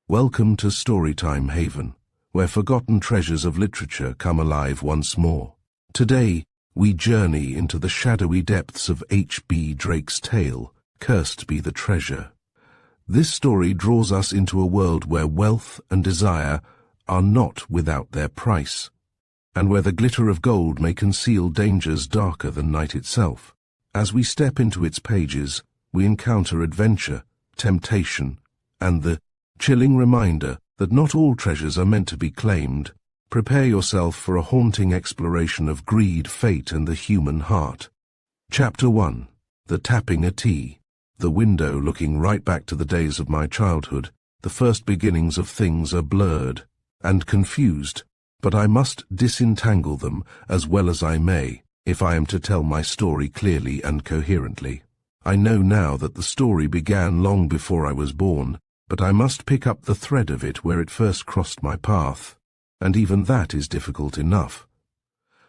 Welcome to Storytime Haven, where forgotten treasures of literature come alive once more. Today, we journey into the shadowy depths of H.B. Drake's tale, Cursed Be the Treasure. This story draws us into a world where wealth and desire are not without their price, and where the glitter of gold may conceal dangers darker than night itself. As we step into its pages, we encounter adventure, temptation, and the chilling reminder that not all treasures are meant to be claimed. Prepare yourself for a haunting exploration of greed, fate, and the human heart. Chapter 1. The Tapping a Tea. The window looking right back to the days of my childhood. The first beginnings of things are blurred and confused, but I must disentangle them as well as I may if I am to tell my story clearly and coherently. I know now that the story began long before I was born, but I must pick up the thread of it where it first crossed my path, and even that is difficult enough.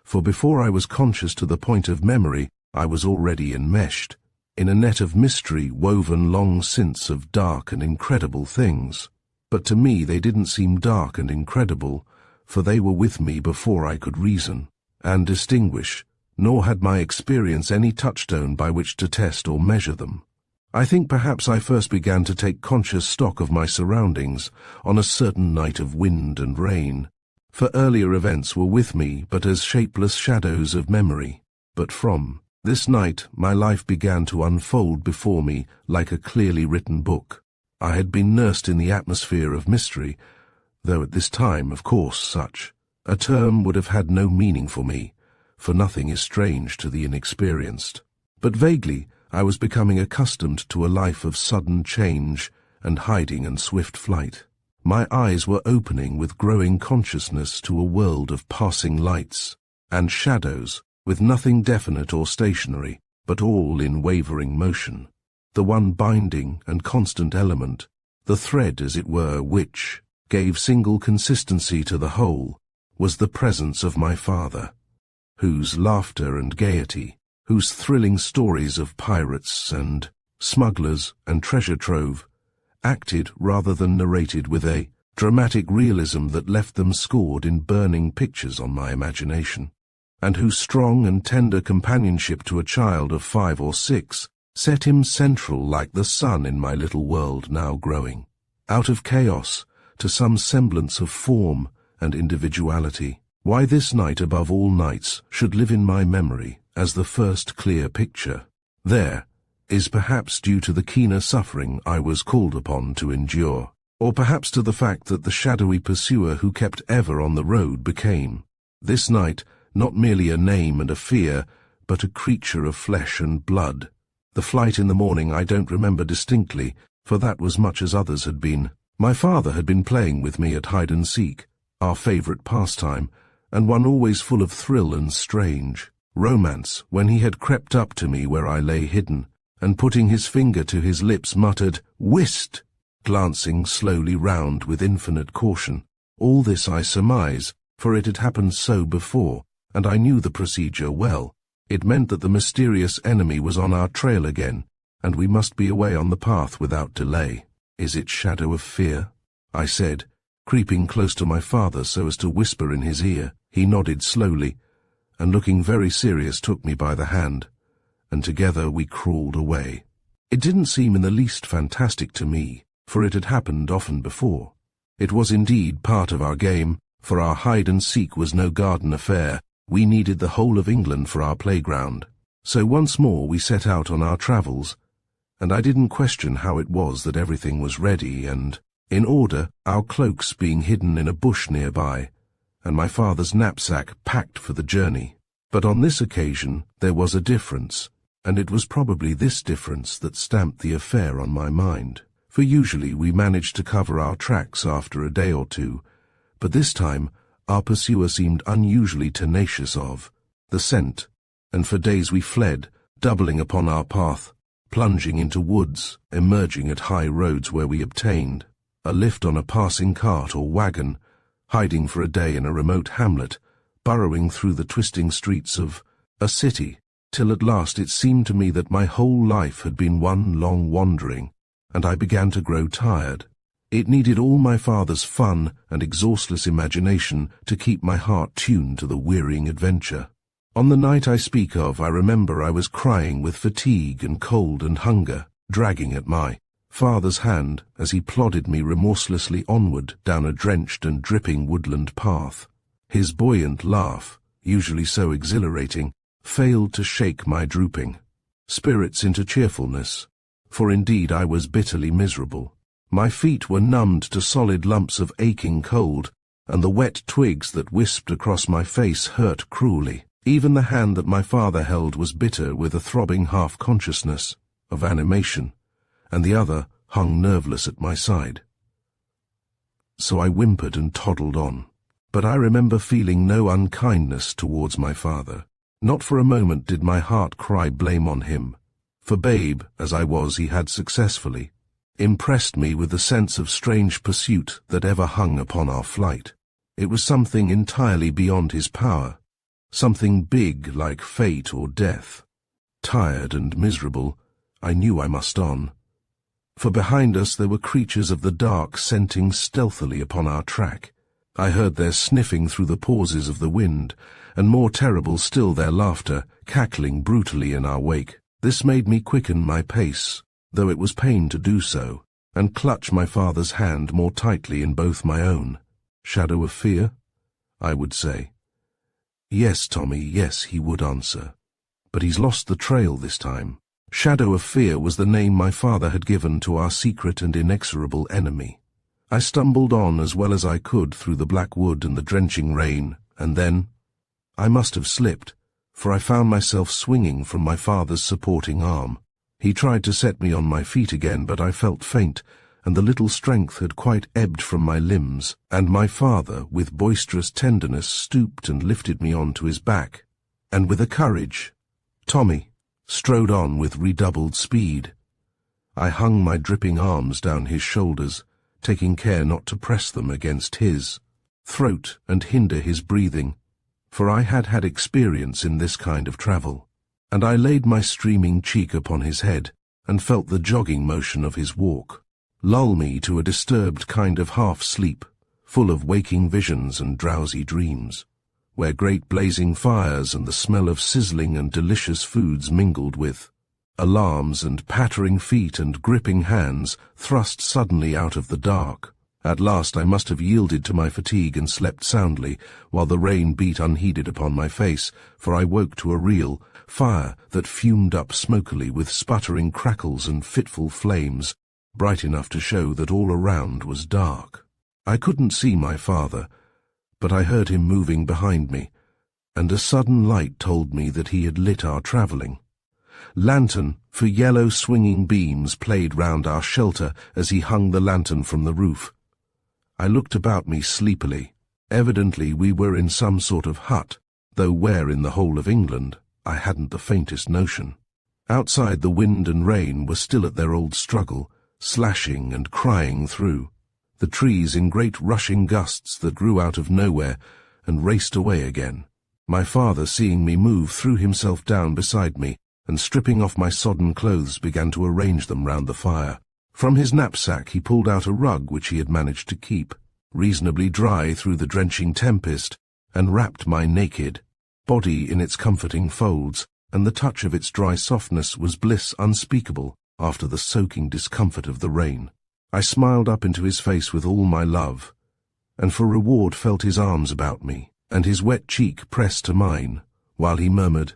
For before I was conscious to the point of memory, I was already enmeshed in a net of mystery woven long since of dark and incredible things. But to me they didn't seem dark and incredible, for they were with me before I could reason and distinguish, nor had my experience any touchstone by which to test or measure them. I think perhaps I first began to take conscious stock of my surroundings on a certain night of wind and rain, for earlier events were with me but as shapeless shadows of memory. But from this night my life began to unfold before me like a clearly written book. I had been nursed in the atmosphere of mystery, though at this time, of course, such a term would have had no meaning for me, for nothing is strange to the inexperienced. But vaguely, I was becoming accustomed to a life of sudden change and hiding and swift flight. My eyes were opening with growing consciousness to a world of passing lights and shadows, with nothing definite or stationary, but all in wavering motion. The one binding and constant element, the thread as it were, which gave single consistency to the whole, was the presence of my father, whose laughter and gaiety, whose thrilling stories of pirates and smugglers and treasure trove acted rather than narrated with a dramatic realism that left them scored in burning pictures on my imagination, and whose strong and tender companionship to a child of 5 or 6 set him central like the sun in my little world now growing, out of chaos to some semblance of form and individuality. Why this night above all nights should live in my memory as the first clear picture, there, is perhaps due to the keener suffering I was called upon to endure, or perhaps to the fact that the shadowy pursuer who kept ever on the road became, this night, not merely a name and a fear, but a creature of flesh and blood. The flight in the morning I don't remember distinctly, for that was much as others had been. My father had been playing with me at hide-and-seek, our favorite pastime, and one always full of thrill and strange romance, when he had crept up to me where I lay hidden, and putting his finger to his lips muttered, "Whist!" glancing slowly round with infinite caution. All this I surmise, for it had happened so before, and I knew the procedure well. It meant that the mysterious enemy was on our trail again, and we must be away on the path without delay. "Is it shadow of fear?" I said, creeping close to my father so as to whisper in his ear. He nodded slowly, and looking very serious took me by the hand, and together we crawled away. It didn't seem in the least fantastic to me, for it had happened often before. It was indeed part of our game, for our hide-and-seek was no garden affair. We needed the whole of England for our playground. So once more we set out on our travels, and I didn't question how it was that everything was ready and in order, our cloaks being hidden in a bush nearby, and my father's knapsack packed for the journey. But on this occasion there was a difference, and it was probably this difference that stamped the affair on my mind, for usually we managed to cover our tracks after a day or two, but this time our pursuer seemed unusually tenacious of the scent, and for days we fled, doubling upon our path, plunging into woods, emerging at high roads where we obtained a lift on a passing cart or wagon, hiding for a day in a remote hamlet, burrowing through the twisting streets of a city, till at last it seemed to me that my whole life had been one long wandering, and I began to grow tired. It needed all my father's fun and exhaustless imagination to keep my heart tuned to the wearying adventure. On the night I speak of, I remember I was crying with fatigue and cold and hunger, dragging at my father's hand as he plodded me remorselessly onward down a drenched and dripping woodland path. His buoyant laugh, usually so exhilarating, failed to shake my drooping spirits into cheerfulness, for indeed I was bitterly miserable. My feet were numbed to solid lumps of aching cold, and the wet twigs that wisped across my face hurt cruelly. Even the hand that my father held was bitter with a throbbing half-consciousness of animation, and the other hung nerveless at my side. So I whimpered and toddled on. But I remember feeling no unkindness towards my father. Not for a moment did my heart cry blame on him, for babe, as I was, he had successfully impressed me with the sense of strange pursuit that ever hung upon our flight. It was something entirely beyond his power, something big like fate or death. Tired and miserable, I knew I must on. For behind us there were creatures of the dark scenting stealthily upon our track. I heard their sniffing through the pauses of the wind, and more terrible still their laughter, cackling brutally in our wake. This made me quicken my pace, though it was pain to do so, and clutch my father's hand more tightly in both my own. Shadow of fear? I would say. Yes, Tommy, yes, he would answer. But he's lost the trail this time. Shadow of fear was the name my father had given to our secret and inexorable enemy. I stumbled on as well as I could through the black wood and the drenching rain, and then I must have slipped, for I found myself swinging from my father's supporting arm. He tried to set me on my feet again, but I felt faint, and the little strength had quite ebbed from my limbs, and my father, with boisterous tenderness, stooped and lifted me on to his back, and with a courage, Tommy, strode on with redoubled speed. I hung my dripping arms down his shoulders, taking care not to press them against his throat and hinder his breathing, for I had had experience in this kind of travel, and I laid my streaming cheek upon his head and felt the jogging motion of his walk lull me to a disturbed kind of half-sleep, full of waking visions and drowsy dreams, where great blazing fires and the smell of sizzling and delicious foods mingled with alarms and pattering feet and gripping hands thrust suddenly out of the dark. At last I must have yielded to my fatigue and slept soundly, while the rain beat unheeded upon my face, for I woke to a real fire that fumed up smokily with sputtering crackles and fitful flames, bright enough to show that all around was dark. I couldn't see my father, but I heard him moving behind me, and a sudden light told me that he had lit our travelling lantern, for yellow swinging beams played round our shelter as he hung the lantern from the roof. I looked about me sleepily. Evidently we were in some sort of hut, though where in the whole of England, I hadn't the faintest notion. Outside the wind and rain were still at their old struggle, slashing and crying through the trees in great rushing gusts that grew out of nowhere and raced away again. My father, seeing me move, threw himself down beside me, and stripping off my sodden clothes began to arrange them round the fire. From his knapsack he pulled out a rug which he had managed to keep reasonably dry through the drenching tempest, and wrapped my naked body in its comforting folds, and the touch of its dry softness was bliss unspeakable after the soaking discomfort of the rain. I smiled up into his face with all my love, and for reward felt his arms about me, and his wet cheek pressed to mine, while he murmured,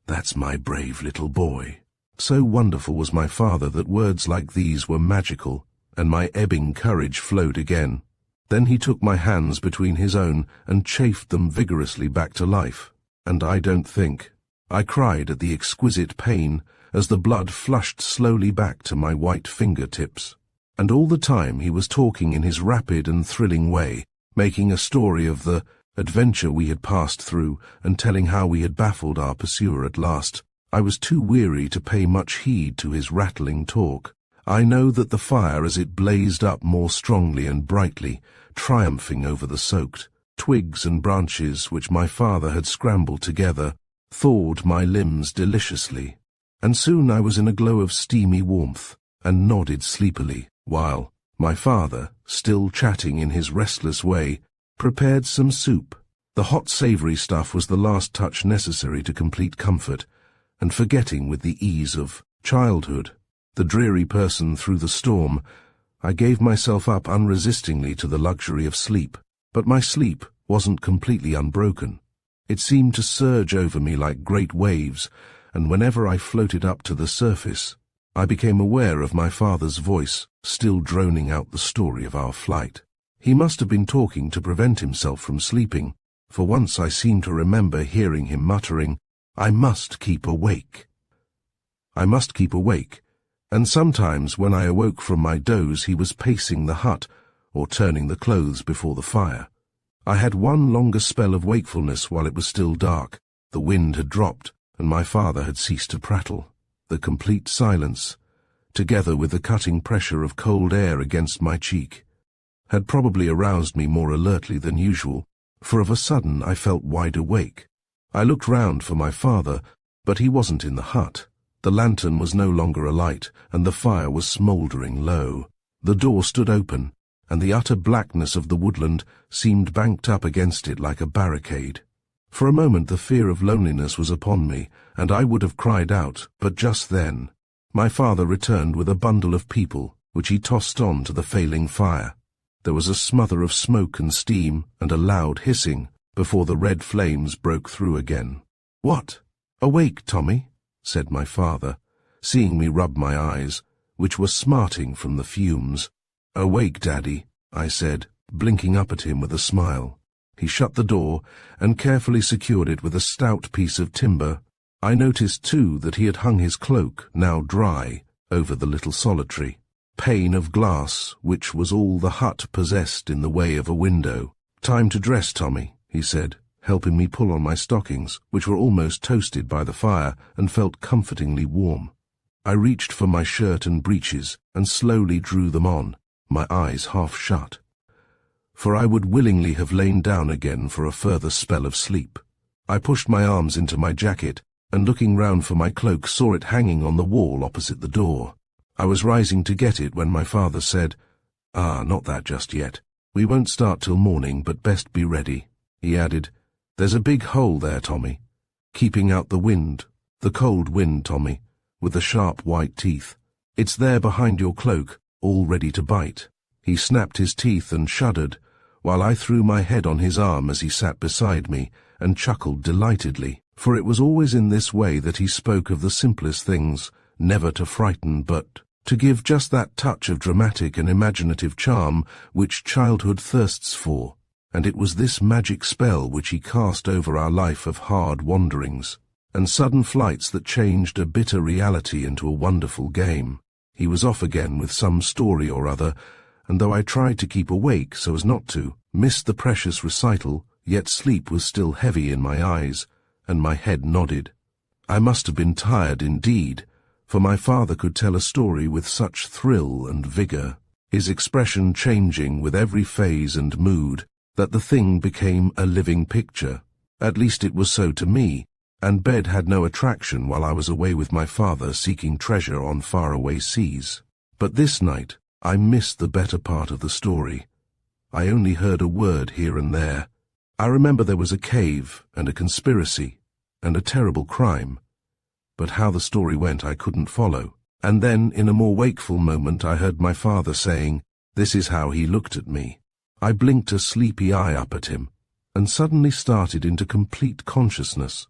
"That's my brave little boy." So wonderful was my father that words like these were magical, and my ebbing courage flowed again. Then he took my hands between his own and chafed them vigorously back to life, and I cried at the exquisite pain as the blood flushed slowly back to my white fingertips. And all the time he was talking in his rapid and thrilling way, making a story of the adventure we had passed through, and telling how we had baffled our pursuer at last. I was too weary to pay much heed to his rattling talk. I know that the fire, as it blazed up more strongly and brightly, triumphing over the soaked twigs and branches which my father had scrambled together, thawed my limbs deliciously, and soon I was in a glow of steamy warmth, and nodded sleepily, while My father, still chatting in his restless way, prepared some soup. The hot savory stuff was the last touch necessary to complete comfort, and forgetting with the ease of childhood, the dreary person through the storm, I gave myself up unresistingly to the luxury of sleep. But my sleep wasn't completely unbroken. It seemed to surge over me like great waves, and whenever I floated up to the surface, I became aware of my father's voice, still droning out the story of our flight. He must have been talking to prevent himself from sleeping, for once I seemed to remember hearing him muttering, "I must keep awake. I must keep awake," and sometimes when I awoke from my doze he was pacing the hut, or turning the clothes before the fire. I had one longer spell of wakefulness while it was still dark. The wind had dropped, and my father had ceased to prattle. The complete silence, together with the cutting pressure of cold air against my cheek, had probably aroused me more alertly than usual, for of a sudden I felt wide awake. I looked round for my father, but he wasn't in the hut. The lantern was no longer alight, and the fire was smouldering low. The door stood open, and the utter blackness of the woodland seemed banked up against it like a barricade. For a moment the fear of loneliness was upon me, and I would have cried out, but just then my father returned with a bundle of people, which he tossed on to the failing fire. There was a smother of smoke and steam, and a loud hissing, before the red flames broke through again. "What? Awake, Tommy?" said my father, seeing me rub my eyes, which were smarting from the fumes. "Awake, Daddy," I said, blinking up at him with a smile. He shut the door, and carefully secured it with a stout piece of timber. I noticed, too, that he had hung his cloak, now dry, over the little solitary pane of glass, which was all the hut possessed in the way of a window. "Time to dress, Tommy," he said, helping me pull on my stockings, which were almost toasted by the fire and felt comfortingly warm. I reached for my shirt and breeches and slowly drew them on, my eyes half shut, for I would willingly have lain down again for a further spell of sleep. I pushed my arms into my jacket, and looking round for my cloak saw it hanging on the wall opposite the door. I was rising to get it when my father said, "Not that just yet. We won't start till morning, but best be ready." He added, "There's a big hole there, Tommy, keeping out the wind, the cold wind, Tommy, with the sharp white teeth. It's there behind your cloak, all ready to bite." He snapped his teeth and shuddered, while I threw my head on his arm as he sat beside me, and chuckled delightedly, for it was always in this way that he spoke of the simplest things, never to frighten but to give just that touch of dramatic and imaginative charm which childhood thirsts for, and it was this magic spell which he cast over our life of hard wanderings, and sudden flights that changed a bitter reality into a wonderful game. He was off again with some story or other, and though I tried to keep awake so as not to miss the precious recital, yet sleep was still heavy in my eyes, and my head nodded. I must have been tired indeed, for my father could tell a story with such thrill and vigor, his expression changing with every phase and mood, that the thing became a living picture. At least it was so to me, and bed had no attraction while I was away with my father seeking treasure on faraway seas. But this night I missed the better part of the story. I only heard a word here and there. I remember there was a cave, and a conspiracy, and a terrible crime, but how the story went I couldn't follow. And then, in a more wakeful moment, I heard my father saying, "This is how he looked at me." I blinked a sleepy eye up at him, and suddenly started into complete consciousness,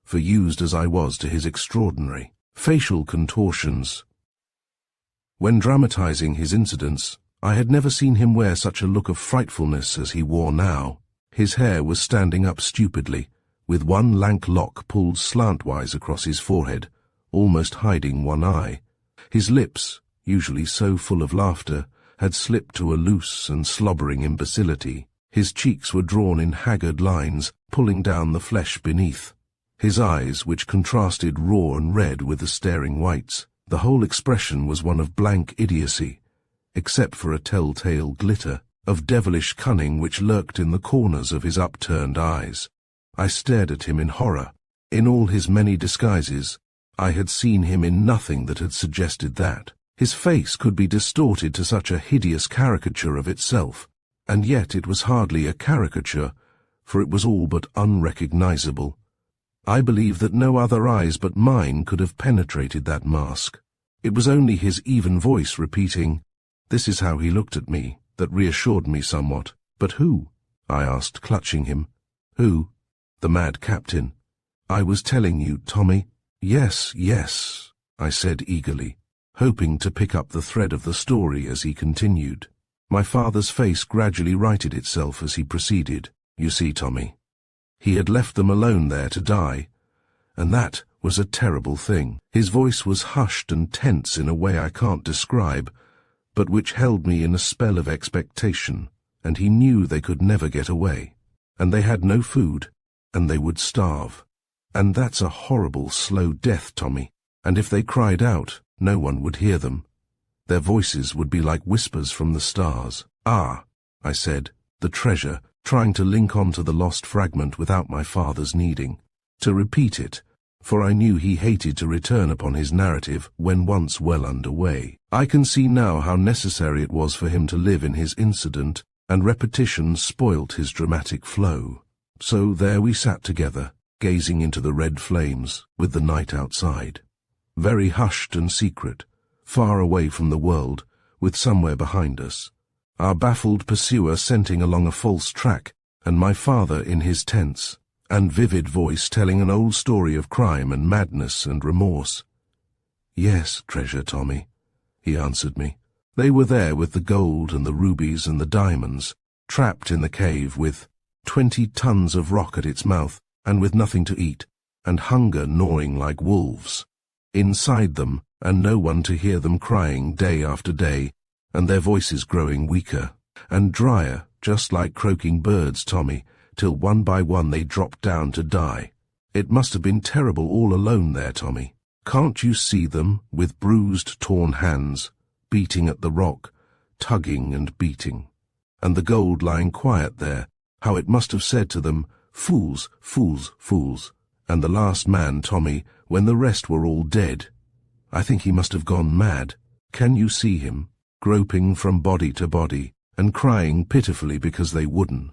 for used as I was to his extraordinary facial contortions. When dramatizing his incidents, I had never seen him wear such a look of frightfulness as he wore now. His hair was standing up stupidly, with one lank lock pulled slantwise across his forehead, almost hiding one eye. His lips, usually so full of laughter, had slipped to a loose and slobbering imbecility. His cheeks were drawn in haggard lines, pulling down the flesh beneath. His eyes, which contrasted raw and red with the staring whites, the whole expression was one of blank idiocy, except for a telltale glitter of devilish cunning which lurked in the corners of his upturned eyes. I stared at him in horror. In all his many disguises, I had seen him in nothing that had suggested that. His face could be distorted to such a hideous caricature of itself, and yet it was hardly a caricature, for it was all but unrecognizable. I believe that no other eyes but mine could have penetrated that mask. It was only his even voice repeating, "This is how he looked at me," that reassured me somewhat. "But who?" I asked, clutching him. "Who?" "The mad captain." "I was telling you, Tommy." "Yes, yes," I said eagerly, hoping to pick up the thread of the story as he continued. My father's face gradually righted itself as he proceeded. "You see, Tommy, he had left them alone there to die, and that was a terrible thing." His voice was hushed and tense in a way I can't describe, but which held me in a spell of expectation, and he knew they could never get away, and they had no food, and they would starve. And that's a horrible, slow death, Tommy, and if they cried out, no one would hear them. Their voices would be like whispers from the stars. "Ah," I said, "the treasure," trying to link on to the lost fragment without my father's needing to repeat it, for I knew he hated to return upon his narrative when once well underway. I can see now how necessary it was for him to live in his incident, and repetition spoilt his dramatic flow. So there we sat together, gazing into the red flames, with the night outside. Very hushed and secret, far away from the world, with somewhere behind us. Our baffled pursuer scenting along a false track, and my father in his tense and vivid voice telling an old story of crime and madness and remorse. "Yes, treasure, Tommy," he answered me. "They were there with the gold and the rubies and the diamonds, trapped in the cave with 20 tons of rock at its mouth, and with nothing to eat, and hunger gnawing like wolves inside them, and no one to hear them crying day after day, and their voices growing weaker and drier, just like croaking birds, Tommy, till one by one they dropped down to die. It must have been terrible all alone there, Tommy. Can't you see them, with bruised, torn hands, beating at the rock, tugging and beating? And the gold lying quiet there, how it must have said to them, 'Fools, fools, fools.' And the last man, Tommy, when the rest were all dead, I think he must have gone mad. Can you see him, groping from body to body, and crying pitifully because they wouldn't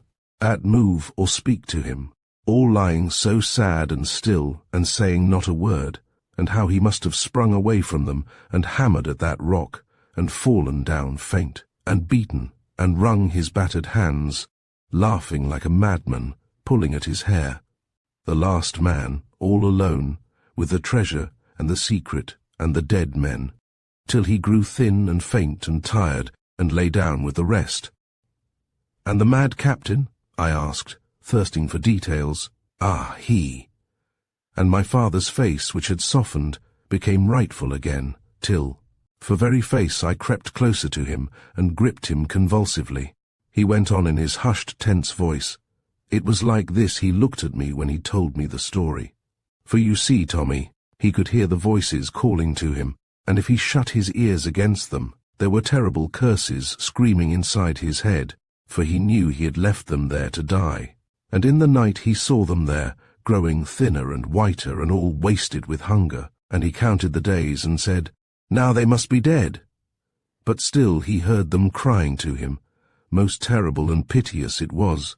move or speak to him, all lying so sad and still, and saying not a word, and how he must have sprung away from them, and hammered at that rock, and fallen down faint, and beaten, and wrung his battered hands, laughing like a madman, pulling at his hair. The last man, all alone, with the treasure and the secret and the dead men, till he grew thin and faint and tired, and lay down with the rest." "And the mad captain?" I asked, thirsting for details. "Ah, he." And my father's face, which had softened, became rightful again, till, for very face, I crept closer to him and gripped him convulsively. He went on in his hushed, tense voice. It was like this he looked at me when he told me the story. For you see, Tommy, he could hear the voices calling to him, and if he shut his ears against them, there were terrible curses screaming inside his head, for he knew he had left them there to die. And in the night he saw them there, growing thinner and whiter and all wasted with hunger, and he counted the days and said, "Now they must be dead." But still he heard them crying to him. Most terrible and piteous it was,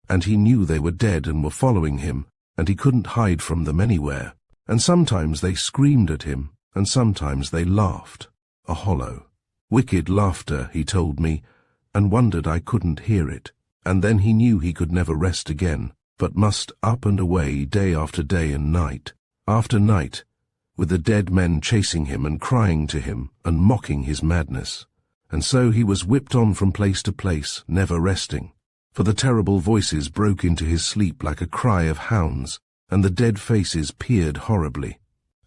and he knew they were dead and were following him, and he couldn't hide from them anywhere. And sometimes they screamed at him, and sometimes they laughed, a hollow, wicked laughter, he told me, and wondered I couldn't hear it. And then he knew he could never rest again, but must up and away day after day and night after night, with the dead men chasing him and crying to him and mocking his madness. And so he was whipped on from place to place, never resting, for the terrible voices broke into his sleep like a cry of hounds, and the dead faces peered horribly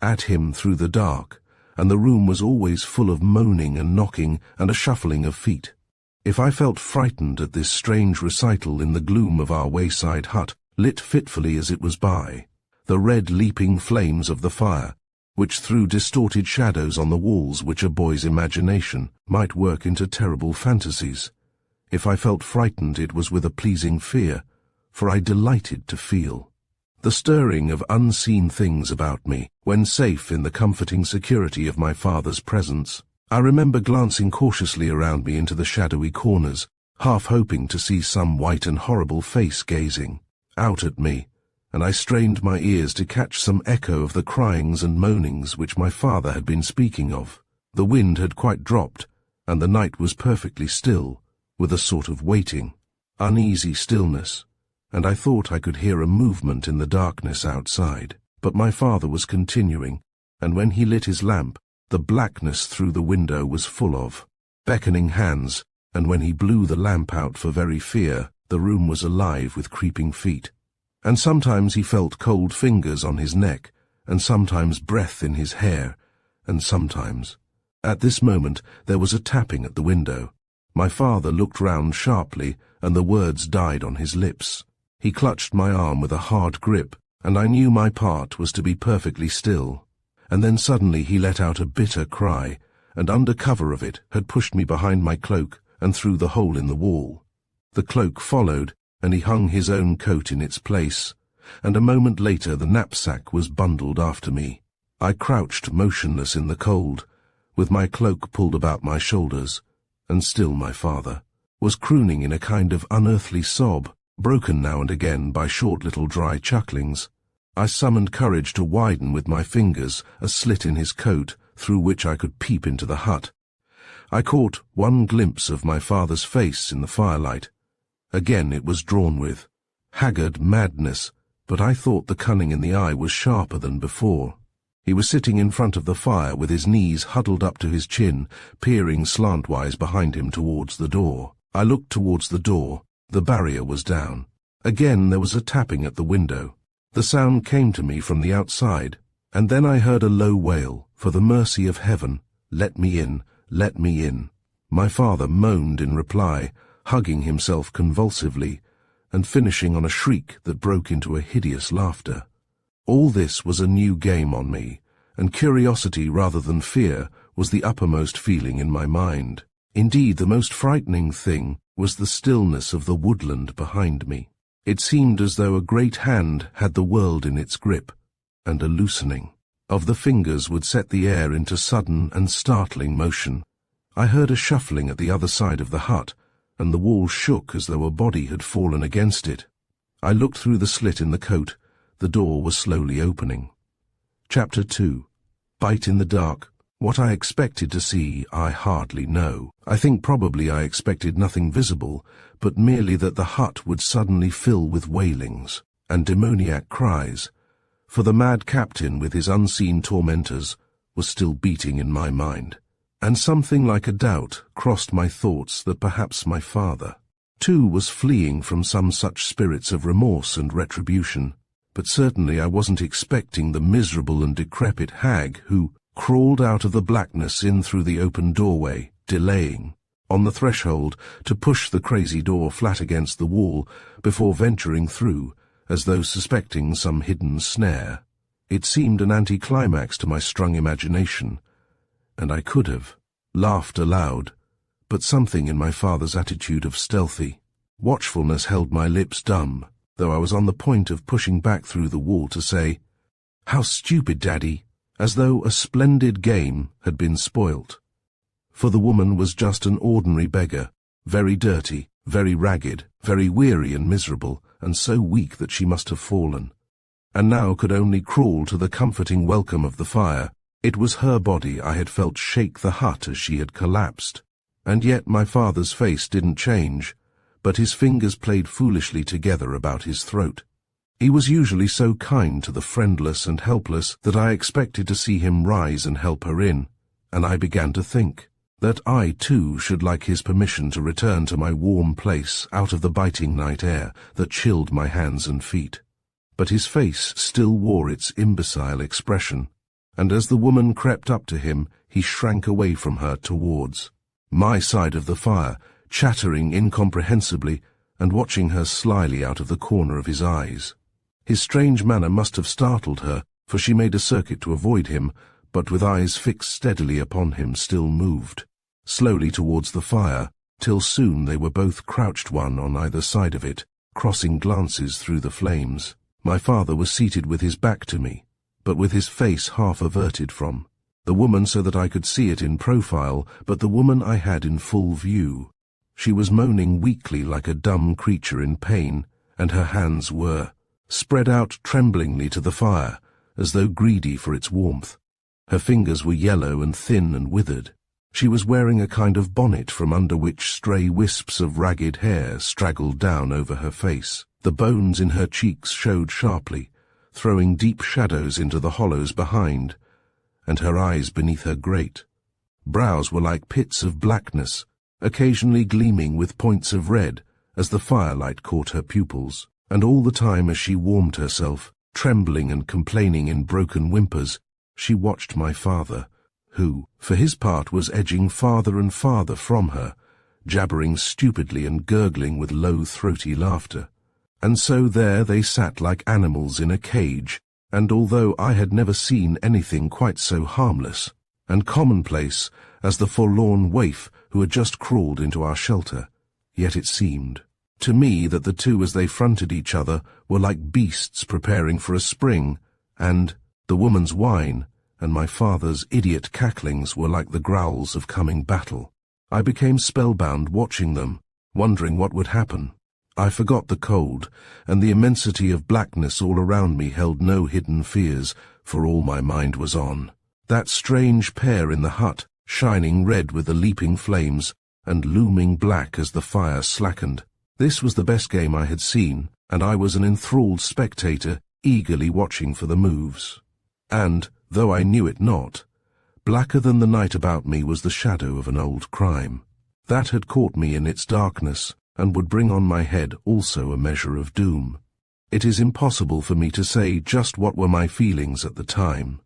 at him through the dark, and the room was always full of moaning and knocking and a shuffling of feet. If I felt frightened at this strange recital in the gloom of our wayside hut, lit fitfully as it was by, the red leaping flames of the fire, which threw distorted shadows on the walls which a boy's imagination might work into terrible fantasies, if I felt frightened it was with a pleasing fear, for I delighted to feel the stirring of unseen things about me, when safe in the comforting security of my father's presence. I remember glancing cautiously around me into the shadowy corners, half hoping to see some white and horrible face gazing out at me, and I strained my ears to catch some echo of the cryings and moanings which my father had been speaking of. The wind had quite dropped, and the night was perfectly still, with a sort of waiting, uneasy stillness, and I thought I could hear a movement in the darkness outside. But my father was continuing, and when he lit his lamp, the blackness through the window was full of beckoning hands, and when he blew the lamp out for very fear, the room was alive with creeping feet. And sometimes he felt cold fingers on his neck, and sometimes breath in his hair, and sometimes. At this moment there was a tapping at the window. My father looked round sharply, and the words died on his lips. He clutched my arm with a hard grip, and I knew my part was to be perfectly still. And then suddenly he let out a bitter cry, and under cover of it had pushed me behind my cloak and through the hole in the wall. The cloak followed, and he hung his own coat in its place, and a moment later the knapsack was bundled after me. I crouched motionless in the cold, with my cloak pulled about my shoulders, and still my father was crooning in a kind of unearthly sob, broken now and again by short little dry chucklings. I summoned courage to widen with my fingers a slit in his coat through which I could peep into the hut. I caught one glimpse of my father's face in the firelight. Again it was drawn with haggard madness, but I thought the cunning in the eye was sharper than before. He was sitting in front of the fire with his knees huddled up to his chin, peering slantwise behind him towards the door. I looked towards the door. The barrier was down. Again there was a tapping at the window. The sound came to me from the outside, and then I heard a low wail, "For the mercy of heaven, let me in, let me in." My father moaned in reply, hugging himself convulsively, and finishing on a shriek that broke into a hideous laughter. All this was a new game on me, and curiosity rather than fear was the uppermost feeling in my mind. Indeed, the most frightening thing was the stillness of the woodland behind me. It seemed as though a great hand had the world in its grip, and a loosening of the fingers would set the air into sudden and startling motion. I heard a shuffling at the other side of the hut, and the wall shook as though a body had fallen against it. I looked through the slit in the coat. The door was slowly opening. Chapter 2. Bite in the dark. What I expected to see, I hardly know. I think probably I expected nothing visible, but merely that the hut would suddenly fill with wailings and demoniac cries, for the mad captain with his unseen tormentors was still beating in my mind, and something like a doubt crossed my thoughts that perhaps my father, too, was fleeing from some such spirits of remorse and retribution. But certainly I wasn't expecting the miserable and decrepit hag who crawled out of the blackness in through the open doorway, delaying, on the threshold, to push the crazy door flat against the wall before venturing through, as though suspecting some hidden snare. It seemed an anticlimax to my strung imagination, and I could have laughed aloud, but something in my father's attitude of stealthy watchfulness held my lips dumb, though I was on the point of pushing back through the wall to say, "How stupid, Daddy," as though a splendid game had been spoilt. For the woman was just an ordinary beggar, very dirty, very ragged, very weary and miserable, and so weak that she must have fallen, and now could only crawl to the comforting welcome of the fire. It was her body I had felt shake the hut as she had collapsed, and yet my father's face didn't change, but his fingers played foolishly together about his throat. He was usually so kind to the friendless and helpless that I expected to see him rise and help her in, and I began to think that I, too, should like his permission to return to my warm place out of the biting night air that chilled my hands and feet. But his face still wore its imbecile expression, and as the woman crept up to him, he shrank away from her towards my side of the fire, chattering incomprehensibly and watching her slyly out of the corner of his eyes. His strange manner must have startled her, for she made a circuit to avoid him, but with eyes fixed steadily upon him still moved slowly towards the fire, till soon they were both crouched one on either side of it, crossing glances through the flames. My father was seated with his back to me, but with his face half averted from The woman so that I could see it in profile, but the woman I had in full view. She was moaning weakly like a dumb creature in pain, and her hands were spread out tremblingly to the fire, as though greedy for its warmth. Her fingers were yellow and thin and withered. She was wearing a kind of bonnet from under which stray wisps of ragged hair straggled down over her face. The bones in her cheeks showed sharply, throwing deep shadows into the hollows behind, and her eyes beneath her great brows were like pits of blackness, occasionally gleaming with points of red as the firelight caught her pupils. And all the time as she warmed herself, trembling and complaining in broken whimpers, she watched my father, who, for his part, was edging farther and farther from her, jabbering stupidly and gurgling with low, throaty laughter. And so there they sat like animals in a cage, and although I had never seen anything quite so harmless and commonplace as the forlorn waif who had just crawled into our shelter, yet it seemed to me that the two as they fronted each other were like beasts preparing for a spring, and the woman's whine and my father's idiot cacklings were like the growls of coming battle. I became spellbound watching them, wondering what would happen. I forgot the cold, and the immensity of blackness all around me held no hidden fears, for all my mind was on that strange pair in the hut, shining red with the leaping flames, and looming black as the fire slackened. This was the best game I had seen, and I was an enthralled spectator, eagerly watching for the moves. And, though I knew it not, blacker than the night about me was the shadow of an old crime. That had caught me in its darkness, and would bring on my head also a measure of doom. It is impossible for me to say just what were my feelings at the time,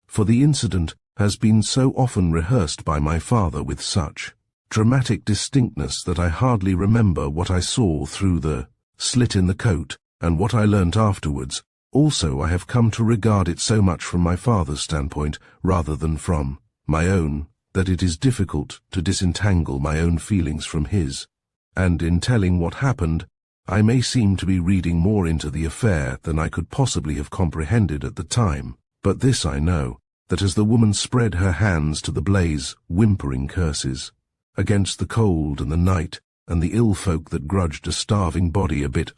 for the incident has been so often rehearsed by my father with such dramatic distinctness that I hardly remember what I saw through the slit in the coat, and what I learnt afterwards. Also, I have come to regard it so much from my father's standpoint rather than from my own, that it is difficult to disentangle my own feelings from his. And in telling what happened, I may seem to be reading more into the affair than I could possibly have comprehended at the time. But this I know, that as the woman spread her hands to the blaze, whimpering curses against the cold and the night and the ill folk that grudged a starving body a bit,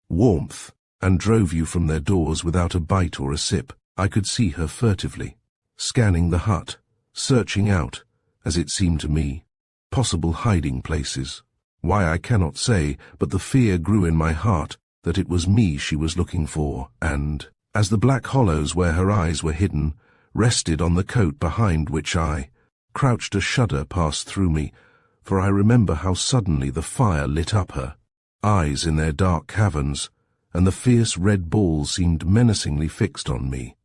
warmth, and drove you from their doors without a bite or a sip, I could see her furtively, scanning the hut, searching out, as it seemed to me, possible hiding places. Why I cannot say, but the fear grew in my heart that it was me she was looking for, and, as the black hollows where her eyes were hidden rested on the coat behind which I crouched, a shudder passed through me, for I remember how suddenly the fire lit up her eyes in their dark caverns, and the fierce red ball seemed menacingly fixed on me.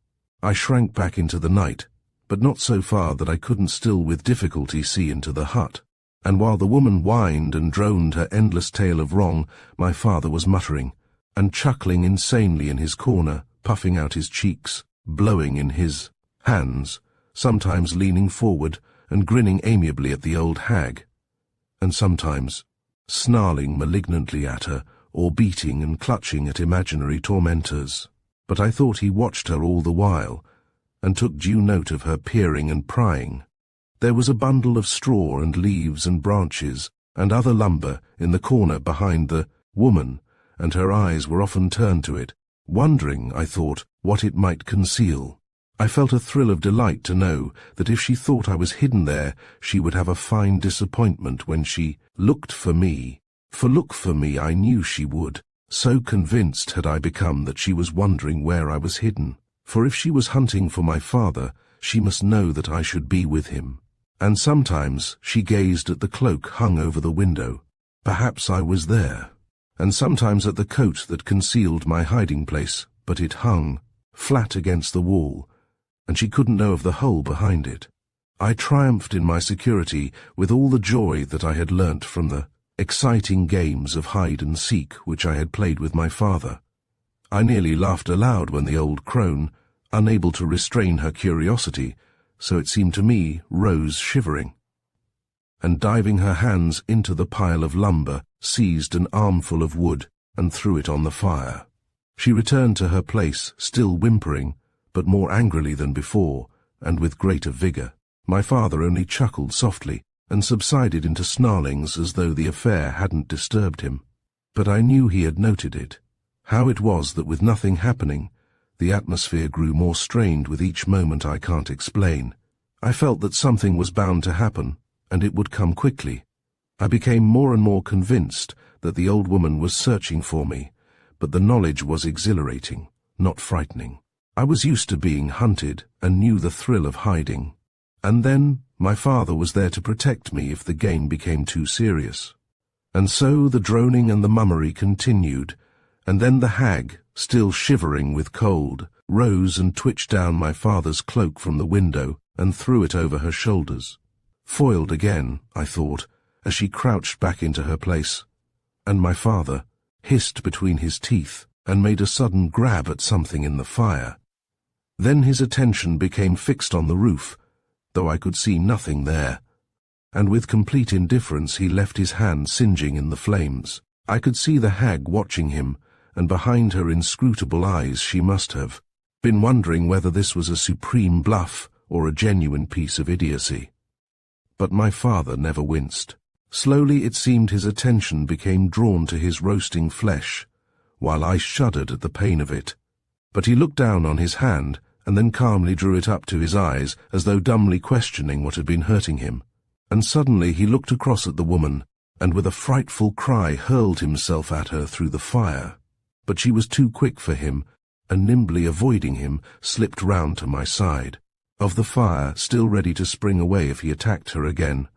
I shrank back into the night, but not so far that I couldn't still with difficulty see into the hut. And while the woman whined and droned her endless tale of wrong, my father was muttering and chuckling insanely in his corner, puffing out his cheeks, blowing in his hands, sometimes leaning forward and grinning amiably at the old hag, and sometimes snarling malignantly at her, or beating and clutching at imaginary tormentors. But I thought he watched her all the while, and took due note of her peering and prying. There was a bundle of straw and leaves and branches and other lumber in the corner behind the woman, and her eyes were often turned to it, wondering, I thought, what it might conceal. I felt a thrill of delight to know that if she thought I was hidden there, she would have a fine disappointment when she looked for me. For look for me I knew she would, so convinced had I become that she was wondering where I was hidden. For if she was hunting for my father, she must know that I should be with him. And sometimes she gazed at the cloak hung over the window. Perhaps I was there. And sometimes at the coat that concealed my hiding place, but it hung flat against the wall, and she couldn't know of the hole behind it. I triumphed in my security with all the joy that I had learnt from the exciting games of hide and seek which I had played with my father. I nearly laughed aloud when the old crone, unable to restrain her curiosity, so it seemed to me, rose shivering, and diving her hands into the pile of lumber, seized an armful of wood and threw it on the fire. She returned to her place, still whimpering, but more angrily than before, and with greater vigor. My father only chuckled softly and subsided into snarlings as though the affair hadn't disturbed him. But I knew he had noted it. How it was that with nothing happening, the atmosphere grew more strained with each moment I can't explain. I felt that something was bound to happen, and it would come quickly. I became more and more convinced that the old woman was searching for me, but the knowledge was exhilarating, not frightening. I was used to being hunted and knew the thrill of hiding. And then my father was there to protect me if the game became too serious. And so the droning and the mummery continued, and then the hag, still shivering with cold, rose and twitched down my father's cloak from the window and threw it over her shoulders. Foiled again, I thought, as she crouched back into her place. And my father hissed between his teeth and made a sudden grab at something in the fire. Then his attention became fixed on the roof, though I could see nothing there, and with complete indifference he left his hand singeing in the flames. I could see the hag watching him, and behind her inscrutable eyes she must have been wondering whether this was a supreme bluff or a genuine piece of idiocy. But my father never winced. Slowly it seemed his attention became drawn to his roasting flesh, while I shuddered at the pain of it. But he looked down on his hand, and then calmly drew it up to his eyes, as though dumbly questioning what had been hurting him. And suddenly he looked across at the woman, and with a frightful cry hurled himself at her through the fire. But she was too quick for him, and nimbly avoiding him, slipped round to my side, of the fire, still ready to spring away if he attacked her again.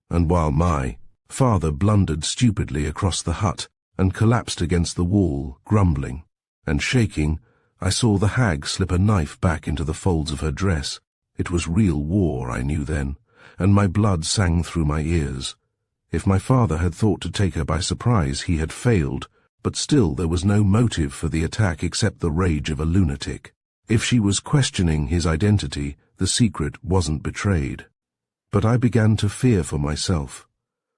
And while my father blundered stupidly across the hut and collapsed against the wall, grumbling and shaking, I saw the hag slip a knife back into the folds of her dress. It was real war, I knew then, and my blood sang through my ears. If my father had thought to take her by surprise, he had failed, but still there was no motive for the attack except the rage of a lunatic. If she was questioning his identity, the secret wasn't betrayed. But I began to fear for myself,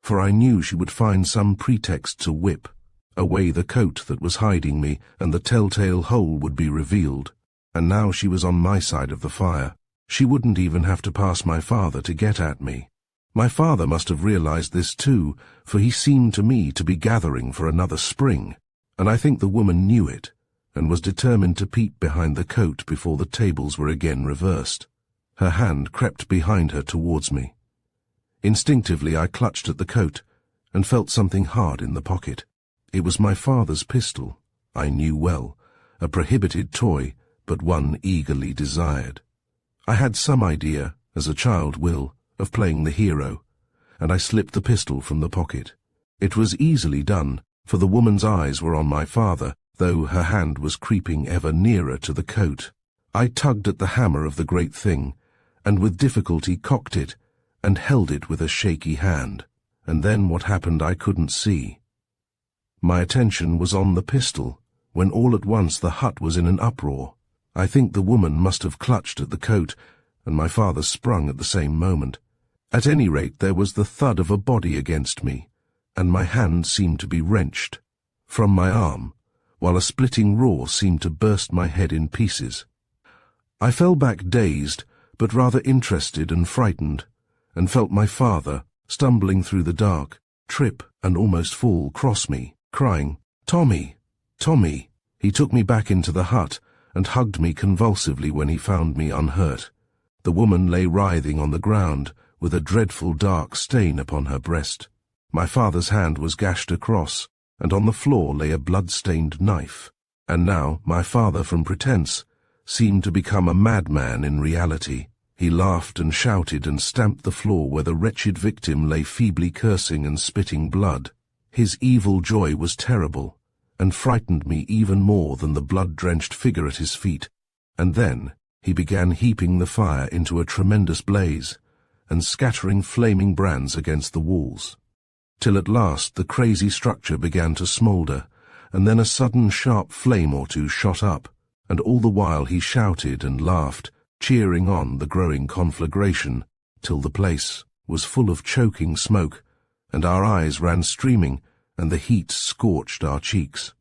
for I knew she would find some pretext to whip away the coat that was hiding me, and the telltale hole would be revealed. And now she was on my side of the fire. She wouldn't even have to pass my father to get at me. My father must have realized this too, for he seemed to me to be gathering for another spring, and I think the woman knew it, and was determined to peep behind the coat before the tables were again reversed. Her hand crept behind her towards me. Instinctively I clutched at the coat, and felt something hard in the pocket. It was my father's pistol, I knew well, a prohibited toy, but one eagerly desired. I had some idea, as a child will, of playing the hero, and I slipped the pistol from the pocket. It was easily done, for the woman's eyes were on my father, though her hand was creeping ever nearer to the coat. I tugged at the hammer of the great thing, and with difficulty cocked it, and held it with a shaky hand, and then what happened I couldn't see. My attention was on the pistol, when all at once the hut was in an uproar. I think the woman must have clutched at the coat, and my father sprung at the same moment. At any rate, there was the thud of a body against me, and my hand seemed to be wrenched from my arm, while a splitting roar seemed to burst my head in pieces. I fell back dazed, but rather interested and frightened, and felt my father, stumbling through the dark, trip and almost fall across me, crying, "Tommy! Tommy!" He took me back into the hut and hugged me convulsively when he found me unhurt. The woman lay writhing on the ground, with a dreadful dark stain upon her breast. My father's hand was gashed across, and on the floor lay a blood-stained knife. And now my father, from pretense, seemed to become a madman in reality. He laughed and shouted and stamped the floor where the wretched victim lay feebly cursing and spitting blood. His evil joy was terrible, and frightened me even more than the blood-drenched figure at his feet. And then he began heaping the fire into a tremendous blaze, and scattering flaming brands against the walls, till at last the crazy structure began to smoulder, and then a sudden sharp flame or two shot up, and all the while he shouted and laughed, cheering on the growing conflagration, till the place was full of choking smoke, and our eyes ran streaming, and the heat scorched our cheeks.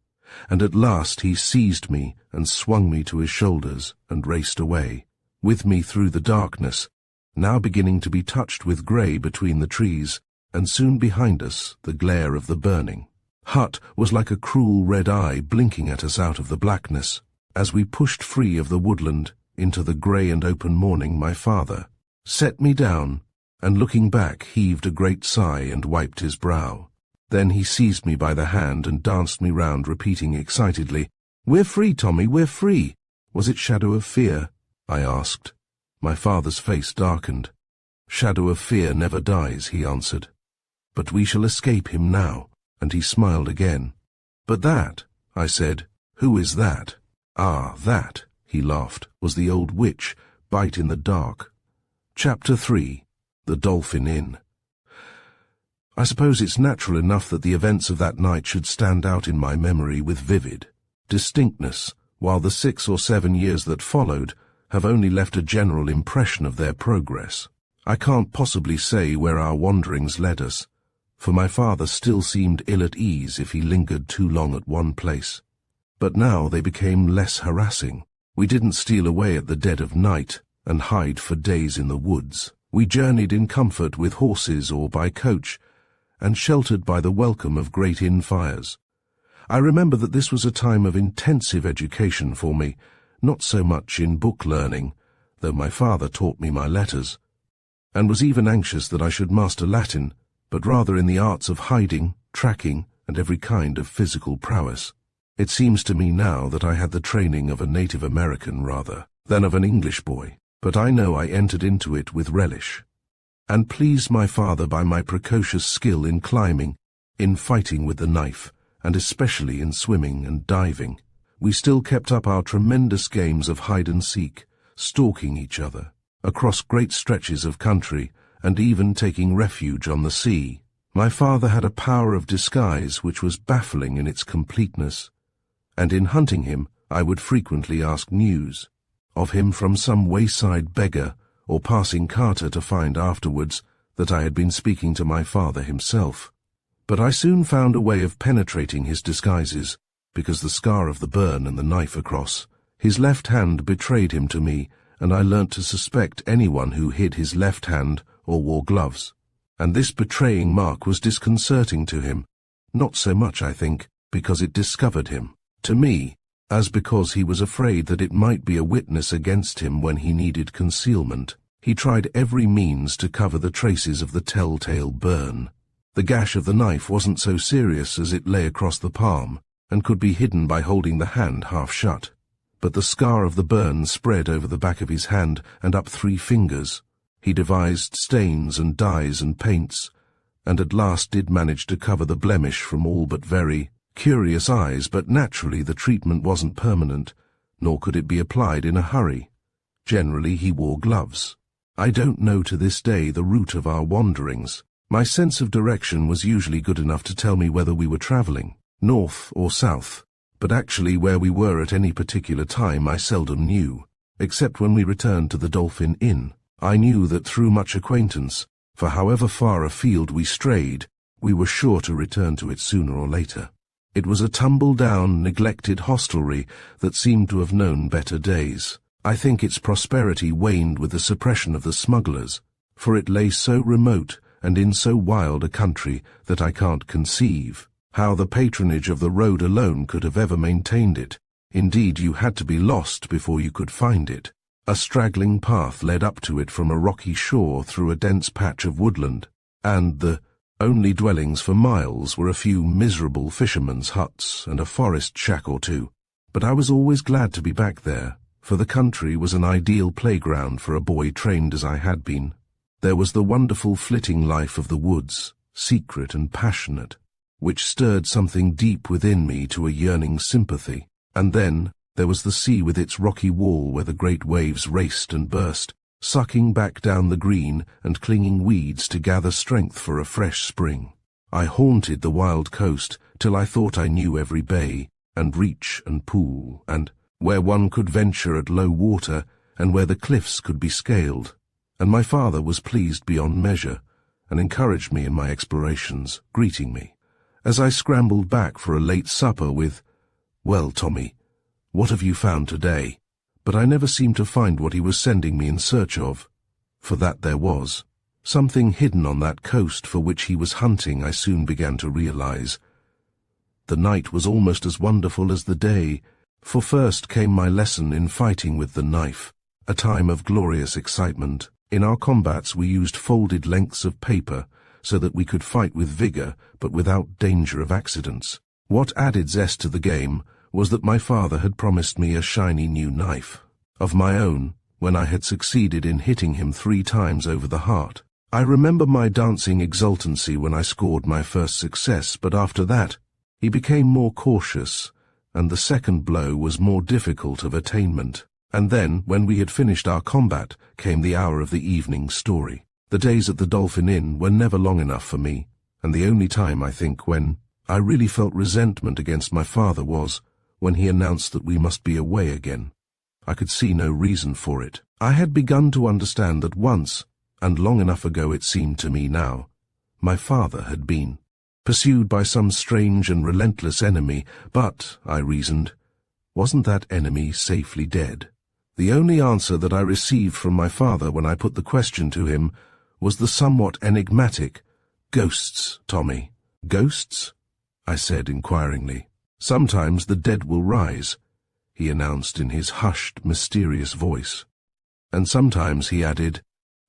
And at last he seized me and swung me to his shoulders and raced away. with me through the darkness, now beginning to be touched with grey between the trees, and soon behind us the glare of the burning hut was like a cruel red eye blinking at us out of the blackness. As we pushed free of the woodland into the grey and open morning, my father set me down, and looking back heaved a great sigh and wiped his brow. Then he seized me by the hand and danced me round, repeating excitedly, "We're free, Tommy, we're free." "Was it shadow of fear?" I asked. My father's face darkened. "Shadow of fear never dies," he answered. "But we shall escape him now," and he smiled again. "But that," I said, "who is that?" "Ah, that," he laughed, "was the old witch, Bite in the Dark." Chapter 3. The Dolphin Inn. I suppose it's natural enough that the events of that night should stand out in my memory with vivid distinctness, while the 6 or 7 years that followed have only left a general impression of their progress. I can't possibly say where our wanderings led us, for my father still seemed ill at ease if he lingered too long at one place. But now they became less harassing. We didn't steal away at the dead of night and hide for days in the woods. We journeyed in comfort with horses or by coach, and sheltered by the welcome of great inn fires. I remember that this was a time of intensive education for me, not so much in book learning, though my father taught me my letters, and was even anxious that I should master Latin, but rather in the arts of hiding, tracking, and every kind of physical prowess. It seems to me now that I had the training of a Native American rather than of an English boy, but I know I entered into it with relish, and pleased my father by my precocious skill in climbing, in fighting with the knife, and especially in swimming and diving. We still kept up our tremendous games of hide-and-seek, stalking each other, across great stretches of country, and even taking refuge on the sea. My father had a power of disguise which was baffling in its completeness, and in hunting him I would frequently ask news of him from some wayside beggar or passing carter, to find afterwards that I had been speaking to my father himself. But I soon found a way of penetrating his disguises, because the scar of the burn and the knife across his left hand betrayed him to me, and I learnt to suspect anyone who hid his left hand or wore gloves. And this betraying mark was disconcerting to him, not so much, I think, because it discovered him to me, as because he was afraid that it might be a witness against him when he needed concealment. He tried every means to cover the traces of the telltale burn. The gash of the knife wasn't so serious as it lay across the palm, and could be hidden by holding the hand half shut. But the scar of the burn spread over the back of his hand and up 3 fingers. He devised stains and dyes and paints, and at last did manage to cover the blemish from all but very curious eyes, but naturally the treatment wasn't permanent, nor could it be applied in a hurry. Generally he wore gloves. I don't know to this day the route of our wanderings. My sense of direction was usually good enough to tell me whether we were travelling north or south, but actually where we were at any particular time I seldom knew, except when we returned to the Dolphin Inn. I knew that through much acquaintance, for however far afield we strayed, we were sure to return to it sooner or later. It was a tumble-down, neglected hostelry that seemed to have known better days. I think its prosperity waned with the suppression of the smugglers, for it lay so remote and in so wild a country that I can't conceive how the patronage of the road alone could have ever maintained it. Indeed, you had to be lost before you could find it. A straggling path led up to it from a rocky shore through a dense patch of woodland, and the only dwellings for miles were a few miserable fishermen's huts and a forest shack or two. But I was always glad to be back there, for the country was an ideal playground for a boy trained as I had been. There was the wonderful flitting life of the woods, secret and passionate, which stirred something deep within me to a yearning sympathy. And then there was the sea with its rocky wall where the great waves raced and burst, sucking back down the green and clinging weeds to gather strength for a fresh spring. I haunted the wild coast till I thought I knew every bay and reach and pool, and where one could venture at low water and where the cliffs could be scaled. And my father was pleased beyond measure, and encouraged me in my explorations, greeting me as I scrambled back for a late supper with, "Well, Tommy, what have you found today?" but I never seemed to find what he was sending me in search of. For that there was something hidden on that coast for which he was hunting, I soon began to realize. The night was almost as wonderful as the day, for first came my lesson in fighting with the knife, a time of glorious excitement. In our combats we used folded lengths of paper so that we could fight with vigor but without danger of accidents. What added zest to the game was that my father had promised me a shiny new knife of my own when I had succeeded in hitting him 3 times over the heart. I remember my dancing exultancy when I scored my first success, but after that he became more cautious, and the second blow was more difficult of attainment. And then, when we had finished our combat, came the hour of the evening story. The days at the Dolphin Inn were never long enough for me, and the only time, I think, when I really felt resentment against my father was when he announced that we must be away again. I could see no reason for it. I had begun to understand that once, and long enough ago it seemed to me now, my father had been pursued by some strange and relentless enemy, but, I reasoned, wasn't that enemy safely dead? The only answer that I received from my father when I put the question to him was the somewhat enigmatic, "Ghosts, Tommy." "Ghosts?" I said inquiringly. "Sometimes the dead will rise," he announced in his hushed, mysterious voice. "And sometimes," he added,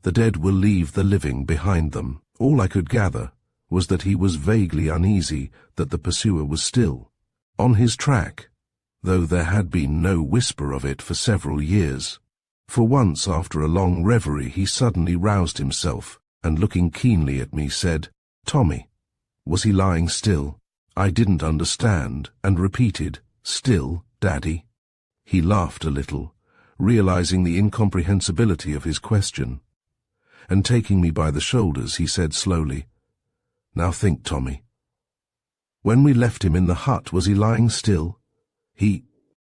"the dead will leave the living behind them." All I could gather was that he was vaguely uneasy that the pursuer was still on his track, though there had been no whisper of it for several years. For once, after a long reverie, he suddenly roused himself, and looking keenly at me said, "Tommy, was he lying still?" I didn't understand, and repeated, "Still, Daddy?" He laughed a little, realizing the incomprehensibility of his question, and taking me by the shoulders, he said slowly, "Now think, Tommy. When we left him in the hut, was he lying still?"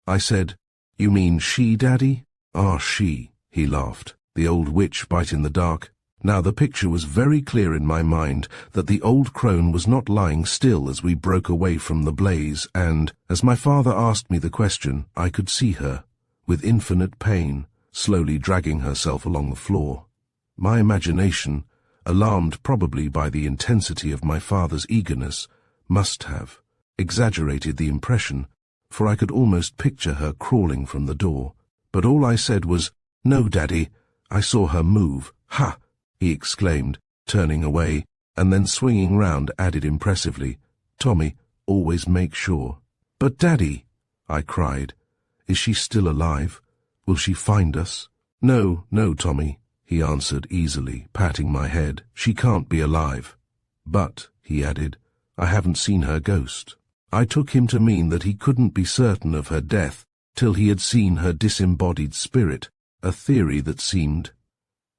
I said, "You mean she, Daddy?" "Ah, she," he laughed, the old witch bite in the dark. Now the picture was very clear in my mind that the old crone was not lying still as we broke away from the blaze, and, as my father asked me the question, I could see her, with infinite pain, slowly dragging herself along the floor. My imagination, alarmed probably by the intensity of my father's eagerness, must have exaggerated the impression, for I could almost picture her crawling from the door. But all I said was, "No, Daddy, I saw her move." "Ha!" he exclaimed, turning away, and then swinging round added impressively, "Tommy, always make sure." "But Daddy," I cried, "is she still alive? Will she find us?" "No, no, Tommy," he answered easily, patting my head. "She can't be alive. But," he added, "I haven't seen her ghost." I took him to mean that he couldn't be certain of her death till he had seen her disembodied spirit, a theory that seemed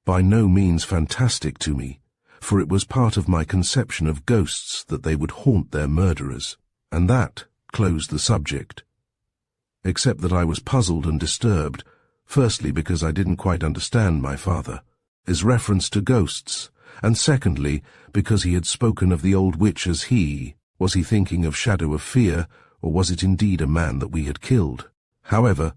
by no means fantastic to me, for it was part of my conception of ghosts that they would haunt their murderers, and that closed the subject. Except that I was puzzled and disturbed, firstly because I didn't quite understand my father's reference to ghosts, and secondly because he had spoken of the old witch as he. Was he thinking of Shadow of Fear, or was it indeed a man that we had killed? However,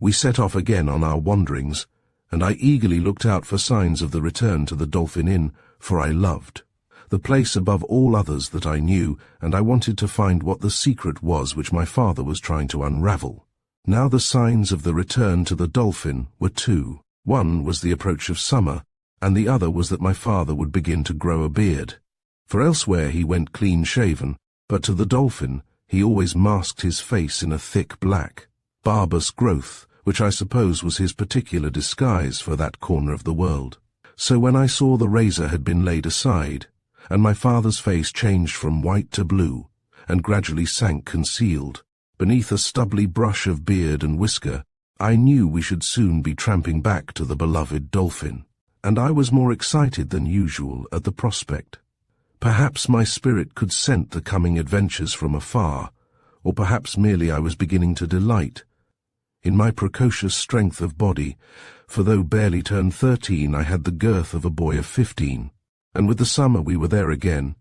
we set off again on our wanderings, and I eagerly looked out for signs of the return to the Dolphin Inn, for I loved the place above all others that I knew, and I wanted to find what the secret was which my father was trying to unravel. Now the signs of the return to the Dolphin were 2. One was the approach of summer, and the other was that my father would begin to grow a beard. For elsewhere he went clean-shaven, but to the Dolphin he always masked his face in a thick black, barbarous growth, which I suppose was his particular disguise for that corner of the world. So when I saw the razor had been laid aside, and my father's face changed from white to blue, and gradually sank concealed beneath a stubbly brush of beard and whisker, I knew we should soon be tramping back to the beloved Dolphin, and I was more excited than usual at the prospect. Perhaps my spirit could scent the coming adventures from afar, or perhaps merely I was beginning to delight in my precocious strength of body, for though barely turned 13, I had the girth of a boy of 15, and with the summer we were there again,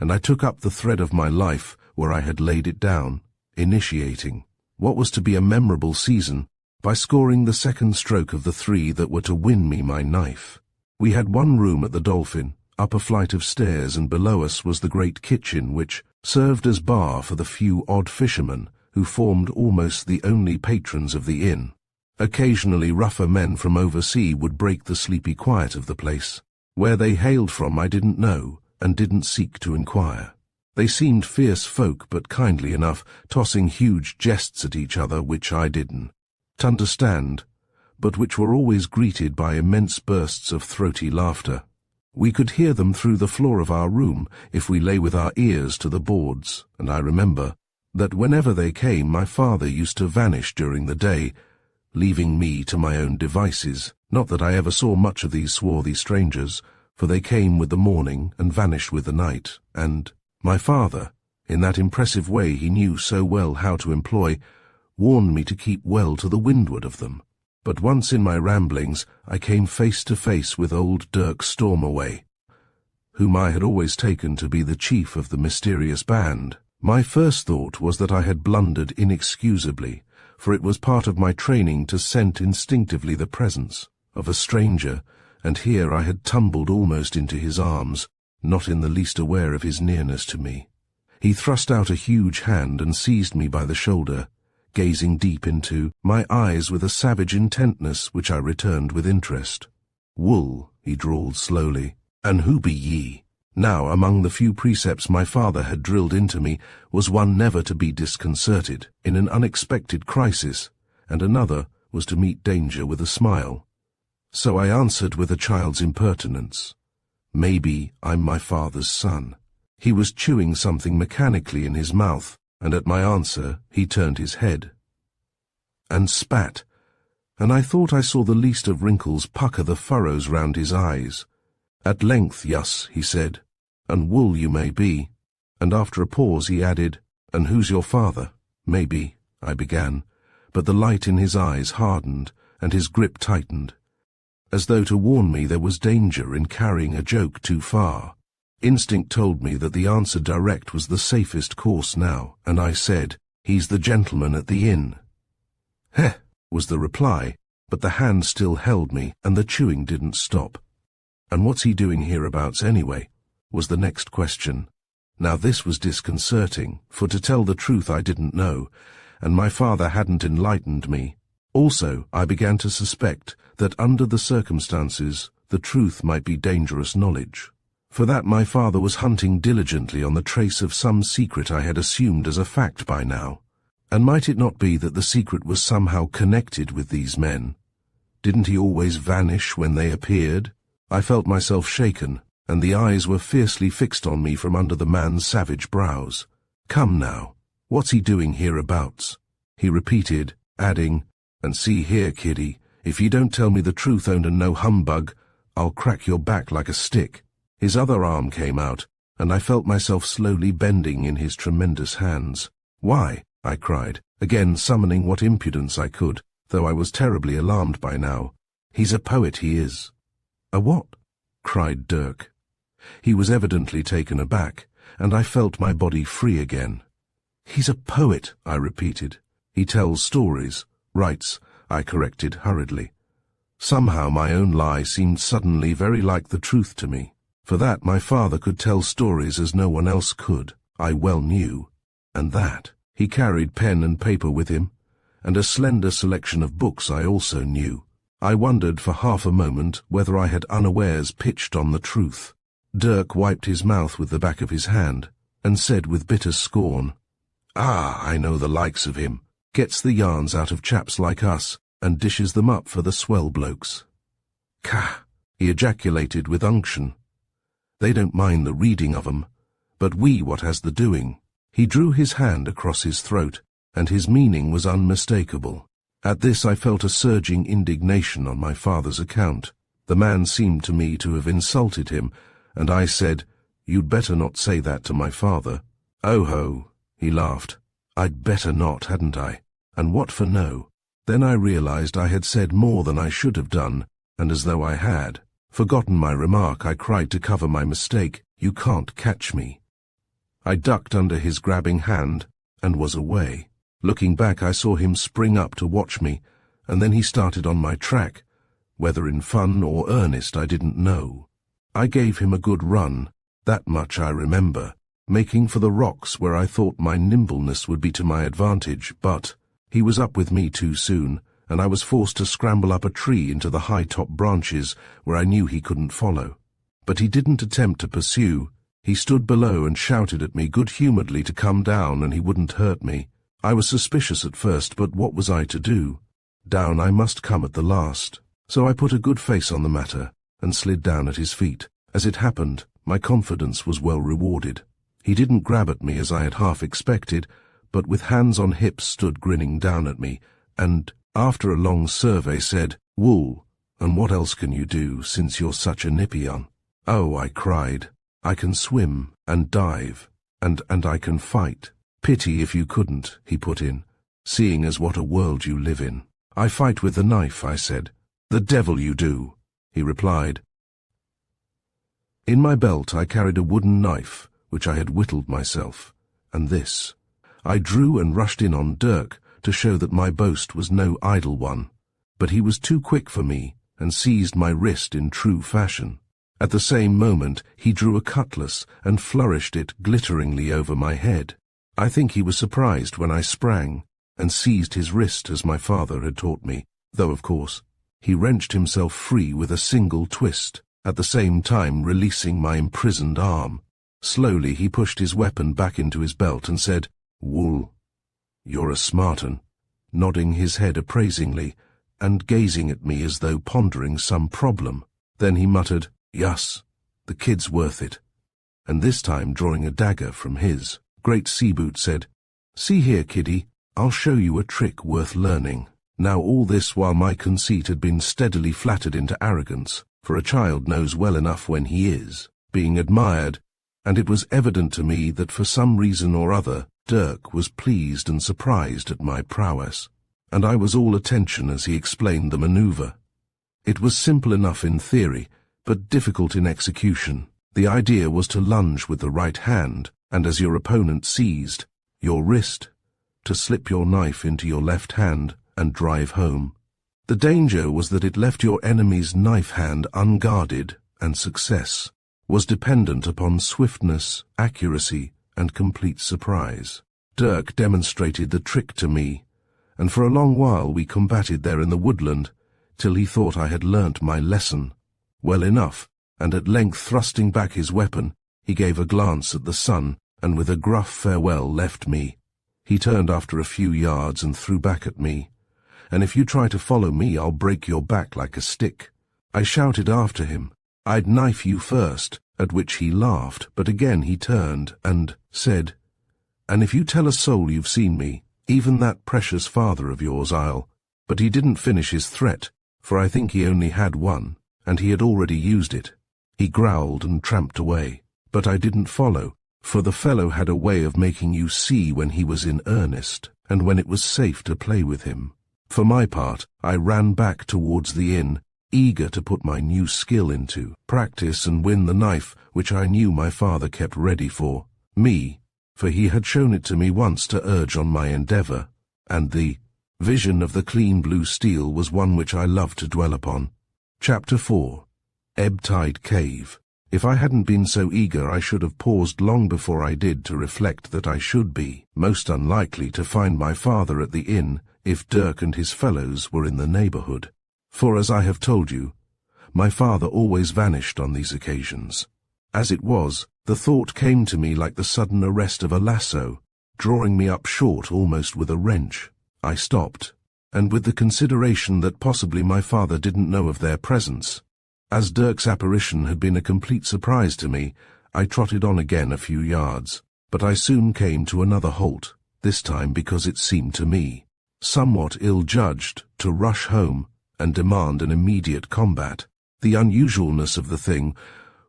and I took up the thread of my life where I had laid it down, initiating what was to be a memorable season by scoring the second stroke of the 3 that were to win me my knife. We had one room at the Dolphin, up a flight of stairs, and below us was the great kitchen which served as bar for the few odd fishermen who formed almost the only patrons of the inn. Occasionally rougher men from oversea would break the sleepy quiet of the place. Where they hailed from I didn't know, and didn't seek to inquire. They seemed fierce folk, but kindly enough, tossing huge jests at each other which I didn't understand, but which were always greeted by immense bursts of throaty laughter. We could hear them through the floor of our room if we lay with our ears to the boards, and I remember that whenever they came my father used to vanish during the day, leaving me to my own devices. Not that I ever saw much of these swarthy strangers, for they came with the morning and vanished with the night, and my father, in that impressive way he knew so well how to employ, warned me to keep well to the windward of them. But once in my ramblings I came face to face with old Dirk Stormaway, whom I had always taken to be the chief of the mysterious band. My first thought was that I had blundered inexcusably, for it was part of my training to scent instinctively the presence of a stranger, and here I had tumbled almost into his arms, not in the least aware of his nearness to me. He thrust out a huge hand and seized me by the shoulder, gazing deep into my eyes with a savage intentness which I returned with interest. "Wool," he drawled slowly, "and who be ye?" Now, among the few precepts my father had drilled into me was one never to be disconcerted in an unexpected crisis, and another was to meet danger with a smile. So I answered with a child's impertinence, "Maybe I'm my father's son." He was chewing something mechanically in his mouth, and at my answer he turned his head and spat, and I thought I saw the least of wrinkles pucker the furrows round his eyes. At length, "Yus," he said, "and wool you may be," and after a pause he added, "And who's your father?" "Maybe," I began, but the light in his eyes hardened, and his grip tightened, as though to warn me there was danger in carrying a joke too far. Instinct told me that the answer direct was the safest course now, and I said, "He's the gentleman at the inn." "Heh," was the reply, but the hand still held me, and the chewing didn't stop. "And what's he doing hereabouts anyway?" was the next question. Now this was disconcerting, for to tell the truth I didn't know, and my father hadn't enlightened me. Also, I began to suspect that under the circumstances the truth might be dangerous knowledge. For that my father was hunting diligently on the trace of some secret I had assumed as a fact by now. And might it not be that the secret was somehow connected with these men? Didn't he always vanish when they appeared? I felt myself shaken, and the eyes were fiercely fixed on me from under the man's savage brows. "Come now, what's he doing hereabouts?" he repeated, adding, "And see here, kiddie, if you don't tell me the truth and no humbug, I'll crack your back like a stick." His other arm came out, and I felt myself slowly bending in his tremendous hands. "Why?" I cried, again summoning what impudence I could, though I was terribly alarmed by now. "He's a poet, he is." "A what?" cried Dirk. He was evidently taken aback, and I felt my body free again. "He's a poet," I repeated. "He tells stories." "Writes," I corrected hurriedly. Somehow my own lie seemed suddenly very like the truth to me. For that my father could tell stories as no one else could, I well knew, and that he carried pen and paper with him, and a slender selection of books I also knew. I wondered for half a moment whether I had unawares pitched on the truth. Dirk wiped his mouth with the back of his hand, and said with bitter scorn, "Ah, I know the likes of him. Gets the yarns out of chaps like us, and dishes them up for the swell blokes." "Kah!" he ejaculated with unction. "They don't mind the reading of 'em, but we what has the doing." He drew his hand across his throat, and his meaning was unmistakable. At this I felt a surging indignation on my father's account. The man seemed to me to have insulted him, and I said, "You'd better not say that to my father." "Oh ho," he laughed. "I'd better not, hadn't I? And what for no?" Then I realized I had said more than I should have done, and as though I had forgotten my remark, I cried to cover my mistake, "You can't catch me." I ducked under his grabbing hand and was away. Looking back, I saw him spring up to watch me, and then he started on my track. Whether in fun or earnest I didn't know. I gave him a good run, that much I remember, making for the rocks where I thought my nimbleness would be to my advantage, but he was up with me too soon, and I was forced to scramble up a tree into the high-top branches where I knew he couldn't follow. But he didn't attempt to pursue. He stood below and shouted at me good-humouredly to come down and he wouldn't hurt me. I was suspicious at first, but what was I to do? Down I must come at the last. So I put a good face on the matter and slid down at his feet. As it happened, my confidence was well rewarded. He didn't grab at me as I had half expected, but with hands on hips stood grinning down at me, and, after a long survey, said, "Wool, and what else can you do, since you're such a nippy-un?" "Oh," I cried, "I can swim, and dive, and I can fight." "Pity if you couldn't," he put in, "seeing as what a world you live in." "I fight with the knife," I said. "The devil you do," he replied. In my belt I carried a wooden knife, which I had whittled myself, and this. I drew and rushed in on Dirk to show that my boast was no idle one, but he was too quick for me and seized my wrist in true fashion. At the same moment he drew a cutlass and flourished it glitteringly over my head. I think he was surprised when I sprang and seized his wrist as my father had taught me, though of course he wrenched himself free with a single twist, at the same time releasing my imprisoned arm. Slowly he pushed his weapon back into his belt and said, "Wool, you're a smart 'un," nodding his head appraisingly and gazing at me as though pondering some problem. Then he muttered, "Yus, the kid's worth it," and this time drawing a dagger from his. Great Seaboot said, "See here, kiddie, I'll show you a trick worth learning." Now all this while my conceit had been steadily flattered into arrogance, for a child knows well enough when he is being admired, and it was evident to me that for some reason or other Dirk was pleased and surprised at my prowess, and I was all attention as he explained the maneuver. It was simple enough in theory, but difficult in execution. The idea was to lunge with the right hand, and as your opponent seized your wrist, to slip your knife into your left hand and drive home. The danger was that it left your enemy's knife hand unguarded, and success was dependent upon swiftness, accuracy, and complete surprise. Dirk demonstrated the trick to me, and for a long while we combated there in the woodland, till he thought I had learnt my lesson well enough, and at length thrusting back his weapon, he gave a glance at the sun, and with a gruff farewell left me. He turned after a few yards and threw back at me, "And if you try to follow me, I'll break your back like a stick." I shouted after him, "I'd knife you first," at which he laughed, but again he turned and said, "And if you tell a soul you've seen me, even that precious father of yours, I'll—" But he didn't finish his threat, for I think he only had one, and he had already used it. He growled and tramped away, but I didn't follow, for the fellow had a way of making you see when he was in earnest, and when it was safe to play with him. For my part, I ran back towards the inn, eager to put my new skill into practice and win the knife which I knew my father kept ready for me, for he had shown it to me once to urge on my endeavour, and the vision of the clean blue steel was one which I loved to dwell upon. Chapter 4. Ebb Tide Cave. If I hadn't been so eager, I should have paused long before I did to reflect that I should be most unlikely to find my father at the inn if Dirk and his fellows were in the neighbourhood. For, as I have told you, my father always vanished on these occasions. As it was, the thought came to me like the sudden arrest of a lasso, drawing me up short almost with a wrench. I stopped, and with the consideration that possibly my father didn't know of their presence. As Dirk's apparition had been a complete surprise to me, I trotted on again a few yards, but I soon came to another halt, this time because it seemed to me somewhat ill-judged to rush home and demand an immediate combat. The unusualness of the thing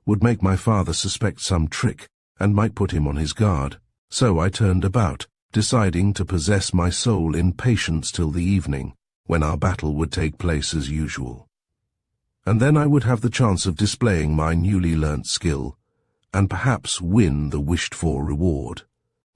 would make my father suspect some trick and might put him on his guard. So I turned about, deciding to possess my soul in patience till the evening, when our battle would take place as usual. And then I would have the chance of displaying my newly learnt skill, and perhaps win the wished-for reward.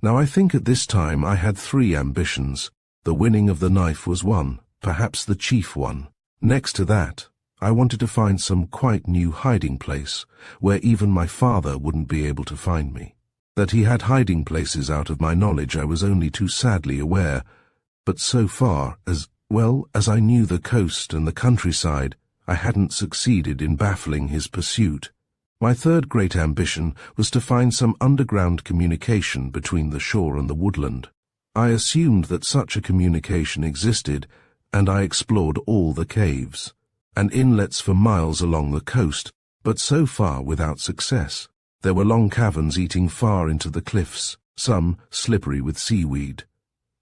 Now I think at this time I had 3 ambitions. The winning of the knife was one, perhaps the chief one. Next to that, I wanted to find some quite new hiding place, where even my father wouldn't be able to find me. That he had hiding places out of my knowledge I was only too sadly aware, but so far as well as I knew the coast and the countryside, I hadn't succeeded in baffling his pursuit. My third great ambition was to find some underground communication between the shore and the woodland. I assumed that such a communication existed, and I explored all the caves and inlets for miles along the coast, but so far without success. There were long caverns eating far into the cliffs, some slippery with seaweed,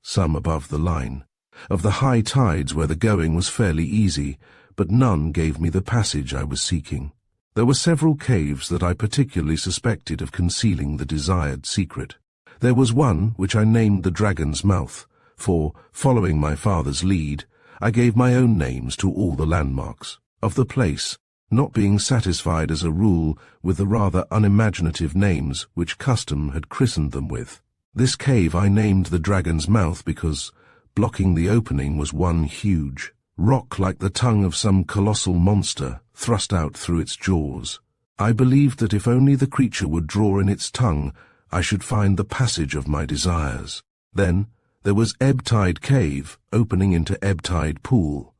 some above the line of the high tides where the going was fairly easy, but none gave me the passage I was seeking. There were several caves that I particularly suspected of concealing the desired secret. There was one which I named the Dragon's Mouth, for, following my father's lead, I gave my own names to all the landmarks of the place, not being satisfied as a rule with the rather unimaginative names which custom had christened them with. This cave I named the Dragon's Mouth because blocking the opening was one huge rock like the tongue of some colossal monster thrust out through its jaws. I believed that if only the creature would draw in its tongue, I should find the passage of my desires. Then there was Ebb Tide Cave, opening into Ebb Tide Pool.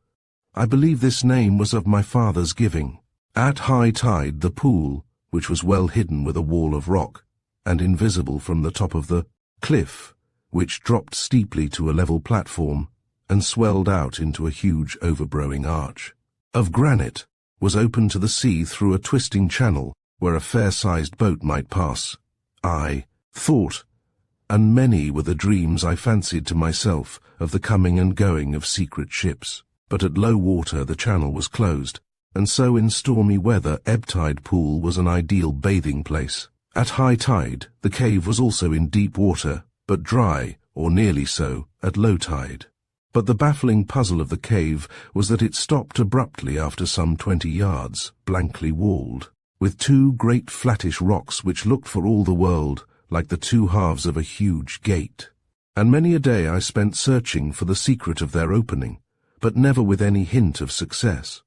I believe this name was of my father's giving. At high tide the pool, which was well hidden with a wall of rock, and invisible from the top of the cliff, which dropped steeply to a level platform, and swelled out into a huge overgrowing arch of granite, was open to the sea through a twisting channel where a fair-sized boat might pass. I thought, and many were the dreams I fancied to myself of the coming and going of secret ships. But at low water the channel was closed, and so in stormy weather Ebb Tide Pool was an ideal bathing place. At high tide the cave was also in deep water, but dry, or nearly so, at low tide. But the baffling puzzle of the cave was that it stopped abruptly after some 20 yards, blankly walled, with two great flattish rocks which looked for all the world like the two halves of a huge gate. And many a day I spent searching for the secret of their opening, but never with any hint of success.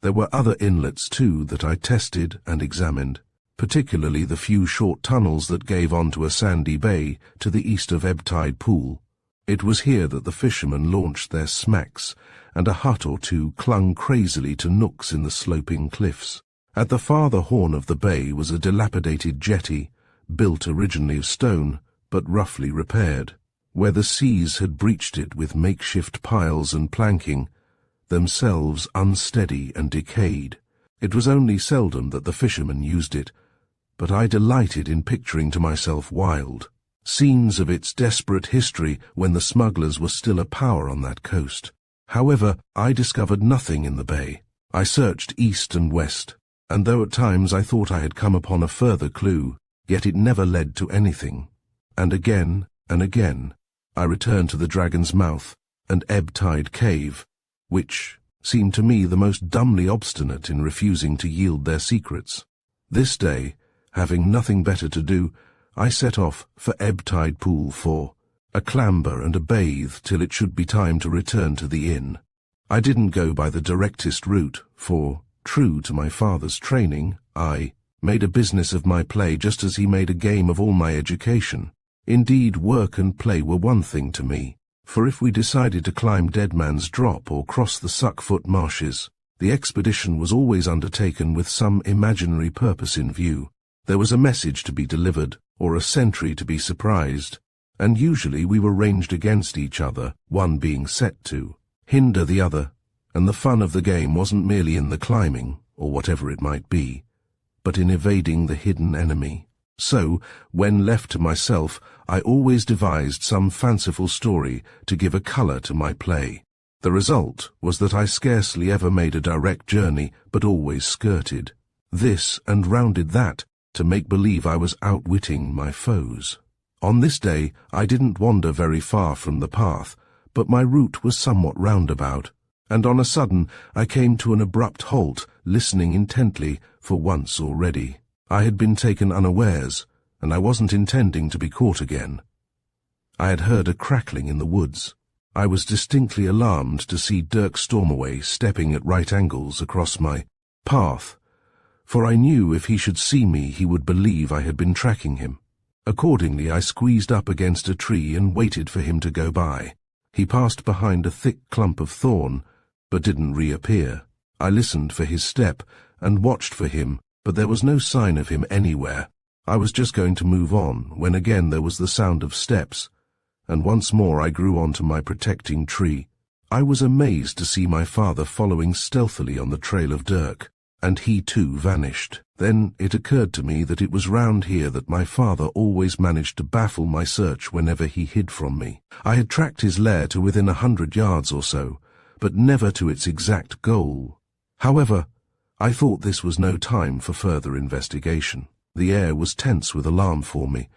There were other inlets too that I tested and examined, particularly the few short tunnels that gave onto a sandy bay to the east of Ebb Tide Pool. It was here that the fishermen launched their smacks, and a hut or two clung crazily to nooks in the sloping cliffs. At the farther horn of the bay was a dilapidated jetty, built originally of stone, but roughly repaired, where the seas had breached it with makeshift piles and planking, themselves unsteady and decayed. It was only seldom that the fishermen used it, but I delighted in picturing to myself wild scenes of its desperate history when the smugglers were still a power on that coast. However, I discovered nothing in the bay. I searched east and west, and though at times I thought I had come upon a further clue, yet it never led to anything. And again, I returned to the Dragon's Mouth and Ebb Tide Cave, which seemed to me the most dumbly obstinate in refusing to yield their secrets. This day, having nothing better to do, I set off for Ebb Tide Pool for a clamber and a bathe till it should be time to return to the inn. I didn't go by the directest route, for, true to my father's training, I made a business of my play just as he made a game of all my education. Indeed, work and play were one thing to me, for if we decided to climb Dead Man's Drop or cross the Suckfoot Marshes, the expedition was always undertaken with some imaginary purpose in view. There was a message to be delivered, or a sentry to be surprised, and usually we were ranged against each other, one being set to hinder the other, and the fun of the game wasn't merely in the climbing, or whatever it might be, but in evading the hidden enemy. So, when left to myself, I always devised some fanciful story to give a colour to my play. The result was that I scarcely ever made a direct journey, but always skirted this and rounded that to make believe I was outwitting my foes. On this day I didn't wander very far from the path, but my route was somewhat roundabout, and on a sudden I came to an abrupt halt, listening intently for once already. I had been taken unawares, and I wasn't intending to be caught again. I had heard a crackling in the woods. I was distinctly alarmed to see Dirk Stormaway stepping at right angles across my path, for I knew if he should see me he would believe I had been tracking him. Accordingly, I squeezed up against a tree and waited for him to go by. He passed behind a thick clump of thorn, but didn't reappear. I listened for his step and watched for him, but there was no sign of him anywhere. I was just going to move on when again there was the sound of steps, and once more I grew onto my protecting tree. I was amazed to see my father following stealthily on the trail of Dirk, and he too vanished. Then it occurred to me that it was round here that my father always managed to baffle my search whenever he hid from me. I had tracked his lair to within 100 yards or so, but never to its exact goal. However, I thought this was no time for further investigation. The air was tense with alarm for me,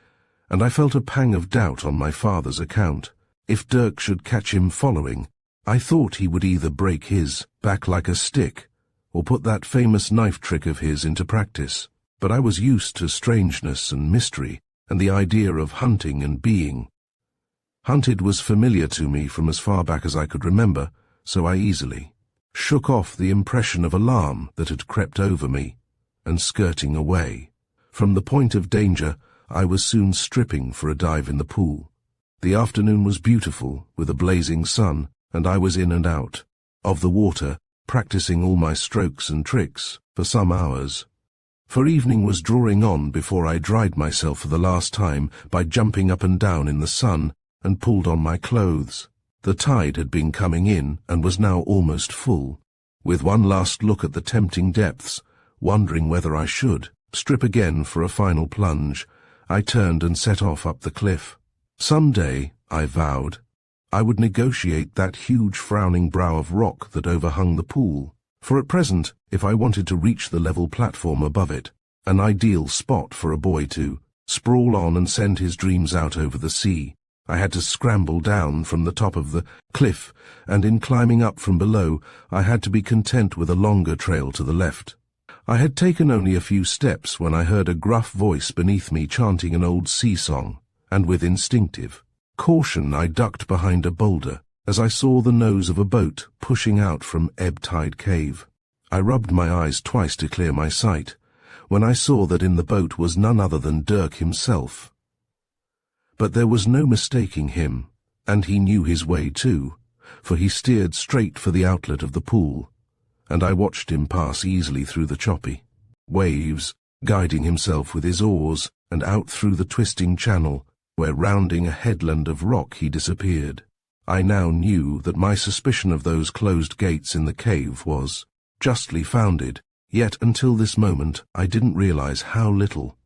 and I felt a pang of doubt on my father's account. If Dirk should catch him following, I thought he would either break his back like a stick, or put that famous knife trick of his into practice. But I was used to strangeness and mystery, and the idea of hunting and being hunted was familiar to me from as far back as I could remember, so I easily shook off the impression of alarm that had crept over me, and skirting away from the point of danger, I was soon stripping for a dive in the pool. The afternoon was beautiful, with a blazing sun, and I was in and out of the water, practicing all my strokes and tricks for some hours. For evening was drawing on before I dried myself for the last time by jumping up and down in the sun and pulled on my clothes. The tide had been coming in and was now almost full. With one last look at the tempting depths, wondering whether I should strip again for a final plunge, I turned and set off up the cliff. Some day, I vowed, I would negotiate that huge frowning brow of rock that overhung the pool, for at present, if I wanted to reach the level platform above it, an ideal spot for a boy to sprawl on and send his dreams out over the sea, I had to scramble down from the top of the cliff, and in climbing up from below, I had to be content with a longer trail to the left. I had taken only a few steps when I heard a gruff voice beneath me chanting an old sea song, and with instinctive caution I ducked behind a boulder as I saw the nose of a boat pushing out from Ebb Tide Cave. I rubbed my eyes twice to clear my sight, when I saw that in the boat was none other than Dirk himself. But there was no mistaking him, and he knew his way too, for he steered straight for the outlet of the pool, and I watched him pass easily through the choppy waves, guiding himself with his oars, and out through the twisting channel, where rounding a headland of rock he disappeared. I now knew that my suspicion of those closed gates in the cave was justly founded, yet until this moment I didn't realize how little.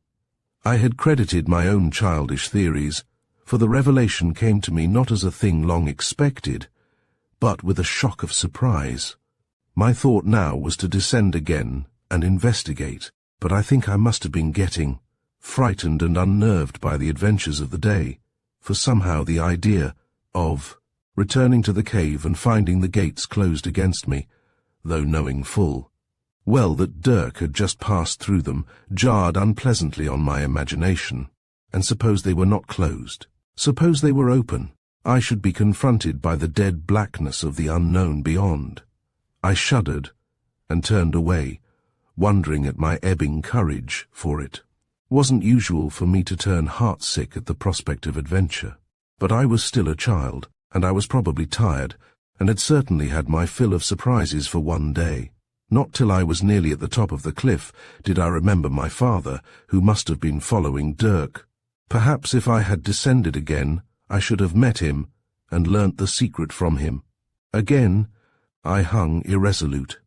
I had credited my own childish theories, for the revelation came to me not as a thing long expected, but with a shock of surprise. My thought now was to descend again and investigate, but I think I must have been getting frightened and unnerved by the adventures of the day, for somehow the idea of returning to the cave and finding the gates closed against me, though knowing full well that Dirk had just passed through them, jarred unpleasantly on my imagination. And suppose they were not closed? Suppose they were open? I should be confronted by the dead blackness of the unknown beyond. I shuddered and turned away, wondering at my ebbing courage for it. Wasn't usual for me to turn heartsick at the prospect of adventure, but I was still a child, and I was probably tired, and had certainly had my fill of surprises for one day. Not till I was nearly at the top of the cliff did I remember my father, who must have been following Dirk. Perhaps if I had descended again, I should have met him and learnt the secret from him. Again, I hung irresolute,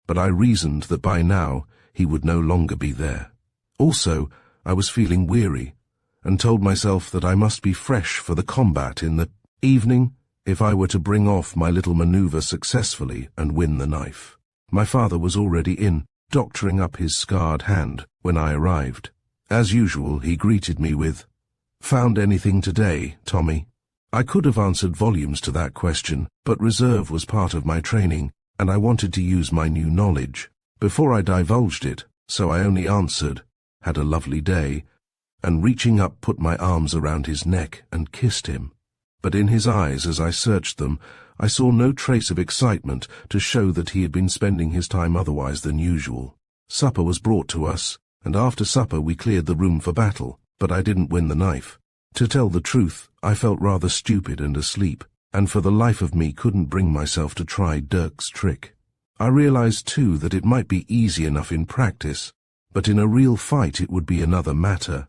but I reasoned that by now he would no longer be there. Also, I was feeling weary, and told myself that I must be fresh for the combat in the evening if I were to bring off my little maneuver successfully and win the knife. My father was already in, doctoring up his scarred hand, when I arrived. As usual, he greeted me with, "Found anything today, Tommy?" I could have answered volumes to that question, but reserve was part of my training, and I wanted to use my new knowledge before I divulged it, so I only answered, "Had a lovely day," and reaching up put my arms around his neck and kissed him. but in his eyes as I searched them, I saw no trace of excitement to show that he had been spending his time otherwise than usual. Supper was brought to us, and after supper we cleared the room for battle, but I didn't win the knife. To tell the truth, I felt rather stupid and asleep, and for the life of me couldn't bring myself to try Dirk's trick. I realized too that it might be easy enough in practice, but in a real fight it would be another matter.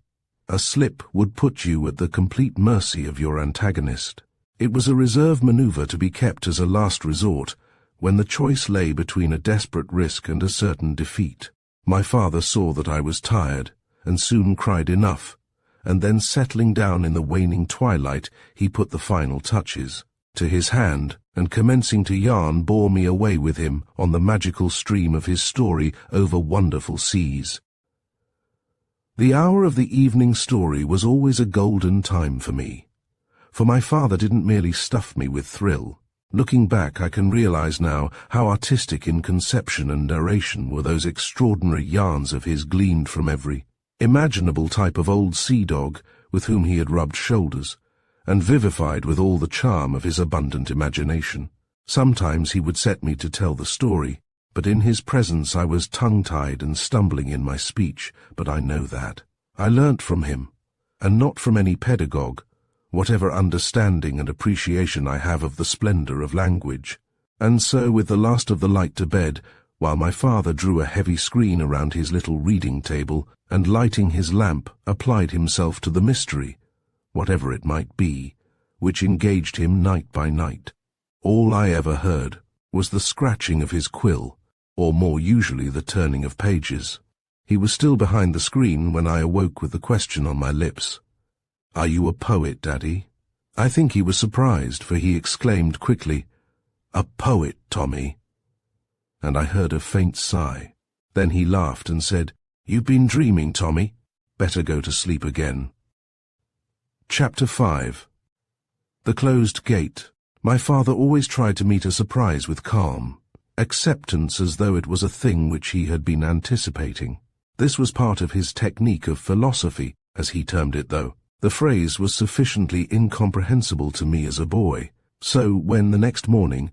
A slip would put you at the complete mercy of your antagonist. It was a reserve maneuver to be kept as a last resort, when the choice lay between a desperate risk and a certain defeat. My father saw that I was tired, and soon cried enough, and then settling down in the waning twilight, he put the final touches to his hand, and commencing to yarn bore me away with him on the magical stream of his story over wonderful seas. The hour of the evening story was always a golden time for me, for my father didn't merely stuff me with thrill. Looking back, I can realize now how artistic in conception and narration were those extraordinary yarns of his gleaned from every imaginable type of old sea dog with whom he had rubbed shoulders, and vivified with all the charm of his abundant imagination. Sometimes he would set me to tell the story, but in his presence I was tongue-tied and stumbling in my speech, but I know that. I learnt from him, and not from any pedagogue, whatever understanding and appreciation I have of the splendor of language. And so, with the last of the light to bed, while my father drew a heavy screen around his little reading table, and lighting his lamp, applied himself to the mystery, whatever it might be, which engaged him night by night. All I ever heard was the scratching of his quill, or more usually the turning of pages. He was still behind the screen when I awoke with the question on my lips. "Are you a poet, Daddy?" I think he was surprised, for he exclaimed quickly, "A poet, Tommy?" And I heard a faint sigh. Then he laughed and said, "You've been dreaming, Tommy. Better go to sleep again." Chapter 5. The Closed Gate. My father always tried to meet a surprise with calm, acceptance as though it was a thing which he had been anticipating. This was part of his technique of philosophy, as he termed it, though. The phrase was sufficiently incomprehensible to me as a boy, so when the next morning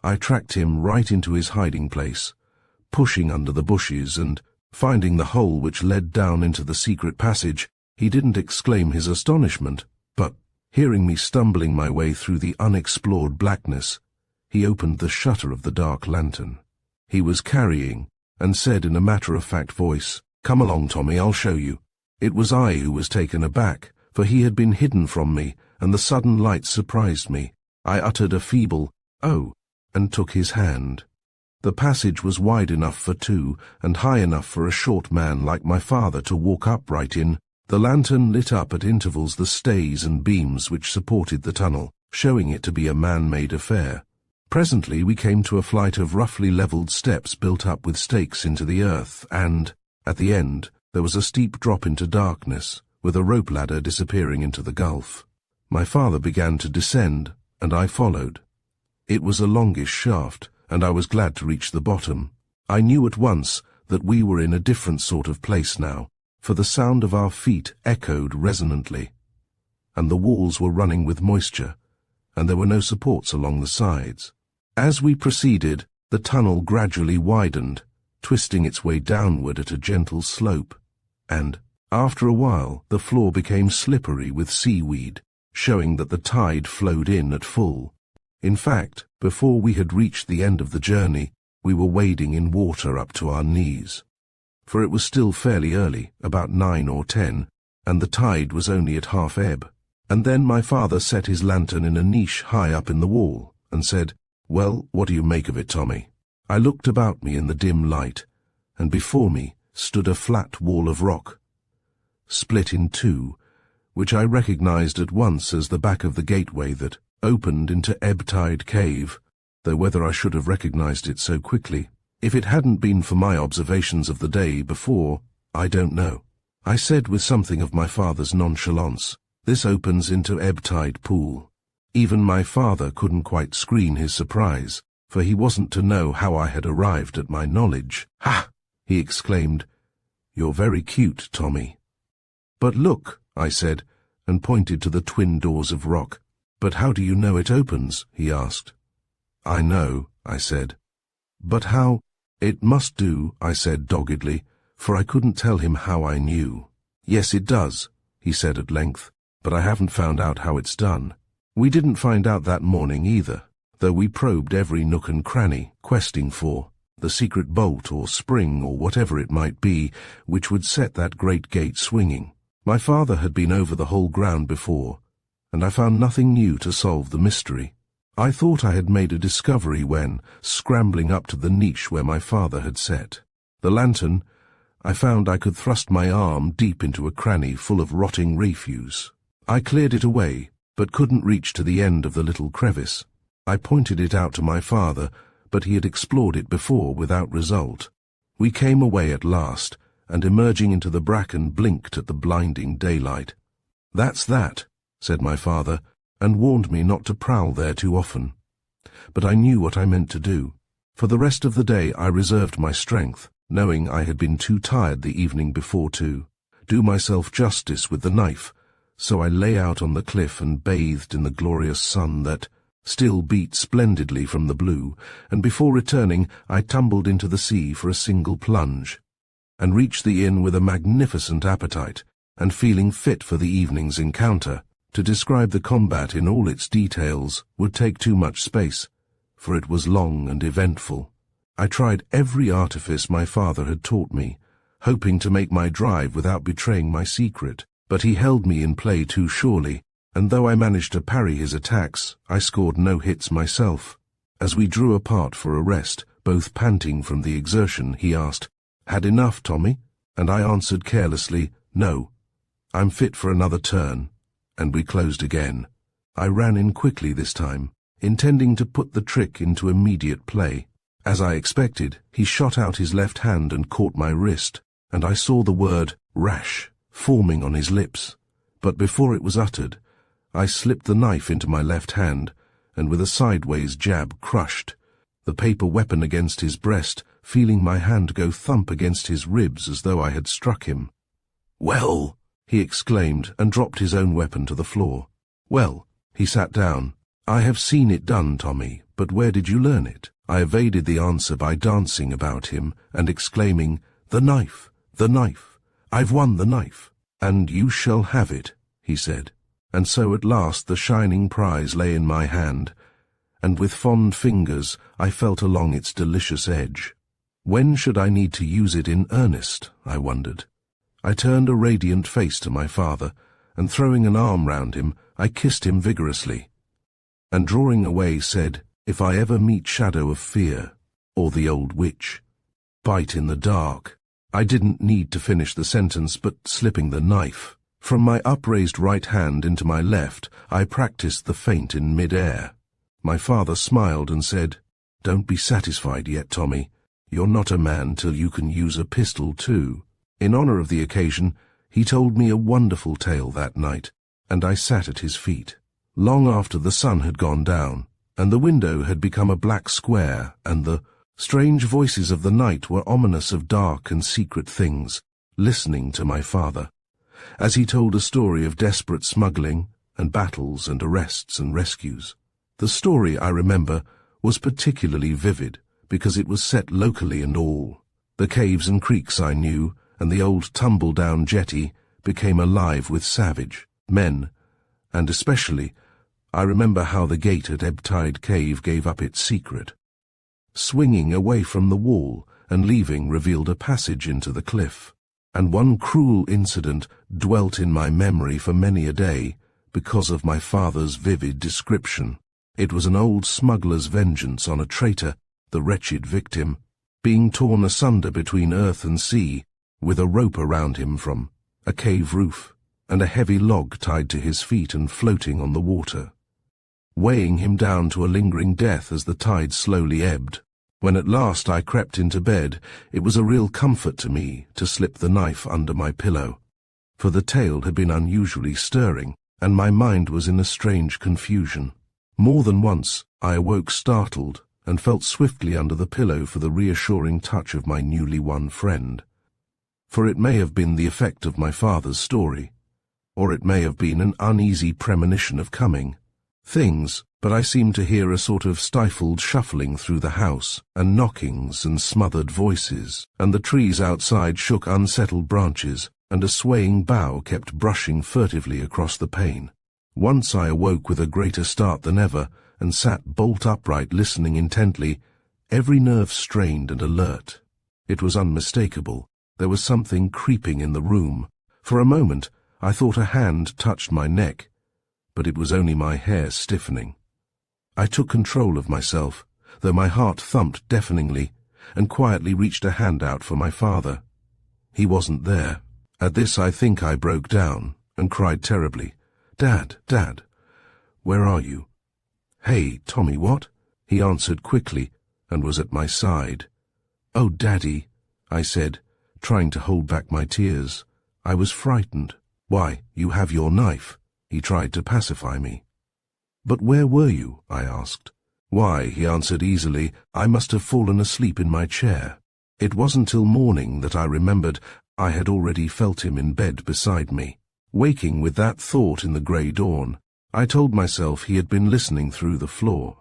I tracked him right into his hiding place, pushing under the bushes and finding the hole which led down into the secret passage, he didn't exclaim his astonishment, but, hearing me stumbling my way through the unexplored blackness, he opened the shutter of the dark lantern. He was carrying, and said in a matter-of-fact voice, "Come along, Tommy, I'll show you." It was I who was taken aback, for he had been hidden from me, and the sudden light surprised me. I uttered a feeble, "Oh," and took his hand. The passage was wide enough for two, and high enough for a short man like my father to walk upright in. The lantern lit up at intervals the stays and beams which supported the tunnel, showing it to be a man-made affair. Presently we came to a flight of roughly levelled steps built up with stakes into the earth, and, at the end, there was a steep drop into darkness, with a rope ladder disappearing into the gulf. My father began to descend, and I followed. It was a longish shaft, and I was glad to reach the bottom. I knew at once that we were in a different sort of place now, for the sound of our feet echoed resonantly, and the walls were running with moisture, and there were no supports along the sides. As we proceeded, the tunnel gradually widened, twisting its way downward at a gentle slope, and, after a while, the floor became slippery with seaweed, showing that the tide flowed in at full. In fact, before we had reached the end of the journey, we were wading in water up to our knees. For it was still fairly early, about 9 or 10, and the tide was only at half ebb. And then my father set his lantern in a niche high up in the wall, and said, "Well, what do you make of it, Tommy?" I looked about me in the dim light, and before me stood a flat wall of rock, split in two, which I recognized at once as the back of the gateway that opened into Ebb Tide Cave, though whether I should have recognized it so quickly, if it hadn't been for my observations of the day before, I don't know. I said with something of my father's nonchalance, "This opens into Ebb Tide Pool." Even my father couldn't quite screen his surprise, for he wasn't to know how I had arrived at my knowledge. "Ha!" he exclaimed. "You're very cute, Tommy." "But look," I said, and pointed to the twin doors of rock. "But how do you know it opens?" he asked. "I know," I said. "But how—" "It must do," I said doggedly, for I couldn't tell him how I knew. "Yes, it does," he said at length, "but I haven't found out how it's done." We didn't find out that morning either, though we probed every nook and cranny, questing for the secret bolt or spring or whatever it might be, which would set that great gate swinging. My father had been over the whole ground before, and I found nothing new to solve the mystery. I thought I had made a discovery when, scrambling up to the niche where my father had set the lantern, I found I could thrust my arm deep into a cranny full of rotting refuse. I cleared it away, but couldn't reach to the end of the little crevice. I pointed it out to my father, but he had explored it before without result. We came away at last, and emerging into the bracken blinked at the blinding daylight. "That's that," said my father, and warned me not to prowl there too often. But I knew what I meant to do. For the rest of the day I reserved my strength, knowing I had been too tired the evening before to do myself justice with the knife, so I lay out on the cliff and bathed in the glorious sun that still beat splendidly from the blue, and before returning I tumbled into the sea for a single plunge, and reached the inn with a magnificent appetite, and feeling fit for the evening's encounter. To describe the combat in all its details would take too much space, for it was long and eventful. I tried every artifice my father had taught me, hoping to make my drive without betraying my secret, but he held me in play too surely, and though I managed to parry his attacks, I scored no hits myself. As we drew apart for a rest, both panting from the exertion, he asked, "Had enough, Tommy?" And I answered carelessly, "No, I'm fit for another turn," and we closed again. I ran in quickly this time, intending to put the trick into immediate play. As I expected, he shot out his left hand and caught my wrist, and I saw the word "rash" forming on his lips. But before it was uttered, I slipped the knife into my left hand, and with a sideways jab crushed the paper weapon against his breast, feeling my hand go thump against his ribs as though I had struck him. "Well," he exclaimed, and dropped his own weapon to the floor. "Well," he sat down. "I have seen it done, Tommy, but where did you learn it?" I evaded the answer by dancing about him and exclaiming, "The knife! The knife! I've won the knife!" "And you shall have it," he said. And so at last the shining prize lay in my hand, and with fond fingers I felt along its delicious edge. When should I need to use it in earnest, I wondered. I turned a radiant face to my father, and throwing an arm round him, I kissed him vigorously, and drawing away said, "If I ever meet shadow of fear, or the old witch, bite in the dark." I didn't need to finish the sentence, but slipping the knife from my upraised right hand into my left, I practiced the feint in mid-air. My father smiled and said, "Don't be satisfied yet, Tommy. You're not a man till you can use a pistol too." In honor of the occasion, he told me a wonderful tale that night, and I sat at his feet. Long after the sun had gone down, and the window had become a black square, and the strange voices of the night were ominous of dark and secret things, listening to my father, as he told a story of desperate smuggling, and battles and arrests and rescues. The story, I remember, was particularly vivid, because it was set locally and all. The caves and creeks I knew, and the old tumble-down jetty, became alive with savage men, and especially, I remember how the gate at Ebb Tide Cave gave up its secret. Swinging away from the wall and leaving revealed a passage into the cliff, and one cruel incident dwelt in my memory for many a day because of my father's vivid description. It was an old smuggler's vengeance on a traitor, the wretched victim, being torn asunder between earth and sea, with a rope around him from a cave roof, and a heavy log tied to his feet and floating on the water, weighing him down to a lingering death as the tide slowly ebbed. When at last I crept into bed, it was a real comfort to me to slip the knife under my pillow, for the tale had been unusually stirring, and my mind was in a strange confusion. More than once I awoke startled, and felt swiftly under the pillow for the reassuring touch of my newly won friend. For it may have been the effect of my father's story, or it may have been an uneasy premonition of coming. things, but I seemed to hear a sort of stifled shuffling through the house, and knockings and smothered voices, and the trees outside shook unsettled branches, and a swaying bough kept brushing furtively across the pane. Once I awoke with a greater start than ever, and sat bolt upright listening intently, every nerve strained and alert. It was unmistakable. There was something creeping in the room. For a moment, I thought a hand touched my neck, but it was only my hair stiffening. I took control of myself, though my heart thumped deafeningly, and quietly reached a hand out for my father. He wasn't there. At this I think I broke down, and cried terribly, "Dad, Dad, where are you?" "Hey, Tommy, what?" he answered quickly, and was at my side. "Oh, Daddy," I said, trying to hold back my tears. I was frightened. "Why, you have your knife," he tried to pacify me. "But where were you?" I asked. "Why," he answered easily, "I must have fallen asleep in my chair." It wasn't till morning that I remembered I had already felt him in bed beside me. Waking with that thought in the grey dawn, I told myself he had been listening through the floor.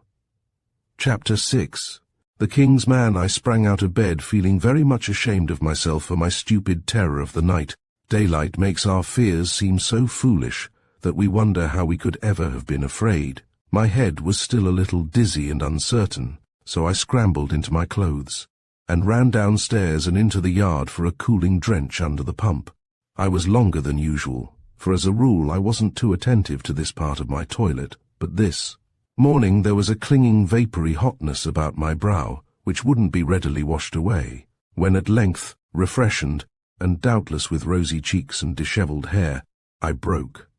Chapter 6. The King's Man. I sprang out of bed feeling very much ashamed of myself for my stupid terror of the night. Daylight makes our fears seem so foolish that we wonder how we could ever have been afraid. My head was still a little dizzy and uncertain, so I scrambled into my clothes, and ran downstairs and into the yard for a cooling drench under the pump. I was longer than usual, for as a rule I wasn't too attentive to this part of my toilet, but this morning there was a clinging vapory hotness about my brow, which wouldn't be readily washed away. When at length, refreshened, and doubtless with rosy cheeks and dishevelled hair, I broke.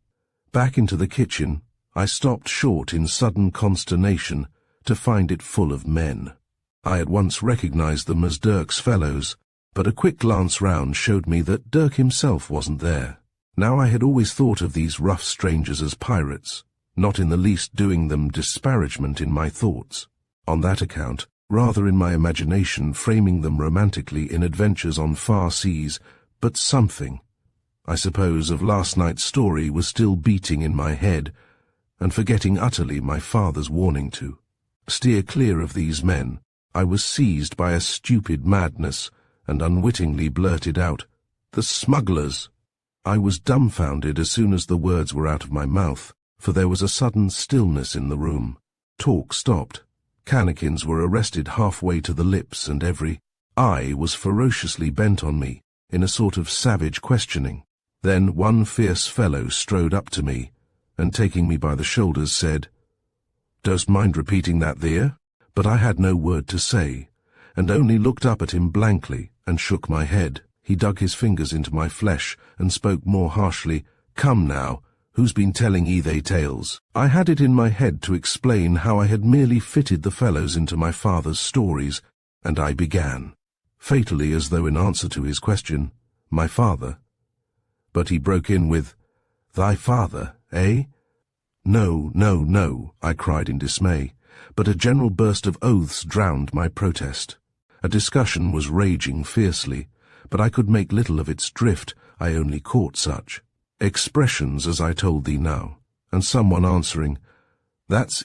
Back into the kitchen, I stopped short in sudden consternation to find it full of men. I at once recognized them as Dirk's fellows, but a quick glance round showed me that Dirk himself wasn't there. Now I had always thought of these rough strangers as pirates, not in the least doing them disparagement in my thoughts. On that account, rather in my imagination framing them romantically in adventures on far seas, but something, I suppose, of last night's story was still beating in my head, and forgetting utterly my father's warning to steer clear of these men, I was seized by a stupid madness, and unwittingly blurted out, "The smugglers!" I was dumbfounded as soon as the words were out of my mouth, for there was a sudden stillness in the room. Talk stopped. Cannikins were arrested halfway to the lips, and every eye was ferociously bent on me, in a sort of savage questioning. Then one fierce fellow strode up to me, and taking me by the shoulders said, "Dost mind repeating that there?" But I had no word to say, and only looked up at him blankly, and shook my head. He dug his fingers into my flesh, and spoke more harshly, "Come now, who's been telling ye they tales?" I had it in my head to explain how I had merely fitted the fellows into my father's stories, and I began, fatally as though in answer to his question, "My father?" But he broke in with, "Thy father, eh?" "No, no, no," I cried in dismay, but a general burst of oaths drowned my protest. A discussion was raging fiercely, but I could make little of its drift. I only caught such expressions as I told thee now, and someone answering, "That's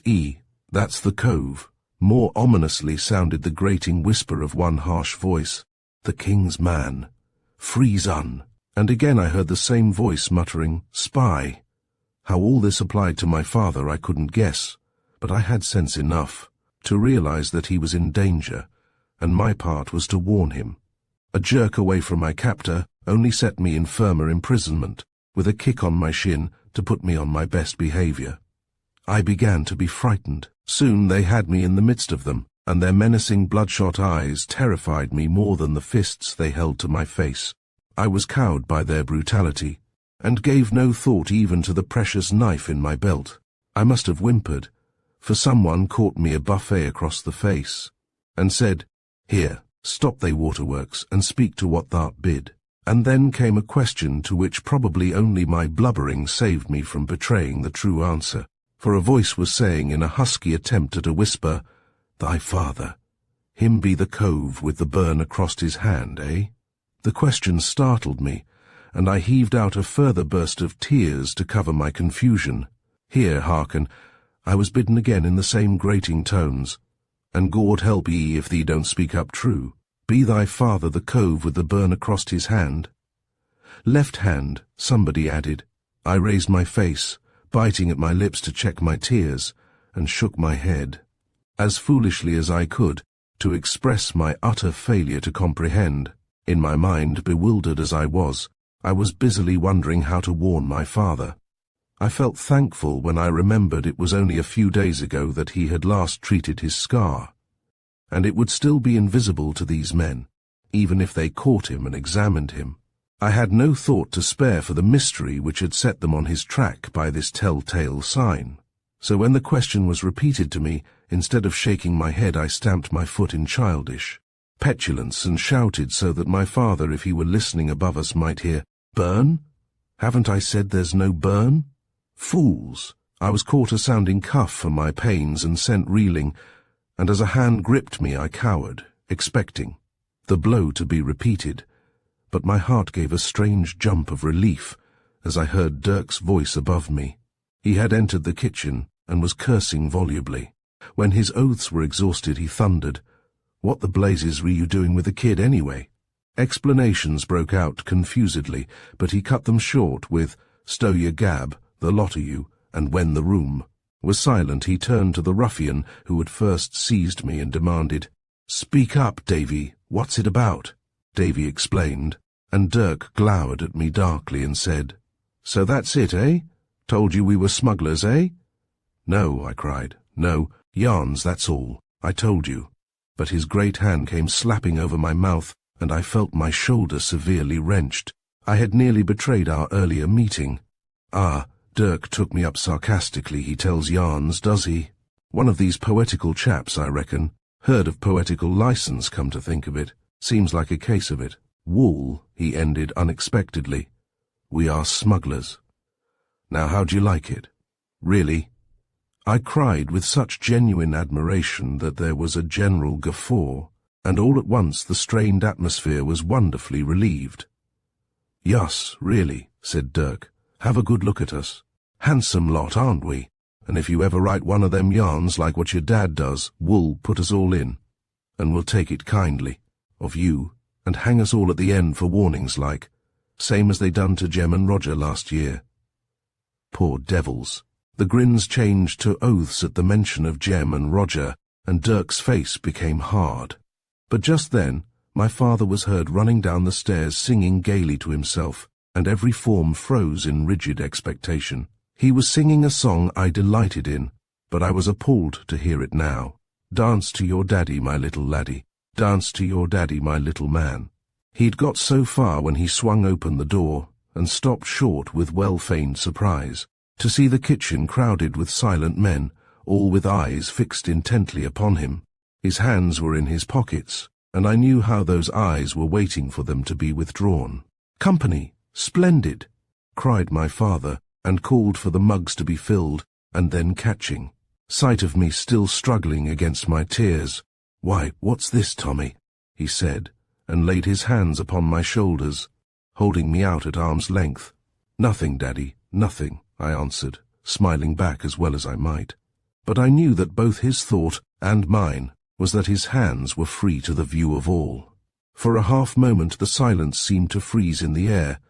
that's the cove." More ominously sounded the grating whisper of one harsh voice, "The King's Man, freeze un." And again I heard the same voice muttering, "Spy." How all this applied to my father I couldn't guess, but I had sense enough to realize that he was in danger, and my part was to warn him. A jerk away from my captor only set me in firmer imprisonment, with a kick on my shin to put me on my best behavior. I began to be frightened. Soon they had me in the midst of them, and their menacing bloodshot eyes terrified me more than the fists they held to my face. I was cowed by their brutality, and gave no thought even to the precious knife in my belt. I must have whimpered, for someone caught me a buffet across the face, and said, "Here, stop they waterworks, and speak to what thou'rt bid." And then came a question to which probably only my blubbering saved me from betraying the true answer, for a voice was saying in a husky attempt at a whisper, "Thy father, him be the cove with the burn across his hand, eh?" The question startled me, and I heaved out a further burst of tears to cover my confusion. "Here, hearken, I was bidden again in the same grating tones. And God help ye if thee don't speak up true. Be thy father the cove with the burn across his hand? Left hand, somebody added. I raised my face, biting at my lips to check my tears, and shook my head, as foolishly as I could, to express my utter failure to comprehend. In my mind, bewildered as I was busily wondering how to warn my father. I felt thankful when I remembered it was only a few days ago that he had last treated his scar, and it would still be invisible to these men, even if they caught him and examined him. I had no thought to spare for the mystery which had set them on his track by this telltale sign. So when the question was repeated to me, instead of shaking my head I stamped my foot in childish petulance and shouted so that my father, if he were listening above us, might hear, "Burn? Haven't I said there's no burn? Fools!" I was caught a sounding cuff for my pains and sent reeling, and as a hand gripped me I cowered, expecting the blow to be repeated. But my heart gave a strange jump of relief as I heard Dirk's voice above me. He had entered the kitchen and was cursing volubly. When his oaths were exhausted he thundered, "What the blazes were you doing with the kid anyway?" Explanations broke out confusedly, but he cut them short with, "Stow your gab, the lot of you," and when the room was silent he turned to the ruffian who had first seized me and demanded, "Speak up, Davy, what's it about?" Davy explained, and Dirk glowered at me darkly and said, "So that's it, eh? Told you we were smugglers, eh?" "No," I cried, "no, yarns, that's all. I told you." But his great hand came slapping over my mouth, and I felt my shoulder severely wrenched. I had nearly betrayed our earlier meeting. "Ah," Dirk took me up sarcastically, "he tells yarns, does he? One of these poetical chaps, I reckon. Heard of poetical license, come to think of it. Seems like a case of it. Wool," he ended unexpectedly. "We are smugglers. Now how'd you like it? Really?" I cried with such genuine admiration that there was a general guffaw, and all at once the strained atmosphere was wonderfully relieved. "Yus, really," said Dirk. "Have a good look at us. Handsome lot, aren't we? And if you ever write one of them yarns like what your dad does, Wool put us all in, and we'll take it kindly, of you, and hang us all at the end for warnings like, same as they done to Jem and Roger last year." Poor devils. The grins changed to oaths at the mention of Jem and Roger, and Dirk's face became hard. But just then, my father was heard running down the stairs singing gaily to himself, and every form froze in rigid expectation. He was singing a song I delighted in, but I was appalled to hear it now. "Dance to your daddy, my little laddie. Dance to your daddy, my little man." He'd got so far when he swung open the door, and stopped short with well-feigned surprise, to see the kitchen crowded with silent men, all with eyes fixed intently upon him. His hands were in his pockets, and I knew how those eyes were waiting for them to be withdrawn. "Company! Splendid!" cried my father, and called for the mugs to be filled, and then catching sight of me still struggling against my tears, "Why, what's this, Tommy?" he said, and laid his hands upon my shoulders, holding me out at arm's length. "Nothing, Daddy, nothing," I answered, smiling back as well as I might. But I knew that both his thought and mine was that his hands were free to the view of all. For a half moment the silence seemed to freeze in the air,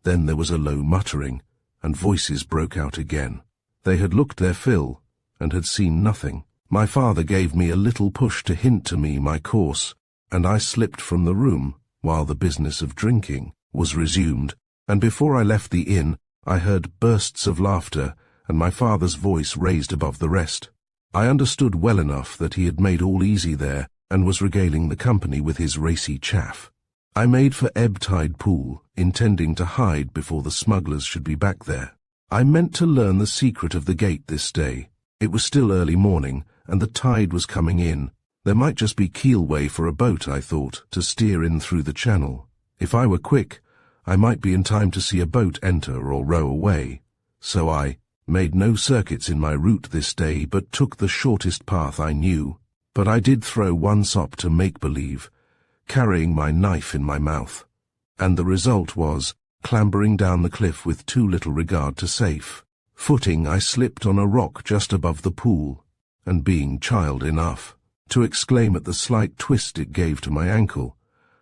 then there was a low muttering, and voices broke out again. They had looked their fill, and had seen nothing. My father gave me a little push to hint to me my course, and I slipped from the room, while the business of drinking was resumed, and before I left the inn, I heard bursts of laughter, and my father's voice raised above the rest. I understood well enough that he had made all easy there, and was regaling the company with his racy chaff. I made for Ebb Tide Pool, intending to hide before the smugglers should be back there. I meant to learn the secret of the gate this day. It was still early morning, and the tide was coming in. There might just be keelway for a boat, I thought, to steer in through the channel. If I were quick, I might be in time to see a boat enter or row away. So I made no circuits in my route this day, but took the shortest path I knew. But I did throw one sop to make-believe, carrying my knife in my mouth. And the result was clambering down the cliff with too little regard to safe. footing, I slipped on a rock just above the pool, and being child enough to exclaim at the slight twist it gave to my ankle,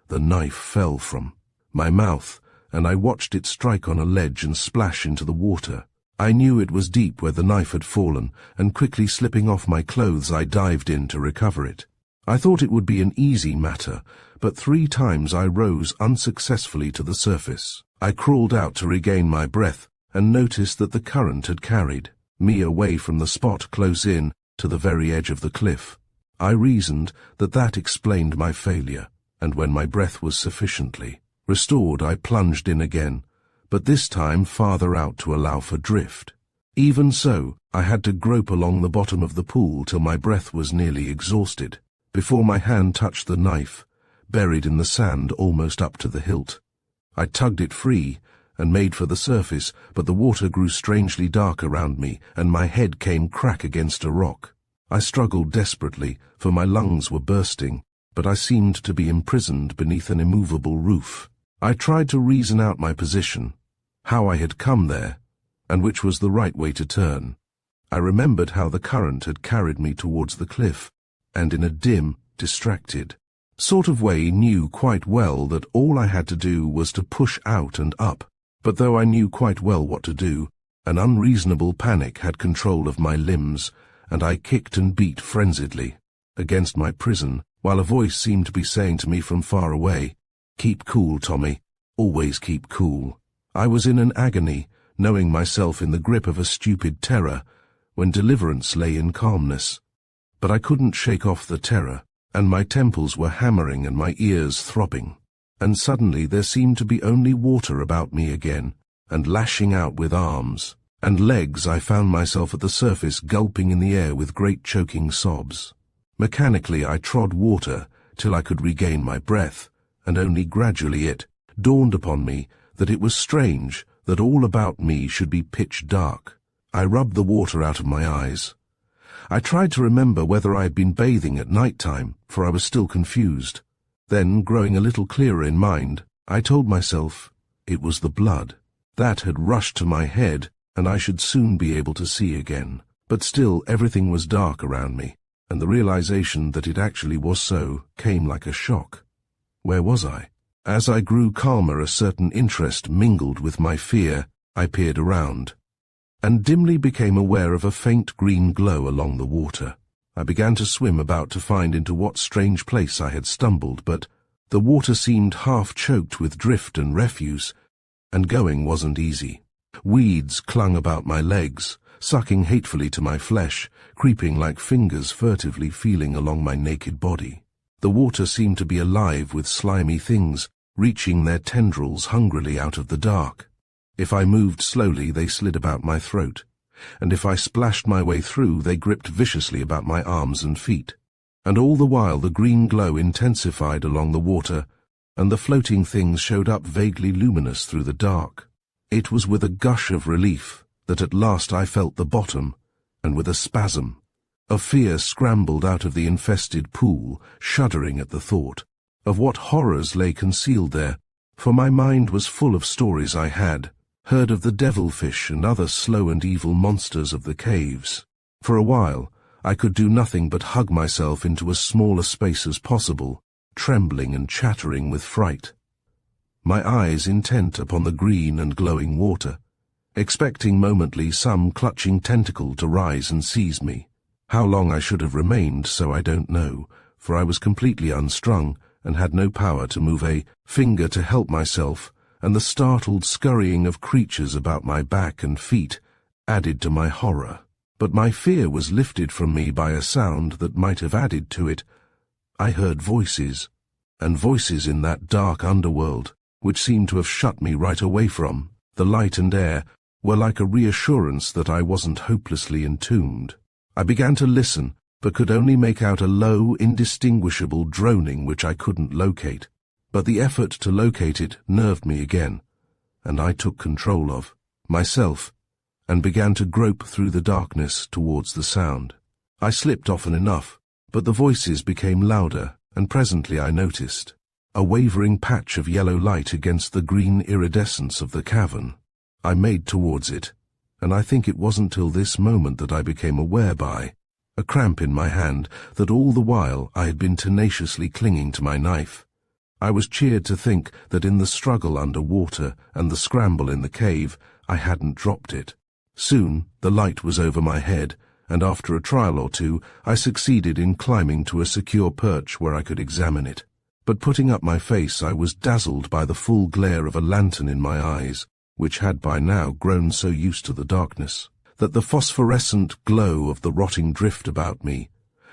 the knife fell from my mouth, and I watched it strike on a ledge and splash into the water. I knew it was deep where the knife had fallen, and quickly slipping off my clothes I dived in to recover it. I thought it would be an easy matter, but 3 times I rose unsuccessfully to the surface. I crawled out to regain my breath, and noticed that the current had carried me away from the spot close in to the very edge of the cliff. I reasoned that that explained my failure, and when my breath was sufficiently restored I plunged in again, but this time farther out to allow for drift. Even so, I had to grope along the bottom of the pool till my breath was nearly exhausted, before my hand touched the knife, buried in the sand almost up to the hilt. I tugged it free and made for the surface, but the water grew strangely dark around me, and my head came crack against a rock. I struggled desperately, for my lungs were bursting, but I seemed to be imprisoned beneath an immovable roof. I tried to reason out my position, how I had come there, and which was the right way to turn. I remembered how the current had carried me towards the cliff, and in a dim, distracted sort of way knew quite well that all I had to do was to push out and up. But though I knew quite well what to do, an unreasonable panic had control of my limbs, and I kicked and beat frenziedly against my prison, while a voice seemed to be saying to me from far away, "Keep cool, Tommy, always keep cool." I was in an agony, knowing myself in the grip of a stupid terror, when deliverance lay in calmness. But I couldn't shake off the terror, and my temples were hammering and my ears throbbing. And suddenly there seemed to be only water about me again, and lashing out with arms and legs I found myself at the surface gulping in the air with great choking sobs. Mechanically I trod water till I could regain my breath, and only gradually it dawned upon me that it was strange that all about me should be pitch dark. I rubbed the water out of my eyes. I tried to remember whether I had been bathing at night time, for I was still confused. Then, growing a little clearer in mind, I told myself it was the blood. That had rushed to my head, and I should soon be able to see again. But still everything was dark around me, and the realization that it actually was so came like a shock. Where was I? As I grew calmer, a certain interest mingled with my fear. I peered around, and dimly became aware of a faint green glow along the water. I began to swim about to find into what strange place I had stumbled, but the water seemed half-choked with drift and refuse, and going wasn't easy. Weeds clung about my legs, sucking hatefully to my flesh, creeping like fingers furtively feeling along my naked body. The water seemed to be alive with slimy things, reaching their tendrils hungrily out of the dark. If I moved slowly, they slid about my throat, and if I splashed my way through, they gripped viciously about my arms and feet. And all the while the green glow intensified along the water, and the floating things showed up vaguely luminous through the dark. It was with a gush of relief that at last I felt the bottom, and with a spasm of fear scrambled out of the infested pool, shuddering at the thought of what horrors lay concealed there, for my mind was full of stories I had heard of the devilfish and other slow and evil monsters of the caves. For a while, I could do nothing but hug myself into as small a space as possible, trembling and chattering with fright, my eyes intent upon the green and glowing water, expecting momently some clutching tentacle to rise and seize me. How long I should have remained so I don't know, for I was completely unstrung and had no power to move a finger to help myself, and the startled scurrying of creatures about my back and feet added to my horror. But my fear was lifted from me by a sound that might have added to it. I heard voices, and voices in that dark underworld, which seemed to have shut me right away from the light and air, were like a reassurance that I wasn't hopelessly entombed. I began to listen, but could only make out a low, indistinguishable droning which I couldn't locate. But the effort to locate it nerved me again, and I took control of myself and began to grope through the darkness towards the sound. I slipped often enough, but the voices became louder, and presently I noticed a wavering patch of yellow light against the green iridescence of the cavern. I made towards it, and I think it wasn't till this moment that I became aware by a cramp in my hand that all the while I had been tenaciously clinging to my knife. I was cheered to think that in the struggle under water and the scramble in the cave, I hadn't dropped it. Soon the light was over my head, and after a trial or two, I succeeded in climbing to a secure perch where I could examine it. But putting up my face, I was dazzled by the full glare of a lantern in my eyes, which had by now grown so used to the darkness that the phosphorescent glow of the rotting drift about me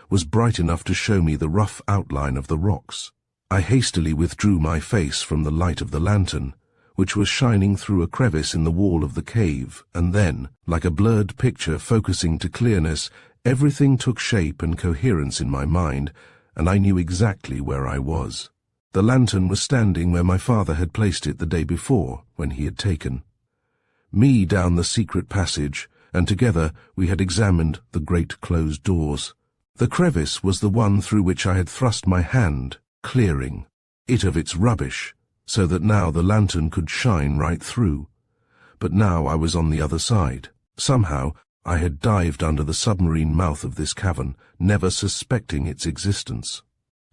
was bright enough to show me the rough outline of the rocks. I hastily withdrew my face from the light of the lantern, which was shining through a crevice in the wall of the cave, and then, like a blurred picture focusing to clearness, everything took shape and coherence in my mind, and I knew exactly where I was. The lantern was standing where my father had placed it the day before, when he had taken me down the secret passage, and together we had examined the great closed doors. The crevice was the one through which I had thrust my hand, clearing it of its rubbish, so that now the lantern could shine right through. But now I was on the other side. Somehow I had dived under the submarine mouth of this cavern, never suspecting its existence.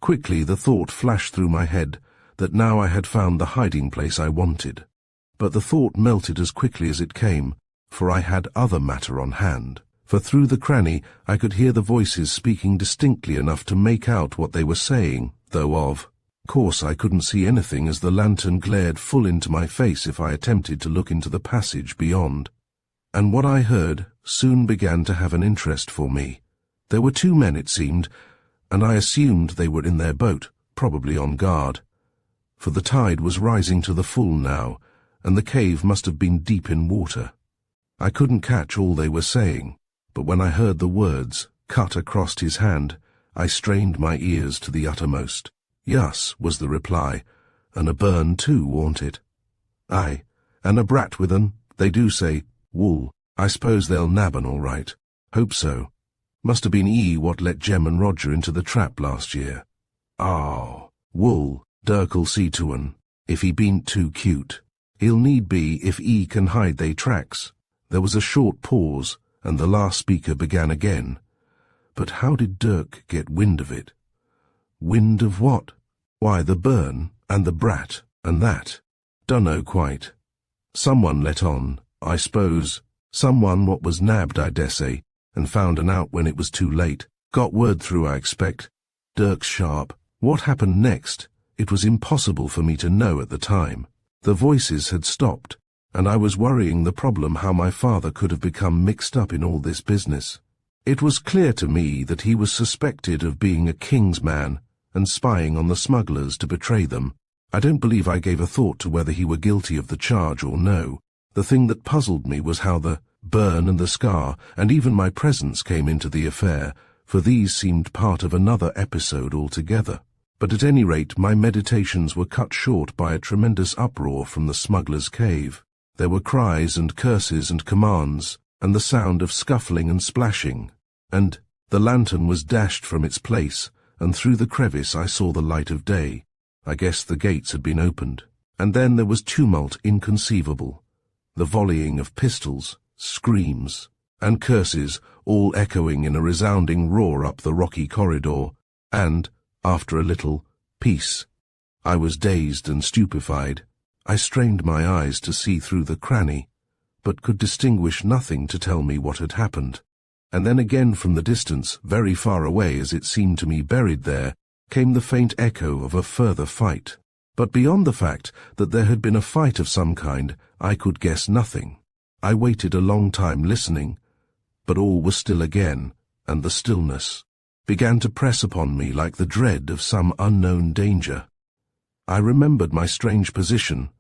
Quickly the thought flashed through my head that now I had found the hiding place I wanted. But the thought melted as quickly as it came, for I had other matter on hand. For through the cranny I could hear the voices speaking distinctly enough to make out what they were saying, though of course I couldn't see anything as the lantern glared full into my face if I attempted to look into the passage beyond. And what I heard soon began to have an interest for me. There were 2 men, it seemed, and I assumed they were in their boat, probably on guard. For the tide was rising to the full now, and the cave must have been deep in water. I couldn't catch all they were saying, but when I heard the words cut across his hand, I strained my ears to the uttermost. "Yus," was the reply, "and a burn too, won't it?" "Aye, and a brat with un, they do say, wool. I suppose they'll nab un all right. Hope so. Must have been what let Jem and Roger into the trap last year. Oh, wool, Dirk'll see to un, if he bean't too cute. He'll need be if can hide they tracks." There was a short pause, and the last speaker began again. But how did Dirk get wind of it? Wind of what? Why, the burn, and the brat, and that. Dunno quite. Someone let on, I suppose. Someone what was nabbed, I dessay, and found un out when it was too late. Got word through, I expect. Dirk's sharp. What happened next? It was impossible for me to know at the time. The voices had stopped, and I was worrying the problem how my father could have become mixed up in all this business. It was clear to me that he was suspected of being a king's man and spying on the smugglers to betray them. I don't believe I gave a thought to whether he were guilty of the charge or no. The thing that puzzled me was how the burn and the scar and even my presence came into the affair, for these seemed part of another episode altogether. But at any rate, my meditations were cut short by a tremendous uproar from the smugglers' cave. There were cries and curses and commands, and the sound of scuffling and splashing, and the lantern was dashed from its place, and through the crevice I saw the light of day. I guessed the gates had been opened. And then there was tumult inconceivable, the volleying of pistols, screams, and curses, all echoing in a resounding roar up the rocky corridor, and, after a little, peace. I was dazed and stupefied. I strained my eyes to see through the cranny, but could distinguish nothing to tell me what had happened. And then again from the distance, very far away as it seemed to me buried there, came the faint echo of a further fight. But beyond the fact that there had been a fight of some kind, I could guess nothing. I waited a long time listening, but all was still again, and the stillness began to press upon me like the dread of some unknown danger. I remembered my strange position,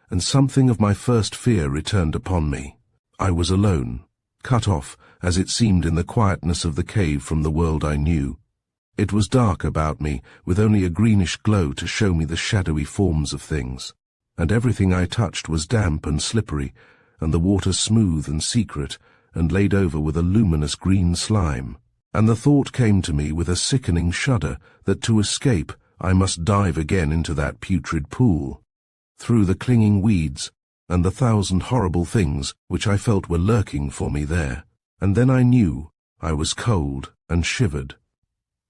and something of my first fear returned upon me. I was alone, cut off, as it seemed in the quietness of the cave from the world I knew. It was dark about me, with only a greenish glow to show me the shadowy forms of things, and everything I touched was damp and slippery, and the water smooth and secret, and laid over with a luminous green slime. And the thought came to me with a sickening shudder that to escape I must dive again into that putrid pool, through the clinging weeds, and the thousand horrible things which I felt were lurking for me there. And then I knew I was cold and shivered.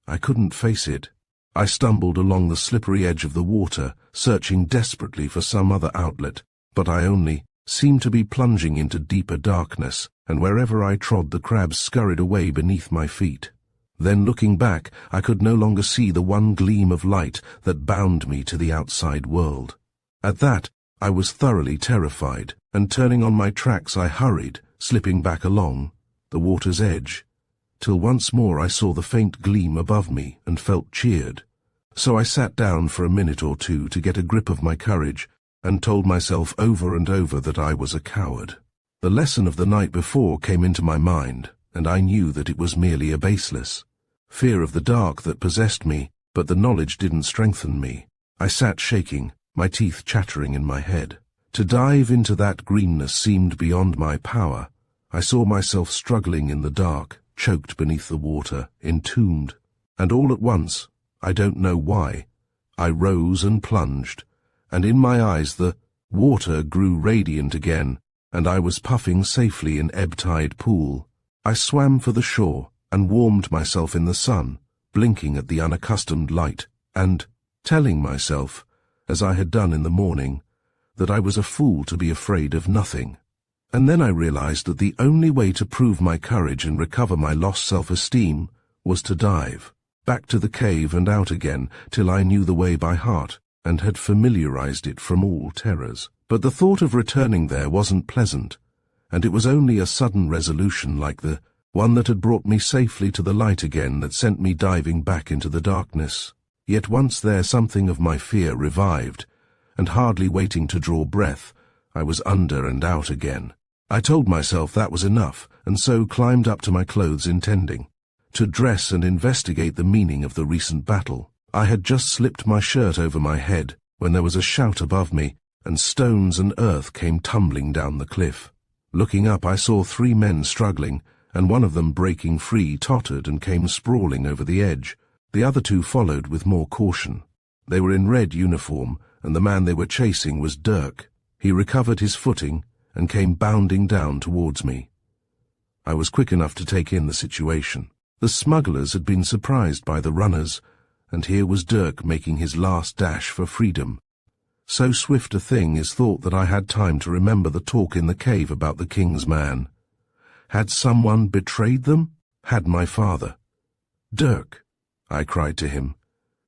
I couldn't face it. I stumbled along the slippery edge of the water, searching desperately for some other outlet, but I only seemed to be plunging into deeper darkness, and wherever I trod the crabs scurried away beneath my feet. Then looking back, I could no longer see the one gleam of light that bound me to the outside world. At that, I was thoroughly terrified, and turning on my tracks I hurried, slipping back along the water's edge, till once more I saw the faint gleam above me and felt cheered. So I sat down for a minute or two to get a grip of my courage, and told myself over and over that I was a coward. The lesson of the night before came into my mind, and I knew that it was merely a baseless fear of the dark that possessed me, but the knowledge didn't strengthen me. I sat shaking, my teeth chattering in my head. To dive into that greenness seemed beyond my power. I saw myself struggling in the dark, choked beneath the water, entombed. And all at once, I don't know why, I rose and plunged, and in my eyes the water grew radiant again, and I was puffing safely in ebb-tide pool. I swam for the shore and warmed myself in the sun, blinking at the unaccustomed light, and telling myself, as I had done in the morning, that I was a fool to be afraid of nothing. And then I realized that the only way to prove my courage and recover my lost self-esteem was to dive back to the cave and out again till I knew the way by heart and had familiarized it from all terrors. But the thought of returning there wasn't pleasant, and it was only a sudden resolution like the one that had brought me safely to the light again that sent me diving back into the darkness. Yet once there something of my fear revived, and hardly waiting to draw breath, I was under and out again. I told myself that was enough, and so climbed up to my clothes intending to dress and investigate the meaning of the recent battle. I had just slipped my shirt over my head when there was a shout above me, and stones and earth came tumbling down the cliff. Looking up, I saw 3 men struggling, and one of them, breaking free, tottered and came sprawling over the edge. The other 2 followed with more caution. They were in red uniform, and the man they were chasing was Dirk. He recovered his footing and came bounding down towards me. I was quick enough to take in the situation. The smugglers had been surprised by the runners, and here was Dirk making his last dash for freedom. So swift a thing is thought that I had time to remember the talk in the cave about the king's man. Had someone betrayed them? Had my father? "Dirk," I cried to him,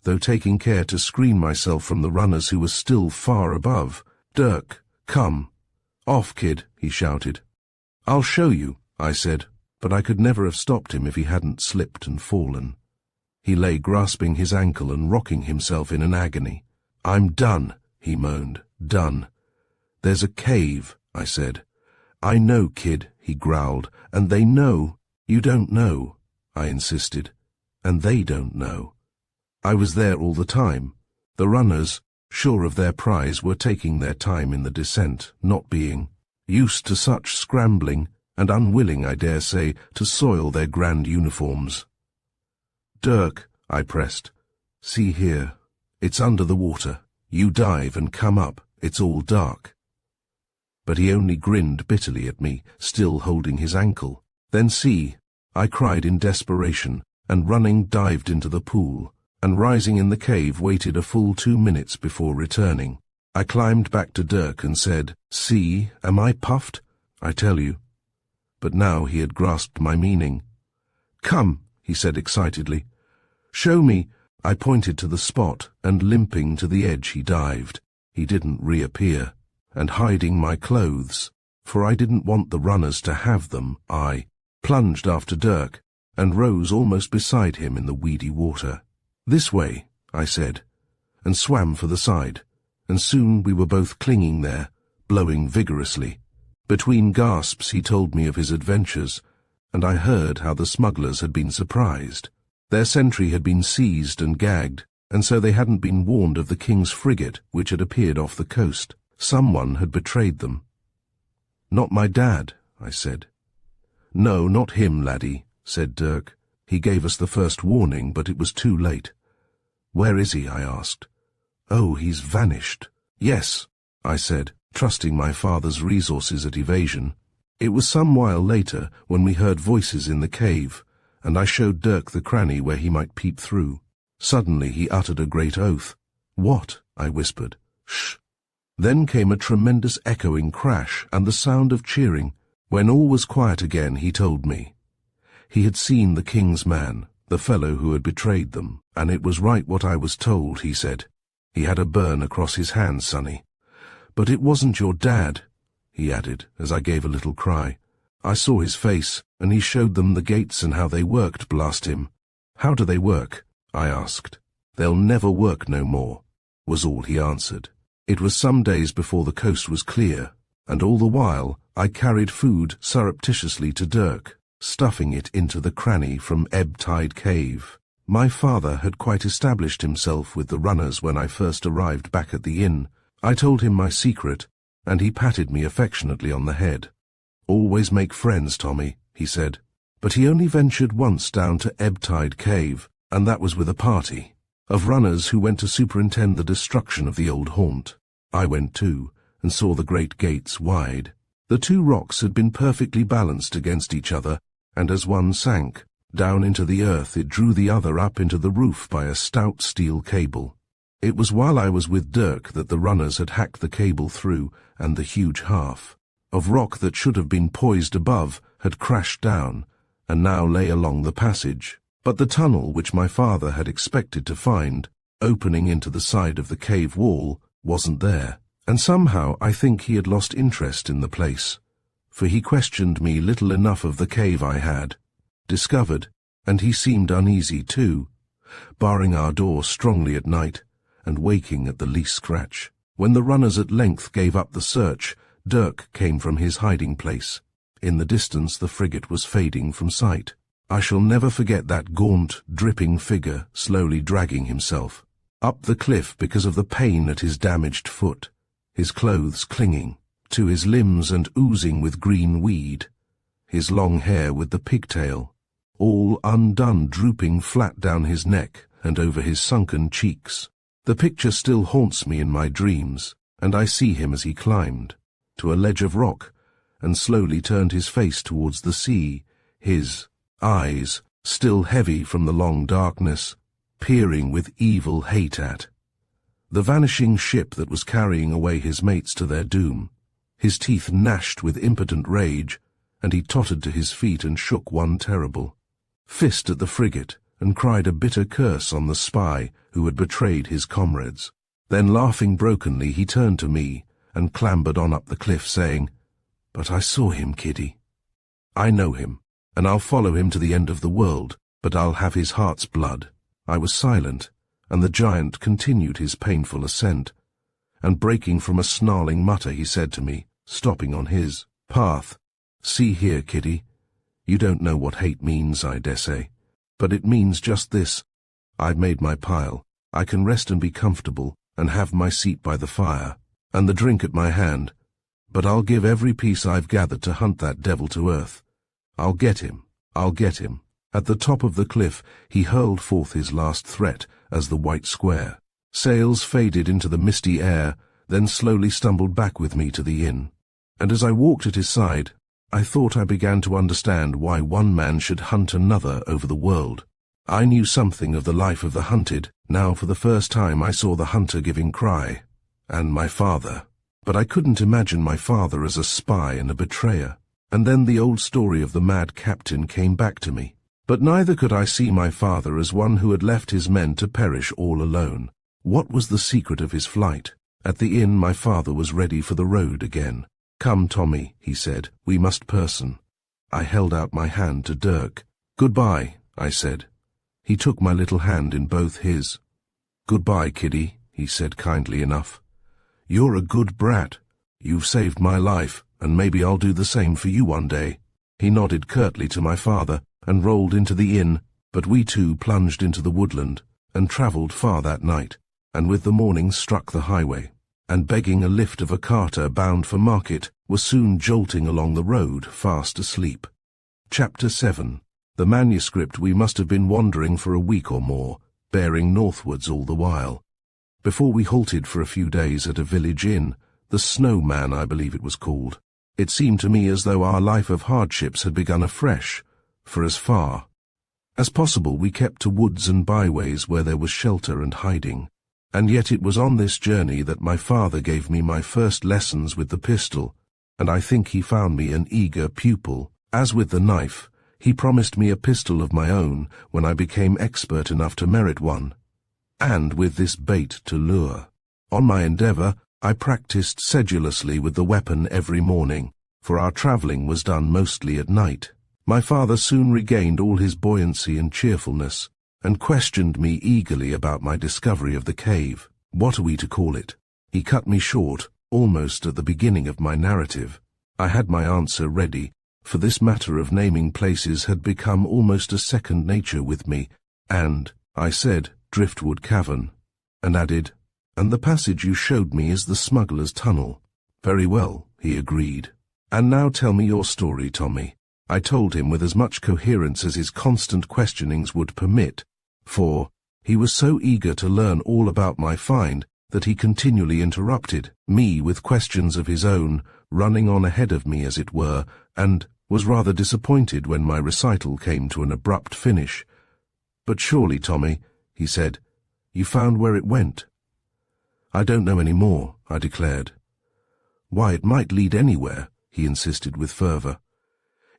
though taking care to screen myself from the runners who were still far above. "Dirk, come. Off, kid," he shouted. "I'll show you," I said, but I could never have stopped him if he hadn't slipped and fallen. He lay grasping his ankle and rocking himself in an agony. "I'm done," he moaned. "Done." "There's a cave," I said. "I know, kid," he growled, "and they know." "You don't know," I insisted, "and they don't know." I was there all the time. The runners, sure of their prize, were taking their time in the descent, not being used to such scrambling, and unwilling, I dare say, to soil their grand uniforms. "Dirk," I pressed, "see here. It's under the water. You dive and come up. It's all dark." But he only grinned bitterly at me, still holding his ankle. "Then see," I cried in desperation, and running dived into the pool, and rising in the cave waited a full 2 minutes before returning. I climbed back to Dirk and said, "See, am I puffed? I tell you." But now he had grasped my meaning. "Come," he said excitedly. "Show me." I pointed to the spot, and limping to the edge he dived. He didn't reappear, and hiding my clothes, for I didn't want the runners to have them, I plunged after Dirk, and rose almost beside him in the weedy water. "This way," I said, and swam for the side, and soon we were both clinging there, blowing vigorously. Between gasps he told me of his adventures, and I heard how the smugglers had been surprised. Their sentry had been seized and gagged, and so they hadn't been warned of the king's frigate which had appeared off the coast. Someone had betrayed them. "Not my dad," I said. "No, not him, laddie," said Dirk. "He gave us the first warning, but it was too late." "Where is he?" I asked. "Oh, he's vanished." "Yes," I said, trusting my father's resources at evasion. It was some while later when we heard voices in the cave, and I showed Dirk the cranny where he might peep through. Suddenly he uttered a great oath. "What?" I whispered. "Shh." Then came a tremendous echoing crash and the sound of cheering. When all was quiet again, he told me. He had seen the king's man, the fellow who had betrayed them, and it was right what I was told, he said. He had a burn across his hand, sonny. "But it wasn't your dad," he added, as I gave a little cry. "I saw his face, and he showed them the gates and how they worked, blast him." "How do they work?" I asked. "They'll never work no more," was all he answered. It was some days before the coast was clear, and all the while I carried food surreptitiously to Dirk, stuffing it into the cranny from Ebb Tide Cave. My father had quite established himself with the runners when I first arrived back at the inn. I told him my secret, and he patted me affectionately on the head. "Always make friends, Tommy," he said. But he only ventured once down to Ebb Tide Cave, and that was with a party of runners who went to superintend the destruction of the old haunt. I went too, and saw the great gates wide. The two rocks had been perfectly balanced against each other, and as one sank down into the earth, it drew the other up into the roof by a stout steel cable. It was while I was with Dirk that the runners had hacked the cable through, and the huge half of rock that should have been poised above had crashed down, and now lay along the passage. But the tunnel which my father had expected to find, opening into the side of the cave wall, wasn't there, and somehow I think he had lost interest in the place, for he questioned me little enough of the cave I had discovered, and he seemed uneasy too, barring our door strongly at night, and waking at the least scratch. When the runners at length gave up the search, Dirk came from his hiding place. In the distance the frigate was fading from sight. I shall never forget that gaunt, dripping figure slowly dragging himself up the cliff because of the pain at his damaged foot, his clothes clinging to his limbs and oozing with green weed, his long hair with the pigtail, all undone, drooping flat down his neck and over his sunken cheeks. The picture still haunts me in my dreams, and I see him as he climbed to a ledge of rock and slowly turned his face towards the sea, his eyes, still heavy from the long darkness, peering with evil hate at the vanishing ship that was carrying away his mates to their doom. His teeth gnashed with impotent rage, and he tottered to his feet and shook one terrible fist at the frigate and cried a bitter curse on the spy who had betrayed his comrades. Then, laughing brokenly, he turned to me and clambered on up the cliff, saying, "But I saw him, kiddie. I know him, and I'll follow him to the end of the world, but I'll have his heart's blood." I was silent, and the giant continued his painful ascent, and breaking from a snarling mutter, he said to me, stopping on his path, "See here, kiddie, you don't know what hate means, I dessay, but it means just this. I've made my pile. I can rest and be comfortable, and have my seat by the fire, and the drink at my hand, but I'll give every piece I've gathered to hunt that devil to earth. I'll get him. I'll get him." At the top of the cliff he hurled forth his last threat as the white square sails faded into the misty air, then slowly stumbled back with me to the inn. And as I walked at his side, I thought I began to understand why one man should hunt another over the world. I knew something of the life of the hunted. Now for the first time I saw the hunter giving cry, and my father. But I couldn't imagine my father as a spy and a betrayer. And then the old story of the mad captain came back to me. But neither could I see my father as one who had left his men to perish all alone. What was the secret of his flight? At the inn my father was ready for the road again. "Come, Tommy," he said, "we must person." I held out my hand to Dirk. "Goodbye," I said. He took my little hand in both his. "Goodbye, kiddie," he said kindly enough. "You're a good brat. You've saved my life, and maybe I'll do the same for you one day." He nodded curtly to my father and rolled into the inn, but we two plunged into the woodland and travelled far that night, and with the morning struck the highway, and begging a lift of a carter bound for market, were soon jolting along the road fast asleep. Chapter 7. The manuscript. We must have been wandering for a week or more, bearing northwards all the while. Before we halted for a few days at a village inn, The Snowman, I believe it was called. It seemed to me as though our life of hardships had begun afresh, for as far as possible we kept to woods and byways where there was shelter and hiding. And yet it was on this journey that my father gave me my first lessons with the pistol, and I think he found me an eager pupil. As with the knife, he promised me a pistol of my own when I became expert enough to merit one, and with this bait to lure. On my endeavor, I practiced sedulously with the weapon every morning, for our traveling was done mostly at night. My father soon regained all his buoyancy and cheerfulness, and questioned me eagerly about my discovery of the cave. What are we to call it? He cut me short, almost at the beginning of my narrative. I had my answer ready, for this matter of naming places had become almost a second nature with me, and I said, Driftwood Cavern, and added, and the passage you showed me is the smuggler's tunnel. Very well, he agreed. And now tell me your story, Tommy. I told him with as much coherence as his constant questionings would permit, for he was so eager to learn all about my find that he continually interrupted me with questions of his own, running on ahead of me as it were, and was rather disappointed when my recital came to an abrupt finish. But surely, Tommy, he said, you found where it went. I don't know any more, I declared. Why, it might lead anywhere, he insisted with fervor.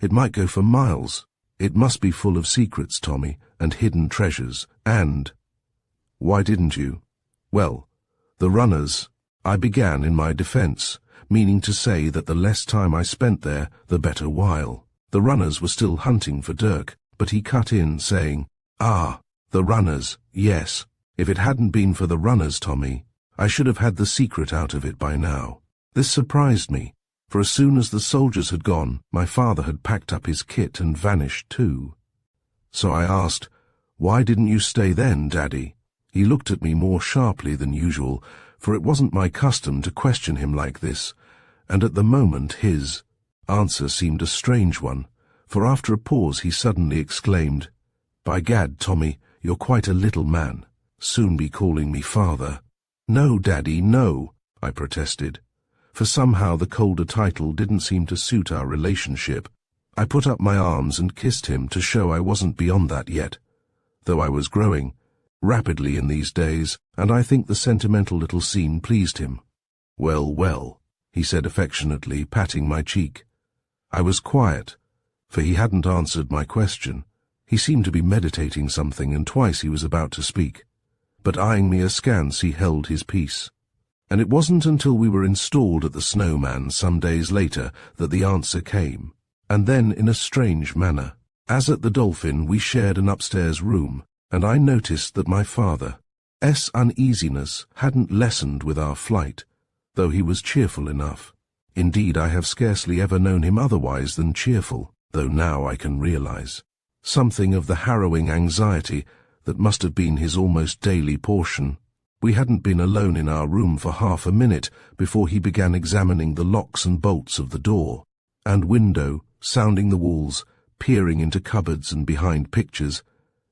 It might go for miles. It must be full of secrets, Tommy, and hidden treasures, and— Why didn't you? Well, the runners— I began in my defense, meaning to say that the less time I spent there, the better while. The runners were still hunting for Dirk, but he cut in, saying, Ah, the runners, yes. If it hadn't been for the runners, Tommy, I should have had the secret out of it by now. This surprised me, for as soon as the soldiers had gone, my father had packed up his kit and vanished too. So I asked, Why didn't you stay then, Daddy? He looked at me more sharply than usual, for it wasn't my custom to question him like this, and at the moment his answer seemed a strange one, for after a pause he suddenly exclaimed, By gad, Tommy, you're quite a little man. Soon be calling me father. No, Daddy, no, I protested, for somehow the colder title didn't seem to suit our relationship. I put up my arms and kissed him to show I wasn't beyond that yet, though I was growing rapidly in these days, and I think the sentimental little scene pleased him. Well, well, he said affectionately, patting my cheek. I was quiet, for he hadn't answered my question. He seemed to be meditating something, and twice he was about to speak, but eyeing me askance he held his peace. And it wasn't until we were installed at the Snowman some days later that the answer came, and then in a strange manner. As at the Dolphin, we shared an upstairs room, and I noticed that my father's uneasiness hadn't lessened with our flight, though he was cheerful enough. Indeed, I have scarcely ever known him otherwise than cheerful, though now I can realize something of the harrowing anxiety that must have been his almost daily portion. We hadn't been alone in our room for half a minute before he began examining the locks and bolts of the door and window, sounding the walls, peering into cupboards and behind pictures,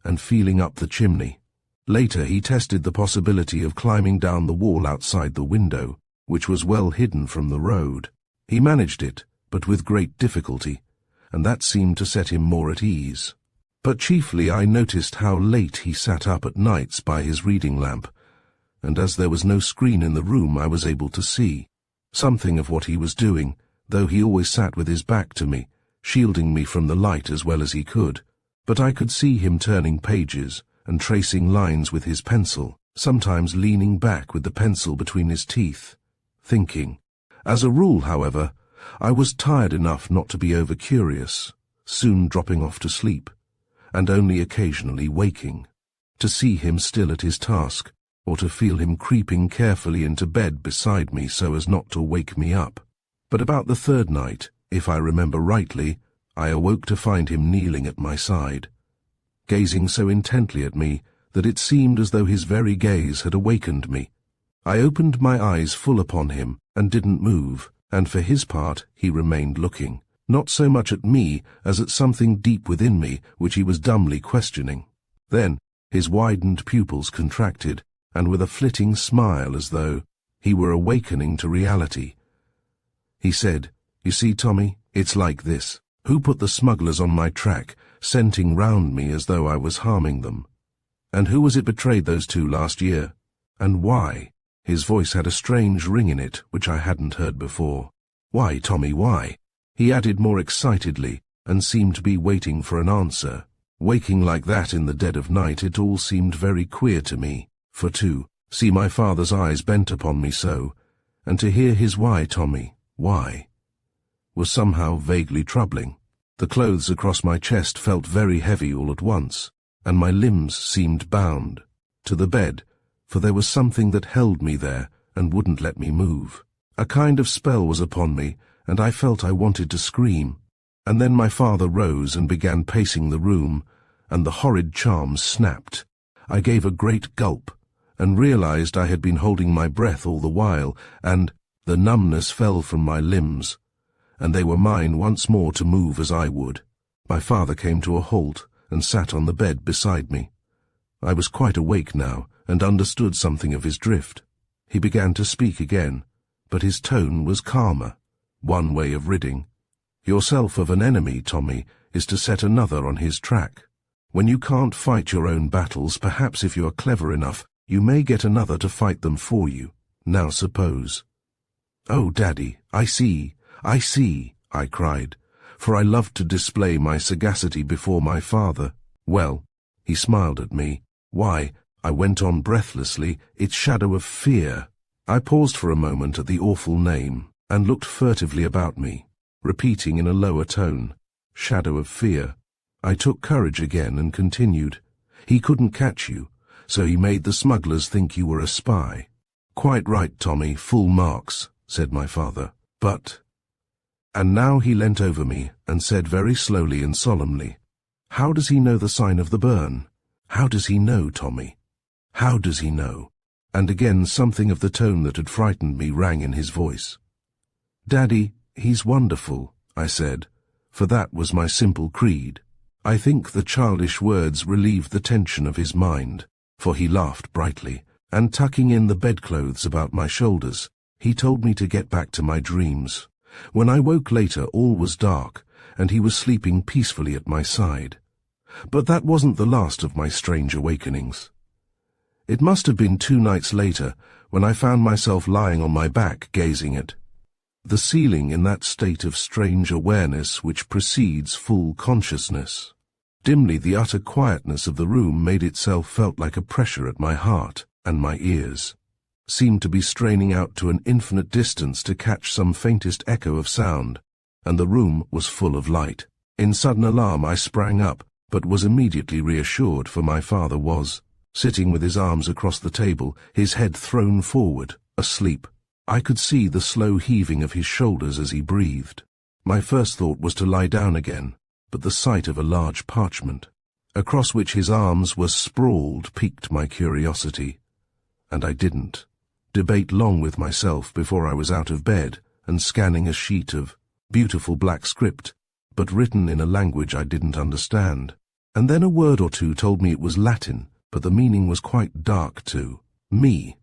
and feeling up the chimney. Later he tested the possibility of climbing down the wall outside the window, which was well hidden from the road. He managed it, but with great difficulty, and that seemed to set him more at ease. But chiefly I noticed how late he sat up at nights by his reading lamp, and as there was no screen in the room I was able to see something of what he was doing, though he always sat with his back to me, shielding me from the light as well as he could. But I could see him turning pages and tracing lines with his pencil, sometimes leaning back with the pencil between his teeth, thinking. As a rule, however, I was tired enough not to be over-curious, soon dropping off to sleep, and only occasionally waking, to see him still at his task, or to feel him creeping carefully into bed beside me so as not to wake me up. But about the third night, if I remember rightly, I awoke to find him kneeling at my side, gazing so intently at me that it seemed as though his very gaze had awakened me. I opened my eyes full upon him and didn't move, and for his part he remained looking, not so much at me as at something deep within me which he was dumbly questioning. Then his widened pupils contracted, and with a flitting smile as though he were awakening to reality. He said, "You see, Tommy, it's like this. Who put the smugglers on my track, scenting round me as though I was harming them? And who was it betrayed those two last year? And why?" His voice had a strange ring in it, which I hadn't heard before. "Why, Tommy, why?" he added more excitedly, and seemed to be waiting for an answer. Waking like that in the dead of night, it all seemed very queer to me, for to see my father's eyes bent upon me so, and to hear his "Why, Tommy, why?" was somehow vaguely troubling. The clothes across my chest felt very heavy all at once, and my limbs seemed bound to the bed, for there was something that held me there and wouldn't let me move. A kind of spell was upon me, and I felt I wanted to scream. And then my father rose and began pacing the room, and the horrid charm snapped. I gave a great gulp, and realized I had been holding my breath all the while, and the numbness fell from my limbs, and they were mine once more to move as I would. My father came to a halt and sat on the bed beside me. I was quite awake now, and understood something of his drift. He began to speak again, but his tone was calmer. One way of ridding yourself of an enemy, Tommy, is to set another on his track. When you can't fight your own battles, perhaps if you are clever enough, you may get another to fight them for you. Now suppose—" "Oh, Daddy, I see, I cried, for I loved to display my sagacity before my father. "Well," he smiled at me. "Why," I went on breathlessly, "it's shadow of fear." I paused for a moment at the awful name, and looked furtively about me, repeating in a lower tone, "Shadow of fear." I took courage again and continued, "He couldn't catch you, so he made the smugglers think you were a spy." "Quite right, Tommy, full marks," said my father. "But—" And now he leant over me and said very slowly and solemnly, "How does he know the sign of the burn? How does he know, Tommy? How does he know?" And again something of the tone that had frightened me rang in his voice. "Daddy, he's wonderful," I said, for that was my simple creed. I think the childish words relieved the tension of his mind, for he laughed brightly, and tucking in the bedclothes about my shoulders, he told me to get back to my dreams. When I woke later, all was dark, and he was sleeping peacefully at my side. But that wasn't the last of my strange awakenings. It must have been 2 nights later when I found myself lying on my back gazing at the ceiling in that state of strange awareness which precedes full consciousness. Dimly the utter quietness of the room made itself felt like a pressure at my heart, and my ears seemed to be straining out to an infinite distance to catch some faintest echo of sound, and the room was full of light. In sudden alarm I sprang up, but was immediately reassured, for my father was sitting with his arms across the table, his head thrown forward, asleep. I could see the slow heaving of his shoulders as he breathed. My first thought was to lie down again, but the sight of a large parchment, across which his arms were sprawled, piqued my curiosity, and I didn't debate long with myself before I was out of bed and scanning a sheet of beautiful black script, but written in a language I didn't understand. And then a word or two told me it was Latin, but the meaning was quite dark to me,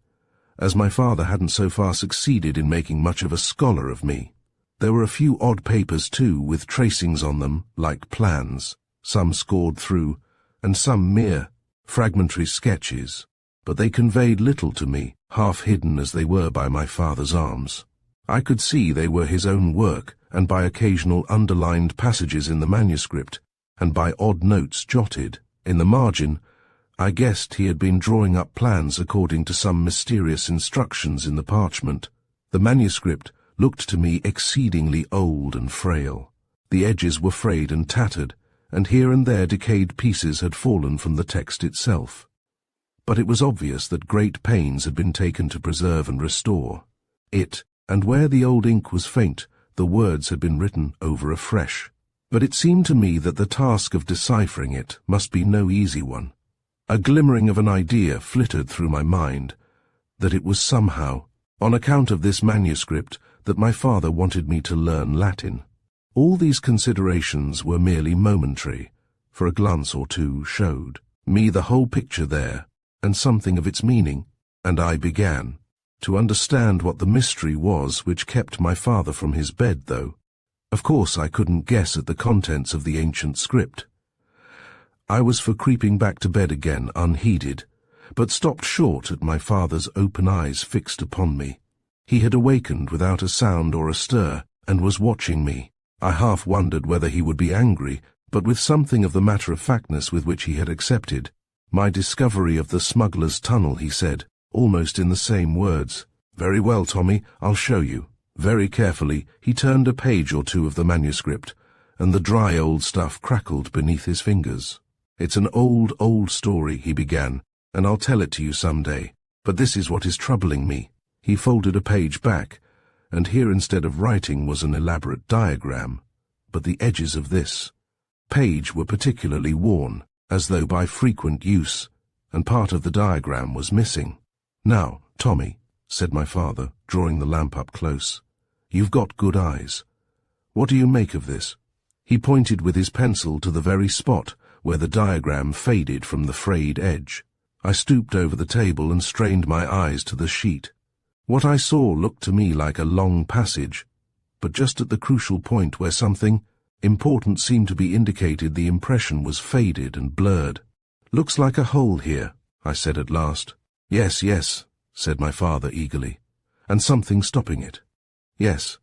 as my father hadn't so far succeeded in making much of a scholar of me. There were a few odd papers too, with tracings on them, like plans, some scored through, and some mere fragmentary sketches, but they conveyed little to me, half hidden as they were by my father's arms. I could see they were his own work, and by occasional underlined passages in the manuscript, and by odd notes jotted in the margin, I guessed he had been drawing up plans according to some mysterious instructions in the parchment. The manuscript looked to me exceedingly old and frail. The edges were frayed and tattered, and here and there decayed pieces had fallen from the text itself. But it was obvious that great pains had been taken to preserve and restore it, and where the old ink was faint, the words had been written over afresh. But it seemed to me that the task of deciphering it must be no easy one. A glimmering of an idea flittered through my mind, that it was somehow, on account of this manuscript, that my father wanted me to learn Latin. All these considerations were merely momentary, for a glance or two showed me the whole picture there, and something of its meaning, and I began. to understand what the mystery was which kept my father from his bed, though. Of course I couldn't guess at the contents of the ancient script. I was for creeping back to bed again unheeded, but stopped short at my father's open eyes fixed upon me. He had awakened without a sound or a stir, and was watching me. I half wondered whether he would be angry, but with something of the matter-of-factness with which he had accepted my discovery of the smuggler's tunnel, he said, almost in the same words, "Very well, Tommy, I'll show you." Very carefully he turned a page or two of the manuscript, and the dry old stuff crackled beneath his fingers. "It's an old story," he began, "and I'll tell it to you some day, but this is what is troubling me." He folded a page back, and here instead of writing was an elaborate diagram, but the edges of this page were particularly worn, as though by frequent use, and part of the diagram was missing. "Now, Tommy," said my father, drawing the lamp up close, "you've got good eyes. What do you make of this?" He pointed with his pencil to the very spot where the diagram faded from the frayed edge. I stooped over the table and strained my eyes to the sheet. What I saw looked to me like a long passage, but just at the crucial point where something important seemed to be indicated, the impression was faded and blurred. "Looks like a hole here," I said at last. Yes, said my father eagerly. "And something stopping it." "Yes."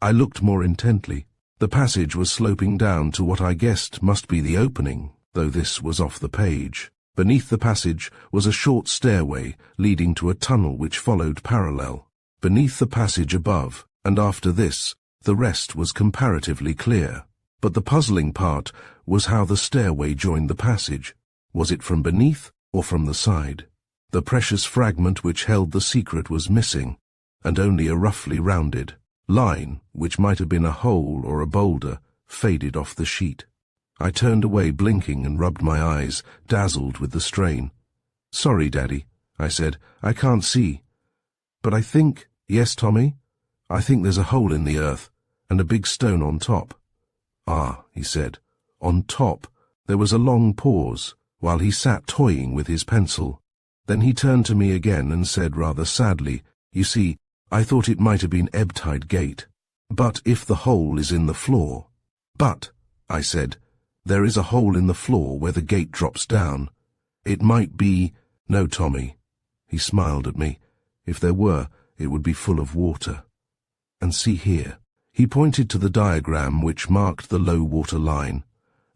I looked more intently. The passage was sloping down to what I guessed must be the opening, though this was off the page. Beneath the passage was a short stairway leading to a tunnel which followed parallel. Beneath the passage above, and after this, the rest was comparatively clear. But the puzzling part was how the stairway joined the passage. Was it from beneath or from the side? The precious fragment which held the secret was missing, and only a roughly rounded line, which might have been a hole or a boulder, faded off the sheet. I turned away blinking and rubbed my eyes, dazzled with the strain. "Sorry, Daddy," I said, "I can't see. But I think—" "Yes, Tommy? I think there's a hole in the earth, and a big stone on top." "Ah," he said, "on top." There was a long pause, while he sat toying with his pencil. Then he turned to me again and said rather sadly, "You see, I thought it might have been ebb tide gate. But if the hole is in the floor—" "But," I said, "there is a hole in the floor where the gate drops down. It might be—" "No, Tommy." He smiled at me. "If there were, it would be full of water. And see here." He pointed to the diagram which marked the low water line,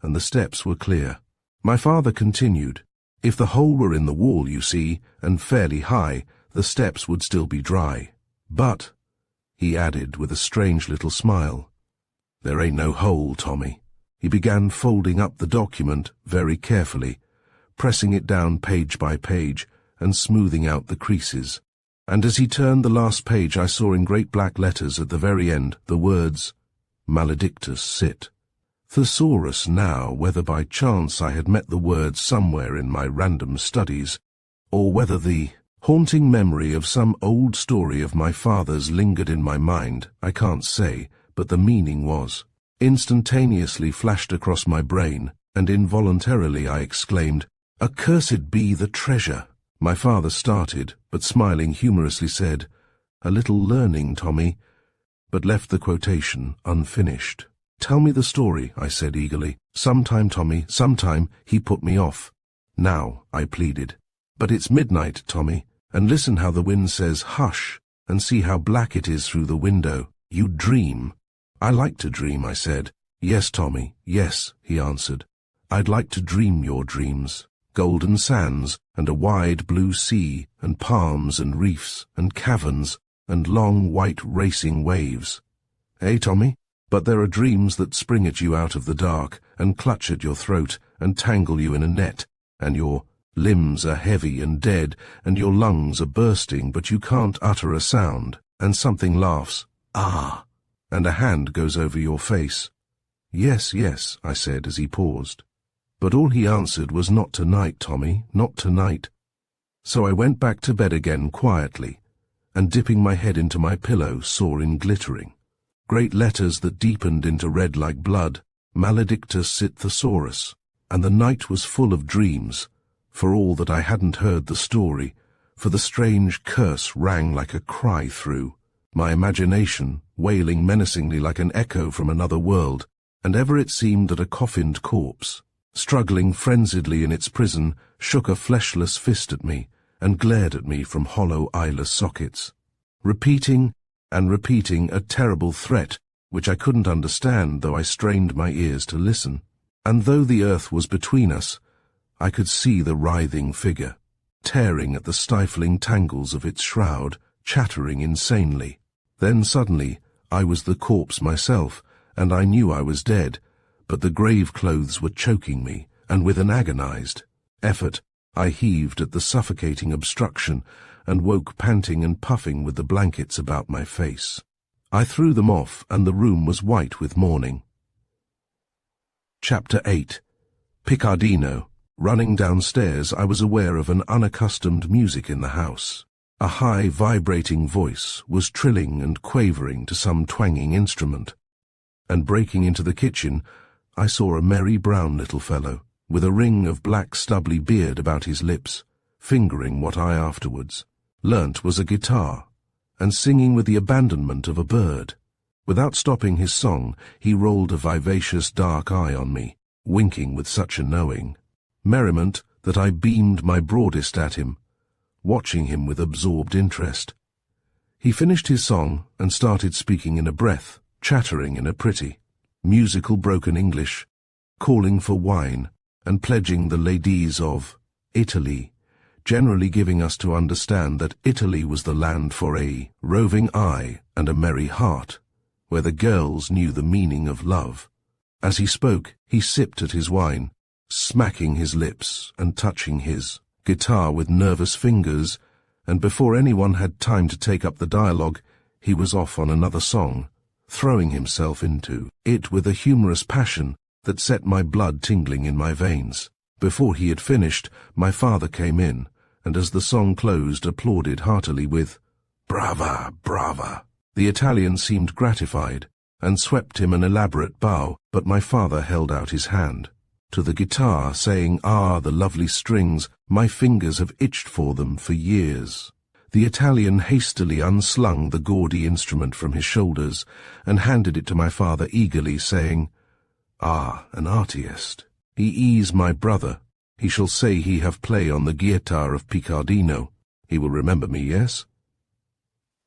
and the steps were clear. My father continued, "If the hole were in the wall, you see, and fairly high, the steps would still be dry. But," he added with a strange little smile, "there ain't no hole, Tommy." He began folding up the document very carefully, pressing it down page by page and smoothing out the creases. And as he turned the last page, I saw in great black letters at the very end the words, "Maledictus sit." Thesaurus now, whether by chance I had met the words somewhere in my random studies, or whether the haunting memory of some old story of my father's lingered in my mind, I can't say, but the meaning was instantaneously flashed across my brain, and involuntarily I exclaimed, "Accursed be the treasure!" My father started, but smiling humorously said, "A little learning, Tommy," but left the quotation unfinished. "Tell me the story," I said eagerly. "Sometime, Tommy, sometime." He put me off. "Now," I pleaded. "But it's midnight, Tommy, and listen how the wind says hush, and see how black it is through the window. You dream." "I like to dream," I said. "Yes, Tommy, yes," he answered. "I'd like to dream your dreams. Golden sands, and a wide blue sea, and palms and reefs, and caverns, and long white racing waves. Eh, Tommy? But there are dreams that spring at you out of the dark, and clutch at your throat, and tangle you in a net, and your limbs are heavy and dead, and your lungs are bursting, but you can't utter a sound, and something laughs, ah, and a hand goes over your face." "Yes, yes," I said as he paused. But all he answered was, "Not tonight, Tommy, not tonight." So I went back to bed again quietly, and dipping my head into my pillow saw in glittering great letters that deepened into red like blood, "Maledictus sit Thesaurus," and the night was full of dreams, for all that I hadn't heard the story, for the strange curse rang like a cry through my imagination, wailing menacingly like an echo from another world, and ever it seemed that a coffined corpse, struggling frenziedly in its prison, shook a fleshless fist at me and glared at me from hollow eyeless sockets, repeating and repeating a terrible threat which I couldn't understand though I strained my ears to listen. And though the earth was between us, I could see the writhing figure, tearing at the stifling tangles of its shroud, chattering insanely. Then suddenly I was the corpse myself, and I knew I was dead, but the grave clothes were choking me, and with an agonized effort I heaved at the suffocating obstruction and woke panting and puffing with the blankets about my face. I threw them off, and the room was white with mourning. Chapter 8. Picardino. Running downstairs, I was aware of an unaccustomed music in the house. A high, vibrating voice was trilling and quavering to some twanging instrument. And breaking into the kitchen, I saw a merry brown little fellow, with a ring of black stubbly beard about his lips, fingering what I afterwards learnt was a guitar, and singing with the abandonment of a bird. Without stopping his song, he rolled a vivacious dark eye on me, winking with such a knowing merriment that I beamed my broadest at him, watching him with absorbed interest. He finished his song and started speaking in a breath, chattering in a pretty, musical broken English, calling for wine and pledging the ladies of Italy, generally giving us to understand that Italy was the land for a roving eye and a merry heart, where the girls knew the meaning of love. As he spoke, he sipped at his wine, smacking his lips and touching his guitar with nervous fingers, and before anyone had time to take up the dialogue, he was off on another song, throwing himself into it with a humorous passion that set my blood tingling in my veins. Before he had finished, my father came in, and as the song closed, applauded heartily with, "Brava, brava." The Italian seemed gratified, and swept him an elaborate bow, but my father held out his hand to the guitar, saying, "Ah, the lovely strings, my fingers have itched for them for years." The Italian hastily unslung the gaudy instrument from his shoulders, and handed it to my father eagerly, saying, "Ah, an artist. He is my brother. He shall say he have play on the guitar of Picardino. He will remember me, yes?"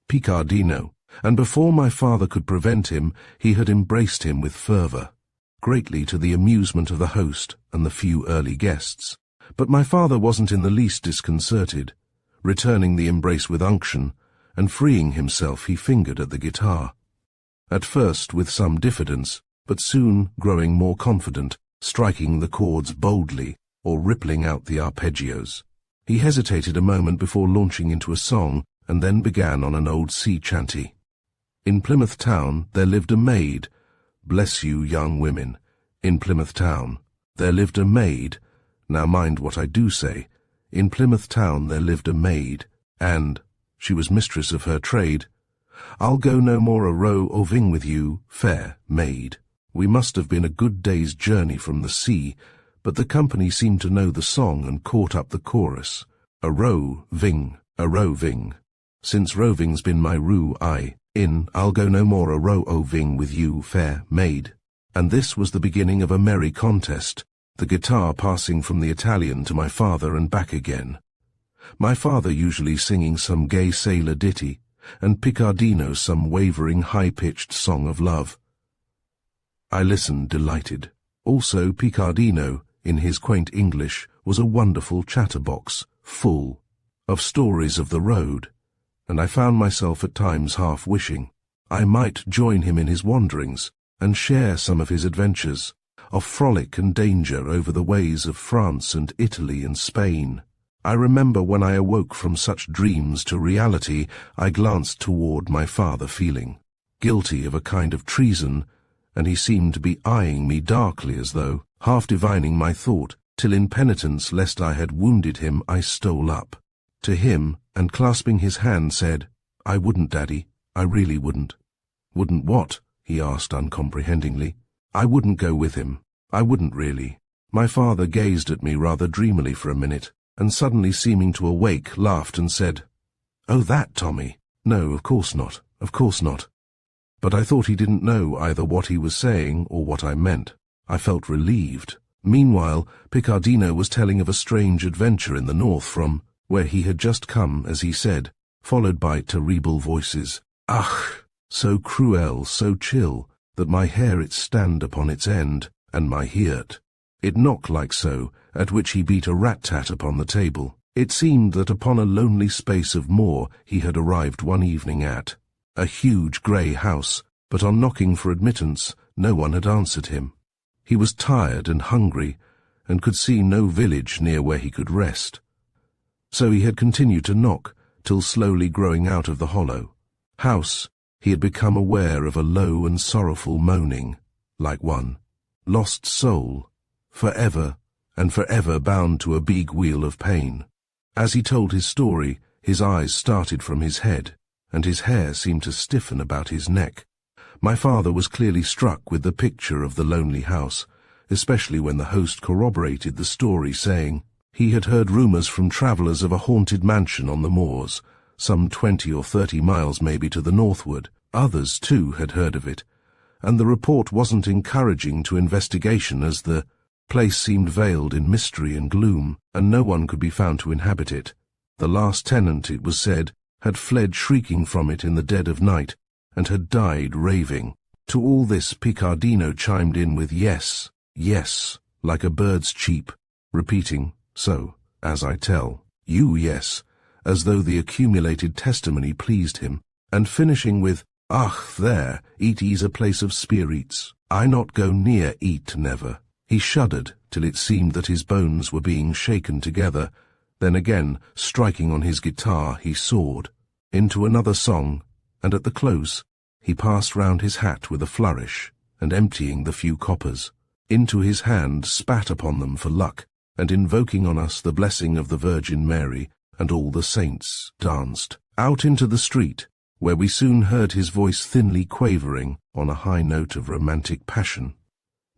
Picardino, and before my father could prevent him, he had embraced him with fervour, greatly to the amusement of the host and the few early guests. But my father wasn't in the least disconcerted. Returning the embrace with unction, and freeing himself, he fingered at the guitar. At first with some diffidence, but soon growing more confident, striking the chords boldly, or rippling out the arpeggios. He hesitated a moment before launching into a song, and then began on an old sea chanty. In Plymouth Town there lived a maid. Bless you, young women. In Plymouth Town there lived a maid. Now mind what I do say. In Plymouth Town there lived a maid, and she was mistress of her trade. I'll go no more a row o' ving with you, fair maid. We must have been a good day's journey from the sea, but the company seemed to know the song and caught up the chorus. A row ving, a row ving. Since roving's been my rue, I'll go no more a row o' ving with you, fair maid. And this was the beginning of a merry contest, the guitar passing from the Italian to my father and back again. My father usually singing some gay sailor ditty, and Picardino some wavering high-pitched song of love. I listened delighted. Also Picardino, in his quaint English, was a wonderful chatterbox, full of stories of the road, and I found myself at times half wishing I might join him in his wanderings and share some of his adventures, of frolic and danger over the ways of France and Italy and Spain. I remember when I awoke from such dreams to reality, I glanced toward my father feeling guilty of a kind of treason, and he seemed to be eyeing me darkly as though half divining my thought, till in penitence lest I had wounded him I stole up to him and clasping his hand said, "I wouldn't, Daddy, I really wouldn't." "Wouldn't what?" he asked uncomprehendingly. "I wouldn't go with him. I wouldn't really." My father gazed at me rather dreamily for a minute, and suddenly seeming to awake, laughed and said, "Oh, that, Tommy? No, of course not, of course not." But I thought he didn't know either what he was saying or what I meant. I felt relieved. Meanwhile, Picardino was telling of a strange adventure in the north from where he had just come, as he said, followed by terrible voices. Ach, so cruel, so chill, that my hair it stand upon its end, and my heart. It knocked like so, at which he beat a rat-tat upon the table. It seemed that upon a lonely space of moor he had arrived one evening at a huge grey house, but on knocking for admittance, no one had answered him. He was tired and hungry, and could see no village near where he could rest. So he had continued to knock, till slowly growing out of the hollow house, he had become aware of a low and sorrowful moaning, like one lost soul, forever and forever bound to a big wheel of pain. As he told his story, his eyes started from his head, and his hair seemed to stiffen about his neck. My father was clearly struck with the picture of the lonely house, especially when the host corroborated the story, saying he had heard rumours from travellers of a haunted mansion on the moors, some 20 or 30 miles maybe to the northward. Others, too, had heard of it, and the report wasn't encouraging to investigation, as the place seemed veiled in mystery and gloom, and no one could be found to inhabit it. The last tenant, it was said, had fled shrieking from it in the dead of night, and had died raving. To all this Picardino chimed in with yes, yes, like a bird's cheep, repeating, "So, as I tell, you yes," as though the accumulated testimony pleased him, and finishing with, "Ach, there, it is a place of spirits. I not go near it never." He shuddered till it seemed that his bones were being shaken together. Then again, striking on his guitar, he soared into another song, and at the close he passed round his hat with a flourish, and emptying the few coppers into his hand, spat upon them for luck, and invoking on us the blessing of the Virgin Mary and all the saints, danced out into the street, where we soon heard his voice thinly quavering on a high note of romantic passion.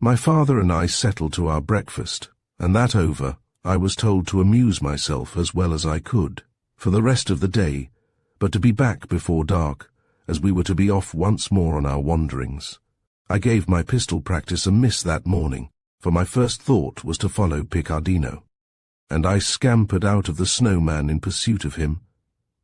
My father and I settled to our breakfast, and that over, I was told to amuse myself as well as I could for the rest of the day, but to be back before dark, as we were to be off once more on our wanderings. I gave my pistol practice a miss that morning, for my first thought was to follow Picardino, and I scampered out of the snowman in pursuit of him,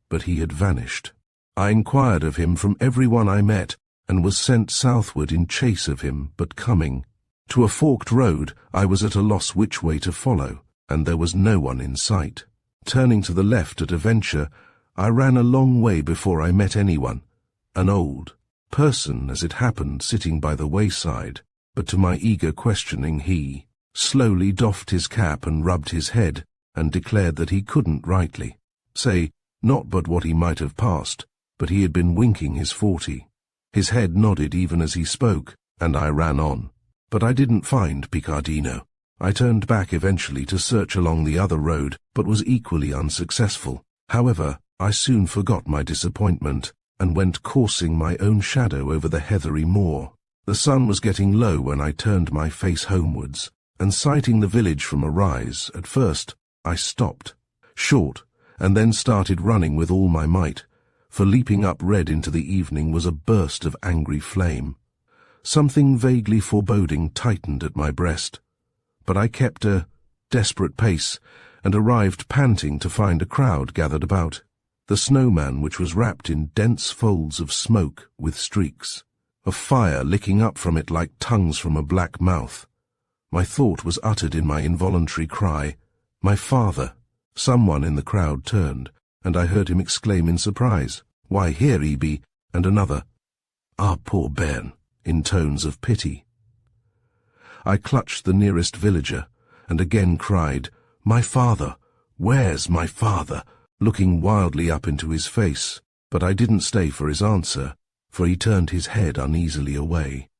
but he had vanished. I inquired of him from everyone I met, and was sent southward in chase of him, but coming to a forked road, I was at a loss which way to follow, and there was no one in sight. Turning to the left at a venture, I ran a long way before I met anyone, an old person, as it happened, sitting by the wayside, but to my eager questioning he slowly doffed his cap and rubbed his head, and declared that he couldn't rightly say not but what he might have passed, but he had been winking his 40. His head nodded even as he spoke, and I ran on. But I didn't find Picardino. I turned back eventually to search along the other road, but was equally unsuccessful. However, I soon forgot my disappointment, and went coursing my own shadow over the heathery moor. The sun was getting low when I turned my face homewards, and sighting the village from a rise, at first I stopped short, and then started running with all my might, for leaping up red into the evening was a burst of angry flame. Something vaguely foreboding tightened at my breast, but I kept a desperate pace, and arrived panting to find a crowd gathered about the snowman, which was wrapped in dense folds of smoke with streaks of fire licking up from it like tongues from a black mouth. My thought was uttered in my involuntary cry, "My father!" Someone in the crowd turned, and I heard him exclaim in surprise, "Why, here he be," and another, "Ah, poor bairn," in tones of pity. I clutched the nearest villager, and again cried, "My father! Where's my father?" looking wildly up into his face, but I didn't stay for his answer, for he turned his head uneasily away.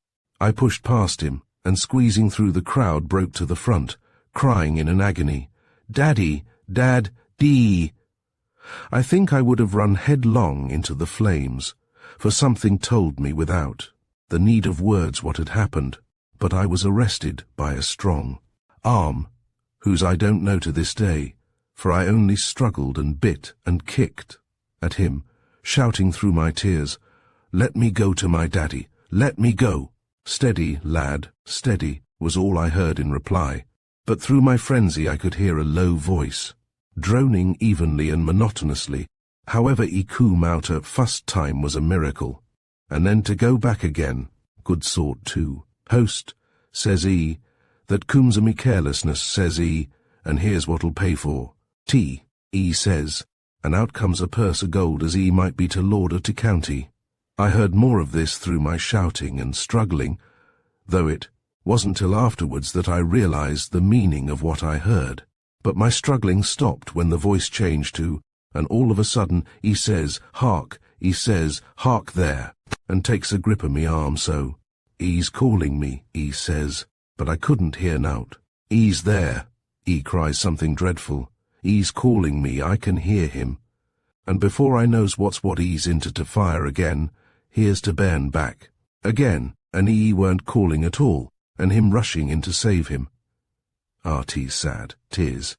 I pushed past him, and squeezing through the crowd broke to the front, crying in an agony, "Daddy! Dad! Dee!" I think I would have run headlong into the flames, for something told me without the need of words what had happened, but I was arrested by a strong arm, whose I don't know to this day, for I only struggled and bit and kicked at him, shouting through my tears, "Let me go to my daddy, let me go." "Steady, lad, steady," was all I heard in reply, but through my frenzy I could hear a low voice, droning evenly and monotonously. However he come out at first time was a miracle, and then to go back again, good sort too. "Host," says he, "that comes of me carelessness," says he, "and here's what'll pay for. Tea," he says, and out comes a purse of gold as he might be to lord of the county. I heard more of this through my shouting and struggling, though it wasn't till afterwards that I realized the meaning of what I heard. But my struggling stopped when the voice changed to, and all of a sudden he says, "Hark," he says, "hark there," and takes a grip of me arm so. "He's calling me," he says, but I couldn't hear nowt. "He's there," he cries something dreadful. "He's calling me, I can hear him." And before I knows what's what, he's into to fire again. Here's to burn back again, and he weren't calling at all, and him rushing in to save him. Ah, 'tis sad, 'tis.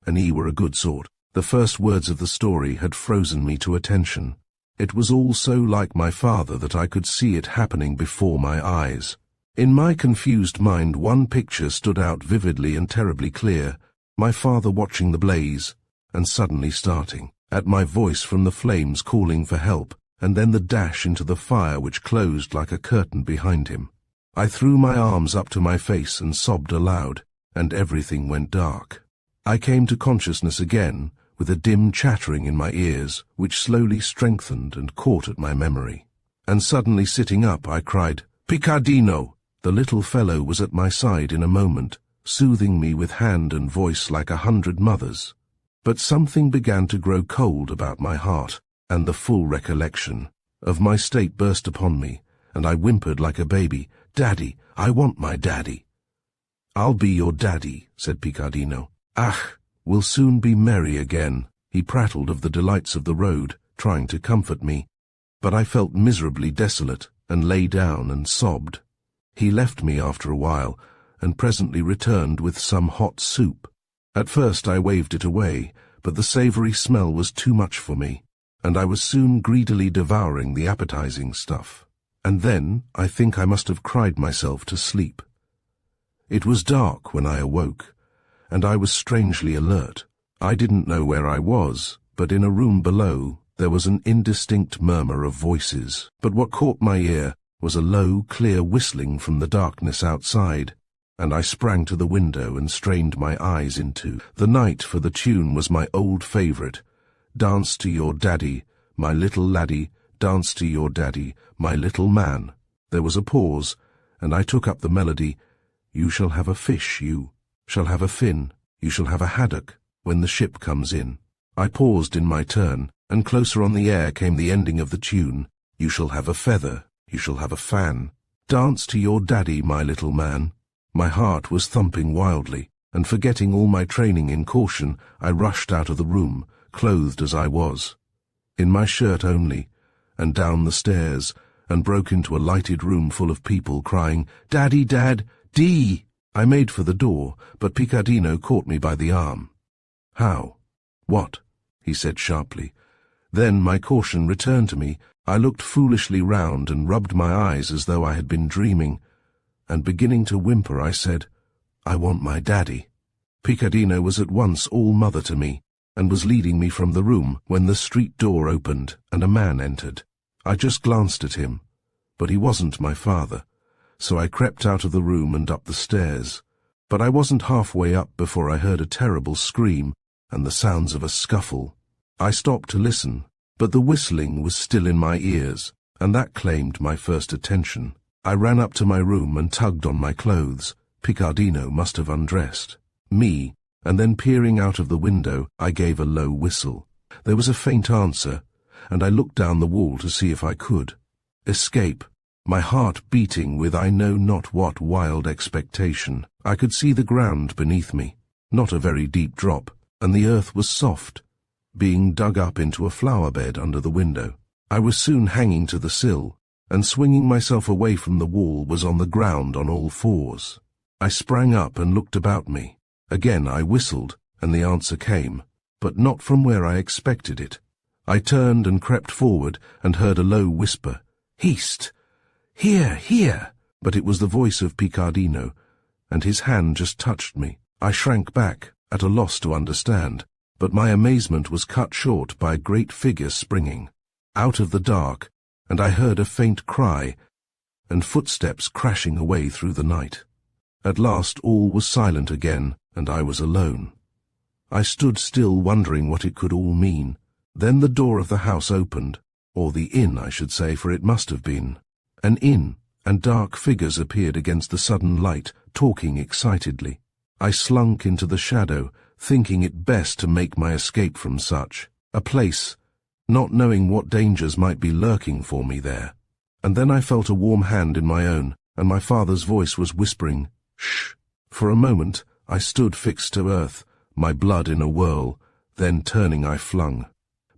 And he were a good sort. The first words of the story had frozen me to attention. It was all so like my father that I could see it happening before my eyes. In my confused mind one picture stood out vividly and terribly clear, my father watching the blaze, and suddenly starting at my voice from the flames calling for help, and then the dash into the fire which closed like a curtain behind him. I threw my arms up to my face and sobbed aloud, and everything went dark. I came to consciousness again, with a dim chattering in my ears, which slowly strengthened and caught at my memory. And suddenly sitting up, I cried, "Picardino!" The little fellow was at my side in a moment, soothing me with hand and voice like 100 mothers. But something began to grow cold about my heart, and the full recollection of my state burst upon me, and I whimpered like a baby, "Daddy, I want my daddy." "I'll be your daddy," said Picardino. "Ach, we'll soon be merry again." He prattled of the delights of the road, trying to comfort me, but I felt miserably desolate, and lay down and sobbed. He left me after a while, and presently returned with some hot soup. At first I waved it away, but the savoury smell was too much for me, and I was soon greedily devouring the appetizing stuff. And then I think I must have cried myself to sleep. It was dark when I awoke, and I was strangely alert. I didn't know where I was, but in a room below there was an indistinct murmur of voices. But what caught my ear was a low, clear whistling from the darkness outside, and I sprang to the window and strained my eyes into the night, for the tune was my old favourite, "Dance to your daddy, my little laddie, dance to your daddy, my little man." There was a pause, and I took up the melody, "You shall have a fish, you shall have a fin, you shall have a haddock, when the ship comes in." I paused in my turn, and closer on the air came the ending of the tune, "You shall have a feather, you shall have a fan, dance to your daddy, my little man." My heart was thumping wildly, and forgetting all my training in caution, I rushed out of the room, clothed as I was, in my shirt only, and down the stairs, and broke into a lighted room full of people crying, "Daddy, Dad, Dee!" I made for the door, but Picardino caught me by the arm. "How? What?" he said sharply. Then my caution returned to me. I looked foolishly round and rubbed my eyes as though I had been dreaming, and beginning to whimper I said, "I want my daddy." Picardino was at once all mother to me, and was leading me from the room when the street door opened and a man entered. I just glanced at him, but he wasn't my father, so I crept out of the room and up the stairs. But I wasn't halfway up before I heard a terrible scream and the sounds of a scuffle. I stopped to listen, but the whistling was still in my ears, and that claimed my first attention. I ran up to my room and tugged on my clothes. Picardino must have undressed me, and then peering out of the window, I gave a low whistle. There was a faint answer, and I looked down the wall to see if I could escape, my heart beating with I know not what wild expectation. I could see the ground beneath me, not a very deep drop, and the earth was soft, being dug up into a flower bed under the window. I was soon hanging to the sill, and swinging myself away from the wall was on the ground on all fours. I sprang up and looked about me. Again I whistled, and the answer came. but not from where I expected it. I turned and crept forward and heard a low whisper, "Haste! Here, here!" But it was the voice of Picardino, and his hand just touched me. I shrank back, at a loss to understand, but my amazement was cut short by a great figure springing out of the dark, and I heard a faint cry and footsteps crashing away through the night. At last all was silent again, and I was alone. I stood still, wondering what it could all mean. Then the door of the house opened, or the inn, I should say, for it must have been an inn, and dark figures appeared against the sudden light, talking excitedly. I slunk into the shadow, thinking it best to make my escape from such a place, not knowing what dangers might be lurking for me there. And then I felt a warm hand in my own, and my father's voice was whispering, "Shh." For a moment I stood fixed to earth, my blood in a whirl, then turning I flung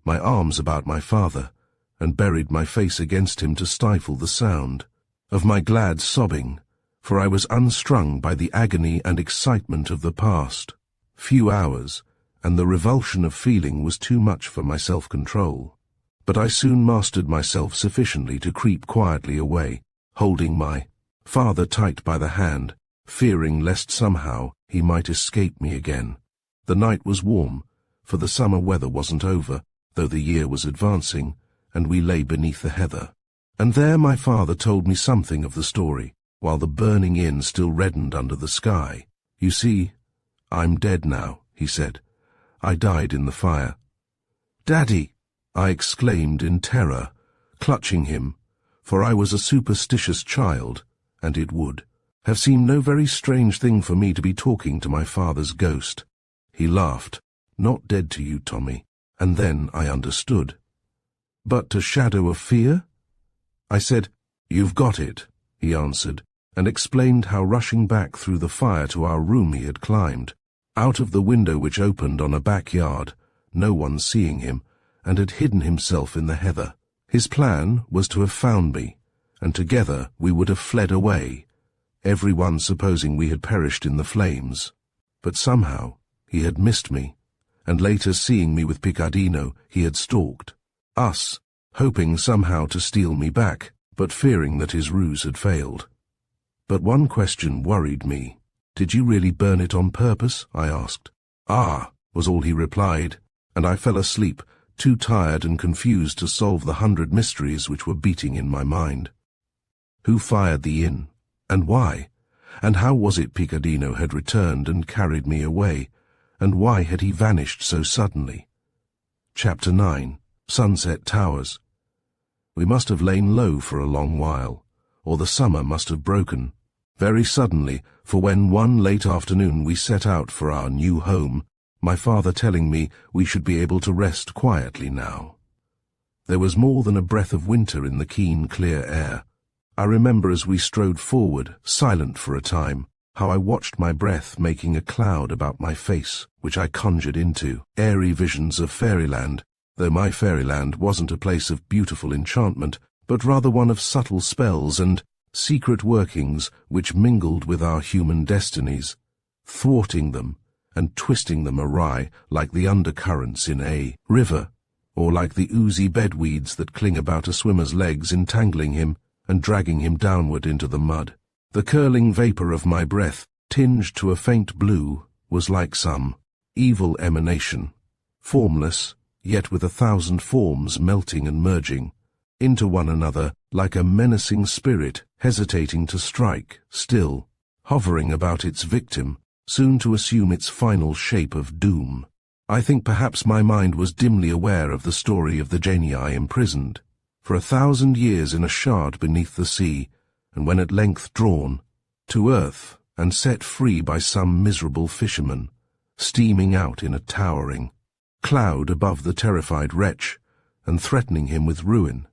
my arms about my father, and buried my face against him to stifle the sound of my glad sobbing, for I was unstrung by the agony and excitement of the past few hours, and the revulsion of feeling was too much for my self-control. But I soon mastered myself sufficiently to creep quietly away, holding my father tight by the hand, fearing lest somehow he might escape me again. The night was warm, for the summer weather wasn't over, though the year was advancing, and we lay beneath the heather. And there my father told me something of the story, while the burning inn still reddened under the sky. "You see, I'm dead now," he said. "I died in the fire." "Daddy!" I exclaimed in terror, clutching him, for I was a superstitious child, and it would have seemed no very strange thing for me to be talking to my father's ghost. He laughed. "Not dead to you, Tommy." And then I understood. "But to shadow of fear?" I said. "You've got it," he answered, and explained how rushing back through the fire to our room he had climbed, out of the window which opened on a backyard, no one seeing him, and had hidden himself in the heather. His plan was to have found me, and together we would have fled away, everyone supposing we had perished in the flames. But somehow he had missed me, and later seeing me with Picardino, he had stalked us, hoping somehow to steal me back, but fearing that his ruse had failed. But one question worried me. "Did you really burn it on purpose?" I asked. "Ah," was all he replied, and I fell asleep, too tired and confused to solve the 100 mysteries which were beating in my mind. Who fired the inn? And why? And how was it Picardino had returned and carried me away? And why had he vanished so suddenly? Chapter 9. Sunset Towers. We must have lain low for a long while, or the summer must have broken very suddenly, for when one late afternoon we set out for our new home, my father telling me we should be able to rest quietly now. There was more than a breath of winter in the keen, clear air. I remember as we strode forward, silent for a time, how I watched my breath making a cloud about my face, which I conjured into airy visions of fairyland, though my fairyland wasn't a place of beautiful enchantment, but rather one of subtle spells and secret workings which mingled with our human destinies, thwarting them and twisting them awry like the undercurrents in a river, or like the oozy bedweeds that cling about a swimmer's legs, entangling him and dragging him downward into the mud. The curling vapour of my breath, tinged to a faint blue, was like some evil emanation, formless, yet with 1,000 forms melting and merging into one another like a menacing spirit hesitating to strike, still, hovering about its victim, soon to assume its final shape of doom. I think perhaps my mind was dimly aware of the story of the genii imprisoned for 1,000 years in a shard beneath the sea, and when at length drawn to earth and set free by some miserable fisherman, steaming out in a towering cloud above the terrified wretch, and threatening him with ruin.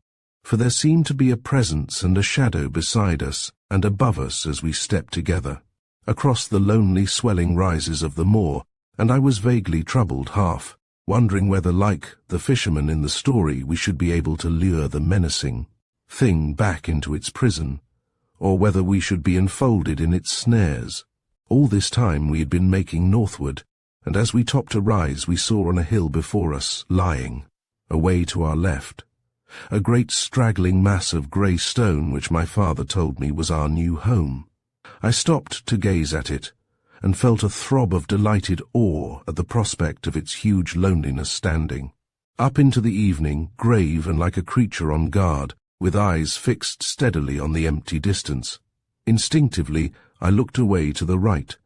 For there seemed to be a presence and a shadow beside us and above us as we stepped together across the lonely swelling rises of the moor, and I was vaguely troubled, half wondering whether, like the fisherman in the story, we should be able to lure the menacing thing back into its prison, or whether we should be enfolded in its snares. All this time we had been making northward, and as we topped a rise we saw on a hill before us, lying, away to our left, a great straggling mass of grey stone which my father told me was our new home. I stopped to gaze at it, and felt a throb of delighted awe at the prospect of its huge loneliness standing. Up into the evening, grave and like a creature on guard, with eyes fixed steadily on the empty distance. Instinctively, I looked away to the right,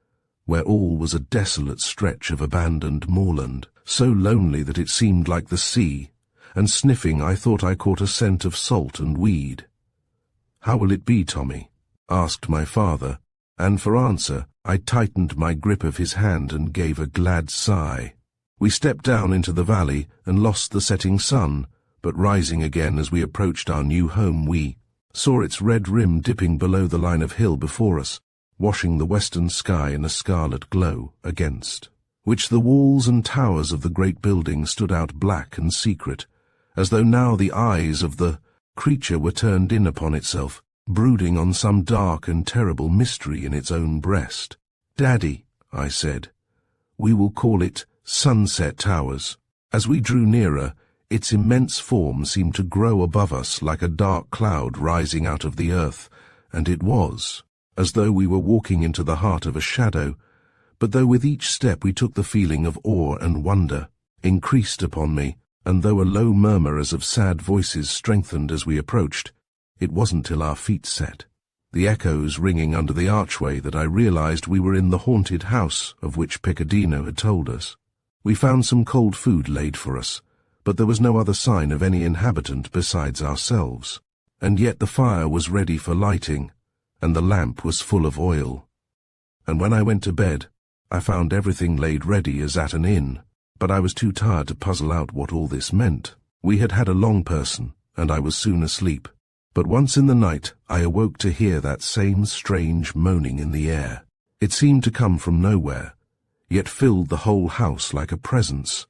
where all was a desolate stretch of abandoned moorland, so lonely that it seemed like the sea, and sniffing I thought I caught a scent of salt and weed. "How will it be, Tommy?" asked my father, and for answer I tightened my grip of his hand and gave a glad sigh. We stepped down into the valley and lost the setting sun, but rising again as we approached our new home we saw its red rim dipping below the line of hill before us, washing the western sky in a scarlet glow, against which the walls and towers of the great building stood out black and secret, as though now the eyes of the creature were turned in upon itself, brooding on some dark and terrible mystery in its own breast. "Daddy," I said, "we will call it Sunset Towers." As we drew nearer, its immense form seemed to grow above us like a dark cloud rising out of the earth, and it was, as though we were walking into the heart of a shadow, but though with each step we took the feeling of awe and wonder, increased upon me, and though a low murmur as of sad voices strengthened as we approached, it wasn't till our feet set, the echoes ringing under the archway, that I realized we were in the haunted house of which Piccadino had told us. We found some cold food laid for us, but there was no other sign of any inhabitant besides ourselves, and yet the fire was ready for lighting, and the lamp was full of oil. And when I went to bed, I found everything laid ready as at an inn, but I was too tired to puzzle out what all this meant. We had had a long person, and I was soon asleep, but once in the night I awoke to hear that same strange moaning in the air. It seemed to come from nowhere, yet filled the whole house like a presence,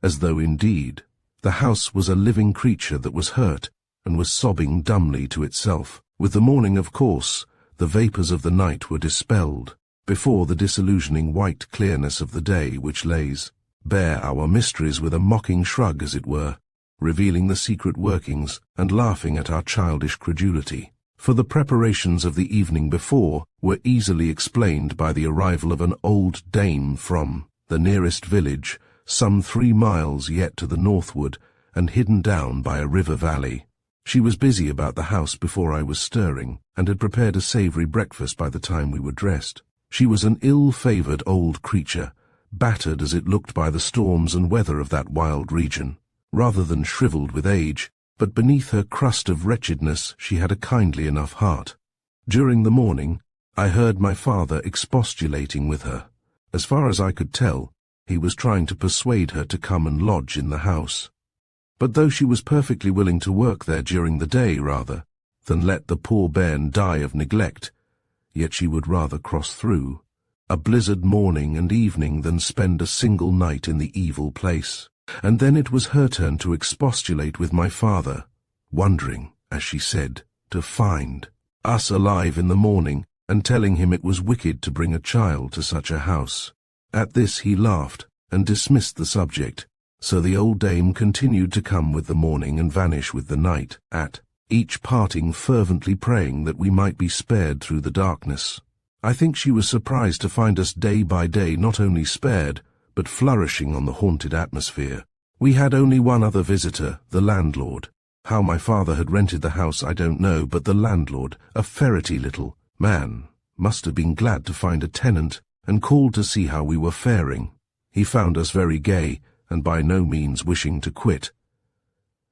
as though indeed the house was a living creature that was hurt and was sobbing dumbly to itself. With the morning, of course, the vapours of the night were dispelled, before the disillusioning white clearness of the day which lays bare our mysteries with a mocking shrug, as it were, revealing the secret workings and laughing at our childish credulity. For the preparations of the evening before were easily explained by the arrival of an old dame from the nearest village, some 3 miles yet to the northward, and hidden down by a river valley. She was busy about the house before I was stirring, and had prepared a savoury breakfast by the time we were dressed. She was an ill-favoured old creature, battered as it looked by the storms and weather of that wild region, rather than shrivelled with age, but beneath her crust of wretchedness she had a kindly enough heart. During the morning, I heard my father expostulating with her. As far as I could tell, he was trying to persuade her to come and lodge in the house. But though she was perfectly willing to work there during the day rather than let the poor bairn die of neglect, yet she would rather cross through a blizzard morning and evening than spend a single night in the evil place. And then it was her turn to expostulate with my father, wondering, as she said, to find us alive in the morning, and telling him it was wicked to bring a child to such a house. At this he laughed and dismissed the subject, so the old dame continued to come with the morning and vanish with the night, at each parting fervently praying that we might be spared through the darkness. I think she was surprised to find us day by day not only spared, but flourishing on the haunted atmosphere. We had only one other visitor, the landlord. How my father had rented the house I don't know, but the landlord, a ferrety little man, must have been glad to find a tenant, and called to see how we were faring. He found us very gay, and by no means wishing to quit.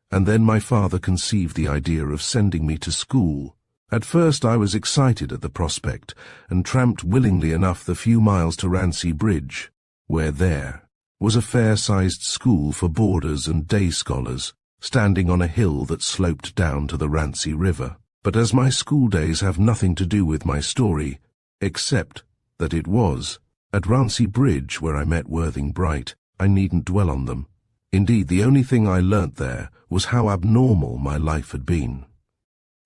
And then my father conceived the idea of sending me to school. At first I was excited at the prospect, and tramped willingly enough the few miles to Rancy Bridge, where there was a fair-sized school for boarders and day scholars, standing on a hill that sloped down to the Rancy River. But as my school days have nothing to do with my story, except that it was at Rancy Bridge where I met Worthing Bright, I needn't dwell on them. Indeed, the only thing I learnt there was how abnormal my life had been,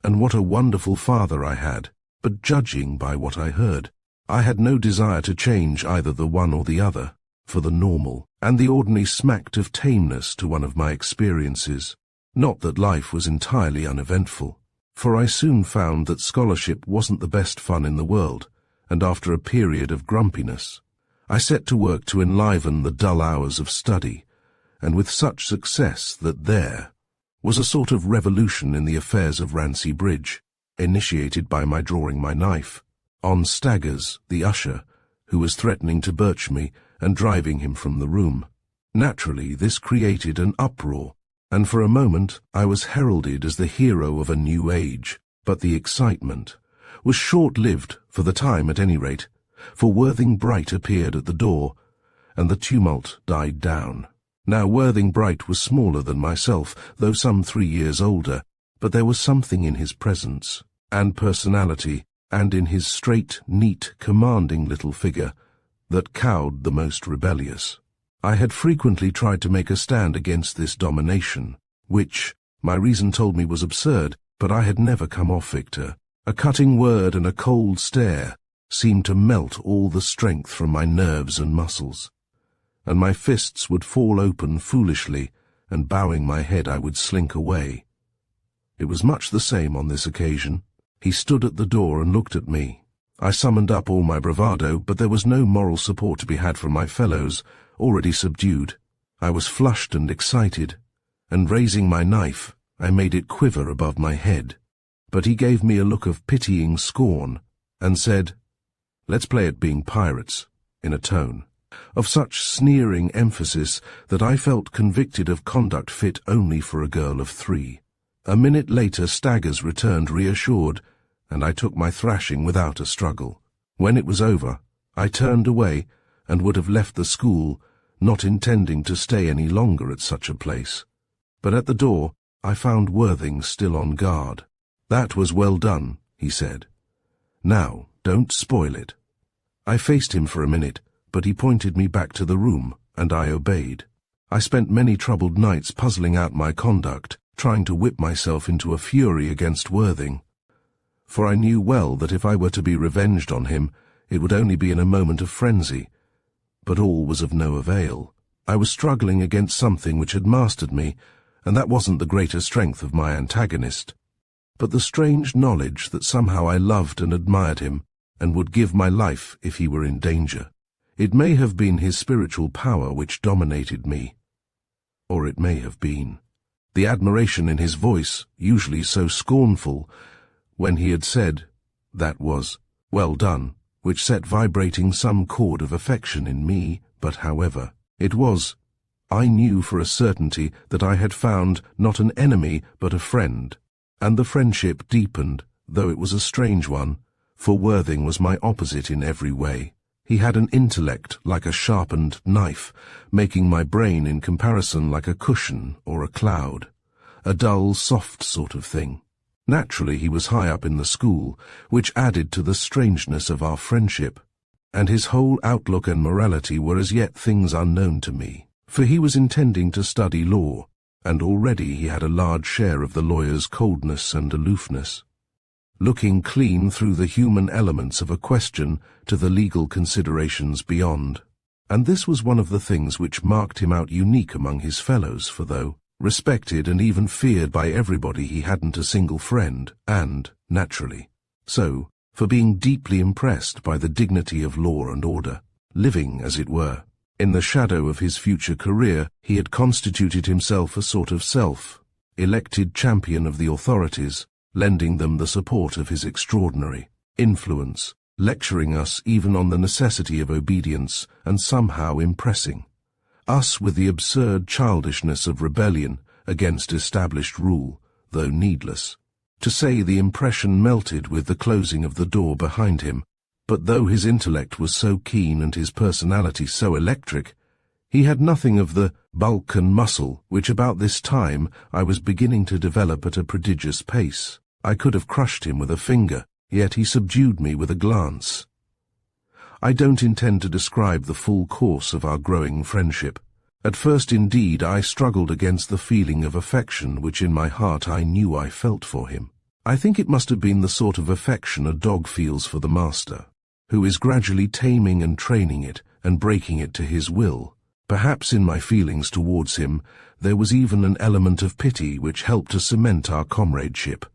and what a wonderful father I had. But judging by what I heard, I had no desire to change either the one or the other, for the normal, and the ordinary smacked of tameness to one of my experiences. Not that life was entirely uneventful, for I soon found that scholarship wasn't the best fun in the world, and after a period of grumpiness, I set to work to enliven the dull hours of study, and with such success that there was a sort of revolution in the affairs of Rancy Bridge, initiated by my drawing my knife on Staggers, the usher, who was threatening to birch me and driving him from the room. Naturally, this created an uproar, and for a moment I was heralded as the hero of a new age. But the excitement was short-lived, for the time at any rate, for Worthing Bright appeared at the door, and the tumult died down. Now Worthing Bright was smaller than myself, though some 3 years older, but there was something in his presence and personality, and in his straight, neat, commanding little figure, that cowed the most rebellious. I had frequently tried to make a stand against this domination, which, my reason told me, was absurd, but I had never come off victor. A cutting word and a cold stare seemed to melt all the strength from my nerves and muscles, and my fists would fall open foolishly, and bowing my head I would slink away. It was much the same on this occasion. He stood at the door and looked at me. I summoned up all my bravado, but there was no moral support to be had from my fellows, already subdued. I was flushed and excited, and raising my knife, I made it quiver above my head. But he gave me a look of pitying scorn, and said, "Let's play at being pirates," in a tone of such sneering emphasis that I felt convicted of conduct fit only for a girl of 3. A minute later Staggers returned reassured, and I took my thrashing without a struggle. When it was over, I turned away and would have left the school, not intending to stay any longer at such a place. But at the door I found Worthing still on guard. "That was well done," he said. "Now, don't spoil it." I faced him for a minute, but he pointed me back to the room, and I obeyed. I spent many troubled nights puzzling out my conduct, trying to whip myself into a fury against Worthing, for I knew well that if I were to be revenged on him, it would only be in a moment of frenzy. But all was of no avail. I was struggling against something which had mastered me, and that wasn't the greater strength of my antagonist, but the strange knowledge that somehow I loved and admired him, and would give my life if he were in danger. It may have been his spiritual power which dominated me, or it may have been the admiration in his voice, usually so scornful, when he had said, "That was well done," which set vibrating some chord of affection in me. But however it was, I knew for a certainty that I had found not an enemy but a friend, and the friendship deepened, though it was a strange one, for Worthing was my opposite in every way. He had an intellect like a sharpened knife, making my brain in comparison like a cushion or a cloud, a dull, soft sort of thing. Naturally, he was high up in the school, which added to the strangeness of our friendship, and his whole outlook and morality were as yet things unknown to me, for he was intending to study law, and already he had a large share of the lawyer's coldness and aloofness, looking clean through the human elements of a question to the legal considerations beyond. And this was one of the things which marked him out unique among his fellows, for though respected and even feared by everybody, he hadn't a single friend, and, naturally, so, for being deeply impressed by the dignity of law and order, living, as it were, in the shadow of his future career, he had constituted himself a sort of self-elected champion of the authorities, lending them the support of his extraordinary influence, lecturing us even on the necessity of obedience, and somehow impressing us with the absurd childishness of rebellion against established rule, though needless. To say, the impression melted with the closing of the door behind him, but though his intellect was so keen and his personality so electric, he had nothing of the bulk and muscle which about this time I was beginning to develop at a prodigious pace. I could have crushed him with a finger, yet he subdued me with a glance. I don't intend to describe the full course of our growing friendship. At first, indeed, I struggled against the feeling of affection which in my heart I knew I felt for him. I think it must have been the sort of affection a dog feels for the master, who is gradually taming and training it and breaking it to his will. Perhaps in my feelings towards him there was even an element of pity which helped to cement our comradeship.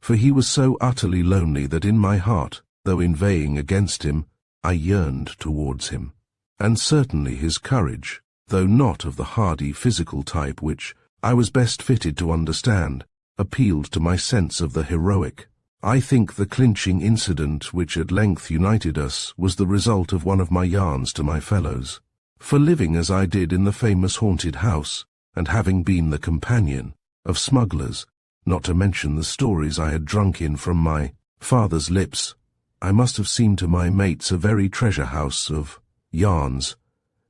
For he was so utterly lonely that in my heart, though inveighing against him, I yearned towards him. And certainly his courage, though not of the hardy physical type which I was best fitted to understand, appealed to my sense of the heroic. I think the clinching incident which at length united us was the result of one of my yarns to my fellows. For living as I did in the famous haunted house, and having been the companion of smugglers, not to mention the stories I had drunk in from my father's lips, I must have seemed to my mates a very treasure house of yarns,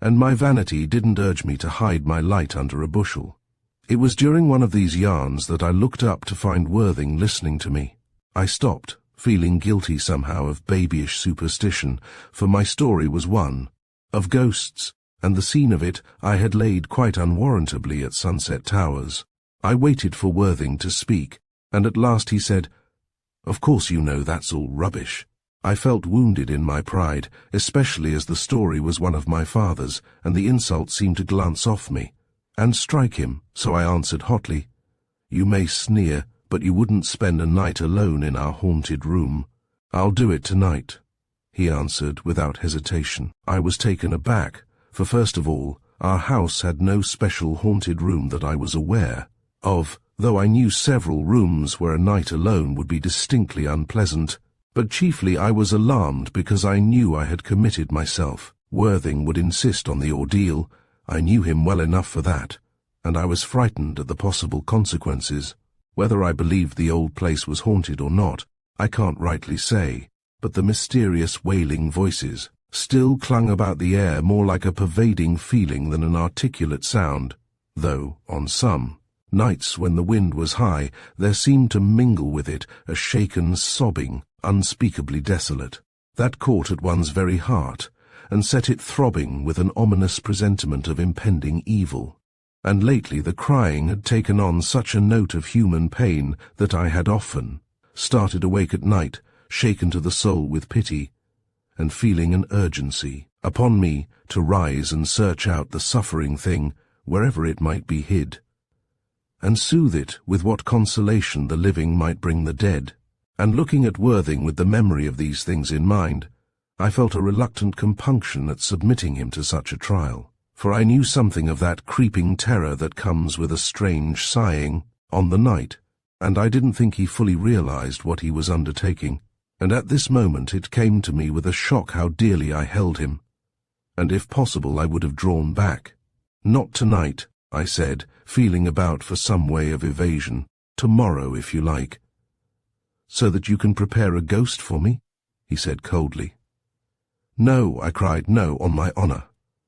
and my vanity didn't urge me to hide my light under a bushel. It was during one of these yarns that I looked up to find Worthing listening to me. I stopped, feeling guilty somehow of babyish superstition, for my story was one of ghosts, and the scene of it I had laid quite unwarrantably at Sunset Towers. I waited for Worthing to speak, and at last he said, "Of course you know that's all rubbish." I felt wounded in my pride, especially as the story was one of my father's, and the insult seemed to glance off me and strike him, so I answered hotly, "You may sneer, but you wouldn't spend a night alone in our haunted room." "I'll do it tonight," he answered without hesitation. I was taken aback, for first of all, our house had no special haunted room that I was aware of, though I knew several rooms where a night alone would be distinctly unpleasant. But chiefly I was alarmed because I knew I had committed myself. Worthing would insist on the ordeal. I knew him well enough for that, and I was frightened at the possible consequences. Whether I believed the old place was haunted or not, I can't rightly say, but the mysterious wailing voices still clung about the air more like a pervading feeling than an articulate sound, though, on some nights when the wind was high, there seemed to mingle with it a shaken sobbing, unspeakably desolate, that caught at one's very heart, and set it throbbing with an ominous presentiment of impending evil. And lately the crying had taken on such a note of human pain that I had often started awake at night, shaken to the soul with pity, and feeling an urgency upon me to rise and search out the suffering thing wherever it might be hid, and soothe it with what consolation the living might bring the dead. And looking at Worthing with the memory of these things in mind, I felt a reluctant compunction at submitting him to such a trial, for I knew something of that creeping terror that comes with a strange sighing on the night, and I didn't think he fully realized what he was undertaking. And at this moment it came to me with a shock how dearly I held him, and if possible I would have drawn back. "Not tonight," I said, feeling about for some way of evasion. "Tomorrow, if you like." "So that you can prepare a ghost for me?" he said coldly. "No," I cried, "no, on my honor.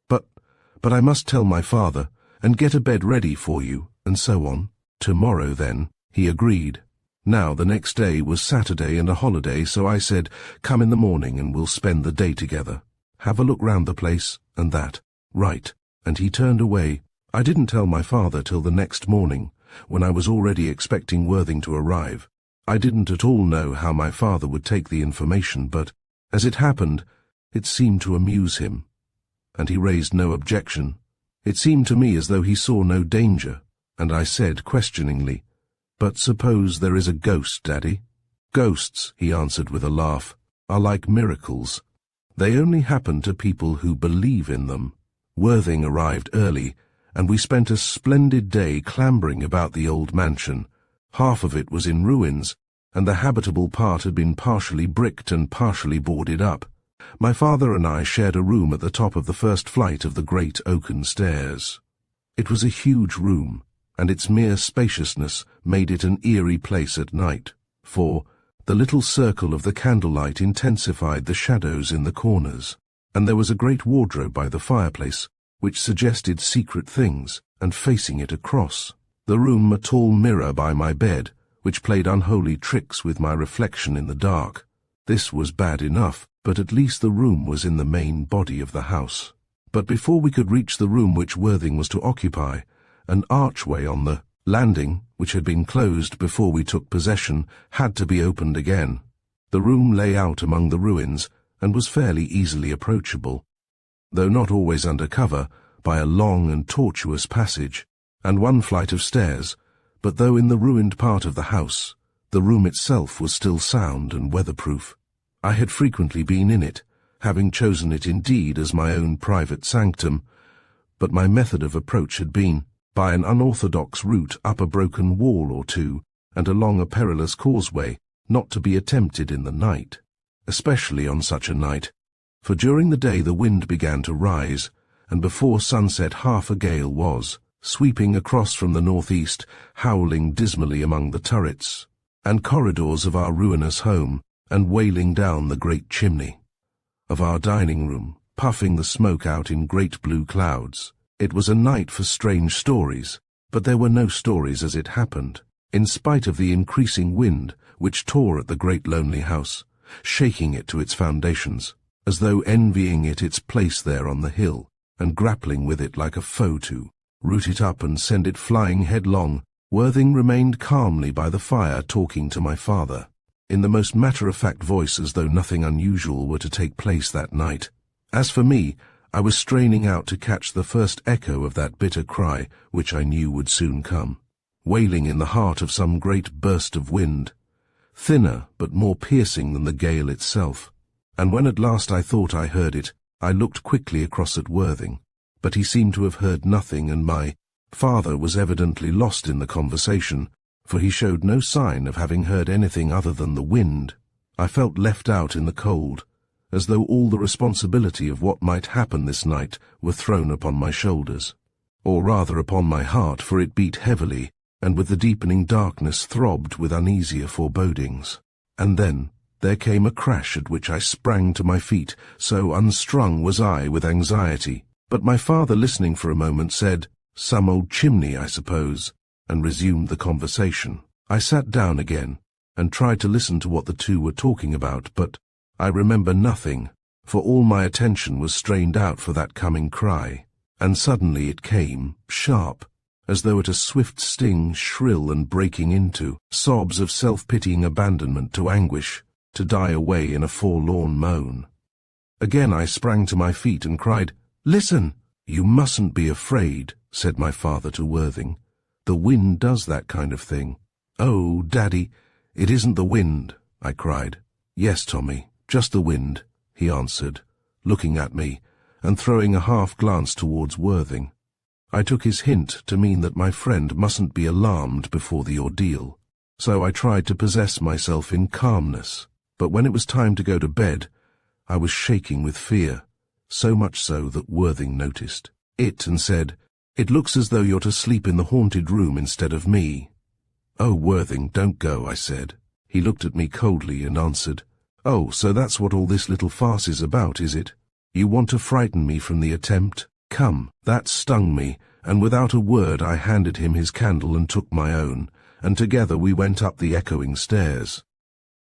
But I must tell my father, and get a bed ready for you, and so on." "Tomorrow, then," he agreed. Now the next day was Saturday and a holiday, so I said, "Come in the morning and we'll spend the day together. Have a look round the place, and that." "Right." And he turned away. I didn't tell my father till the next morning, when I was already expecting Worthing to arrive. I didn't at all know how my father would take the information, but, as it happened, it seemed to amuse him, and he raised no objection. It seemed to me as though he saw no danger, and I said questioningly, "But suppose there is a ghost, Daddy?" "Ghosts," he answered with a laugh, "are like miracles. They only happen to people who believe in them." Worthing arrived early, and we spent a splendid day clambering about the old mansion. Half of it was in ruins, and the habitable part had been partially bricked and partially boarded up. My father and I shared a room at the top of the first flight of the great oaken stairs. It was a huge room, and its mere spaciousness made it an eerie place at night, for the little circle of the candlelight intensified the shadows in the corners, and there was a great wardrobe by the fireplace, which suggested secret things, and facing it across the room a tall mirror by my bed, which played unholy tricks with my reflection in the dark. This was bad enough, but at least the room was in the main body of the house. But before we could reach the room which Worthing was to occupy, an archway on the landing, which had been closed before we took possession, had to be opened again. The room lay out among the ruins, and was fairly easily approachable, though not always under cover, by a long and tortuous passage, and one flight of stairs, but though in the ruined part of the house, the room itself was still sound and weatherproof. I had frequently been in it, having chosen it indeed as my own private sanctum, but my method of approach had been by an unorthodox route up a broken wall or two and along a perilous causeway, not to be attempted in the night, especially on such a night, for during the day the wind began to rise, and before sunset half a gale was, sweeping across from the northeast, howling dismally among the turrets and corridors of our ruinous home, and wailing down the great chimney of our dining room, puffing the smoke out in great blue clouds. It was a night for strange stories, but there were no stories as it happened, in spite of the increasing wind which tore at the great lonely house, shaking it to its foundations, as though envying it its place there on the hill, and grappling with it like a foe to root it up and send it flying headlong. Worthing remained calmly by the fire talking to my father, in the most matter-of-fact voice, as though nothing unusual were to take place that night. As for me, I was straining out to catch the first echo of that bitter cry which I knew would soon come, wailing in the heart of some great burst of wind, thinner but more piercing than the gale itself. And when at last I thought I heard it, I looked quickly across at Worthing, but he seemed to have heard nothing, and my father was evidently lost in the conversation, for he showed no sign of having heard anything other than the wind. I felt left out in the cold, as though all the responsibility of what might happen this night were thrown upon my shoulders, or rather upon my heart, for it beat heavily, and with the deepening darkness throbbed with uneasier forebodings. And then there came a crash at which I sprang to my feet, so unstrung was I with anxiety. But my father, listening for a moment, said, "Some old chimney, I suppose," and resumed the conversation. I sat down again, and tried to listen to what the two were talking about, but I remember nothing, for all my attention was strained out for that coming cry, and suddenly it came, sharp, as though at a swift sting, shrill and breaking into sobs of self-pitying abandonment to anguish, to die away in a forlorn moan. Again I sprang to my feet and cried, "Listen!" "You mustn't be afraid," said my father to Worthing. "The wind does that kind of thing." "Oh, Daddy, it isn't the wind," I cried. "Yes, Tommy, just the wind," he answered, looking at me and throwing a half-glance towards Worthing. I took his hint to mean that my friend mustn't be alarmed before the ordeal, so I tried to possess myself in calmness, but when it was time to go to bed, I was shaking with fear, so much so that Worthing noticed it and said, "It looks as though you're to sleep in the haunted room instead of me." "Oh, Worthing, don't go," I said. He looked at me coldly and answered, "Oh, so that's what all this little farce is about, is it? You want to frighten me from the attempt? Come." That stung me, and without a word I handed him his candle and took my own, and together we went up the echoing stairs,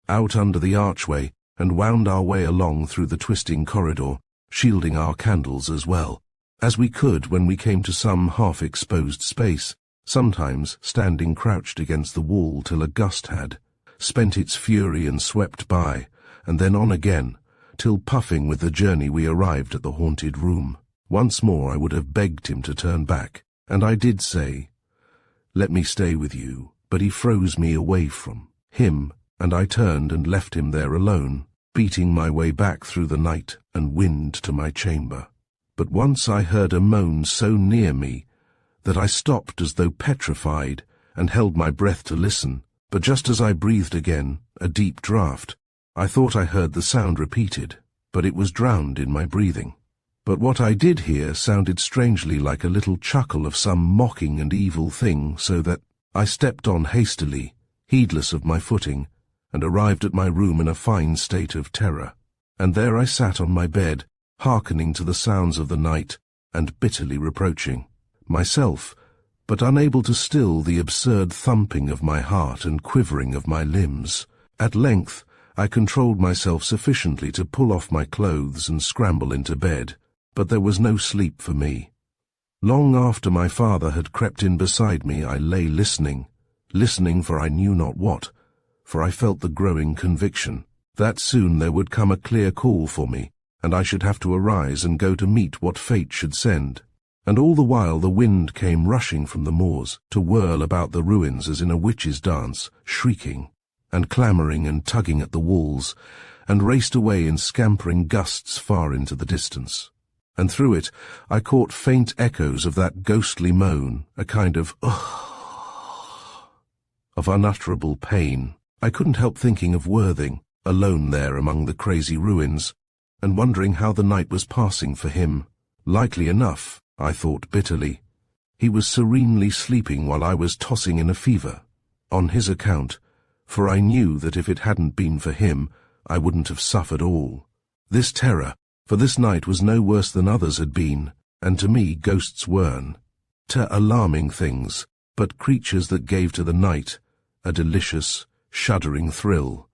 out under the archway, and wound our way along through the twisting corridor, shielding our candles as well as we could when we came to some half-exposed space, sometimes standing crouched against the wall till a gust had spent its fury and swept by, and then on again, till puffing with the journey we arrived at the haunted room. Once more I would have begged him to turn back, and I did say, "Let me stay with you," but he froze me away from him, and I turned and left him there alone, beating my way back through the night and wind to my chamber. But once I heard a moan so near me that I stopped as though petrified and held my breath to listen, but just as I breathed again, a deep draught, I thought I heard the sound repeated, but it was drowned in my breathing. But what I did hear sounded strangely like a little chuckle of some mocking and evil thing, so that I stepped on hastily, heedless of my footing, and arrived at my room in a fine state of terror. And there I sat on my bed, hearkening to the sounds of the night, and bitterly reproaching myself, but unable to still the absurd thumping of my heart and quivering of my limbs. At length I controlled myself sufficiently to pull off my clothes and scramble into bed, but there was no sleep for me. Long after my father had crept in beside me, I lay listening for I knew not what, for I felt the growing conviction that soon there would come a clear call for me, and I should have to arise and go to meet what fate should send. And all the while the wind came rushing from the moors to whirl about the ruins as in a witch's dance, shrieking, and clamouring and tugging at the walls, and raced away in scampering gusts far into the distance. And through it I caught faint echoes of that ghostly moan, a kind of of unutterable pain. I couldn't help thinking of Worthing, alone there among the crazy ruins, and wondering how the night was passing for him. Likely enough, I thought bitterly, he was serenely sleeping while I was tossing in a fever, on his account, for I knew that if it hadn't been for him, I wouldn't have suffered all. This terror, for this night was no worse than others had been, and to me ghosts weren't alarming things, but creatures that gave to the night a delicious, shuddering thrill.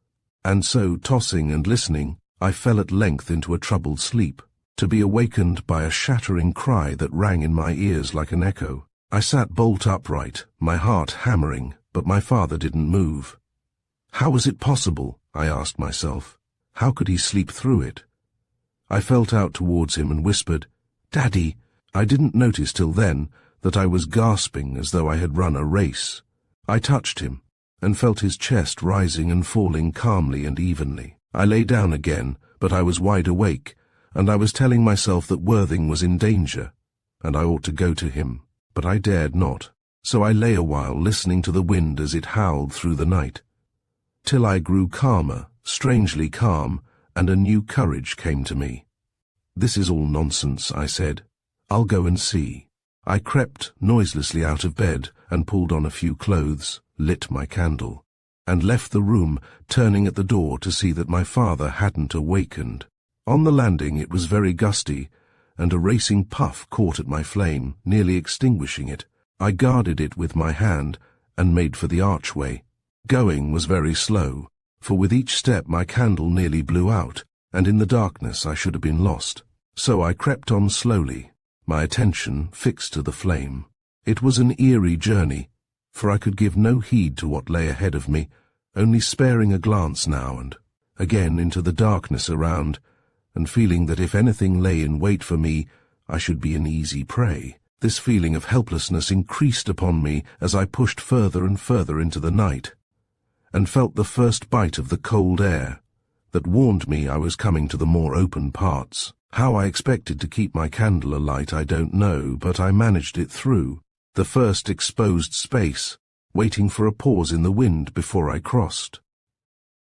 And so, tossing and listening, I fell at length into a troubled sleep, to be awakened by a shattering cry that rang in my ears like an echo. I sat bolt upright, my heart hammering, but my father didn't move. How was it possible? I asked myself. How could he sleep through it? I felt out towards him and whispered, "Daddy." I didn't notice till then that I was gasping as though I had run a race. I touched him, and felt his chest rising and falling calmly and evenly. I lay down again, but I was wide awake, and I was telling myself that Worthing was in danger, and I ought to go to him, but I dared not. So I lay a while listening to the wind as it howled through the night, till I grew calmer, strangely calm, and a new courage came to me. "This is all nonsense," I said. "I'll go and see." I crept noiselessly out of bed and pulled on a few clothes, lit my candle, and left the room, turning at the door to see that my father hadn't awakened. On the landing it was very gusty, and a racing puff caught at my flame, nearly extinguishing it. I guarded it with my hand and made for the archway. Going was very slow, for with each step my candle nearly blew out, and in the darkness I should have been lost. So I crept on slowly, my attention fixed to the flame. It was an eerie journey, for I could give no heed to what lay ahead of me, only sparing a glance now and again into the darkness around, and feeling that if anything lay in wait for me, I should be an easy prey. This feeling of helplessness increased upon me as I pushed further and further into the night, and felt the first bite of the cold air that warned me I was coming to the more open parts. How I expected to keep my candle alight I don't know, but I managed it through the first exposed space, waiting for a pause in the wind before I crossed,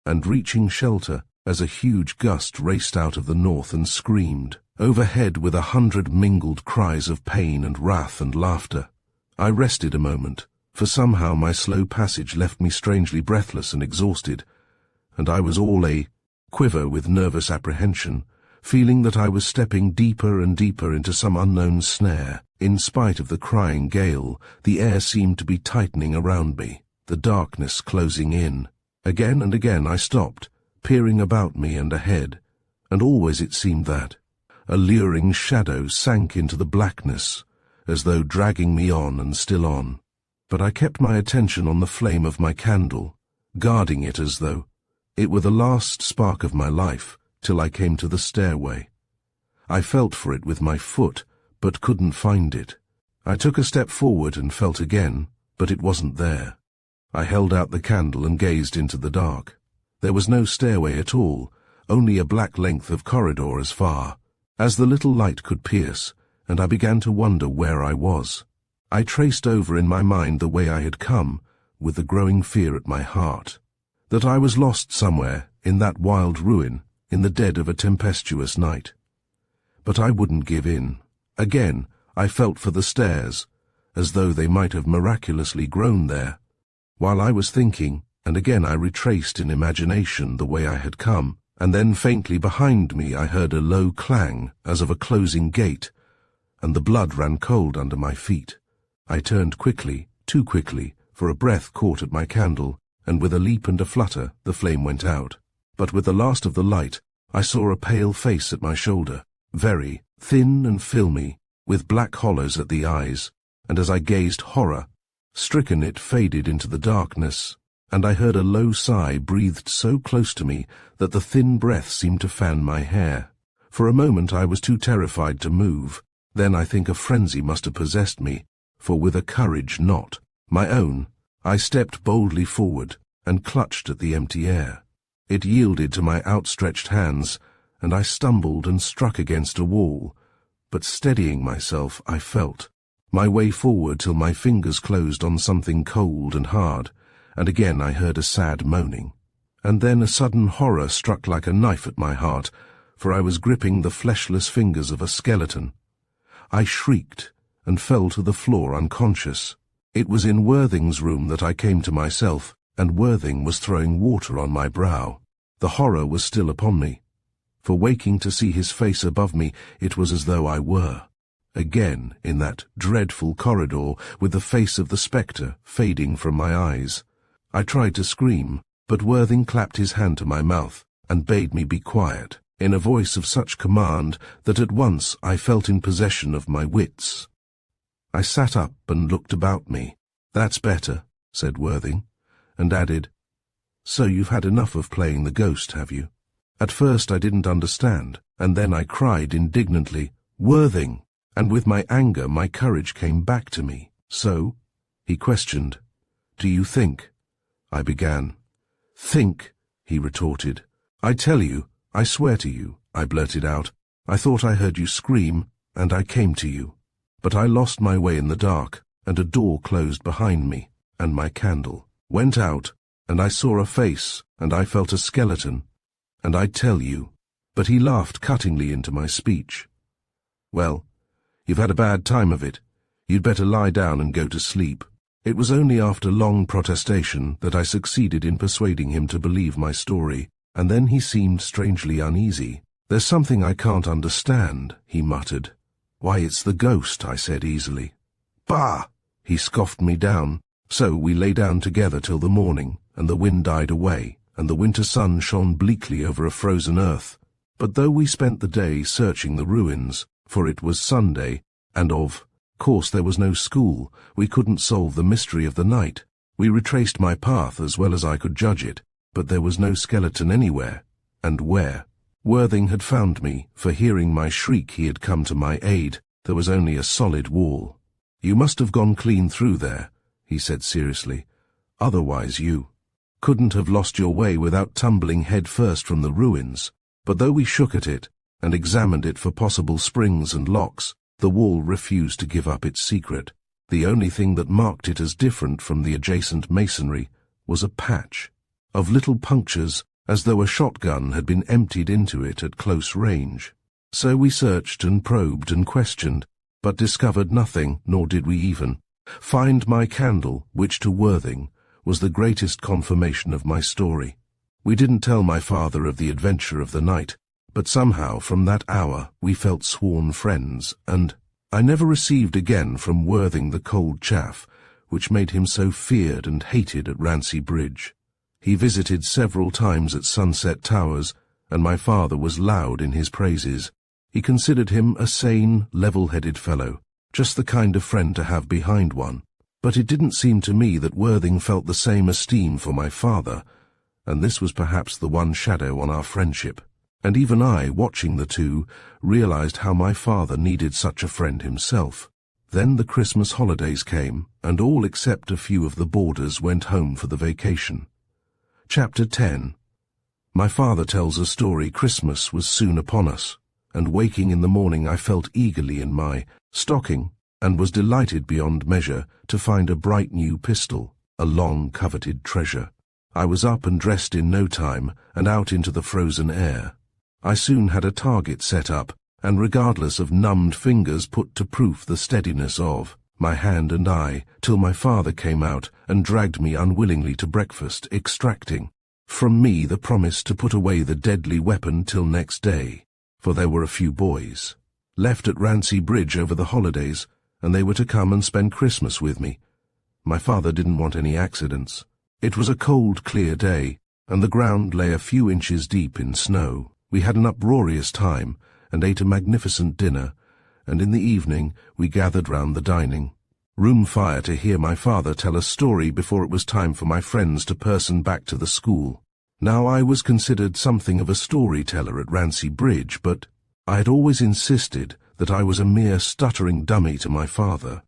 and reaching shelter as a huge gust raced out of the north and screamed overhead with 100 mingled cries of pain and wrath and laughter. I rested a moment, for somehow my slow passage left me strangely breathless and exhausted, and I was all a quiver with nervous apprehension, feeling that I was stepping deeper and deeper into some unknown snare. In spite of the crying gale, the air seemed to be tightening around me, the darkness closing in. Again and again I stopped, peering about me and ahead, and always it seemed that a luring shadow sank into the blackness, as though dragging me on and still on. But I kept my attention on the flame of my candle, guarding it as though it were the last spark of my life, till I came to the stairway. I felt for it with my foot, but couldn't find it. I took a step forward and felt again, but it wasn't there. I held out the candle and gazed into the dark. There was no stairway at all, only a black length of corridor as far as the little light could pierce, and I began to wonder where I was. I traced over in my mind the way I had come, with the growing fear at my heart, that I was lost somewhere in that wild ruin in the dead of a tempestuous night. But I wouldn't give in. Again, I felt for the stairs, as though they might have miraculously grown there. While I was thinking, and again I retraced in imagination the way I had come, and then faintly behind me I heard a low clang as of a closing gate, and the blood ran cold under my feet. I turned quickly, too quickly, for a breath caught at my candle, and with a leap and a flutter the flame went out. But with the last of the light I saw a pale face at my shoulder, very thin and filmy, with black hollows at the eyes, and as I gazed horror-stricken it faded into the darkness, and I heard a low sigh breathed so close to me that the thin breath seemed to fan my hair. For a moment I was too terrified to move. Then I think a frenzy must have possessed me, for with a courage not my own, I stepped boldly forward and clutched at the empty air. It yielded to my outstretched hands, and I stumbled and struck against a wall, but steadying myself, I felt my way forward till my fingers closed on something cold and hard, and again I heard a sad moaning. And then a sudden horror struck like a knife at my heart, for I was gripping the fleshless fingers of a skeleton. I shrieked and fell to the floor unconscious. It was in Worthing's room that I came to myself, and Worthing was throwing water on my brow. The horror was still upon me. For waking to see his face above me, it was as though I were again in that dreadful corridor with the face of the spectre fading from my eyes. I tried to scream, but Worthing clapped his hand to my mouth and bade me be quiet, in a voice of such command that at once I felt in possession of my wits. I sat up and looked about me. "That's better," said Worthing, and added, "So you've had enough of playing the ghost, have you?" At first I didn't understand, and then I cried indignantly, "Worthing!" And with my anger my courage came back to me. "So?" he questioned. "Do you think?" I began. "Think?" he retorted. "I tell you, I swear to you," I blurted out. "I thought I heard you scream, and I came to you. But I lost my way in the dark, and a door closed behind me, and my candle went out, and I saw a face, and I felt a skeleton, and I tell you—" But he laughed cuttingly into my speech. "Well, you've had a bad time of it. You'd better lie down and go to sleep." It was only after long protestation that I succeeded in persuading him to believe my story, and then he seemed strangely uneasy. "There's something I can't understand," he muttered. "Why, it's the ghost," I said easily. "Bah!" he scoffed me down. So we lay down together till the morning, and the wind died away, and the winter sun shone bleakly over a frozen earth. But though we spent the day searching the ruins, for it was Sunday, and of course there was no school, we couldn't solve the mystery of the night. We retraced my path as well as I could judge it, but there was no skeleton anywhere. And where? Worthing had found me, for hearing my shriek he had come to my aid. There was only a solid wall. "You must have gone clean through there," he said seriously. "Otherwise you couldn't have lost your way without tumbling head first from the ruins." But though we shook at it, and examined it for possible springs and locks, the wall refused to give up its secret. The only thing that marked it as different from the adjacent masonry was a patch of little punctures, as though a shotgun had been emptied into it at close range. So we searched and probed and questioned, but discovered nothing, nor did we even find my candle, which to Worthing was the greatest confirmation of my story. We didn't tell my father of the adventure of the night, but somehow from that hour we felt sworn friends, and I never received again from Worthing the cold chaff which made him so feared and hated at Rancy Bridge. He visited several times at Sunset Towers, and my father was loud in his praises. He considered him a sane, level-headed fellow, just the kind of friend to have behind one. But it didn't seem to me that Worthing felt the same esteem for my father, and this was perhaps the one shadow on our friendship. And even I, watching the two, realized how my father needed such a friend himself. Then the Christmas holidays came, and all except a few of the boarders went home for the vacation. Chapter 10. My father tells a story. Christmas was soon upon us, and waking in the morning I felt eagerly in my stocking, and was delighted beyond measure to find a bright new pistol, a long-coveted treasure. I was up and dressed in no time, and out into the frozen air. I soon had a target set up, and regardless of numbed fingers put to proof the steadiness of my hand and eye, till my father came out and dragged me unwillingly to breakfast, extracting from me the promise to put away the deadly weapon till next day, for there were a few boys left at Rancy Bridge over the holidays, and they were to come and spend Christmas with me. My father didn't want any accidents. It was a cold, clear day, and the ground lay a few inches deep in snow. We had an uproarious time, and ate a magnificent dinner, and in the evening we gathered round the dining room fire to hear my father tell a story before it was time for my friends to person back to the school. Now I was considered something of a storyteller at Rancy Bridge, but I had always insisted that I was a mere stuttering dummy to my father.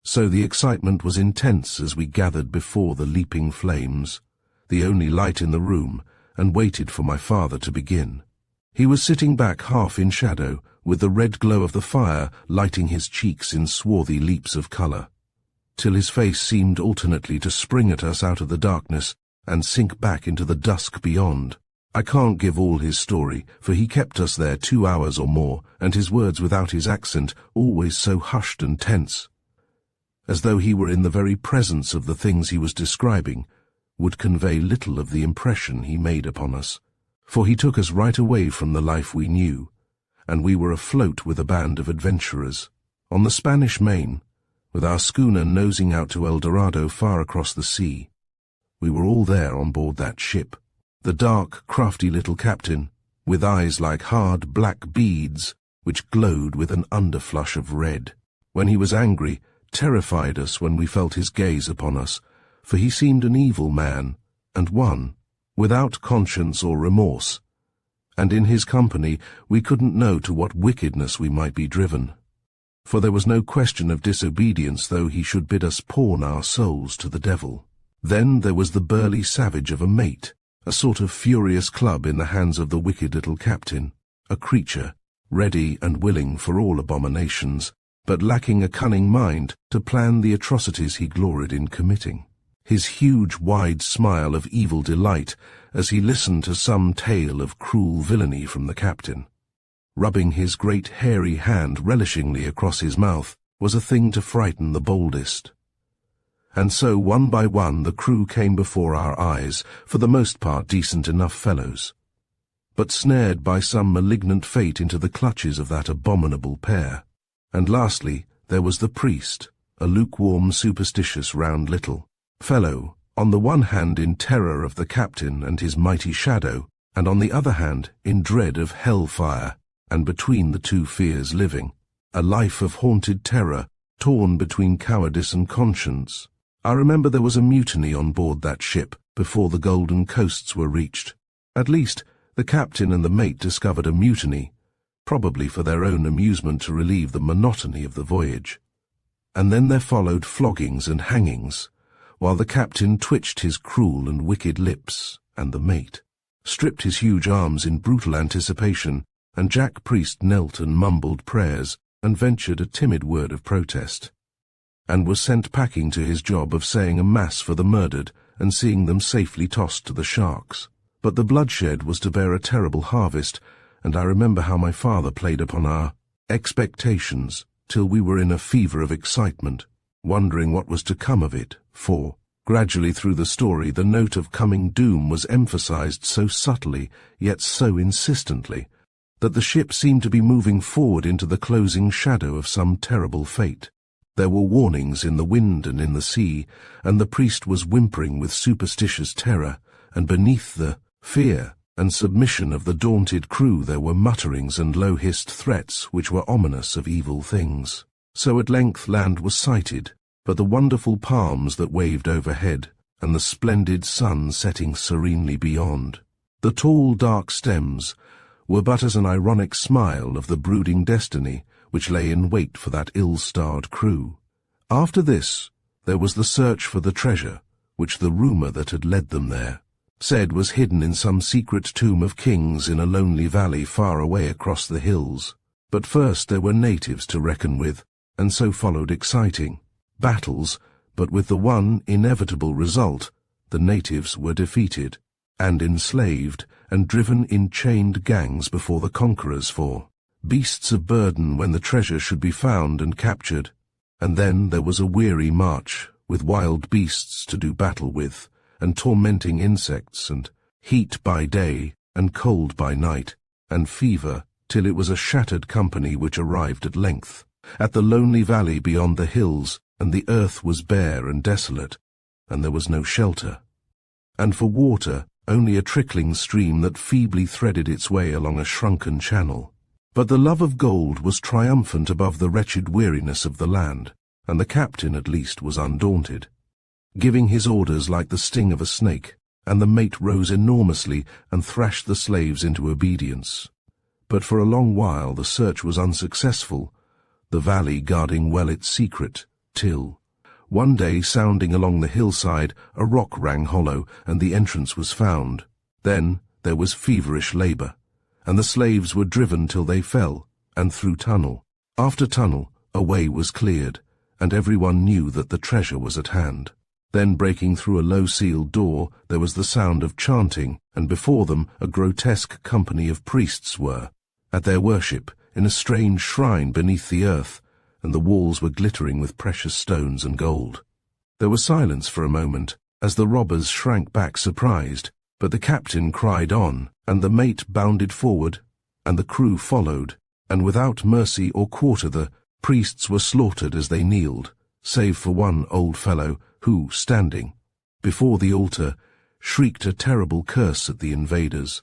So the excitement was intense as we gathered before the leaping flames, the only light in the room, and waited for my father to begin. He was sitting back half in shadow, with the red glow of the fire lighting his cheeks in swarthy leaps of colour, till his face seemed alternately to spring at us out of the darkness and sink back into the dusk beyond. I can't give all his story, for he kept us there 2 hours or more, and his words without his accent, always so hushed and tense, as though he were in the very presence of the things he was describing, would convey little of the impression he made upon us, for he took us right away from the life we knew, and we were afloat with a band of adventurers, on the Spanish Main, with our schooner nosing out to El Dorado far across the sea. We were all there on board that ship. The dark, crafty little captain, with eyes like hard black beads, which glowed with an underflush of red. When he was angry, terrified us when we felt his gaze upon us, for he seemed an evil man, and one, without conscience or remorse, and in his company we couldn't know to what wickedness we might be driven. For there was no question of disobedience, though he should bid us pawn our souls to the devil. Then there was the burly savage of a mate, a sort of furious club in the hands of the wicked little captain, a creature, ready and willing for all abominations, but lacking a cunning mind to plan the atrocities he gloried in committing. His huge wide smile of evil delight as he listened to some tale of cruel villainy from the captain, rubbing his great hairy hand relishingly across his mouth, was a thing to frighten the boldest. And so one by one the crew came before our eyes, for the most part decent enough fellows, but snared by some malignant fate into the clutches of that abominable pair. And lastly there was the priest, a lukewarm, superstitious, round little fellow, on the one hand in terror of the captain and his mighty shadow, and on the other hand in dread of hell-fire, and between the two fears living, a life of haunted terror, torn between cowardice and conscience. I remember there was a mutiny on board that ship before the Golden Coasts were reached. At least, the captain and the mate discovered a mutiny, probably for their own amusement to relieve the monotony of the voyage. And then there followed floggings and hangings, while the captain twitched his cruel and wicked lips, and the mate stripped his huge arms in brutal anticipation, and Jack Priest knelt and mumbled prayers and ventured a timid word of protest, and was sent packing to his job of saying a mass for the murdered and seeing them safely tossed to the sharks. But the bloodshed was to bear a terrible harvest, and I remember how my father played upon our expectations till we were in a fever of excitement, wondering what was to come of it, for, gradually through the story, the note of coming doom was emphasized so subtly, yet so insistently, that the ship seemed to be moving forward into the closing shadow of some terrible fate. There were warnings in the wind and in the sea, and the priest was whimpering with superstitious terror, and beneath the fear and submission of the daunted crew there were mutterings and low-hissed threats which were ominous of evil things. So at length land was sighted, but the wonderful palms that waved overhead, and the splendid sun setting serenely beyond, the tall dark stems, were but as an ironic smile of the brooding destiny which lay in wait for that ill-starred crew. After this there was the search for the treasure, which the rumour that had led them there said was hidden in some secret tomb of kings in a lonely valley far away across the hills. But first there were natives to reckon with, and so followed exciting battles, but with the one inevitable result: the natives were defeated, and enslaved, and driven in chained gangs before the conquerors for beasts of burden when the treasure should be found and captured. And then there was a weary march, with wild beasts to do battle with, and tormenting insects, and heat by day, and cold by night, and fever, till it was a shattered company which arrived at length at the lonely valley beyond the hills, and the earth was bare and desolate, and there was no shelter, and for water only a trickling stream that feebly threaded its way along a shrunken channel. But the love of gold was triumphant above the wretched weariness of the land, and the captain at least was undaunted, giving his orders like the sting of a snake, and the mate rose enormously and thrashed the slaves into obedience. But for a long while the search was unsuccessful, the valley guarding well its secret, till one day, sounding along the hillside, a rock rang hollow, and the entrance was found. Then there was feverish labor, and the slaves were driven till they fell, and through tunnel after tunnel a way was cleared, and everyone knew that the treasure was at hand. Then, breaking through a low-ceiled door, there was the sound of chanting, and before them a grotesque company of priests were at their worship in a strange shrine beneath the earth, and the walls were glittering with precious stones and gold. There was silence for a moment, as the robbers shrank back surprised, but the captain cried on, and the mate bounded forward, and the crew followed, and without mercy or quarter the priests were slaughtered as they kneeled, save for one old fellow who, standing before the altar, shrieked a terrible curse at the invaders,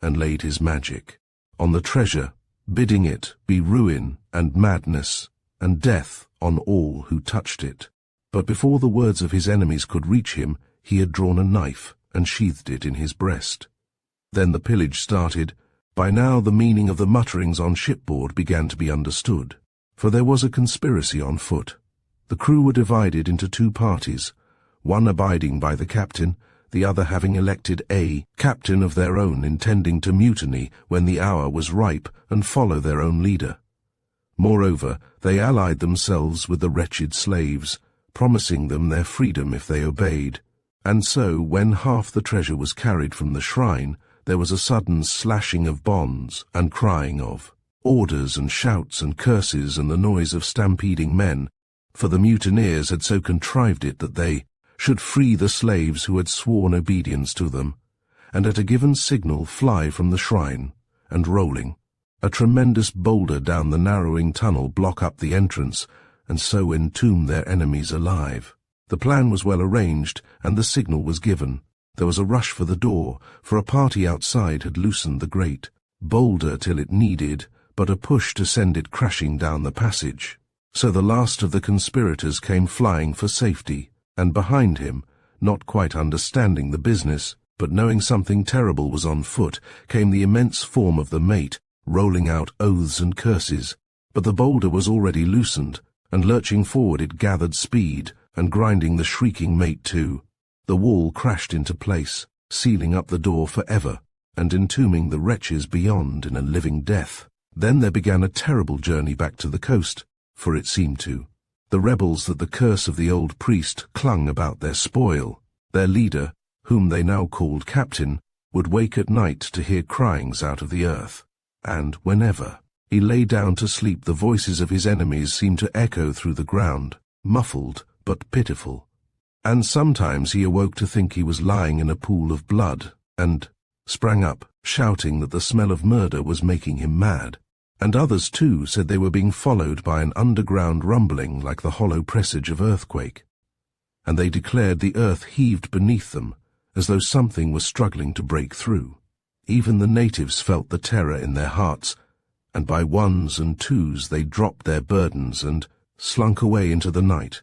and laid his magic on the treasure, bidding it be ruin and madness and death on all who touched it. But before the words of his enemies could reach him, he had drawn a knife and sheathed it in his breast. Then the pillage started. By now the meaning of the mutterings on shipboard began to be understood, for there was a conspiracy on foot. The crew were divided into two parties, one abiding by the captain, the other having elected a captain of their own, intending to mutiny when the hour was ripe and follow their own leader. Moreover, they allied themselves with the wretched slaves, promising them their freedom if they obeyed. And so, when half the treasure was carried from the shrine, there was a sudden slashing of bonds and crying of orders and shouts and curses and the noise of stampeding men, for the mutineers had so contrived it that they should free the slaves who had sworn obedience to them, and at a given signal fly from the shrine, and rolling a tremendous boulder down the narrowing tunnel block up the entrance, and so entomb their enemies alive. The plan was well arranged, and the signal was given. There was a rush for the door, for a party outside had loosened the great boulder till it needed but a push to send it crashing down the passage. So the last of the conspirators came flying for safety, and behind him, not quite understanding the business, but knowing something terrible was on foot, came the immense form of the mate, rolling out oaths and curses. But the boulder was already loosened, and lurching forward it gathered speed, and grinding the shrieking mate too. The wall crashed into place, sealing up the door forever, and entombing the wretches beyond in a living death. Then there began a terrible journey back to the coast, for it seemed to the rebels that the curse of the old priest clung about their spoil. Their leader, whom they now called captain, would wake at night to hear cryings out of the earth, and whenever he lay down to sleep the voices of his enemies seemed to echo through the ground, muffled but pitiful. And sometimes he awoke to think he was lying in a pool of blood, and sprang up, shouting that the smell of murder was making him mad. And others too said they were being followed by an underground rumbling like the hollow presage of earthquake. And they declared the earth heaved beneath them, as though something was struggling to break through. Even the natives felt the terror in their hearts, and by ones and twos they dropped their burdens and slunk away into the night,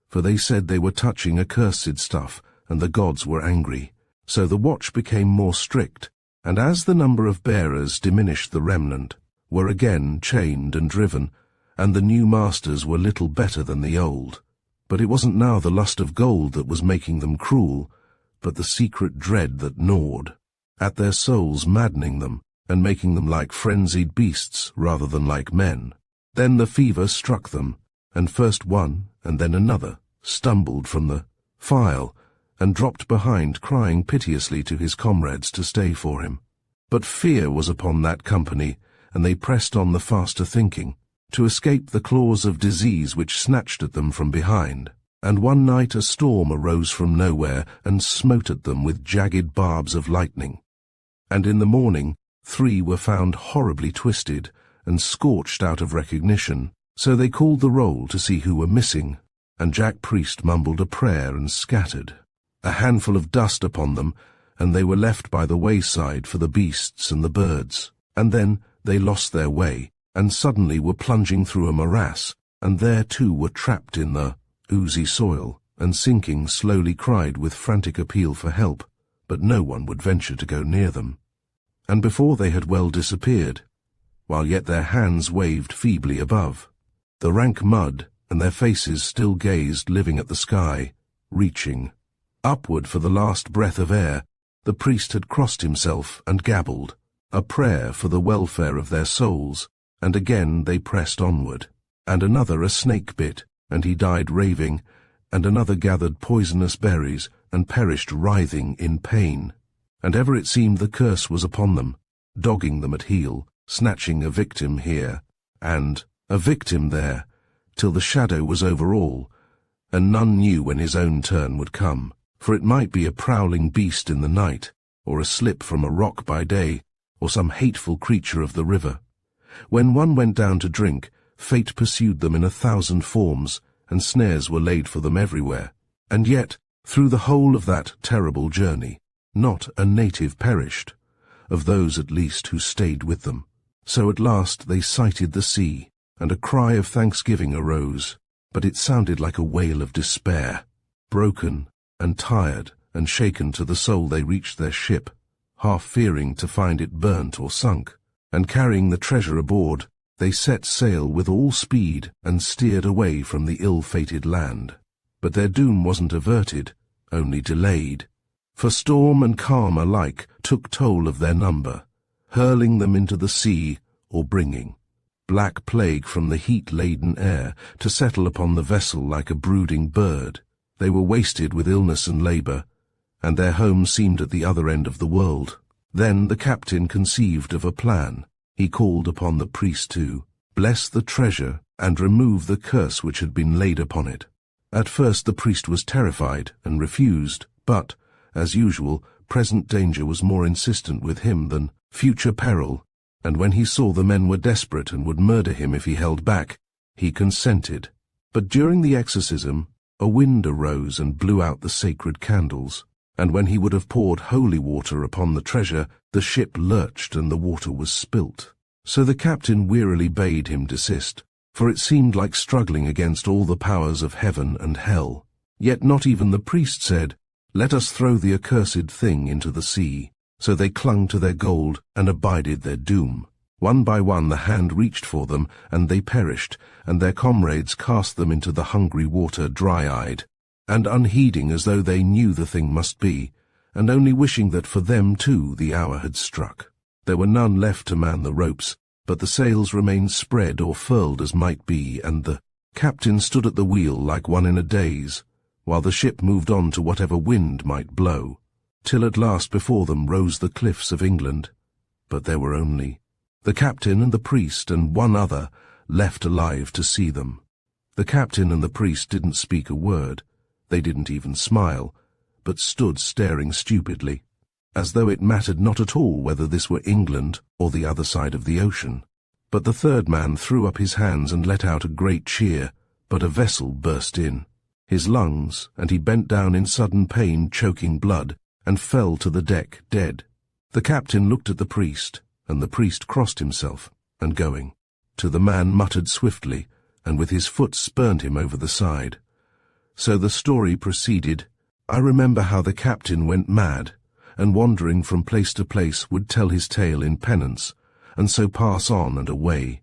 for they said they were touching accursed stuff, and the gods were angry. So the watch became more strict, and as the number of bearers diminished, the remnant were again chained and driven, and the new masters were little better than the old. But it wasn't now the lust of gold that was making them cruel, but the secret dread that gnawed at their souls, maddening them, and making them like frenzied beasts rather than like men. Then the fever struck them, and first one and then another stumbled from the file, and dropped behind, crying piteously to his comrades to stay for him. But fear was upon that company, and they pressed on the faster thinking, to escape the claws of disease which snatched at them from behind. And one night a storm arose from nowhere, and smote at them with jagged barbs of lightning. And in the morning 3 were found horribly twisted, and scorched out of recognition. So they called the roll to see who were missing, and Jack Priest mumbled a prayer and scattered a handful of dust upon them, and they were left by the wayside for the beasts and the birds. And then they lost their way, and suddenly were plunging through a morass, and there too were trapped in the oozy soil, and sinking slowly cried with frantic appeal for help, but no one would venture to go near them. And before they had well disappeared, while yet their hands waved feebly above, the rank mud and their faces still gazed living at the sky, reaching upward for the last breath of air, the priest had crossed himself and gabbled, a prayer for the welfare of their souls, and again they pressed onward. And another a snake bit, and he died raving, and another gathered poisonous berries, and perished writhing in pain. And ever it seemed the curse was upon them, dogging them at heel, snatching a victim here, and a victim there, till the shadow was over all, and none knew when his own turn would come, for it might be a prowling beast in the night, or a slip from a rock by day, or some hateful creature of the river. When one went down to drink, fate pursued them in 1,000 forms, and snares were laid for them everywhere. And yet, through the whole of that terrible journey, not a native perished, of those at least who stayed with them. So at last they sighted the sea, and a cry of thanksgiving arose, but it sounded like a wail of despair. Broken and tired and shaken to the soul they reached their ship, half fearing to find it burnt or sunk, and carrying the treasure aboard, they set sail with all speed and steered away from the ill-fated land. But their doom wasn't averted, only delayed, for storm and calm alike took toll of their number, hurling them into the sea or bringing black plague from the heat-laden air to settle upon the vessel like a brooding bird. They were wasted with illness and labour, and their home seemed at the other end of the world. Then the captain conceived of a plan. He called upon the priest to bless the treasure and remove the curse which had been laid upon it. At first the priest was terrified and refused, but, as usual, present danger was more insistent with him than future peril, and when he saw the men were desperate and would murder him if he held back, he consented. But during the exorcism, a wind arose and blew out the sacred candles, and when he would have poured holy water upon the treasure, the ship lurched and the water was spilt. So the captain wearily bade him desist, for it seemed like struggling against all the powers of heaven and hell. Yet not even the priest said, "Let us throw the accursed thing into the sea." So they clung to their gold and abided their doom. One by one the hand reached for them, and they perished, and their comrades cast them into the hungry water dry-eyed, and unheeding as though they knew the thing must be, and only wishing that for them too the hour had struck. There were none left to man the ropes, but the sails remained spread or furled as might be, and the captain stood at the wheel like one in a daze, while the ship moved on to whatever wind might blow, till at last before them rose the cliffs of England. But there were only the captain and the priest and one other left alive to see them. The captain and the priest didn't speak a word. They didn't even smile, but stood staring stupidly, as though it mattered not at all whether this were England or the other side of the ocean. But the third man threw up his hands and let out a great cheer, but a vessel burst in his lungs, and he bent down in sudden pain, choking blood, and fell to the deck dead. The captain looked at the priest, and the priest crossed himself, and going to the man muttered swiftly, and with his foot spurned him over the side. So the story proceeded. I remember how the captain went mad, and wandering from place to place would tell his tale in penance, and so pass on and away.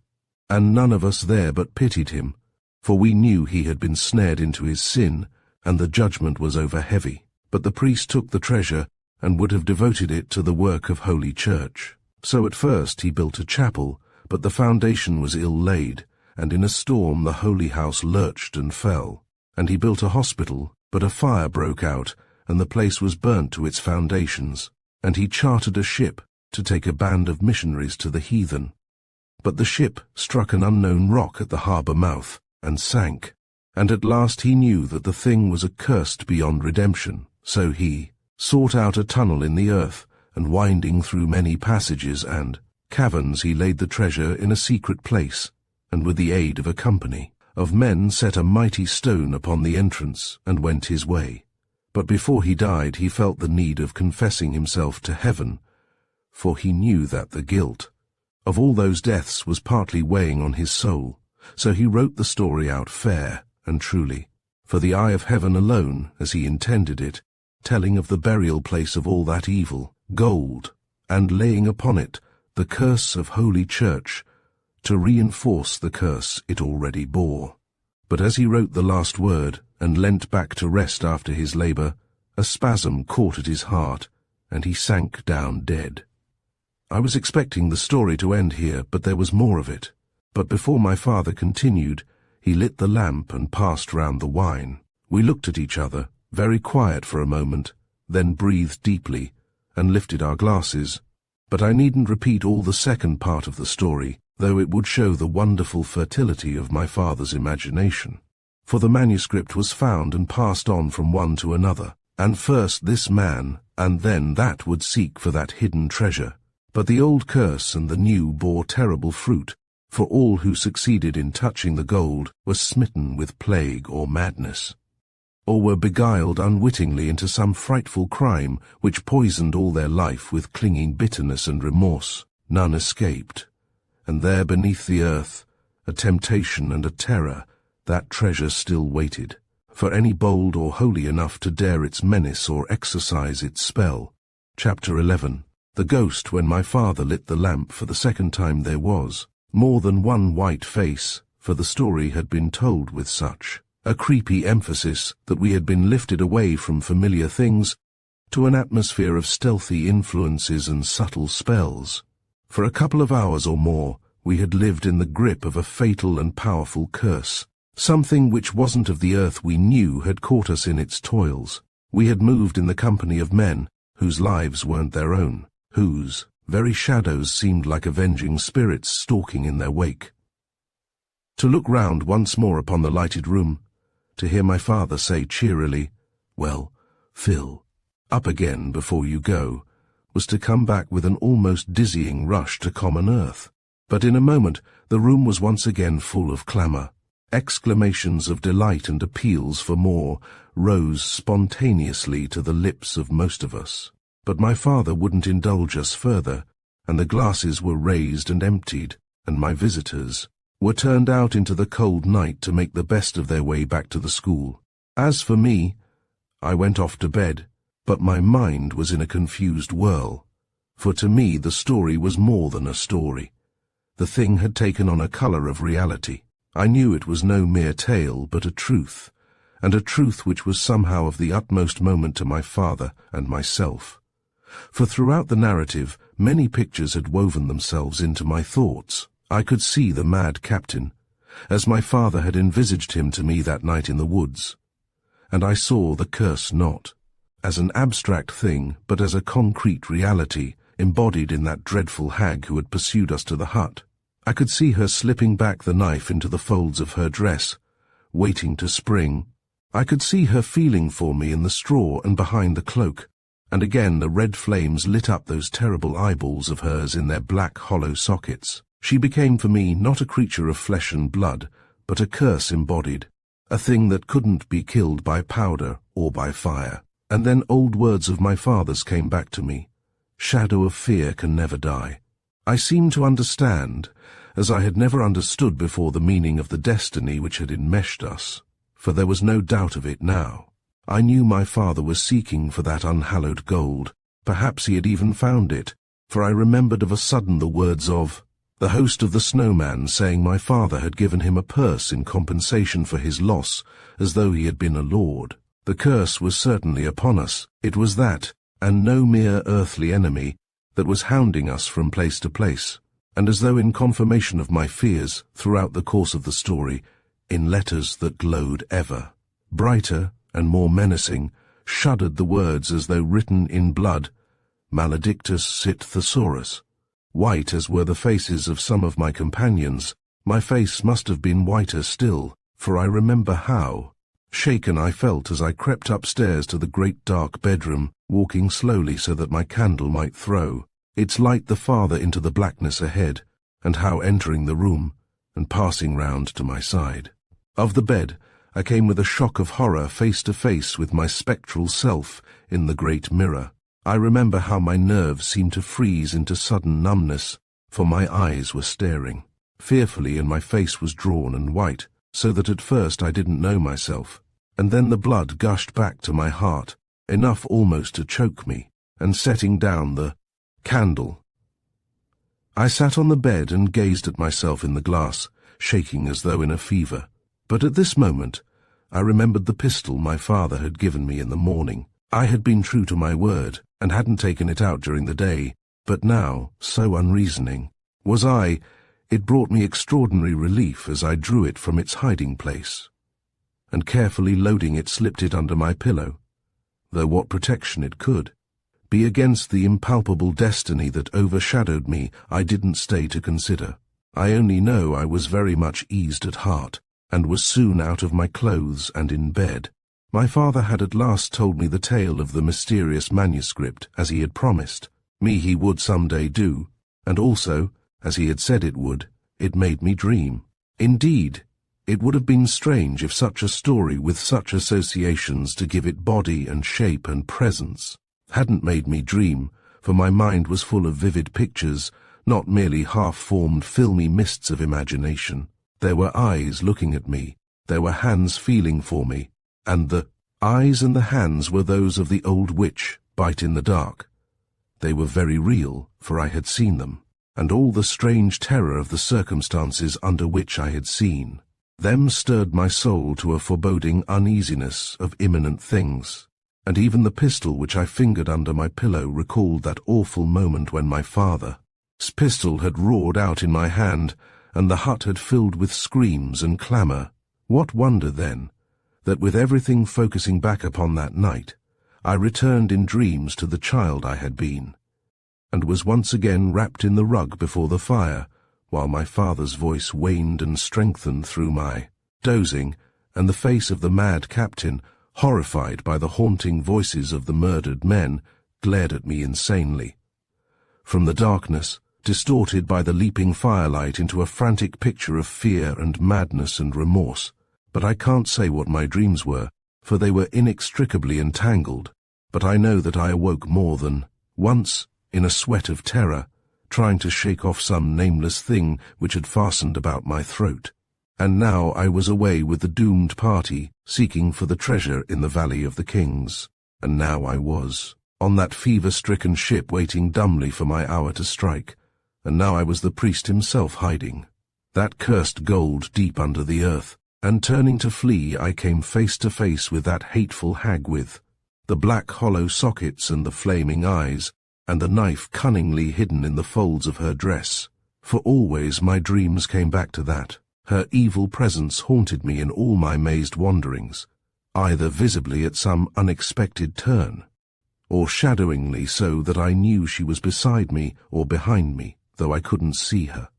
And none of us there but pitied him, for we knew he had been snared into his sin, and the judgment was over heavy. But the priest took the treasure, and would have devoted it to the work of Holy Church. So at first he built a chapel, but the foundation was ill laid, and in a storm the holy house lurched and fell. And he built a hospital, but a fire broke out, and the place was burnt to its foundations. And he chartered a ship to take a band of missionaries to the heathen. But the ship struck an unknown rock at the harbour mouth, and sank. And at last he knew that the thing was accursed beyond redemption. So he sought out a tunnel in the earth, and winding through many passages and caverns he laid the treasure in a secret place, and with the aid of a company of men set a mighty stone upon the entrance, and went his way. But before he died he felt the need of confessing himself to heaven, for he knew that the guilt of all those deaths was partly weighing on his soul, So he wrote the story out fair and truly, for the eye of heaven alone, as he intended it, telling of the burial place of all that evil, gold, and laying upon it the curse of Holy Church, to reinforce the curse it already bore. But as he wrote the last word and leant back to rest after his labor, a spasm caught at his heart, and he sank down dead. I was expecting the story to end here, but there was more of it. But before my father continued, he lit the lamp and passed round the wine. We looked at each other, very quiet for a moment, then breathed deeply, and lifted our glasses. But I needn't repeat all the second part of the story, though it would show the wonderful fertility of my father's imagination. For the manuscript was found and passed on from one to another, and first this man, and then that would seek for that hidden treasure. But the old curse and the new bore terrible fruit, for all who succeeded in touching the gold were smitten with plague or madness, or were beguiled unwittingly into some frightful crime which poisoned all their life with clinging bitterness and remorse. None escaped, and there beneath the earth, a temptation and a terror, that treasure still waited, for any bold or holy enough to dare its menace or exercise its spell. Chapter 11. The ghost. When my father lit the lamp for the second time, there was more than one white face, for the story had been told with such a creepy emphasis that we had been lifted away from familiar things to an atmosphere of stealthy influences and subtle spells. For a couple of hours or more, we had lived in the grip of a fatal and powerful curse. Something which wasn't of the earth we knew had caught us in its toils. We had moved in the company of men whose lives weren't their own, whose very shadows seemed like avenging spirits stalking in their wake. To look round once more upon the lighted room, to hear my father say cheerily, "Well, Phil, up again before you go," was to come back with an almost dizzying rush to common earth. But in a moment the room was once again full of clamour. Exclamations of delight and appeals for more rose spontaneously to the lips of most of us. But my father wouldn't indulge us further, and the glasses were raised and emptied, and my visitors were turned out into the cold night to make the best of their way back to the school. As for me, I went off to bed, but my mind was in a confused whirl, for to me the story was more than a story. The thing had taken on a colour of reality. I knew it was no mere tale, but a truth, and a truth which was somehow of the utmost moment to my father and myself. For throughout the narrative, many pictures had woven themselves into my thoughts. I could see the mad captain, as my father had envisaged him to me that night in the woods, and I saw the curse not as an abstract thing, but as a concrete reality embodied in that dreadful hag who had pursued us to the hut. I could see her slipping back the knife into the folds of her dress, waiting to spring. I could see her feeling for me in the straw and behind the cloak, and again the red flames lit up those terrible eyeballs of hers in their black hollow sockets. She became for me not a creature of flesh and blood, but a curse embodied, a thing that couldn't be killed by powder or by fire. And then old words of my father's came back to me. Shadow of fear can never die. I seemed to understand, as I had never understood before, the meaning of the destiny which had enmeshed us, for there was no doubt of it now. I knew my father was seeking for that unhallowed gold. Perhaps he had even found it, for I remembered of a sudden the words of the host of the snowman saying my father had given him a purse in compensation for his loss, as though he had been a lord. The curse was certainly upon us. It was that, and no mere earthly enemy, that was hounding us from place to place. And as though in confirmation of my fears, throughout the course of the story, in letters that glowed ever, brighter and more menacing, shuddered the words as though written in blood, Maledictus sit thesaurus. White as were the faces of some of my companions, my face must have been whiter still, for I remember how shaken I felt as I crept upstairs to the great dark bedroom, walking slowly so that my candle might throw its light the farther into the blackness ahead, and how entering the room, and passing round to my side of the bed, I came with a shock of horror face to face with my spectral self in the great mirror. I remember how my nerves seemed to freeze into sudden numbness, for my eyes were staring. fearfully, and my face was drawn and white, so that at first I didn't know myself, and then the blood gushed back to my heart, enough almost to choke me, and setting down the candle. I sat on the bed and gazed at myself in the glass, shaking as though in a fever. But at this moment, I remembered the pistol my father had given me in the morning. I had been true to my word, and hadn't taken it out during the day, but now, so unreasoning, was I. It brought me extraordinary relief as I drew it from its hiding place, and carefully loading it slipped it under my pillow, though what protection it could be against the impalpable destiny that overshadowed me I didn't stay to consider. I only know I was very much eased at heart, and was soon out of my clothes and in bed. My father had at last told me the tale of the mysterious manuscript, as he had promised me he would some day do, and also, as he had said it would, it made me dream. Indeed, it would have been strange if such a story with such associations to give it body and shape and presence hadn't made me dream, for my mind was full of vivid pictures, not merely half-formed filmy mists of imagination. There were eyes looking at me, there were hands feeling for me, and the eyes and the hands were those of the old witch, Bite in the Dark. They were very real, for I had seen them, and all the strange terror of the circumstances under which I had seen them stirred my soul to a foreboding uneasiness of imminent things. And even the pistol which I fingered under my pillow recalled that awful moment when my father's pistol had roared out in my hand, and the hut had filled with screams and clamour. What wonder, then, that with everything focusing back upon that night, I returned in dreams to the child I had been, and was once again wrapped in the rug before the fire, while my father's voice waned and strengthened through my dozing, and the face of the mad captain, horrified by the haunting voices of the murdered men, glared at me insanely. From the darkness, distorted by the leaping firelight into a frantic picture of fear and madness and remorse, but I can't say what my dreams were, for they were inextricably entangled, but I know that I awoke more than once, in a sweat of terror, trying to shake off some nameless thing which had fastened about my throat. And now I was away with the doomed party, seeking for the treasure in the Valley of the Kings. And now I was on that fever-stricken ship waiting dumbly for my hour to strike. And now I was the priest himself hiding that cursed gold deep under the earth. And turning to flee, I came face to face with that hateful hag with the black hollow sockets and the flaming eyes, and the knife cunningly hidden in the folds of her dress. For always my dreams came back to that. Her evil presence haunted me in all my mazed wanderings, either visibly at some unexpected turn, or shadowingly so that I knew she was beside me or behind me, though I couldn't see her.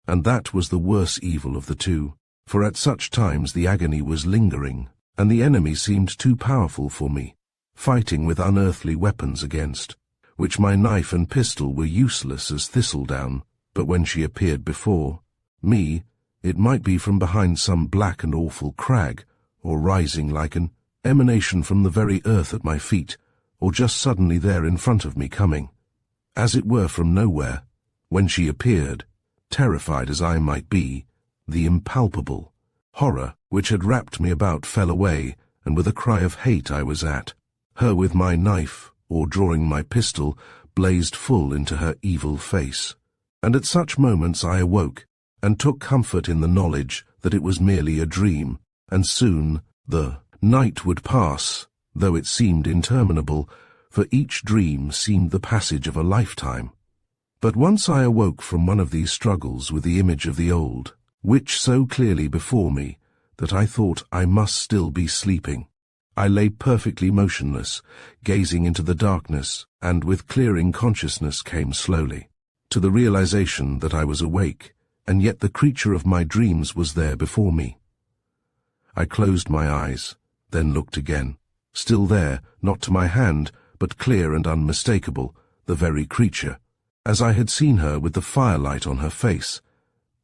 And that was the worse evil of the two, for at such times the agony was lingering, and the enemy seemed too powerful for me, fighting with unearthly weapons against which my knife and pistol were useless as thistledown. But when she appeared before me, it might be from behind some black and awful crag, or rising like an emanation from the very earth at my feet, or just suddenly there in front of me, coming, as it were, from nowhere. When she appeared, terrified as I might be, the impalpable horror which had wrapped me about fell away, and with a cry of hate I was at her with my knife, or drawing my pistol, blazed full into her evil face. And at such moments I awoke, and took comfort in the knowledge that it was merely a dream, and soon the night would pass, though it seemed interminable, for each dream seemed the passage of a lifetime. But once I awoke from one of these struggles with the image of the old witch so clearly before me that I thought I must still be sleeping. I lay perfectly motionless, gazing into the darkness, and with clearing consciousness came slowly to the realization that I was awake, and yet the creature of my dreams was there before me. I closed my eyes, then looked again. Still there, not to my hand, but clear and unmistakable, the very creature, as I had seen her with the firelight on her face,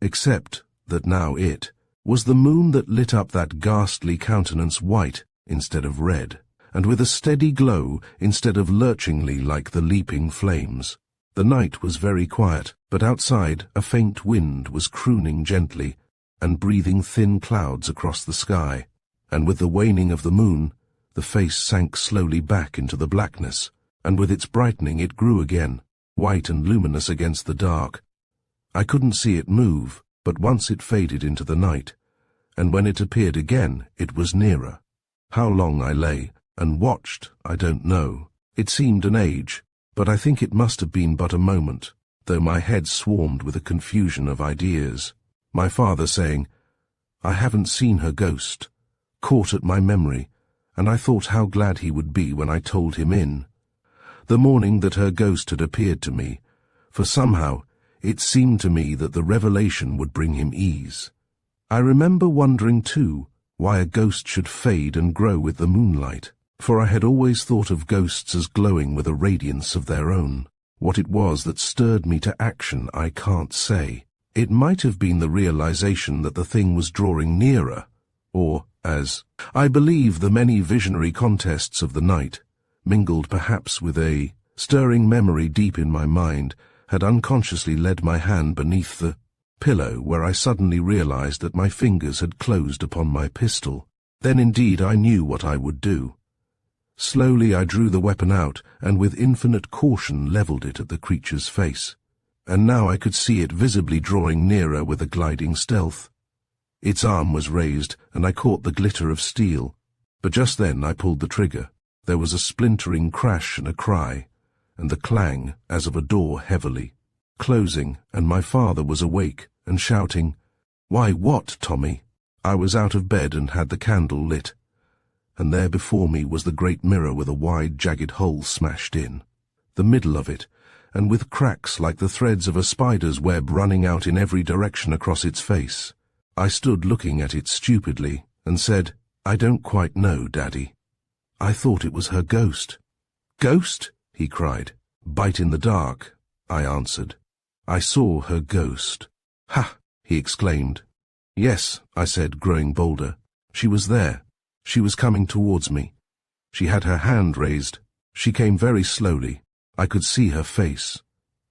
except that now it was the moon that lit up that ghastly countenance white instead of red, and with a steady glow instead of lurchingly like the leaping flames. The night was very quiet, but outside a faint wind was crooning gently and breathing thin clouds across the sky, and with the waning of the moon, the face sank slowly back into the blackness, and with its brightening it grew again, white and luminous against the dark. I couldn't see it move, but once it faded into the night, and when it appeared again, it was nearer. How long I lay and watched, I don't know. It seemed an age, but I think it must have been but a moment, though my head swarmed with a confusion of ideas. My father saying, "I haven't seen her ghost," caught at my memory, and I thought how glad he would be when I told him in. The morning that her ghost had appeared to me, for somehow it seemed to me that the revelation would bring him ease. I remember wondering too why a ghost should fade and grow with the moonlight, for I had always thought of ghosts as glowing with a radiance of their own. What it was that stirred me to action I can't say. It might have been the realization that the thing was drawing nearer, or, as I believe, the many visionary contests of the night, mingled perhaps with a stirring memory deep in my mind, had unconsciously led my hand beneath the pillow, where I suddenly realized that my fingers had closed upon my pistol. Then indeed I knew what I would do. Slowly I drew the weapon out, and with infinite caution levelled it at the creature's face. And now I could see it visibly drawing nearer with a gliding stealth. Its arm was raised, and I caught the glitter of steel. But just then I pulled the trigger. There was a splintering crash and a cry, and the clang as of a door heavily closing, and my father was awake and shouting, "Why, what, Tommy?" I was out of bed and had the candle lit, and there before me was the great mirror with a wide, jagged hole smashed in the middle of it, and with cracks like the threads of a spider's web running out in every direction across its face. I stood looking at it stupidly and said, "I don't quite know, Daddy. I thought it was her ghost." "Ghost?" he cried. "Bite in the dark," I answered. "I saw her ghost." "Ha!" he exclaimed. "Yes," I said, growing bolder. "She was there. She was coming towards me. She had her hand raised. She came very slowly. I could see her face.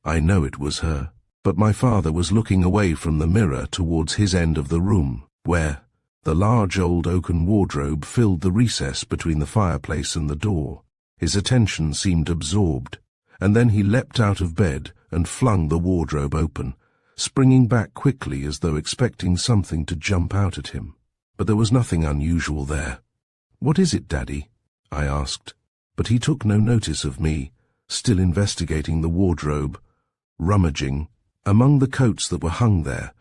I know it was her." But my father was looking away from the mirror towards his end of the room, where the large old oaken wardrobe filled the recess between the fireplace and the door. His attention seemed absorbed, and then he leapt out of bed and flung the wardrobe open, springing back quickly as though expecting something to jump out at him. But there was nothing unusual there. "What is it, Daddy?" I asked, but he took no notice of me, still investigating the wardrobe, rummaging among the coats that were hung there,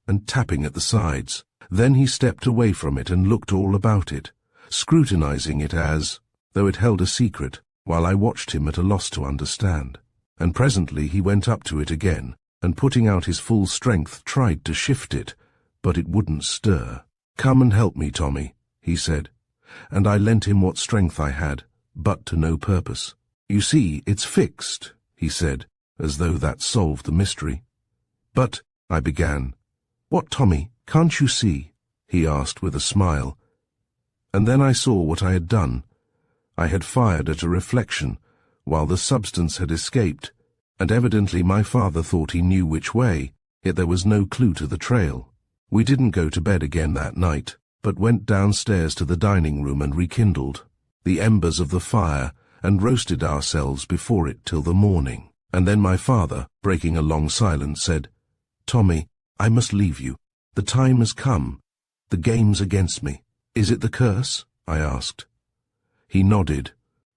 and tapping at the sides. Then he stepped away from it and looked all about it, scrutinizing it as though it held a secret, while I watched him at a loss to understand. And presently he went up to it again, and putting out his full strength tried to shift it, but it wouldn't stir. "Come and help me, Tommy," he said, and I lent him what strength I had, but to no purpose. "You see, it's fixed," he said, as though that solved the mystery. "But," I began. "What, Tommy, can't you see?" he asked with a smile. And then I saw what I had done. I had fired at a reflection, while the substance had escaped, and evidently my father thought he knew which way, yet there was no clue to the trail. We didn't go to bed again that night, but went downstairs to the dining room and rekindled the embers of the fire and roasted ourselves before it till the morning. And then my father, breaking a long silence, said, "Tommy, I must leave you. The time has come. The game's against me." "Is it the curse?" I asked. He nodded.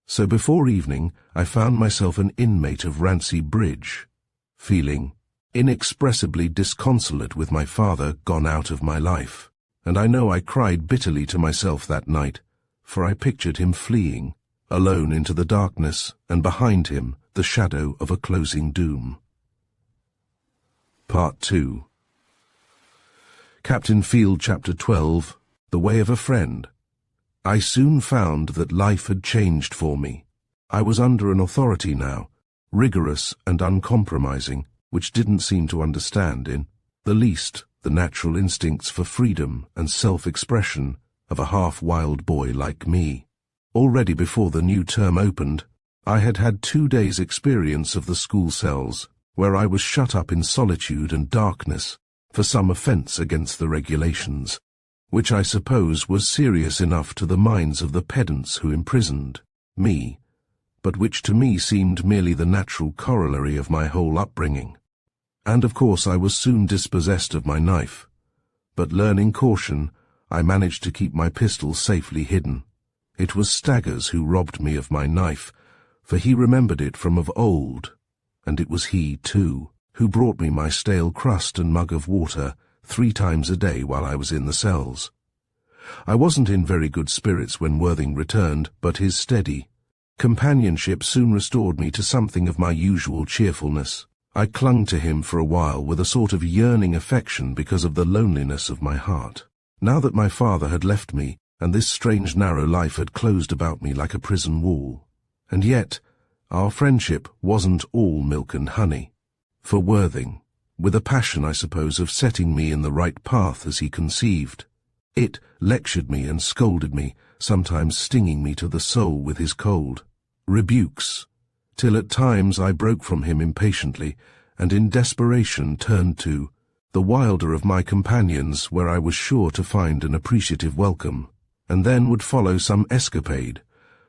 So before evening I found myself an inmate of Rancy Bridge, feeling inexpressibly disconsolate with my father gone out of my life. And I know I cried bitterly to myself that night, for I pictured him fleeing, alone into the darkness, and behind him the shadow of a closing doom. Part 2. Captain Field, Chapter 12, The Way of a Friend. I soon found that life had changed for me. I was under an authority now, rigorous and uncompromising, which didn't seem to understand in the least the natural instincts for freedom and self-expression of a half-wild boy like me. Already before the new term opened, I had had 2 days' experience of the school cells, where I was shut up in solitude and darkness for some offence against the regulations, which I suppose was serious enough to the minds of the pedants who imprisoned me, but which to me seemed merely the natural corollary of my whole upbringing. And of course I was soon dispossessed of my knife, but learning caution, I managed to keep my pistol safely hidden. It was Staggers who robbed me of my knife, for he remembered it from of old, and it was he, too, who brought me my stale crust and mug of water 3 times a day while I was in the cells. I wasn't in very good spirits when Worthing returned, but his steady companionship soon restored me to something of my usual cheerfulness. I clung to him for a while with a sort of yearning affection because of the loneliness of my heart. Now that my father had left me, and this strange narrow life had closed about me like a prison wall. And yet, our friendship wasn't all milk and honey. For Worthing, with a passion, I suppose, of setting me in the right path as he conceived, it lectured me and scolded me, sometimes stinging me to the soul with his cold rebukes, till at times I broke from him impatiently, and in desperation turned to the wilder of my companions, where I was sure to find an appreciative welcome, and then would follow some escapade,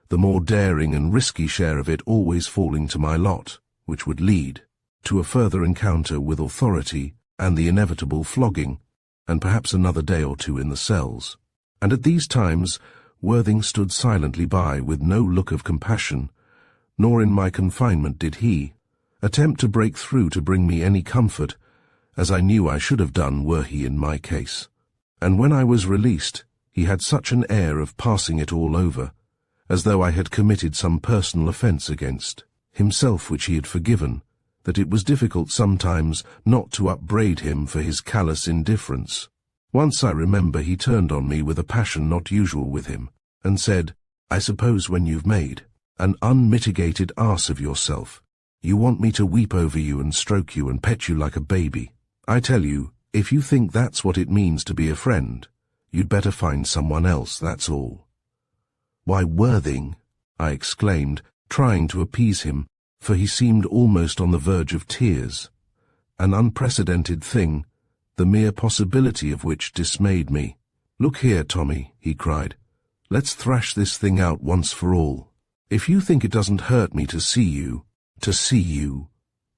the more daring and risky share of it always falling to my lot, which would lead to a further encounter with authority and the inevitable flogging, and perhaps another day or 2 in the cells. And at these times Worthing stood silently by with no look of compassion, nor in my confinement did he attempt to break through to bring me any comfort, as I knew I should have done were he in my case. And when I was released, he had such an air of passing it all over, as though I had committed some personal offence against himself which he had forgiven, that it was difficult sometimes not to upbraid him for his callous indifference. Once I remember he turned on me with a passion not usual with him, and said, "I suppose when you've made an unmitigated arse of yourself, you want me to weep over you and stroke you and pet you like a baby. I tell you, if you think that's what it means to be a friend, you'd better find someone else, that's all." "Why, Worthing," I exclaimed, trying to appease him, for he seemed almost on the verge of tears. An unprecedented thing, the mere possibility of which dismayed me. "Look here, Tommy," he cried. "Let's thrash this thing out once for all. If you think it doesn't hurt me to see you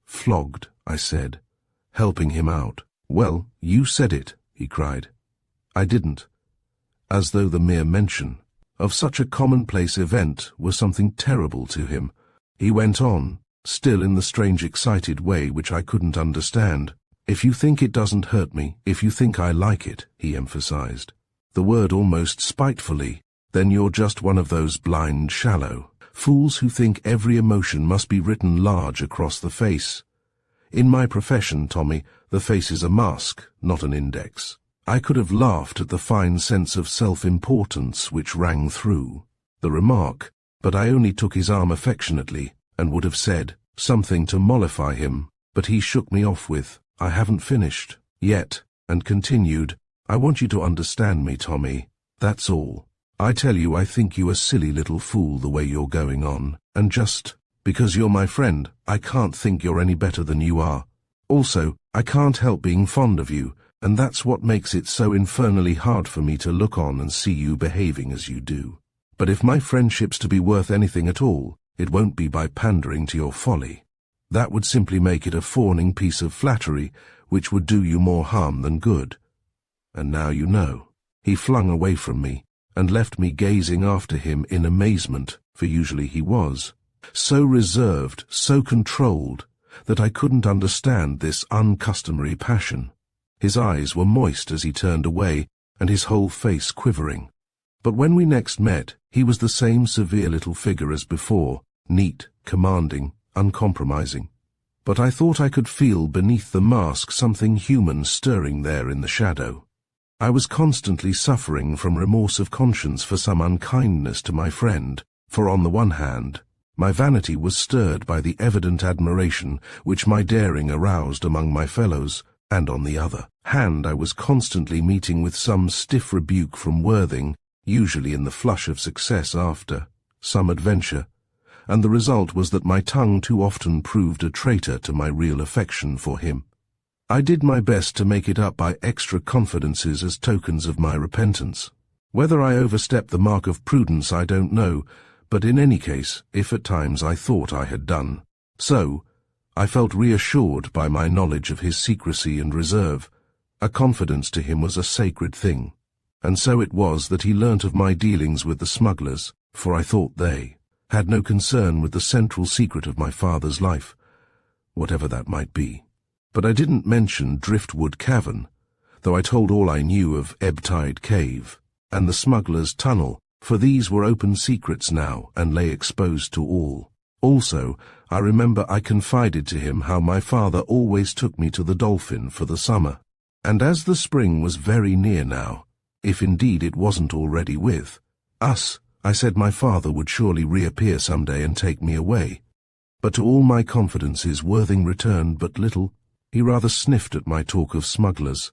flogged," I said, helping him out. "Well, you said it," he cried. "I didn't." As though the mere mention of such a commonplace event was something terrible to him, he went on, still in the strange excited way which I couldn't understand. "If you think it doesn't hurt me, if you think I like it," he emphasized, the word almost spitefully, "then you're just one of those blind, shallow fools who think every emotion must be written large across the face. In my profession, Tommy, the face is a mask, not an index." I could have laughed at the fine sense of self-importance which rang through the remark, but I only took his arm affectionately, and would have said something to mollify him, but he shook me off with, "I haven't finished yet," and continued, "I want you to understand me, Tommy, that's all. I tell you, I think you a silly little fool the way you're going on, and just because you're my friend, I can't think you're any better than you are. Also, I can't help being fond of you, and that's what makes it so infernally hard for me to look on and see you behaving as you do. But if my friendship's to be worth anything at all, it won't be by pandering to your folly. That would simply make it a fawning piece of flattery, which would do you more harm than good. And now you know." He flung away from me, and left me gazing after him in amazement, for usually he was so reserved, so controlled, that I couldn't understand this uncustomary passion. His eyes were moist as he turned away, and his whole face quivering. But when we next met, he was the same severe little figure as before, neat, commanding, uncompromising. But I thought I could feel beneath the mask something human stirring there in the shadow. I was constantly suffering from remorse of conscience for some unkindness to my friend, for on the one hand, my vanity was stirred by the evident admiration which my daring aroused among my fellows, and on the other hand I was constantly meeting with some stiff rebuke from Worthing, usually in the flush of success after some adventure, and the result was that my tongue too often proved a traitor to my real affection for him. I did my best to make it up by extra confidences as tokens of my repentance. Whether I overstepped the mark of prudence I don't know, but in any case, if at times I thought I had done so, I felt reassured by my knowledge of his secrecy and reserve. A confidence to him was a sacred thing, and so it was that he learnt of my dealings with the smugglers, for I thought they had no concern with the central secret of my father's life, whatever that might be. But I didn't mention Driftwood Cavern, though I told all I knew of Ebbtide Cave and the smugglers' tunnel, for these were open secrets now and lay exposed to all. Also, I remember I confided to him how my father always took me to the Dolphin for the summer, and as the spring was very near now, if indeed it wasn't already with us, I said my father would surely reappear someday and take me away. But to all my confidences Worthing returned but little. He rather sniffed at my talk of smugglers.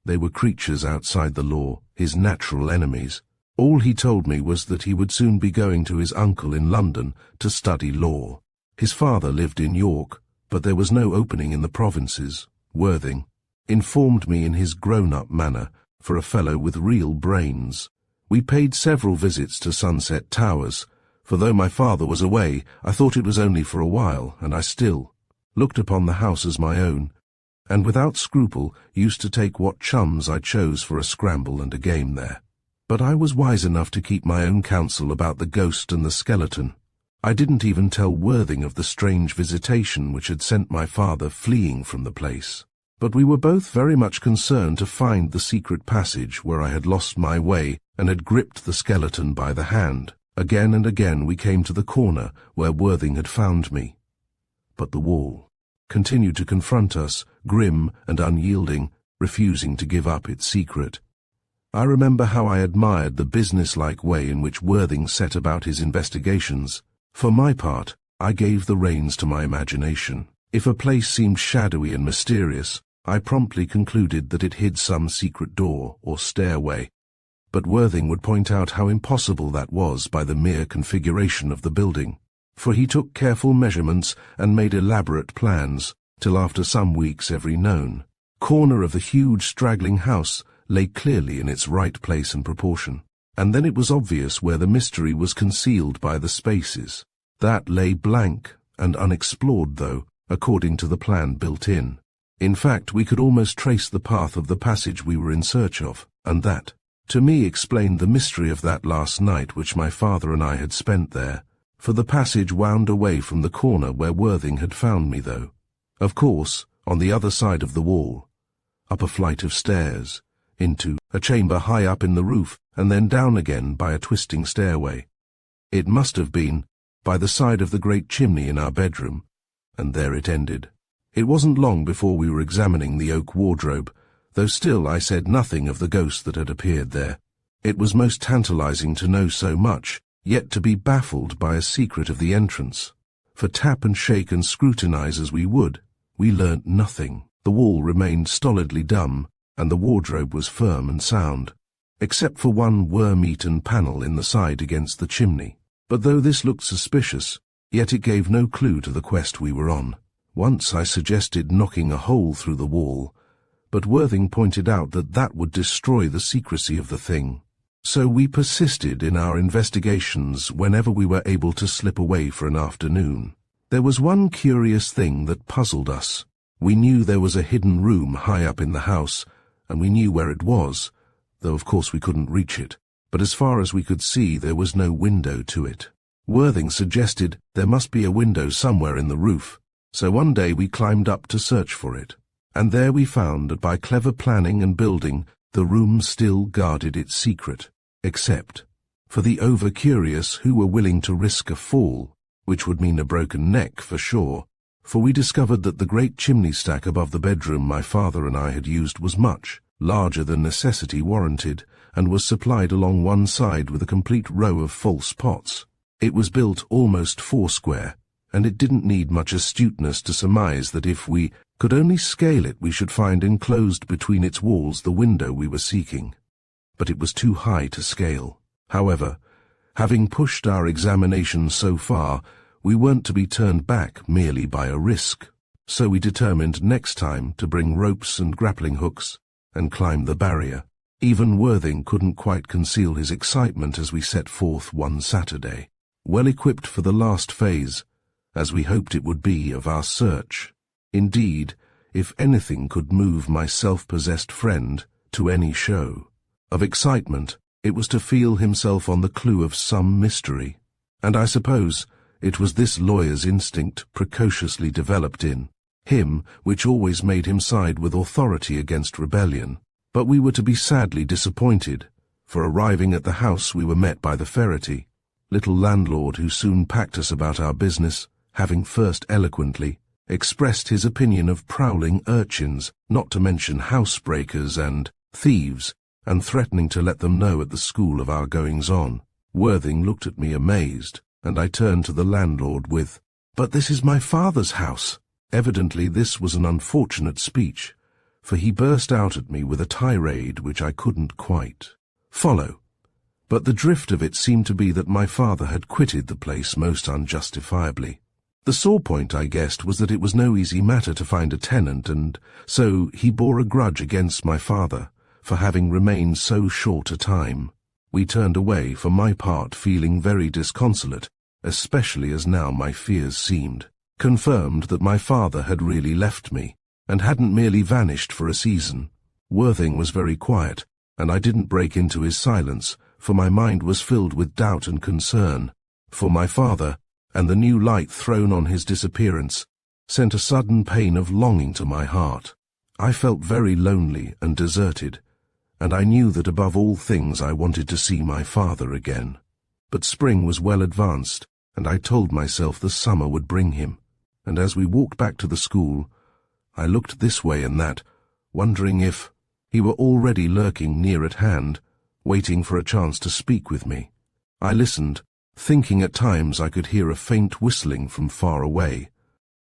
They were creatures outside the law, his natural enemies. All he told me was that he would soon be going to his uncle in London to study law. His father lived in York, but there was no opening in the provinces. Worthing informed me in his grown-up manner, for a fellow with real brains. We paid several visits to Sunset Towers, for though my father was away, I thought it was only for a while, and I still looked upon the house as my own, and without scruple used to take what chums I chose for a scramble and a game there. But I was wise enough to keep my own counsel about the ghost and the skeleton. I didn't even tell Worthing of the strange visitation which had sent my father fleeing from the place. But we were both very much concerned to find the secret passage where I had lost my way and had gripped the skeleton by the hand. Again and again we came to the corner where Worthing had found me. But the wall continued to confront us, grim and unyielding, refusing to give up its secret. I remember how I admired the business-like way in which Worthing set about his investigations. For my part, I gave the reins to my imagination. If a place seemed shadowy and mysterious, I promptly concluded that it hid some secret door or stairway. But Worthing would point out how impossible that was by the mere configuration of the building, for he took careful measurements and made elaborate plans, till after some weeks every known corner of the huge straggling house lay clearly in its right place and proportion, and then it was obvious where the mystery was concealed by the spaces. That lay blank and unexplored, though, according to the plan built in. In fact, we could almost trace the path of the passage we were in search of, and that, to me, explained the mystery of that last night which my father and I had spent there, for the passage wound away from the corner where Worthing had found me, though. Of course, on the other side of the wall, up a flight of stairs, into a chamber high up in the roof, and then down again by a twisting stairway. It must have been by the side of the great chimney in our bedroom, and there it ended. It wasn't long before we were examining the oak wardrobe, though still I said nothing of the ghost that had appeared there. It was most tantalizing to know so much, yet to be baffled by a secret of the entrance. For tap and shake and scrutinize as we would, we learnt nothing. The wall remained stolidly dumb, and the wardrobe was firm and sound, except for one worm-eaten panel in the side against the chimney. But though this looked suspicious, yet it gave no clue to the quest we were on. Once I suggested knocking a hole through the wall, but Worthing pointed out that that would destroy the secrecy of the thing. So we persisted in our investigations whenever we were able to slip away for an afternoon. There was one curious thing that puzzled us. We knew there was a hidden room high up in the house, and we knew where it was, though of course we couldn't reach it. But as far as we could see, there was no window to it. Worthing suggested there must be a window somewhere in the roof, so one day we climbed up to search for it, and there we found that by clever planning and building, the room still guarded its secret, except for the over-curious who were willing to risk a fall, which would mean a broken neck for sure, for we discovered that the great chimney stack above the bedroom my father and I had used was much larger than necessity warranted, and was supplied along one side with a complete row of false pots. It was built almost foursquare, and it didn't need much astuteness to surmise that if we could only scale it we should find enclosed between its walls the window we were seeking. But it was too high to scale. However, having pushed our examination so far, We weren't to be turned back merely by a risk, so we determined next time to bring ropes and grappling hooks and climb the barrier. Even Worthing couldn't quite conceal his excitement as we set forth one Saturday, well equipped for the last phase, as we hoped it would be, of our search. Indeed, if anything could move my self-possessed friend to any show of excitement, it was to feel himself on the clue of some mystery. And I suppose it was this lawyer's instinct precociously developed in him which always made him side with authority against rebellion. But we were to be sadly disappointed, for arriving at the house we were met by the ferrety, little landlord, who soon packed us about our business, having first eloquently expressed his opinion of prowling urchins, not to mention housebreakers and thieves, and threatening to let them know at the school of our goings-on. Worthing looked at me amazed, and I turned to the landlord with, "But this is my father's house." Evidently this was an unfortunate speech, for he burst out at me with a tirade which I couldn't quite follow. But the drift of it seemed to be that my father had quitted the place most unjustifiably. The sore point, I guessed, was that it was no easy matter to find a tenant, and so he bore a grudge against my father for having remained so short a time. We turned away, for my part feeling very disconsolate, especially as now my fears seemed confirmed that my father had really left me, and hadn't merely vanished for a season. Worthing was very quiet, and I didn't break into his silence, for my mind was filled with doubt and concern for my father, and the new light thrown on his disappearance sent a sudden pain of longing to my heart. I felt very lonely and deserted, and I knew that above all things I wanted to see my father again. But spring was well advanced, and I told myself the summer would bring him, and as we walked back to the school, I looked this way and that, wondering if he were already lurking near at hand, waiting for a chance to speak with me. I listened, thinking at times I could hear a faint whistling from far away,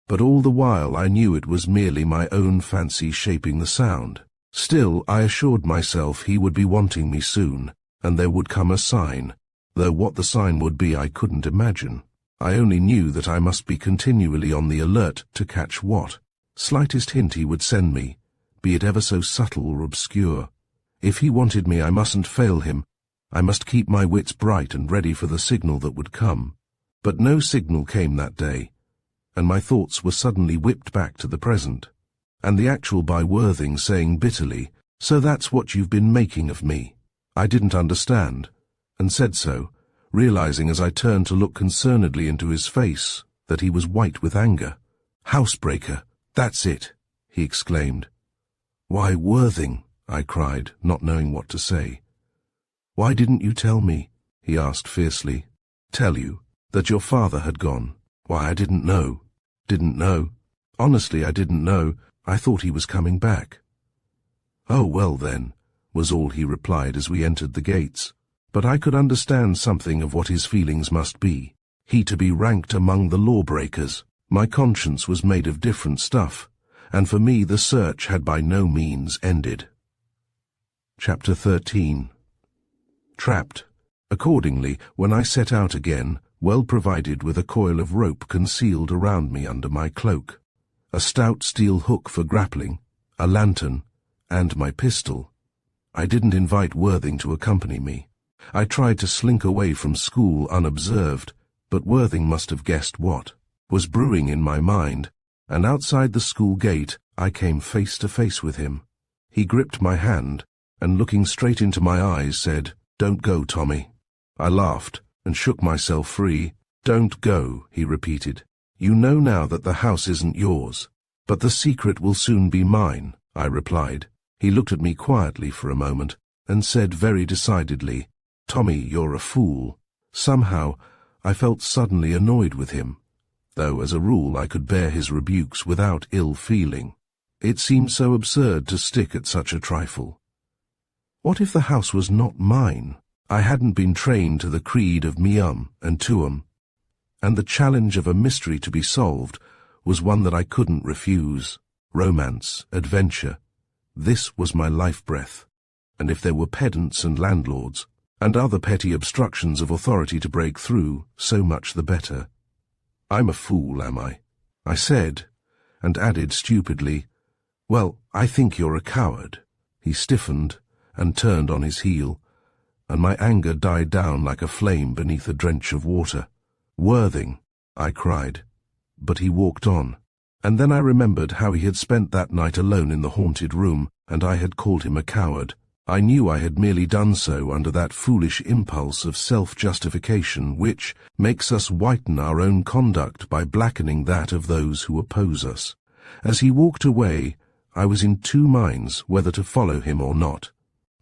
but all the while I knew it was merely my own fancy shaping the sound. Still, I assured myself he would be wanting me soon, and there would come a sign, though what the sign would be I couldn't imagine. I only knew that I must be continually on the alert to catch what slightest hint he would send me, be it ever so subtle or obscure. If he wanted me, I mustn't fail him. I must keep my wits bright and ready for the signal that would come. But no signal came that day, and my thoughts were suddenly whipped back to the present, and the actual by Worthing saying bitterly, "So that's what you've been making of me." I didn't understand, and said so, realizing as I turned to look concernedly into his face that he was white with anger. "Housebreaker, that's it," he exclaimed. "Why, Worthing," I cried, not knowing what to say. "Why didn't you tell me?" he asked fiercely. "Tell you that your father had gone? Why, I didn't know. Didn't know. Honestly, I didn't know. I thought he was coming back." "Oh, well then," was all he replied as we entered the gates. But I could understand something of what his feelings must be. He to be ranked among the lawbreakers. My conscience was made of different stuff, and for me the search had by no means ended. Chapter 13. Trapped. Accordingly, when I set out again, well provided with a coil of rope concealed around me under my cloak, a stout steel hook for grappling, a lantern, and my pistol, I didn't invite Worthing to accompany me. I tried to slink away from school unobserved, but Worthing must have guessed what was brewing in my mind, and outside the school gate I came face to face with him. He gripped my hand, and looking straight into my eyes said, "Don't go, Tommy." I laughed and shook myself free. "Don't go," he repeated. "You know now that the house isn't yours, but the secret will soon be mine," I replied. He looked at me quietly for a moment, and said very decidedly, "Tommy, you're a fool." Somehow, I felt suddenly annoyed with him, though as a rule I could bear his rebukes without ill feeling. It seemed so absurd to stick at such a trifle. What if the house was not mine? I hadn't been trained to the creed of meum and tuum, and the challenge of a mystery to be solved was one that I couldn't refuse. Romance, adventure, this was my life-breath, and if there were pedants and landlords, and other petty obstructions of authority to break through, so much the better. I'm a fool, am I? I said, and added stupidly, "Well, I think you're a coward." He stiffened and turned on his heel, and my anger died down like a flame beneath a drench of water. "Worthing," I cried. But he walked on, and then I remembered how he had spent that night alone in the haunted room, and I had called him a coward. I knew I had merely done so under that foolish impulse of self-justification which makes us whiten our own conduct by blackening that of those who oppose us. As he walked away, I was in two minds whether to follow him or not.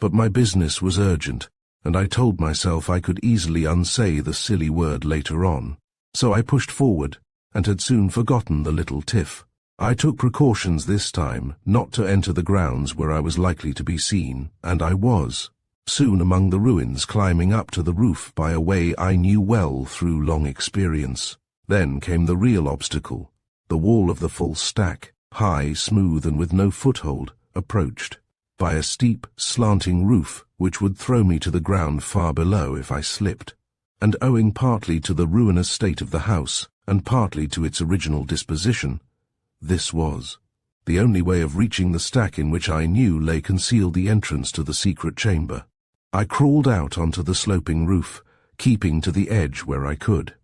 But my business was urgent, and I told myself I could easily unsay the silly word later on. So I pushed forward, and had soon forgotten the little tiff. I took precautions this time not to enter the grounds where I was likely to be seen, and I was soon among the ruins, climbing up to the roof by a way I knew well through long experience. Then came the real obstacle. The wall of the false stack, high, smooth, and with no foothold, approached by a steep, slanting roof which would throw me to the ground far below if I slipped. And owing partly to the ruinous state of the house, and partly to its original disposition, this was the only way of reaching the stack in which I knew lay concealed the entrance to the secret chamber. I crawled out onto the sloping roof, keeping to the edge where I could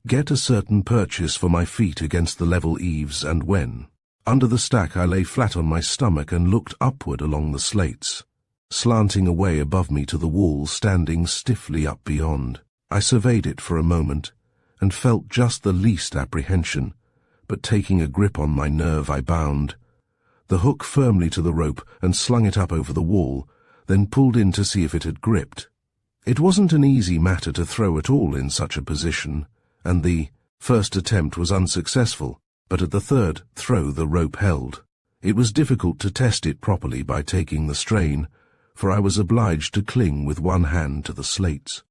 get a certain purchase for my feet against the level eaves, and when under the stack I lay flat on my stomach and looked upward along the slates, slanting away above me to the wall standing stiffly up beyond. I surveyed it for a moment, and felt just the least apprehension, but taking a grip on my nerve I bound the hook firmly to the rope and slung it up over the wall, then pulled in to see if it had gripped. It wasn't an easy matter to throw at all in such a position, and the first attempt was unsuccessful, but at the third throw the rope held. It was difficult to test it properly by taking the strain, for I was obliged to cling with one hand to the slates,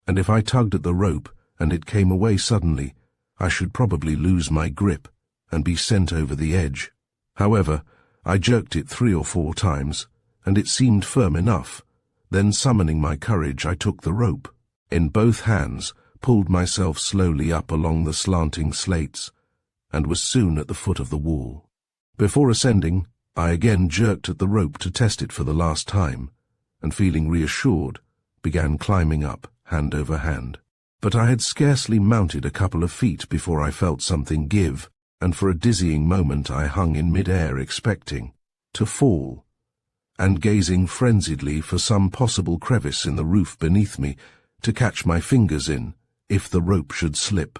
and if I tugged at the rope and it came away suddenly, I should probably lose my grip and be sent over the edge. However, I jerked it 3 or 4 times, and it seemed firm enough. Then summoning my courage, I took the rope in both hands, pulled myself slowly up along the slanting slates, and was soon at the foot of the wall. Before ascending, I again jerked at the rope to test it for the last time, and feeling reassured, began climbing up, hand over hand. But I had scarcely mounted a couple of feet before I felt something give, and for a dizzying moment I hung in mid-air expecting to fall, and gazing frenziedly for some possible crevice in the roof beneath me to catch my fingers in, if the rope should slip.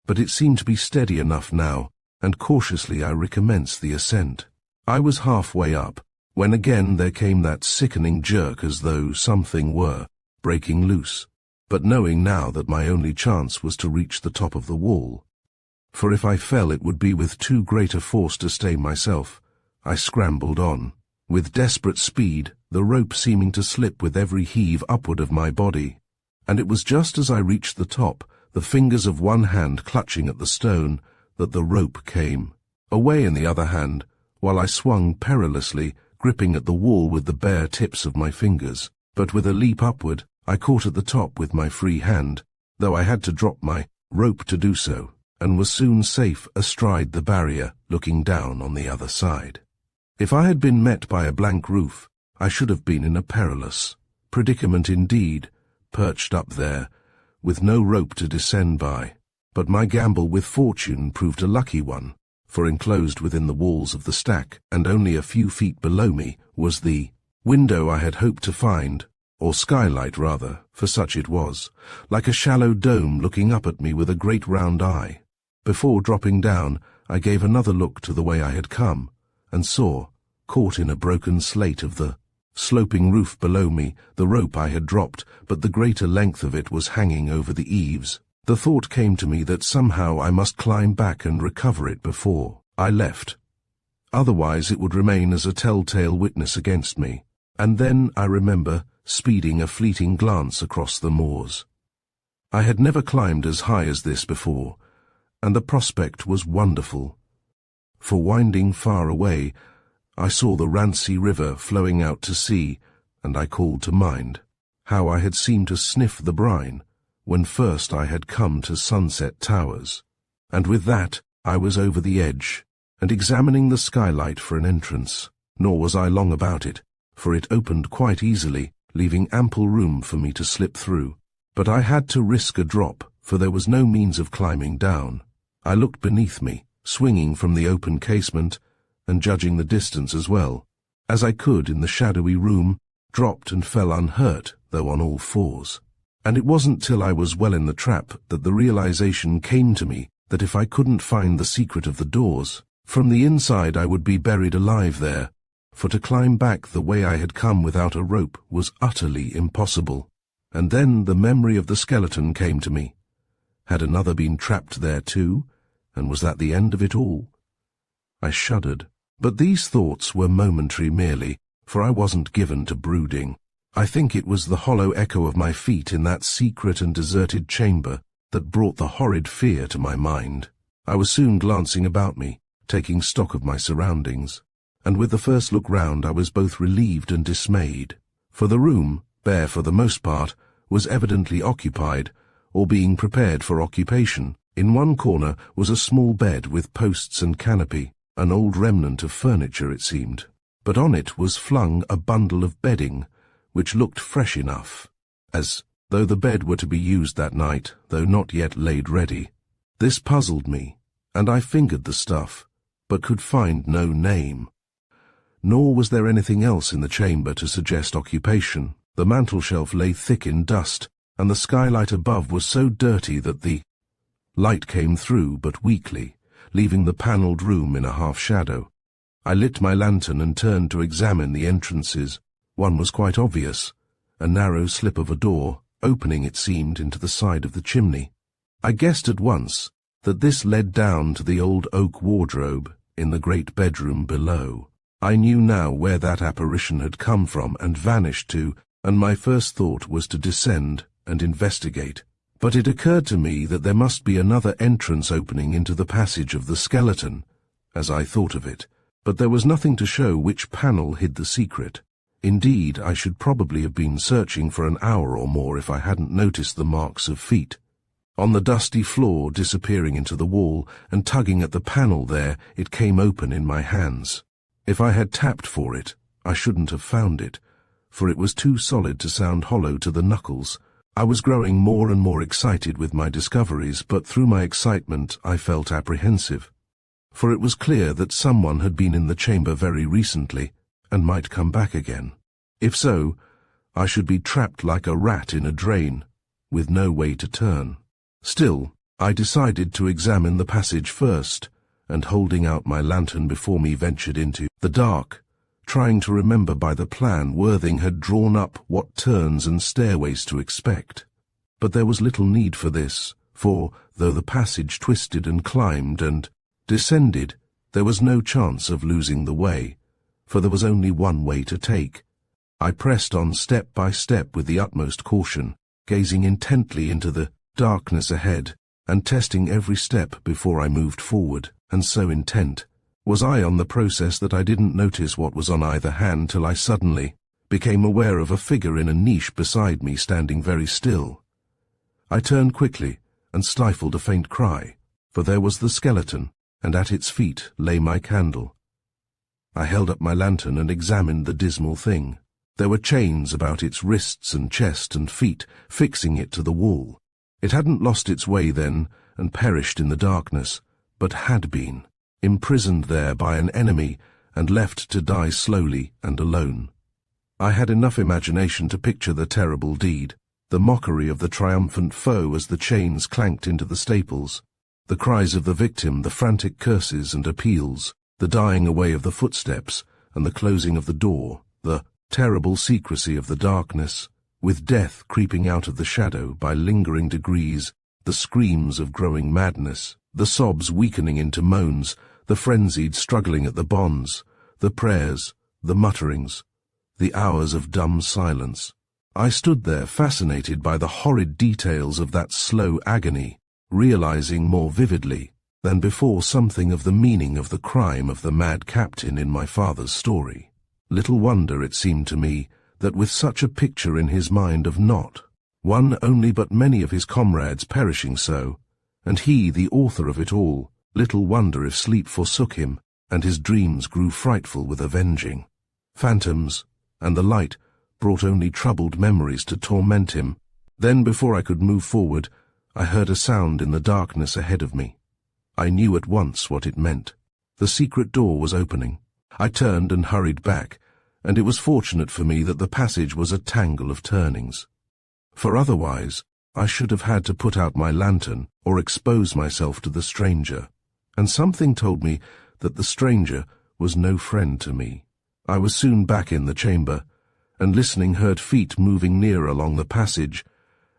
But it seemed to be steady enough now, and cautiously I recommenced the ascent. I was halfway up, when again there came that sickening jerk as though something were breaking loose. But knowing now that my only chance was to reach the top of the wall, for if I fell it would be with too great a force to stay myself, I scrambled on, with desperate speed, the rope seeming to slip with every heave upward of my body. And it was just as I reached the top, the fingers of one hand clutching at the stone, that the rope came away in the other hand, while I swung perilously, gripping at the wall with the bare tips of my fingers. But with a leap upward, I caught at the top with my free hand, though I had to drop my rope to do so, and was soon safe astride the barrier, looking down on the other side. If I had been met by a blank roof, I should have been in a perilous predicament indeed, perched up there, with no rope to descend by. But my gamble with fortune proved a lucky one, for enclosed within the walls of the stack, and only a few feet below me, was the window I had hoped to find, or skylight rather, for such it was, like a shallow dome looking up at me with a great round eye. Before dropping down, I gave another look to the way I had come, and saw, caught in a broken slate of the sloping roof below me, the rope I had dropped, but the greater length of it was hanging over the eaves. The thought came to me that somehow I must climb back and recover it before I left. Otherwise it would remain as a telltale witness against me. And then I remember speeding a fleeting glance across the moors. I had never climbed as high as this before, and the prospect was wonderful. For winding far away, I saw the Rancy River flowing out to sea, and I called to mind how I had seemed to sniff the brine when first I had come to Sunset Towers. And with that, I was over the edge, and examining the skylight for an entrance. Nor was I long about it, for it opened quite easily, leaving ample room for me to slip through. But I had to risk a drop, for there was no means of climbing down. I looked beneath me, swinging from the open casement, and judging the distance as well, as I could in the shadowy room, dropped and fell unhurt, though on all fours. And it wasn't till I was well in the trap that the realization came to me that if I couldn't find the secret of the doors, from the inside I would be buried alive there, for to climb back the way I had come without a rope was utterly impossible. And then the memory of the skeleton came to me. Had another been trapped there too, and was that the end of it all? I shuddered, but these thoughts were momentary merely, for I wasn't given to brooding. I think it was the hollow echo of my feet in that secret and deserted chamber that brought the horrid fear to my mind. I was soon glancing about me, taking stock of my surroundings, and with the first look round I was both relieved and dismayed, for the room, bare for the most part, was evidently occupied, or being prepared for occupation. In one corner was a small bed with posts and canopy, an old remnant of furniture it seemed, but on it was flung a bundle of bedding, which looked fresh enough, as though the bed were to be used that night, though not yet laid ready. This puzzled me, and I fingered the stuff, but could find no name. Nor was there anything else in the chamber to suggest occupation. The mantelshelf lay thick in dust, and the skylight above was so dirty that the light came through but weakly, leaving the panelled room in a half-shadow. I lit my lantern and turned to examine the entrances. One was quite obvious, a narrow slip of a door, opening, it seemed, into the side of the chimney. I guessed at once that this led down to the old oak wardrobe in the great bedroom below. I knew now where that apparition had come from and vanished to, and my first thought was to descend and investigate. But it occurred to me that there must be another entrance opening into the passage of the skeleton, as I thought of it, but there was nothing to show which panel hid the secret. Indeed, I should probably have been searching for an hour or more if I hadn't noticed the marks of feet. On the dusty floor, disappearing into the wall, and tugging at the panel there, it came open in my hands. If I had tapped for it, I shouldn't have found it, for it was too solid to sound hollow to the knuckles. I was growing more and more excited with my discoveries, but through my excitement I felt apprehensive, for it was clear that someone had been in the chamber very recently, and might come back again. If so, I should be trapped like a rat in a drain, with no way to turn. Still, I decided to examine the passage first, and holding out my lantern before me ventured into the dark, trying to remember by the plan Worthing had drawn up what turns and stairways to expect. But there was little need for this, for, though the passage twisted and climbed and descended, there was no chance of losing the way, for there was only one way to take. I pressed on step by step with the utmost caution, gazing intently into the darkness ahead, and testing every step before I moved forward, and so intent was I on the process that I didn't notice what was on either hand till I suddenly became aware of a figure in a niche beside me standing very still. I turned quickly and stifled a faint cry, for there was the skeleton, and at its feet lay my candle. I held up my lantern and examined the dismal thing. There were chains about its wrists and chest and feet, fixing it to the wall. It hadn't lost its way then and perished in the darkness, but had been, imprisoned there by an enemy and left to die slowly and alone. I had enough imagination to picture the terrible deed, the mockery of the triumphant foe as the chains clanked into the staples, the cries of the victim, the frantic curses and appeals, the dying away of the footsteps and the closing of the door, the terrible secrecy of the darkness, with death creeping out of the shadow by lingering degrees, the screams of growing madness, the sobs weakening into moans, the frenzied struggling at the bonds, the prayers, the mutterings, the hours of dumb silence. I stood there fascinated by the horrid details of that slow agony, realizing more vividly than before something of the meaning of the crime of the mad captain in my father's story. Little wonder, it seemed to me, that with such a picture in his mind of not one only but many of his comrades perishing so, And he, the author of it all, little wonder if sleep forsook him, and his dreams grew frightful with avenging. Phantoms, and the light, brought only troubled memories to torment him. Then, before I could move forward, I heard a sound in the darkness ahead of me. I knew at once what it meant. The secret door was opening. I turned and hurried back, and it was fortunate for me that the passage was a tangle of turnings. For otherwise, I should have had to put out my lantern or expose myself to the stranger, and something told me that the stranger was no friend to me. I was soon back in the chamber, and listening heard feet moving near along the passage,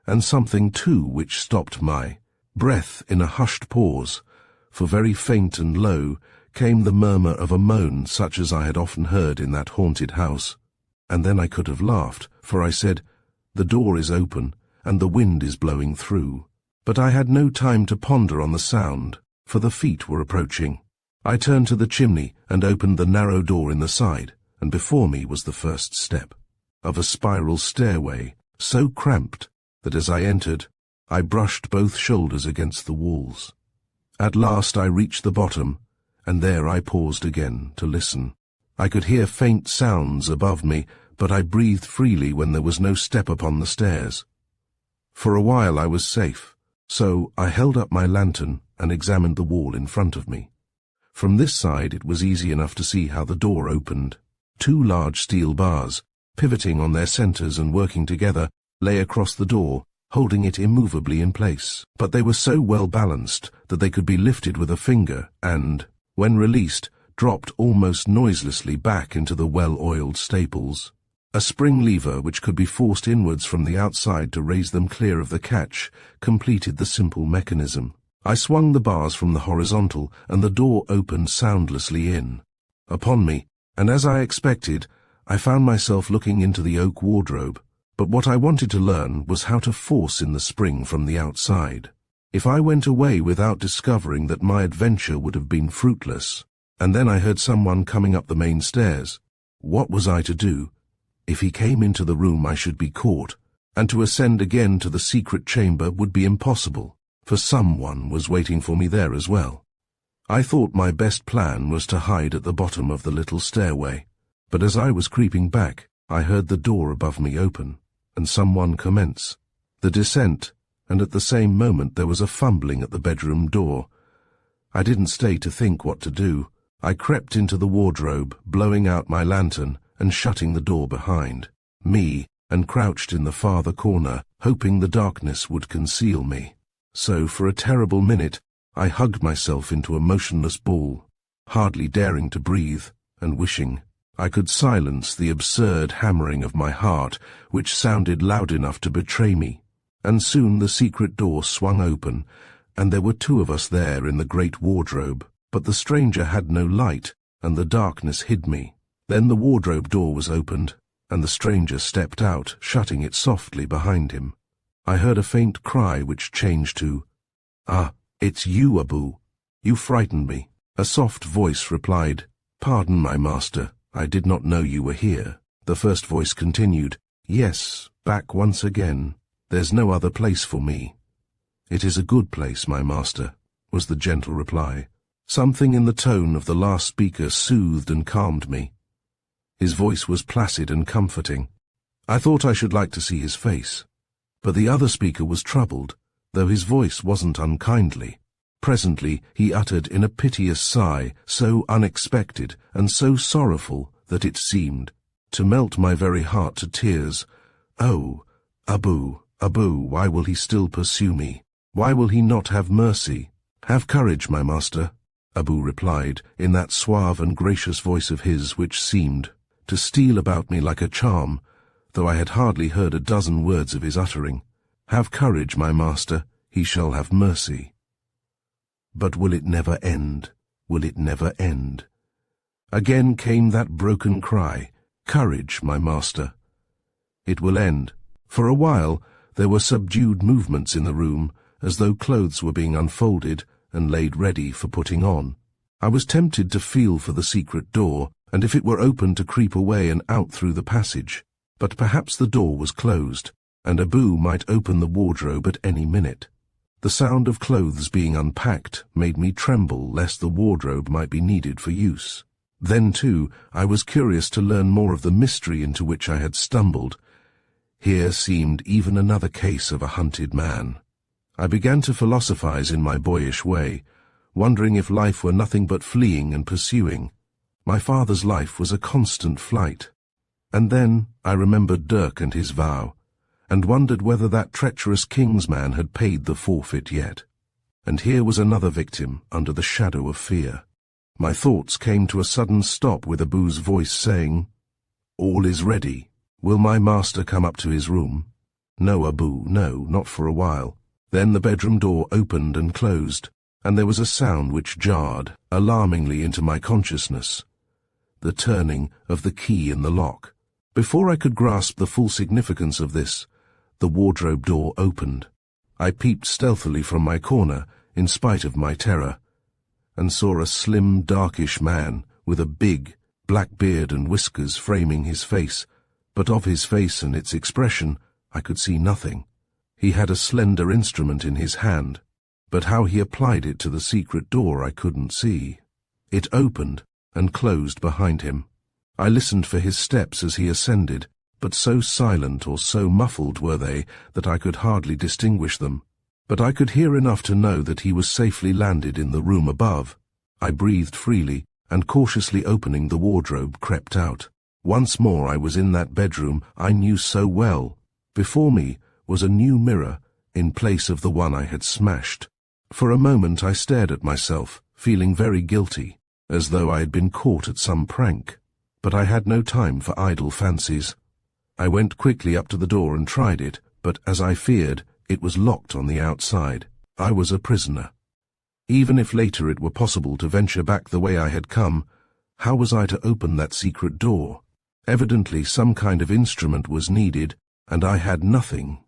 and something too which stopped my breath in a hushed pause, for very faint and low came the murmur of a moan such as I had often heard in that haunted house. And then I could have laughed, for I said, "The door is open, and the wind is blowing through." But I had no time to ponder on the sound, for the feet were approaching. I turned to the chimney and opened the narrow door in the side, and before me was the first step of a spiral stairway, so cramped that as I entered, I brushed both shoulders against the walls. At last I reached the bottom, and there I paused again to listen. I could hear faint sounds above me, but I breathed freely when there was no step upon the stairs. For a while I was safe, so I held up my lantern and examined the wall in front of me. From this side it was easy enough to see how the door opened. Two large steel bars, pivoting on their centers and working together, lay across the door, holding it immovably in place, but they were so well balanced that they could be lifted with a finger and, when released, dropped almost noiselessly back into the well-oiled staples. A spring lever which could be forced inwards from the outside to raise them clear of the catch completed the simple mechanism. I swung the bars from the horizontal, and the door opened soundlessly in upon me, and as I expected, I found myself looking into the oak wardrobe. But what I wanted to learn was how to force in the spring from the outside. If I went away without discovering that my adventure would have been fruitless, and then I heard someone coming up the main stairs, what was I to do? If he came into the room I should be caught, and to ascend again to the secret chamber would be impossible, for someone was waiting for me there as well. I thought my best plan was to hide at the bottom of the little stairway, but as I was creeping back, I heard the door above me open, and someone commence the descent, and at the same moment there was a fumbling at the bedroom door. I didn't stay to think what to do. I crept into the wardrobe, blowing out my lantern and shutting the door behind me, and crouched in the farther corner, hoping the darkness would conceal me. So for a terrible minute I hugged myself into a motionless ball, hardly daring to breathe, and wishing I could silence the absurd hammering of my heart, which sounded loud enough to betray me. And soon the secret door swung open, and there were two of us there in the great wardrobe, but the stranger had no light, and the darkness hid me. Then the wardrobe door was opened, and the stranger stepped out, shutting it softly behind him. I heard a faint cry which changed to, "Ah, it's you, Abu. You frightened me." A soft voice replied, "Pardon, my master. I did not know you were here." The first voice continued, "Yes, back once again. There's no other place for me." "It is a good place, my master," was the gentle reply. Something in the tone of the last speaker soothed and calmed me. His voice was placid and comforting. I thought I should like to see his face. But the other speaker was troubled, though his voice wasn't unkindly. Presently he uttered in a piteous sigh, so unexpected and so sorrowful that it seemed to melt my very heart to tears. "Oh, Abu, Abu, why will he still pursue me? Why will he not have mercy?" "Have courage, my master," Abu replied, in that suave and gracious voice of his which seemed to steal about me like a charm, though I had hardly heard a dozen words of his uttering. "Have courage, my master, he shall have mercy." But will it never end? Will it never end? Again came that broken cry, "Courage, my master." It will end. For a while there were subdued movements in the room, as though clothes were being unfolded and laid ready for putting on. I was tempted to feel for the secret door, and if it were open to creep away and out through the passage. But perhaps the door was closed, and Abu might open the wardrobe at any minute. The sound of clothes being unpacked made me tremble lest the wardrobe might be needed for use. Then, too, I was curious to learn more of the mystery into which I had stumbled. Here seemed even another case of a hunted man. I began to philosophize in my boyish way, wondering if life were nothing but fleeing and pursuing. My father's life was a constant flight. And then I remembered Dirk and his vow, and wondered whether that treacherous kingsman had paid the forfeit yet. And here was another victim under the shadow of fear. My thoughts came to a sudden stop with Abu's voice saying, "All is ready. Will my master come up to his room?" "No, Abu, no, not for a while." Then the bedroom door opened and closed, and there was a sound which jarred alarmingly into my consciousness. The turning of the key in the lock. Before I could grasp the full significance of this, the wardrobe door opened. I peeped stealthily from my corner, in spite of my terror, and saw a slim, darkish man with a big, black beard and whiskers framing his face, but of his face and its expression I could see nothing. He had a slender instrument in his hand, but how he applied it to the secret door I couldn't see. It opened and closed behind him. I listened for his steps as he ascended, but so silent or so muffled were they that I could hardly distinguish them. But I could hear enough to know that he was safely landed in the room above. I breathed freely, and cautiously opening the wardrobe, crept out. Once more I was in that bedroom I knew so well. Before me was a new mirror in place of the one I had smashed. For a moment I stared at myself, feeling very guilty, as though I had been caught at some prank. But I had no time for idle fancies. I went quickly up to the door and tried it, but as I feared, it was locked on the outside. I was a prisoner. Even if later it were possible to venture back the way I had come, how was I to open that secret door? Evidently some kind of instrument was needed, and I had nothing.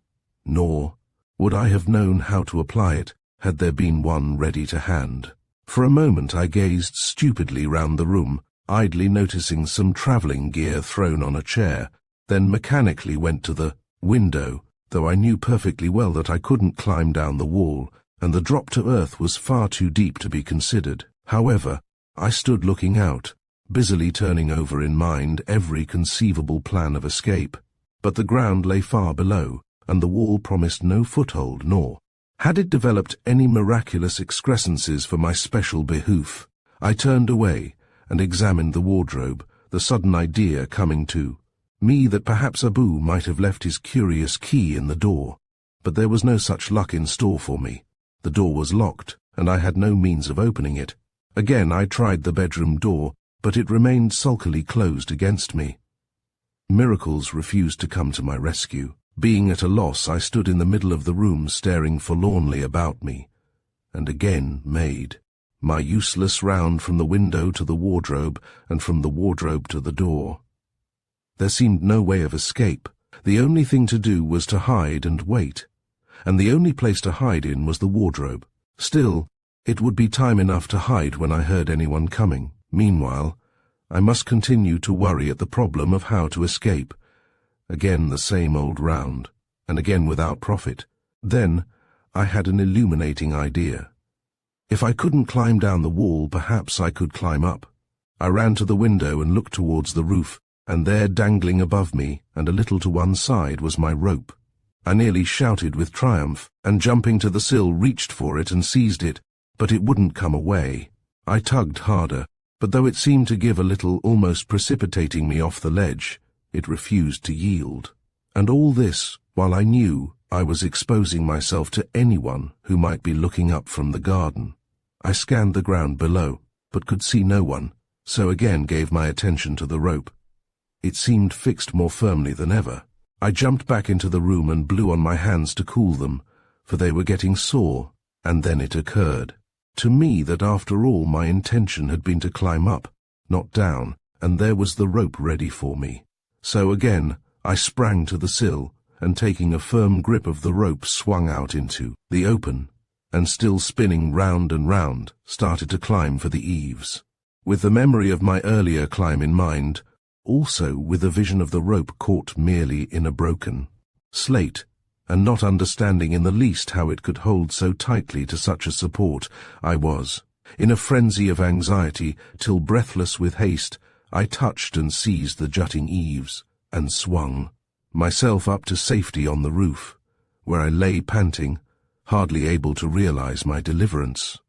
Nor would I have known how to apply it had there been one ready to hand. For a moment I gazed stupidly round the room, idly noticing some travelling gear thrown on a chair, then mechanically went to the window, though I knew perfectly well that I couldn't climb down the wall, and the drop to earth was far too deep to be considered. However, I stood looking out, busily turning over in mind every conceivable plan of escape. But the ground lay far below, and the wall promised no foothold, nor had it developed any miraculous excrescences for my special behoof. I turned away and examined the wardrobe, the sudden idea coming to me that perhaps Abu might have left his curious key in the door. But there was no such luck in store for me. The door was locked, and I had no means of opening it. Again I tried the bedroom door, but it remained sulkily closed against me. Miracles refused to come to my rescue. Being at a loss, I stood in the middle of the room staring forlornly about me, and again made my useless round from the window to the wardrobe, and from the wardrobe to the door. There seemed no way of escape. The only thing to do was to hide and wait, and the only place to hide in was the wardrobe. Still, it would be time enough to hide when I heard anyone coming. Meanwhile, I must continue to worry at the problem of how to escape. Again the same old round, and again without profit. Then I had an illuminating idea. If I couldn't climb down the wall, perhaps I could climb up. I ran to the window and looked towards the roof, and there, dangling above me and a little to one side, was my rope. I nearly shouted with triumph, and jumping to the sill reached for it and seized it, but it wouldn't come away. I tugged harder, but though it seemed to give a little, almost precipitating me off the ledge, it refused to yield. And all this while I knew I was exposing myself to anyone who might be looking up from the garden. I scanned the ground below, but could see no one, so again gave my attention to the rope. It seemed fixed more firmly than ever. I jumped back into the room and blew on my hands to cool them, for they were getting sore, and then it occurred to me that after all my intention had been to climb up, not down, and there was the rope ready for me. So again I sprang to the sill, and taking a firm grip of the rope swung out into the open, and still spinning round and round, started to climb for the eaves. With the memory of my earlier climb in mind, also with a vision of the rope caught merely in a broken slate, and not understanding in the least how it could hold so tightly to such a support. I was in a frenzy of anxiety, till breathless with haste, I touched and seized the jutting eaves, and swung myself up to safety on the roof, where I lay panting, hardly able to realize my deliverance.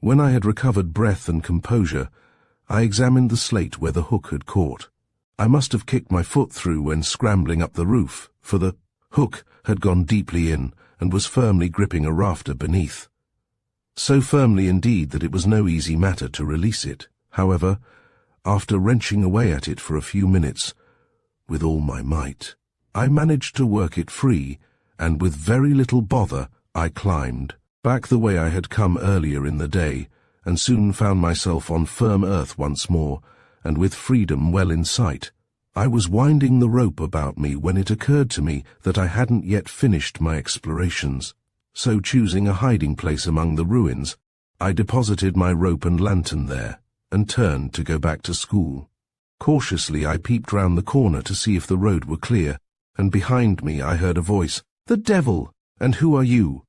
When I had recovered breath and composure, I examined the slate where the hook had caught. I must have kicked my foot through when scrambling up the roof, for the hook had gone deeply in and was firmly gripping a rafter beneath. So firmly indeed that it was no easy matter to release it. However, after wrenching away at it for a few minutes, with all my might, I managed to work it free, and with very little bother I climbed back the way I had come earlier in the day, and soon found myself on firm earth once more, and with freedom well in sight. I was winding the rope about me when it occurred to me that I hadn't yet finished my explorations. So choosing a hiding place among the ruins, I deposited my rope and lantern there, and turned to go back to school. Cautiously I peeped round the corner to see if the road were clear, and behind me I heard a voice. "The devil! And who are you?"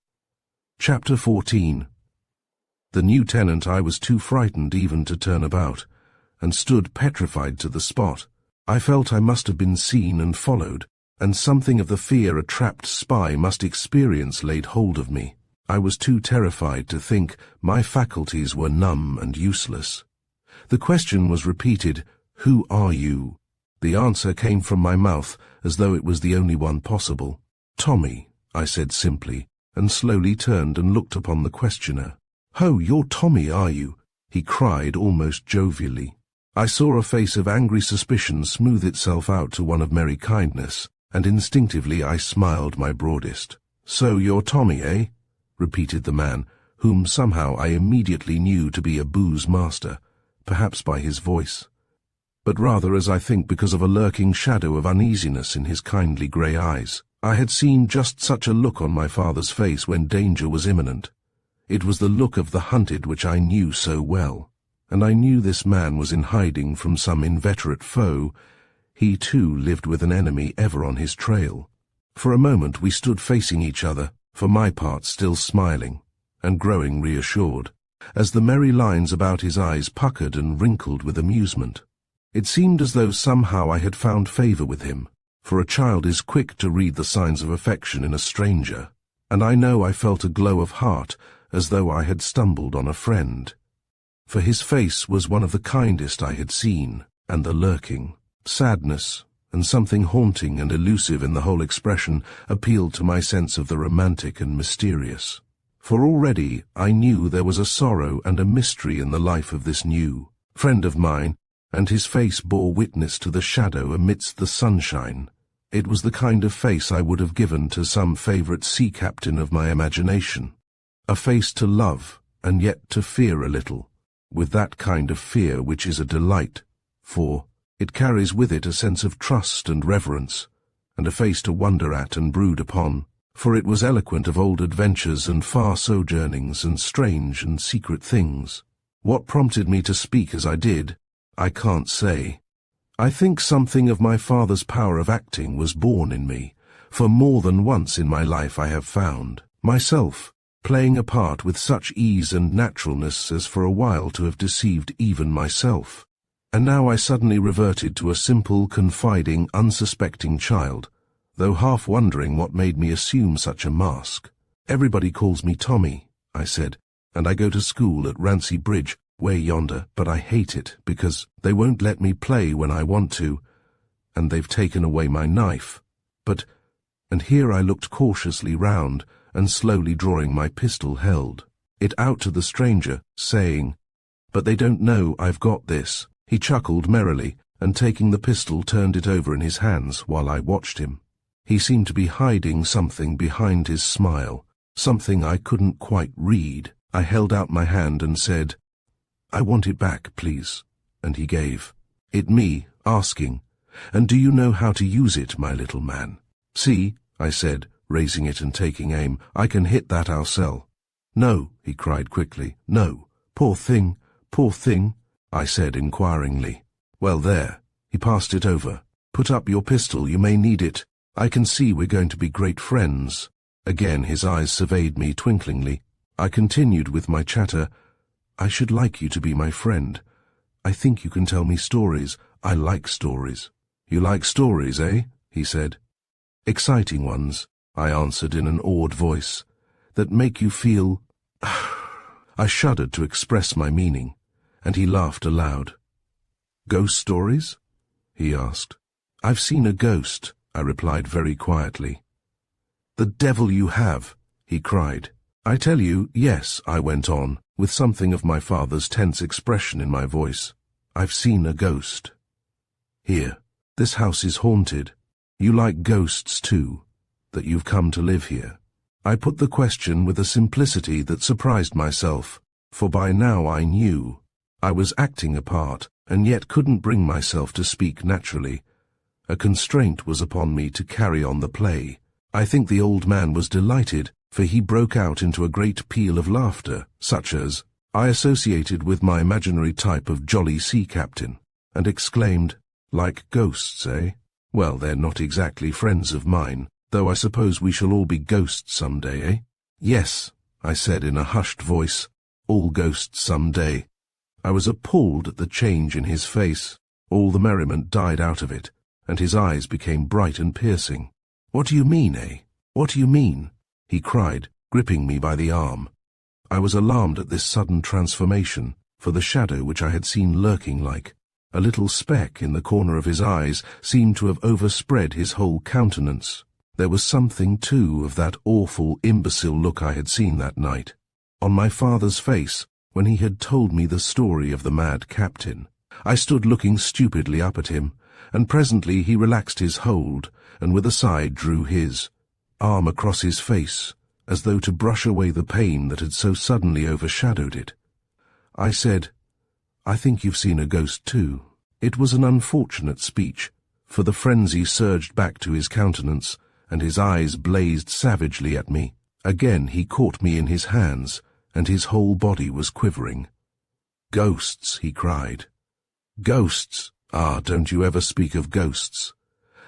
Chapter 14. The new tenant I was too frightened even to turn about, and stood petrified to the spot. I felt I must have been seen and followed, and something of the fear a trapped spy must experience laid hold of me. I was too terrified to think. My faculties were numb and useless. The question was repeated, "Who are you?" The answer came from my mouth as though it was the only one possible. "Tommy," I said simply, and slowly turned and looked upon the questioner. "Oh, you're Tommy, are you?" he cried almost jovially. I saw a face of angry suspicion smooth itself out to one of merry kindness, and instinctively I smiled my broadest. "So you're Tommy, eh?" repeated the man, whom somehow I immediately knew to be a booze master, perhaps by his voice, but rather, as I think, because of a lurking shadow of uneasiness in his kindly grey eyes. I had seen just such a look on my father's face when danger was imminent. It was the look of the hunted which I knew so well, and I knew this man was in hiding from some inveterate foe. He too lived with an enemy ever on his trail. For a moment we stood facing each other, for my part still smiling, and growing reassured, as the merry lines about his eyes puckered and wrinkled with amusement. It seemed as though somehow I had found favour with him, for a child is quick to read the signs of affection in a stranger, and I know I felt a glow of heart as though I had stumbled on a friend. For his face was one of the kindest I had seen, and the lurking sadness and something haunting and elusive in the whole expression appealed to my sense of the romantic and mysterious. For already I knew there was a sorrow and a mystery in the life of this new friend of mine, and his face bore witness to the shadow amidst the sunshine. It was the kind of face I would have given to some favourite sea captain of my imagination. A face to love, and yet to fear a little, with that kind of fear which is a delight, for it carries with it a sense of trust and reverence, and a face to wonder at and brood upon, for it was eloquent of old adventures and far sojournings and strange and secret things. What prompted me to speak as I did, I can't say. I think something of my father's power of acting was born in me, for more than once in my life I have found myself playing a part with such ease and naturalness as for a while to have deceived even myself. And now I suddenly reverted to a simple, confiding, unsuspecting child, though half wondering what made me assume such a mask. "Everybody calls me Tommy," I said, "and I go to school at Rancy Bridge, way yonder, but I hate it because they won't let me play when I want to, and they've taken away my knife. But—" and here I looked cautiously round, and slowly drawing my pistol held it out to the stranger, saying, "But they don't know I've got this." He chuckled merrily, and taking the pistol turned it over in his hands while I watched him. He seemed to be hiding something behind his smile, something I couldn't quite read. I held out my hand and said, "I want it back, please," and he gave it me, asking, "And do you know how to use it, my little man?" "See," I said, raising it and taking aim, "I can hit that ourself." "No," he cried quickly, "no. Poor thing, poor thing," I said inquiringly. "Well, there." He passed it over. "Put up your pistol, you may need it." I can see we're going to be great friends." Again his eyes surveyed me twinklingly. I continued with my chatter. "I should like you to be my friend. I think you can tell me stories. I like stories." "You like stories, eh?" he said. "Exciting ones," I answered in an awed voice, "that make you feel—" I shuddered to express my meaning, and he laughed aloud. "Ghost stories?" he asked. "I've seen a ghost," I replied very quietly. "The devil you have!" he cried. "I tell you, yes," I went on, with something of my father's tense expression in my voice. "I've seen a ghost. Here, this house is haunted. You like ghosts too, that you've come to live here?" I put the question with a simplicity that surprised myself, for by now I knew. I was acting a part, and yet couldn't bring myself to speak naturally. A constraint was upon me to carry on the play. I think the old man was delighted, for he broke out into a great peal of laughter, such as I associated with my imaginary type of jolly sea captain, and exclaimed, "Like ghosts, eh? Well, they're not exactly friends of mine, though I suppose we shall all be ghosts some day, eh?" "Yes," I said in a hushed voice, "all ghosts some day." I was appalled at the change in his face. All the merriment died out of it, and his eyes became bright and piercing. "What do you mean, eh? What do you mean?" he cried, gripping me by the arm. I was alarmed at this sudden transformation, for the shadow which I had seen lurking like a little speck in the corner of his eyes seemed to have overspread his whole countenance. There was something, too, of that awful, imbecile look I had seen that night, on my father's face, when he had told me the story of the mad captain. I stood looking stupidly up at him, and presently he relaxed his hold, and with a sigh drew his arm across his face, as though to brush away the pain that had so suddenly overshadowed it. I said, "I think you've seen a ghost too." It was an unfortunate speech, for the frenzy surged back to his countenance, and his eyes blazed savagely at me. Again he caught me in his hands, and his whole body was quivering. "Ghosts," he cried. "Ghosts! Ah, don't you ever speak of ghosts.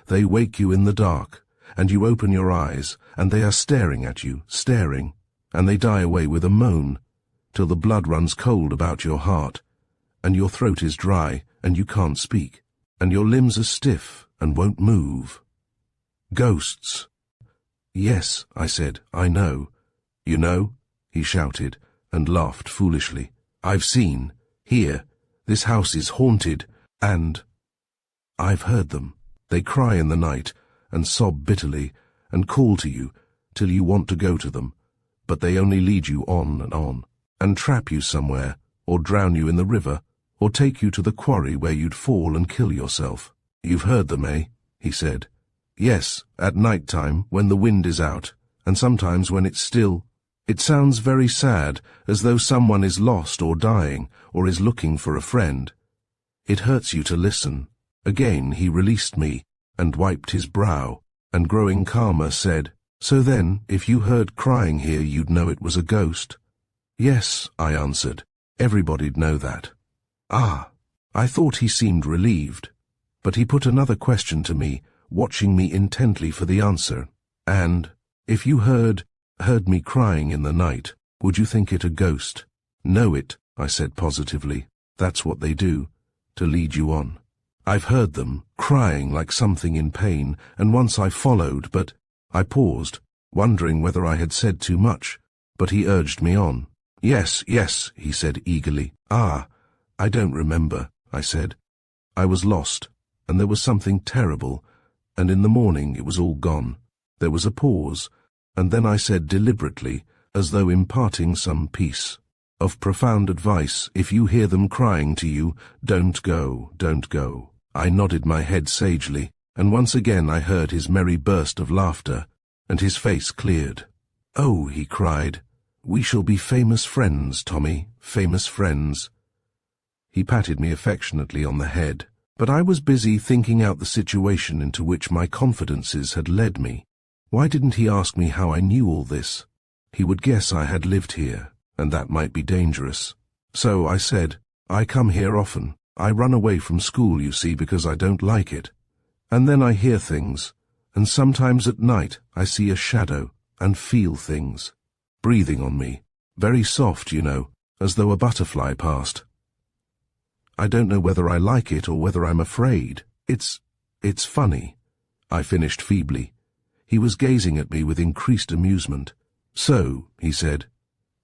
They wake you in the dark, and you open your eyes, and they are staring at you, staring, and they die away with a moan, till the blood runs cold about your heart, and your throat is dry, and you can't speak, and your limbs are stiff and won't move. Ghosts." "Yes," I said, "I know." "You know?" he shouted, and laughed foolishly. "I've seen. Here, this house is haunted, and I've heard them. They cry in the night, and sob bitterly, and call to you, till you want to go to them, but they only lead you on, and trap you somewhere, or drown you in the river, or take you to the quarry where you'd fall and kill yourself. You've heard them, eh?" he said. "Yes, at night time, when the wind is out, and sometimes when it's still. It sounds very sad, as though someone is lost or dying, or is looking for a friend. It hurts you to listen." Again he released me, and wiped his brow, and growing calmer said, "So then, if you heard crying here, you'd know it was a ghost?" "Yes," I answered. "Everybody'd know that." "Ah." I thought he seemed relieved, but he put another question to me, watching me intently for the answer. "And, if you heard me crying in the night, would you think it a ghost?" "Know it," I said positively. "That's what they do, to lead you on. I've heard them, crying like something in pain, and once I followed, but—" I paused, wondering whether I had said too much, but he urged me on. "Yes, yes," he said eagerly. "Ah, I don't remember," I said. "I was lost, and there was something terrible, and in the morning it was all gone." There was a pause, and then I said deliberately, as though imparting some piece of profound advice, "If you hear them crying to you, don't go, don't go." I nodded my head sagely, and once again I heard his merry burst of laughter, and his face cleared. "Oh," he cried, "we shall be famous friends, Tommy, famous friends." He patted me affectionately on the head, but I was busy thinking out the situation into which my confidences had led me. Why didn't he ask me how I knew all this? He would guess I had lived here, and that might be dangerous. So I said, "I come here often. I run away from school, you see, because I don't like it. And then I hear things. and sometimes at night I see a shadow and feel things. Breathing on me. Very soft, you know, as though a butterfly passed. I don't know whether I like it or whether I'm afraid. It's funny," I finished feebly. He was gazing at me with increased amusement. "So," he said,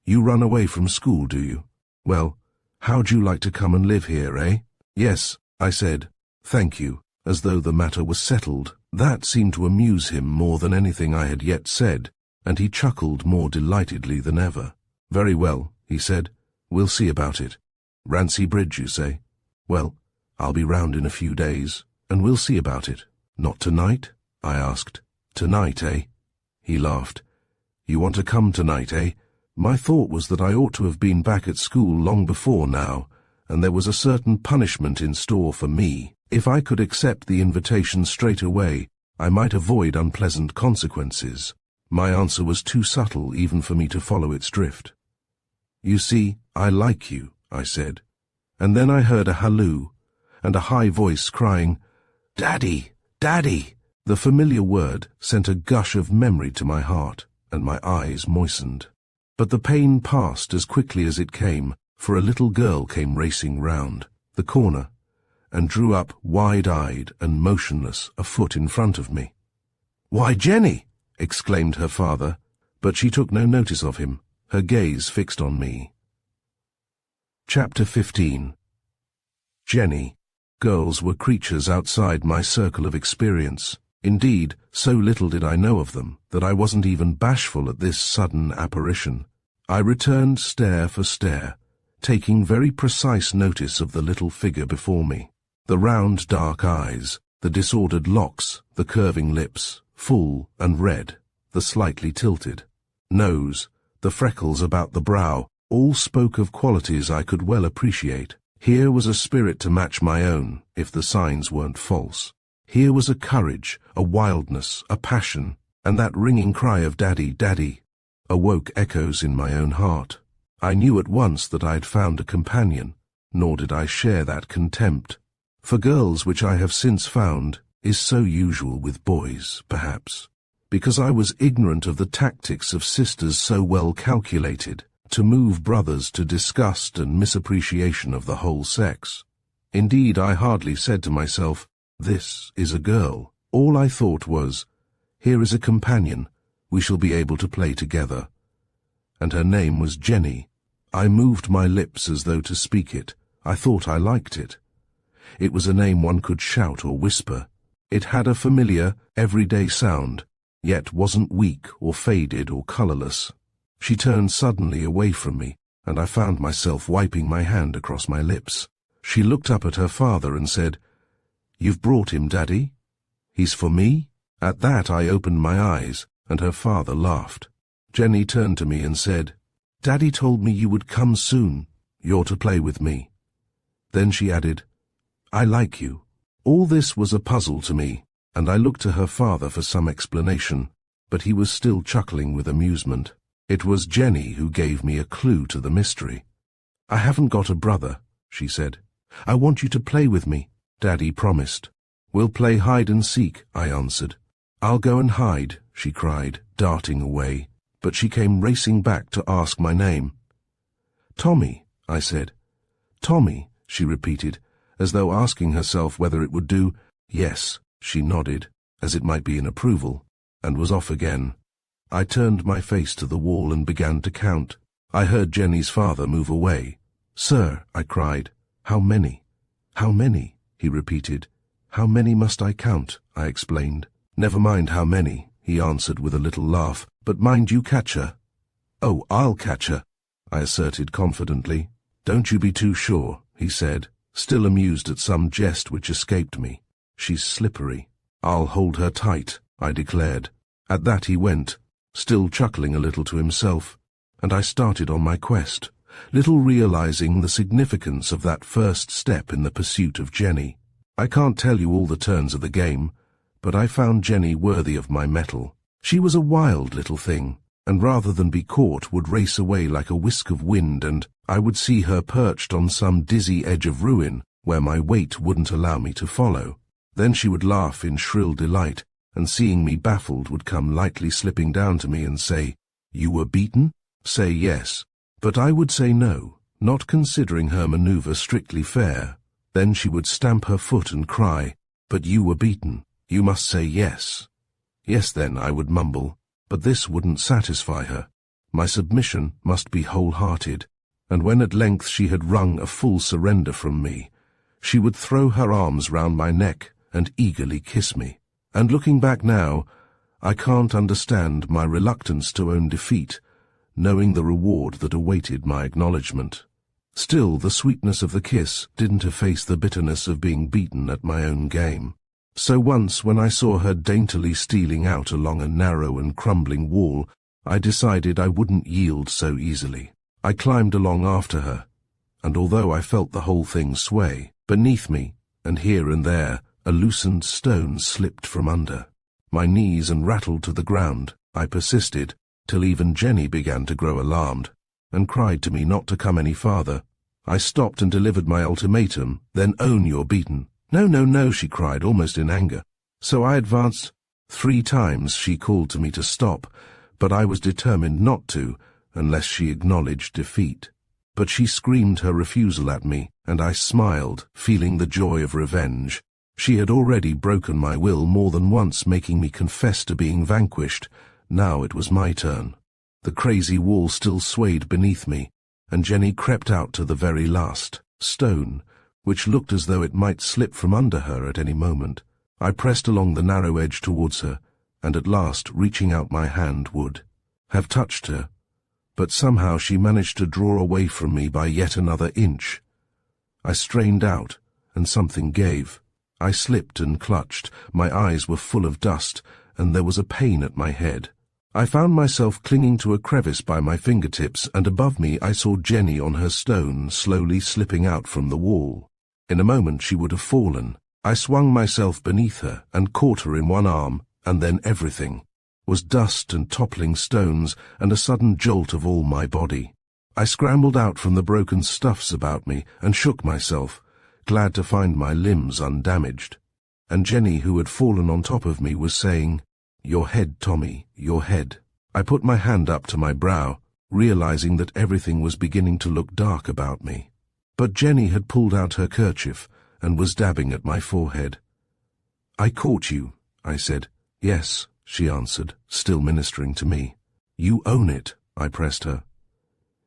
"you run away from school, do you? Well, how'd you like to come and live here, eh?" "Yes," I said, "thank you," as though the matter was settled. That seemed to amuse him more than anything I had yet said, and he chuckled more delightedly than ever. "Very well," he said, "we'll see about it. Rancy Bridge, you say? Well, I'll be round in a few days, and we'll see about it." "Not tonight?" I asked. "Tonight, eh?" He laughed. "You want to come tonight, eh?" My thought was that I ought to have been back at school long before now, and there was a certain punishment in store for me. If I could accept the invitation straight away, I might avoid unpleasant consequences. My answer was too subtle even for me to follow its drift. "You see, I like you," I said. And then I heard a halloo, and a high voice crying, "Daddy! Daddy!" The familiar word sent a gush of memory to my heart, and my eyes moistened. But the pain passed as quickly as it came, for a little girl came racing round the corner, and drew up wide-eyed and motionless a foot in front of me. "Why, Jenny!" exclaimed her father, but she took no notice of him, her gaze fixed on me. Chapter 15. Jenny. Girls were creatures outside my circle of experience. Indeed, so little did I know of them that I wasn't even bashful at this sudden apparition. I returned stare for stare, taking very precise notice of the little figure before me. The round dark eyes, the disordered locks, the curving lips, full and red, the slightly tilted nose, the freckles about the brow, all spoke of qualities I could well appreciate. Here was a spirit to match my own, if the signs weren't false. Here was a courage, a wildness, a passion, and that ringing cry of "Daddy, Daddy," awoke echoes in my own heart. I knew at once that I had found a companion, nor did I share that contempt. For girls, which I have since found, is so usual with boys, perhaps, because I was ignorant of the tactics of sisters so well calculated to move brothers to disgust and misappreciation of the whole sex. Indeed, I hardly said to myself, "This is a girl." All I thought was, "Here is a companion, we shall be able to play together." And her name was Jenny. I moved my lips as though to speak it. I thought I liked it. It was a name one could shout or whisper. It had a familiar, everyday sound, yet wasn't weak or faded or colourless. She turned suddenly away from me, and I found myself wiping my hand across my lips. She looked up at her father and said, "You've brought him, Daddy? He's for me?" At that I opened my eyes, and her father laughed. Jenny turned to me and said, "Daddy told me you would come soon. You're to play with me." Then she added, "I like you." All this was a puzzle to me, and I looked to her father for some explanation, but he was still chuckling with amusement. It was Jenny who gave me a clue to the mystery. "I haven't got a brother," she said. "I want you to play with me," Daddy promised. "We'll play hide and seek," I answered. "I'll go and hide," she cried, darting away, but she came racing back to ask my name. "Tommy," I said. "Tommy," she repeated, as though asking herself whether it would do. "Yes," she nodded, as it might be in approval, and was off again. I turned my face to the wall and began to count. I heard Jenny's father move away. "Sir," I cried, "how many?" "How many?" he repeated. "How many must I count?" I explained. "Never mind how many," he answered with a little laugh, "but mind you catch her." "Oh, I'll catch her," I asserted confidently. "Don't you be too sure," he said, still amused at some jest which escaped me. "She's slippery." "I'll hold her tight," I declared. At that he went, still chuckling a little to himself, and I started on my quest, little realizing the significance of that first step in the pursuit of Jenny. I can't tell you all the turns of the game, but I found Jenny worthy of my mettle. She was a wild little thing, and rather than be caught would race away like a whisk of wind, and I would see her perched on some dizzy edge of ruin where my weight wouldn't allow me to follow. Then she would laugh in shrill delight, and seeing me baffled would come lightly slipping down to me and say, "You were beaten?" Say yes. But I would say no, not considering her maneuver strictly fair. Then she would stamp her foot and cry, "But you were beaten. You must say yes." Yes then, I would mumble, but this wouldn't satisfy her. My submission must be wholehearted, and when at length she had wrung a full surrender from me, she would throw her arms round my neck and eagerly kiss me. And looking back now, I can't understand my reluctance to own defeat, knowing the reward that awaited my acknowledgement. Still, the sweetness of the kiss didn't efface the bitterness of being beaten at my own game. So once, when I saw her daintily stealing out along a narrow and crumbling wall, I decided I wouldn't yield so easily. I climbed along after her, and although I felt the whole thing sway, beneath me, and here and there, a loosened stone slipped from under my knees and rattled to the ground. I persisted, till even Jenny began to grow alarmed, and cried to me not to come any farther. I stopped and delivered my ultimatum, "Then own you're beaten." "No, no, no," she cried, almost in anger. So I advanced. 3 times she called to me to stop, but I was determined not to, unless she acknowledged defeat. But she screamed her refusal at me, and I smiled, feeling the joy of revenge. She had already broken my will more than once, making me confess to being vanquished. Now it was my turn. The crazy wall still swayed beneath me, and Jenny crept out to the very last stone, which looked as though it might slip from under her at any moment. I pressed along the narrow edge towards her, and at last, reaching out my hand, would have touched her, but somehow she managed to draw away from me by yet another inch. I strained out, and something gave. I slipped and clutched, my eyes were full of dust, and there was a pain at my head. I found myself clinging to a crevice by my fingertips, and above me I saw Jenny on her stone, slowly slipping out from the wall. In a moment she would have fallen. I swung myself beneath her, and caught her in one arm, and then everything was dust and toppling stones, and a sudden jolt of all my body. I scrambled out from the broken stuffs about me, and shook myself, glad to find my limbs undamaged. And Jenny, who had fallen on top of me, was saying, "Your head, Tommy, your head." I put my hand up to my brow, realizing that everything was beginning to look dark about me. But Jenny had pulled out her kerchief and was dabbing at my forehead. "I caught you," I said. "Yes," she answered, still ministering to me. "You own it," I pressed her.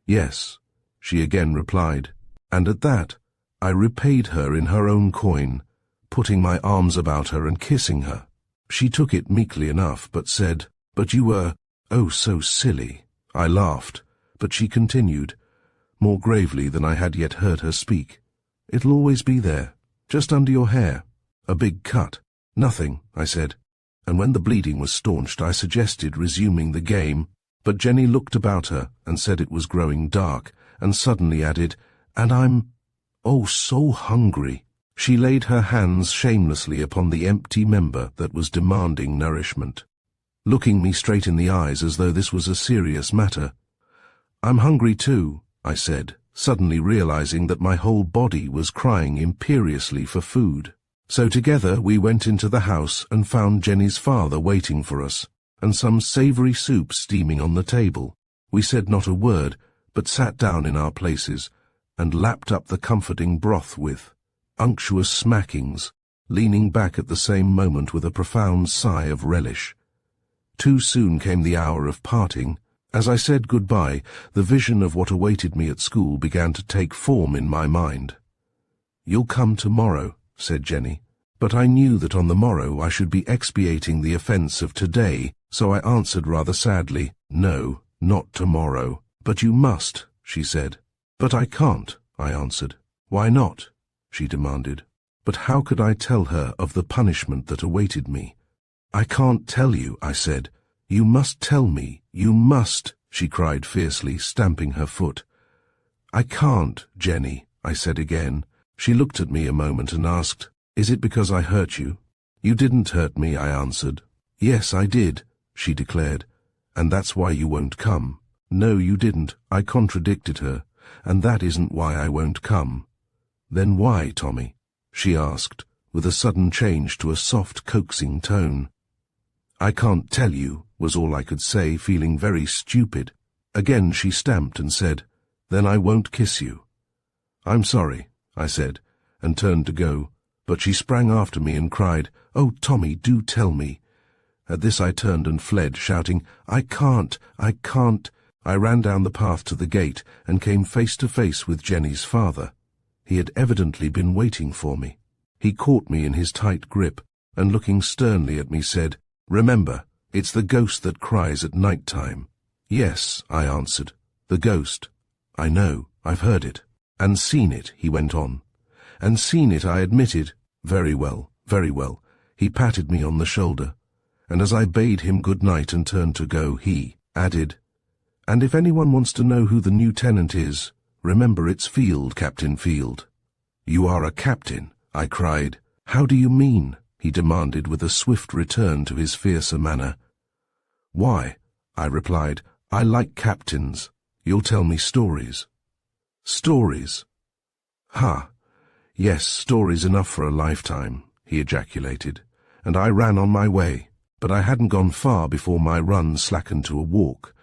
"Yes," she again replied, and at that I repaid her in her own coin, putting my arms about her and kissing her. She took it meekly enough, but said, "But you were, oh, so silly." I laughed, but she continued, more gravely than I had yet heard her speak. "It'll always be there, just under your hair. A big cut." "Nothing," I said, and when the bleeding was staunched I suggested resuming the game, but Jenny looked about her and said it was growing dark, and suddenly added, "And I'm, oh, so hungry." She laid her hands shamelessly upon the empty member that was demanding nourishment, looking me straight in the eyes as though this was a serious matter. "I'm hungry too," I said, suddenly realizing that my whole body was crying imperiously for food. So together we went into the house and found Jenny's father waiting for us, and some savoury soup steaming on the table. We said not a word, but sat down in our places, and lapped up the comforting broth with unctuous smackings, leaning back at the same moment with a profound sigh of relish. Too soon came the hour of parting. As I said goodbye, the vision of what awaited me at school began to take form in my mind. "You'll come tomorrow," said Jenny, but I knew that on the morrow I should be expiating the offence of today, so I answered rather sadly, "No, not tomorrow." "But you must," she said. "But I can't," I answered. "Why not?" she demanded. But how could I tell her of the punishment that awaited me? "I can't tell you," I said. "You must tell me, you must," she cried fiercely, stamping her foot. "I can't, Jenny," I said again. She looked at me a moment and asked, "Is it because I hurt you?" "You didn't hurt me," I answered. "Yes, I did," she declared, "and that's why you won't come." "No, you didn't," I contradicted her, "and that isn't why I won't come." "Then why, Tommy?" she asked, with a sudden change to a soft, coaxing tone. "I can't tell you," was all I could say, feeling very stupid. Again she stamped and said, "Then I won't kiss you." "I'm sorry," I said, and turned to go, but she sprang after me and cried, "Oh, Tommy, do tell me." At this I turned and fled, shouting, I can't. I ran down the path to the gate and came face to face with Jenny's father. He had evidently been waiting for me. He caught me in his tight grip, and looking sternly at me said, "Remember, it's the ghost that cries at night time." "Yes," I answered, "the ghost. I know, I've heard it." "And seen it," he went on. "And seen it," I admitted. "Very well, very well." He patted me on the shoulder, and as I bade him good night and turned to go, he added, "And if anyone wants to know who the new tenant is, remember it's Field, Captain Field." "You are a captain," I cried. "How do you mean?" he demanded with a swift return to his fiercer manner. "Why," I replied, "I like captains. You'll tell me stories." "Stories?" "Ha! Yes, stories enough for a lifetime," he ejaculated, and I ran on my way. But I hadn't gone far before my run slackened to a walk,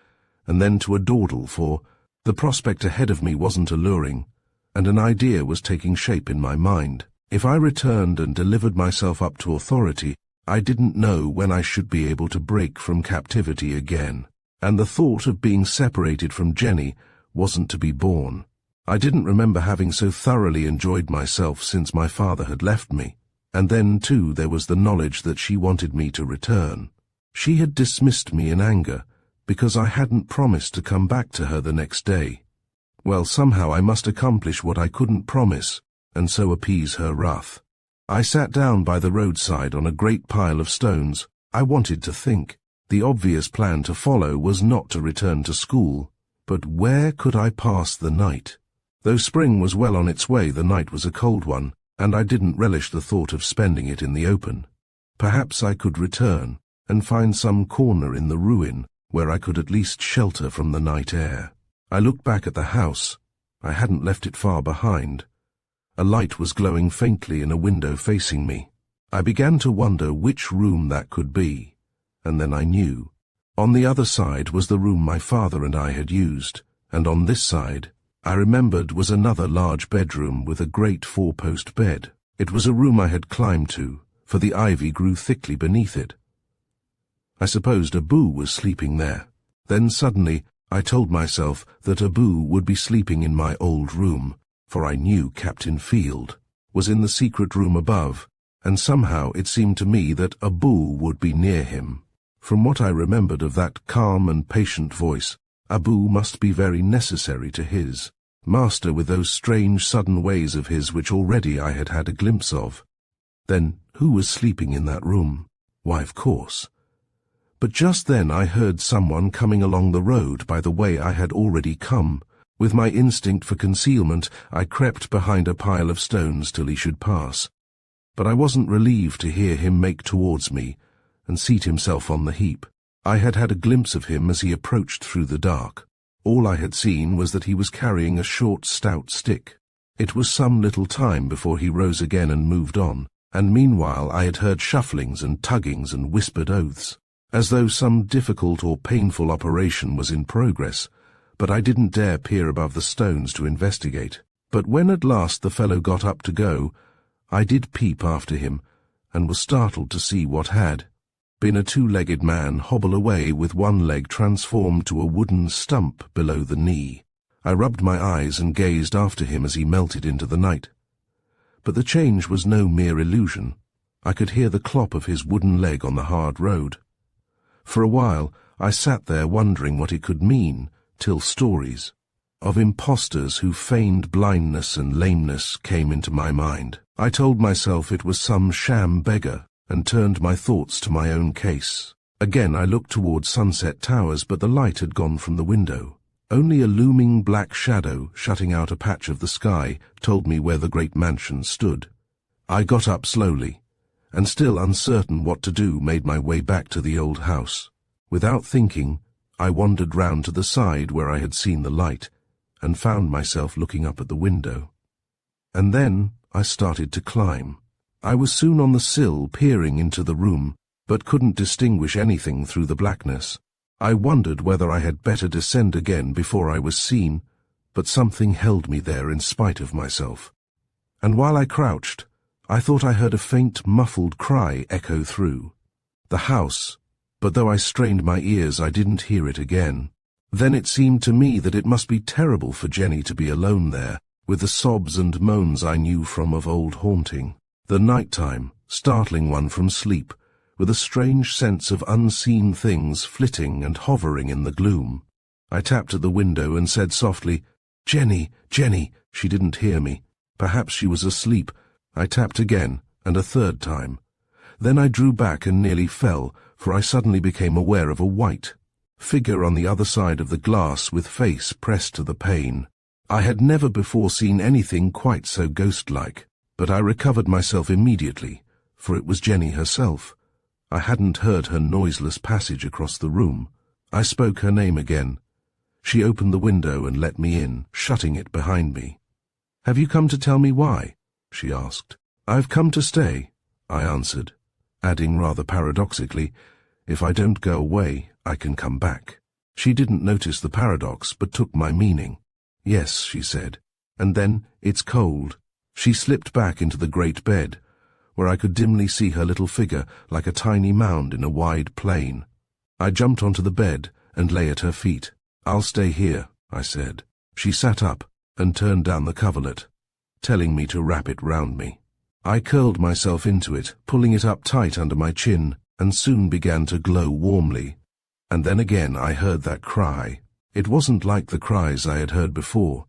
and then to a dawdle, for the prospect ahead of me wasn't alluring, and an idea was taking shape in my mind. If I returned and delivered myself up to authority, I didn't know when I should be able to break from captivity again, and the thought of being separated from Jenny wasn't to be borne. I didn't remember having so thoroughly enjoyed myself since my father had left me. And then, too, there was the knowledge that she wanted me to return. She had dismissed me in anger, because I hadn't promised to come back to her the next day. Well, somehow I must accomplish what I couldn't promise, and so appease her wrath. I sat down by the roadside on a great pile of stones. I wanted to think. The obvious plan to follow was not to return to school, but where could I pass the night? Though spring was well on its way, the night was a cold one, and I didn't relish the thought of spending it in the open. Perhaps I could return and find some corner in the ruin where I could at least shelter from the night air. I looked back at the house. I hadn't left it far behind. A light was glowing faintly in a window facing me. I began to wonder which room that could be, and then I knew. On the other side was the room my father and I had used, and on this side, I remembered, was another large bedroom with a great four-post bed. It was a room I had climbed to, for the ivy grew thickly beneath it. I supposed Abu was sleeping there. Then suddenly I told myself that Abu would be sleeping in my old room, for I knew Captain Field was in the secret room above, and somehow it seemed to me that Abu would be near him. From what I remembered of that calm and patient voice, Abu must be very necessary to his master, with those strange sudden ways of his which already I had had a glimpse of. Then who was sleeping in that room? Why, of course. But just then I heard someone coming along the road by the way I had already come. With my instinct for concealment, I crept behind a pile of stones till he should pass. But I wasn't relieved to hear him make towards me and seat himself on the heap. I had had a glimpse of him as he approached through the dark. All I had seen was that he was carrying a short, stout stick. It was some little time before he rose again and moved on, and meanwhile I had heard shufflings and tuggings and whispered oaths, as though some difficult or painful operation was in progress, but I didn't dare peer above the stones to investigate. But when at last the fellow got up to go, I did peep after him, and was startled to see what had been a two-legged man hobble away with one leg transformed to a wooden stump below the knee. I rubbed my eyes and gazed after him as he melted into the night. But the change was no mere illusion. I could hear the clop of his wooden leg on the hard road. For a while I sat there wondering what it could mean, till stories of impostors who feigned blindness and lameness came into my mind. I told myself it was some sham beggar, and turned my thoughts to my own case. Again I looked towards Sunset Towers, but the light had gone from the window. Only a looming black shadow, shutting out a patch of the sky, told me where the great mansion stood. I got up slowly, and still uncertain what to do, made my way back to the old house. Without thinking, I wandered round to the side where I had seen the light, and found myself looking up at the window. And then I started to climb. I was soon on the sill, peering into the room, but couldn't distinguish anything through the blackness. I wondered whether I had better descend again before I was seen, but something held me there in spite of myself. And while I crouched, I thought I heard a faint, muffled cry echo through the house, but though I strained my ears, I didn't hear it again. Then it seemed to me that it must be terrible for Jenny to be alone there, with the sobs and moans I knew from of old haunting. The night-time, startling one from sleep, with a strange sense of unseen things flitting and hovering in the gloom. I tapped at the window and said softly, "Jenny, Jenny." She didn't hear me. Perhaps she was asleep. I tapped again, and a third time. Then I drew back and nearly fell, for I suddenly became aware of a white figure on the other side of the glass with face pressed to the pane. I had never before seen anything quite so ghost-like, but I recovered myself immediately, for it was Jenny herself. I hadn't heard her noiseless passage across the room. I spoke her name again. She opened the window and let me in, shutting it behind me. "Have you come to tell me why?" she asked. "I've come to stay," I answered, adding rather paradoxically, "If I don't go away, I can come back." She didn't notice the paradox, but took my meaning. "Yes," she said, and then, "It's cold." She slipped back into the great bed, where I could dimly see her little figure like a tiny mound in a wide plain. I jumped onto the bed and lay at her feet. "I'll stay here," I said. She sat up and turned down the coverlet, telling me to wrap it round me. I curled myself into it, pulling it up tight under my chin, and soon began to glow warmly. And then again I heard that cry. It wasn't like the cries I had heard before.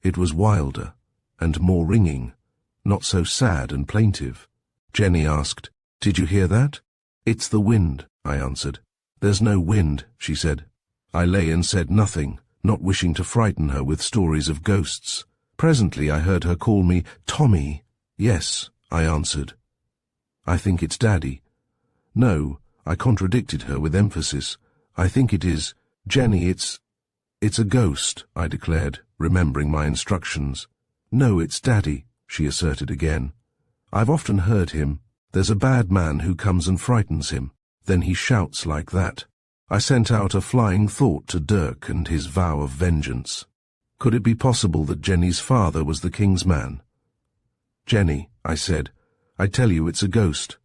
It was wilder and more ringing, not so sad and plaintive. Jenny asked, "Did you hear that?" "It's the wind," I answered. "There's no wind," she said. I lay and said nothing, not wishing to frighten her with stories of ghosts. Presently I heard her call me Tommy. "Yes," I answered. "I think it's Daddy." "No," I contradicted her with emphasis. "I think it is. Jenny, it's a ghost," I declared, remembering my instructions. "No, it's Daddy," she asserted again. "I've often heard him. There's a bad man who comes and frightens him. Then he shouts like that." I sent out a flying thought to Dirk and his vow of vengeance. Could it be possible that Jenny's father was the king's man? "Jenny," I said, "I tell you it's a ghost.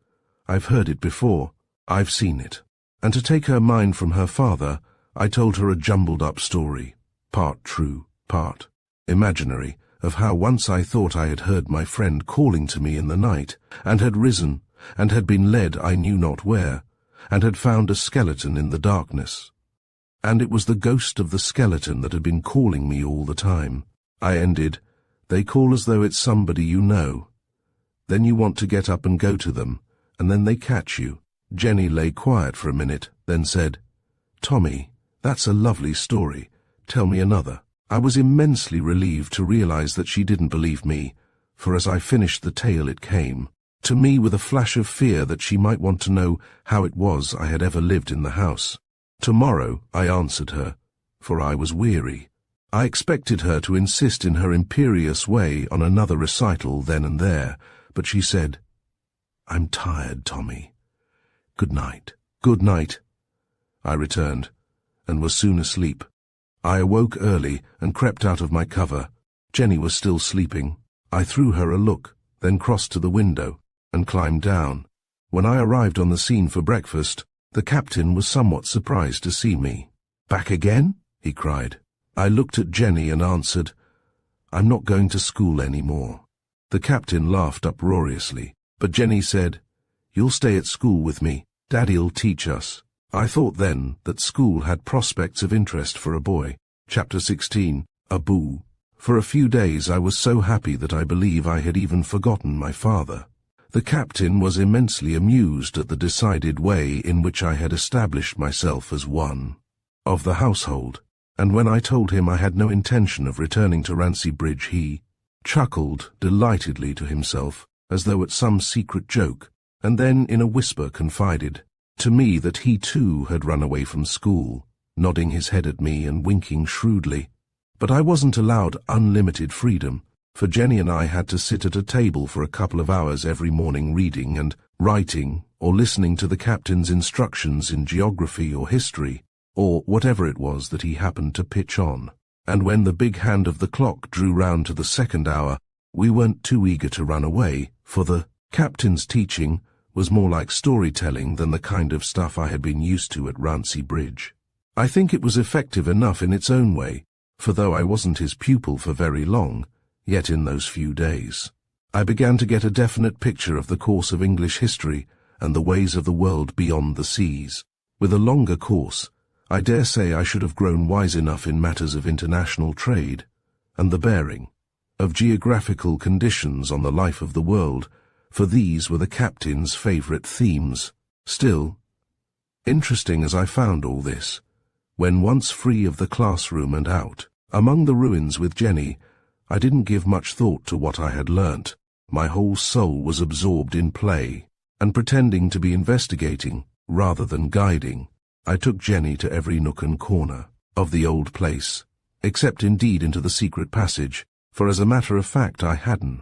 I've heard it before. I've seen it." And to take her mind from her father, I told her a jumbled-up story, part true, part imaginary, of how once I thought I had heard my friend calling to me in the night, and had risen, and had been led I knew not where, and had found a skeleton in the darkness. And it was the ghost of the skeleton that had been calling me all the time. I ended, "They call as though it's somebody you know. Then you want to get up and go to them, and then they catch you." Jenny lay quiet for a minute, then said, "Tommy, that's a lovely story. Tell me another." I was immensely relieved to realize that she didn't believe me, for as I finished the tale it came to me with a flash of fear that she might want to know how it was I had ever lived in the house. "Tomorrow," I answered her, for I was weary. I expected her to insist in her imperious way on another recital then and there, but she said, "I'm tired, Tommy. Good night." "Good night," I returned, and was soon asleep. I awoke early and crept out of my cover. Jenny was still sleeping. I threw her a look, then crossed to the window and climbed down. When I arrived on the scene for breakfast, the captain was somewhat surprised to see me. "Back again?" he cried. I looked at Jenny and answered, "I'm not going to school any more." The captain laughed uproariously, but Jenny said, "You'll stay at school with me. Daddy'll teach us." I thought then that school had prospects of interest for a boy. Chapter 16, Abu. For a few days I was so happy that I believe I had even forgotten my father. The captain was immensely amused at the decided way in which I had established myself as one of the household, and when I told him I had no intention of returning to Rancy Bridge, he chuckled delightedly to himself, as though at some secret joke, and then in a whisper confided to me that he too had run away from school, nodding his head at me and winking shrewdly. But I wasn't allowed unlimited freedom, for Jenny and I had to sit at a table for a couple of hours every morning reading and writing or listening to the captain's instructions in geography or history, or whatever it was that he happened to pitch on. And when the big hand of the clock drew round to the second hour, we weren't too eager to run away, for the captain's teaching was more like storytelling than the kind of stuff I had been used to at Rancy Bridge. I think it was effective enough in its own way, for though I wasn't his pupil for very long, yet in those few days, I began to get a definite picture of the course of English history and the ways of the world beyond the seas. With a longer course, I dare say I should have grown wise enough in matters of international trade, and the bearing of geographical conditions on the life of the world, for these were the captain's favourite themes. Still, interesting as I found all this, when once free of the classroom and out, among the ruins with Jenny, I didn't give much thought to what I had learnt. My whole soul was absorbed in play, and pretending to be investigating, rather than guiding, I took Jenny to every nook and corner of the old place, except indeed into the secret passage, for as a matter of fact I hadn't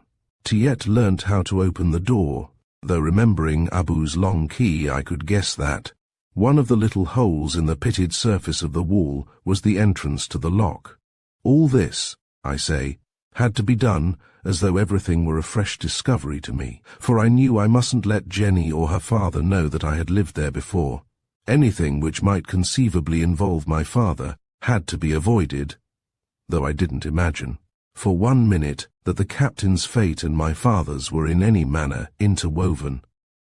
yet learnt how to open the door, though remembering Abu's long key I could guess that one of the little holes in the pitted surface of the wall was the entrance to the lock. All this, I say, had to be done as though everything were a fresh discovery to me, for I knew I mustn't let Jenny or her father know that I had lived there before. Anything which might conceivably involve my father had to be avoided, though I didn't imagine, for 1 minute, that the captain's fate and my father's were in any manner interwoven,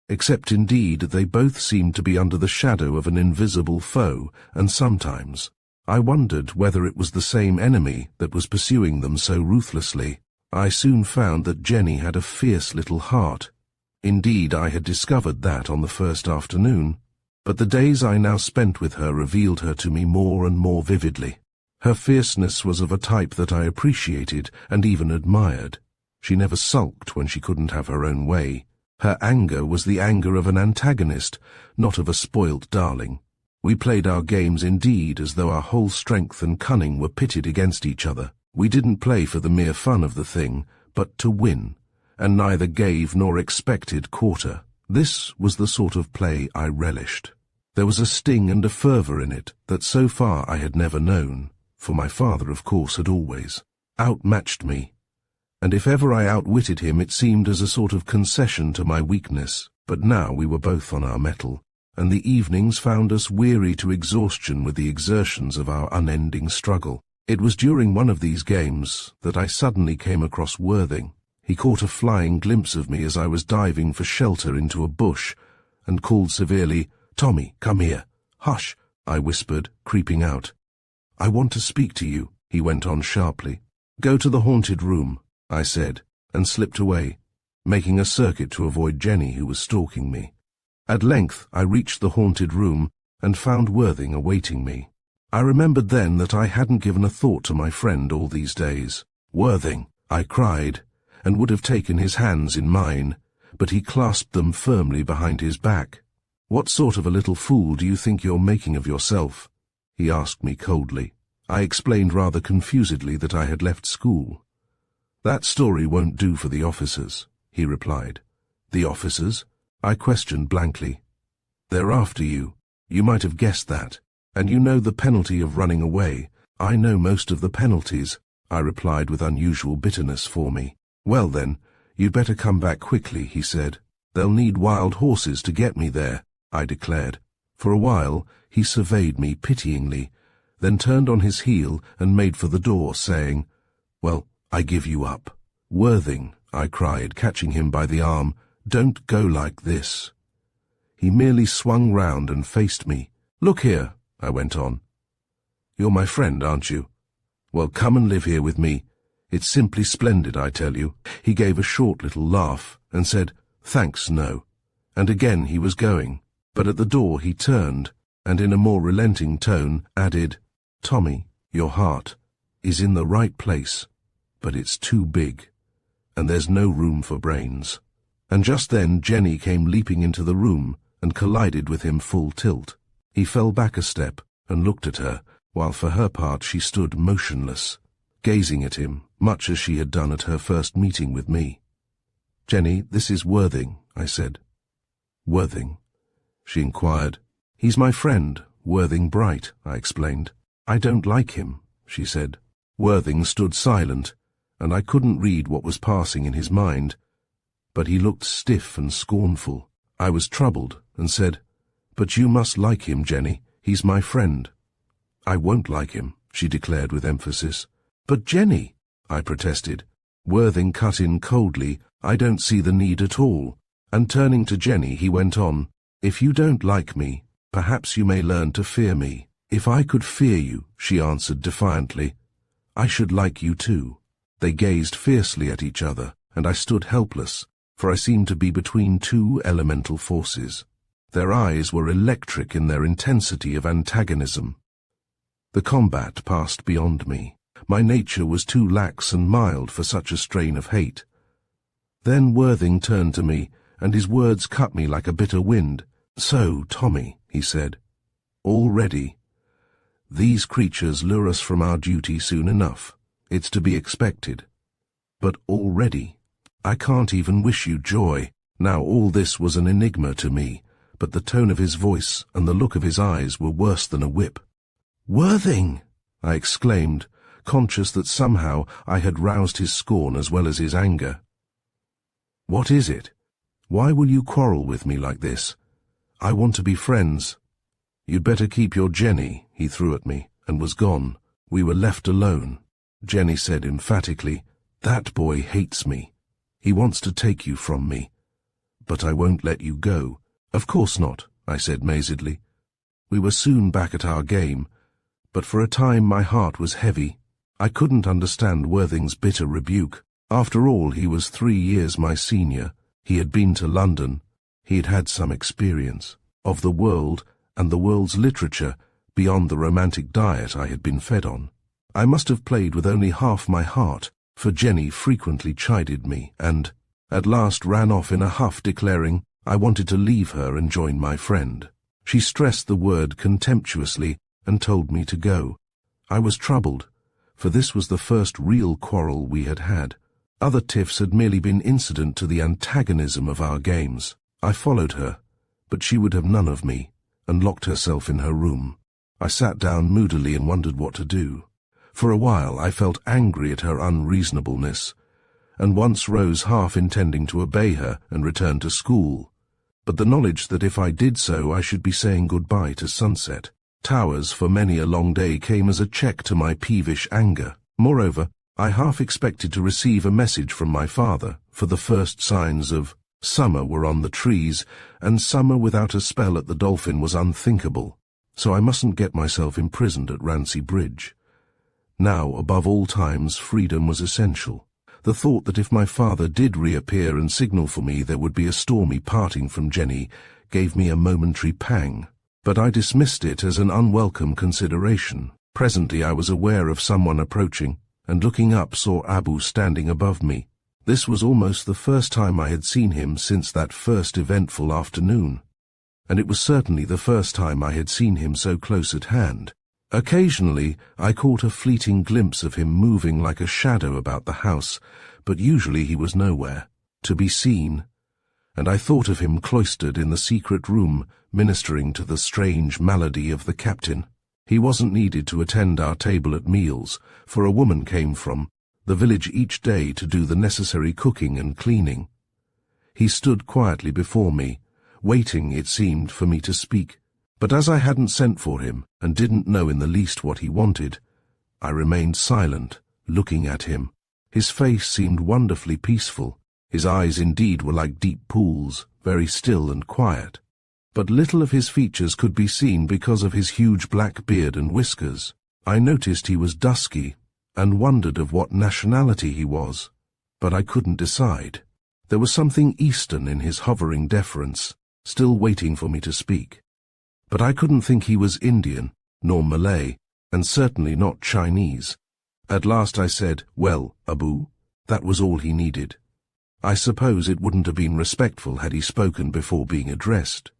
except indeed they both seemed to be under the shadow of an invisible foe, and sometimes I wondered whether it was the same enemy that was pursuing them so ruthlessly. I soon found that Jenny had a fierce little heart. Indeed, I had discovered that on the first afternoon, but the days I now spent with her revealed her to me more and more vividly. Her fierceness was of a type that I appreciated and even admired. She never sulked when she couldn't have her own way. Her anger was the anger of an antagonist, not of a spoilt darling. We played our games indeed as though our whole strength and cunning were pitted against each other. We didn't play for the mere fun of the thing, but to win, and neither gave nor expected quarter. This was the sort of play I relished. There was a sting and a fervour in it that so far I had never known, for my father, of course, had always outmatched me, and if ever I outwitted him it seemed as a sort of concession to my weakness. But now we were both on our mettle, and the evenings found us weary to exhaustion with the exertions of our unending struggle. It was during one of these games that I suddenly came across Worthing. He caught a flying glimpse of me as I was diving for shelter into a bush, and called severely, "Tommy, come here." "Hush," I whispered, creeping out. "I want to speak to you," he went on sharply. "Go to the haunted room," I said, and slipped away, making a circuit to avoid Jenny, who was stalking me. At length I reached the haunted room and found Worthing awaiting me. I remembered then that I hadn't given a thought to my friend all these days. "Worthing," I cried, and would have taken his hands in mine, but he clasped them firmly behind his back. "What sort of a little fool do you think you're making of yourself?" he asked me coldly. I explained rather confusedly that I had left school. "That story won't do for the officers," he replied. "The officers?" I questioned blankly. "They're after you. You might have guessed that. And you know the penalty of running away." "I know most of the penalties," I replied with unusual bitterness for me. "Well then, you'd better come back quickly," he said. "They'll need wild horses to get me there," I declared. For a while he surveyed me pityingly, then turned on his heel and made for the door, saying, "Well, I give you up." "Worthing," I cried, catching him by the arm, "don't go like this." He merely swung round and faced me. "Look here," I went on. "You're my friend, aren't you? Well, come and live here with me. It's simply splendid, I tell you." He gave a short little laugh and said, "Thanks, no." And again he was going, but at the door he turned, and in a more relenting tone added, "Tommy, your heart is in the right place, but it's too big, and there's no room for brains." And just then Jenny came leaping into the room and collided with him full tilt. He fell back a step and looked at her, while for her part she stood motionless, gazing at him, much as she had done at her first meeting with me. "Jenny, this is Worthing," I said. "Worthing?" she inquired. "He's my friend, Worthing Bright," I explained. "I don't like him," she said. Worthing stood silent, and I couldn't read what was passing in his mind, but he looked stiff and scornful. I was troubled and said, "But you must like him, Jenny. He's my friend." "I won't like him," she declared with emphasis. "But Jenny," I protested. Worthing cut in coldly, "I don't see the need at all." And turning to Jenny, he went on, "If you don't like me, perhaps you may learn to fear me." "If I could fear you," she answered defiantly, "I should like you too." They gazed fiercely at each other, and I stood helpless, for I seemed to be between two elemental forces. Their eyes were electric in their intensity of antagonism. The combat passed beyond me. My nature was too lax and mild for such a strain of hate. Then Worthing turned to me, and his words cut me like a bitter wind. "So, Tommy," he said, "already. These creatures lure us from our duty soon enough. It's to be expected. But already, I can't even wish you joy." Now all this was an enigma to me, but the tone of his voice and the look of his eyes were worse than a whip. "Worthing!" I exclaimed, conscious that somehow I had roused his scorn as well as his anger. "What is it? Why will you quarrel with me like this? I want to be friends." "You'd better keep your Jenny," he threw at me, and was gone. We were left alone. Jenny said emphatically, "That boy hates me. He wants to take you from me. But I won't let you go." "Of course not," I said mazedly. We were soon back at our game, but for a time my heart was heavy. I couldn't understand Worthing's bitter rebuke. After all, he was 3 years my senior. He had been to London. He had had some experience of the world and the world's literature beyond the romantic diet I had been fed on. I must have played with only half my heart, for Jenny frequently chided me and, at last, ran off in a huff declaring I wanted to leave her and join my friend. She stressed the word contemptuously and told me to go. I was troubled, for this was the first real quarrel we had had. Other tiffs had merely been incident to the antagonism of our games. I followed her, but she would have none of me, and locked herself in her room. I sat down moodily and wondered what to do. For a while I felt angry at her unreasonableness, and once rose half intending to obey her and return to school. But the knowledge that if I did so I should be saying goodbye to sunset, towers for many a long day, came as a check to my peevish anger. Moreover, I half expected to receive a message from my father, for the first signs of summer were on the trees, and summer without a spell at the Dolphin was unthinkable, so I mustn't get myself imprisoned at Rancy Bridge. Now, above all times, freedom was essential. The thought that if my father did reappear and signal for me there would be a stormy parting from Jenny gave me a momentary pang, but I dismissed it as an unwelcome consideration. Presently I was aware of someone approaching, and looking up saw Abu standing above me. This was almost the first time I had seen him since that first eventful afternoon, and it was certainly the first time I had seen him so close at hand. Occasionally I caught a fleeting glimpse of him moving like a shadow about the house, but usually he was nowhere to be seen, and I thought of him cloistered in the secret room, ministering to the strange malady of the captain. He wasn't needed to attend our table at meals, for a woman came from the village each day to do the necessary cooking and cleaning. He stood quietly before me, waiting, it seemed, for me to speak. But as I hadn't sent for him, and didn't know in the least what he wanted, I remained silent, looking at him. His face seemed wonderfully peaceful. His eyes indeed were like deep pools, very still and quiet. But little of his features could be seen because of his huge black beard and whiskers. I noticed he was dusky, and wondered of what nationality he was, but I couldn't decide. There was something Eastern in his hovering deference, still waiting for me to speak. But I couldn't think he was Indian, nor Malay, and certainly not Chinese. At last I said, "Well, Abu," that was all he needed. I suppose it wouldn't have been respectful had he spoken before being addressed.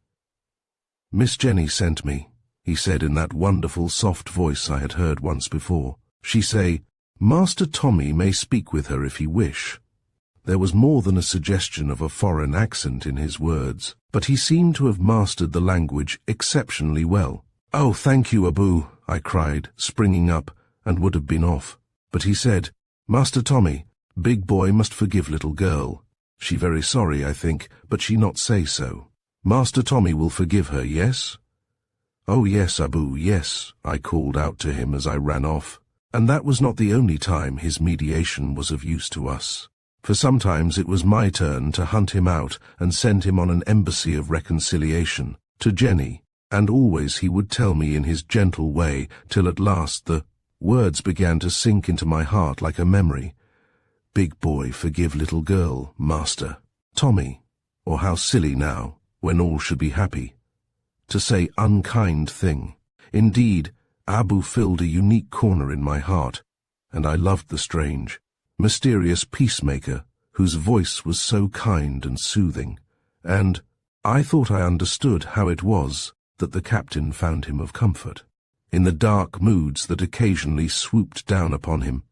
"Miss Jenny sent me," he said in that wonderful soft voice I had heard once before. "She say, Master Tommy may speak with her if he wish. There was more than a suggestion of a foreign accent in his words, but he seemed to have mastered the language exceptionally well. "Oh, thank you, Abu," I cried, springing up, and would have been off. But he said, "Master Tommy, big boy must forgive little girl. She very sorry, I think, but she not say so. Master Tommy will forgive her, yes?" "Oh yes, Abu, yes," I called out to him as I ran off. And that was not the only time his mediation was of use to us. For sometimes it was my turn to hunt him out and send him on an embassy of reconciliation, to Jenny, and always he would tell me in his gentle way, till at last the words began to sink into my heart like a memory. "Big boy forgive little girl, master. Tommy, or how silly now, when all should be happy. To say unkind thing. Indeed, Abu filled a unique corner in my heart, and I loved the strange, mysterious peacemaker whose voice was so kind and soothing, and I thought I understood how it was that the captain found him of comfort, in the dark moods that occasionally swooped down upon him.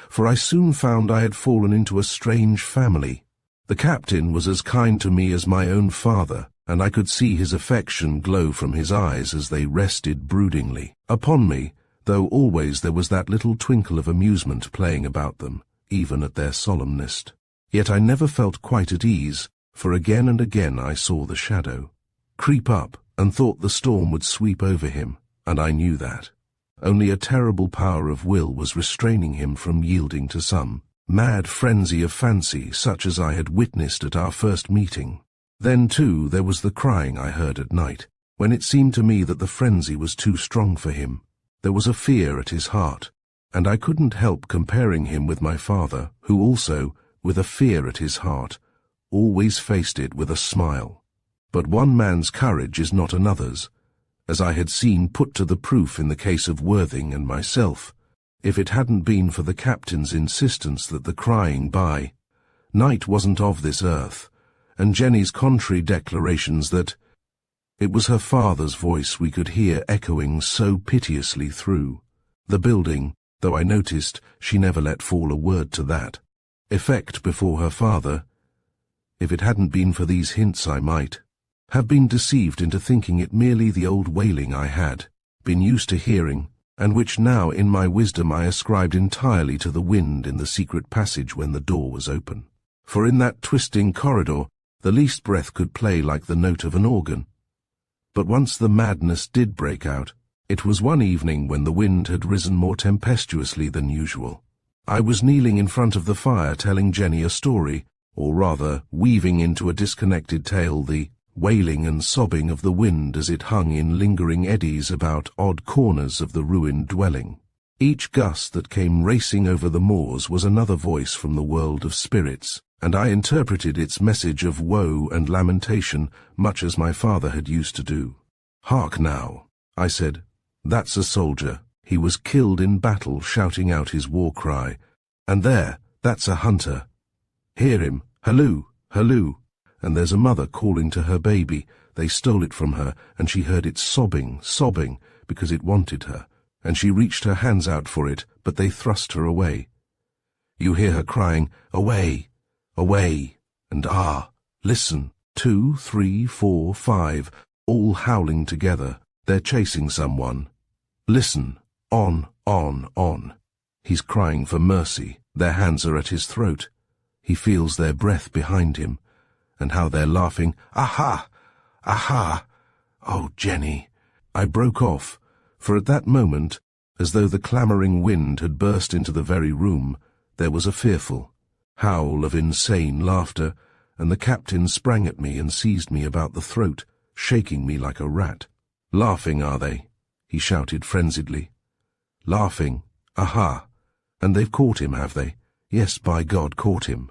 For I soon found I had fallen into a strange family. The captain was as kind to me as my own father, and I could see his affection glow from his eyes as they rested broodingly upon me, though always there was that little twinkle of amusement playing about them, even at their solemnest. Yet I never felt quite at ease, for again and again I saw the shadow creep up and thought the storm would sweep over him, and I knew that. Only a terrible power of will was restraining him from yielding to some mad frenzy of fancy such as I had witnessed at our first meeting. Then, too, there was the crying I heard at night, when it seemed to me that the frenzy was too strong for him. There was a fear at his heart, and I couldn't help comparing him with my father, who also, with a fear at his heart, always faced it with a smile. But one man's courage is not another's, as I had seen put to the proof in the case of Worthing and myself. If it hadn't been for the captain's insistence that the crying by night wasn't of this earth, and Jenny's contrary declarations that it was her father's voice we could hear echoing so piteously through the building, though I noticed she never let fall a word to that effect before her father, if it hadn't been for these hints I might have been deceived into thinking it merely the old wailing I had been used to hearing, and which now in my wisdom I ascribed entirely to the wind in the secret passage when the door was open. For in that twisting corridor the least breath could play like the note of an organ. But once the madness did break out, it was one evening when the wind had risen more tempestuously than usual. I was kneeling in front of the fire telling Jenny a story, or rather weaving into a disconnected tale the wailing and sobbing of the wind as it hung in lingering eddies about odd corners of the ruined dwelling. Each gust that came racing over the moors was another voice from the world of spirits, and I interpreted its message of woe and lamentation much as my father had used to do. "Hark now," I said, "that's a soldier. He was killed in battle shouting out his war cry. And there, that's a hunter. Hear him, halloo, halloo. And there's a mother calling to her baby. They stole it from her, and she heard it sobbing, sobbing, because it wanted her, and she reached her hands out for it, but they thrust her away. You hear her crying, 'Away! Away!' And listen, 2, 3, 4, 5, all howling together. They're chasing someone. Listen, on, on. He's crying for mercy. Their hands are at his throat. He feels their breath behind him, and how they're laughing, 'Aha! Aha!' Oh, Jenny!" I broke off, for at that moment, as though the clamouring wind had burst into the very room, there was a fearful howl of insane laughter, and the captain sprang at me and seized me about the throat, shaking me like a rat. "Laughing, are they?" he shouted frenziedly. "Laughing, aha! And they've caught him, have they? Yes, by God, caught him."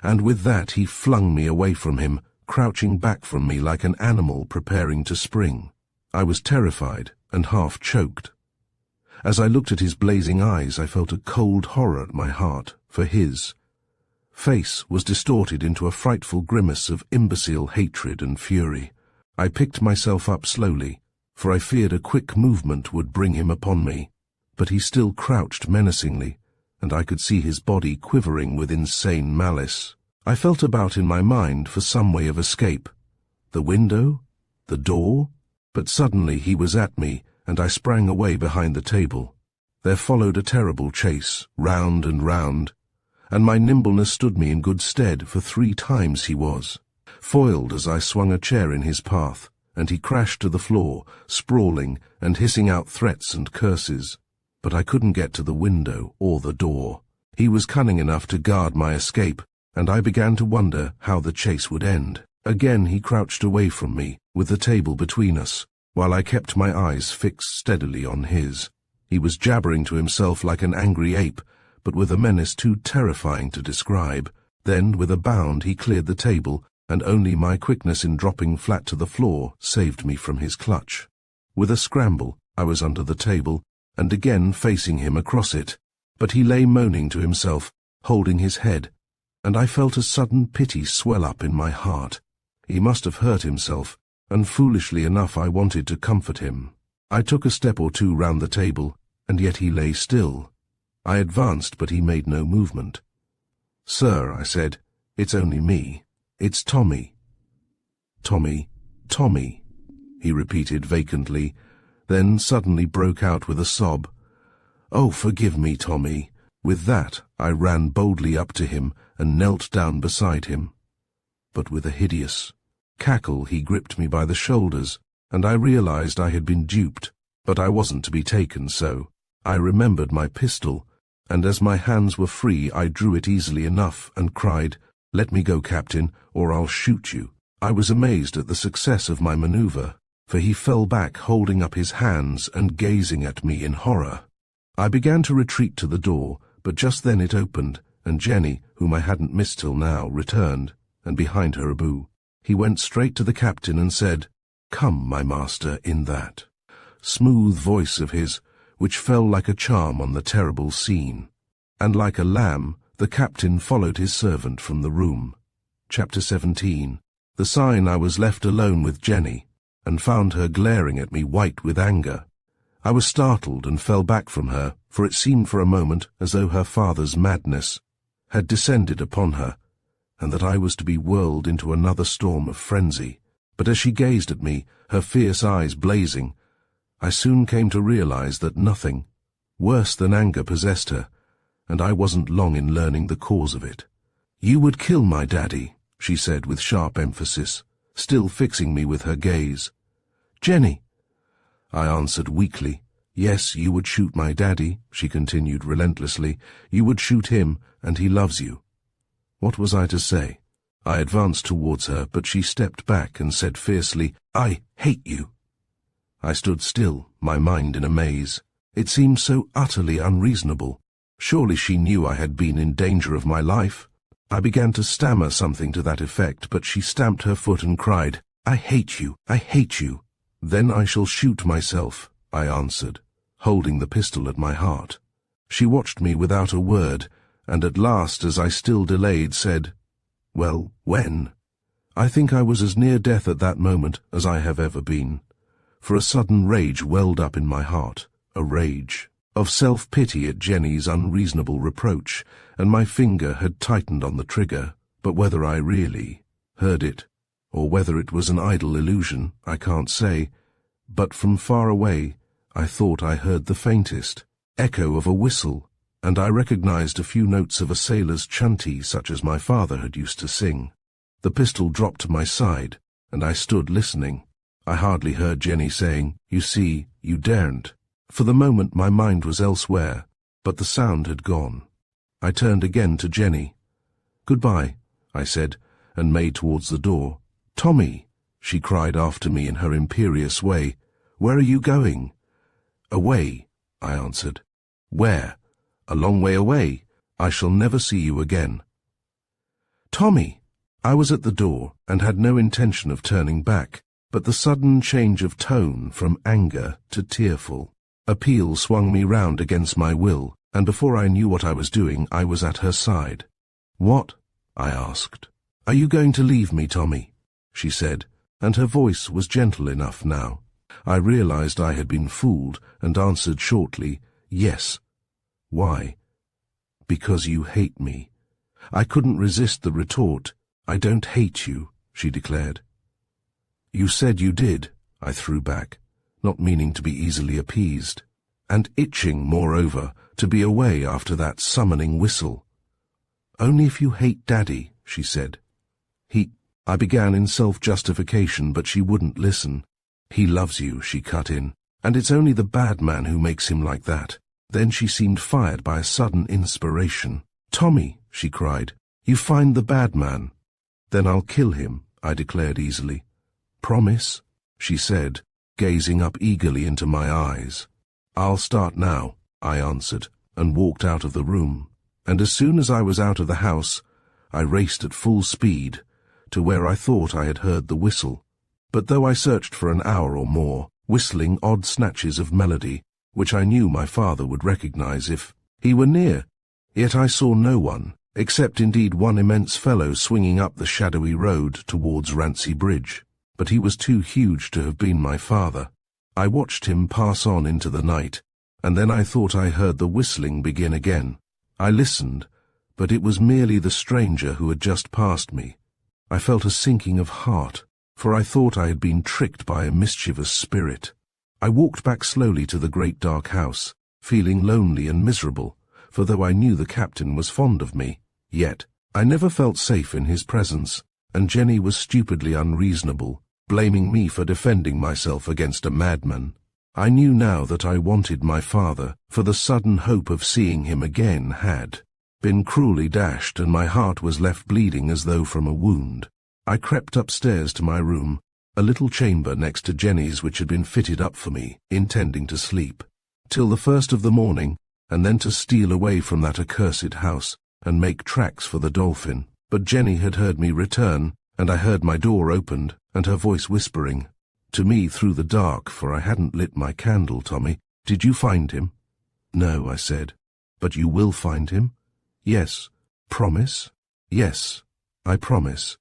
And with that he flung me away from him, crouching back from me like an animal preparing to spring. I was terrified and half choked. As I looked at his blazing eyes, I felt a cold horror at my heart, for his face was distorted into a frightful grimace of imbecile hatred and fury. I picked myself up slowly, for I feared a quick movement would bring him upon me, but he still crouched menacingly, and I could see his body quivering with insane malice. I felt about in my mind for some way of escape. The window? The door? But suddenly he was at me, and I sprang away behind the table. There followed a terrible chase, round and round, and my nimbleness stood me in good stead, for 3 times he was foiled as I swung a chair in his path, and he crashed to the floor, sprawling and hissing out threats and curses. But I couldn't get to the window or the door. He was cunning enough to guard my escape, and I began to wonder how the chase would end. Again he crouched away from me, with the table between us, while I kept my eyes fixed steadily on his. He was jabbering to himself like an angry ape, but with a menace too terrifying to describe. Then, with a bound, he cleared the table, and only my quickness in dropping flat to the floor saved me from his clutch. With a scramble, I was under the table, and again facing him across it, but he lay moaning to himself, holding his head, and I felt a sudden pity swell up in my heart. He must have hurt himself, and foolishly enough I wanted to comfort him. I took a step or 2 round the table, and yet he lay still. I advanced, but he made no movement. "Sir," I said, "it's only me. It's Tommy." "Tommy, Tommy," he repeated vacantly, then suddenly broke out with a sob. "Oh, forgive me, Tommy." With that, I ran boldly up to him and knelt down beside him. But with a hideous cackle he gripped me by the shoulders, and I realized I had been duped, but I wasn't to be taken so. I remembered my pistol, and as my hands were free I drew it easily enough and cried, "Let me go, Captain, or I'll shoot you." I was amazed at the success of my maneuver, for he fell back holding up his hands and gazing at me in horror. I began to retreat to the door, but just then it opened, and Jenny, whom I hadn't missed till now, returned, and behind her Abu. He went straight to the captain and said, "Come, my master," in that smooth voice of his, which fell like a charm on the terrible scene. And like a lamb, the captain followed his servant from the room. Chapter 17. The sign I was left alone with Jenny, and found her glaring at me white with anger. I was startled and fell back from her, for it seemed for a moment as though her father's madness had descended upon her, and that I was to be whirled into another storm of frenzy. But as she gazed at me, her fierce eyes blazing, I soon came to realize that nothing worse than anger possessed her, and I wasn't long in learning the cause of it. "You would kill my daddy," she said with sharp emphasis, still fixing me with her gaze. "Jenny," I answered weakly. "Yes, you would shoot my daddy," she continued relentlessly. "You would shoot him, and he loves you." What was I to say? I advanced towards her, but she stepped back and said fiercely, "I hate you." I stood still, my mind in a maze. It seemed so utterly unreasonable. Surely she knew I had been in danger of my life. I began to stammer something to that effect, but she stamped her foot and cried, "I hate you, I hate you." "Then I shall shoot myself," I answered, holding the pistol at my heart. She watched me without a word, and at last, as I still delayed, said, "Well, when?" I think I was as near death at that moment as I have ever been, for a sudden rage welled up in my heart, a rage of self-pity at Jenny's unreasonable reproach, and my finger had tightened on the trigger, but whether I really heard it, or whether it was an idle illusion, I can't say, but from far away I thought I heard the faintest echo of a whistle, and I recognized a few notes of a sailor's chanty such as my father had used to sing. The pistol dropped to my side, and I stood listening. I hardly heard Jenny saying, "You see, you daren't." For the moment my mind was elsewhere, but the sound had gone. I turned again to Jenny. "Goodbye," I said, and made towards the door. "Tommy," she cried after me in her imperious way, "where are you going?" "Away," I answered. "Where?" "A long way away. I shall never see you again." "Tommy!" I was at the door, and had no intention of turning back, but the sudden change of tone from anger to tearful appeal swung me round against my will, and before I knew what I was doing, I was at her side. "What?" I asked. "Are you going to leave me, Tommy?" she said, and her voice was gentle enough now. I realized I had been fooled, and answered shortly, "Yes." "Why?" Because you hate me. I couldn't resist the retort. I don't hate you, she declared. You said you did, I threw back, not meaning to be easily appeased, and itching, moreover, to be away after that summoning whistle. Only if you hate Daddy, she said. I began in self-justification, but she wouldn't listen. He loves you, she cut in, and it's only the bad man who makes him like that. Then she seemed fired by a sudden inspiration. Tommy, she cried, you find the bad man. Then I'll kill him, I declared easily. Promise, she said, gazing up eagerly into my eyes. I'll start now, I answered, and walked out of the room. And as soon as I was out of the house, I raced at full speed to where I thought I had heard the whistle. But though I searched for an hour or more, whistling odd snatches of melody, which I knew my father would recognize if he were near, yet I saw no one, except indeed one immense fellow swinging up the shadowy road towards Rancy Bridge. But he was too huge to have been my father. I watched him pass on into the night, and then I thought I heard the whistling begin again. I listened, but it was merely the stranger who had just passed me. I felt a sinking of heart, for I thought I had been tricked by a mischievous spirit. I walked back slowly to the great dark house, feeling lonely and miserable, for though I knew the captain was fond of me, yet I never felt safe in his presence, and Jenny was stupidly unreasonable, blaming me for defending myself against a madman. I knew now that I wanted my father, for the sudden hope of seeing him again had been cruelly dashed, and my heart was left bleeding as though from a wound. I crept upstairs to my room, a little chamber next to Jenny's which had been fitted up for me, intending to sleep till the first of the morning, and then to steal away from that accursed house and make tracks for the Dolphin. But Jenny had heard me return, and I heard my door opened, and her voice whispering to me through the dark, for I hadn't lit my candle. Tommy, did you find him? No, I said. But you will find him? Yes. Promise? Yes, I promise.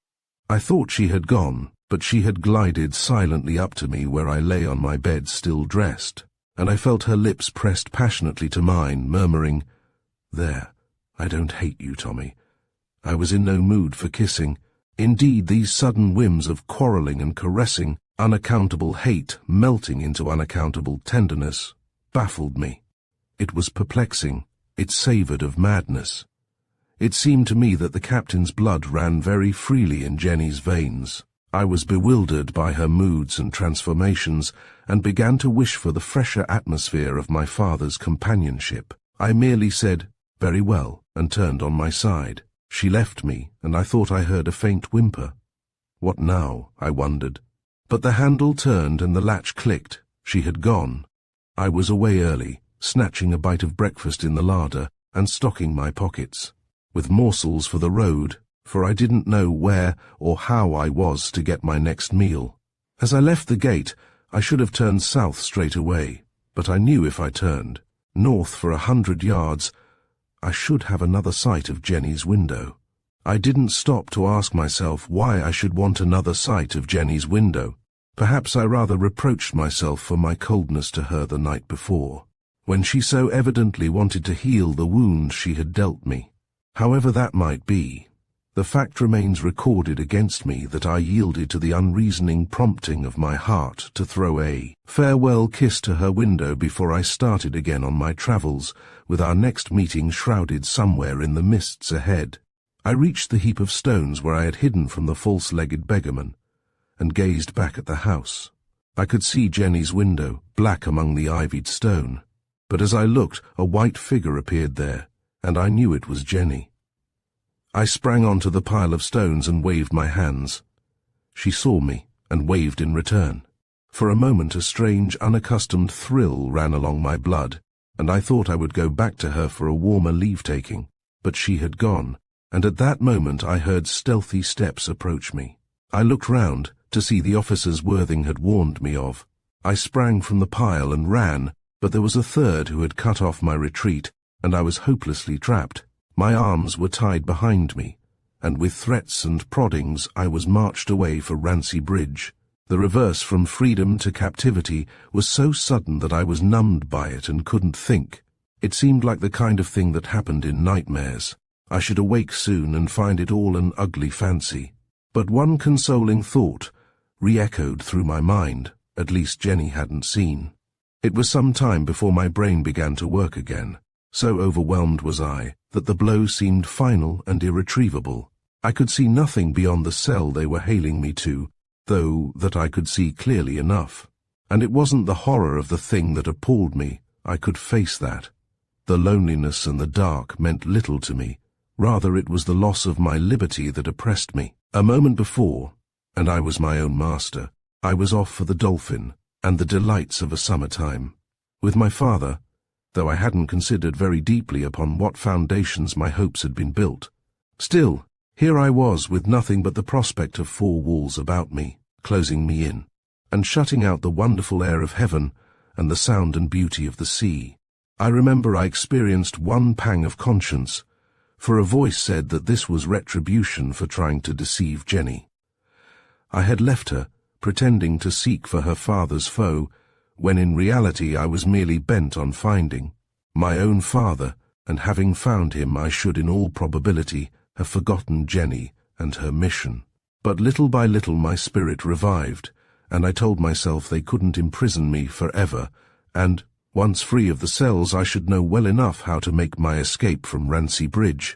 I thought she had gone, but she had glided silently up to me where I lay on my bed still dressed, and I felt her lips pressed passionately to mine, murmuring, There, I don't hate you, Tommy. I was in no mood for kissing. Indeed, these sudden whims of quarrelling and caressing, unaccountable hate melting into unaccountable tenderness, baffled me. It was perplexing. It savoured of madness. It seemed to me that the captain's blood ran very freely in Jenny's veins. I was bewildered by her moods and transformations, and began to wish for the fresher atmosphere of my father's companionship. I merely said, Very well, and turned on my side. She left me, and I thought I heard a faint whimper. What now? I wondered. But the handle turned and the latch clicked. She had gone. I was away early, snatching a bite of breakfast in the larder and stocking my pockets with morsels for the road, for I didn't know where or how I was to get my next meal. As I left the gate, I should have turned south straight away, but I knew if I turned north for 100 yards, I should have another sight of Jenny's window. I didn't stop to ask myself why I should want another sight of Jenny's window. Perhaps I rather reproached myself for my coldness to her the night before, when she so evidently wanted to heal the wound she had dealt me. However that might be, the fact remains recorded against me that I yielded to the unreasoning prompting of my heart to throw a farewell kiss to her window before I started again on my travels, with our next meeting shrouded somewhere in the mists ahead. I reached the heap of stones where I had hidden from the false-legged beggarman, and gazed back at the house. I could see Jenny's window, black among the ivied stone, but as I looked, a white figure appeared there, and I knew it was Jenny. I sprang onto the pile of stones and waved my hands. She saw me and waved in return. For a moment a strange, unaccustomed thrill ran along my blood, and I thought I would go back to her for a warmer leave-taking, but she had gone, and at that moment I heard stealthy steps approach me. I looked round to see the officers Worthing had warned me of. I sprang from the pile and ran, but there was a third who had cut off my retreat, and I was hopelessly trapped. My arms were tied behind me, and with threats and proddings I was marched away for Rancy Bridge. The reverse from freedom to captivity was so sudden that I was numbed by it and couldn't think. It seemed like the kind of thing that happened in nightmares. I should awake soon and find it all an ugly fancy. But one consoling thought re-echoed through my mind, at least Jenny hadn't seen. It was some time before my brain began to work again. So overwhelmed was I that the blow seemed final and irretrievable. I could see nothing beyond the cell they were hailing me to, though that I could see clearly enough. And it wasn't the horror of the thing that appalled me. I could face that. The loneliness and the dark meant little to me. Rather, it was the loss of my liberty that oppressed me. A moment before, and I was my own master. I was off for the Dolphin and the delights of a summertime. With my father, though I hadn't considered very deeply upon what foundations my hopes had been built. Still, here I was with nothing but the prospect of four walls about me, closing me in, and shutting out the wonderful air of heaven and the sound and beauty of the sea. I remember I experienced one pang of conscience, for a voice said that this was retribution for trying to deceive Jenny. I had left her, pretending to seek for her father's foe, when in reality I was merely bent on finding my own father, and having found him I should in all probability have forgotten Jenny and her mission. But little by little my spirit revived, and I told myself they couldn't imprison me forever, and, once free of the cells, I should know well enough how to make my escape from Rancy Bridge.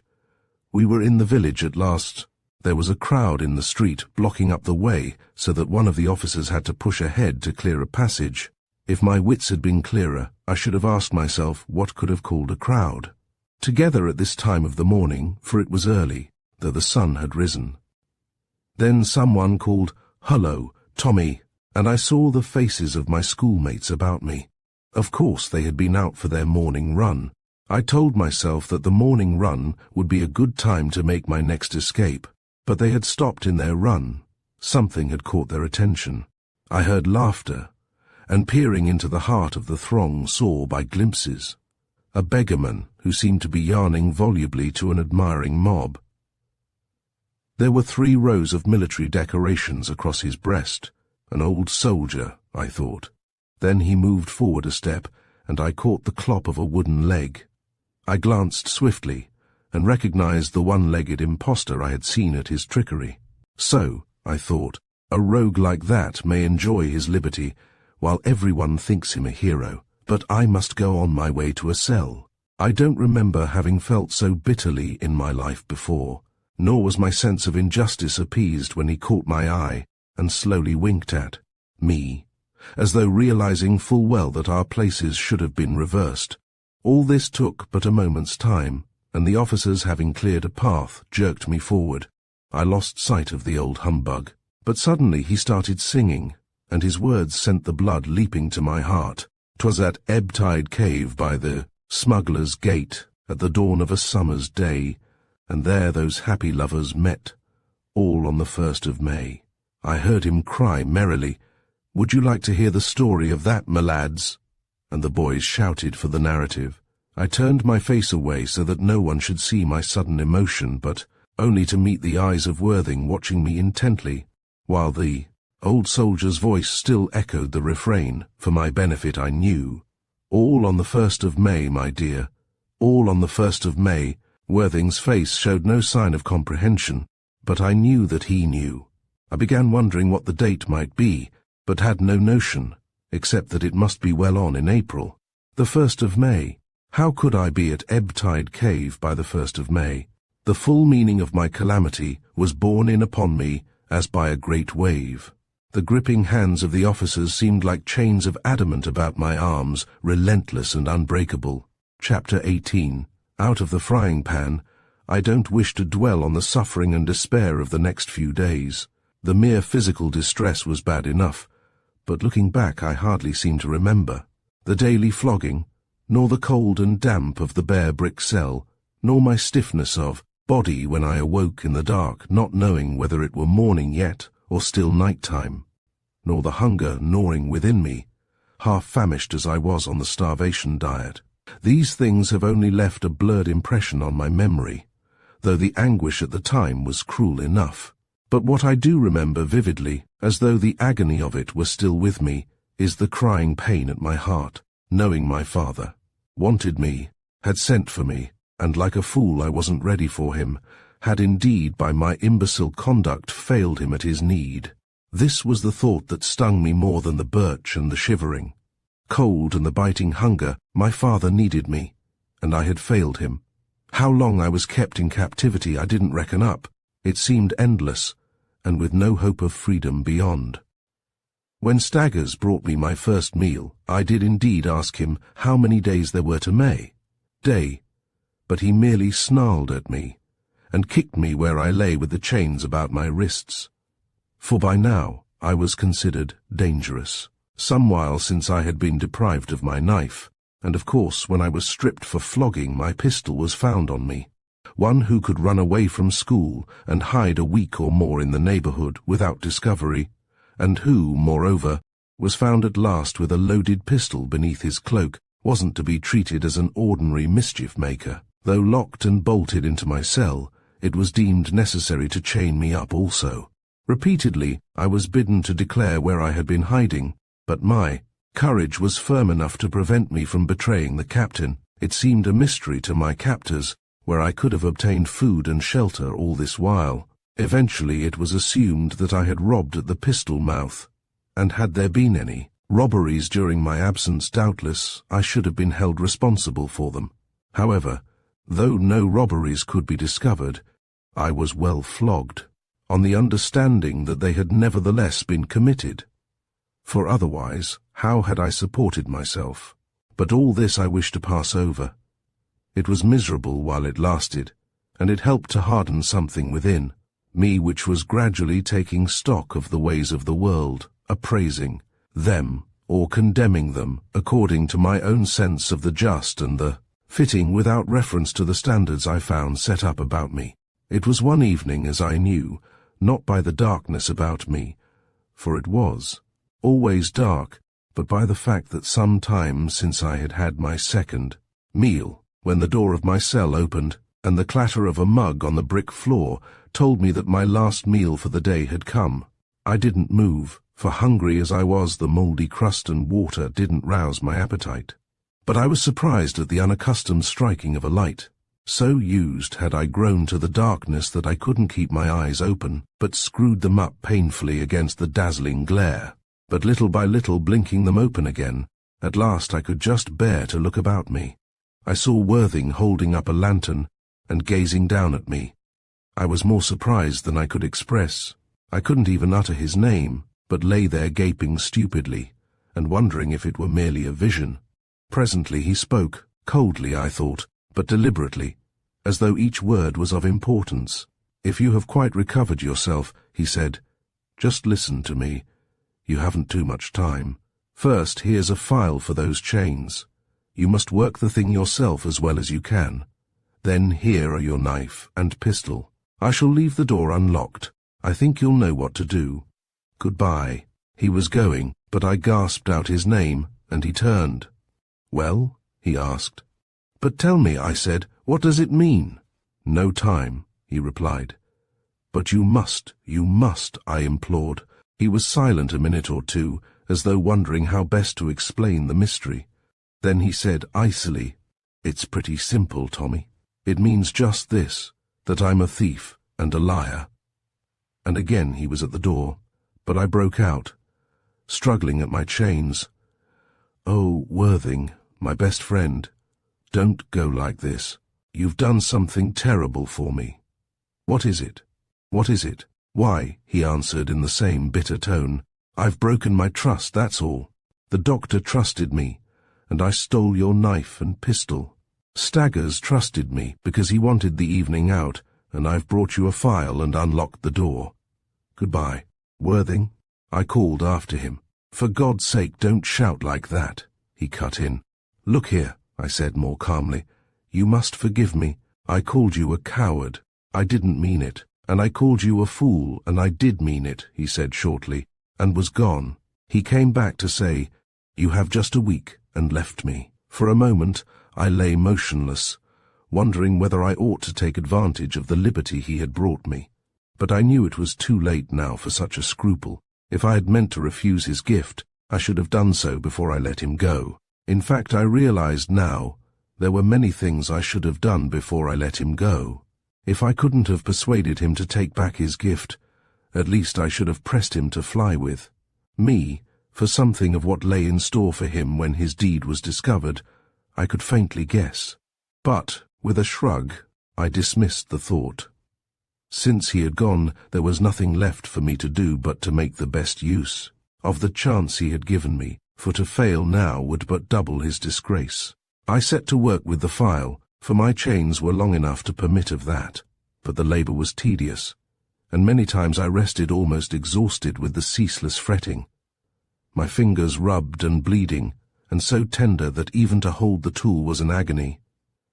We were in the village at last. There was a crowd in the street blocking up the way so that one of the officers had to push ahead to clear a passage. If my wits had been clearer, I should have asked myself what could have called a crowd. Together at this time of the morning, for it was early, though the sun had risen. Then someone called, "Hullo, Tommy," and I saw the faces of my schoolmates about me. Of course they had been out for their morning run. I told myself that the morning run would be a good time to make my next escape, but they had stopped in their run. Something had caught their attention. I heard laughter, and peering into the heart of the throng saw by glimpses a beggarman who seemed to be yarning volubly to an admiring mob. There were 3 rows of military decorations across his breast. An old soldier, I thought. Then he moved forward a step, and I caught the clop of a wooden leg. I glanced swiftly, and recognized the one-legged impostor I had seen at his trickery. So, I thought, a rogue like that may enjoy his liberty, while everyone thinks him a hero, but I must go on my way to a cell. I don't remember having felt so bitterly in my life before, nor was my sense of injustice appeased when he caught my eye and slowly winked at me, as though realizing full well that our places should have been reversed. All this took but a moment's time, and the officers, having cleared a path, jerked me forward. I lost sight of the old humbug, but suddenly he started singing, and his words sent the blood leaping to my heart. 'Twas at ebb tide cave by the smuggler's gate, at the dawn of a summer's day, and there those happy lovers met, all on the 1st of May. I heard him cry merrily, "Would you like to hear the story of that, my lads?" And the boys shouted for the narrative. I turned my face away so that no one should see my sudden emotion, but only to meet the eyes of Worthing watching me intently, while the old soldier's voice still echoed the refrain. For my benefit I knew. "All on the 1st of May, my dear. All on the 1st of May." Worthing's face showed no sign of comprehension, but I knew that he knew. I began wondering what the date might be, but had no notion, except that it must be well on in April. The 1st of May. How could I be at Ebb Tide Cave by the 1st of May? The full meaning of my calamity was borne in upon me as by a great wave. The gripping hands of the officers seemed like chains of adamant about my arms, relentless and unbreakable. Chapter 18. Out of the frying pan. I don't wish to dwell on the suffering and despair of the next few days. The mere physical distress was bad enough, but looking back I hardly seem to remember the daily flogging, nor the cold and damp of the bare brick cell, nor my stiffness of body when I awoke in the dark, not knowing whether it were morning yet or still night-time, nor the hunger gnawing within me, half famished as I was on the starvation diet. These things have only left a blurred impression on my memory, though the anguish at the time was cruel enough. But what I do remember vividly, as though the agony of it were still with me, is the crying pain at my heart, knowing my father wanted me, had sent for me, and like a fool I wasn't ready for him, had indeed by my imbecile conduct failed him at his need. This was the thought that stung me more than the birch and the shivering. Cold and the biting hunger, my father needed me, and I had failed him. How long I was kept in captivity I didn't reckon up. It seemed endless, and with no hope of freedom beyond. When Staggers brought me my first meal, I did indeed ask him how many days there were to May day, but he merely snarled at me, and kicked me where I lay with the chains about my wrists. For by now I was considered dangerous. Some while since I had been deprived of my knife, and of course when I was stripped for flogging my pistol was found on me. One who could run away from school and hide a week or more in the neighborhood without discovery, and who, moreover, was found at last with a loaded pistol beneath his cloak, wasn't to be treated as an ordinary mischief-maker. Though locked and bolted into my cell, it was deemed necessary to chain me up also. Repeatedly I was bidden to declare where I had been hiding, but my courage was firm enough to prevent me from betraying the captain. It seemed a mystery to my captors where I could have obtained food and shelter all this while. Eventually it was assumed that I had robbed at the pistol mouth, and had there been any robberies during my absence, doubtless I should have been held responsible for them. However, though no robberies could be discovered, I was well flogged, on the understanding that they had nevertheless been committed. For otherwise, how had I supported myself? But all this I wish to pass over. It was miserable while it lasted, and it helped to harden something within me which was gradually taking stock of the ways of the world, appraising them or condemning them according to my own sense of the just and the fitting without reference to the standards I found set up about me. It was one evening, as I knew, not by the darkness about me, for it was always dark, but by the fact that some time since I had had my second meal, when the door of my cell opened, and the clatter of a mug on the brick floor told me that my last meal for the day had come. I didn't move, for hungry as I was, the mouldy crust and water didn't rouse my appetite. But I was surprised at the unaccustomed striking of a light. So used had I grown to the darkness that I couldn't keep my eyes open, but screwed them up painfully against the dazzling glare. But little by little blinking them open again, at last I could just bear to look about me. I saw Worthing holding up a lantern and gazing down at me. I was more surprised than I could express. I couldn't even utter his name, but lay there gaping stupidly, and wondering if it were merely a vision. Presently he spoke, coldly I thought, but deliberately, as though each word was of importance. "If you have quite recovered yourself," he said, "just listen to me. You haven't too much time. First, here's a file for those chains. You must work the thing yourself as well as you can. Then here are your knife and pistol. I shall leave the door unlocked. I think you'll know what to do. Goodbye." He was going, but I gasped out his name, and he turned. "Well?" he asked. "But tell me," I said, "what does it mean?" "No time," he replied. "But you must, I implored. He was silent a minute or two, as though wondering how best to explain the mystery. Then he said icily, "It's pretty simple, Tommy. It means just this, that I'm a thief and a liar." And again he was at the door, but I broke out, struggling at my chains. "Oh, Worthing, my best friend, don't go like this. You've done something terrible for me." "What is it? What is it?" "Why," he answered in the same bitter tone, "I've broken my trust, that's all. The doctor trusted me, and I stole your knife and pistol. Staggers trusted me because he wanted the evening out, and I've brought you a file and unlocked the door. Goodbye, Worthing," I called after him. "For God's sake, don't shout like that," he cut in. "Look here," I said more calmly, "you must forgive me. I called you a coward. I didn't mean it. And I called you a fool, and I did mean it," he said shortly, and was gone. He came back to say, "You have just a week," and left me. For a moment I lay motionless, wondering whether I ought to take advantage of the liberty he had brought me. But I knew it was too late now for such a scruple. If I had meant to refuse his gift, I should have done so before I let him go. In fact, I realized now There were many things I should have done before I let him go. If I couldn't have persuaded him to take back his gift, at least I should have pressed him to fly with me for something of what lay in store for him when his deed was discovered. I could faintly guess. But, with a shrug, I dismissed the thought. Since he had gone, there was nothing left for me to do but to make the best use of the chance he had given me, for to fail now would but double his disgrace. I set to work with the file, for my chains were long enough to permit of that, but the labor was tedious, and many times I rested almost exhausted with the ceaseless fretting. My fingers rubbed and bleeding, and so tender that even to hold the tool was an agony.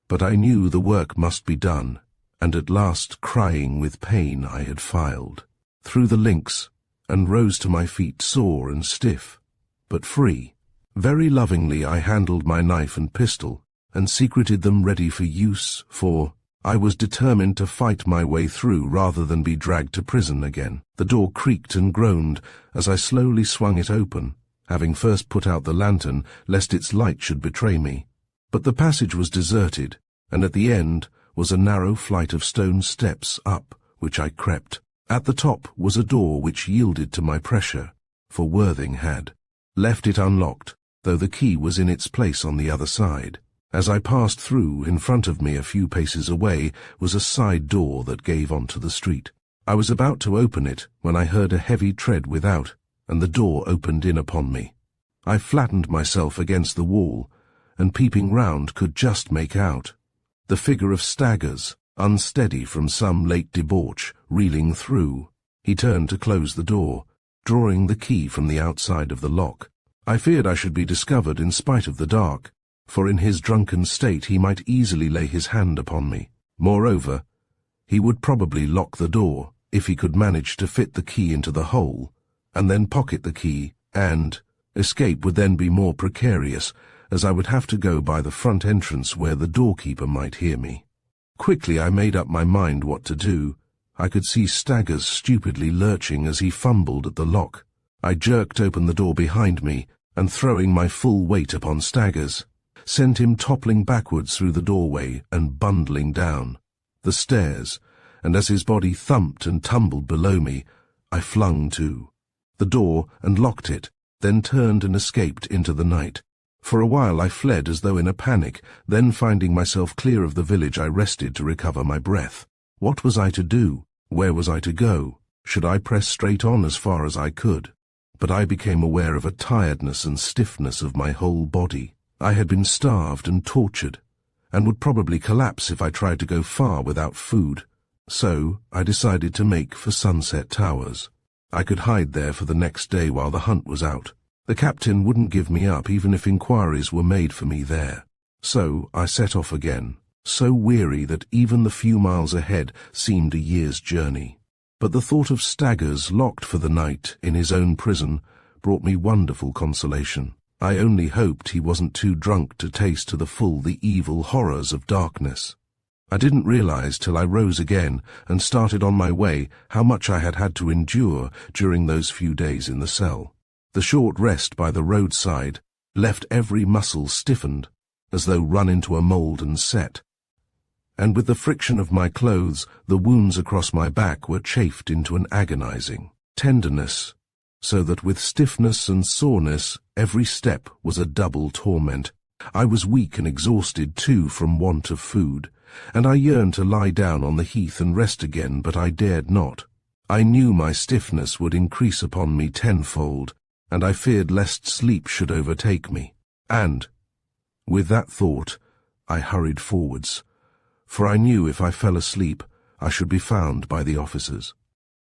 But I knew the work must be done, and at last, crying with pain, I had filed through the links, and rose to my feet sore and stiff, but free. Very lovingly I handled my knife and pistol, and secreted them ready for use, for I was determined to fight my way through rather than be dragged to prison again. The door creaked and groaned as I slowly swung it open, having first put out the lantern lest its light should betray me. But the passage was deserted, and at the end was a narrow flight of stone steps up which I crept. At the top was a door which yielded to my pressure, for Worthing had left it unlocked, though the key was in its place on the other side. As I passed through, in front of me a few paces away was a side door that gave onto the street. I was about to open it when I heard a heavy tread without, and the door opened in upon me. I flattened myself against the wall, and peeping round could just make out the figure of Staggers, unsteady from some late debauch, reeling through. He turned to close the door, drawing the key from the outside of the lock. I feared I should be discovered in spite of the dark, for in his drunken state he might easily lay his hand upon me. Moreover, he would probably lock the door, if he could manage to fit the key into the hole, and then pocket the key, and escape would then be more precarious, as I would have to go by the front entrance where the doorkeeper might hear me. Quickly I made up my mind what to do. I could see Staggers stupidly lurching as he fumbled at the lock. I jerked open the door behind me, and throwing my full weight upon Staggers, sent him toppling backwards through the doorway and bundling down the stairs, and as his body thumped and tumbled below me, I flung to the door and locked it, then turned and escaped into the night. For a while I fled as though in a panic, then finding myself clear of the village I rested to recover my breath. What was I to do? Where was I to go? Should I press straight on as far as I could? But I became aware of a tiredness and stiffness of my whole body. I had been starved and tortured, and would probably collapse if I tried to go far without food. So I decided to make for Sunset Towers. I could hide there for the next day while the hunt was out. The captain wouldn't give me up even if inquiries were made for me there. So I set off again, so weary that even the few miles ahead seemed a year's journey. But the thought of Staggers locked for the night in his own prison brought me wonderful consolation. I only hoped he wasn't too drunk to taste to the full the evil horrors of darkness. I didn't realize till I rose again and started on my way how much I had had to endure during those few days in the cell. The short rest by the roadside left every muscle stiffened, as though run into a mold and set, and with the friction of my clothes, the wounds across my back were chafed into an agonizing tenderness, so that with stiffness and soreness every step was a double torment. I was weak and exhausted too from want of food, and I yearned to lie down on the heath and rest again, but I dared not. I knew my stiffness would increase upon me tenfold, and I feared lest sleep should overtake me. And, with that thought, I hurried forwards, for I knew if I fell asleep I should be found by the officers,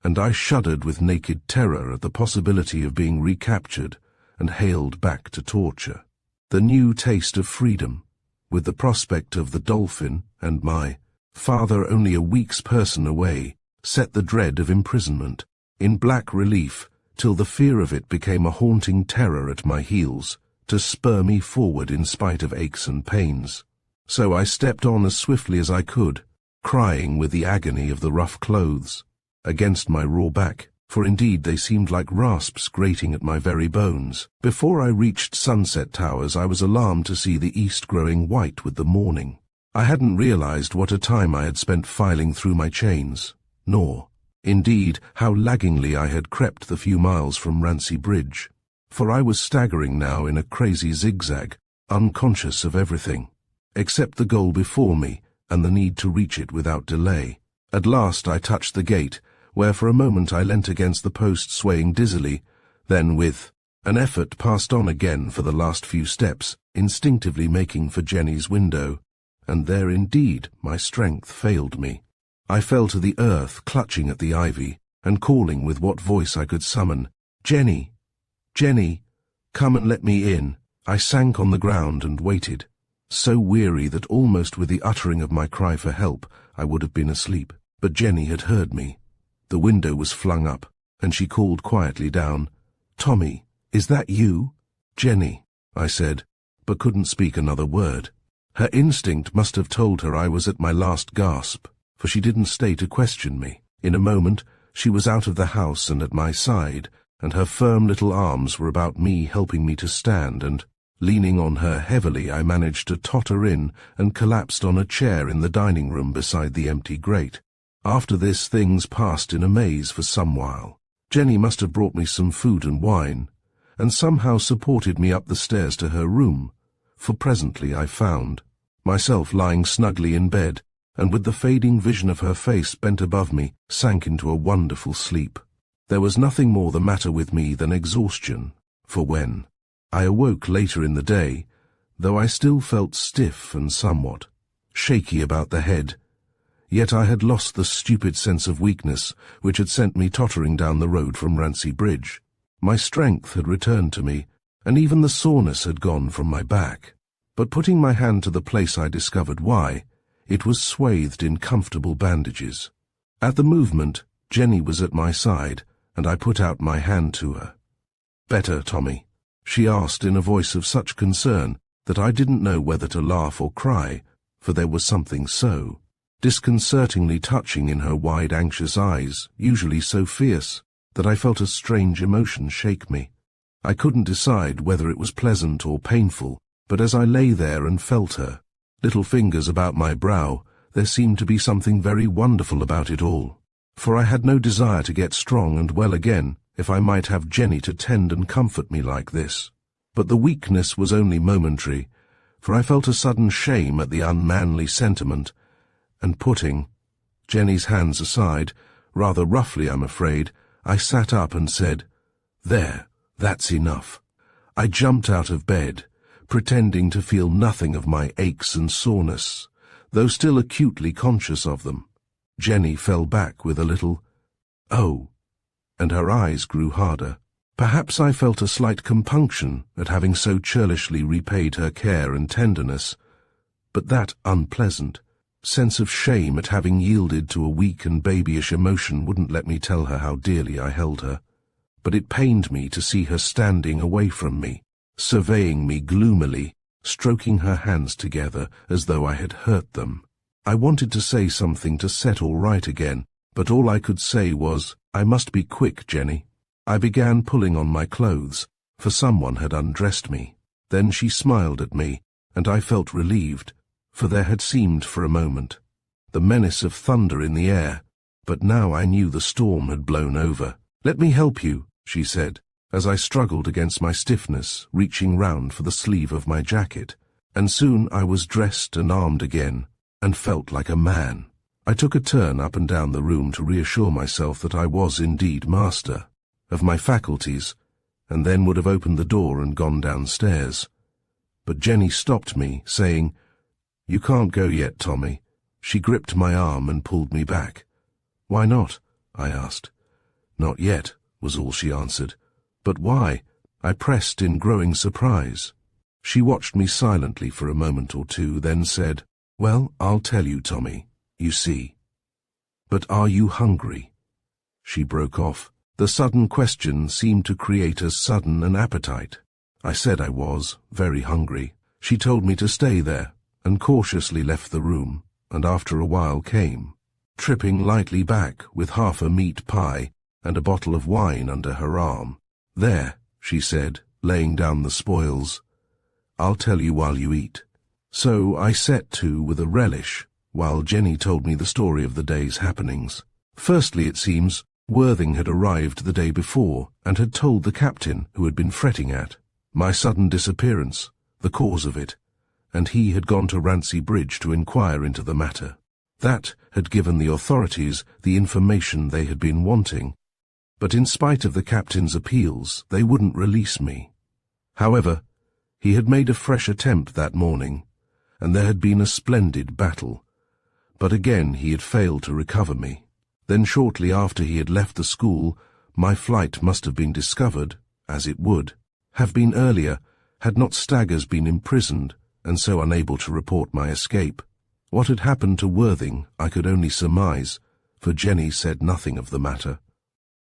and I shuddered with naked terror at the possibility of being recaptured and haled back to torture. The new taste of freedom, with the prospect of the Dolphin and my father only a week's person away, set the dread of imprisonment in black relief, till the fear of it became a haunting terror at my heels, to spur me forward in spite of aches and pains. So I stepped on as swiftly as I could, crying with the agony of the rough clothes against my raw back, for indeed they seemed like rasps grating at my very bones. Before I reached Sunset Towers, I was alarmed to see the east growing white with the morning. I hadn't realized what a time I had spent filing through my chains, nor, indeed, how laggingly I had crept the few miles from Rancy Bridge, for I was staggering now in a crazy zigzag, unconscious of everything, except the goal before me and the need to reach it without delay. At last I touched the gate, where for a moment I leant against the post swaying dizzily, then with an effort passed on again for the last few steps, instinctively making for Jenny's window, and there indeed my strength failed me. I fell to the earth, clutching at the ivy, and calling with what voice I could summon, "Jenny! Jenny! Come and let me in." I sank on the ground and waited, so weary that almost with the uttering of my cry for help I would have been asleep. But Jenny had heard me. The window was flung up, and she called quietly down, "Tommy, is that you?" "Jenny," I said, but couldn't speak another word. Her instinct must have told her I was at my last gasp, for she didn't stay to question me. In a moment, she was out of the house and at my side, and her firm little arms were about me, helping me to stand, and, leaning on her heavily, I managed to totter in and collapsed on a chair in the dining room beside the empty grate. After this, things passed in a maze for some while. Jenny must have brought me some food and wine, and somehow supported me up the stairs to her room, for presently I found myself lying snugly in bed, and with the fading vision of her face bent above me, sank into a wonderful sleep. There was nothing more the matter with me than exhaustion, for when I awoke later in the day, though I still felt stiff and somewhat shaky about the head, yet I had lost the stupid sense of weakness which had sent me tottering down the road from Rancy Bridge. My strength had returned to me, and even the soreness had gone from my back. But putting my hand to the place, I discovered why. It was swathed in comfortable bandages. At the movement, Jenny was at my side, and I put out my hand to her. "Better, Tommy?" she asked in a voice of such concern that I didn't know whether to laugh or cry, for there was something so disconcertingly touching in her wide, anxious eyes, usually so fierce, that I felt a strange emotion shake me. I couldn't decide whether it was pleasant or painful, but as I lay there and felt her little fingers about my brow, there seemed to be something very wonderful about it all. For I had no desire to get strong and well again, if I might have Jenny to tend and comfort me like this. But the weakness was only momentary, for I felt a sudden shame at the unmanly sentiment, and putting Jenny's hands aside, rather roughly I'm afraid, I sat up and said, "There, that's enough." I jumped out of bed, pretending to feel nothing of my aches and soreness, though still acutely conscious of them. Jenny fell back with a little, "Oh," and her eyes grew harder. Perhaps I felt a slight compunction at having so churlishly repaid her care and tenderness, but that unpleasant sense of shame at having yielded to a weak and babyish emotion wouldn't let me tell her how dearly I held her. But it pained me to see her standing away from me, surveying me gloomily, stroking her hands together as though I had hurt them. I wanted to say something to set all right again, but all I could say was, "I must be quick, Jenny." I began pulling on my clothes, for someone had undressed me. Then she smiled at me, and I felt relieved, for there had seemed for a moment the menace of thunder in the air, but now I knew the storm had blown over. "Let me help you," she said, as I struggled against my stiffness, reaching round for the sleeve of my jacket, and soon I was dressed and armed again, and felt like a man. I took a turn up and down the room to reassure myself that I was indeed master of my faculties, and then would have opened the door and gone downstairs. But Jenny stopped me, saying, "You can't go yet, Tommy." She gripped my arm and pulled me back. "Why not?" I asked. "Not yet," was all she answered. "But why?" I pressed in growing surprise. She watched me silently for a moment or two, then said, "Well, I'll tell you, Tommy, you see. But are you hungry?" She broke off. The sudden question seemed to create as sudden an appetite. I said I was very hungry. She told me to stay there, and cautiously left the room, and after a while came, tripping lightly back with half a meat pie and a bottle of wine under her arm. "There," she said, laying down the spoils. "I'll tell you while you eat." So I set to with a relish, while Jenny told me the story of the day's happenings. Firstly, it seems, Worthing had arrived the day before and had told the captain, who had been fretting at my sudden disappearance, the cause of it, and he had gone to Rancy Bridge to inquire into the matter. That had given the authorities the information they had been wanting, but in spite of the captain's appeals, they wouldn't release me. However, he had made a fresh attempt that morning, and there had been a splendid battle, but again he had failed to recover me. Then shortly after he had left the school, my flight must have been discovered, as it would have been earlier, had not Staggers been imprisoned and so unable to report my escape. What had happened to Worthing I could only surmise, for Jenny said nothing of the matter.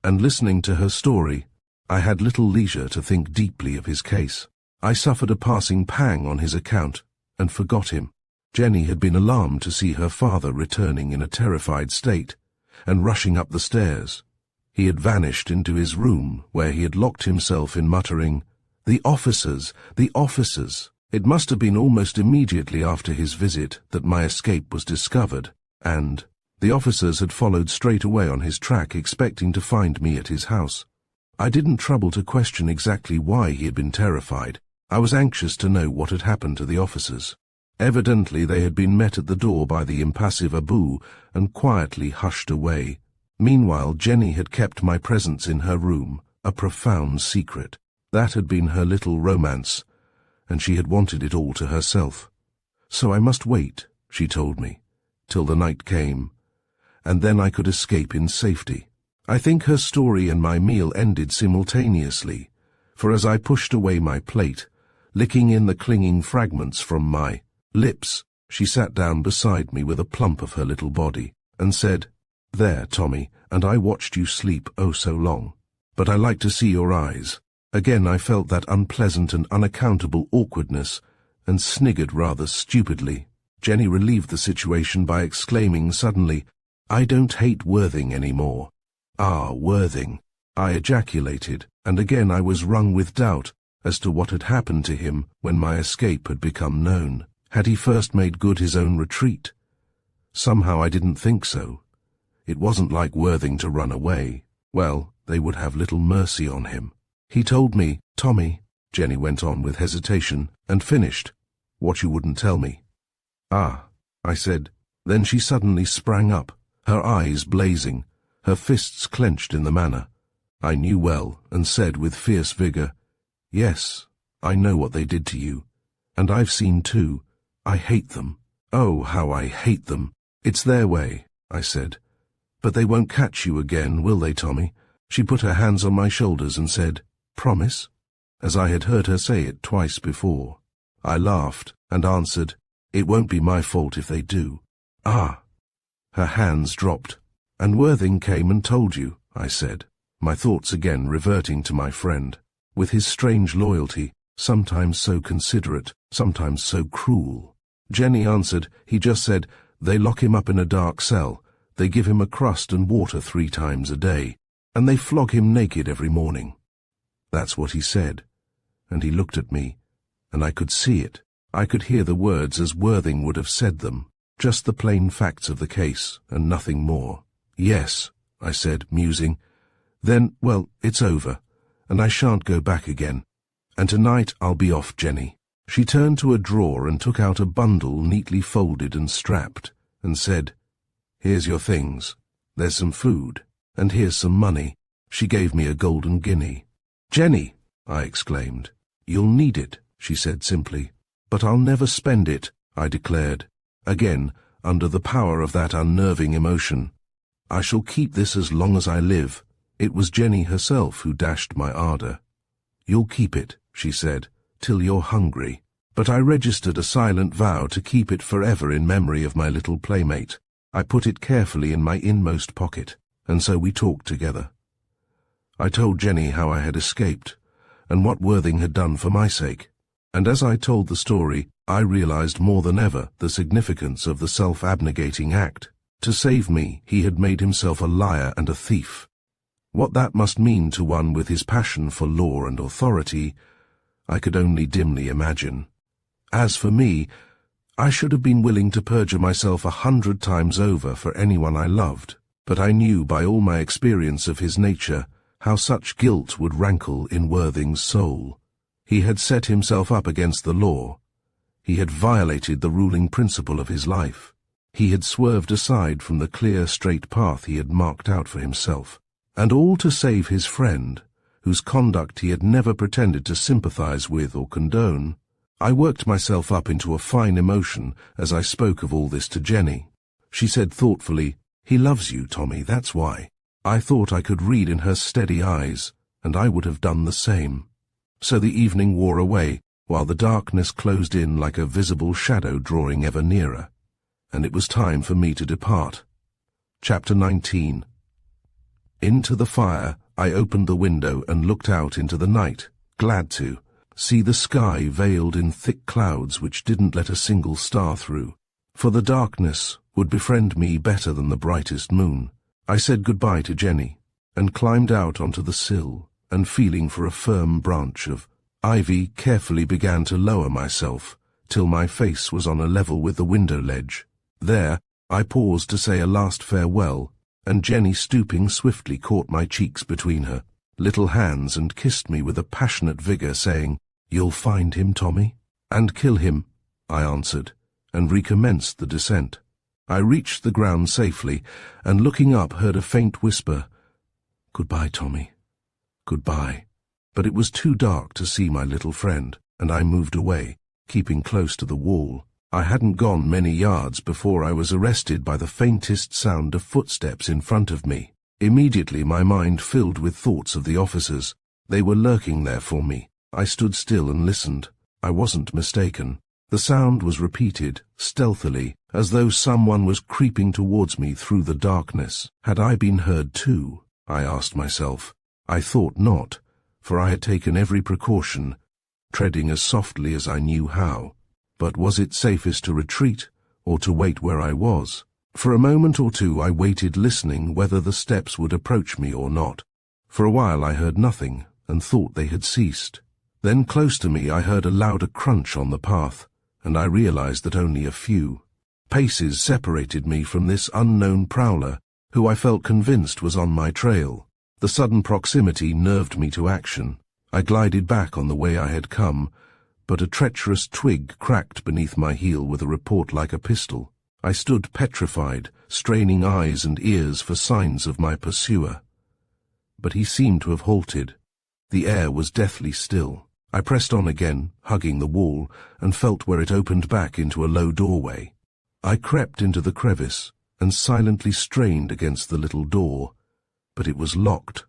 And listening to her story, I had little leisure to think deeply of his case. I suffered a passing pang on his account, and forgot him. Jenny had been alarmed to see her father returning in a terrified state, and rushing up the stairs. He had vanished into his room, where he had locked himself in muttering, "The officers! The officers!" It must have been almost immediately after his visit that my escape was discovered, and the officers had followed straight away on his track, expecting to find me at his house. I didn't trouble to question exactly why he had been terrified. I was anxious to know what had happened to the officers. Evidently they had been met at the door by the impassive Abu and quietly hushed away. Meanwhile, Jenny had kept my presence in her room a profound secret. That had been her little romance, and she had wanted it all to herself. So I must wait, she told me, till the night came, and then I could escape in safety. I think her story and my meal ended simultaneously, for as I pushed away my plate, licking in the clinging fragments from my lips, she sat down beside me with a plump of her little body, and said, "There, Tommy, and I watched you sleep oh so long. But I like to see your eyes." Again I felt that unpleasant and unaccountable awkwardness, and sniggered rather stupidly. Jenny relieved the situation by exclaiming suddenly, "I don't hate Worthing any more." "Ah, Worthing," I ejaculated, and again I was wrung with doubt as to what had happened to him when my escape had become known. Had he first made good his own retreat? Somehow I didn't think so. It wasn't like Worthing to run away. Well, they would have little mercy on him. "He told me, Tommy," Jenny went on with hesitation, and finished, "what you wouldn't tell me." "Ah," I said. Then she suddenly sprang up, her eyes blazing, her fists clenched in the manner I knew well, and said with fierce vigor, "Yes, I know what they did to you, and I've seen too. I hate them. Oh, how I hate them. It's their way," I said. "But they won't catch you again, will they, Tommy?" She put her hands on my shoulders and said, "Promise?" as I had heard her say it twice before. I laughed and answered, "It won't be my fault if they do." "Ah!" Her hands dropped. "And Worthing came and told you," I said, my thoughts again reverting to my friend, with his strange loyalty, sometimes so considerate, sometimes so cruel. Jenny answered, "He just said, they lock him up in a dark cell, they give him a crust and water 3 times a day, and they flog him naked every morning." That's what he said, and he looked at me, and I could see it. I could hear the words as Worthing would have said them, just the plain facts of the case, and nothing more. "Yes," I said, musing. "Then, well, it's over, and I shan't go back again. And tonight I'll be off, Jenny." She turned to a drawer and took out a bundle neatly folded and strapped, and said, "Here's your things. There's some food, and here's some money." She gave me a golden guinea. "Jenny," I exclaimed. "You'll need it," she said simply. "But I'll never spend it," I declared, again under the power of that unnerving emotion. "I shall keep this as long as I live." It was Jenny herself who dashed my ardor. "You'll keep it," she said, "till you're hungry." But I registered a silent vow to keep it forever in memory of my little playmate. I put it carefully in my inmost pocket, and so we talked together. I told Jenny how I had escaped, and what Worthing had done for my sake. And as I told the story, I realized more than ever the significance of the self-abnegating act. To save me, he had made himself a liar and a thief. What that must mean to one with his passion for law and authority, I could only dimly imagine. As for me, I should have been willing to perjure myself 100 times over for anyone I loved, but I knew by all my experience of his nature how such guilt would rankle in Worthing's soul. He had set himself up against the law. He had violated the ruling principle of his life. He had swerved aside from the clear, straight path he had marked out for himself, and all to save his friend, whose conduct he had never pretended to sympathize with or condone. I worked myself up into a fine emotion as I spoke of all this to Jenny. She said thoughtfully, "He loves you, Tommy, that's why." I thought I could read in her steady eyes, and I would have done the same. So the evening wore away, while the darkness closed in like a visible shadow drawing ever nearer, and it was time for me to depart. Chapter 19. Into the fire, I opened the window and looked out into the night, glad to see the sky veiled in thick clouds which didn't let a single star through, for the darkness would befriend me better than the brightest moon. I said goodbye to Jenny, and climbed out onto the sill, and feeling for a firm branch of ivy carefully began to lower myself, till my face was on a level with the window ledge. There, I paused to say a last farewell, and Jenny, stooping swiftly, caught my cheeks between her little hands and kissed me with a passionate vigor, saying, "You'll find him, Tommy?" "And kill him," I answered, and recommenced the descent. I reached the ground safely, and looking up heard a faint whisper, "Goodbye, Tommy, goodbye." But it was too dark to see my little friend, and I moved away, keeping close to the wall. I hadn't gone many yards before I was arrested by the faintest sound of footsteps in front of me. Immediately my mind filled with thoughts of the officers. They were lurking there for me. I stood still and listened. I wasn't mistaken. The sound was repeated, stealthily, as though someone was creeping towards me through the darkness. Had I been heard too? I asked myself. I thought not, for I had taken every precaution, treading as softly as I knew how. But was it safest to retreat, or to wait where I was? For a moment or two I waited, listening whether the steps would approach me or not. For a while I heard nothing, and thought they had ceased. Then close to me I heard a louder crunch on the path, and I realized that only a few paces separated me from this unknown prowler, who I felt convinced was on my trail. The sudden proximity nerved me to action. I glided back on the way I had come, but a treacherous twig cracked beneath my heel with a report like a pistol. I stood petrified, straining eyes and ears for signs of my pursuer. But he seemed to have halted. The air was deathly still. I pressed on again, hugging the wall, and felt where it opened back into a low doorway. I crept into the crevice and silently strained against the little door, but it was locked.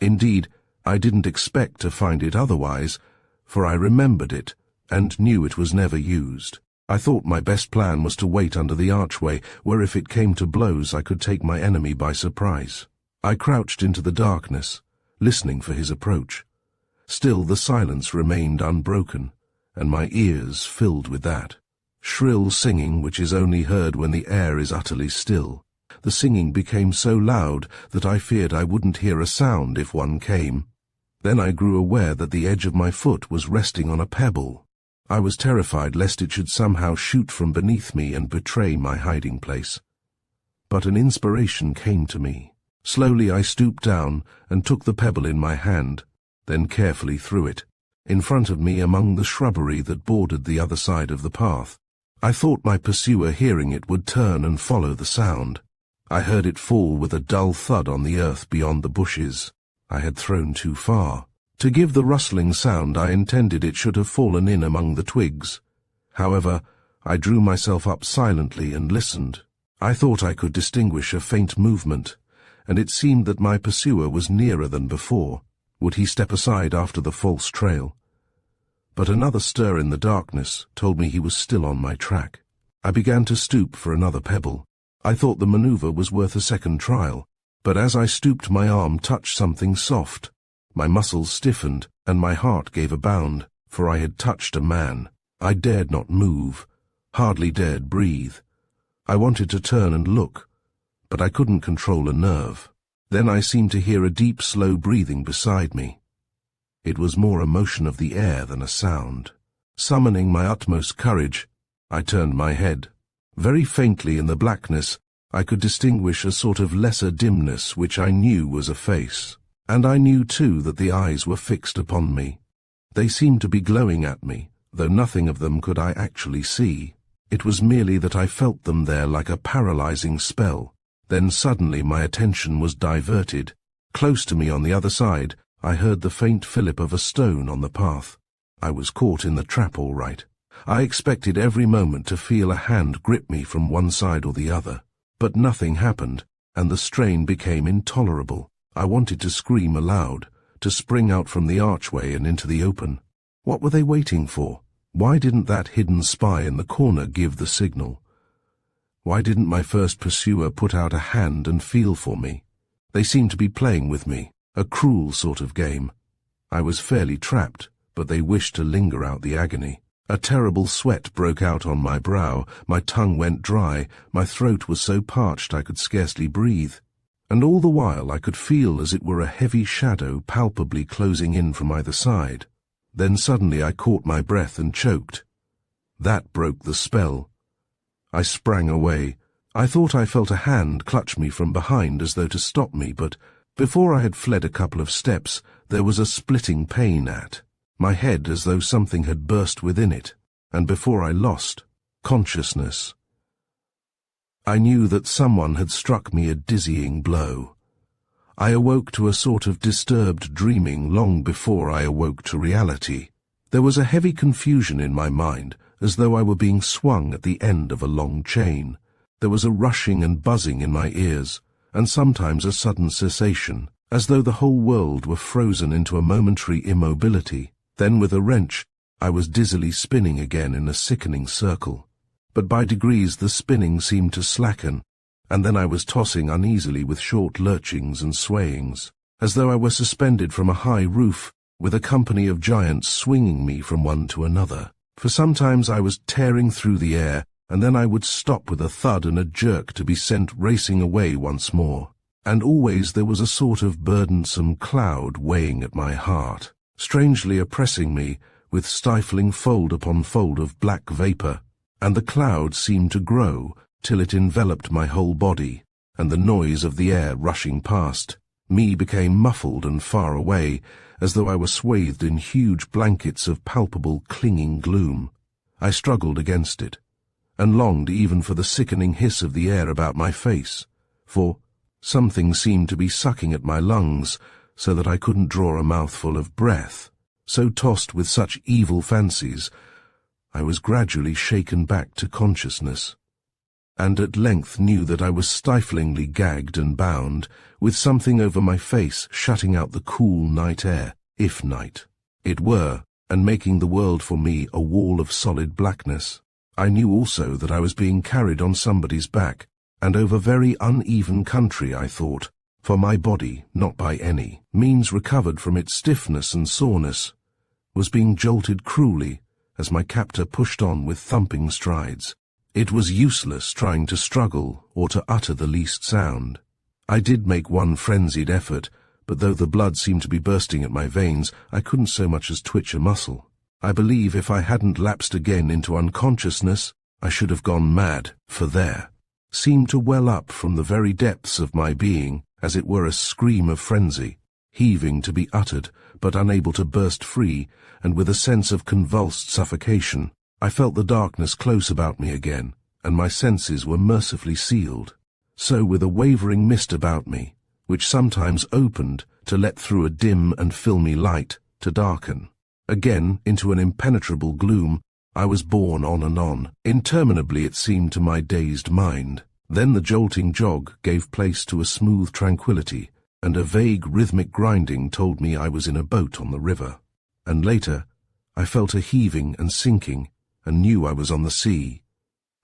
Indeed, I didn't expect to find it otherwise, for I remembered it and knew it was never used. I thought my best plan was to wait under the archway, where if it came to blows I could take my enemy by surprise. I crouched into the darkness, listening for his approach. Still the silence remained unbroken, and my ears filled with that shrill singing which is only heard when the air is utterly still. The singing became so loud that I feared I wouldn't hear a sound if one came. Then I grew aware that the edge of my foot was resting on a pebble. I was terrified lest it should somehow shoot from beneath me and betray my hiding place. But an inspiration came to me. Slowly I stooped down and took the pebble in my hand, then carefully threw it, in front of me among the shrubbery that bordered the other side of the path. I thought my pursuer, hearing it, would turn and follow the sound. I heard it fall with a dull thud on the earth beyond the bushes. I had thrown too far. To give the rustling sound I intended it should have fallen in among the twigs. However, I drew myself up silently and listened. I thought I could distinguish a faint movement, and it seemed that my pursuer was nearer than before. Would he step aside after the false trail? But another stir in the darkness told me he was still on my track. I began to stoop for another pebble. I thought the maneuver was worth a second trial, but as I stooped my arm touched something soft. My muscles stiffened, and my heart gave a bound, for I had touched a man. I dared not move, hardly dared breathe. I wanted to turn and look, but I couldn't control a nerve. Then I seemed to hear a deep, slow breathing beside me. It was more a motion of the air than a sound. Summoning my utmost courage, I turned my head. Very faintly in the blackness, I could distinguish a sort of lesser dimness which I knew was a face. And I knew too that the eyes were fixed upon me. They seemed to be glowing at me, though nothing of them could I actually see. It was merely that I felt them there like a paralyzing spell. Then suddenly my attention was diverted. Close to me on the other side, I heard the faint fillip of a stone on the path. I was caught in the trap all right. I expected every moment to feel a hand grip me from one side or the other. But nothing happened, and the strain became intolerable. I wanted to scream aloud, to spring out from the archway and into the open. What were they waiting for? Why didn't that hidden spy in the corner give the signal? Why didn't my first pursuer put out a hand and feel for me? They seemed to be playing with me, a cruel sort of game. I was fairly trapped, but they wished to linger out the agony. A terrible sweat broke out on my brow, my tongue went dry, my throat was so parched I could scarcely breathe. And all the while I could feel as it were a heavy shadow palpably closing in from either side. Then suddenly I caught my breath and choked. That broke the spell. I sprang away. I thought I felt a hand clutch me from behind as though to stop me, but before I had fled a couple of steps, there was a splitting pain at my head as though something had burst within it, and before I lost consciousness, I knew that someone had struck me a dizzying blow. I awoke to a sort of disturbed dreaming long before I awoke to reality. There was a heavy confusion in my mind, as though I were being swung at the end of a long chain. There was a rushing and buzzing in my ears, and sometimes a sudden cessation, as though the whole world were frozen into a momentary immobility. Then with a wrench, I was dizzily spinning again in a sickening circle. But by degrees the spinning seemed to slacken, and then I was tossing uneasily with short lurchings and swayings, as though I were suspended from a high roof, with a company of giants swinging me from one to another. For sometimes I was tearing through the air, and then I would stop with a thud and a jerk to be sent racing away once more. And always there was a sort of burdensome cloud weighing at my heart, strangely oppressing me with stifling fold upon fold of black vapor, and the cloud seemed to grow till it enveloped my whole body, and the noise of the air rushing past me became muffled and far away, as though I were swathed in huge blankets of palpable clinging gloom. I struggled against it, and longed even for the sickening hiss of the air about my face, for something seemed to be sucking at my lungs, so that I couldn't draw a mouthful of breath. So tossed with such evil fancies, I was gradually shaken back to consciousness, and at length knew that I was stiflingly gagged and bound, with something over my face shutting out the cool night air, if night it were, and making the world for me a wall of solid blackness. I knew also that I was being carried on somebody's back, and over very uneven country, I thought, for my body, not by any means recovered from its stiffness and soreness, was being jolted cruelly as my captor pushed on with thumping strides. It was useless trying to struggle or to utter the least sound. I did make one frenzied effort, but though the blood seemed to be bursting at my veins, I couldn't so much as twitch a muscle. I believe if I hadn't lapsed again into unconsciousness, I should have gone mad, for there seemed to well up from the very depths of my being, as it were a scream of frenzy, heaving to be uttered, but unable to burst free, and with a sense of convulsed suffocation. I felt the darkness close about me again, and my senses were mercifully sealed. So with a wavering mist about me, which sometimes opened to let through a dim and filmy light, to darken again into an impenetrable gloom, I was borne on and on. Interminably it seemed to my dazed mind. Then the jolting jog gave place to a smooth tranquillity, and a vague rhythmic grinding told me I was in a boat on the river. And later, I felt a heaving and sinking, and knew I was on the sea.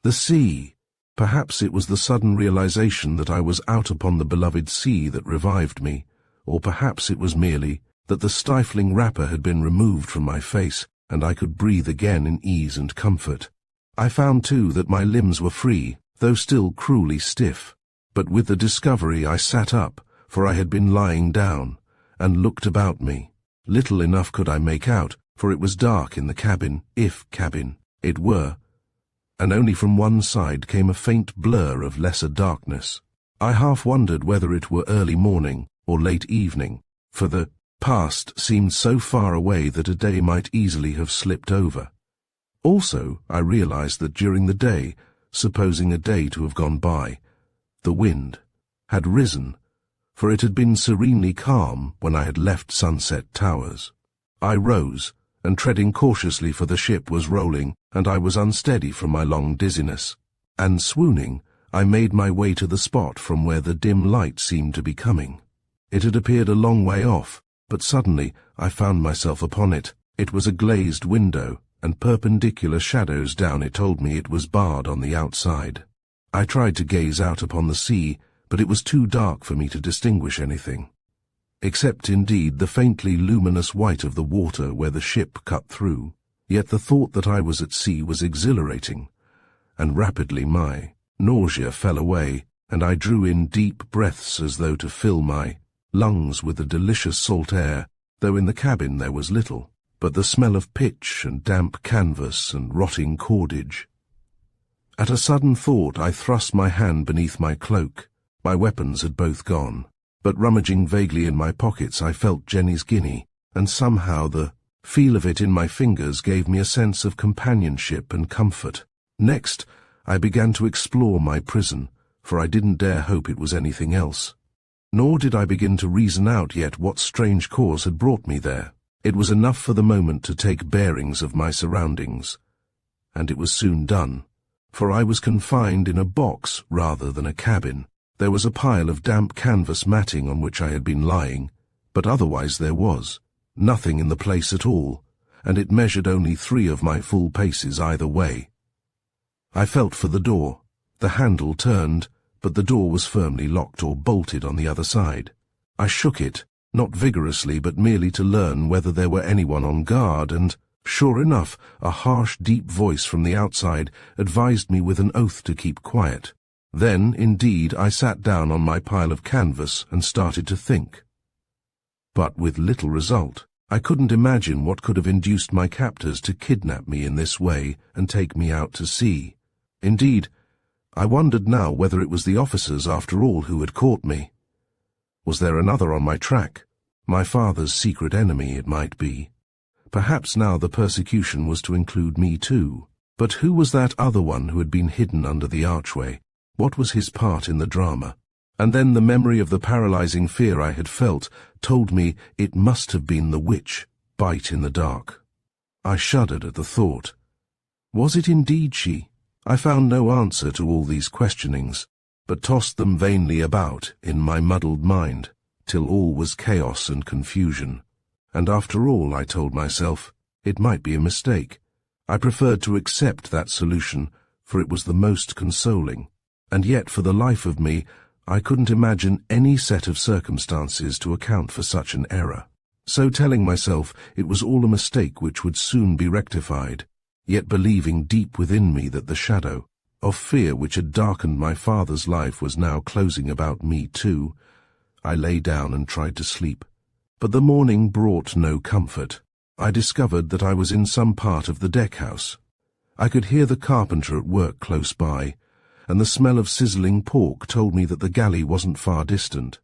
The sea! Perhaps it was the sudden realization that I was out upon the beloved sea that revived me, or perhaps it was merely that the stifling wrapper had been removed from my face, and I could breathe again in ease and comfort. I found, too, that my limbs were free, though still cruelly stiff. But with the discovery I sat up, for I had been lying down, and looked about me. Little enough could I make out, for it was dark in the cabin, if cabin it were, and only from one side came a faint blur of lesser darkness. I half wondered whether it were early morning or late evening, for the past seemed so far away that a day might easily have slipped over. Also, I realized that during the day, supposing a day to have gone by, the wind had risen, for it had been serenely calm when I had left Sunset Towers. I rose, and treading cautiously, for the ship was rolling, and I was unsteady from my long dizziness, and swooning, I made my way to the spot from where the dim light seemed to be coming. It had appeared a long way off, but suddenly I found myself upon it. It was a glazed window, and perpendicular shadows down it told me it was barred on the outside. I tried to gaze out upon the sea, but it was too dark for me to distinguish anything, except indeed the faintly luminous white of the water where the ship cut through. Yet the thought that I was at sea was exhilarating, and rapidly my nausea fell away, and I drew in deep breaths as though to fill my lungs with the delicious salt air, though in the cabin there was little but the smell of pitch and damp canvas and rotting cordage. At a sudden thought I thrust my hand beneath my cloak. My weapons had both gone, but rummaging vaguely in my pockets I felt Jenny's guinea, and somehow the feel of it in my fingers gave me a sense of companionship and comfort. Next, I began to explore my prison, for I didn't dare hope it was anything else. Nor did I begin to reason out yet what strange cause had brought me there. It was enough for the moment to take bearings of my surroundings, and it was soon done, for I was confined in a box rather than a cabin. There was a pile of damp canvas matting on which I had been lying, but otherwise there was nothing in the place at all, and it measured only 3 of my full paces either way. I felt for the door. The handle turned, but the door was firmly locked or bolted on the other side. I shook it, not vigorously but merely to learn whether there were anyone on guard, and, sure enough, a harsh, deep voice from the outside advised me with an oath to keep quiet. Then, indeed, I sat down on my pile of canvas and started to think. But with little result. I couldn't imagine what could have induced my captors to kidnap me in this way and take me out to sea. Indeed, I wondered now whether it was the officers after all who had caught me. Was there another on my track? My father's secret enemy, it might be. Perhaps now the persecution was to include me too. But who was that other one who had been hidden under the archway? What was his part in the drama? And then the memory of the paralyzing fear I had felt told me it must have been the witch, Bite in the dark. I shuddered at the thought. Was it indeed she? I found no answer to all these questionings, but tossed them vainly about in my muddled mind, till all was chaos and confusion. And after all, I told myself, it might be a mistake. I preferred to accept that solution, for it was the most consoling. And yet, for the life of me, I couldn't imagine any set of circumstances to account for such an error. So telling myself it was all a mistake which would soon be rectified, yet believing deep within me that the shadow of fear which had darkened my father's life was now closing about me too, I lay down and tried to sleep. But the morning brought no comfort. I discovered that I was in some part of the deck-house. I could hear the carpenter at work close by, and the smell of sizzling pork told me that the galley wasn't far distant.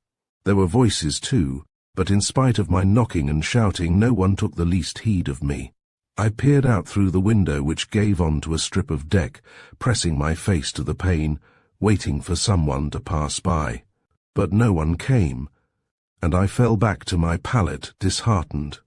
There were voices too, but in spite of my knocking and shouting, no one took the least heed of me. I peered out through the window which gave onto a strip of deck, pressing my face to the pane, waiting for someone to pass by. But no one came, and I fell back to my pallet disheartened.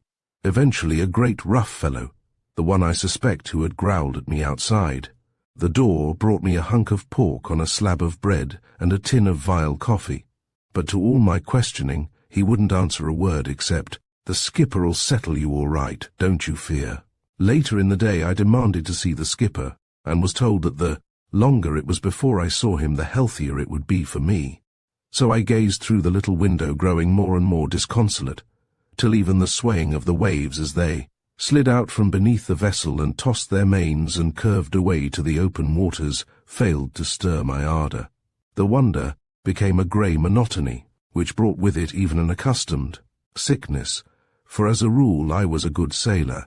Eventually a great rough fellow, the one I suspect who had growled at me outside. The door brought me a hunk of pork on a slab of bread and a tin of vile coffee, but to all my questioning he wouldn't answer a word except, "The skipper'll settle you all right, don't you fear." Later in the day I demanded to see the skipper, and was told that the longer it was before I saw him, the healthier it would be for me. So I gazed through the little window, growing more and more disconsolate, till even the swaying of the waves as they slid out from beneath the vessel and tossed their manes and curved away to the open waters failed to stir my ardor. The wonder became a grey monotony, which brought with it even an accustomed sickness, for as a rule I was a good sailor,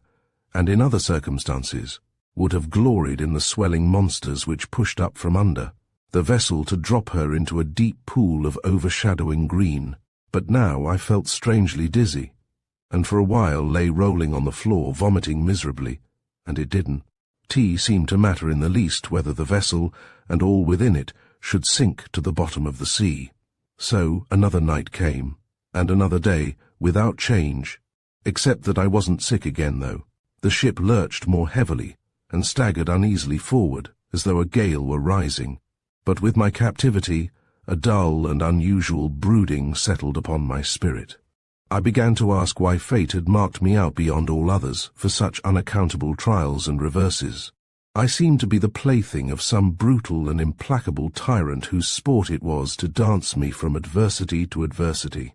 and in other circumstances would have gloried in the swelling monsters which pushed up from under the vessel to drop her into a deep pool of overshadowing green. But now I felt strangely dizzy, and for a while lay rolling on the floor, vomiting miserably, and it didn't seem to matter in the least whether the vessel and all within it should sink to the bottom of the sea. So another night came, and another day, without change, except that I wasn't sick again, though. The ship lurched more heavily, and staggered uneasily forward, as though a gale were rising. But with my captivity, a dull and unusual brooding settled upon my spirit. I began to ask why fate had marked me out beyond all others for such unaccountable trials and reverses. I seemed to be the plaything of some brutal and implacable tyrant whose sport it was to dance me from adversity to adversity,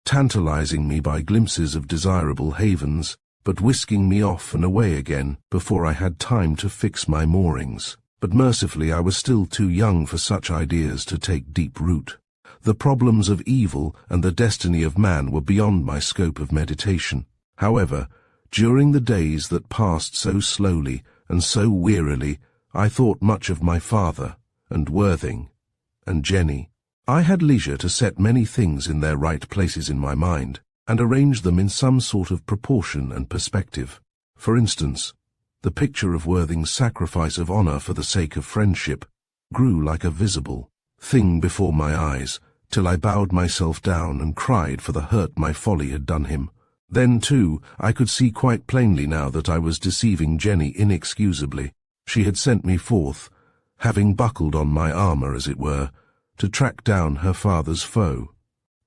tantalizing me by glimpses of desirable havens, but whisking me off and away again before I had time to fix my moorings. But mercifully I was still too young for such ideas to take deep root. The problems of evil and the destiny of man were beyond my scope of meditation. However, during the days that passed so slowly and so wearily, I thought much of my father, and Worthing, and Jenny. I had leisure to set many things in their right places in my mind, and arrange them in some sort of proportion and perspective. For instance, the picture of Worthing's sacrifice of honor for the sake of friendship grew like a visible thing before my eyes, till I bowed myself down and cried for the hurt my folly had done him. Then, too, I could see quite plainly now that I was deceiving Jenny inexcusably. She had sent me forth, having buckled on my armor, as it were, to track down her father's foe.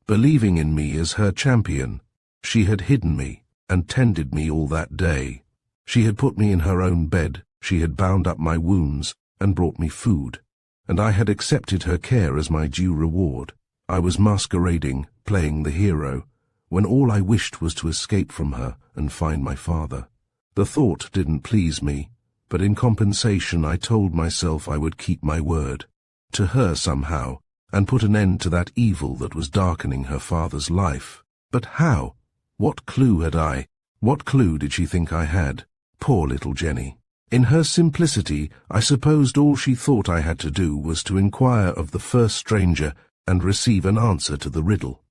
Believing in me as her champion, she had hidden me and tended me all that day. She had put me in her own bed, she had bound up my wounds and brought me food, and I had accepted her care as my due reward. I was masquerading, playing the hero, when all I wished was to escape from her and find my father. The thought didn't please me, but in compensation I told myself I would keep my word to her somehow, and put an end to that evil that was darkening her father's life. But how? What clue had I? What clue did she think I had? Poor little Jenny. In her simplicity, I supposed all she thought I had to do was to inquire of the first stranger and receive an answer to the riddle.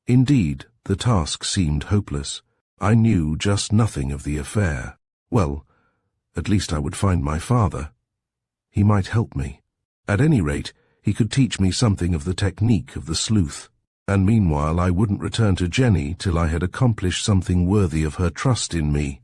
Indeed, the task seemed hopeless. I knew just nothing of the affair. Well, at least I would find my father. He might help me. At any rate, he could teach me something of the technique of the sleuth, and meanwhile I wouldn't return to Jenny till I had accomplished something worthy of her trust in me.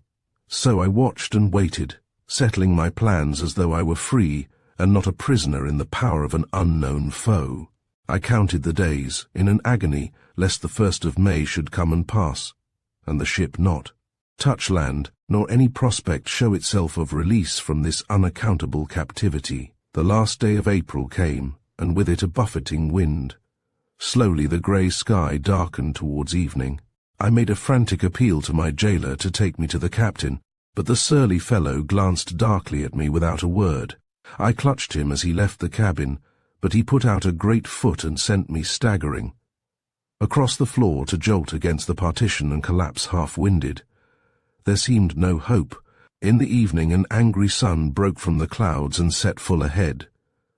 So I watched and waited, settling my plans as though I were free and not a prisoner in the power of an unknown foe. I counted the days, in an agony lest the 1st of May should come and pass, and the ship not touch land, nor any prospect show itself of release from this unaccountable captivity. The last day of April came, and with it a buffeting wind. Slowly the grey sky darkened towards evening. I made a frantic appeal to my jailer to take me to the captain, but the surly fellow glanced darkly at me without a word. I clutched him as he left the cabin, but he put out a great foot and sent me staggering across the floor to jolt against the partition and collapse half-winded. There seemed no hope. In the evening an angry sun broke from the clouds and set full ahead.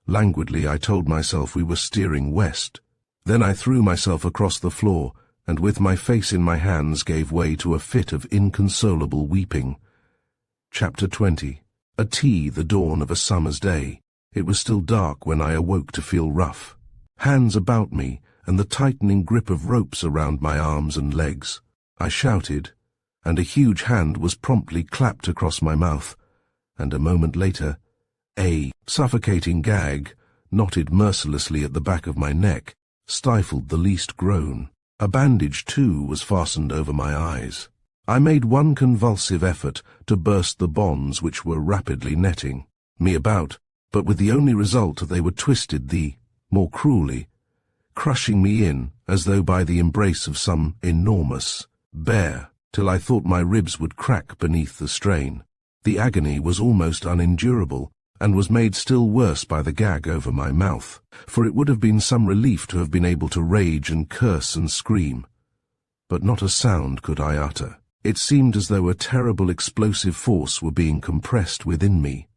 Languidly I told myself we were steering west. Then I threw myself across the floor, and with my face in my hands gave way to a fit of inconsolable weeping. Chapter 20. At tea, the dawn of a summer's day. It was still dark when I awoke to feel rough. Hands about me, and the tightening grip of ropes around my arms and legs. I shouted, and a huge hand was promptly clapped across my mouth, and a moment later, a suffocating gag, knotted mercilessly at the back of my neck, stifled the least groan. A bandage, too, was fastened over my eyes. I made one convulsive effort to burst the bonds which were rapidly netting me about, but with the only result that they were twisted the more cruelly, crushing me in as though by the embrace of some enormous bear, till I thought my ribs would crack beneath the strain. The agony was almost unendurable, and was made still worse by the gag over my mouth, for it would have been some relief to have been able to rage and curse and scream. But not a sound could I utter. It seemed as though a terrible explosive force were being compressed within me,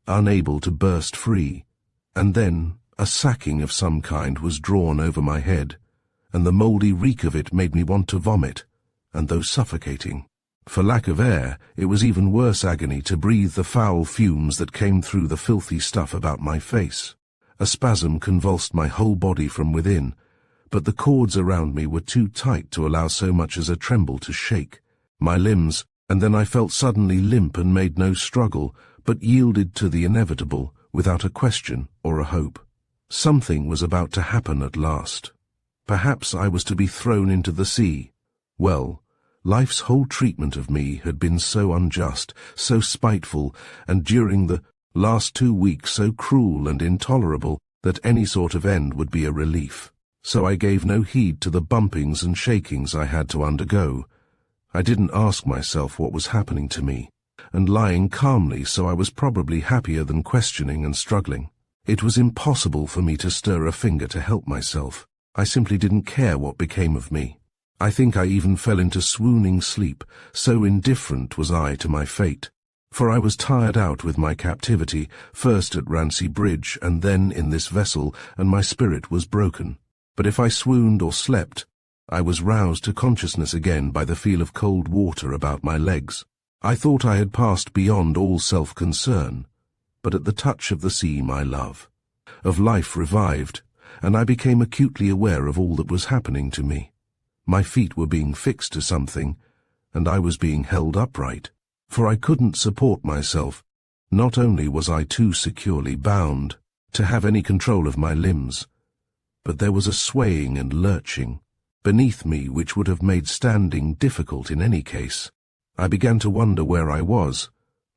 unable to burst free, and then a sacking of some kind was drawn over my head, and the mouldy reek of it made me want to vomit, and though suffocating, for lack of air, it was even worse agony to breathe the foul fumes that came through the filthy stuff about my face. A spasm convulsed my whole body from within, but the cords around me were too tight to allow so much as a tremble to shake my limbs, and then I felt suddenly limp and made no struggle, but yielded to the inevitable without a question or a hope. Something was about to happen at last. Perhaps I was to be thrown into the sea. Well, life's whole treatment of me had been so unjust, so spiteful, and during the last 2 weeks so cruel and intolerable that any sort of end would be a relief. So I gave no heed to the bumpings and shakings I had to undergo. I didn't ask myself what was happening to me, and lying calmly, so I was probably happier than questioning and struggling. It was impossible for me to stir a finger to help myself. I simply didn't care what became of me. I think I even fell into swooning sleep, so indifferent was I to my fate. For I was tired out with my captivity, first at Rancy Bridge and then in this vessel, and my spirit was broken. But if I swooned or slept, I was roused to consciousness again by the feel of cold water about my legs. I thought I had passed beyond all self-concern, but at the touch of the sea my love of life revived, and I became acutely aware of all that was happening to me. My feet were being fixed to something, and I was being held upright, for I couldn't support myself. Not only was I too securely bound to have any control of my limbs, but there was a swaying and lurching beneath me which would have made standing difficult in any case. I began to wonder where I was,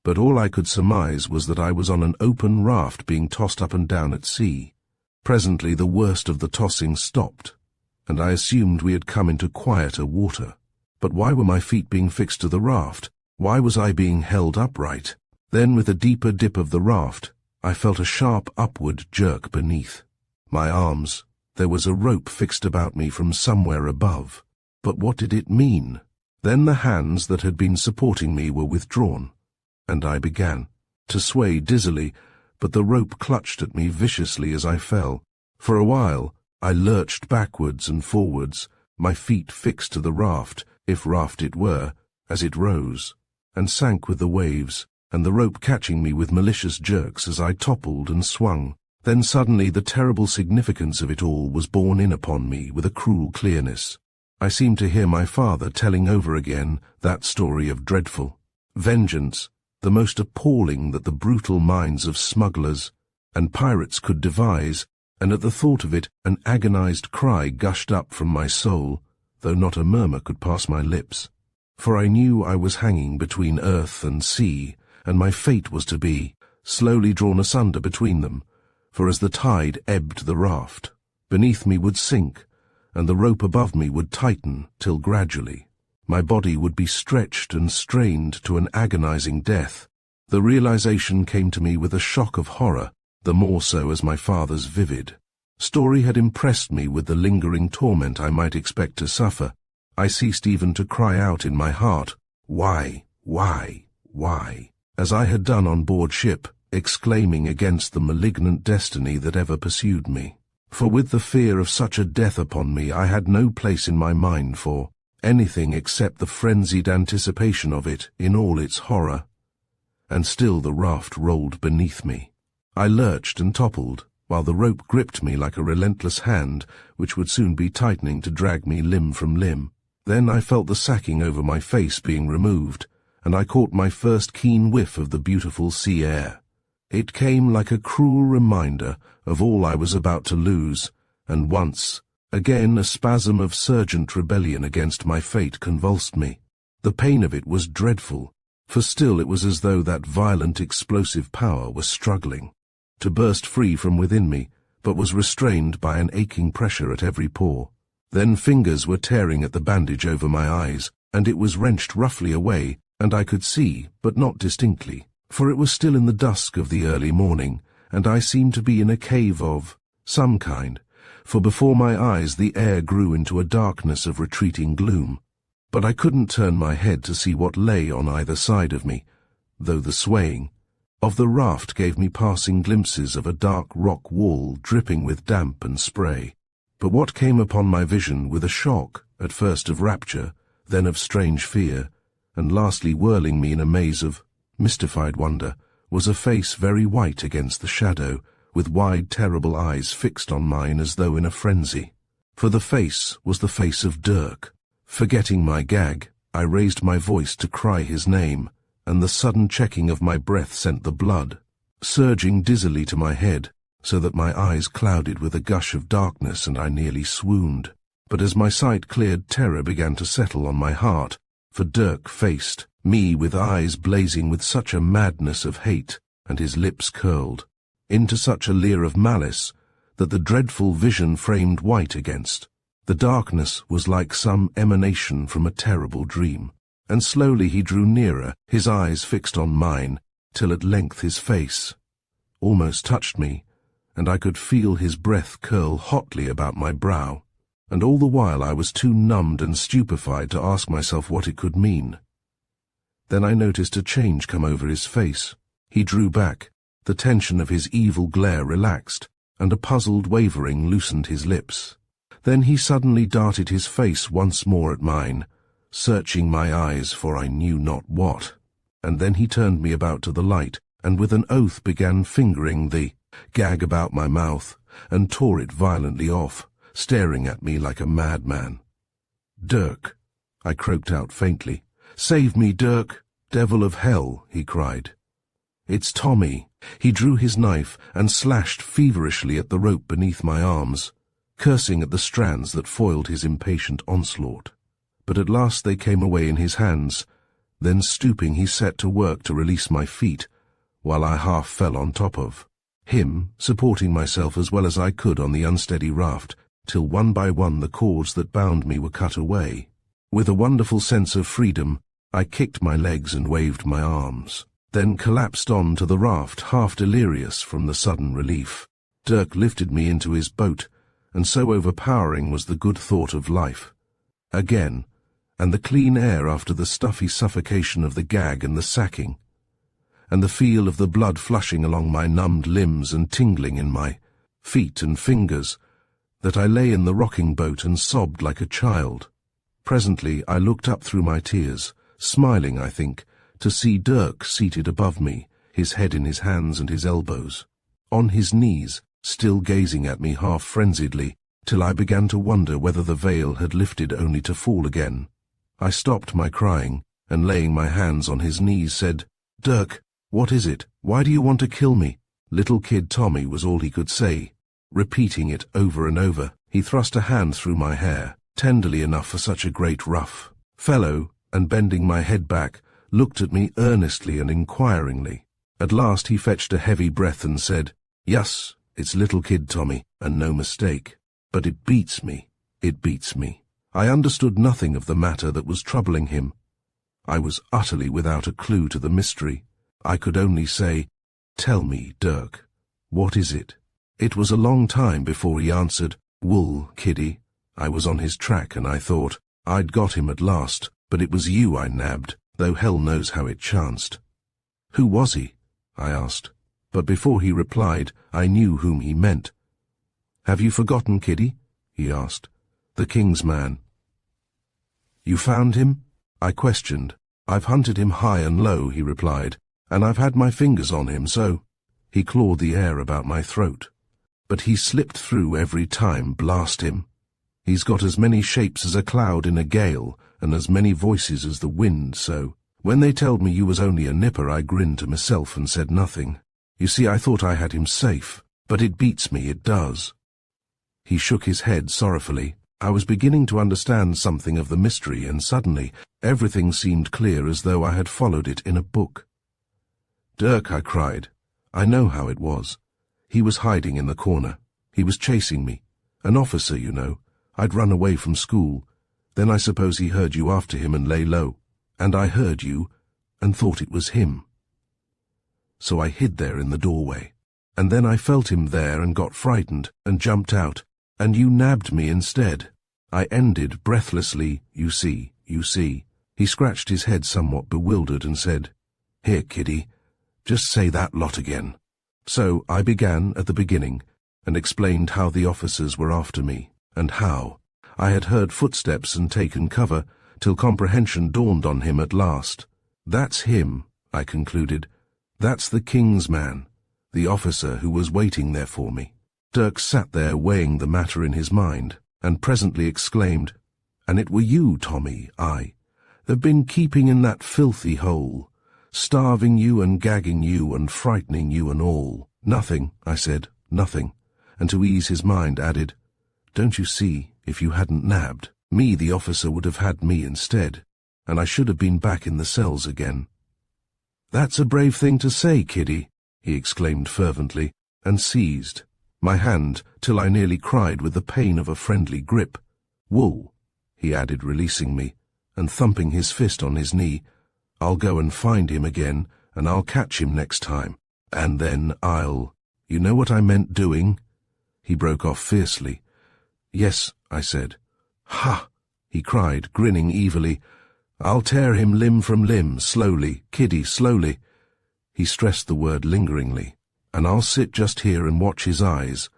but all I could surmise was that I was on an open raft being tossed up and down at sea. Presently the worst of the tossing stopped, and I assumed we had come into quieter water. But why were my feet being fixed to the raft? Why was I being held upright? Then, with a deeper dip of the raft, I felt a sharp upward jerk beneath my arms. There was a rope fixed about me from somewhere above. But what did it mean? Then the hands that had been supporting me were withdrawn, and I began to sway dizzily, but the rope clutched at me viciously as I fell. For a while, I lurched backwards and forwards, my feet fixed to the raft, if raft it were, as it rose, and sank with the waves, and the rope catching me with malicious jerks as I toppled and swung. Then suddenly the terrible significance of it all was borne in upon me with a cruel clearness. I seemed to hear my father telling over again that story of dreadful vengeance, the most appalling that the brutal minds of smugglers and pirates could devise, and at the thought of it an agonized cry gushed up from my soul, though not a murmur could pass my lips. For I knew I was hanging between earth and sea, and my fate was to be slowly drawn asunder between them, for as the tide ebbed the raft, beneath me would sink, and the rope above me would tighten till gradually my body would be stretched and strained to an agonizing death. The realization came to me with a shock of horror, the more so as my father's vivid story had impressed me with the lingering torment I might expect to suffer. I ceased even to cry out in my heart, why, as I had done on board ship, exclaiming against the malignant destiny that ever pursued me. For with the fear of such a death upon me, I had no place in my mind for anything except the frenzied anticipation of it in all its horror. And still the raft rolled beneath me. I lurched and toppled, while the rope gripped me like a relentless hand, which would soon be tightening to drag me limb from limb. Then I felt the sacking over my face being removed, and I caught my first keen whiff of the beautiful sea air. It came like a cruel reminder of all I was about to lose, and once again a spasm of surgent rebellion against my fate convulsed me. The pain of it was dreadful, for still it was as though that violent explosive power was struggling to burst free from within me, but was restrained by an aching pressure at every pore. Then fingers were tearing at the bandage over my eyes, and it was wrenched roughly away, and I could see, but not distinctly, For it was still in the dusk of the early morning, and I seemed to be in a cave of some kind, for before my eyes the air grew into a darkness of retreating gloom. But I couldn't turn my head to see what lay on either side of me, though the swaying of the raft gave me passing glimpses of a dark rock wall dripping with damp and spray. But what came upon my vision with a shock, at first of rapture, then of strange fear, and lastly whirling me in a maze of mystified wonder, was a face very white against the shadow, with wide, terrible eyes fixed on mine as though in a frenzy. For the face was the face of Dirk. Forgetting my gag, I raised my voice to cry his name, and the sudden checking of my breath sent the blood surging dizzily to my head, so that my eyes clouded with a gush of darkness and I nearly swooned. But as my sight cleared, terror began to settle on my heart, for Dirk faced me with eyes blazing with such a madness of hate, and his lips curled into such a leer of malice, that the dreadful vision framed white against the darkness was like some emanation from a terrible dream. And slowly he drew nearer, his eyes fixed on mine, till at length his face almost touched me, and I could feel his breath curl hotly about my brow. And all the while I was too numbed and stupefied to ask myself what it could mean. Then I noticed a change come over his face. He drew back, the tension of his evil glare relaxed, and a puzzled wavering loosened his lips. Then he suddenly darted his face once more at mine, searching my eyes for I knew not what. And then he turned me about to the light, and with an oath began fingering the gag about my mouth, and tore it violently off, staring at me like a madman. "Dirk," I croaked out faintly. "Save me, Dirk! Devil of hell!" he cried. "It's Tommy." He drew his knife and slashed feverishly at the rope beneath my arms, cursing at the strands that foiled his impatient onslaught. But at last they came away in his hands. Then stooping he set to work to release my feet, while I half fell on top of him, supporting myself as well as I could on the unsteady raft, till one by one the cords that bound me were cut away. With a wonderful sense of freedom, I kicked my legs and waved my arms, then collapsed on to the raft, half delirious from the sudden relief. Dirk lifted me into his boat, and so overpowering was the good thought of life again, and the clean air after the stuffy suffocation of the gag and the sacking, and the feel of the blood flushing along my numbed limbs and tingling in my feet and fingers, that I lay in the rocking boat and sobbed like a child. Presently I looked up through my tears, smiling, I think, to see Dirk seated above me, his head in his hands and his elbows, on his knees, still gazing at me half frenziedly, till I began to wonder whether the veil had lifted only to fall again. I stopped my crying, and laying my hands on his knees said, "Dirk, what is it? Why do you want to kill me?" "Little kid Tommy," was all he could say. Repeating it over and over, he thrust a hand through my hair, tenderly enough for such a great rough fellow, and bending my head back, looked at me earnestly and inquiringly. At last he fetched a heavy breath and said, "Yes, it's little kid Tommy, and no mistake. But it beats me. It beats me." I understood nothing of the matter that was troubling him. I was utterly without a clue to the mystery. I could only say, "Tell me, Dirk, what is it?" It was a long time before he answered, "Wool, kiddie." I was on his track, and I thought I'd got him at last, but it was you I nabbed, though hell knows how it chanced. "Who was he?" I asked. But before he replied, I knew whom he meant. "Have you forgotten, kiddie?" he asked. "The king's man." "You found him?" I questioned. "I've hunted him high and low," he replied, "and I've had my fingers on him, so—" He clawed the air about my throat. "But he slipped through every time, blast him. He's got as many shapes as a cloud in a gale, and as many voices as the wind, so when they told me you was only a nipper, I grinned to myself and said nothing. You see, I thought I had him safe, but it beats me, it does." He shook his head sorrowfully. I was beginning to understand something of the mystery, and suddenly everything seemed clear as though I had followed it in a book. "Dirk," I cried, "I know how it was. He was hiding in the corner. He was chasing me. An officer, you know. I'd run away from school. Then I suppose he heard you after him and lay low. And I heard you, and thought it was him." so I hid there in the doorway. And then I felt him there and got frightened and jumped out, and you nabbed me instead. I ended breathlessly, you see. He scratched his head somewhat bewildered and said, "Here, kiddie, just say that lot again." So I began at the beginning and explained how the officers were after me, and how I had heard footsteps and taken cover, till comprehension dawned on him at last. "That's him," I concluded. "That's the king's man, the officer who was waiting there for me." Dirk sat there weighing the matter in his mind, and presently exclaimed, "And it were you, Tommy, they've been keeping in that filthy hole, starving you and gagging you and frightening you and all." "Nothing," I said, "nothing," and to ease his mind added, "Don't you see, if you hadn't nabbed me, the officer would have had me instead, and I should have been back in the cells again." "That's a brave thing to say, kiddie," he exclaimed fervently, and seized my hand till I nearly cried with the pain of a friendly grip. "Wool," he added, releasing me, and thumping his fist on his knee, "I'll go and find him again, and I'll catch him next time, and then you know what I meant doing?" He broke off fiercely. "Yes," I said. "Ha!" he cried, grinning evilly. "I'll tear him limb from limb, slowly, kiddie, slowly." He stressed the word lingeringly. "And I'll sit just here and watch his eyes,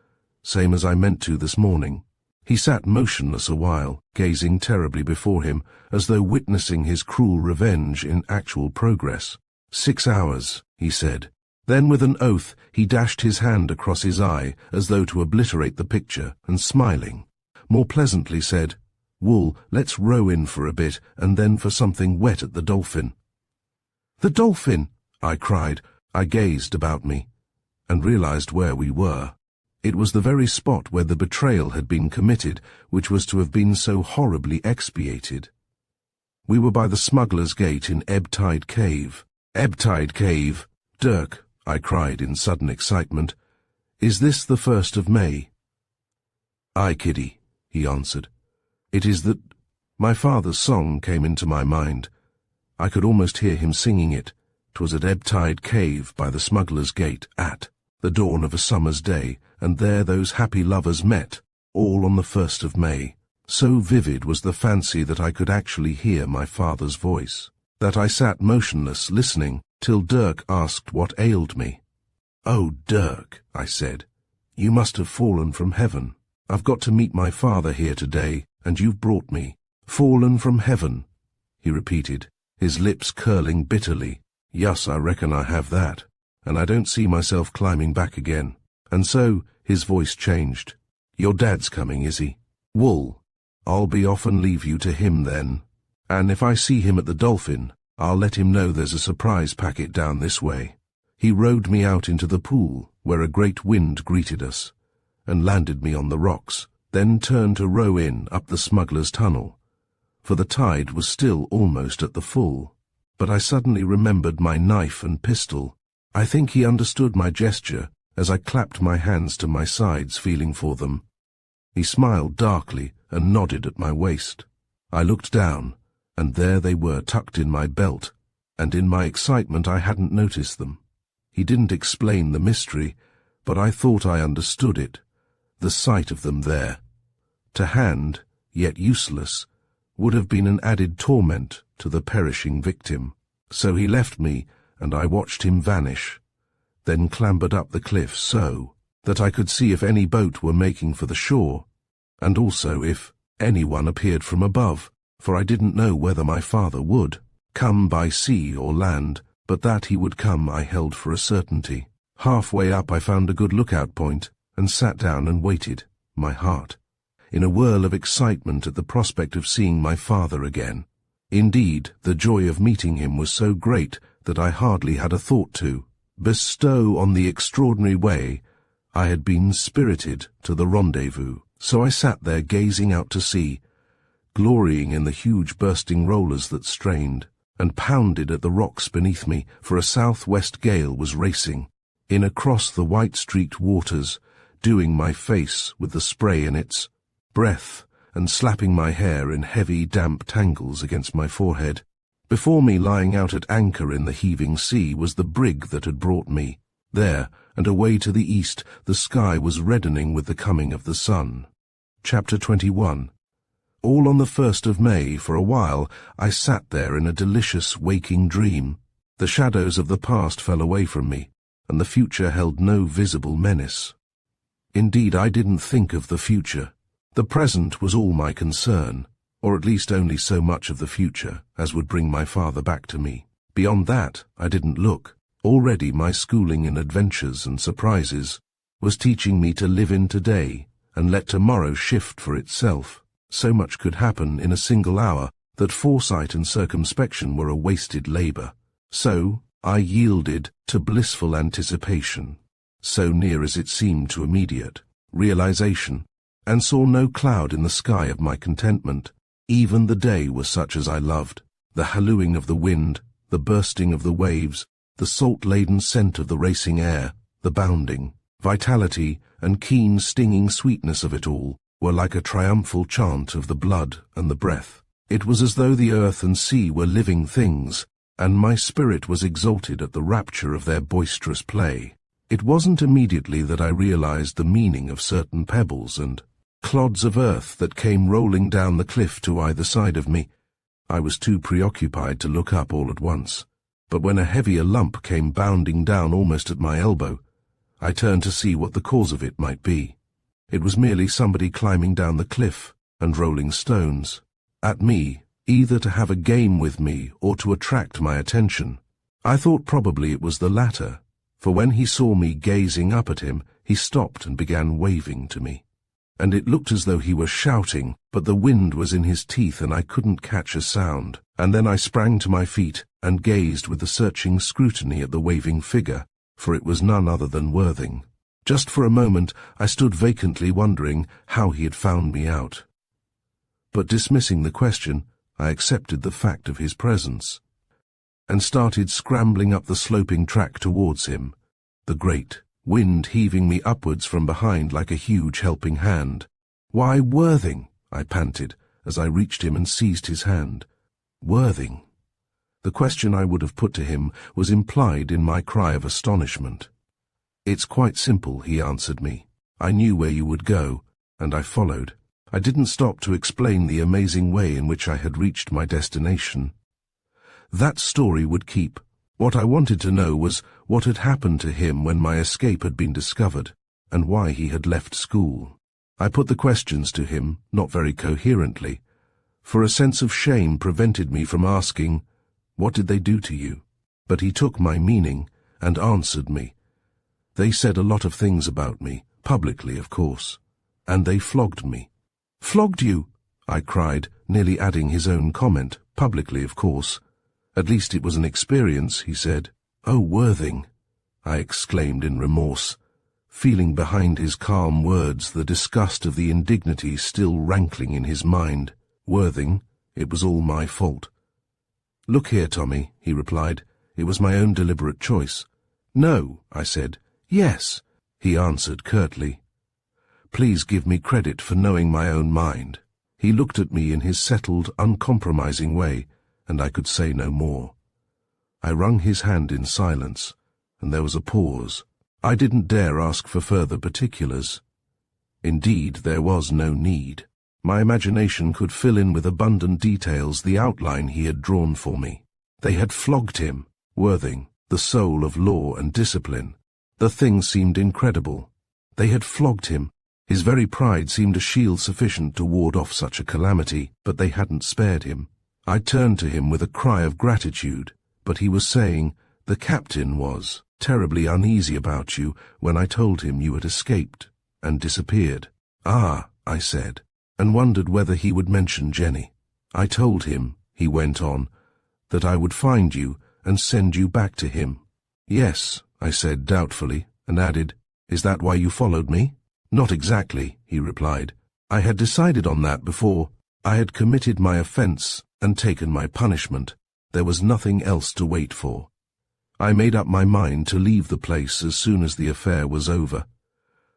same as I meant to this morning." He sat motionless a while, gazing terribly before him, as though witnessing his cruel revenge in actual progress. 6 hours, he said. Then with an oath he dashed his hand across his eye as though to obliterate the picture, and smiling, more pleasantly said, "Wool, let's row in for a bit, and then for something wet at the Dolphin." "The Dolphin!" I cried. I gazed about me, and realized where we were. It was the very spot where the betrayal had been committed, which was to have been so horribly expiated. We were by the Smuggler's Gate in Ebb Tide Cave. "Ebb Tide Cave! Dirk," I cried in sudden excitement, "is this the 1st of May?" "Aye, kiddie," he answered. "It is that—" My father's song came into my mind. I could almost hear him singing it. 'Twas at Ebb Tide Cave by the Smuggler's Gate at the dawn of a summer's day, and there those happy lovers met, all on the 1st of May. So vivid was the fancy that I could actually hear my father's voice, that I sat motionless listening till Dirk asked what ailed me. "Oh, Dirk," I said, "you must have fallen from heaven. I've got to meet my father here today, and you've brought me." "Fallen from heaven," he repeated, his lips curling bitterly. "Yes, I reckon I have that, and I don't see myself climbing back again." And so his voice changed. "Your dad's coming, is he? Wool, I'll be off and leave you to him then. And if I see him at the Dolphin, I'll let him know there's a surprise packet down this way." He rowed me out into the pool, where a great wind greeted us, and landed me on the rocks, then turned to row in up the Smuggler's Tunnel, for the tide was still almost at the full. But I suddenly remembered my knife and pistol. I think he understood my gesture, as I clapped my hands to my sides, feeling for them. He smiled darkly and nodded at my waist. I looked down, and there they were tucked in my belt, and in my excitement I hadn't noticed them. He didn't explain the mystery, but I thought I understood it, the sight of them there. To hand, yet useless, would have been an added torment to the perishing victim. So he left me, and I watched him vanish, then clambered up the cliff so that I could see if any boat were making for the shore, and also if anyone appeared from above, for I didn't know whether my father would come by sea or land, but that he would come I held for a certainty. Halfway up I found a good lookout point, and sat down and waited, my heart in a whirl of excitement at the prospect of seeing my father again. Indeed, the joy of meeting him was so great that I hardly had a thought to bestow on the extraordinary way I had been spirited to the rendezvous. So I sat there gazing out to sea, glorying in the huge bursting rollers that strained and pounded at the rocks beneath me, for a southwest gale was racing in across the white-streaked waters, dewing my face with the spray in its breath and slapping my hair in heavy, damp tangles against my forehead. Before me, lying out at anchor in the heaving sea, was the brig that had brought me. There, and away to the east, the sky was reddening with the coming of the sun. Chapter 21. All on the 1st of May, for a while, I sat there in a delicious waking dream. The shadows of the past fell away from me, and the future held no visible menace. Indeed, I didn't think of the future. The present was all my concern, or at least only so much of the future as would bring my father back to me. Beyond that, I didn't look. Already my schooling in adventures and surprises was teaching me to live in today and let tomorrow shift for itself. So much could happen in a single hour that foresight and circumspection were a wasted labor. So I yielded to blissful anticipation, so near as it seemed to immediate realization, and saw no cloud in the sky of my contentment. Even the day was such as I loved. The hallooing of the wind, the bursting of the waves, the salt-laden scent of the racing air, the bounding, vitality, and keen stinging sweetness of it all were like a triumphal chant of the blood and the breath. It was as though the earth and sea were living things, and my spirit was exalted at the rapture of their boisterous play. It wasn't immediately that I realized the meaning of certain pebbles and clods of earth that came rolling down the cliff to either side of me. I was too preoccupied to look up all at once, but when a heavier lump came bounding down almost at my elbow, I turned to see what the cause of it might be. It was merely somebody climbing down the cliff and rolling stones at me, either to have a game with me or to attract my attention. I thought probably it was the latter, for when he saw me gazing up at him, he stopped and began waving to me. And it looked as though he were shouting, but the wind was in his teeth and I couldn't catch a sound. And then I sprang to my feet and gazed with a searching scrutiny at the waving figure, for it was none other than Worthing. Just for a moment I stood vacantly wondering how he had found me out. But dismissing the question, I accepted the fact of his presence, and started scrambling up the sloping track towards him, the great wind heaving me upwards from behind like a huge helping hand. "Why, Worthing!" I panted, as I reached him and seized his hand. Worthing! The question I would have put to him was implied in my cry of astonishment. "It's quite simple," he answered me. "I knew where you would go, and I followed. I didn't stop to explain the amazing way in which I had reached my destination. That story would keep. What I wanted to know was what had happened to him when my escape had been discovered, and why he had left school. I put the questions to him, not very coherently, for a sense of shame prevented me from asking, 'What did they do to you?' But he took my meaning and answered me. 'They said a lot of things about me, publicly, of course, and they flogged me.' 'Flogged you?' I cried, nearly adding his own comment, 'publicly, of course. At least it was an experience,' he said. 'Oh, Worthing!' I exclaimed in remorse, feeling behind his calm words the disgust of the indignity still rankling in his mind. 'Worthing, it was all my fault.' 'Look here, Tommy,' he replied, 'it was my own deliberate choice.' 'No,' I said. 'Yes,' he answered curtly. 'Please give me credit for knowing my own mind.' He looked at me in his settled, uncompromising way, and I could say no more. I wrung his hand in silence, and there was a pause. I didn't dare ask for further particulars. Indeed, there was no need. My imagination could fill in with abundant details the outline he had drawn for me. They had flogged him, Worthing, the soul of law and discipline. The thing seemed incredible. They had flogged him. His very pride seemed a shield sufficient to ward off such a calamity, but they hadn't spared him. I turned to him with a cry of gratitude, but he was saying, "The captain was terribly uneasy about you when I told him you had escaped and disappeared." "Ah," I said, and wondered whether he would mention Jenny. "I told him," he went on, "that I would find you and send you back to him." "Yes," I said doubtfully, and added, "Is that why you followed me?" "Not exactly," he replied. "I had decided on that before I had committed my offense and taken my punishment. There was nothing else to wait for. I made up my mind to leave the place as soon as the affair was over.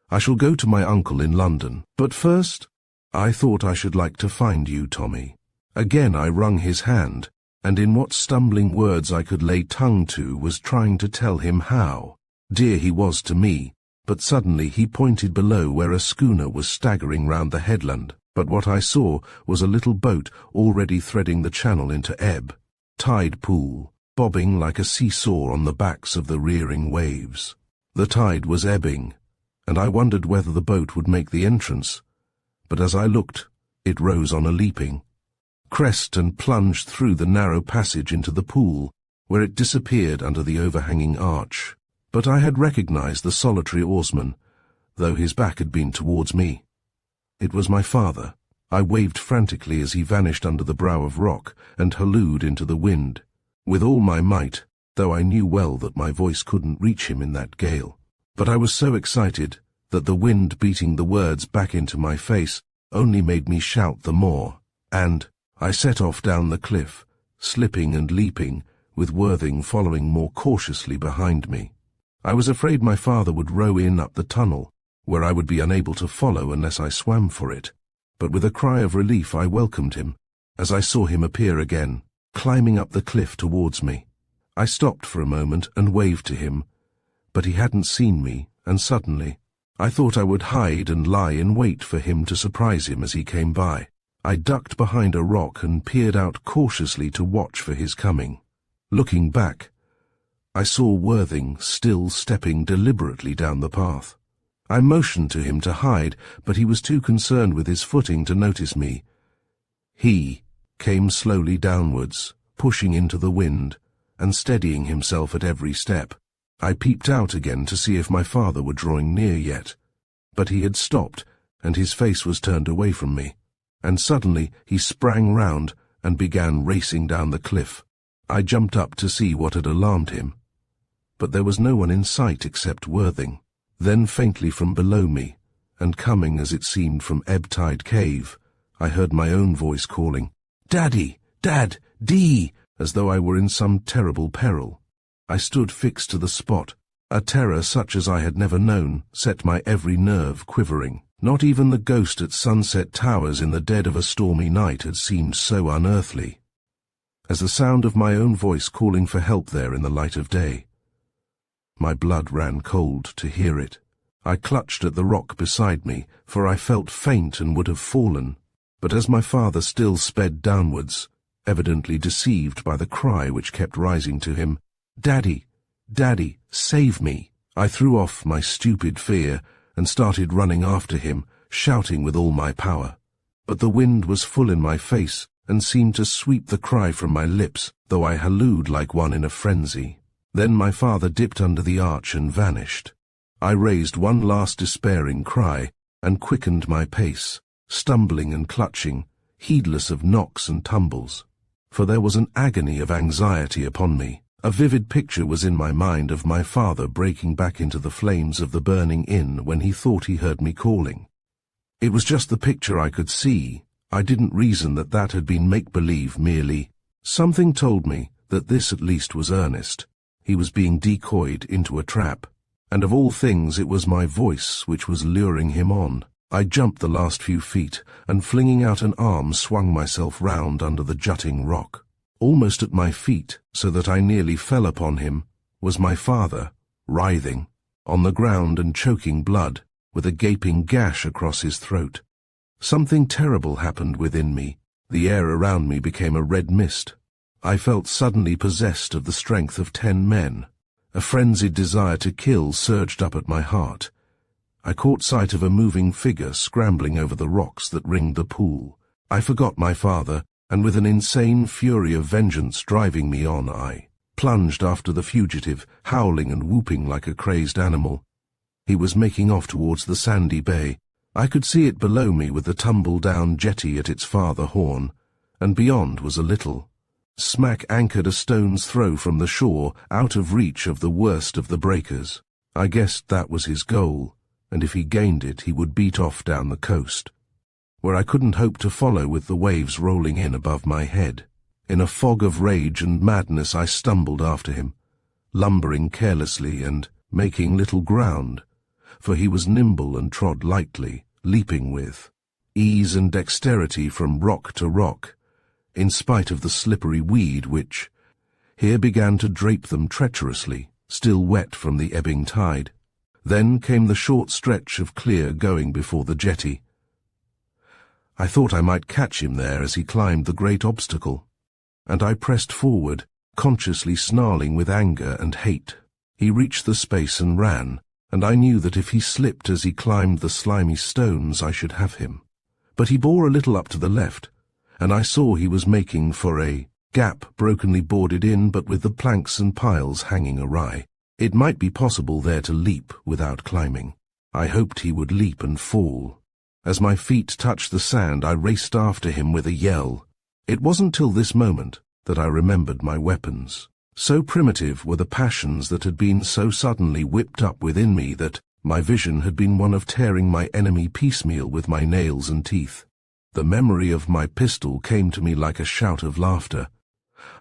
I shall go to my uncle in London, but first I thought I should like to find you, Tommy." Again I wrung his hand, and in what stumbling words I could lay tongue to was trying to tell him how dear he was to me. But suddenly he pointed below where a schooner was staggering round the headland. But what I saw was a little boat already threading the channel into ebb, tide pool, bobbing like a seesaw on the backs of the rearing waves. The tide was ebbing, and I wondered whether the boat would make the entrance. But as I looked, it rose on a leaping crest and plunged through the narrow passage into the pool, where it disappeared under the overhanging arch. But I had recognized the solitary oarsman, though his back had been towards me. It was my father. I waved frantically as he vanished under the brow of rock and hallooed into the wind, with all my might, though I knew well that my voice couldn't reach him in that gale. But I was so excited that the wind beating the words back into my face only made me shout the more, and I set off down the cliff, slipping and leaping, with Worthing following more cautiously behind me. I was afraid my father would row in up the tunnel, where I would be unable to follow unless I swam for it, but with a cry of relief I welcomed him, as I saw him appear again, climbing up the cliff towards me. I stopped for a moment and waved to him, but he hadn't seen me, and suddenly I thought I would hide and lie in wait for him to surprise him as he came by. I ducked behind a rock and peered out cautiously to watch for his coming. Looking back, I saw Worthing still stepping deliberately down the path. I motioned to him to hide, but he was too concerned with his footing to notice me. He came slowly downwards, pushing into the wind, and steadying himself at every step. I peeped out again to see if my father were drawing near yet, but he had stopped, and his face was turned away from me, and suddenly he sprang round and began racing down the cliff. I jumped up to see what had alarmed him, but there was no one in sight except Worthing. Then faintly from below me, and coming as it seemed from Ebb Tide Cave, I heard my own voice calling, "Daddy! Dad! Dee!" as though I were in some terrible peril. I stood fixed to the spot. A terror such as I had never known set my every nerve quivering. Not even the ghost at Sunset Towers in the dead of a stormy night had seemed so unearthly as the sound of my own voice calling for help there in the light of day. My blood ran cold to hear it. I clutched at the rock beside me, for I felt faint and would have fallen. But as my father still sped downwards, evidently deceived by the cry which kept rising to him, "Daddy! Daddy! Save me!" I threw off my stupid fear and started running after him, shouting with all my power. But the wind was full in my face and seemed to sweep the cry from my lips, though I hallooed like one in a frenzy. Then my father dipped under the arch and vanished. I raised one last despairing cry and quickened my pace, stumbling and clutching, heedless of knocks and tumbles. For there was an agony of anxiety upon me. A vivid picture was in my mind of my father breaking back into the flames of the burning inn when he thought he heard me calling. It was just the picture I could see. I didn't reason that that had been make-believe merely. Something told me that this at least was earnest. He was being decoyed into a trap. And of all things it was my voice which was luring him on. I jumped the last few feet, and flinging out an arm swung myself round under the jutting rock. Almost at my feet, so that I nearly fell upon him, was my father, writhing, on the ground and choking blood, with a gaping gash across his throat. Something terrible happened within me. The air around me became a red mist. I felt suddenly possessed of the strength of 10 men. A frenzied desire to kill surged up at my heart. I caught sight of a moving figure scrambling over the rocks that ringed the pool. I forgot my father, and with an insane fury of vengeance driving me on, I plunged after the fugitive, howling and whooping like a crazed animal. He was making off towards the sandy bay. I could see it below me with the tumble-down jetty at its farther horn, and beyond was a little, smack anchored a stone's throw from the shore, out of reach of the worst of the breakers. I guessed that was his goal, and if he gained it he would beat off down the coast, where I couldn't hope to follow with the waves rolling in above my head. In a fog of rage and madness I stumbled after him, lumbering carelessly and making little ground, for he was nimble and trod lightly, leaping with ease and dexterity from rock to rock, in spite of the slippery weed which here began to drape them treacherously, still wet from the ebbing tide. Then came the short stretch of clear going before the jetty. I thought I might catch him there as he climbed the great obstacle, and I pressed forward, consciously snarling with anger and hate. He reached the space and ran, and I knew that if he slipped as he climbed the slimy stones I should have him. But he bore a little up to the left, and I saw he was making for a gap brokenly boarded in but with the planks and piles hanging awry. It might be possible there to leap without climbing. I hoped he would leap and fall. As my feet touched the sand, I raced after him with a yell. It wasn't till this moment that I remembered my weapons. So primitive were the passions that had been so suddenly whipped up within me that my vision had been one of tearing my enemy piecemeal with my nails and teeth. The memory of my pistol came to me like a shout of laughter.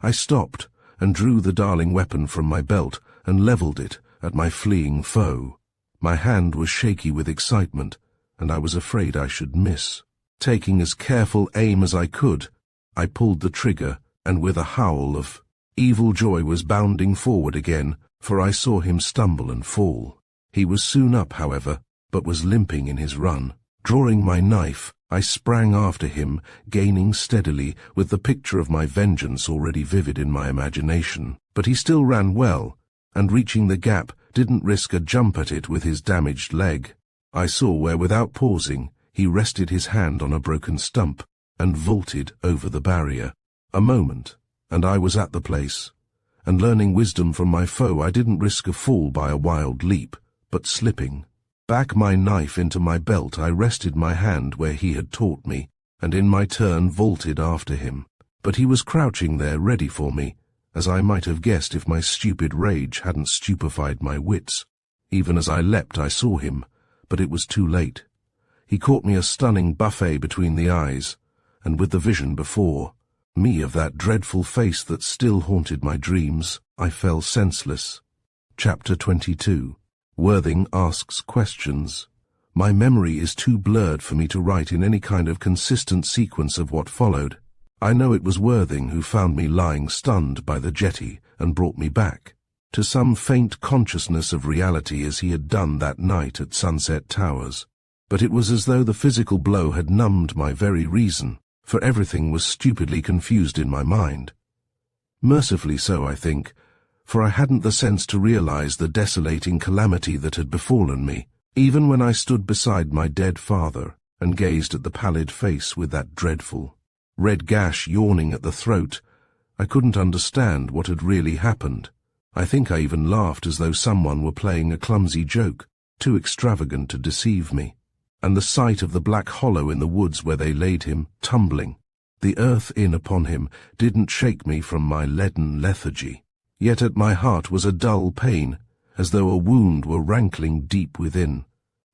I stopped and drew the darling weapon from my belt and levelled it at my fleeing foe. My hand was shaky with excitement, and I was afraid I should miss. Taking as careful aim as I could, I pulled the trigger, and with a howl of evil joy was bounding forward again, for I saw him stumble and fall. He was soon up, however, but was limping in his run. Drawing my knife, I sprang after him, gaining steadily, with the picture of my vengeance already vivid in my imagination. But he still ran well, and reaching the gap, didn't risk a jump at it with his damaged leg. I saw where, without pausing, he rested his hand on a broken stump, and vaulted over the barrier. A moment, and I was at the place, and learning wisdom from my foe, I didn't risk a fall by a wild leap, but slipping back my knife into my belt, I rested my hand where he had taught me, and in my turn vaulted after him. But he was crouching there ready for me, as I might have guessed if my stupid rage hadn't stupefied my wits. Even as I leapt I saw him, but it was too late. He caught me a stunning buffet between the eyes, and with the vision before me of that dreadful face that still haunted my dreams, I fell senseless. Chapter 22. Worthing asks questions. My memory is too blurred for me to write in any kind of consistent sequence of what followed. I know it was Worthing who found me lying stunned by the jetty and brought me back to some faint consciousness of reality as he had done that night at Sunset Towers. But it was as though the physical blow had numbed my very reason, for everything was stupidly confused in my mind. Mercifully so, I think, for I hadn't the sense to realize the desolating calamity that had befallen me, even when I stood beside my dead father and gazed at the pallid face with that dreadful red gash yawning at the throat. I couldn't understand what had really happened. I think I even laughed as though someone were playing a clumsy joke, too extravagant to deceive me. And the sight of the black hollow in the woods where they laid him, tumbling, the earth in upon him, didn't shake me from my leaden lethargy. Yet at my heart was a dull pain, as though a wound were rankling deep within.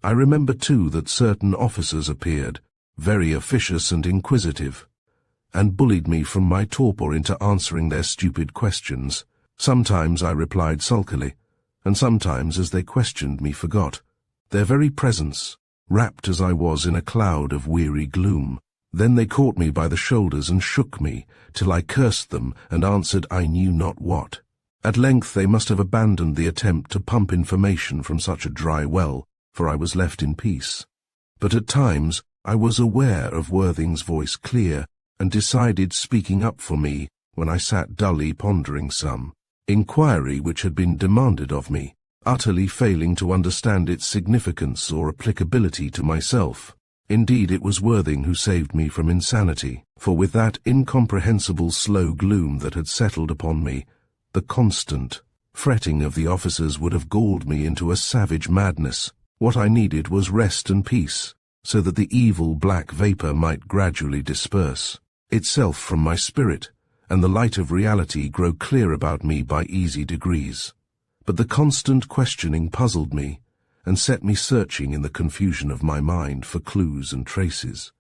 I remember, too, that certain officers appeared, very officious and inquisitive, and bullied me from my torpor into answering their stupid questions. Sometimes I replied sulkily, and sometimes as they questioned me forgot their very presence, wrapped as I was in a cloud of weary gloom. Then they caught me by the shoulders and shook me, till I cursed them and answered I knew not what. At length they must have abandoned the attempt to pump information from such a dry well, for I was left in peace. But at times I was aware of Worthing's voice clear, and decided speaking up for me when I sat dully pondering some inquiry which had been demanded of me, utterly failing to understand its significance or applicability to myself. Indeed, it was Worthing who saved me from insanity, for with that incomprehensible slow gloom that had settled upon me, the constant fretting of the officers would have galled me into a savage madness. What I needed was rest and peace, so that the evil black vapour might gradually disperse itself from my spirit, and the light of reality grow clear about me by easy degrees. But the constant questioning puzzled me, and set me searching in the confusion of my mind for clues and traces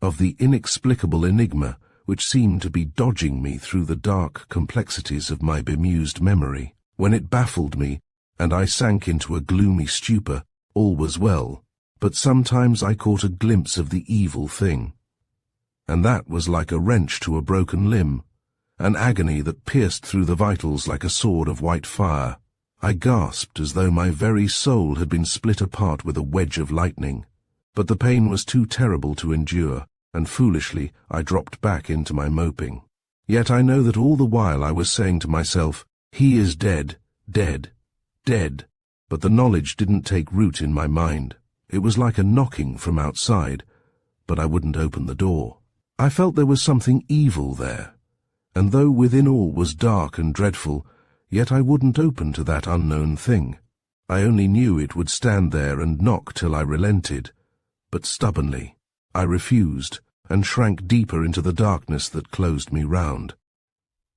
of the inexplicable enigma which seemed to be dodging me through the dark complexities of my bemused memory. When it baffled me, and I sank into a gloomy stupor, all was well, but sometimes I caught a glimpse of the evil thing. and that was like a wrench to a broken limb, an agony that pierced through the vitals like a sword of white fire. I gasped as though my very soul had been split apart with a wedge of lightning. But the pain was too terrible to endure, and foolishly I dropped back into my moping. Yet I know that all the while I was saying to myself, "He is dead, dead, dead," but the knowledge didn't take root in my mind. It was like a knocking from outside, but I wouldn't open the door. I felt there was something evil there, and though within all was dark and dreadful, yet I wouldn't open to that unknown thing. I only knew it would stand there and knock till I relented, but stubbornly I refused and shrank deeper into the darkness that closed me round.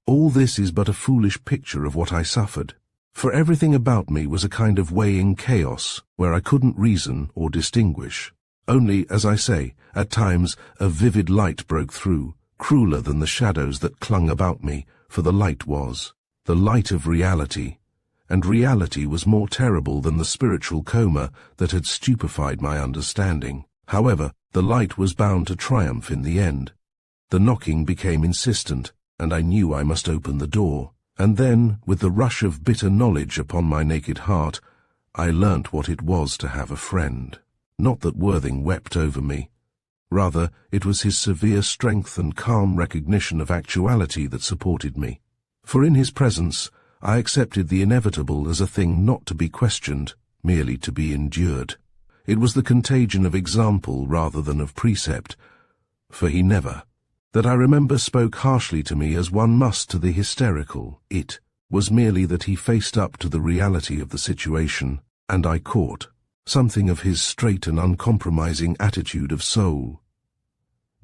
All this is but a foolish picture of what I suffered, for everything about me was a kind of weighing chaos where I couldn't reason or distinguish. Only, as I say, at times a vivid light broke through, crueler than the shadows that clung about me, for the light was the light of reality, and reality was more terrible than the spiritual coma that had stupefied my understanding. However, the light was bound to triumph in the end. The knocking became insistent, and I knew I must open the door. And then, with the rush of bitter knowledge upon my naked heart, I learnt what it was to have a friend. Not that Worthing wept over me. Rather, it was his severe strength and calm recognition of actuality that supported me. For in his presence, I accepted the inevitable as a thing not to be questioned, merely to be endured. It was the contagion of example rather than of precept, for he never, that I remember, spoke harshly to me as one must to the hysterical. It was merely that he faced up to the reality of the situation, and I caught something of his straight and uncompromising attitude of soul.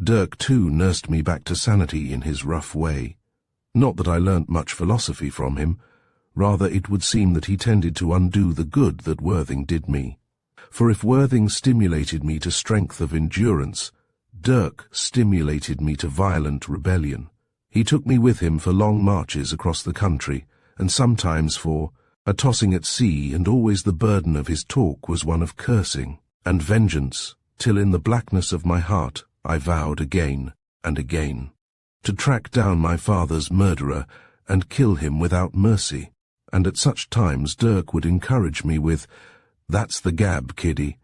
Dirk, too, nursed me back to sanity in his rough way. Not that I learnt much philosophy from him, rather it would seem that he tended to undo the good that Worthing did me. For if Worthing stimulated me to strength of endurance, Dirk stimulated me to violent rebellion. He took me with him for long marches across the country, and sometimes for a tossing at sea, and always the burden of his talk was one of cursing and vengeance, till in the blackness of my heart I vowed again and again to track down my father's murderer and kill him without mercy. And at such times Dirk would encourage me with, "That's the gab, kiddie.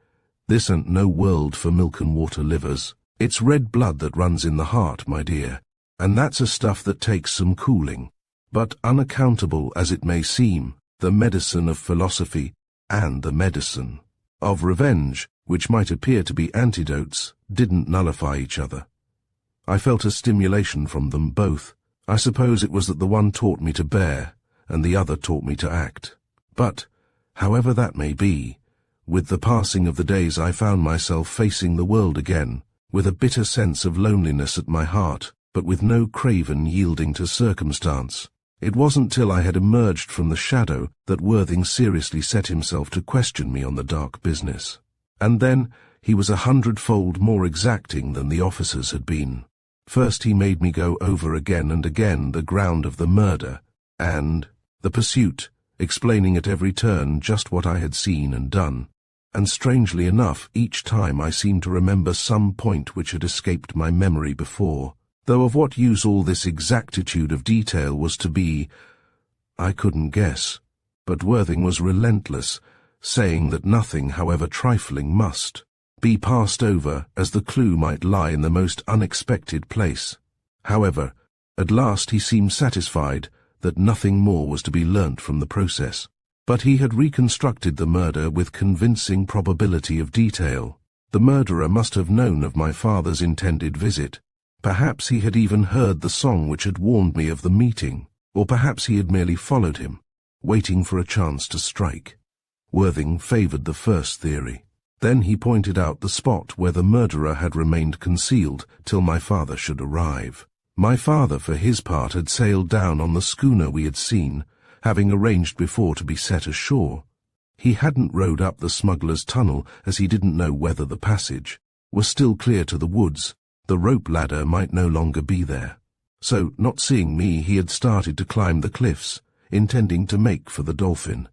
This ain't no world for milk and water livers. It's red blood that runs in the heart, my dear, and that's a stuff that takes some cooling." But unaccountable as it may seem, the medicine of philosophy and the medicine of revenge, which might appear to be antidotes, didn't nullify each other. I felt a stimulation from them both. I suppose it was that the one taught me to bear, and the other taught me to act. But, however that may be, with the passing of the days I found myself facing the world again, with a bitter sense of loneliness at my heart, but with no craven yielding to circumstance. It wasn't till I had emerged from the shadow that Worthing seriously set himself to question me on the dark business. And then he was 100-fold more exacting than the officers had been. First he made me go over again and again the ground of the murder and the pursuit, explaining at every turn just what I had seen and done. And strangely enough, each time I seemed to remember some point which had escaped my memory before. Though of what use all this exactitude of detail was to be, I couldn't guess. But Worthing was relentless, saying that nothing, however trifling, must be passed over, as the clue might lie in the most unexpected place. However, at last he seemed satisfied that nothing more was to be learnt from the process. But he had reconstructed the murder with convincing probability of detail. The murderer must have known of my father's intended visit. Perhaps he had even heard the song which had warned me of the meeting, or perhaps he had merely followed him, waiting for a chance to strike. Worthing favoured the first theory. Then he pointed out the spot where the murderer had remained concealed till my father should arrive. My father, for his part, had sailed down on the schooner we had seen, having arranged before to be set ashore. He hadn't rowed up the smuggler's tunnel, as he didn't know whether the passage was still clear to the woods. The rope ladder might no longer be there. So, not seeing me, he had started to climb the cliffs, intending to make for the Dolphin.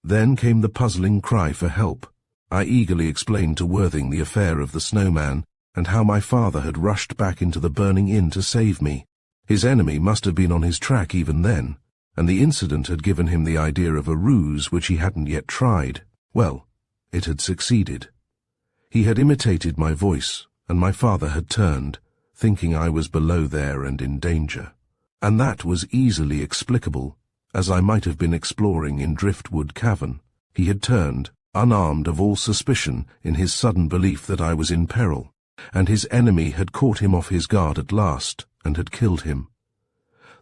Then came the puzzling cry for help. I eagerly explained to Worthing the affair of the snowman, and how my father had rushed back into the burning inn to save me. His enemy must have been on his track even then, and the incident had given him the idea of a ruse which he hadn't yet tried. Well, it had succeeded. He had imitated my voice, and my father had turned, thinking I was below there and in danger. And that was easily explicable, as I might have been exploring in Driftwood Cavern. He had turned, unarmed of all suspicion, in his sudden belief that I was in peril, and his enemy had caught him off his guard at last, and had killed him.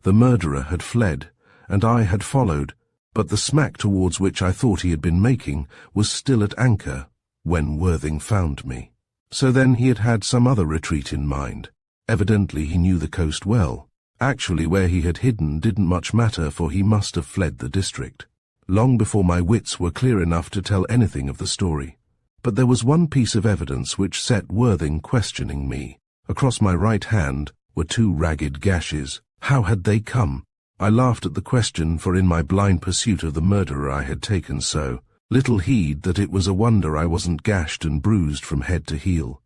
The murderer had fled, and I had followed, but the smack towards which I thought he had been making was still at anchor when Worthing found me. So then he had had some other retreat in mind. Evidently he knew the coast well. Actually, where he had hidden didn't much matter, for he must have fled the district long before my wits were clear enough to tell anything of the story. But there was one piece of evidence which set Worthing questioning me. Across my right hand were 2 ragged gashes. How had they come? I laughed at the question, for in my blind pursuit of the murderer I had taken so little heed that it was a wonder I wasn't gashed and bruised from head to heel.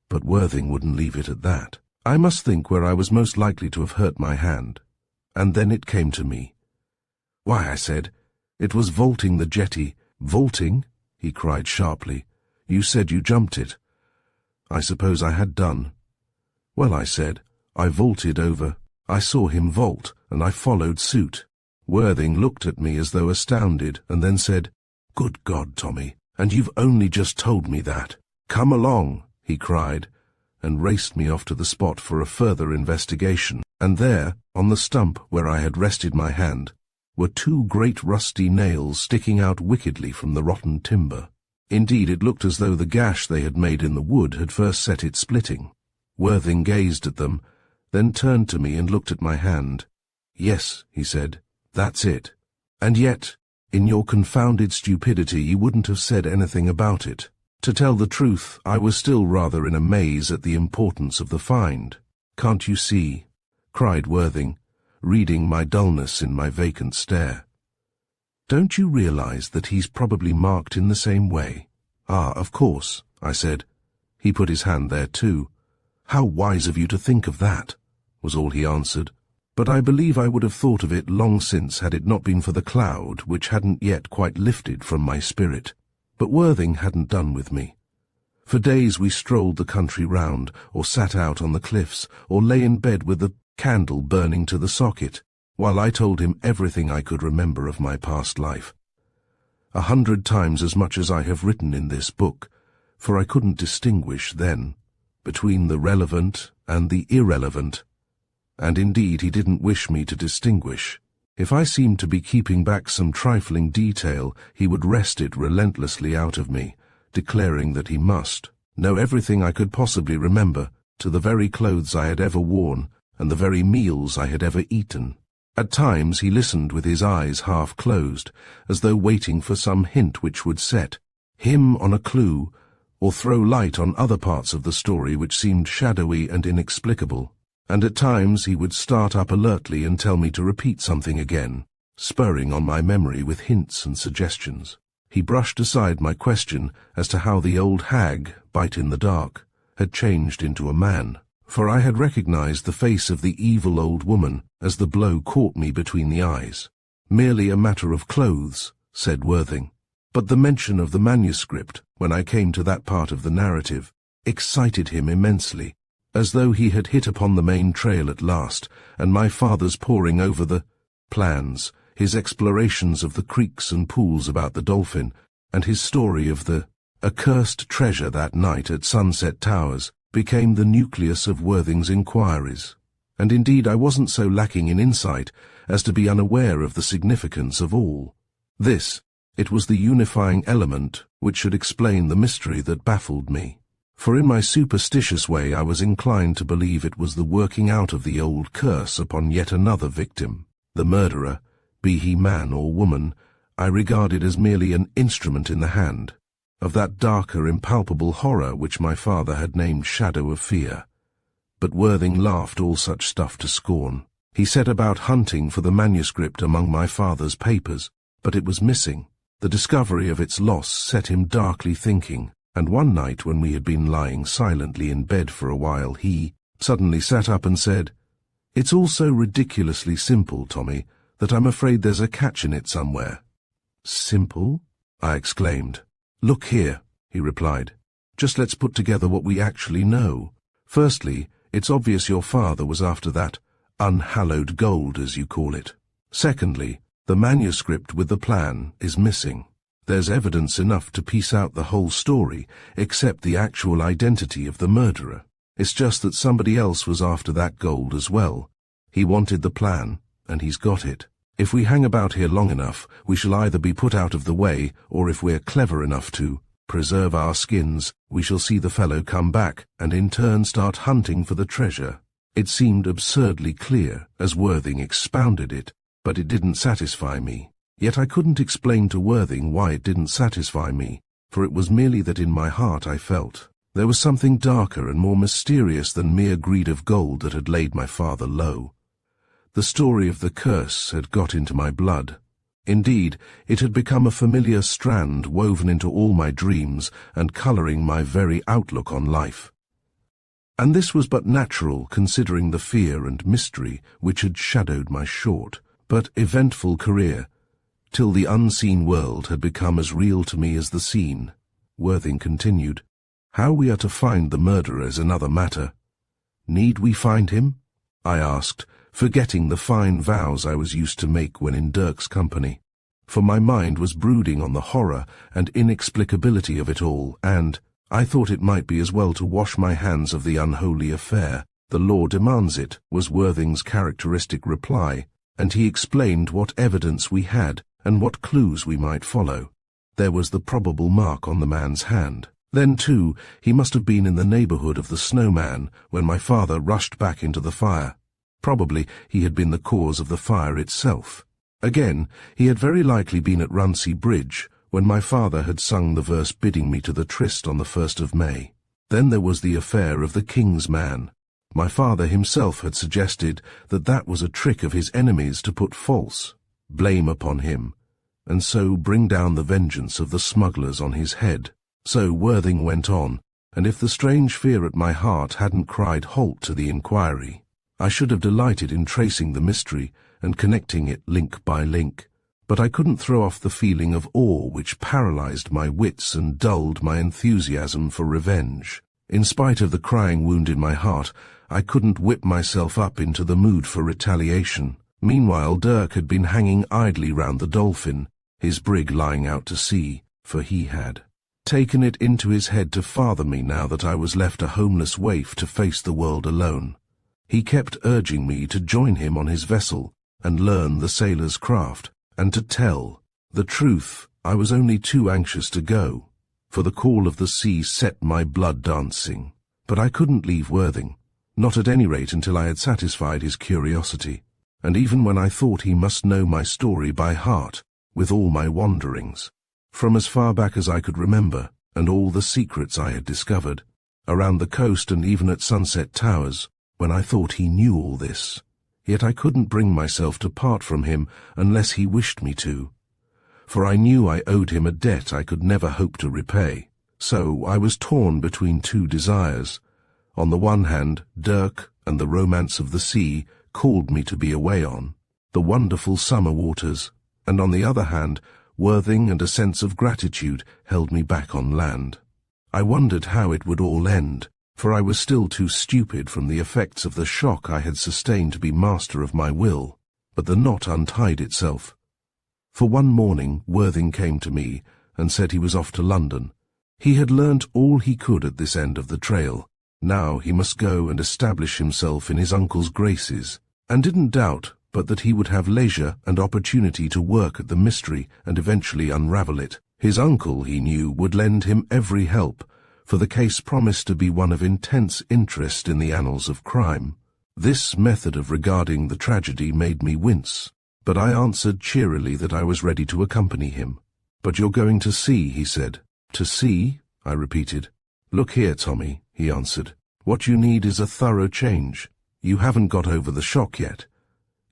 But Worthing wouldn't leave it at that. I must think where I was most likely to have hurt my hand. And then it came to me. "Why," I said, "it was vaulting the jetty." "Vaulting?" he cried sharply. "You said you jumped it." I suppose I had done. "Well," I said, "I vaulted over." I saw him vault, and I followed suit. Worthing looked at me as though astounded, and then said, "Good God, Tommy, and you've only just told me that." "Come along," he cried, and raced me off to the spot for a further investigation. And there, on the stump where I had rested my hand, were 2 great rusty nails sticking out wickedly from the rotten timber. Indeed, it looked as though the gash they had made in the wood had first set it splitting. Worthing gazed at them, then turned to me and looked at my hand. "Yes," he said, "that's it. And yet, in your confounded stupidity, you wouldn't have said anything about it." To tell the truth, I was still rather in a maze at the importance of the find. "Can't you see?" cried Worthing, reading my dullness in my vacant stare. "Don't you realize that he's probably marked in the same way?" "Ah, of course," I said. He put his hand there too. "How wise of you to think of that," was all he answered. But I believe I would have thought of it long since had it not been for the cloud which hadn't yet quite lifted from my spirit. But Worthing hadn't done with me. For days we strolled the country round, or sat out on the cliffs, or lay in bed with the candle burning to the socket, while I told him everything I could remember of my past life. 100 times as much as I have written in this book, for I couldn't distinguish then between the relevant and the irrelevant. And indeed he didn't wish me to distinguish. If I seemed to be keeping back some trifling detail, he would wrest it relentlessly out of me, declaring that he must know everything I could possibly remember, to the very clothes I had ever worn and the very meals I had ever eaten. At times he listened with his eyes half closed, as though waiting for some hint which would set him on a clue, or throw light on other parts of the story which seemed shadowy and inexplicable. And at times he would start up alertly and tell me to repeat something again, spurring on my memory with hints and suggestions. He brushed aside my question as to how the old hag, Bite in the Dark, had changed into a man, for I had recognized the face of the evil old woman as the blow caught me between the eyes. "Merely a matter of clothes," said Worthing. But the mention of the manuscript, when I came to that part of the narrative, excited him immensely, as though he had hit upon the main trail at last, and my father's poring over the plans, his explorations of the creeks and pools about the Dolphin, and his story of the accursed treasure that night at Sunset Towers, became the nucleus of Worthing's inquiries. And indeed I wasn't so lacking in insight as to be unaware of the significance of all. It was the unifying element which should explain the mystery that baffled me. For in my superstitious way I was inclined to believe it was the working out of the old curse upon yet another victim. The murderer, be he man or woman, I regarded as merely an instrument in the hand of that darker, impalpable horror which my father had named Shadow of Fear. But Worthing laughed all such stuff to scorn. He set about hunting for the manuscript among my father's papers, but it was missing. The discovery of its loss set him darkly thinking, And one night when we had been lying silently in bed for a while, he suddenly sat up and said, "It's all so ridiculously simple, Tommy, that I'm afraid there's a catch in it somewhere." "Simple?" I exclaimed. "Look here," he replied. "Just let's put together what we actually know. Firstly, it's obvious your father was after that unhallowed gold, as you call it. Secondly, the manuscript with the plan is missing. There's evidence enough to piece out the whole story, except the actual identity of the murderer. It's just that somebody else was after that gold as well. He wanted the plan, and he's got it. If we hang about here long enough, we shall either be put out of the way, or if we're clever enough to preserve our skins, we shall see the fellow come back, and in turn start hunting for the treasure." It seemed absurdly clear, as Worthing expounded it, but it didn't satisfy me. Yet I couldn't explain to Worthing why it didn't satisfy me, for it was merely that in my heart I felt there was something darker and more mysterious than mere greed of gold that had laid my father low. The story of the curse had got into my blood. Indeed, it had become a familiar strand woven into all my dreams and colouring my very outlook on life. And this was but natural, considering the fear and mystery which had shadowed my short but eventful career, till the unseen world had become as real to me as the seen. Worthing continued, "How we are to find the murderer is another matter." "Need we find him?" I asked, forgetting the fine vows I was used to make when in Dirk's company. For my mind was brooding on the horror and inexplicability of it all, and I thought it might be as well to wash my hands of the unholy affair. "The law demands it," was Worthing's characteristic reply, and he explained what evidence we had and what clues we might follow. There was the probable mark on the man's hand. Then, too, he must have been in the neighbourhood of the snowman when my father rushed back into the fire. Probably he had been the cause of the fire itself. Again, he had very likely been at Runcie Bridge when my father had sung the verse bidding me to the tryst on the 1st of May. Then there was the affair of the King's man. My father himself had suggested that that was a trick of his enemies to put false blame upon him, and so bring down the vengeance of the smugglers on his head. So Worthing went on, and if the strange fear at my heart hadn't cried halt to the inquiry, I should have delighted in tracing the mystery and connecting it link by link. But I couldn't throw off the feeling of awe which paralyzed my wits and dulled my enthusiasm for revenge. In spite of the crying wound in my heart, I couldn't whip myself up into the mood for retaliation. Meanwhile, Dirk had been hanging idly round the Dolphin, his brig lying out to sea, for he had taken it into his head to father me now that I was left a homeless waif to face the world alone. He kept urging me to join him on his vessel and learn the sailor's craft, and to tell the truth. I was only too anxious to go, for the call of the sea set my blood dancing. But I couldn't leave Worthing, not at any rate until I had satisfied his curiosity, and even when I thought he must know my story by heart, with all my wanderings, from as far back as I could remember, and all the secrets I had discovered, around the coast and even at Sunset Towers, when I thought he knew all this. Yet I couldn't bring myself to part from him unless he wished me to, for I knew I owed him a debt I could never hope to repay. So I was torn between two desires. On the one hand, Dirk and the romance of the sea called me to be away on the wonderful summer waters, and on the other hand, Worthing and a sense of gratitude held me back on land. I wondered how it would all end, for I was still too stupid from the effects of the shock I had sustained to be master of my will, but the knot untied itself. For one morning Worthing came to me and said he was off to London. He had learnt all he could at this end of the trail. Now he must go and establish himself in his uncle's graces, and didn't doubt but that he would have leisure and opportunity to work at the mystery and eventually unravel it. His uncle, he knew, would lend him every help, for the case promised to be one of intense interest in the annals of crime. This method of regarding the tragedy made me wince, but I answered cheerily that I was ready to accompany him. "But you're going to sea," he said. "To sea?" I repeated. "Look here, Tommy," he answered. "What you need is a thorough change. You haven't got over the shock yet.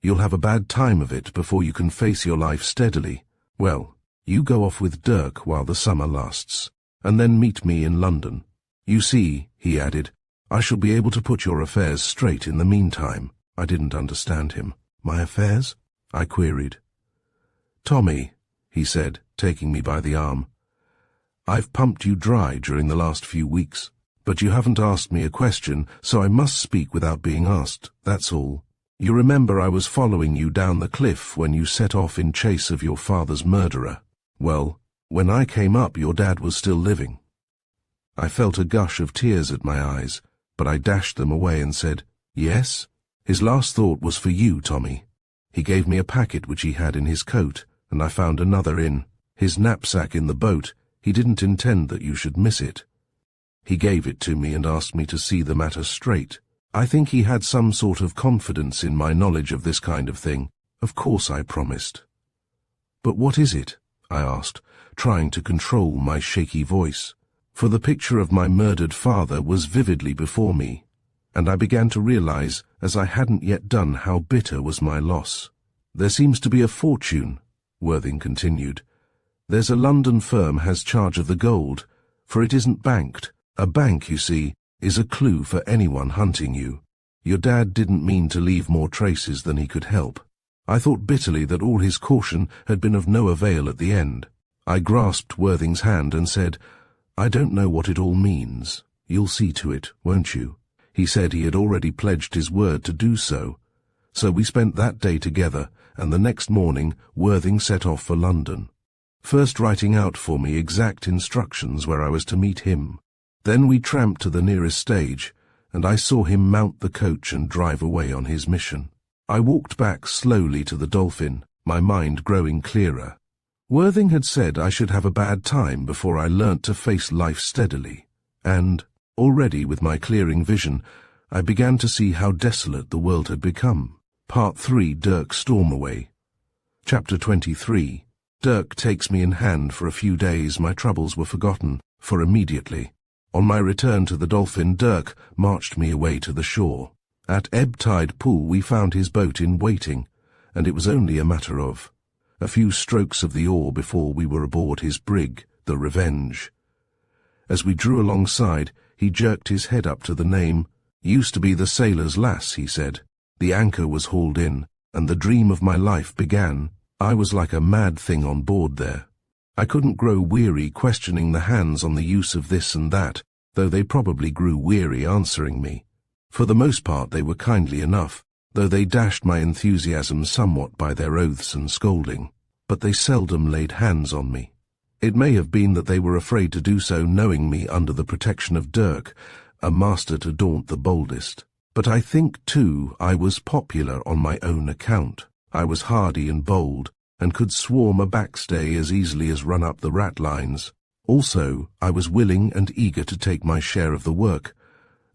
You'll have a bad time of it before you can face your life steadily. Well, you go off with Dirk while the summer lasts, and then meet me in London. You see, he added, I shall be able to put your affairs straight in the meantime. I didn't understand him. My affairs? I queried. Tommy, he said, taking me by the arm, I've pumped you dry during the last few weeks, but you haven't asked me a question, so I must speak without being asked, that's all. You remember I was following you down the cliff when you set off in chase of your father's murderer. Well, when I came up, your dad was still living. I felt a gush of tears at my eyes, but I dashed them away and said, Yes? His last thought was for you, Tommy. He gave me a packet which he had in his coat, and I found another in his knapsack in the boat. He didn't intend that you should miss it. He gave it to me and asked me to see the matter straight. I think he had some sort of confidence in my knowledge of this kind of thing. Of course I promised. But what is it? I asked, trying to control my shaky voice, for the picture of my murdered father was vividly before me, and I began to realize, as I hadn't yet done, how bitter was my loss. There seems to be a fortune, Worthing continued. There's a London firm has charge of the gold, for it isn't banked. A bank, you see, is a clue for anyone hunting you. Your dad didn't mean to leave more traces than he could help. I thought bitterly that all his caution had been of no avail at the end. I grasped Worthing's hand and said, I don't know what it all means. You'll see to it, won't you? He said he had already pledged his word to do so. So we spent that day together, and the next morning Worthing set off for London, first writing out for me exact instructions where I was to meet him. Then we tramped to the nearest stage, and I saw him mount the coach and drive away on his mission. I walked back slowly to the Dolphin, my mind growing clearer. Worthing had said I should have a bad time before I learnt to face life steadily, and, already with my clearing vision, I began to see how desolate the world had become. Part 3, Dirk Stormaway. Chapter 23. Dirk takes me in hand. For a few days my troubles were forgotten, for immediately, on my return to the Dolphin, Dirk marched me away to the shore. At ebb tide pool we found his boat in waiting, and it was only a matter of a few strokes of the oar before we were aboard his brig, the Revenge. As we drew alongside, he jerked his head up to the name. Used to be the Sailor's Lass, he said. The anchor was hauled in, and the dream of my life began. I was like a mad thing on board there. I couldn't grow weary questioning the hands on the use of this and that, though they probably grew weary answering me. For the most part they were kindly enough, though they dashed my enthusiasm somewhat by their oaths and scolding, but they seldom laid hands on me. It may have been that they were afraid to do so, knowing me under the protection of Dirk, a master to daunt the boldest. But I think, too, I was popular on my own account. I was hardy and bold, and could swarm a backstay as easily as run up the ratlines. Also, I was willing and eager to take my share of the work,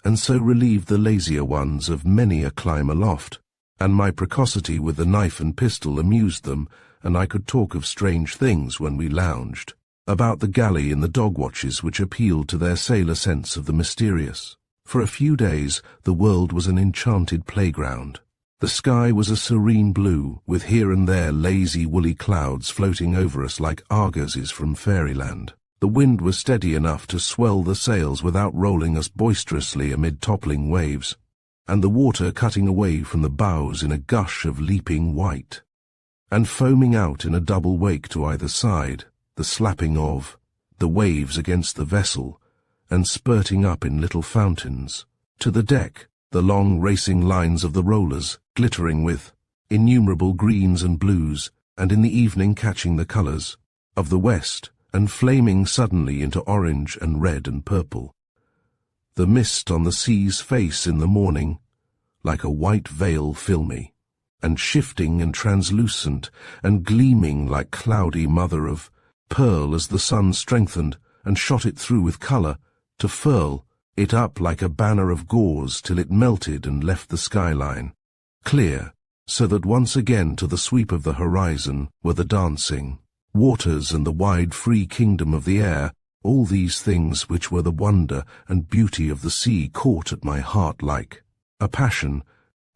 and so relieved the lazier ones of many a climb aloft, and my precocity with the knife and pistol amused them, and I could talk of strange things when we lounged, about the galley and the dog watches which appealed to their sailor sense of the mysterious. For a few days the world was an enchanted playground. The sky was a serene blue, with here and there lazy woolly clouds floating over us like argosies from fairyland. The wind was steady enough to swell the sails without rolling us boisterously amid toppling waves, and the water cutting away from the bows in a gush of leaping white, and foaming out in a double wake to either side, the slapping of the waves against the vessel, and spurting up in little fountains. To the deck, the long racing lines of the rollers, glittering with innumerable greens and blues, and in the evening catching the colours of the west, and flaming suddenly into orange and red and purple. The mist on the sea's face in the morning, like a white veil filmy, and shifting and translucent, and gleaming like cloudy mother of pearl as the sun strengthened and shot it through with colour, to furl it up like a banner of gauze till it melted and left the skyline clear, so that once again to the sweep of the horizon were the dancing waters and the wide free kingdom of the air. All these things which were the wonder and beauty of the sea caught at my heart like a passion,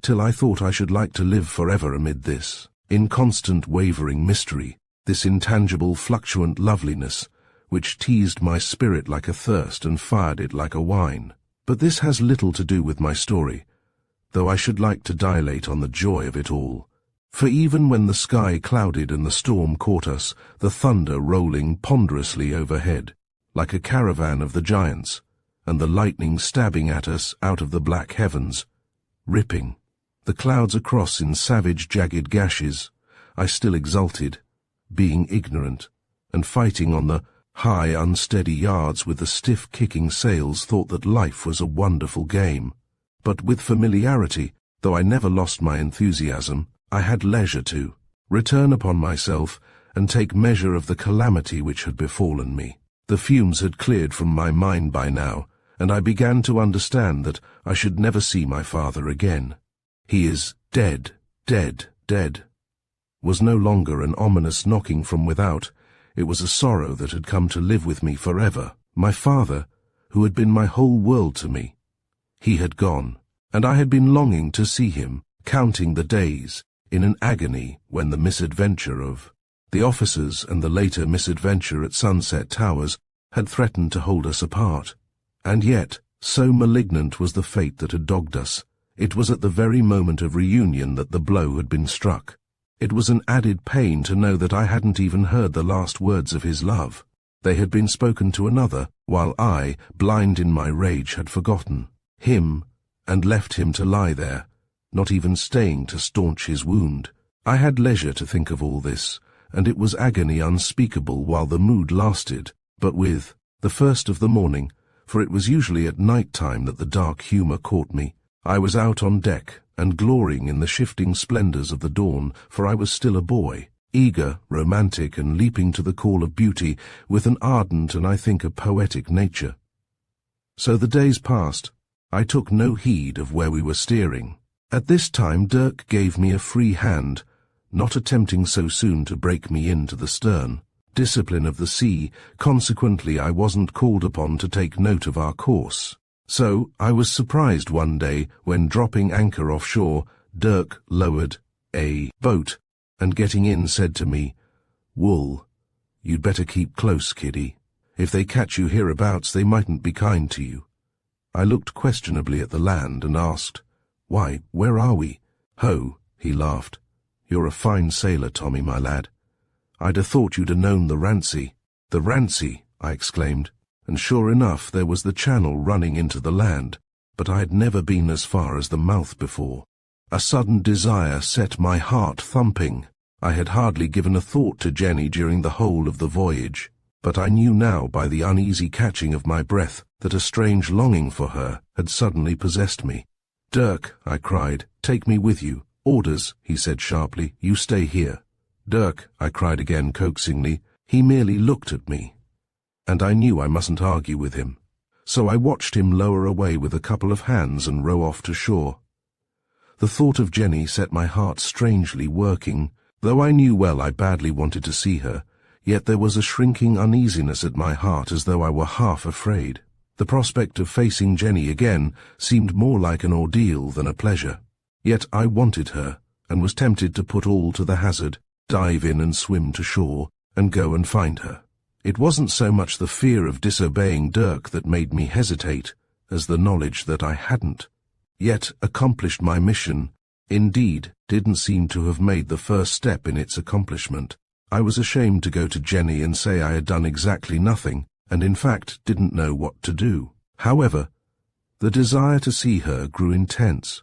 till I thought I should like to live forever amid this inconstant wavering mystery, this intangible fluctuant loveliness, which teased my spirit like a thirst and fired it like a wine. But this has little to do with my story, though I should like to dilate on the joy of it all. For even when the sky clouded and the storm caught us, the thunder rolling ponderously overhead, like a caravan of the giants, and the lightning stabbing at us out of the black heavens, ripping the clouds across in savage jagged gashes, I still exulted, being ignorant, and fighting on the high unsteady yards with the stiff kicking sails, thought that life was a wonderful game. But with familiarity, though I never lost my enthusiasm, I had leisure to return upon myself and take measure of the calamity which had befallen me. The fumes had cleared from my mind by now, and I began to understand that I should never see my father again. "He is dead, dead, dead," was no longer an ominous knocking from without. It was a sorrow that had come to live with me forever. My father, who had been my whole world to me, he had gone, and I had been longing to see him, counting the days, in an agony when the misadventure of the officers and the later misadventure at Sunset Towers had threatened to hold us apart. And yet, so malignant was the fate that had dogged us, it was at the very moment of reunion that the blow had been struck. It was an added pain to know that I hadn't even heard the last words of his love. They had been spoken to another, while I, blind in my rage, had forgotten him and left him to lie there, not even staying to staunch his wound. I had leisure to think of all this, and it was agony unspeakable while the mood lasted, but with the first of the morning, for it was usually at night time that the dark humour caught me, I was out on deck and glorying in the shifting splendours of the dawn, for I was still a boy, eager, romantic, and leaping to the call of beauty with an ardent and I think a poetic nature. So the days passed. I took no heed of where we were steering. At this time Dirk gave me a free hand, not attempting so soon to break me into the stern discipline of the sea. Consequently, I wasn't called upon to take note of our course. So I was surprised one day when, dropping anchor offshore, Dirk lowered a boat and getting in said to me, "Wool, you'd better keep close, kiddie. If they catch you hereabouts, they mightn't be kind to you." I looked questionably at the land and asked, "Why, where are we?" "Ho," he laughed. "You're a fine sailor, Tommy, my lad. I'd have thought you'd have known the Rancy." "The Rancy," I exclaimed, and sure enough there was the channel running into the land, but I had never been as far as the mouth before. A sudden desire set my heart thumping. I had hardly given a thought to Jenny during the whole of the voyage, but I knew now by the uneasy catching of my breath that a strange longing for her had suddenly possessed me. "Dirk," I cried, "take me with you." "Orders," he said sharply, "you stay here." "Dirk," I cried again coaxingly. He merely looked at me, and I knew I mustn't argue with him. So I watched him lower away with a couple of hands and row off to shore. The thought of Jenny set my heart strangely working. Though I knew well I badly wanted to see her, yet there was a shrinking uneasiness at my heart as though I were half afraid. The prospect of facing Jenny again seemed more like an ordeal than a pleasure. Yet I wanted her, and was tempted to put all to the hazard, dive in and swim to shore, and go and find her. It wasn't so much the fear of disobeying Dirk that made me hesitate, as the knowledge that I hadn't yet accomplished my mission, indeed, didn't seem to have made the first step in its accomplishment. I was ashamed to go to Jenny and say I had done exactly nothing, and in fact didn't know what to do. However, the desire to see her grew intense.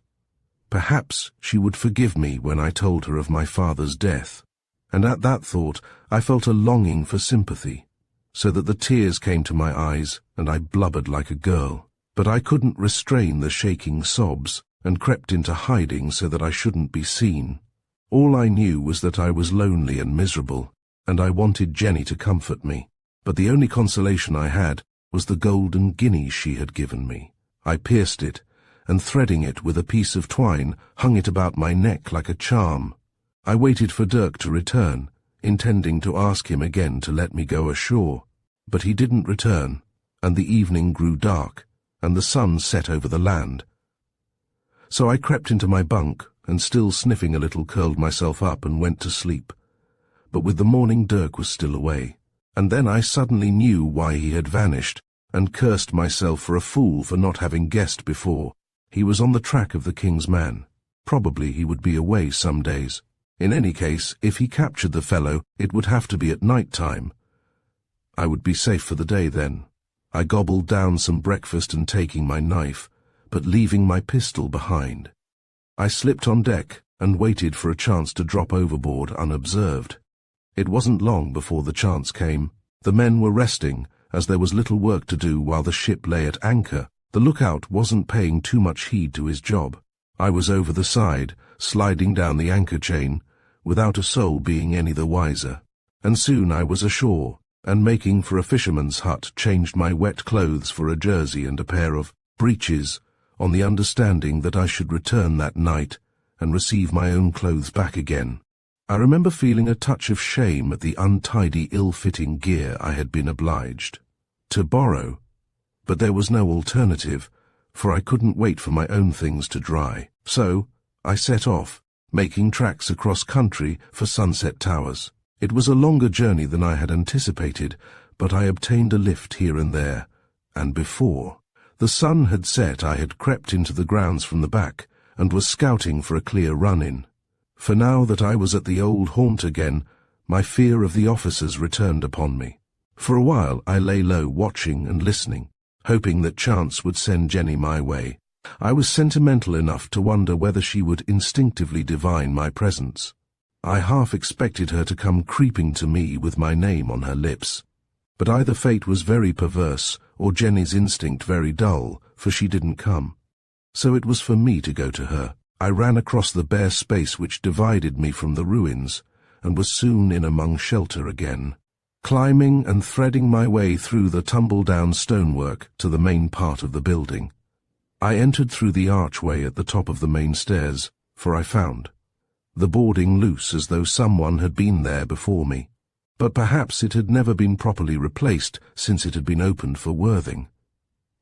Perhaps she would forgive me when I told her of my father's death, and at that thought I felt a longing for sympathy, so that the tears came to my eyes and I blubbered like a girl. But I couldn't restrain the shaking sobs, and crept into hiding so that I shouldn't be seen. All I knew was that I was lonely and miserable, and I wanted Jenny to comfort me. But the only consolation I had was the golden guinea she had given me. I pierced it, and threading it with a piece of twine, hung it about my neck like a charm. I waited for Dirk to return, intending to ask him again to let me go ashore. But he didn't return, and the evening grew dark, and the sun set over the land. So I crept into my bunk, and still sniffing a little curled myself up and went to sleep. But with the morning Dirk was still away. And then I suddenly knew why he had vanished, and cursed myself for a fool for not having guessed before. He was on the track of the king's man. Probably he would be away some days. In any case, if he captured the fellow, it would have to be at night time. I would be safe for the day then. I gobbled down some breakfast and taking my knife, but leaving my pistol behind. I slipped on deck and waited for a chance to drop overboard unobserved. It wasn't long before the chance came. The men were resting, as there was little work to do while the ship lay at anchor. The lookout wasn't paying too much heed to his job. I was over the side, sliding down the anchor chain, without a soul being any the wiser. And soon I was ashore, and making for a fisherman's hut, changed my wet clothes for a jersey and a pair of breeches, on the understanding that I should return that night and receive my own clothes back again. I remember feeling a touch of shame at the untidy, ill-fitting gear I had been obliged to borrow, but there was no alternative, for I couldn't wait for my own things to dry. So I set off, making tracks across country for Sunset Towers. It was a longer journey than I had anticipated, but I obtained a lift here and there, and before the sun had set I had crept into the grounds from the back and was scouting for a clear run-in. For now that I was at the old haunt again, my fear of the officers returned upon me. For a while I lay low, watching and listening, hoping that chance would send Jenny my way. I was sentimental enough to wonder whether she would instinctively divine my presence. I half expected her to come creeping to me with my name on her lips. But either fate was very perverse, or Jenny's instinct very dull, for she didn't come. So it was for me to go to her. I ran across the bare space which divided me from the ruins, and was soon in among shelter again, climbing and threading my way through the tumble-down stonework to the main part of the building. I entered through the archway at the top of the main stairs, for I found the boarding loose, as though someone had been there before me. But perhaps it had never been properly replaced since it had been opened for Worthing.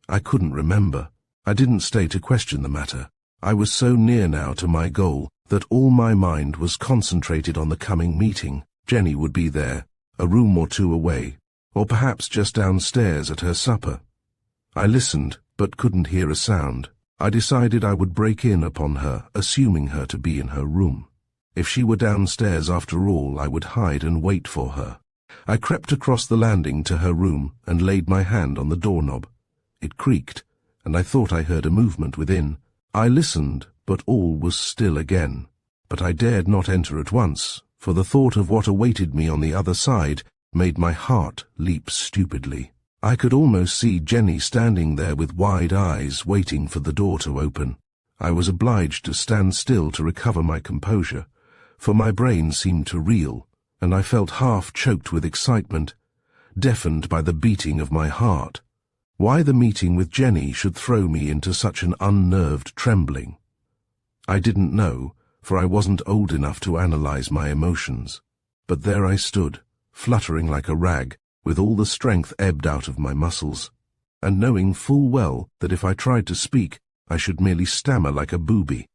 I couldn't remember. I didn't stay to question the matter. I was so near now to my goal that all my mind was concentrated on the coming meeting. Jenny would be there, a room or two away, or perhaps just downstairs at her supper. I listened, but couldn't hear a sound. I decided I would break in upon her, assuming her to be in her room. If she were downstairs after all, I would hide and wait for her. I crept across the landing to her room and laid my hand on the doorknob. It creaked, and I thought I heard a movement within. I listened, but all was still again. But I dared not enter at once, for the thought of what awaited me on the other side made my heart leap stupidly. I could almost see Jenny standing there with wide eyes, waiting for the door to open. I was obliged to stand still to recover my composure, for my brain seemed to reel, and I felt half choked with excitement, deafened by the beating of my heart. Why the meeting with Jenny should throw me into such an unnerved trembling, I didn't know, for I wasn't old enough to analyze my emotions. But there I stood, fluttering like a rag, with all the strength ebbed out of my muscles, and knowing full well that if I tried to speak, I should merely stammer like a booby.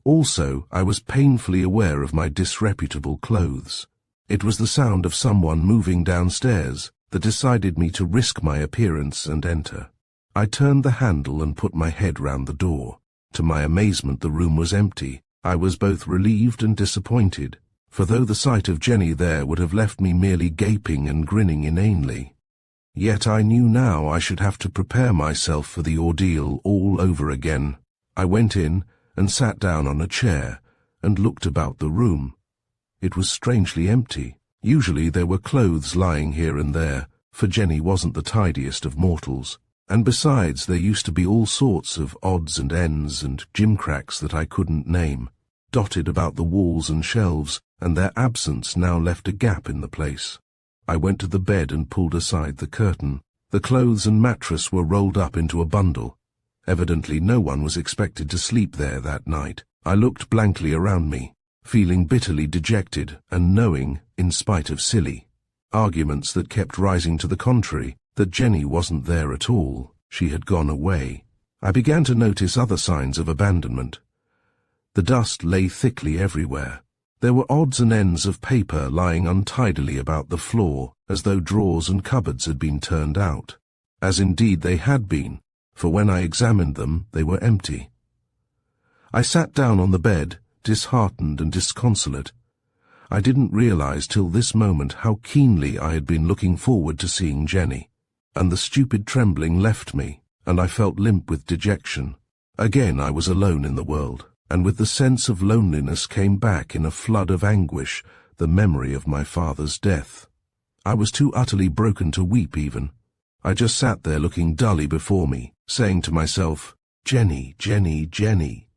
Also, I was painfully aware of my disreputable clothes. It was the sound of someone moving downstairs that decided me to risk my appearance and enter. I turned the handle and put my head round the door. To my amazement, the room was empty. I was both relieved and disappointed, for though the sight of Jenny there would have left me merely gaping and grinning inanely, yet I knew now I should have to prepare myself for the ordeal all over again. I went in and sat down on a chair and looked about the room. It was strangely empty. Usually there were clothes lying here and there, for Jenny wasn't the tidiest of mortals. And besides, there used to be all sorts of odds and ends and gimcracks that I couldn't name, dotted about the walls and shelves, and their absence now left a gap in the place. I went to the bed and pulled aside the curtain. The clothes and mattress were rolled up into a bundle. Evidently no one was expected to sleep there that night. I looked blankly around me, feeling bitterly dejected and knowing, in spite of silly arguments that kept rising to the contrary, that Jenny wasn't there at all. She had gone away. I began to notice other signs of abandonment. The dust lay thickly everywhere. There were odds and ends of paper lying untidily about the floor, as though drawers and cupboards had been turned out. As indeed they had been, for when I examined them, they were empty. I sat down on the bed, disheartened and disconsolate. I didn't realize till this moment how keenly I had been looking forward to seeing Jenny, and the stupid trembling left me, and I felt limp with dejection. Again I was alone in the world, and with the sense of loneliness came back in a flood of anguish the memory of my father's death. I was too utterly broken to weep even. I just sat there looking dully before me, saying to myself, "Jenny, Jenny, Jenny."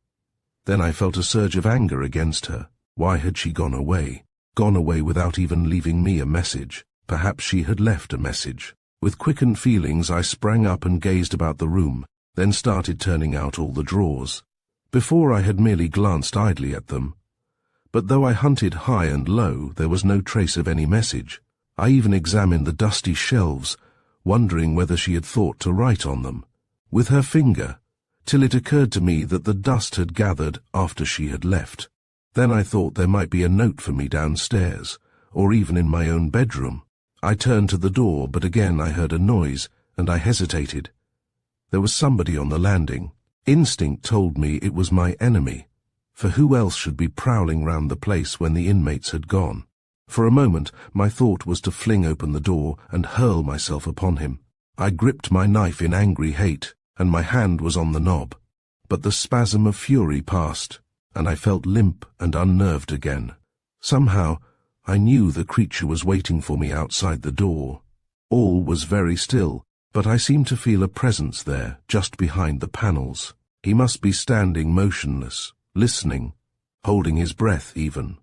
Then I felt a surge of anger against her. Why had she gone away? Gone away without even leaving me a message. Perhaps she had left a message. With quickened feelings I sprang up and gazed about the room, then started turning out all the drawers. Before I had merely glanced idly at them. But though I hunted high and low, there was no trace of any message. I even examined the dusty shelves, wondering whether she had thought to write on them, with her finger, till it occurred to me that the dust had gathered after she had left. Then I thought there might be a note for me downstairs, or even in my own bedroom. I turned to the door, but again I heard a noise, and I hesitated. There was somebody on the landing. Instinct told me it was my enemy, for who else should be prowling round the place when the inmates had gone? For a moment my thought was to fling open the door and hurl myself upon him. I gripped my knife in angry hate, and my hand was on the knob. But the spasm of fury passed, and I felt limp and unnerved again. Somehow, I knew the creature was waiting for me outside the door. All was very still, but I seemed to feel a presence there, just behind the panels. He must be standing motionless, listening, holding his breath even,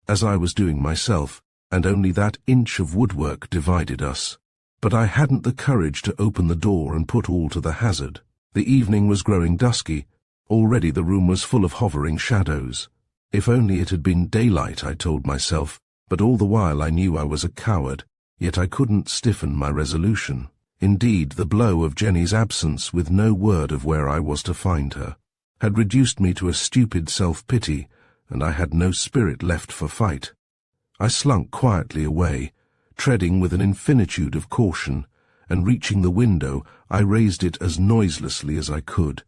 as I was doing myself, and only that inch of woodwork divided us. But I hadn't the courage to open the door and put all to the hazard. The evening was growing dusky. Already the room was full of hovering shadows. If only it had been daylight, I told myself, but all the while I knew I was a coward, yet I couldn't stiffen my resolution. Indeed, the blow of Jenny's absence, with no word of where I was to find her, had reduced me to a stupid self-pity, and I had no spirit left for fight. I slunk quietly away, treading with an infinitude of caution, and reaching the window, I raised it as noiselessly as I could.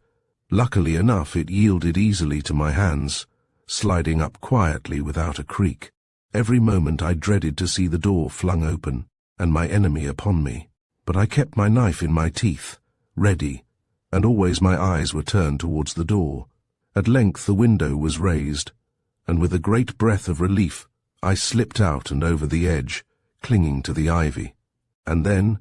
Luckily enough, it yielded easily to my hands, sliding up quietly without a creak. Every moment I dreaded to see the door flung open, and my enemy upon me. But I kept my knife in my teeth, ready, and always my eyes were turned towards the door. At length the window was raised, and with a great breath of relief I slipped out and over the edge, clinging to the ivy. And then,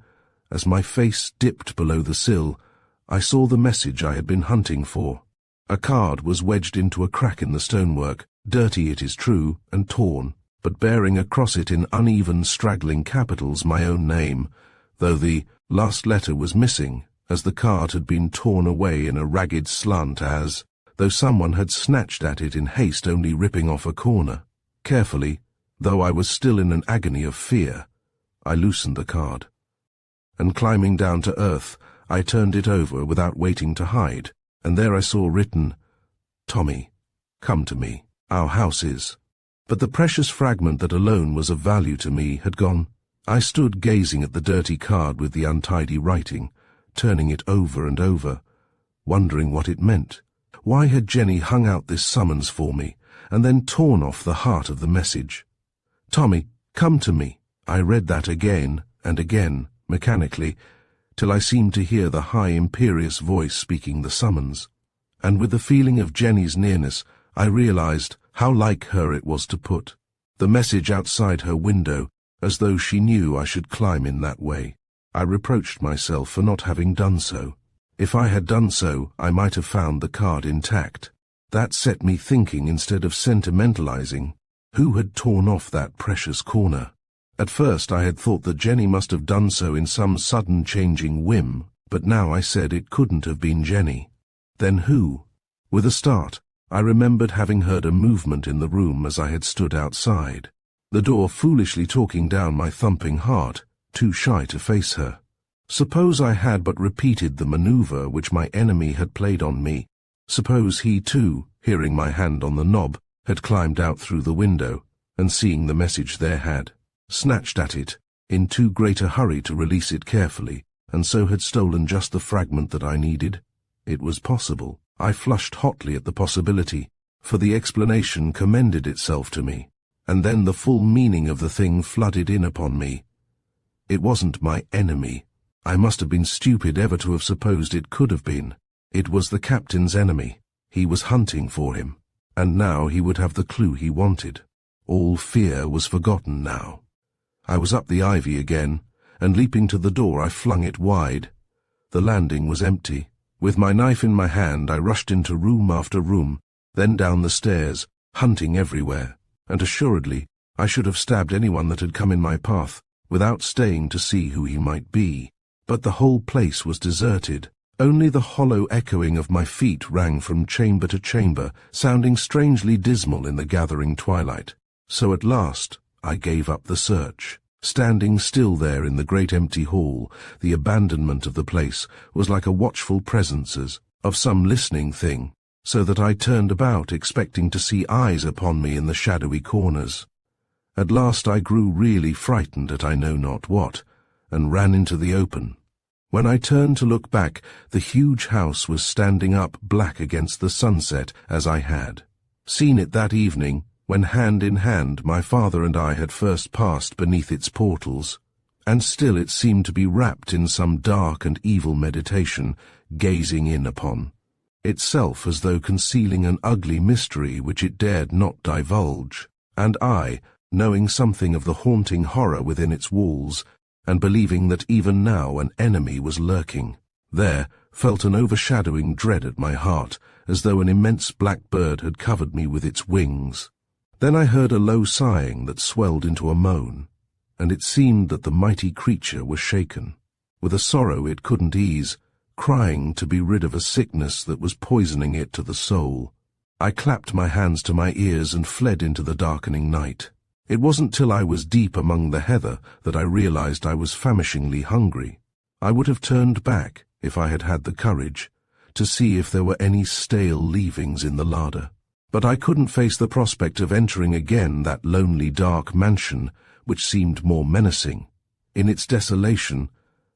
as my face dipped below the sill, I saw the message I had been hunting for. A card was wedged into a crack in the stonework, dirty it is true, and torn, but bearing across it in uneven, straggling capitals my own name, though the last letter was missing, as the card had been torn away in a ragged slant as though someone had snatched at it in haste, only ripping off a corner. Carefully, though I was still in an agony of fear, I loosened the card, and climbing down to earth, I turned it over without waiting to hide, and there I saw written, "Tommy, come to me. Our house is." But the precious fragment that alone was of value to me had gone. I stood gazing at the dirty card with the untidy writing, turning it over and over, wondering what it meant. Why had Jenny hung out this summons for me, and then torn off the heart of the message? "Tommy, come to me." I read that again and again, mechanically, till I seemed to hear the high, imperious voice speaking the summons. And with the feeling of Jenny's nearness, I realized how like her it was to put the message outside her window, as though she knew I should climb in that way. I reproached myself for not having done so. If I had done so, I might have found the card intact. That set me thinking instead of sentimentalizing. Who had torn off that precious corner? At first I had thought that Jenny must have done so in some sudden changing whim, but now I said it couldn't have been Jenny. Then who? With a start, I remembered having heard a movement in the room as I had stood outside. The door foolishly talking down my thumping heart, too shy to face her. Suppose I had but repeated the maneuver which my enemy had played on me. Suppose he too, hearing my hand on the knob, had climbed out through the window, and seeing the message there had snatched at it, in too great a hurry to release it carefully, and so had stolen just the fragment that I needed. It was possible. I flushed hotly at the possibility, for the explanation commended itself to me, and then the full meaning of the thing flooded in upon me. It wasn't my enemy. I must have been stupid ever to have supposed it could have been. It was the captain's enemy. He was hunting for him, and now he would have the clue he wanted. All fear was forgotten now. I was up the ivy again, and leaping to the door I flung it wide. The landing was empty. With my knife in my hand I rushed into room after room, then down the stairs, hunting everywhere, and assuredly I should have stabbed anyone that had come in my path, without staying to see who he might be. But the whole place was deserted. Only the hollow echoing of my feet rang from chamber to chamber, sounding strangely dismal in the gathering twilight. So at last I gave up the search. Standing still there in the great empty hall, the abandonment of the place was like a watchful presence of some listening thing, so that I turned about expecting to see eyes upon me in the shadowy corners. At last I grew really frightened at I know not what, and ran into the open. When I turned to look back, the huge house was standing up black against the sunset as I had seen it that evening, when hand in hand my father and I had first passed beneath its portals, and still it seemed to be wrapped in some dark and evil meditation, gazing in upon itself as though concealing an ugly mystery which it dared not divulge, and I, knowing something of the haunting horror within its walls, and believing that even now an enemy was lurking there, felt an overshadowing dread at my heart, as though an immense black bird had covered me with its wings. Then I heard a low sighing that swelled into a moan, and it seemed that the mighty creature was shaken, with a sorrow it couldn't ease, crying to be rid of a sickness that was poisoning it to the soul. I clapped my hands to my ears and fled into the darkening night. It wasn't till I was deep among the heather that I realized I was famishingly hungry. I would have turned back, if I had had the courage, to see if there were any stale leavings in the larder. But I couldn't face the prospect of entering again that lonely dark mansion, which seemed more menacing, in its desolation,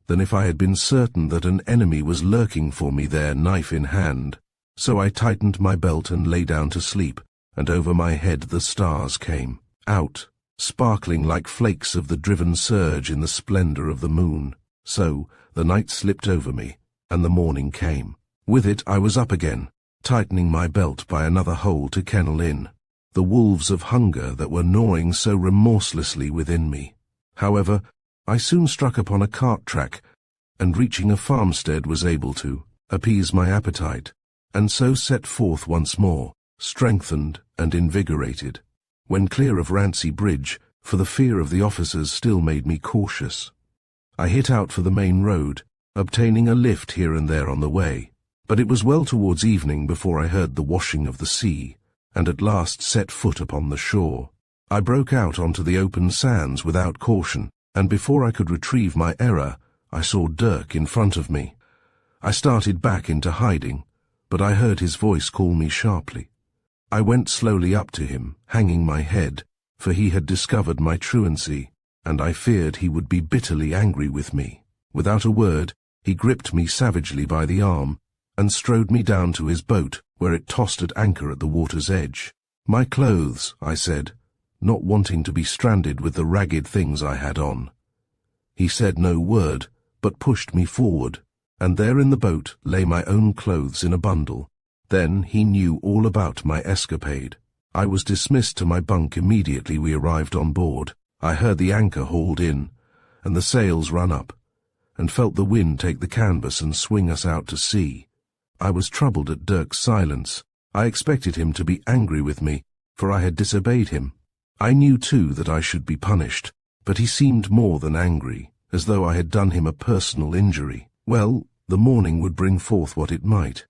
than if I had been certain that an enemy was lurking for me there, knife in hand. So I tightened my belt and lay down to sleep, and over my head the stars came out, sparkling like flakes of the driven surge in the splendor of the moon. So the night slipped over me, and the morning came. With it I was up again, tightening my belt by another hole to kennel in the wolves of hunger that were gnawing so remorselessly within me. However, I soon struck upon a cart track, and reaching a farmstead was able to appease my appetite, and so set forth once more, strengthened and invigorated. When clear of Rancy Bridge, for the fear of the officers still made me cautious, I hit out for the main road, obtaining a lift here and there on the way. But it was well towards evening before I heard the washing of the sea, and at last set foot upon the shore. I broke out onto the open sands without caution, and before I could retrieve my error, I saw Dirk in front of me. I started back into hiding, but I heard his voice call me sharply. I went slowly up to him, hanging my head, for he had discovered my truancy, and I feared he would be bitterly angry with me. Without a word, he gripped me savagely by the arm, and strode me down to his boat, where it tossed at anchor at the water's edge. "My clothes," I said, not wanting to be stranded with the ragged things I had on. He said no word, but pushed me forward, and there in the boat lay my own clothes in a bundle. Then he knew all about my escapade. I was dismissed to my bunk immediately we arrived on board. I heard the anchor hauled in, and the sails run up, and felt the wind take the canvas and swing us out to sea. I was troubled at Dirk's silence. I expected him to be angry with me, for I had disobeyed him. I knew too that I should be punished, but he seemed more than angry, as though I had done him a personal injury. Well, the morning would bring forth what it might.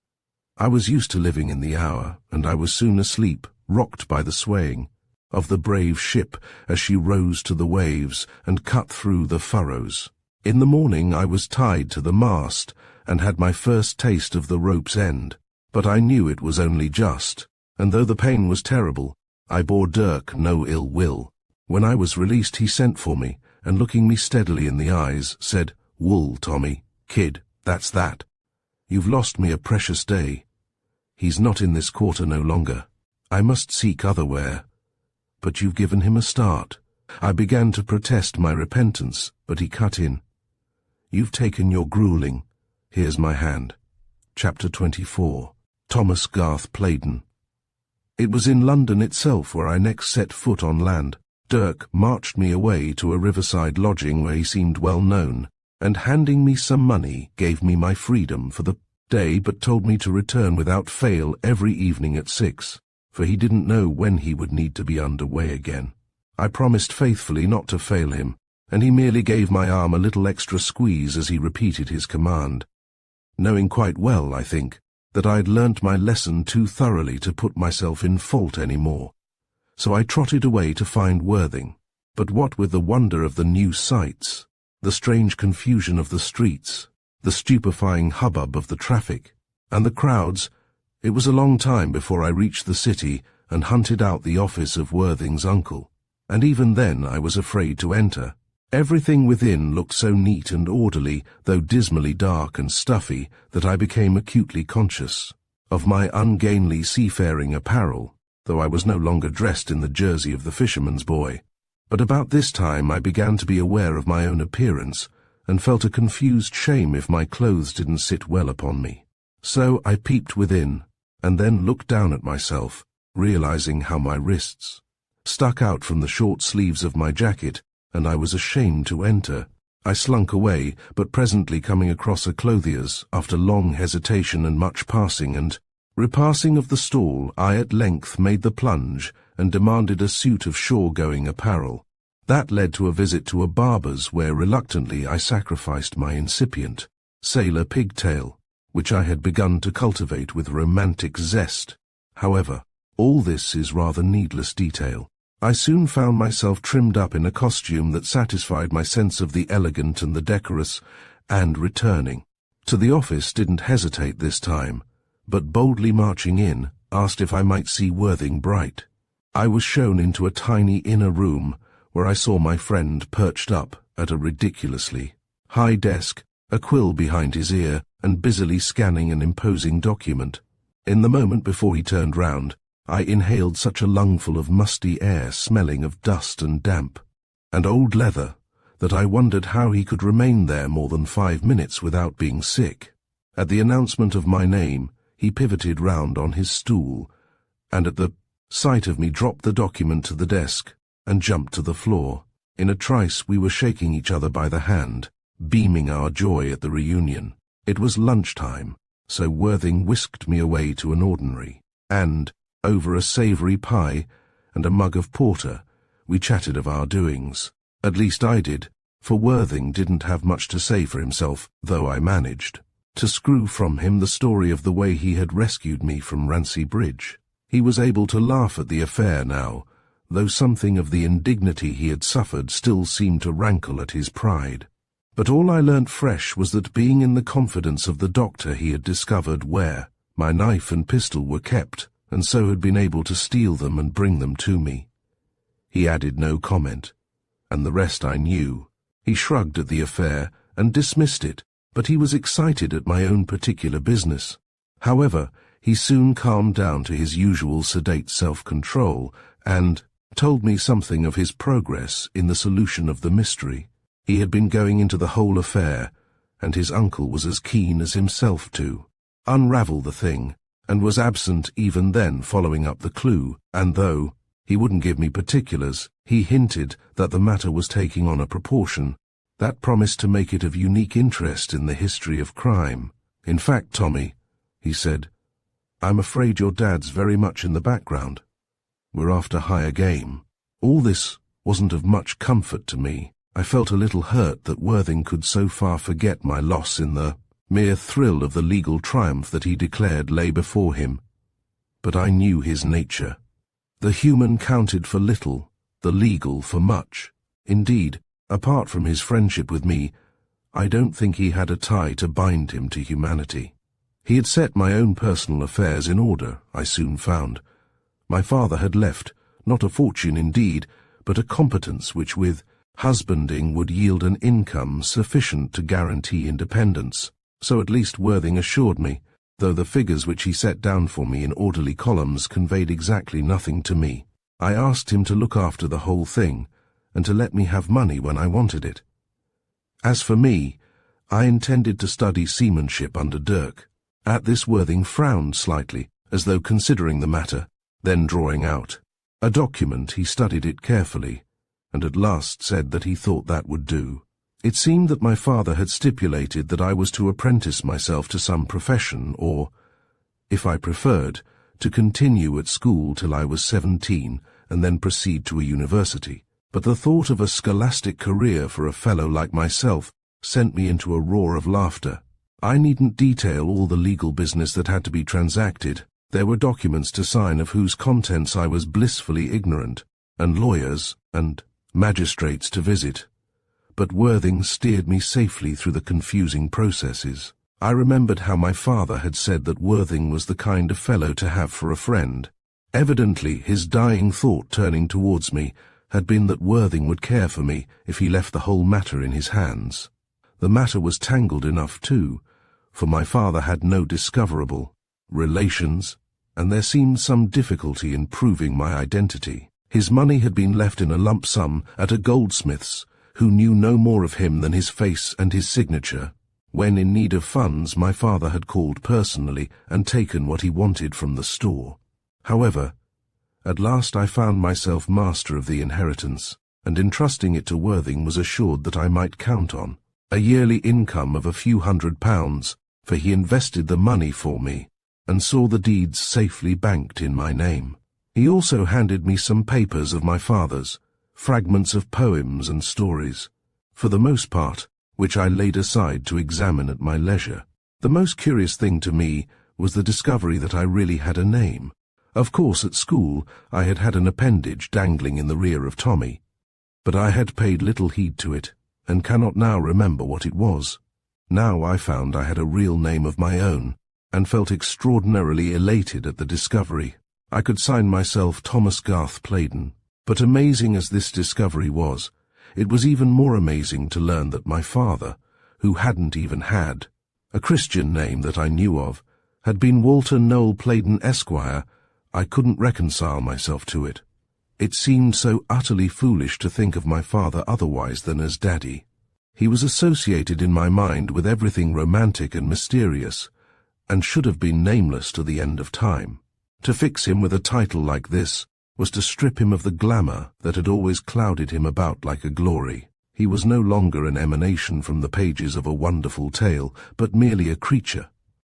I was used to living in the hour, and I was soon asleep, rocked by the swaying of the brave ship as she rose to the waves and cut through the furrows. In the morning I was tied to the mast, and had my first taste of the rope's end, but I knew it was only just, and though the pain was terrible, I bore Dirk no ill will. When I was released, he sent for me, and looking me steadily in the eyes, said, "Wool, Tommy, kid, that's that. You've lost me a precious day. He's not in this quarter no longer. I must seek otherwhere." "But you've given him a start." I began to protest my repentance, but he cut in. "You've taken your grueling. Here's my hand." Chapter 24. Thomas Garth Playden. It was in London itself where I next set foot on land. Dirk marched me away to a riverside lodging where he seemed well known, and handing me some money gave me my freedom for the day, but told me to return without fail every evening at 6, for he didn't know when he would need to be under way again. I promised faithfully not to fail him, and he merely gave my arm a little extra squeeze as he repeated his command, knowing quite well, I think, that I had learnt my lesson too thoroughly to put myself in fault any more. So I trotted away to find Worthing. But what with the wonder of the new sights, the strange confusion of the streets, the stupefying hubbub of the traffic, and the crowds, it was a long time before I reached the city and hunted out the office of Worthing's uncle. And even then I was afraid to enter. Everything within looked so neat and orderly, though dismally dark and stuffy, that I became acutely conscious of my ungainly seafaring apparel, though I was no longer dressed in the jersey of the fisherman's boy. But about this time I began to be aware of my own appearance, and felt a confused shame if my clothes didn't sit well upon me. So I peeped within, and then looked down at myself, realizing how my wrists stuck out from the short sleeves of my jacket, and I was ashamed to enter. I slunk away, but presently coming across a clothier's, after long hesitation and much passing and repassing of the stall, I at length made the plunge and demanded a suit of shore-going apparel. That led to a visit to a barber's, where reluctantly I sacrificed my incipient sailor pigtail, which I had begun to cultivate with romantic zest. However, all this is rather needless detail. I soon found myself trimmed up in a costume that satisfied my sense of the elegant and the decorous, and returning to the office didn't hesitate this time, but boldly marching in, asked if I might see Worthing Bright. I was shown into a tiny inner room, where I saw my friend perched up at a ridiculously high desk, a quill behind his ear, and busily scanning an imposing document. In the moment before he turned round, I inhaled such a lungful of musty air smelling of dust and damp, and old leather, that I wondered how he could remain there more than 5 minutes without being sick. At the announcement of my name, he pivoted round on his stool, and at the sight of me dropped the document to the desk and jumped to the floor. In a trice we were shaking each other by the hand, beaming our joy at the reunion. It was lunchtime, so Worthing whisked me away to an ordinary, and, over a savoury pie and a mug of porter, we chatted of our doings. At least I did, for Worthing didn't have much to say for himself, though I managed to screw from him the story of the way he had rescued me from Rancy Bridge. He was able to laugh at the affair now, though something of the indignity he had suffered still seemed to rankle at his pride. But all I learnt fresh was that, being in the confidence of the doctor, he had discovered where my knife and pistol were kept, and so had been able to steal them and bring them to me. He added no comment, and the rest I knew. He shrugged at the affair and dismissed it, but he was excited at my own particular business. However, he soon calmed down to his usual sedate self-control and told me something of his progress in the solution of the mystery. He had been going into the whole affair, and his uncle was as keen as himself to unravel the thing, and was absent even then following up the clue, and though he wouldn't give me particulars, he hinted that the matter was taking on a proportion that promised to make it of unique interest in the history of crime. "In fact, Tommy," he said, "I'm afraid your dad's very much in the background. We're after higher game." All this wasn't of much comfort to me. I felt a little hurt that Worthing could so far forget my loss in the mere thrill of the legal triumph that he declared lay before him. But I knew his nature. The human counted for little, the legal for much. Indeed, apart from his friendship with me, I don't think he had a tie to bind him to humanity. He had set my own personal affairs in order, I soon found. My father had left, not a fortune indeed, but a competence which with husbanding would yield an income sufficient to guarantee independence. So at least Worthing assured me, though the figures which he set down for me in orderly columns conveyed exactly nothing to me. I asked him to look after the whole thing, and to let me have money when I wanted it. As for me, I intended to study seamanship under Dirk. At this Worthing frowned slightly, as though considering the matter, then drawing out a document, he studied it carefully, and at last said that he thought that would do. It seemed that my father had stipulated that I was to apprentice myself to some profession, or, if I preferred, to continue at school till I was 17 and then proceed to a university. But the thought of a scholastic career for a fellow like myself sent me into a roar of laughter. I needn't detail all the legal business that had to be transacted. There were documents to sign of whose contents I was blissfully ignorant, and lawyers and magistrates to visit. But Worthing steered me safely through the confusing processes. I remembered how my father had said that Worthing was the kind of fellow to have for a friend. Evidently, his dying thought turning towards me had been that Worthing would care for me if he left the whole matter in his hands. The matter was tangled enough too, for my father had no discoverable relations, and there seemed some difficulty in proving my identity. His money had been left in a lump sum at a goldsmith's, who knew no more of him than his face and his signature. When in need of funds, my father had called personally and taken what he wanted from the store. However, at last I found myself master of the inheritance, and entrusting it to Worthing was assured that I might count on a yearly income of a few £100, for he invested the money for me, and saw the deeds safely banked in my name. He also handed me some papers of my father's, fragments of poems and stories, for the most part, which I laid aside to examine at my leisure. The most curious thing to me was the discovery that I really had a name. Of course, at school I had had an appendage dangling in the rear of Tommy, but I had paid little heed to it, and cannot now remember what it was. Now I found I had a real name of my own, and felt extraordinarily elated at the discovery. I could sign myself Thomas Garth Playden. But amazing as this discovery was, it was even more amazing to learn that my father, who hadn't even had a Christian name that I knew of, had been Walter Noel Playden, Esquire. I couldn't reconcile myself to it. It seemed so utterly foolish to think of my father otherwise than as Daddy. He was associated in my mind with everything romantic and mysterious, and should have been nameless to the end of time. To fix him with a title like this was to strip him of the glamour that had always clouded him about like a glory. He was no longer an emanation from the pages of a wonderful tale, but merely a creature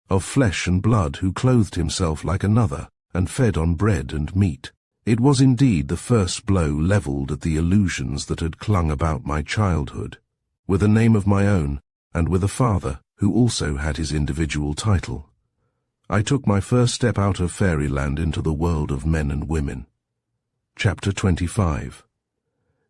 of flesh and blood who clothed himself like another and fed on bread and meat. It was indeed the first blow levelled at the illusions that had clung about my childhood. With a name of my own, and with a father who also had his individual title, I took my first step out of fairyland into the world of men and women. Chapter 25.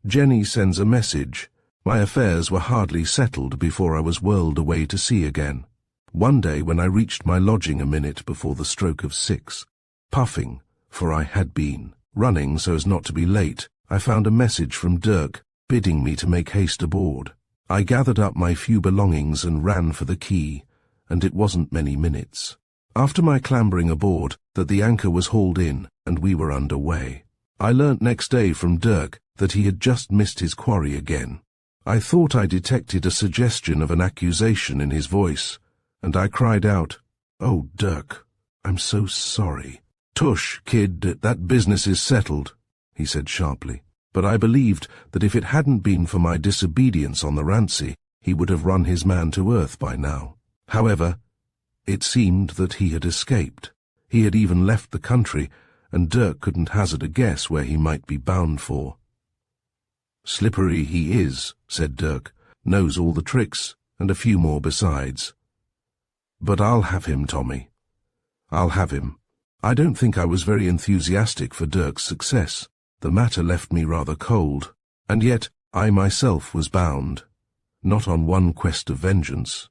Jenny sends a message. My affairs were hardly settled before I was whirled away to sea again. One day when I reached my lodging a minute before the stroke of 6, puffing, for I had been running so as not to be late, I found a message from Dirk bidding me to make haste aboard. I gathered up my few belongings and ran for the quay, and it wasn't many minutes after my clambering aboard that the anchor was hauled in and we were under way. I learnt next day from Dirk that he had just missed his quarry again. I thought I detected a suggestion of an accusation in his voice, and I cried out, "Oh, Dirk, I'm so sorry." "Tush, kid, that business is settled," he said sharply. But I believed that if it hadn't been for my disobedience on the Rancy, he would have run his man to earth by now. However, it seemed that he had escaped. He had even left the country, and Dirk couldn't hazard a guess where he might be bound for. "Slippery he is," said Dirk, "knows all the tricks, and a few more besides. But I'll have him, Tommy. I'll have him." I don't think I was very enthusiastic for Dirk's success. The matter left me rather cold, and yet I myself was bound, not on one quest of vengeance,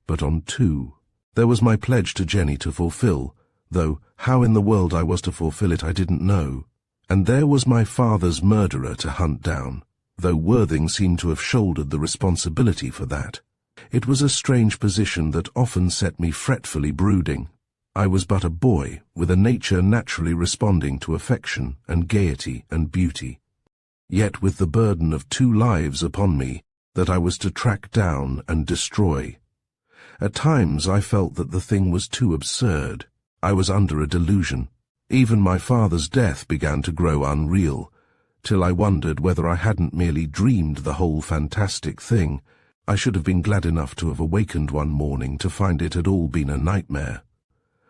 but on 2. There was my pledge to Jenny to fulfill, though how in the world I was to fulfill it I didn't know, And there was my father's murderer to hunt down, though Worthing seemed to have shouldered the responsibility for that. It was a strange position that often set me fretfully brooding. I was but a boy, with a nature naturally responding to affection and gaiety and beauty. Yet with the burden of 2 lives upon me that I was to track down and destroy. At times I felt that the thing was too absurd. I was under a delusion. Even my father's death began to grow unreal, till I wondered whether I hadn't merely dreamed the whole fantastic thing. I should have been glad enough to have awakened one morning to find it had all been a nightmare,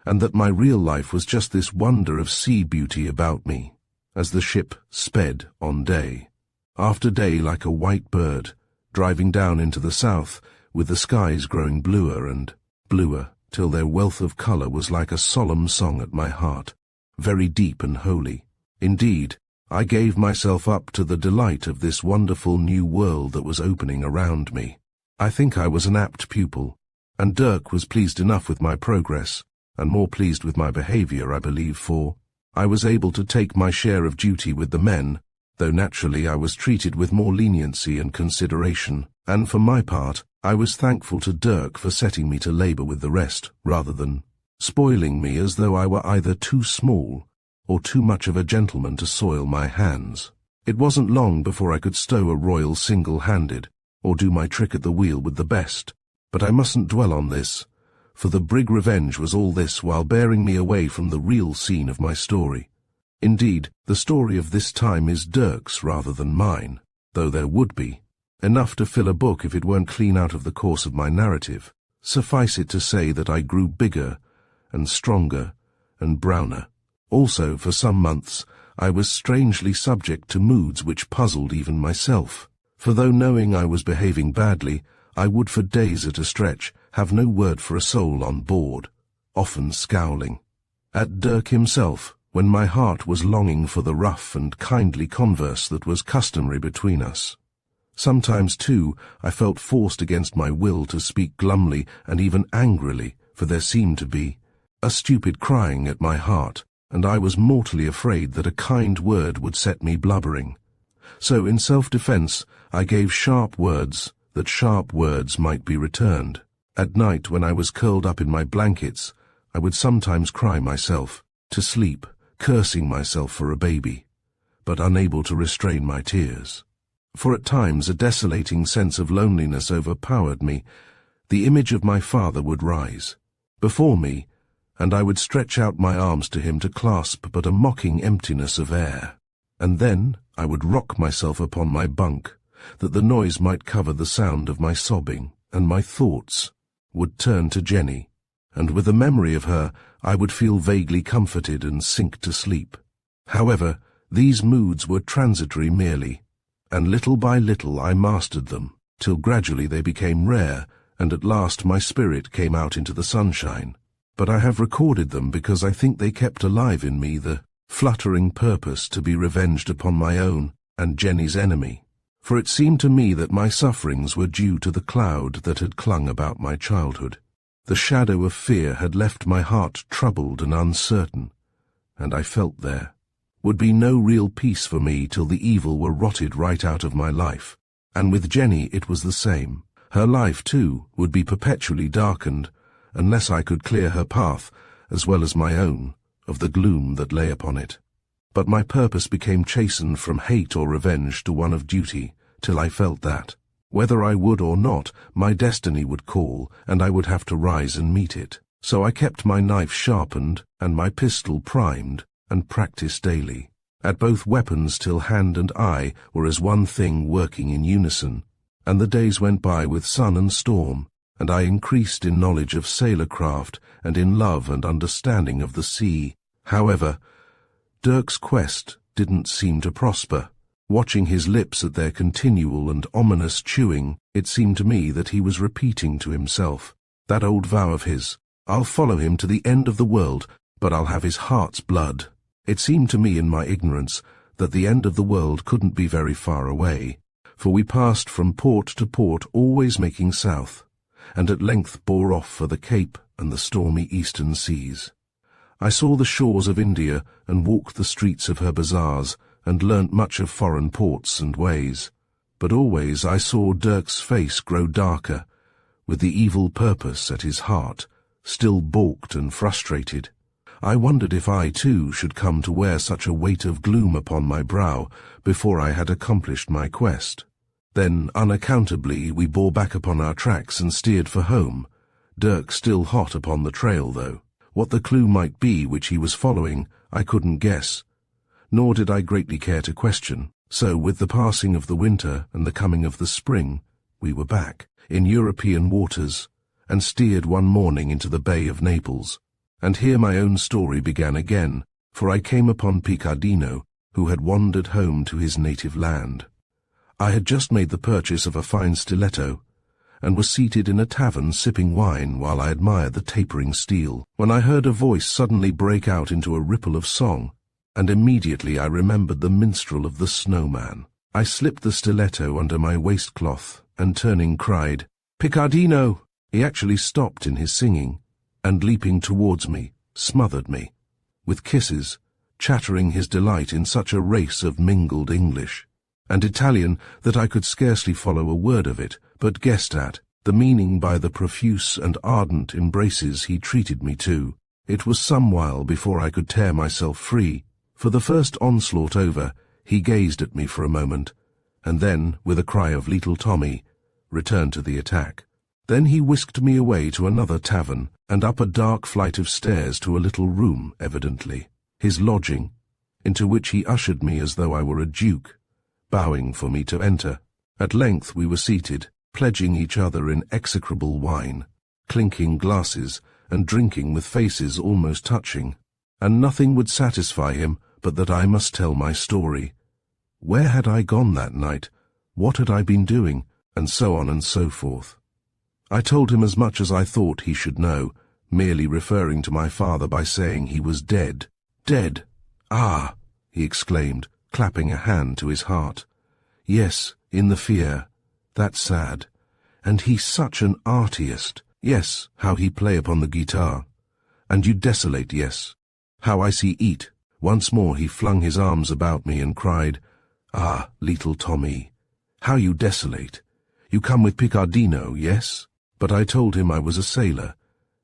and that my real life was just this wonder of sea beauty about me, as the ship sped on day after day like a white bird, driving down into the south, with the skies growing bluer and bluer, till their wealth of colour was like a solemn song at my heart, very deep and holy. Indeed, I gave myself up to the delight of this wonderful new world that was opening around me. I think I was an apt pupil, and Dirk was pleased enough with my progress, and more pleased with my behaviour, I believe, for I was able to take my share of duty with the men, though naturally I was treated with more leniency and consideration, and for my part, I was thankful to Dirk for setting me to labour with the rest, rather than spoiling me as though I were either too small or too much of a gentleman to soil my hands. It wasn't long before I could stow a royal single-handed, or do my trick at the wheel with the best, but I mustn't dwell on this, for the brig Revenge was all this while bearing me away from the real scene of my story. Indeed, the story of this time is Dirk's rather than mine, though there would be enough to fill a book if it weren't clean out of the course of my narrative. Suffice it to say that I grew bigger and stronger and browner. Also, for some months, I was strangely subject to moods which puzzled even myself. For though knowing I was behaving badly, I would for days at a stretch have no word for a soul on board, often scowling at Dirk himself, when my heart was longing for the rough and kindly converse that was customary between us. Sometimes, too, I felt forced against my will to speak glumly and even angrily, for there seemed to be a stupid crying at my heart, and I was mortally afraid that a kind word would set me blubbering. So in self-defence I gave sharp words, that sharp words might be returned. At night, when I was curled up in my blankets, I would sometimes cry myself to sleep, cursing myself for a baby, but unable to restrain my tears. For at times a desolating sense of loneliness overpowered me. The image of my father would rise before me, and I would stretch out my arms to him to clasp but a mocking emptiness of air. And then I would rock myself upon my bunk, that the noise might cover the sound of my sobbing, and my thoughts would turn to Jenny, and with the memory of her I would feel vaguely comforted and sink to sleep. However, these moods were transitory merely, and little by little I mastered them, till gradually they became rare, and at last my spirit came out into the sunshine. But I have recorded them because I think they kept alive in me the fluttering purpose to be revenged upon my own and Jenny's enemy. For it seemed to me that my sufferings were due to the cloud that had clung about my childhood. The shadow of fear had left my heart troubled and uncertain, and I felt there would be no real peace for me till the evil were rotted right out of my life. And with Jenny it was the same. Her life, too, would be perpetually darkened, unless I could clear her path, as well as my own, of the gloom that lay upon it. But my purpose became chastened from hate or revenge to one of duty, till I felt that, whether I would or not, my destiny would call, and I would have to rise and meet it. So I kept my knife sharpened, and my pistol primed, and practised daily at both weapons till hand and eye were as one thing working in unison. And the days went by with sun and storm, and I increased in knowledge of sailor-craft and in love and understanding of the sea. However, Dirk's quest didn't seem to prosper. Watching his lips at their continual and ominous chewing, it seemed to me that he was repeating to himself that old vow of his, "I'll follow him to the end of the world, but I'll have his heart's blood." It seemed to me in my ignorance that the end of the world couldn't be very far away, for we passed from port to port, always making south, and at length bore off for the Cape and the stormy eastern seas. I saw the shores of India and walked the streets of her bazaars and learnt much of foreign ports and ways. But always I saw Dirk's face grow darker, with the evil purpose at his heart, still balked and frustrated. I wondered if I too should come to wear such a weight of gloom upon my brow before I had accomplished my quest. Then, unaccountably, we bore back upon our tracks and steered for home, Dirk still hot upon the trail, though. What the clue might be which he was following, I couldn't guess, nor did I greatly care to question. So, with the passing of the winter and the coming of the spring, we were back, in European waters, and steered one morning into the Bay of Naples. And here my own story began again, for I came upon Picardino, who had wandered home to his native land. I had just made the purchase of a fine stiletto, and was seated in a tavern sipping wine while I admired the tapering steel, when I heard a voice suddenly break out into a ripple of song, and immediately I remembered the minstrel of the snowman. I slipped the stiletto under my waistcloth, and turning cried, "Picardino!" He actually stopped in his singing, and leaping towards me, smothered me with kisses, chattering his delight in such a race of mingled English and Italian that I could scarcely follow a word of it, but guessed at the meaning by the profuse and ardent embraces he treated me to. It was some while before I could tear myself free. For the first onslaught over, he gazed at me for a moment, and then, with a cry of "Little Tommy," returned to the attack. Then he whisked me away to another tavern, and up a dark flight of stairs to a little room, evidently his lodging, into which he ushered me as though I were a duke, bowing for me to enter. At length we were seated, pledging each other in execrable wine, clinking glasses, and drinking with faces almost touching. And nothing would satisfy him but that I must tell my story. Where had I gone that night? What had I been doing? And so on and so forth. I told him as much as I thought he should know, merely referring to my father by saying he was dead. Dead? Ah! He exclaimed, clapping a hand to his heart. Yes, in the fear. That's sad. And he's such an artist. Yes, how he play upon the guitar. And you desolate, yes. How I see eat. Once more he flung his arms about me and cried, "Ah, little Tommy, how you desolate. You come with Picardino, yes?" But I told him I was a sailor,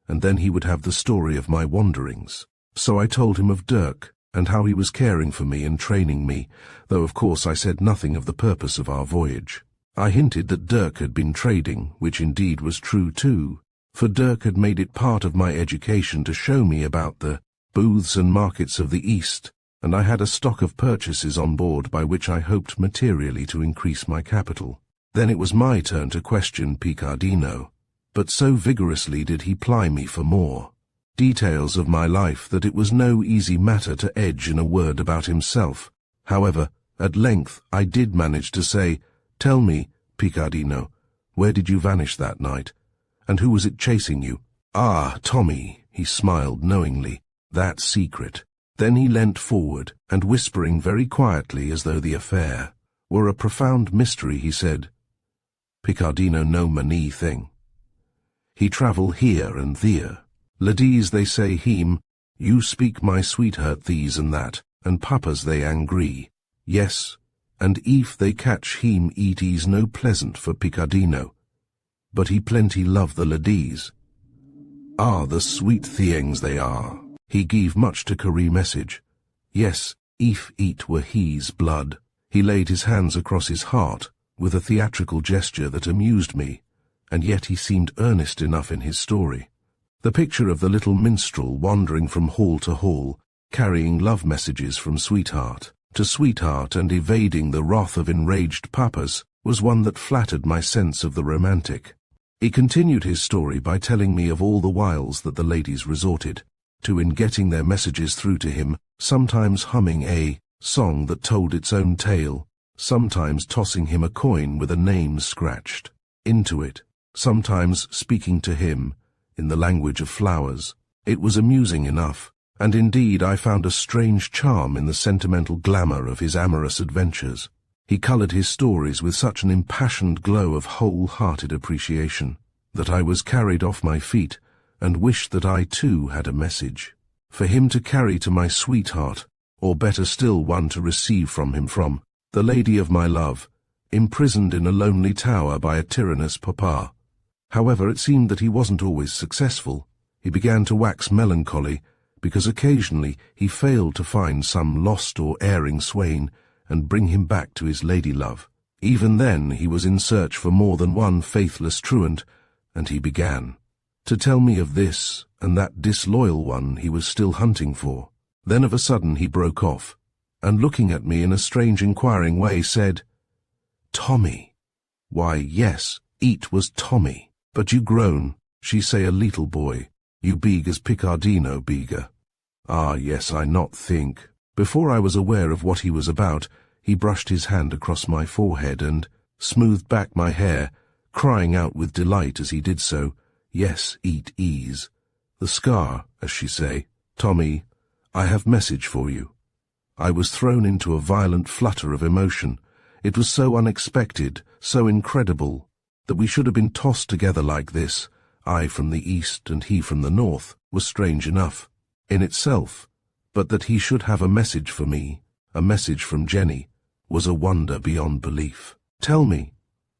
and then he would have the story of my wanderings. So I told him of Dirk, and how he was caring for me and training me, though of course I said nothing of the purpose of our voyage. I hinted that Dirk had been trading, which indeed was true too, for Dirk had made it part of my education to show me about the booths and markets of the East, and I had a stock of purchases on board by which I hoped materially to increase my capital. Then it was my turn to question Picardino, but so vigorously did he ply me for more details of my life that it was no easy matter to edge in a word about himself. However, at length I did manage to say, "Tell me, Picardino, where did you vanish that night? And who was it chasing you?" "Ah, Tommy," he smiled knowingly, "that secret." Then he leant forward, and whispering very quietly as though the affair were a profound mystery, he said, "Picardino no money thing. He travel here and there. Ladies they say him, you speak my sweetheart these and that, and papas they angry. Yes, and if they catch him it is no pleasant for Picardino, but he plenty love the ladies. Ah, the sweet things they are. He gave much to curry message. Yes, if it were his blood." He laid his hands across his heart, with a theatrical gesture that amused me, and yet he seemed earnest enough in his story. The picture of the little minstrel wandering from hall to hall, carrying love messages from sweetheart to sweetheart and evading the wrath of enraged papas, was one that flattered my sense of the romantic. He continued his story by telling me of all the wiles that the ladies resorted to in getting their messages through to him, sometimes humming a song that told its own tale, sometimes tossing him a coin with a name scratched into it, sometimes speaking to him in the language of flowers. It was amusing enough, and indeed I found a strange charm in the sentimental glamour of his amorous adventures. He coloured his stories with such an impassioned glow of whole-hearted appreciation that I was carried off my feet and wished that I too had a message. for him to carry to my sweetheart, or better still one to receive from him, from the lady of my love, imprisoned in a lonely tower by a tyrannous papa. However, it seemed that he wasn't always successful. He began to wax melancholy, because occasionally he failed to find some lost or erring swain and bring him back to his lady-love. Even then he was in search for more than one faithless truant, and he began to tell me of this and that disloyal one he was still hunting for. Then of a sudden he broke off, and looking at me in a strange inquiring way said, "Tommy." Why, yes, it was Tommy. But you grown, she say a little boy, you big as Picardino bigger. Ah, yes, I not think. Before I was aware of what he was about, he brushed his hand across my forehead and smoothed back my hair, crying out with delight as he did so, "Yes, eat ease. The scar, as she say. Tommy, I have message for you." I was thrown into a violent flutter of emotion. It was so unexpected, so incredible, that we should have been tossed together like this, I from the east and he from the north, was strange enough in itself, but that he should have a message for me, a message from Jenny, was a wonder beyond belief. "Tell me,"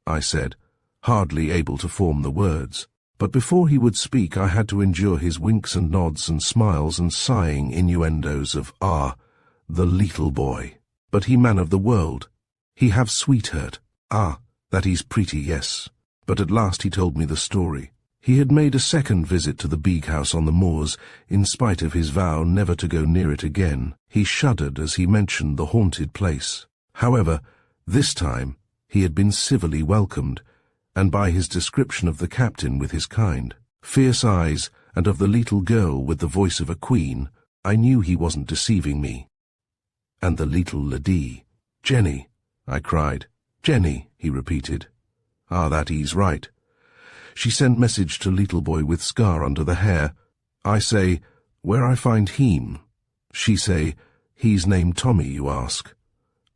I said, hardly able to form the words. But before he would speak I had to endure his winks and nods and smiles and sighing innuendos of, the little boy. But he man of the world. He have sweetheart. That is pretty, yes. But at last he told me the story. He had made a second visit to the big house on the moors, in spite of his vow never to go near it again. He shuddered as he mentioned the haunted place. However, this time he had been civilly welcomed, and by his description of the captain with his kind, fierce eyes, and of the little girl with the voice of a queen, I knew he wasn't deceiving me. "And the little lady, Jenny," I cried. "Jenny," he repeated. That is right. She sent message to little boy with scar under the hair. I say, where I find him? She say, he's named Tommy, you ask.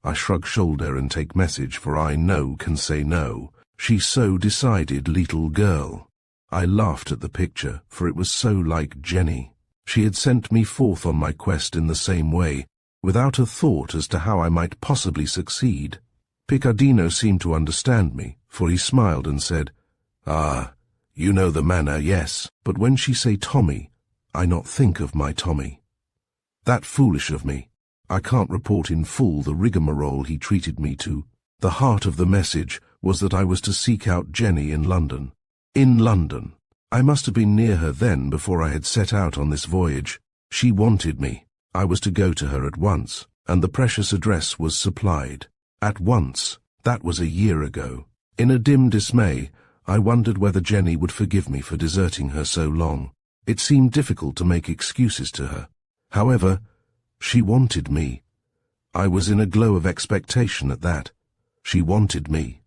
I shrug shoulder and take message, for I no can say no. She so decided, little girl. I laughed at the picture, for it was so like Jenny. She had sent me forth on my quest in the same way, without a thought as to how I might possibly succeed. Picardino seemed to understand me, for he smiled and said, You know the manner, yes, but when she say Tommy, I not think of my Tommy. That foolish of me. I can't report in full the rigmarole he treated me to. The heart of the message was that I was to seek out Jenny in London. In London. I must have been near her then before I had set out on this voyage. She wanted me. I was to go to her at once, and the precious address was supplied. At once. That was a year ago. In a dim dismay, I wondered whether Jenny would forgive me for deserting her so long. It seemed difficult to make excuses to her. However, she wanted me. I was in a glow of expectation at that. She wanted me,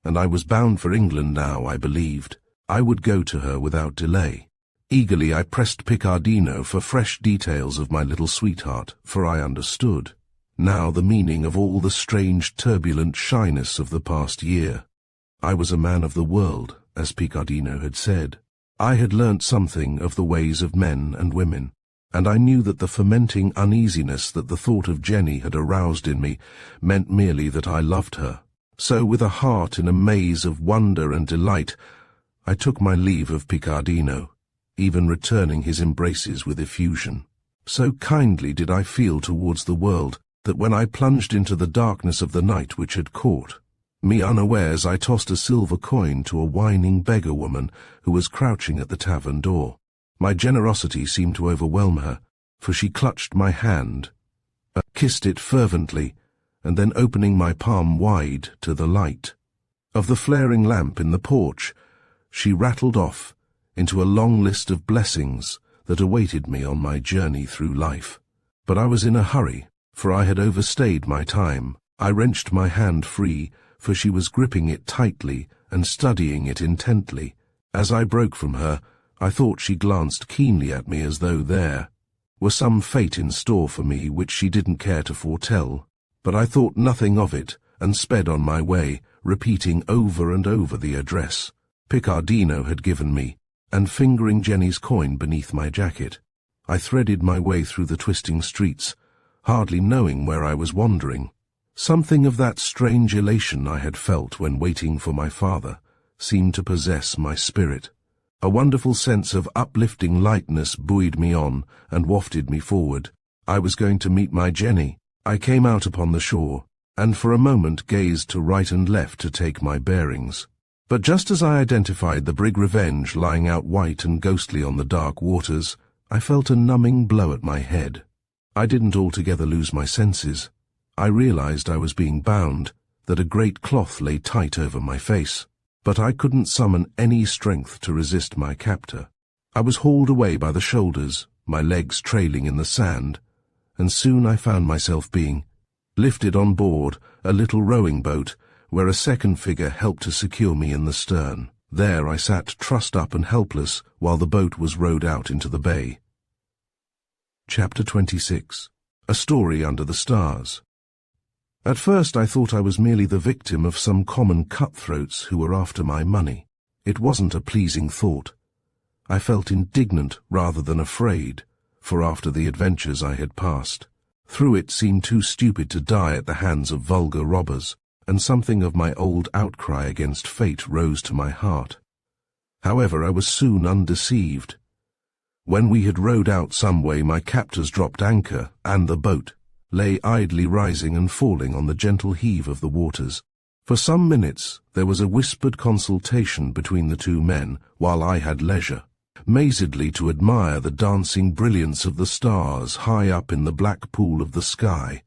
and I was bound for England now, I believed. I would go to her without delay. Eagerly I pressed Picardino for fresh details of my little sweetheart, for I understood now the meaning of all the strange, turbulent shyness of the past year. I was a man of the world, as Picardino had said. I had learnt something of the ways of men and women, and I knew that the fermenting uneasiness that the thought of Jenny had aroused in me meant merely that I loved her. So, with a heart in a maze of wonder and delight, I took my leave of Picardino, even returning his embraces with effusion. So kindly did I feel towards the world, that when I plunged into the darkness of the night which had caught me unawares, I tossed a silver coin to a whining beggar woman who was crouching at the tavern door. My generosity seemed to overwhelm her, for she clutched my hand, kissed it fervently, and then opening my palm wide to the light of the flaring lamp in the porch, she rattled off into a long list of blessings that awaited me on my journey through life. But I was in a hurry, for I had overstayed my time. I wrenched my hand free, for she was gripping it tightly and studying it intently. As I broke from her, I thought she glanced keenly at me as though there were some fate in store for me which she didn't care to foretell. But I thought nothing of it, and sped on my way, repeating over and over the address Picardino had given me, and fingering Jenny's coin beneath my jacket. I threaded my way through the twisting streets, hardly knowing where I was wandering. Something of that strange elation I had felt when waiting for my father seemed to possess my spirit. A wonderful sense of uplifting lightness buoyed me on and wafted me forward. I was going to meet my Jenny. I came out upon the shore, and for a moment gazed to right and left to take my bearings. But just as I identified the brig Revenge lying out white and ghostly on the dark waters, I felt a numbing blow at my head. I didn't altogether lose my senses. I realized I was being bound, that a great cloth lay tight over my face, but I couldn't summon any strength to resist my captor. I was hauled away by the shoulders, my legs trailing in the sand, and soon I found myself being lifted on board a little rowing boat where a second figure helped to secure me in the stern. There I sat trussed up and helpless while the boat was rowed out into the bay. Chapter 26. A Story Under the Stars. At first I thought I was merely the victim of some common cutthroats who were after my money. It wasn't a pleasing thought. I felt indignant rather than afraid, for after the adventures I had passed, through it seemed too stupid to die at the hands of vulgar robbers, and something of my old outcry against fate rose to my heart. However, I was soon undeceived. When we had rowed out some way, my captors dropped anchor, and the boat lay idly rising and falling on the gentle heave of the waters. For some minutes there was a whispered consultation between the two men, while I had leisure, mazedly to admire the dancing brilliance of the stars high up in the black pool of the sky.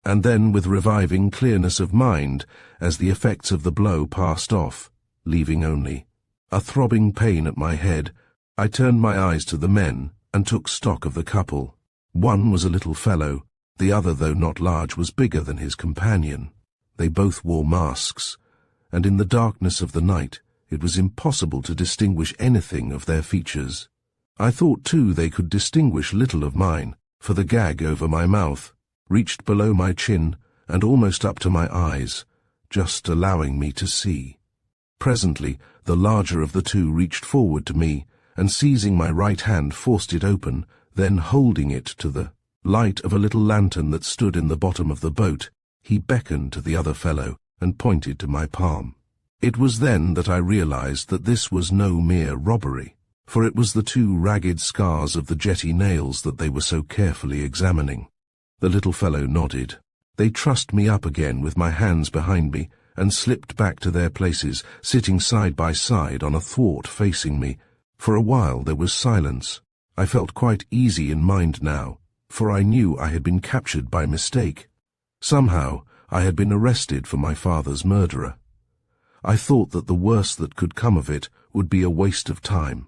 And then, with reviving clearness of mind, as the effects of the blow passed off, leaving only a throbbing pain at my head, I turned my eyes to the men and took stock of the couple. One was a little fellow. The other, though not large, was bigger than his companion. They both wore masks, and in the darkness of the night it was impossible to distinguish anything of their features. I thought, too, they could distinguish little of mine, for the gag over my mouth reached below my chin and almost up to my eyes, just allowing me to see. Presently the larger of the two reached forward to me, and seizing my right hand forced it open, then holding it to the light of a little lantern that stood in the bottom of the boat, he beckoned to the other fellow and pointed to my palm. It was then that I realized that this was no mere robbery, for it was the two ragged scars of the jetty nails that they were so carefully examining. The little fellow nodded. They trussed me up again with my hands behind me and slipped back to their places, sitting side by side on a thwart facing me. For a while there was silence. I felt quite easy in mind now, for I knew I had been captured by mistake. Somehow I had been arrested for my father's murderer. I thought that the worst that could come of it would be a waste of time,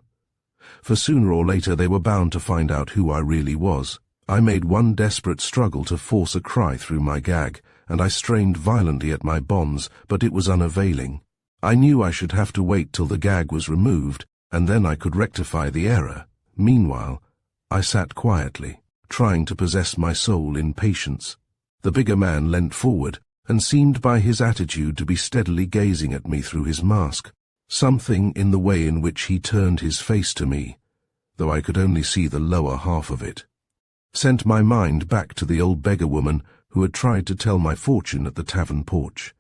for sooner or later they were bound to find out who I really was. I made one desperate struggle to force a cry through my gag, and I strained violently at my bonds, but it was unavailing. I knew I should have to wait till the gag was removed, and then I could rectify the error. Meanwhile, I sat quietly, trying to possess my soul in patience. The bigger man leant forward, and seemed by his attitude to be steadily gazing at me through his mask. Something in the way in which he turned his face to me, though I could only see the lower half of it, sent my mind back to the old beggar woman who had tried to tell my fortune at the tavern porch.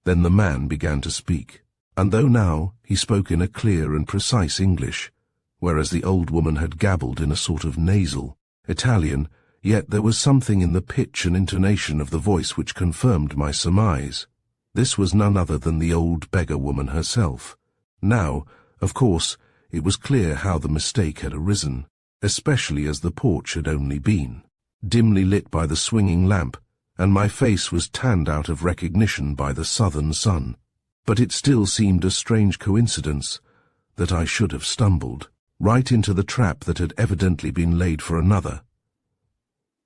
Then the man began to speak, and though now he spoke in a clear and precise English, whereas the old woman had gabbled in a sort of nasal Italian, yet there was something in the pitch and intonation of the voice which confirmed my surmise. This was none other than the old beggar woman herself. Now, of course, it was clear how the mistake had arisen, especially as the porch had only been dimly lit by the swinging lamp, and my face was tanned out of recognition by the southern sun. But it still seemed a strange coincidence that I should have stumbled right into the trap that had evidently been laid for another.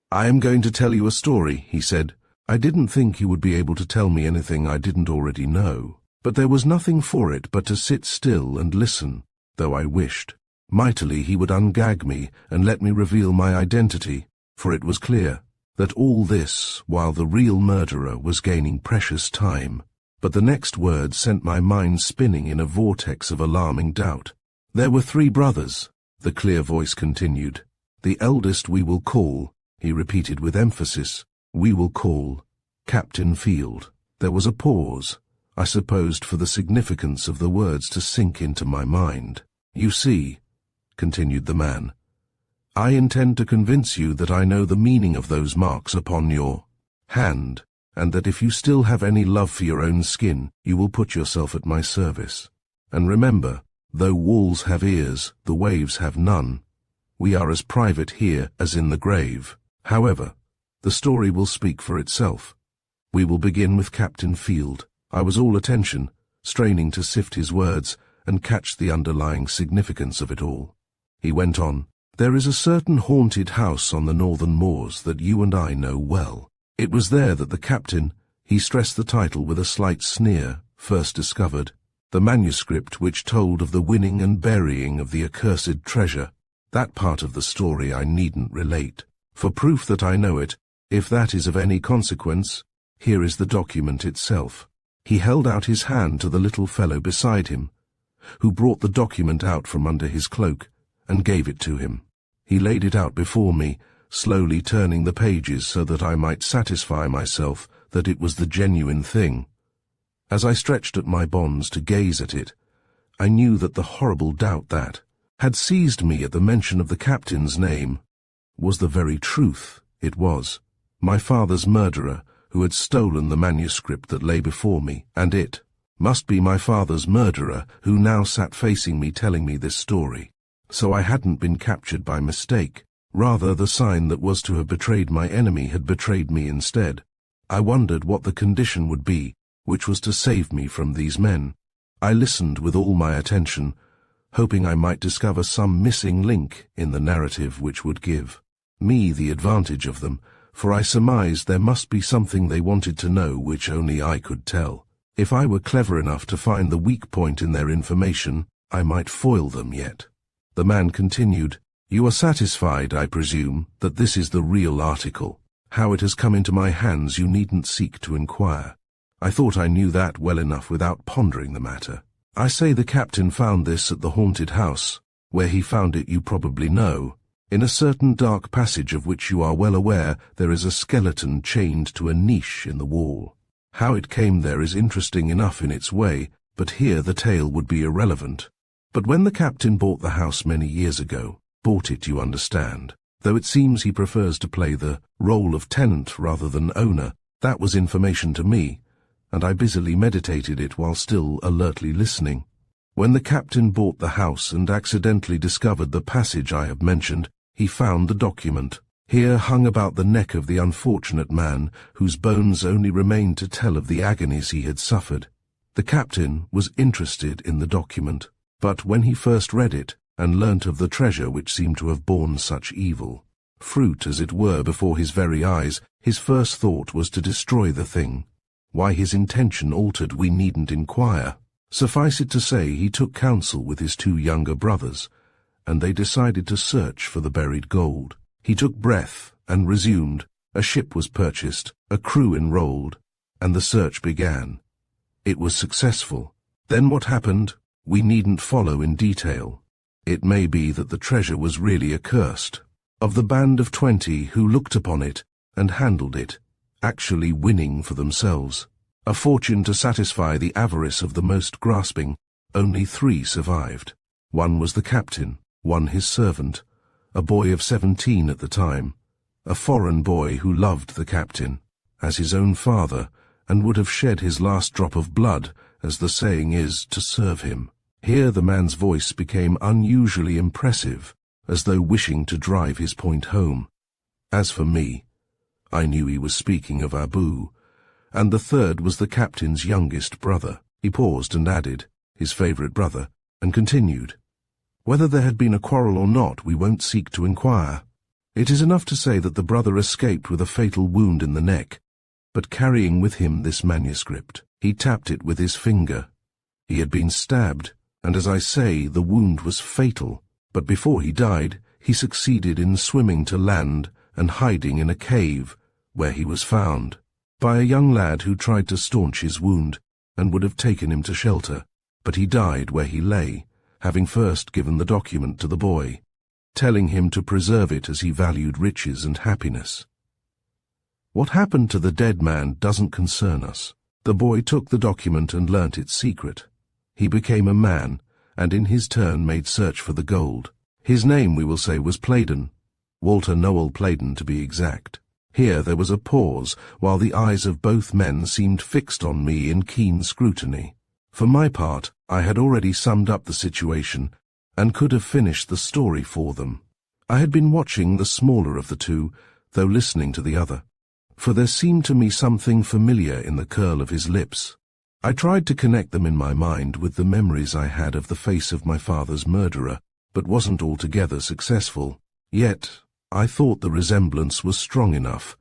"I am going to tell you a story," he said. I didn't think he would be able to tell me anything I didn't already know, but there was nothing for it but to sit still and listen, though I wished mightily he would ungag me and let me reveal my identity, for it was clear that all this while the real murderer was gaining precious time. But the next word sent my mind spinning in a vortex of alarming doubt. "There were 3 brothers," the clear voice continued. The eldest we will call," he repeated with emphasis, "we will call Captain Field." There was a pause, I supposed for the significance of the words to sink into my mind. "You see," continued the man, "I intend to convince you that I know the meaning of those marks upon your hand, and that if you still have any love for your own skin, you will put yourself at my service. And remember, though walls have ears, the waves have none. We are as private here as in the grave. However, the story will speak for itself. We will begin with Captain Field." I was all attention, straining to sift his words and catch the underlying significance of it all. He went on, "There is a certain haunted house on the northern moors that you and I know well. It was there that the captain," he stressed the title with a slight sneer, "first discovered the manuscript which told of the winning and burying of the accursed treasure. That part of the story I needn't relate. For proof that I know it, if that is of any consequence, here is the document itself." He held out his hand to the little fellow beside him, who brought the document out from under his cloak and gave it to him. He laid it out before me, slowly turning the pages so that I might satisfy myself that it was the genuine thing. As I stretched at my bonds to gaze at it, I knew that the horrible doubt that had seized me at the mention of the captain's name was the very truth. It was my father's murderer who had stolen the manuscript that lay before me, and it must be my father's murderer who now sat facing me telling me this story. So I hadn't been captured by mistake. Rather, the sign that was to have betrayed my enemy had betrayed me instead. I wondered what the condition would be, which was to save me from these men. I listened with all my attention, hoping I might discover some missing link in the narrative which would give me the advantage of them, for I surmised there must be something they wanted to know which only I could tell. If I were clever enough to find the weak point in their information, I might foil them yet. The man continued, "You are satisfied, I presume, that this is the real article. How it has come into my hands you needn't seek to inquire. I thought I knew that well enough without pondering the matter. I say the captain found this at the haunted house. Where he found it you probably know. In a certain dark passage of which you are well aware, there is a skeleton chained to a niche in the wall. How it came there is interesting enough in its way, but here the tale would be irrelevant. But when the captain bought the house many years ago, bought it, you understand, though it seems he prefers to play the role of tenant rather than owner, that was information to me, and I busily meditated it while still alertly listening. When the captain bought the house and accidentally discovered the passage I have mentioned, he found the document, here hung about the neck of the unfortunate man, whose bones only remained to tell of the agonies he had suffered. The captain was interested in the document, but when he first read it, and learnt of the treasure which seemed to have borne such evil, fruit as it were before his very eyes, his first thought was to destroy the thing. Why his intention altered we needn't inquire. Suffice it to say, he took counsel with his two younger brothers, and they decided to search for the buried gold. He took breath and resumed. A ship was purchased, a crew enrolled, and the search began. It was successful. Then what happened, we needn't follow in detail. It may be that the treasure was really accursed. Of the band of 20 who looked upon it and handled it, actually winning for themselves a fortune to satisfy the avarice of the most grasping, only 3 survived. One was the captain, one his servant, a boy of 17 at the time, a foreign boy who loved the captain as his own father and would have shed his last drop of blood, as the saying is, to serve him. Here the man's voice became unusually impressive, as though wishing to drive his point home. As for me, I knew he was speaking of Abu, and the third was the captain's youngest brother. He paused and added, his favourite brother, and continued, "Whether there had been a quarrel or not, we won't seek to inquire. It is enough to say that the brother escaped with a fatal wound in the neck, but carrying with him this manuscript. He tapped it with his finger. He had been stabbed, and as I say, the wound was fatal, but before he died, he succeeded in swimming to land and hiding in a cave, where he was found by a young lad who tried to staunch his wound and would have taken him to shelter, but he died where he lay, having first given the document to the boy. telling him to preserve it as he valued riches and happiness. What happened to the dead man doesn't concern us. The boy took the document and learnt its secret. He became a man, and in his turn made search for the gold. His name, we will say, was Playden, Walter Noel Playden to be exact. Here there was a pause, while the eyes of both men seemed fixed on me in keen scrutiny. For my part, I had already summed up the situation, and could have finished the story for them. I had been watching the smaller of the two, though listening to the other, for there seemed to me something familiar in the curl of his lips. I tried to connect them in my mind with the memories I had of the face of my father's murderer, but wasn't altogether successful. Yet, I thought the resemblance was strong enough,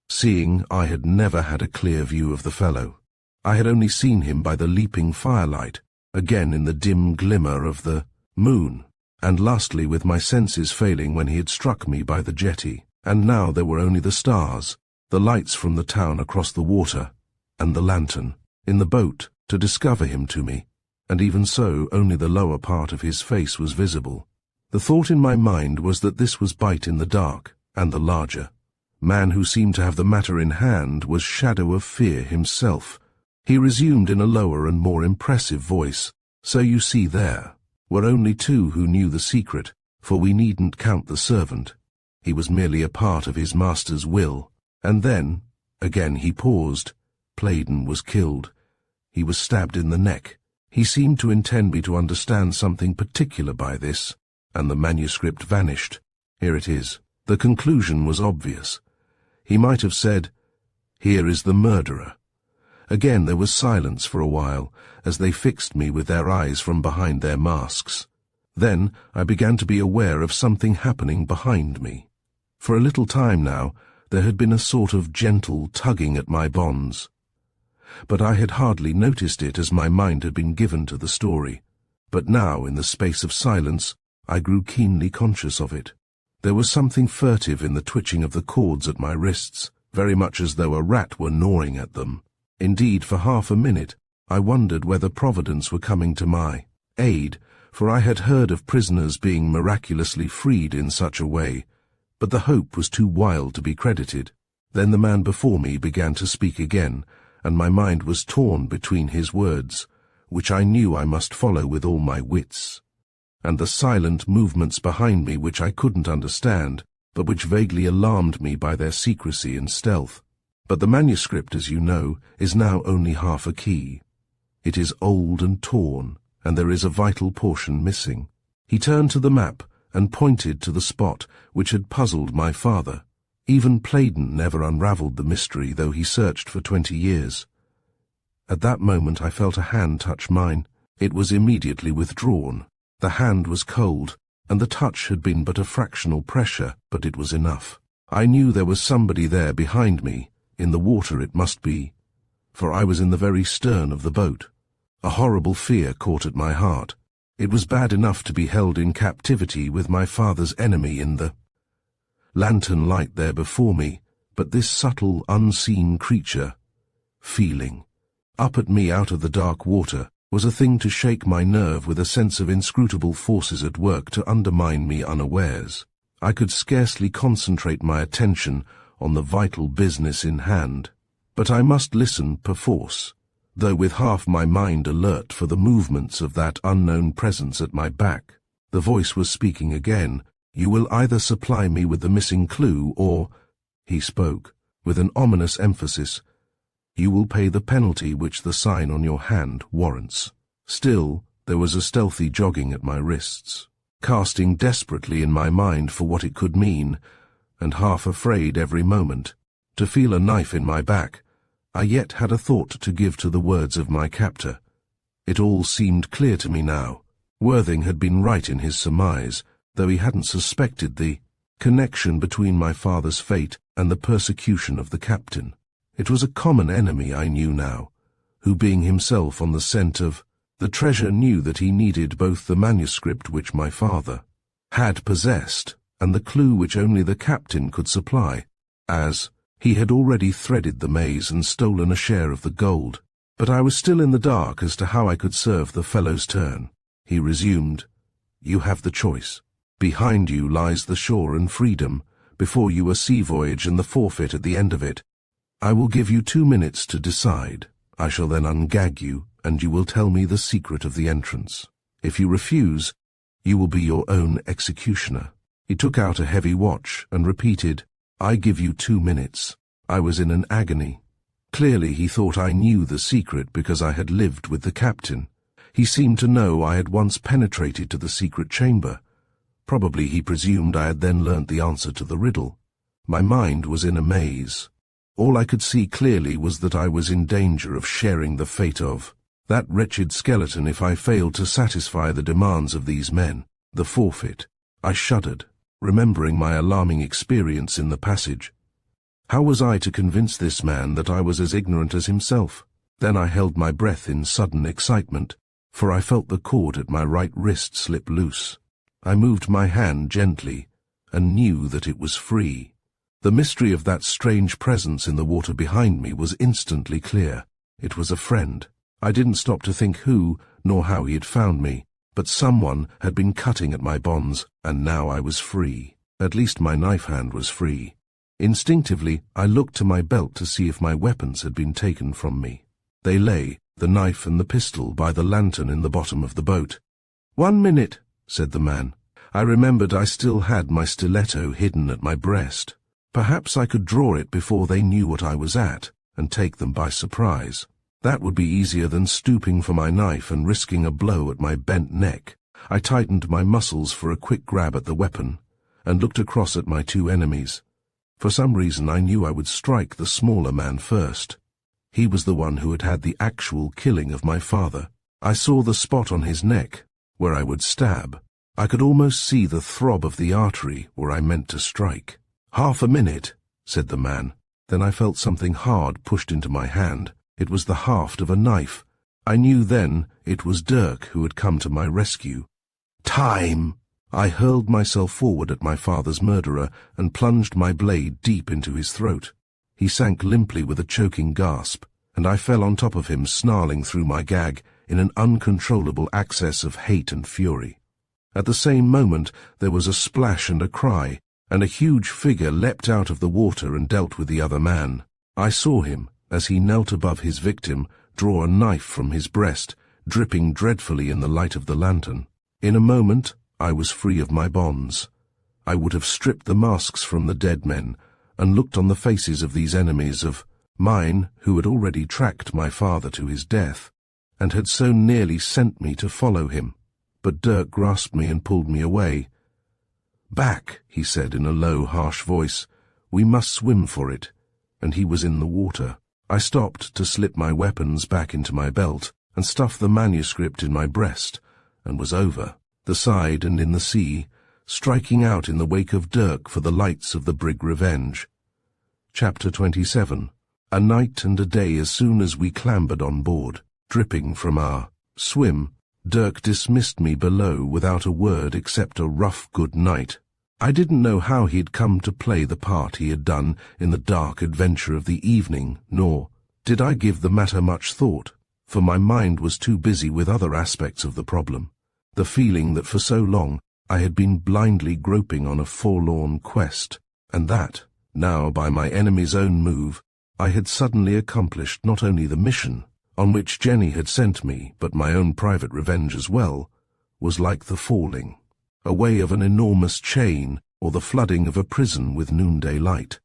seeing I had never had a clear view of the fellow. I had only seen him by the leaping firelight, again in the dim glimmer of the moon, and lastly with my senses failing when he had struck me by the jetty, and now there were only the stars, the lights from the town across the water, and the lantern, in the boat, to discover him to me, and even so only the lower part of his face was visible. The thought in my mind was that this was Bite in the dark, and the larger man who seemed to have the matter in hand was Shadow of Fear himself. He resumed in a lower and more impressive voice, "So you see there were only two who knew the secret, for we needn't count the servant. He was merely a part of his master's will. And then," again he paused, "Playden was killed. He was stabbed in the neck." He seemed to intend me to understand something particular by this, and the manuscript vanished. Here it is. The conclusion was obvious. He might have said, "Here is the murderer." Again there was silence for a while, as they fixed me with their eyes from behind their masks. Then I began to be aware of something happening behind me. For a little time now, there had been a sort of gentle tugging at my bonds, but I had hardly noticed it as my mind had been given to the story. But now, in the space of silence, I grew keenly conscious of it. There was something furtive in the twitching of the cords at my wrists, very much as though a rat were gnawing at them. Indeed, for half a minute, I wondered whether Providence were coming to my aid, for I had heard of prisoners being miraculously freed in such a way, but the hope was too wild to be credited. Then the man before me began to speak again, and my mind was torn between his words, which I knew I must follow with all my wits, and the silent movements behind me which I couldn't understand, but which vaguely alarmed me by their secrecy and stealth. But the manuscript, as you know, is now only half a key. It is old and torn, and there is a vital portion missing. He turned to the map and pointed to the spot which had puzzled my father. Even Playden never unravelled the mystery, though he searched for 20 years. At that moment I felt a hand touch mine. It was immediately withdrawn. The hand was cold, and the touch had been but a fractional pressure, but it was enough. I knew there was somebody there behind me. In the water it must be, for I was in the very stern of the boat. A horrible fear caught at my heart. It was bad enough to be held in captivity with my father's enemy in the lantern light there before me, but this subtle, unseen creature, feeling up at me out of the dark water, was a thing to shake my nerve with a sense of inscrutable forces at work to undermine me unawares. I could scarcely concentrate my attention on the vital business in hand, but I must listen perforce, though with half my mind alert for the movements of that unknown presence at my back. The voice was speaking again. "You will either supply me with the missing clue, or," he spoke, with an ominous emphasis, "you will pay the penalty which the sign on your hand warrants." Still, there was a stealthy jogging at my wrists, casting desperately in my mind for what it could mean, and half afraid every moment to feel a knife in my back. I yet had a thought to give to the words of my captor. It all seemed clear to me now. Worthing had been right in his surmise, though he hadn't suspected the connection between my father's fate and the persecution of the captain. It was a common enemy, I knew now, who, being himself on the scent of the treasure, knew that he needed both the manuscript which my father had possessed and the clue which only the captain could supply, as he had already threaded the maze and stolen a share of the gold. But I was still in the dark as to how I could serve the fellow's turn. He resumed, "You have the choice. Behind you lies the shore and freedom, before you a sea voyage and the forfeit at the end of it. I will give you 2 minutes to decide. I shall then ungag you, and you will tell me the secret of the entrance. If you refuse, you will be your own executioner." He took out a heavy watch and repeated, "I give you 2 minutes." I was in an agony. Clearly he thought I knew the secret because I had lived with the captain. He seemed to know I had once penetrated to the secret chamber. Probably he presumed I had then learnt the answer to the riddle. My mind was in a maze. All I could see clearly was that I was in danger of sharing the fate of that wretched skeleton if I failed to satisfy the demands of these men, the forfeit. I shuddered, remembering my alarming experience in the passage. How was I to convince this man that I was as ignorant as himself? Then I held my breath in sudden excitement, for I felt the cord at my right wrist slip loose. I moved my hand gently, and knew that it was free. The mystery of that strange presence in the water behind me was instantly clear. It was a friend. I didn't stop to think who, nor how he had found me, but someone had been cutting at my bonds, and now I was free. At least my knife hand was free. Instinctively, I looked to my belt to see if my weapons had been taken from me. They lay, the knife and the pistol, by the lantern in the bottom of the boat. "1 minute," said the man. I remembered I still had my stiletto hidden at my breast. Perhaps I could draw it before they knew what I was at, and take them by surprise. That would be easier than stooping for my knife and risking a blow at my bent neck. I tightened my muscles for a quick grab at the weapon, and looked across at my 2 enemies. For some reason I knew I would strike the smaller man first. He was the one who had had the actual killing of my father. I saw the spot on his neck, where I would stab. I could almost see the throb of the artery where I meant to strike. "Half a minute," said the man. Then I felt something hard pushed into my hand. It was the haft of a knife. I knew then it was Dirk who had come to my rescue. "Time!" I hurled myself forward at my father's murderer and plunged my blade deep into his throat. He sank limply with a choking gasp, and I fell on top of him, snarling through my gag in an uncontrollable access of hate and fury. At the same moment there was a splash and a cry, and a huge figure leapt out of the water and dealt with the other man. I saw him, as he knelt above his victim, draw a knife from his breast, dripping dreadfully in the light of the lantern. In a moment I was free of my bonds. I would have stripped the masks from the dead men, and looked on the faces of these enemies of mine who had already tracked my father to his death, and had so nearly sent me to follow him. But Dirk grasped me and pulled me away. "Back," he said in a low, harsh voice. "We must swim for it." And he was in the water. I stopped to slip my weapons back into my belt and stuff the manuscript in my breast, and was over, the side and in the sea, striking out in the wake of Dirk for the lights of the brig Revenge. Chapter 27. A night and a day as soon as we clambered on board, dripping from our swim, Dirk dismissed me below without a word except a rough good night. I didn't know how he had come to play the part he had done in the dark adventure of the evening, nor did I give the matter much thought, for my mind was too busy with other aspects of the problem. The feeling that for so long I had been blindly groping on a forlorn quest, and that, now by my enemy's own move, I had suddenly accomplished not only the mission on which Jenny had sent me, but my own private revenge as well, was like the falling away of an enormous chain or the flooding of a prison with noonday light.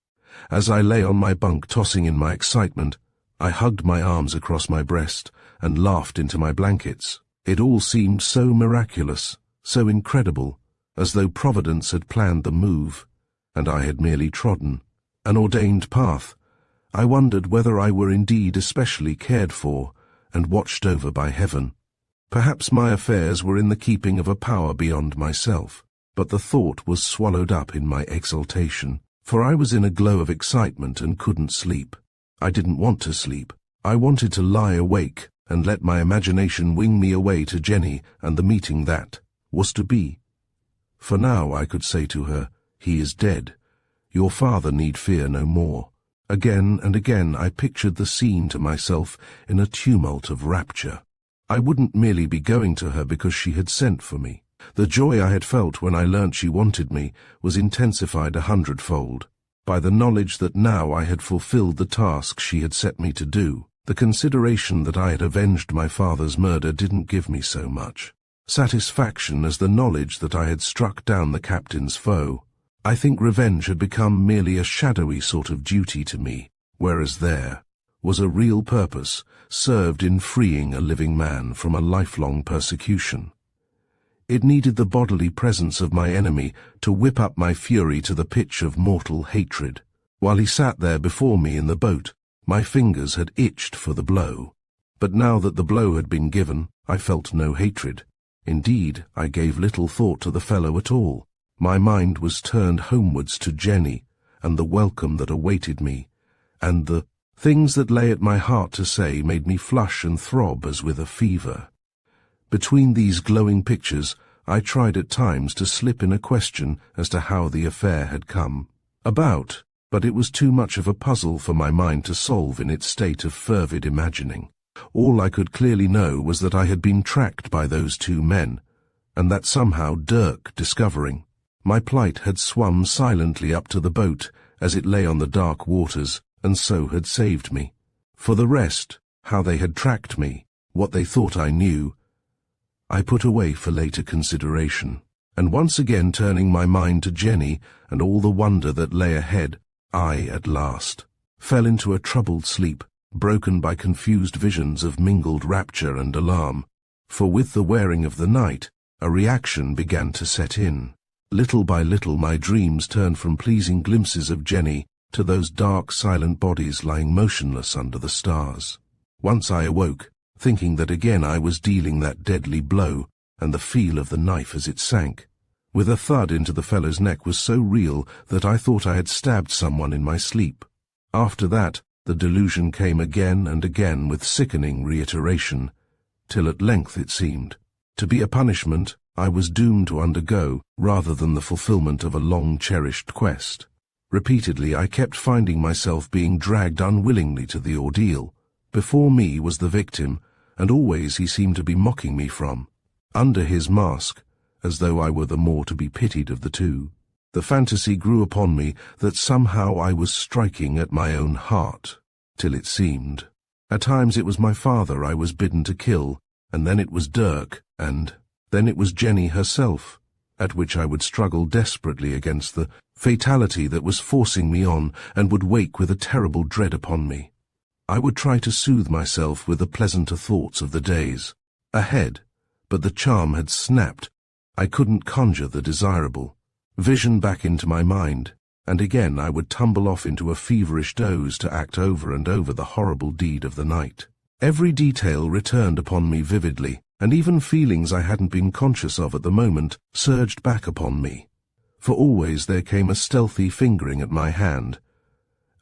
As I lay on my bunk tossing in my excitement, I hugged my arms across my breast and laughed into my blankets. It all seemed so miraculous, so incredible, as though Providence had planned the move, and I had merely trodden an ordained path. I wondered whether I were indeed especially cared for and watched over by heaven. Perhaps my affairs were in the keeping of a power beyond myself, but the thought was swallowed up in my exultation, for I was in a glow of excitement and couldn't sleep. I didn't want to sleep. I wanted to lie awake and let my imagination wing me away to Jenny and the meeting that was to be. For now I could say to her, "He is dead. Your father need fear no more." Again and again I pictured the scene to myself in a tumult of rapture. I wouldn't merely be going to her because she had sent for me. The joy I had felt when I learnt she wanted me was intensified 100-fold by the knowledge that now I had fulfilled the task she had set me to do. The consideration that I had avenged my father's murder didn't give me so much satisfaction as the knowledge that I had struck down the captain's foe. I think revenge had become merely a shadowy sort of duty to me, whereas there was a real purpose served in freeing a living man from a lifelong persecution. It needed the bodily presence of my enemy to whip up my fury to the pitch of mortal hatred. While he sat there before me in the boat, my fingers had itched for the blow. But now that the blow had been given, I felt no hatred. Indeed, I gave little thought to the fellow at all. My mind was turned homewards to Jenny, and the welcome that awaited me, and the things that lay at my heart to say made me flush and throb as with a fever. Between these glowing pictures, I tried at times to slip in a question as to how the affair had come about, but it was too much of a puzzle for my mind to solve in its state of fervid imagining. All I could clearly know was that I had been tracked by those two men, and that somehow Dirk, discovering my plight, had swum silently up to the boat as it lay on the dark waters, and so had saved me. For the rest, how they had tracked me, what they thought I knew, I put away for later consideration. And once again turning my mind to Jenny and all the wonder that lay ahead, I, at last, fell into a troubled sleep, broken by confused visions of mingled rapture and alarm. For with the wearing of the night, a reaction began to set in. Little by little my dreams turned from pleasing glimpses of Jenny to those dark, silent bodies lying motionless under the stars. Once I awoke, thinking that again I was dealing that deadly blow, and the feel of the knife as it sank with a thud into the fellow's neck was so real that I thought I had stabbed someone in my sleep. After that, the delusion came again and again with sickening reiteration, till at length it seemed to be a punishment I was doomed to undergo rather than the fulfillment of a long-cherished quest. Repeatedly I kept finding myself being dragged unwillingly to the ordeal. Before me was the victim, and always he seemed to be mocking me from under his mask, as though I were the more to be pitied of the two. The fantasy grew upon me that somehow I was striking at my own heart, till it seemed. At times it was my father I was bidden to kill, and then it was Dirk, and then it was Jenny herself, at which I would struggle desperately against the fatality that was forcing me on, and would wake with a terrible dread upon me. I would try to soothe myself with the pleasanter thoughts of the days ahead, but the charm had snapped. I couldn't conjure the desirable vision back into my mind, and again I would tumble off into a feverish doze to act over and over the horrible deed of the night. Every detail returned upon me vividly, and even feelings I hadn't been conscious of at the moment surged back upon me. For always there came a stealthy fingering at my hand,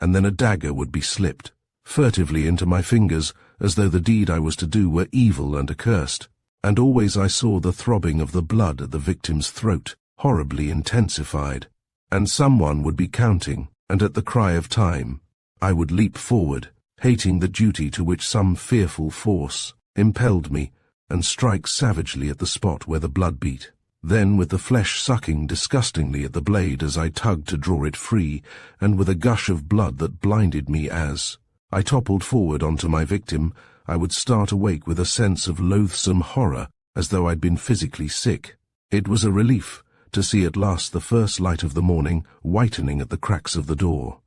and then a dagger would be slipped furtively into my fingers as though the deed I was to do were evil and accursed. And always I saw the throbbing of the blood at the victim's throat, horribly intensified, and someone would be counting, and at the cry of time, I would leap forward, hating the duty to which some fearful force impelled me, and strike savagely at the spot where the blood beat. Then, with the flesh sucking disgustingly at the blade as I tugged to draw it free, and with a gush of blood that blinded me as I toppled forward onto my victim, I would start awake with a sense of loathsome horror, as though I'd been physically sick. It was a relief to see at last the first light of the morning whitening at the cracks of the door.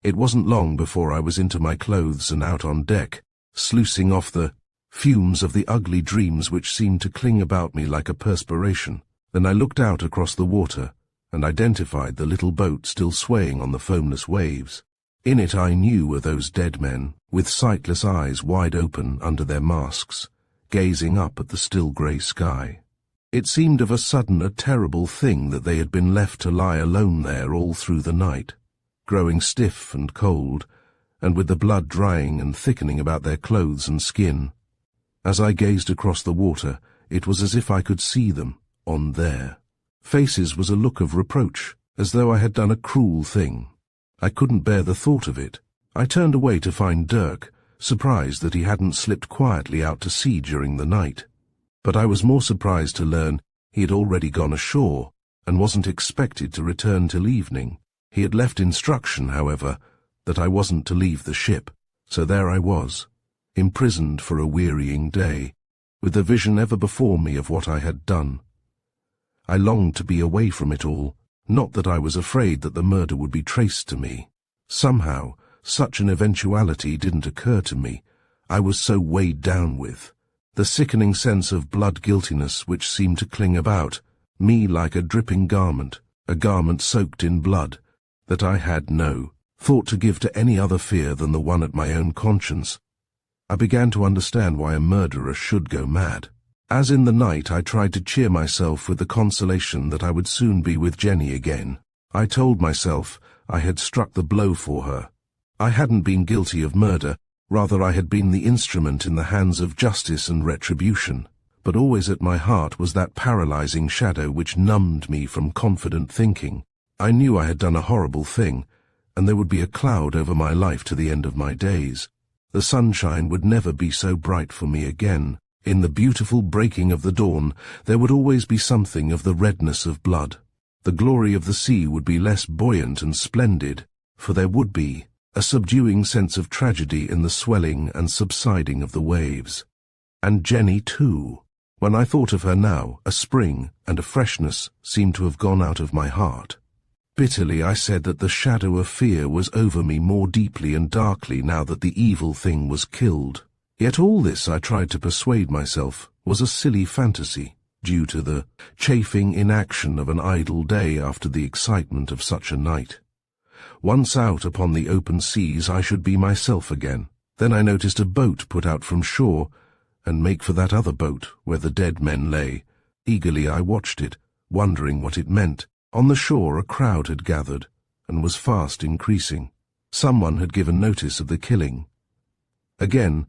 It wasn't long before I was into my clothes and out on deck, sluicing off the fumes of the ugly dreams which seemed to cling about me like a perspiration. Then I looked out across the water and identified the little boat still swaying on the foamless waves. In it I knew were those dead men, with sightless eyes wide open under their masks, gazing up at the still grey sky. It seemed of a sudden a terrible thing that they had been left to lie alone there all through the night, growing stiff and cold, and with the blood drying and thickening about their clothes and skin. As I gazed across the water, it was as if I could see them, on their faces was a look of reproach, as though I had done a cruel thing. I couldn't bear the thought of it. I turned away to find Dirk, surprised that he hadn't slipped quietly out to sea during the night. But I was more surprised to learn He had already gone ashore, and wasn't expected to return till evening. He had left instruction, however, that I wasn't to leave the ship, so there I was, imprisoned for a wearying day, with the vision ever before me of what I had done. I longed to be away from it all, not that I was afraid that the murder would be traced to me. Somehow, such an eventuality didn't occur to me. I was so weighed down with the sickening sense of blood guiltiness which seemed to cling about me like a dripping garment, a garment soaked in blood, that I had no thought to give to any other fear than the one at my own conscience. I began to understand why a murderer should go mad. As in the night I tried to cheer myself with the consolation that I would soon be with Jenny again. I told myself I had struck the blow for her. I hadn't been guilty of murder, rather I had been the instrument in the hands of justice and retribution. But always at my heart was that paralyzing shadow which numbed me from confident thinking. I knew I had done a horrible thing, and there would be a cloud over my life to the end of my days. The sunshine would never be so bright for me again. In the beautiful breaking of the dawn, there would always be something of the redness of blood. The glory of the sea would be less buoyant and splendid, for there would be a subduing sense of tragedy in the swelling and subsiding of the waves. And Jenny, too. When I thought of her now, a spring and a freshness seemed to have gone out of my heart. Bitterly I said that the shadow of fear was over me more deeply and darkly now that the evil thing was killed. Yet all this, I tried to persuade myself, was a silly fantasy, due to the chafing inaction of an idle day after the excitement of such a night. Once out upon the open seas I should be myself again. Then I noticed a boat put out from shore, and make for that other boat where the dead men lay. Eagerly I watched it, wondering what it meant. On the shore a crowd had gathered, and was fast increasing. Someone had given notice of the killing. Again,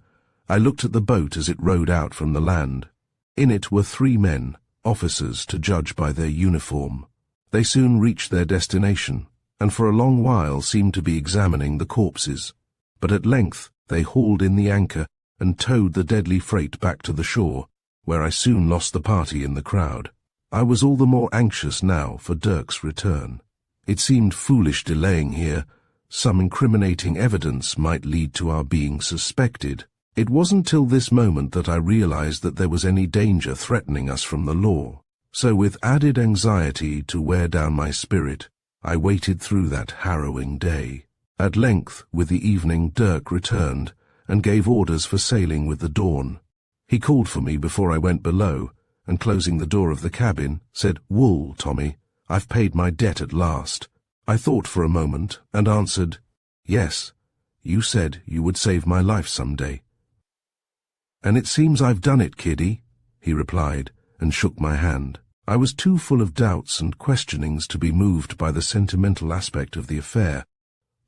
I looked at the boat as it rowed out from the land. In it were 3 men, officers to judge by their uniform. They soon reached their destination, and for a long while seemed to be examining the corpses. But at length they hauled in the anchor and towed the deadly freight back to the shore, where I soon lost the party in the crowd. I was all the more anxious now for Dirk's return. It seemed foolish delaying here. Some incriminating evidence might lead to our being suspected. It wasn't till this moment that I realized that there was any danger threatening us from the law. So with added anxiety to wear down my spirit, I waited through that harrowing day. At length, with the evening, Dirk returned and gave orders for sailing with the dawn. He called for me before I went below, and closing the door of the cabin, said, "Wool, Tommy, I've paid my debt at last." I thought for a moment and answered, "Yes, you said you would save my life some day." "And it seems I've done it, kiddie," he replied, and shook my hand. I was too full of doubts and questionings to be moved by the sentimental aspect of the affair.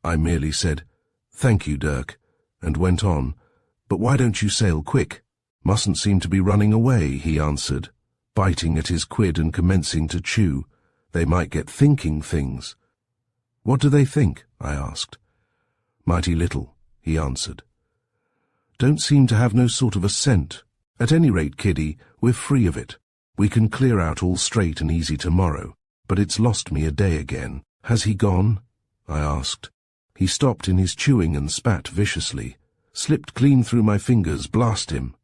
I merely said, "Thank you, Dirk," and went on. "But why don't you sail quick?" "Mustn't seem to be running away," he answered, biting at his quid and commencing to chew. "They might get thinking things." "What do they think?" I asked. "Mighty little," he answered. "Don't seem to have no sort of a scent. At any rate, kiddie, we're free of it. We can clear out all straight and easy tomorrow, but it's lost me a day again." "Has he gone?" I asked. He stopped in his chewing and spat viciously. "Slipped clean through my fingers, blast him,"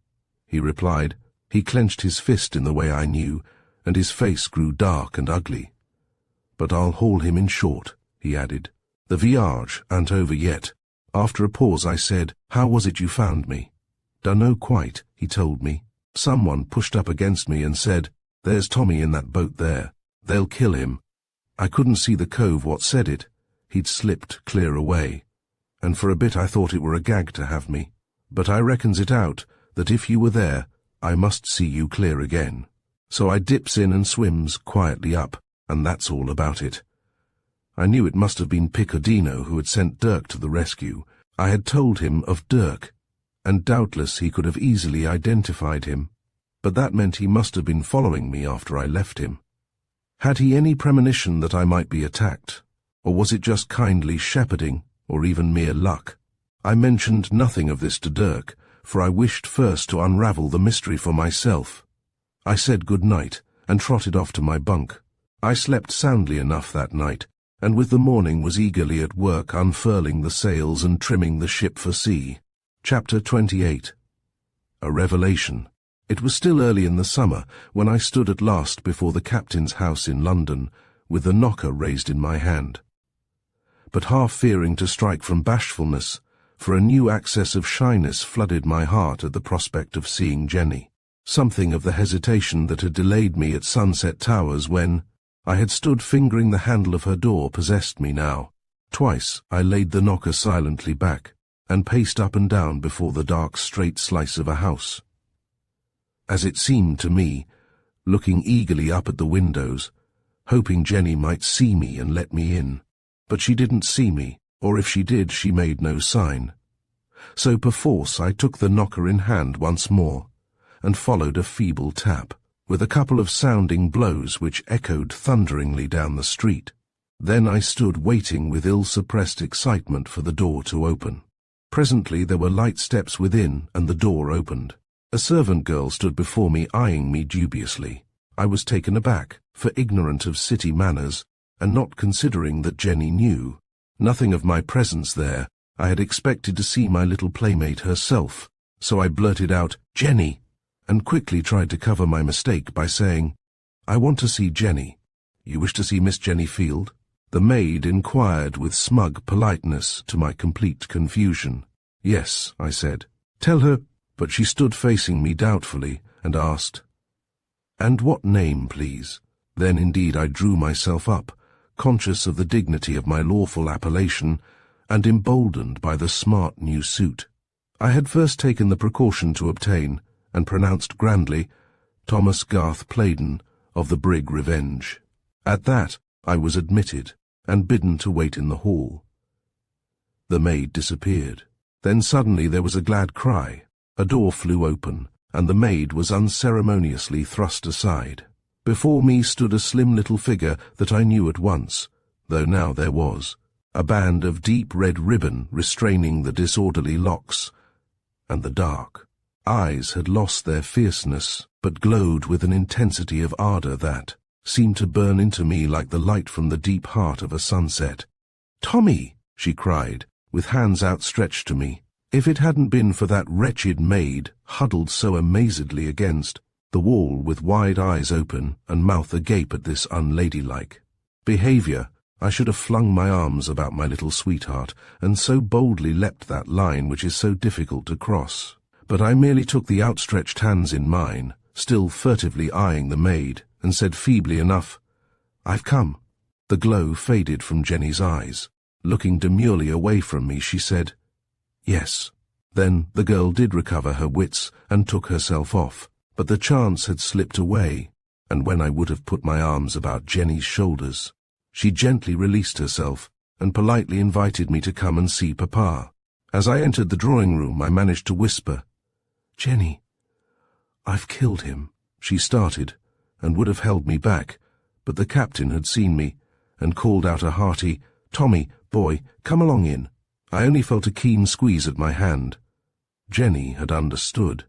he replied. He clenched his fist in the way I knew, and his face grew dark and ugly. "But I'll haul him in short," he added. "The voyage ain't over yet." After a pause I said, "How was it you found me?" "Dunno quite," he told me. "Someone pushed up against me and said, 'There's Tommy in that boat there. They'll kill him.' I couldn't see the cove what said it. He'd slipped clear away. And for a bit I thought it were a gag to have me. But I reckons it out that if you were there, I must see you clear again. So I dips in and swims quietly up, and that's all about it." I knew it must have been Picodino who had sent Dirk to the rescue. I had told him of Dirk, and doubtless he could have easily identified him, but that meant he must have been following me after I left him. Had he any premonition that I might be attacked, or was it just kindly shepherding, or even mere luck? I mentioned nothing of this to Dirk, for I wished first to unravel the mystery for myself. I said good night, and trotted off to my bunk. I slept soundly enough that night, and with the morning was eagerly at work unfurling the sails and trimming the ship for sea. Chapter 28. A Revelation. It was still early in the summer when I stood at last before the captain's house in London, with the knocker raised in my hand. But half fearing to strike from bashfulness, for a new access of shyness flooded my heart at the prospect of seeing Jenny. Something of the hesitation that had delayed me at Sunset Towers when I had stood fingering the handle of her door possessed me now. Twice I laid the knocker silently back, and paced up and down before the dark straight slice of a house. As it seemed to me, looking eagerly up at the windows, hoping Jenny might see me and let me in. But she didn't see me, or if she did, she made no sign. So perforce I took the knocker in hand once more, and followed a feeble tap, with a couple of sounding blows which echoed thunderingly down the street. Then I stood waiting with ill-suppressed excitement for the door to open. Presently there were light steps within, and the door opened. A servant girl stood before me, eyeing me dubiously. I was taken aback, for ignorant of city manners, and not considering that Jenny knew nothing of my presence there. I had expected to see my little playmate herself, so I blurted out, "Jenny," and quickly tried to cover my mistake by saying, "I want to see Jenny." "You wish to see Miss Jenny Field?" the maid inquired with smug politeness, to my complete confusion. "Yes," I said. "Tell her—" But she stood facing me doubtfully and asked, "And what name, please?" Then indeed I drew myself up, conscious of the dignity of my lawful appellation, and emboldened by the smart new suit I had first taken the precaution to obtain, and pronounced grandly, "Thomas Garth Playden, of the brig Revenge." At that I was admitted, and bidden to wait in the hall. The maid disappeared. Then suddenly there was a glad cry. A door flew open, and the maid was unceremoniously thrust aside. Before me stood a slim little figure that I knew at once, though now there was a band of deep red ribbon restraining the disorderly locks, and the dark eyes had lost their fierceness, but glowed with an intensity of ardor that seemed to burn into me like the light from the deep heart of a sunset. "Tommy!" she cried, with hands outstretched to me. If it hadn't been for that wretched maid huddled so amazedly against the wall with wide eyes open and mouth agape at this unladylike behavior, I should have flung my arms about my little sweetheart, and so boldly leapt that line which is so difficult to cross. But I merely took the outstretched hands in mine, still furtively eyeing the maid, and said feebly enough, "I've come." The glow faded from Jenny's eyes. Looking demurely away from me, she said, "Yes." Then the girl did recover her wits and took herself off, but the chance had slipped away, and when I would have put my arms about Jenny's shoulders, she gently released herself and politely invited me to come and see Papa. As I entered the drawing-room, I managed to whisper, "Jenny, I've killed him." She started and would have held me back, but the captain had seen me and called out a hearty, "Tommy, boy, come along in." I only felt a keen squeeze at my hand. Jenny had understood.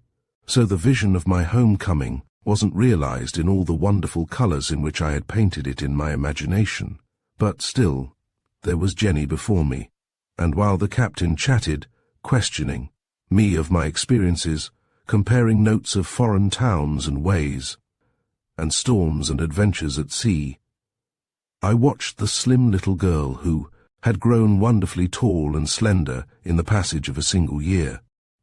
So the vision of my homecoming wasn't realized in all the wonderful colors in which I had painted it in my imagination. But still, there was Jenny before me, and while the captain chatted, questioning me of my experiences, comparing notes of foreign towns and ways, and storms and adventures at sea, I watched the slim little girl who had grown wonderfully tall and slender in the passage of a single year.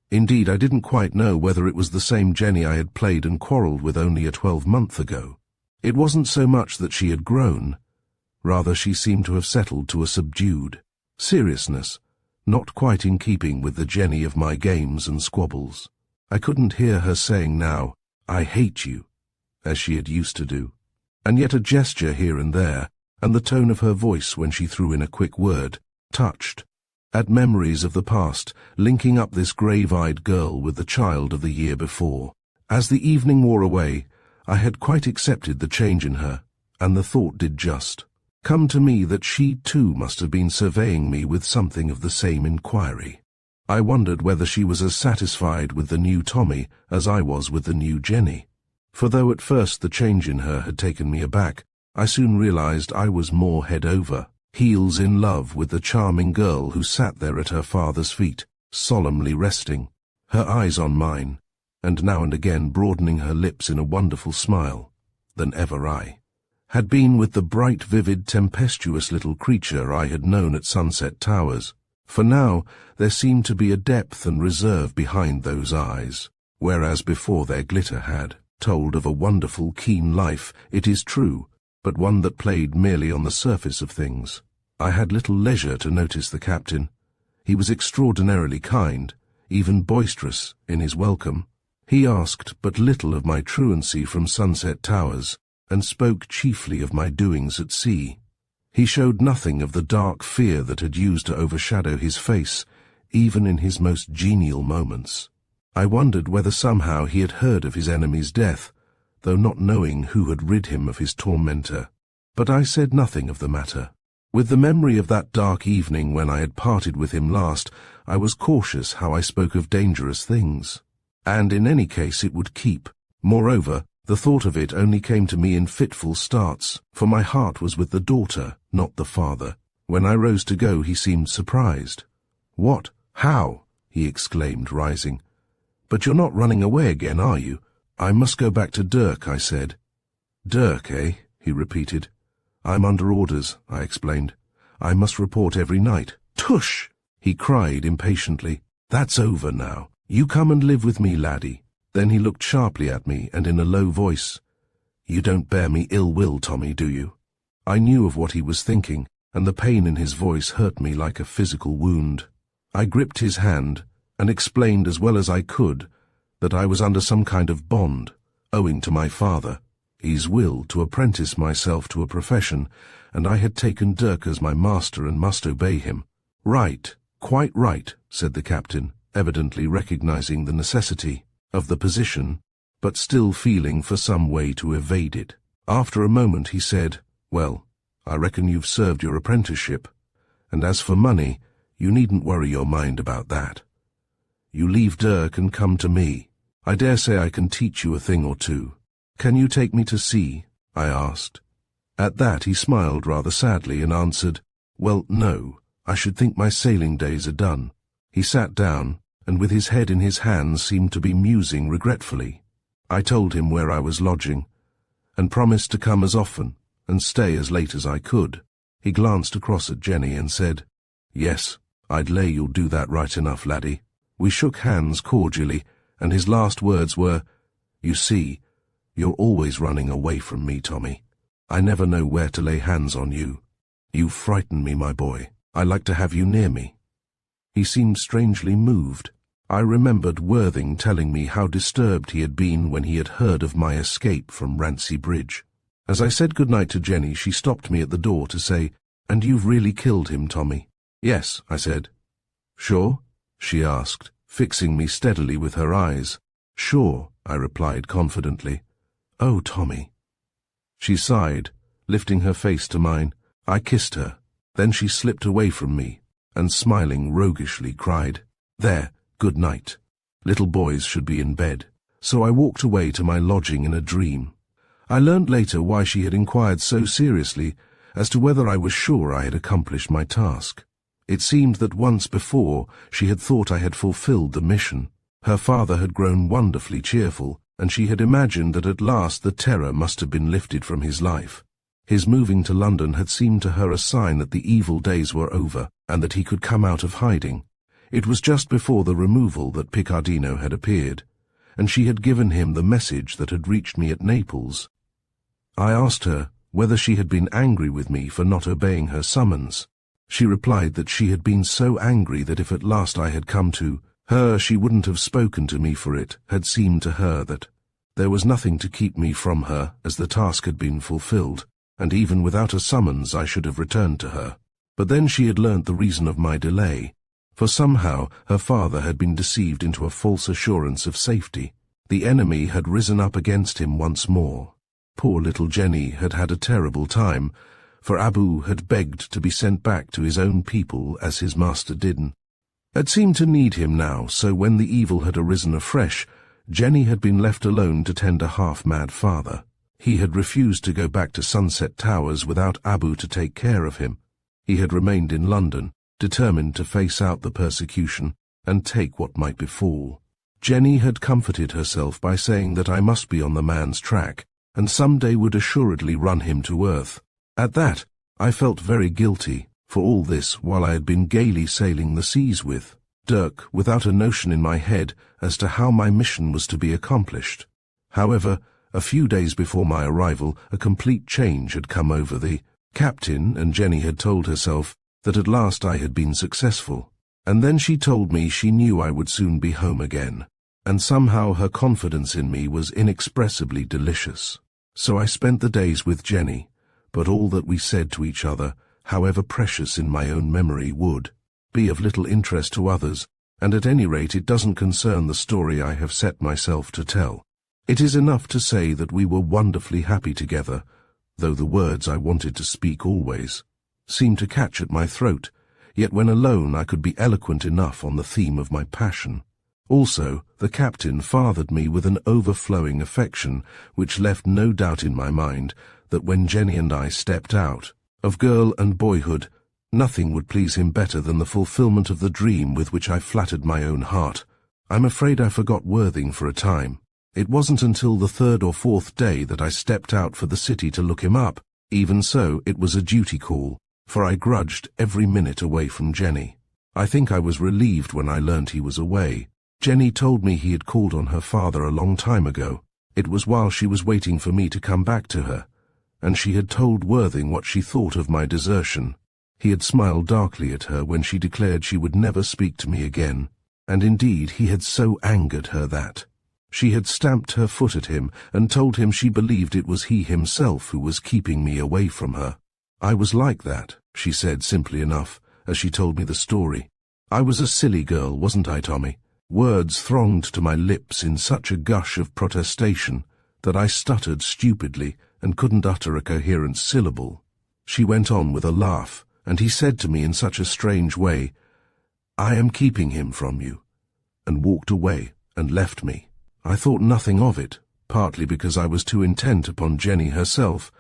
Indeed, I didn't quite know whether it was the same Jenny I had played and quarrelled with only a 12-month ago. It wasn't so much that she had grown, rather she seemed to have settled to a subdued seriousness, not quite in keeping with the Jenny of my games and squabbles. I couldn't hear her saying now, "I hate you," as she had used to do, and yet a gesture here and there, and the tone of her voice when she threw in a quick word, touched at memories of the past, linking up this grave-eyed girl with the child of the year before. As the evening wore away, I had quite accepted the change in her, and the thought did just come to me that she too must have been surveying me with something of the same inquiry. I wondered whether she was as satisfied with the new Tommy as I was with the new Jenny. For though at first the change in her had taken me aback, I soon realized I was more head over, heels in love with the charming girl who sat there at her father's feet, solemnly resting, her eyes on mine, and now and again broadening her lips in a wonderful smile, than ever I had been with the bright, vivid, tempestuous little creature I had known at Sunset Towers. For now there seemed to be a depth and reserve behind those eyes, whereas before their glitter had told of a wonderful, keen life, it is true, but one that played merely on the surface of things. I had little leisure to notice the captain. He was extraordinarily kind, even boisterous, in his welcome. He asked but little of my truancy from Sunset Towers, and spoke chiefly of my doings at sea. He showed nothing of the dark fear that had used to overshadow his face, even in his most genial moments. I wondered whether somehow he had heard of his enemy's death, though not knowing who had rid him of his tormentor. But I said nothing of the matter. With the memory of that dark evening when I had parted with him last, I was cautious how I spoke of dangerous things. And in any case it would keep. Moreover, the thought of it only came to me in fitful starts, for my heart was with the daughter, not the father. When I rose to go, he seemed surprised. "What? How?" he exclaimed, rising. "But you're not running away again, are you?" "I must go back to Dirk," I said. "Dirk, eh?" he repeated. "I'm under orders," I explained. "I must report every night." "Tush!" he cried impatiently. "That's over now. You come and live with me, laddie." Then he looked sharply at me, and in a low voice, "You don't bear me ill will, Tommy, do you?" I knew of what he was thinking, and the pain in his voice hurt me like a physical wound. I gripped his hand, and explained as well as I could that I was under some kind of bond, owing to my father, his will to apprentice myself to a profession, and I had taken Dirk as my master and must obey him. "Right, quite right," said the captain, evidently recognizing the necessity of the position, but still feeling for some way to evade it. After a moment he said, "Well, I reckon you've served your apprenticeship, and as for money, you needn't worry your mind about that. You leave Dirk and come to me. I dare say I can teach you a thing or two." "Can you take me to sea?" I asked. At that he smiled rather sadly and answered, "Well, no, I should think my sailing days are done." He sat down, and with his head in his hands seemed to be musing regretfully. I told him where I was lodging, and promised to come as often and stay as late as I could. He glanced across at Jenny and said, "Yes, I'd lay you'll do that right enough, laddie." We shook hands cordially, and his last words were, "You see, you're always running away from me, Tommy. I never know where to lay hands on you. You frighten me, my boy. I like to have you near me." He seemed strangely moved. I remembered Worthing telling me how disturbed he had been when he had heard of my escape from Rancy Bridge. As I said good-night to Jenny, she stopped me at the door to say, "And you've really killed him, Tommy?" "Yes," I said. "Sure?" she asked, fixing me steadily with her eyes. "Sure," I replied confidently. "Oh, Tommy." She sighed, lifting her face to mine. I kissed her. Then she slipped away from me, and smiling roguishly cried, "There, good night. Little boys should be in bed." So I walked away to my lodging in a dream. I learned later why she had inquired so seriously as to whether I was sure I had accomplished my task. It seemed that once before she had thought I had fulfilled the mission. Her father had grown wonderfully cheerful, and she had imagined that at last the terror must have been lifted from his life. His moving to London had seemed to her a sign that the evil days were over, and that he could come out of hiding. It was just before the removal that Picardino had appeared, and she had given him the message that had reached me at Naples. I asked her whether she had been angry with me for not obeying her summons. She replied that she had been so angry that if at last I had come to her, she wouldn't have spoken to me for it. Had seemed to her that there was nothing to keep me from her, as the task had been fulfilled, and even without a summons I should have returned to her. But then she had learnt the reason of my delay, for somehow her father had been deceived into a false assurance of safety. The enemy had risen up against him once more. Poor little Jenny had had a terrible time, for Abu had begged to be sent back to his own people as his master didn't. Had seemed to need him now, so when the evil had arisen afresh, Jenny had been left alone to tend a half-mad father. He had refused to go back to Sunset Towers without Abu to take care of him. He had remained in London, determined to face out the persecution and take what might befall. Jenny had comforted herself by saying that I must be on the man's track, and someday would assuredly run him to earth. At that, I felt very guilty for all this while I had been gaily sailing the seas with Dirk, without a notion in my head as to how my mission was to be accomplished. However, a few days before my arrival, a complete change had come over the captain, and Jenny had told herself that at last I had been successful. And then she told me she knew I would soon be home again, and somehow her confidence in me was inexpressibly delicious. So I spent the days with Jenny, but all that we said to each other, however precious in my own memory, would be of little interest to others, and at any rate it doesn't concern the story I have set myself to tell. It is enough to say that we were wonderfully happy together, though the words I wanted to speak always seemed to catch at my throat, yet when alone I could be eloquent enough on the theme of my passion. Also, the captain fathered me with an overflowing affection which left no doubt in my mind that when Jenny and I stepped out of girl and boyhood, nothing would please him better than the fulfillment of the dream with which I flattered my own heart. I'm afraid I forgot Worthing for a time. It wasn't until the third or fourth day that I stepped out for the city to look him up. Even so, it was a duty call, for I grudged every minute away from Jenny. I think I was relieved when I learned he was away. Jenny told me he had called on her father a long time ago. It was while she was waiting for me to come back to her, and she had told Worthing what she thought of my desertion. He had smiled darkly at her when she declared she would never speak to me again, and indeed he had so angered her that she had stamped her foot at him and told him she believed it was he himself who was keeping me away from her. I was like that, she said simply enough, as she told me the story. I was a silly girl, wasn't I, Tommy? Words thronged to my lips in such a gush of protestation that I stuttered stupidly and couldn't utter a coherent syllable. She went on with a laugh, and he said to me in such a strange way, "I am keeping him from you," and walked away and left me. I thought nothing of it, partly because I was too intent upon Jenny herself,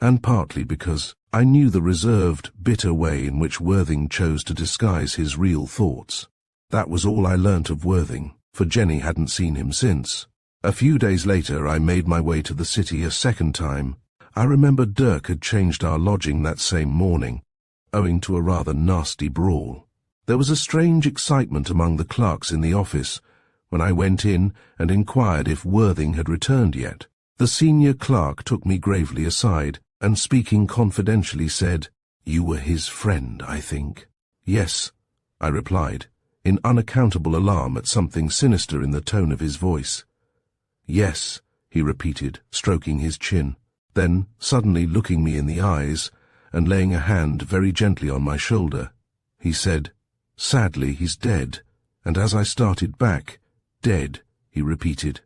and partly because I knew the reserved, bitter way in which Worthing chose to disguise his real thoughts. That was all I learnt of Worthing, for Jenny hadn't seen him since. A few days later I made my way to the city a second time. I remember Dirk had changed our lodging that same morning, owing to a rather nasty brawl. There was a strange excitement among the clerks in the office when I went in and inquired if Worthing had returned yet. The senior clerk took me gravely aside and, speaking confidentially, said, "You were his friend, I think." "Yes," I replied, in unaccountable alarm at something sinister in the tone of his voice. "Yes," he repeated, stroking his chin. Then, suddenly looking me in the eyes and laying a hand very gently on my shoulder, he said, "Sadly, he's dead." And as I started back, "Dead," he repeated,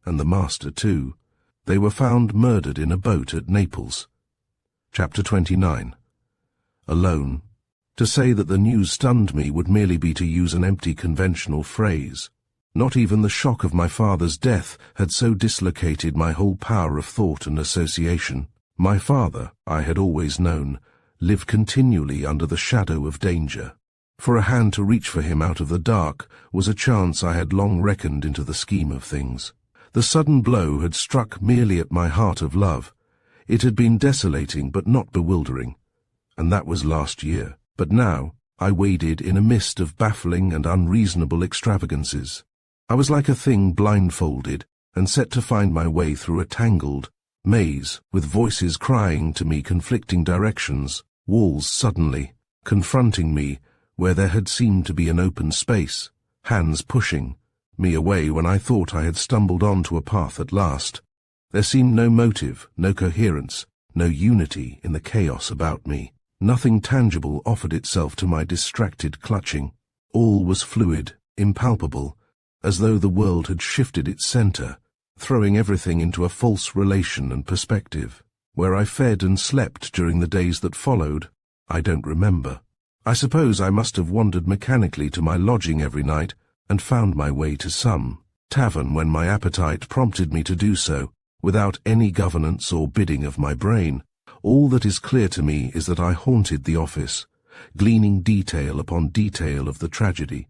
"and the master too. They were found murdered in a boat at Naples." Chapter 29. Alone. To say that the news stunned me would merely be to use an empty conventional phrase. Not even the shock of my father's death had so dislocated my whole power of thought and association. My father, I had always known, lived continually under the shadow of danger. For a hand to reach for him out of the dark was a chance I had long reckoned into the scheme of things. The sudden blow had struck merely at my heart of love. It had been desolating but not bewildering, and that was last year. But now I waded in a mist of baffling and unreasonable extravagances. I was like a thing blindfolded and set to find my way through a tangled maze, with voices crying to me conflicting directions, walls suddenly confronting me where there had seemed to be an open space, hands pushing me away when I thought I had stumbled onto a path at last. There seemed no motive, no coherence, no unity in the chaos about me. Nothing tangible offered itself to my distracted clutching. All was fluid, impalpable, as though the world had shifted its center, throwing everything into a false relation and perspective. Where I fed and slept during the days that followed, I don't remember. I suppose I must have wandered mechanically to my lodging every night and found my way to some tavern when my appetite prompted me to do so, without any governance or bidding of my brain. All that is clear to me is that I haunted the office, gleaning detail upon detail of the tragedy,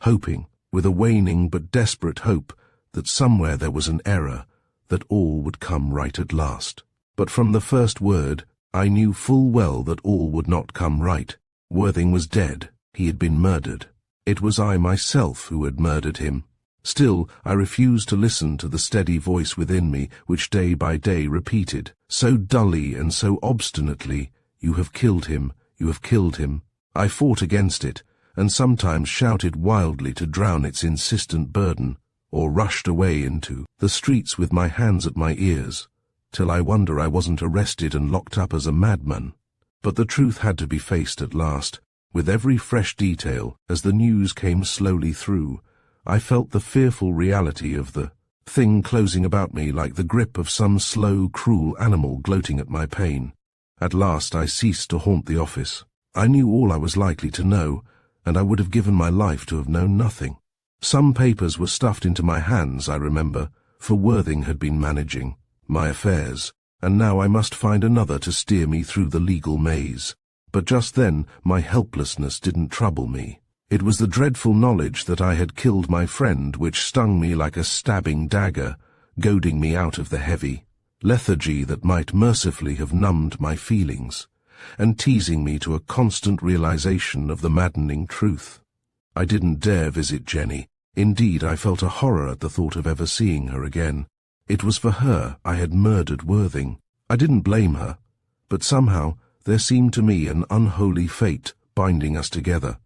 hoping, with a waning but desperate hope, that somewhere there was an error, that all would come right at last. But from the first word, I knew full well that all would not come right. Worthing was dead. He had been murdered. It was I myself who had murdered him. Still, I refused to listen to the steady voice within me, which day by day repeated, so dully and so obstinately, "You have killed him, you have killed him." I fought against it, and sometimes shouted wildly to drown its insistent burden, or rushed away into the streets with my hands at my ears, till I wonder I wasn't arrested and locked up as a madman. But the truth had to be faced at last. With every fresh detail, as the news came slowly through, I felt the fearful reality of the thing closing about me like the grip of some slow, cruel animal gloating at my pain. At last I ceased to haunt the office. I knew all I was likely to know, and I would have given my life to have known nothing. Some papers were stuffed into my hands, I remember, for Worthing had been managing my affairs, and now I must find another to steer me through the legal maze. But just then my helplessness didn't trouble me. It was the dreadful knowledge that I had killed my friend which stung me like a stabbing dagger, goading me out of the heavy lethargy that might mercifully have numbed my feelings, and teasing me to a constant realization of the maddening truth. I didn't dare visit Jenny. Indeed, I felt a horror at the thought of ever seeing her again. It was for her I had murdered Worthing. I didn't blame her, but somehow there seemed to me an unholy fate binding us together.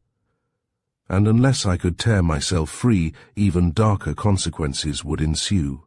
And unless I could tear myself free, even darker consequences would ensue.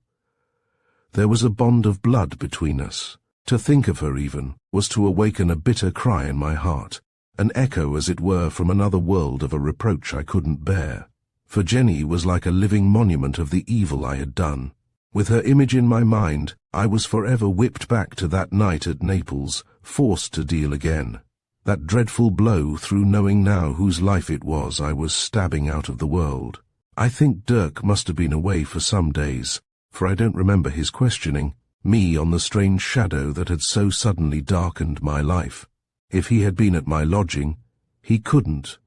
There was a bond of blood between us. To think of her even was to awaken a bitter cry in my heart, an echo as it were from another world of a reproach I couldn't bear. For Jenny was like a living monument of the evil I had done. With her image in my mind, I was forever whipped back to that night at Naples, forced to deal again. That dreadful blow through knowing now whose life it was I was stabbing out of the world. I think Dirk must have been away for some days, for I don't remember his questioning me on the strange shadow that had so suddenly darkened my life. If he had been at my lodging, he couldn't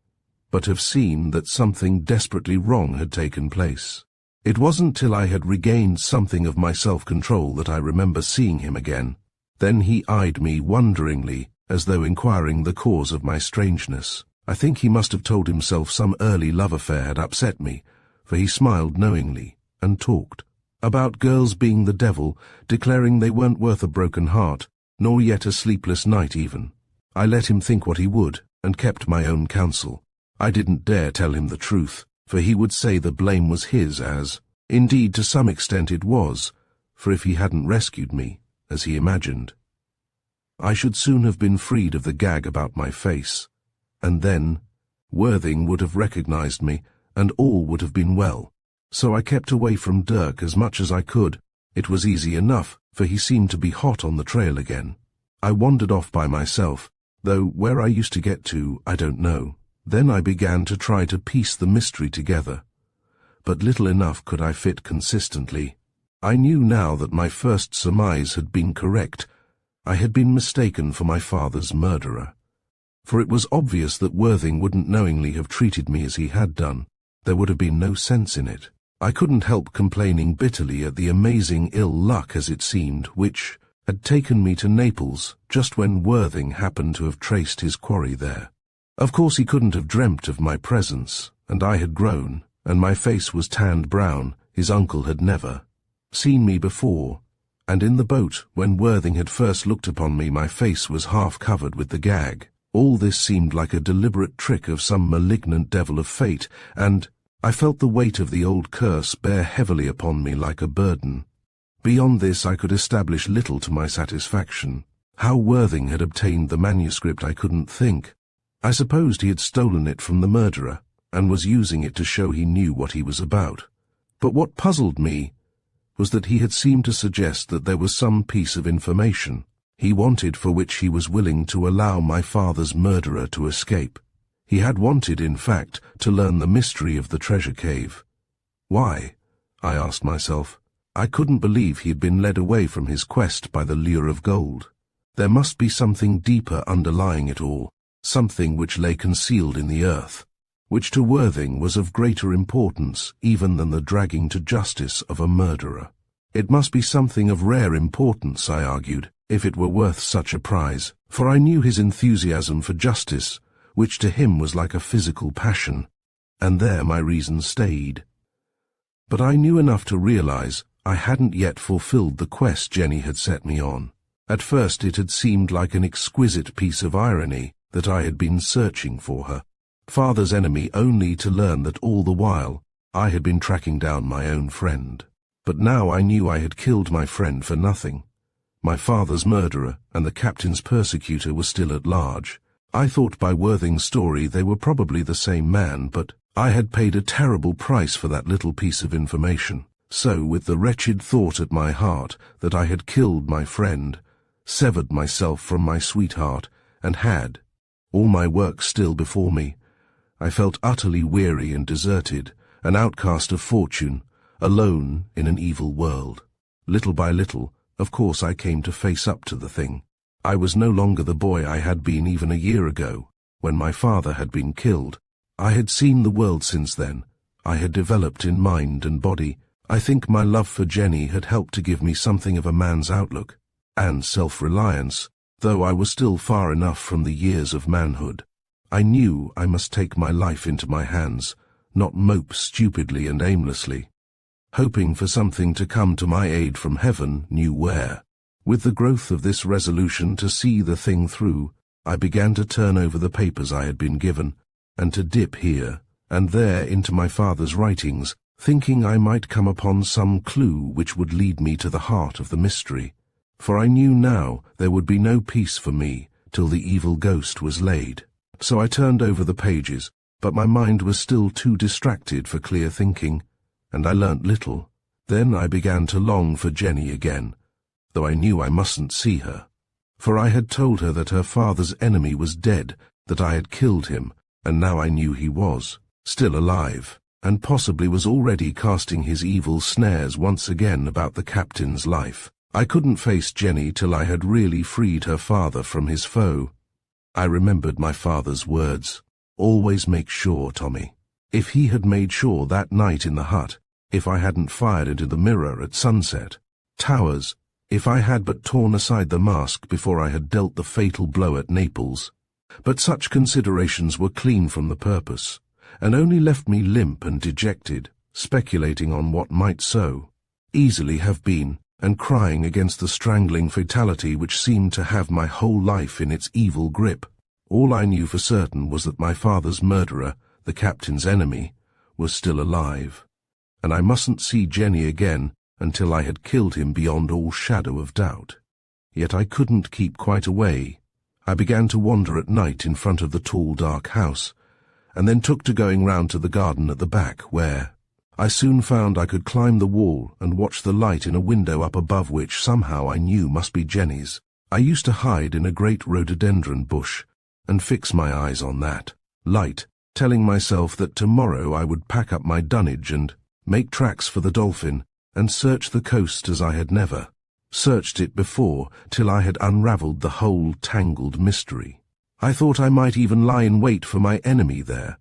but have seen that something desperately wrong had taken place. It wasn't till I had regained something of my self-control that I remember seeing him again. Then he eyed me wonderingly, as though inquiring the cause of my strangeness. I think he must have told himself some early love affair had upset me, for he smiled knowingly, and talked about girls being the devil, declaring they weren't worth a broken heart, nor yet a sleepless night even. I let him think what he would, and kept my own counsel. I didn't dare tell him the truth, for he would say the blame was his, as, indeed, to some extent it was, for if he hadn't rescued me, as he imagined, I should soon have been freed of the gag about my face, and then Worthing would have recognized me, and all would have been well. So I kept away from Dirk as much as I could. It was easy enough, for he seemed to be hot on the trail again. I wandered off by myself, though where I used to get to, I don't know. Then I began to try to piece the mystery together, but little enough could I fit consistently. I knew now that my first surmise had been correct. I had been mistaken for my father's murderer. For it was obvious that Worthing wouldn't knowingly have treated me as he had done. There would have been no sense in it. I couldn't help complaining bitterly at the amazing ill luck, as it seemed, which had taken me to Naples just when Worthing happened to have traced his quarry there. Of course he couldn't have dreamt of my presence, and I had grown, and my face was tanned brown. His uncle had never seen me before, and in the boat, when Worthing had first looked upon me, my face was half covered with the gag. All this seemed like a deliberate trick of some malignant devil of fate, and I felt the weight of the old curse bear heavily upon me like a burden. Beyond this I could establish little to my satisfaction. How Worthing had obtained the manuscript I couldn't think. I supposed he had stolen it from the murderer, and was using it to show he knew what he was about. But what puzzled me was that he had seemed to suggest that there was some piece of information he wanted for which he was willing to allow my father's murderer to escape. He had wanted, in fact, to learn the mystery of the treasure cave. Why? I asked myself. I couldn't believe he had been led away from his quest by the lure of gold. There must be something deeper underlying it all, something which lay concealed in the earth, which to Worthing was of greater importance even than the dragging to justice of a murderer. It must be something of rare importance, I argued, if it were worth such a prize, for I knew his enthusiasm for justice, which to him was like a physical passion, and there my reason stayed. But I knew enough to realize I hadn't yet fulfilled the quest Jenny had set me on. At first it had seemed like an exquisite piece of irony that I had been searching for her, father's enemy, only to learn that all the while I had been tracking down my own friend. But now I knew I had killed my friend for nothing. My father's murderer and the captain's persecutor were still at large. I thought by Worthing's story they were probably the same man, but I had paid a terrible price for that little piece of information. So, with the wretched thought at my heart that I had killed my friend, severed myself from my sweetheart, and had all my work still before me, I felt utterly weary and deserted, an outcast of fortune, alone in an evil world. Little by little, of course, I came to face up to the thing. I was no longer the boy I had been even a year ago, when my father had been killed. I had seen the world since then. I had developed in mind and body. I think my love for Jenny had helped to give me something of a man's outlook and self-reliance, though I was still far enough from the years of manhood. I knew I must take my life into my hands, not mope stupidly and aimlessly, hoping for something to come to my aid from heaven knew where. With the growth of this resolution to see the thing through, I began to turn over the papers I had been given, and to dip here and there into my father's writings, thinking I might come upon some clue which would lead me to the heart of the mystery. For I knew now there would be no peace for me till the evil ghost was laid. So I turned over the pages, but my mind was still too distracted for clear thinking, and I learnt little. Then I began to long for Jenny again, though I knew I mustn't see her. For I had told her that her father's enemy was dead, that I had killed him, and now I knew he was still alive, and possibly was already casting his evil snares once again about the captain's life. I couldn't face Jenny till I had really freed her father from his foe. I remembered my father's words. Always make sure, Tommy. If he had made sure that night in the hut, if I hadn't fired into the mirror at sunset. Towers, if I had but torn aside the mask before I had dealt the fatal blow at Naples. But such considerations were clean from the purpose, and only left me limp and dejected, speculating on what might so easily have been, and crying against the strangling fatality which seemed to have my whole life in its evil grip. All I knew for certain was that my father's murderer, the captain's enemy, was still alive, and I mustn't see Jenny again until I had killed him beyond all shadow of doubt. Yet I couldn't keep quite away. I began to wander at night in front of the tall dark house, and then took to going round to the garden at the back, where I soon found I could climb the wall and watch the light in a window up above which somehow I knew must be Jenny's. I used to hide in a great rhododendron bush and fix my eyes on that light, telling myself that tomorrow I would pack up my dunnage and make tracks for the Dolphin and search the coast as I had never searched it before, till I had unravelled the whole tangled mystery. I thought I might even lie in wait for my enemy there,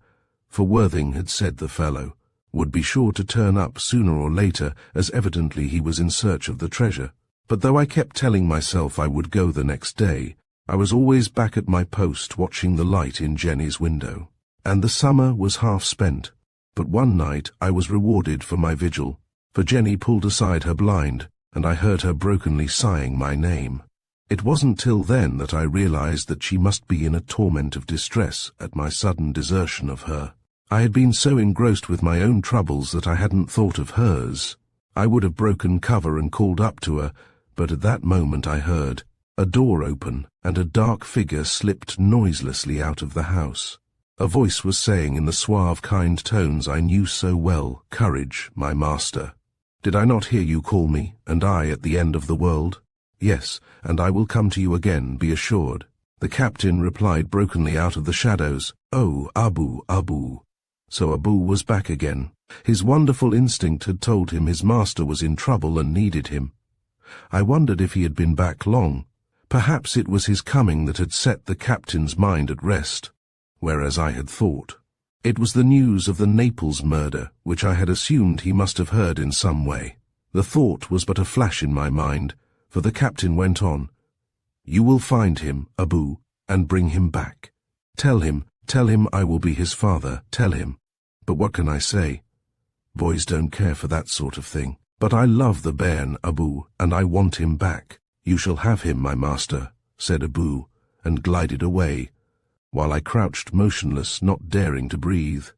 for Worthing had said the fellow would be sure to turn up sooner or later, as evidently he was in search of the treasure. But though I kept telling myself I would go the next day, I was always back at my post watching the light in Jenny's window. And the summer was half spent, but one night I was rewarded for my vigil, for Jenny pulled aside her blind, and I heard her brokenly sighing my name. It wasn't till then that I realized that she must be in a torment of distress at my sudden desertion of her. I had been so engrossed with my own troubles that I hadn't thought of hers. I would have broken cover and called up to her, but at that moment I heard a door open, and a dark figure slipped noiselessly out of the house. A voice was saying in the suave, kind tones I knew so well, "Courage, my master. Did I not hear you call me, and I at the end of the world? Yes, and I will come to you again, be assured." The captain replied brokenly out of the shadows, "Oh, Abu, Abu." So Abu was back again, His wonderful instinct had told him his master was in trouble and needed him. I wondered if he had been back long. Perhaps it was his coming that had set the captain's mind at rest, whereas I had thought. It was the news of the Naples murder, which I had assumed he must have heard in some way. The thought was but a flash in my mind, for the captain went on. "You will find him, Abu, and bring him back. Tell him I will be his father, tell him." But what can I say? Boys don't care for that sort of thing. "But I love the bairn, Abu, and I want him back." "You shall have him, my master," said Abu, and glided away, while I crouched motionless, not daring to breathe.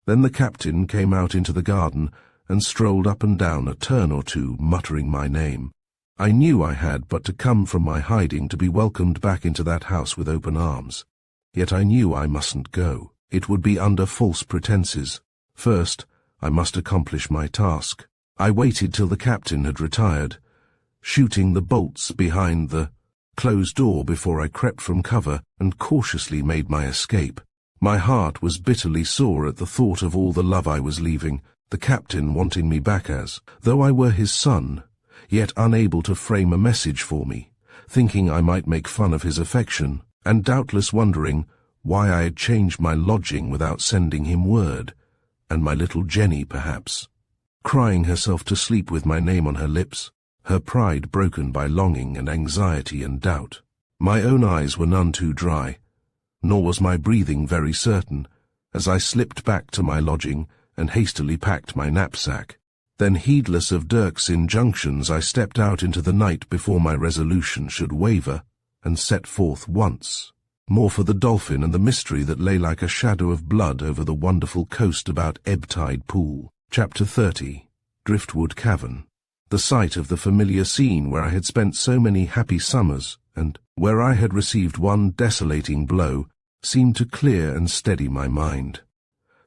Then the captain came out into the garden and strolled up and down a turn or two, muttering my name. I knew I had but to come from my hiding to be welcomed back into that house with open arms. Yet I knew I mustn't go. It would be under false pretenses. First, I must accomplish my task. I waited till the captain had retired, shooting the bolts behind the closed door before I crept from cover and cautiously made my escape. My heart was bitterly sore at the thought of all the love I was leaving, the captain wanting me back as though I were his son, yet unable to frame a message for me, thinking I might make fun of his affection, and doubtless wondering why I had changed my lodging without sending him word, and my little Jenny perhaps, crying herself to sleep with my name on her lips, her pride broken by longing and anxiety and doubt. My own eyes were none too dry, nor was my breathing very certain, as I slipped back to my lodging and hastily packed my knapsack. Then, heedless of Dirk's injunctions, I stepped out into the night before my resolution should waver, and set forth once more for the dolphin and the mystery that lay like a shadow of blood over the wonderful coast about Ebbtide Pool. Chapter 30. Driftwood Cavern. The sight of the familiar scene where I had spent so many happy summers, and where I had received one desolating blow, seemed to clear and steady my mind.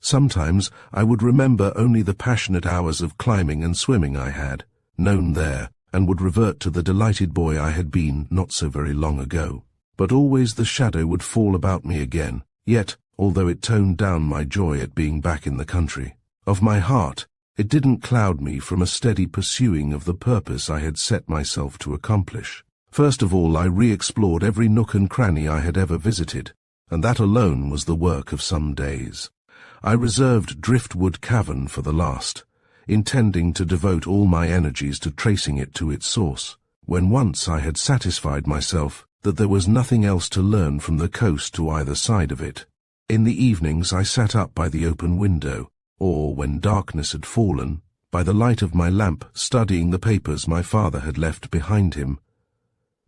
Sometimes I would remember only the passionate hours of climbing and swimming I had known there, and would revert to the delighted boy I had been not so very long ago. But always the shadow would fall about me again, yet, although it toned down my joy at being back in the country, of my heart, it didn't cloud me from a steady pursuing of the purpose I had set myself to accomplish. First of all, I re-explored every nook and cranny I had ever visited, and that alone was the work of some days. I reserved Driftwood Cavern for the last, intending to devote all my energies to tracing it to its source, when once I had satisfied myself that there was nothing else to learn from the coast to either side of it. In the evenings I sat up by the open window, or, when darkness had fallen, by the light of my lamp, studying the papers my father had left behind him.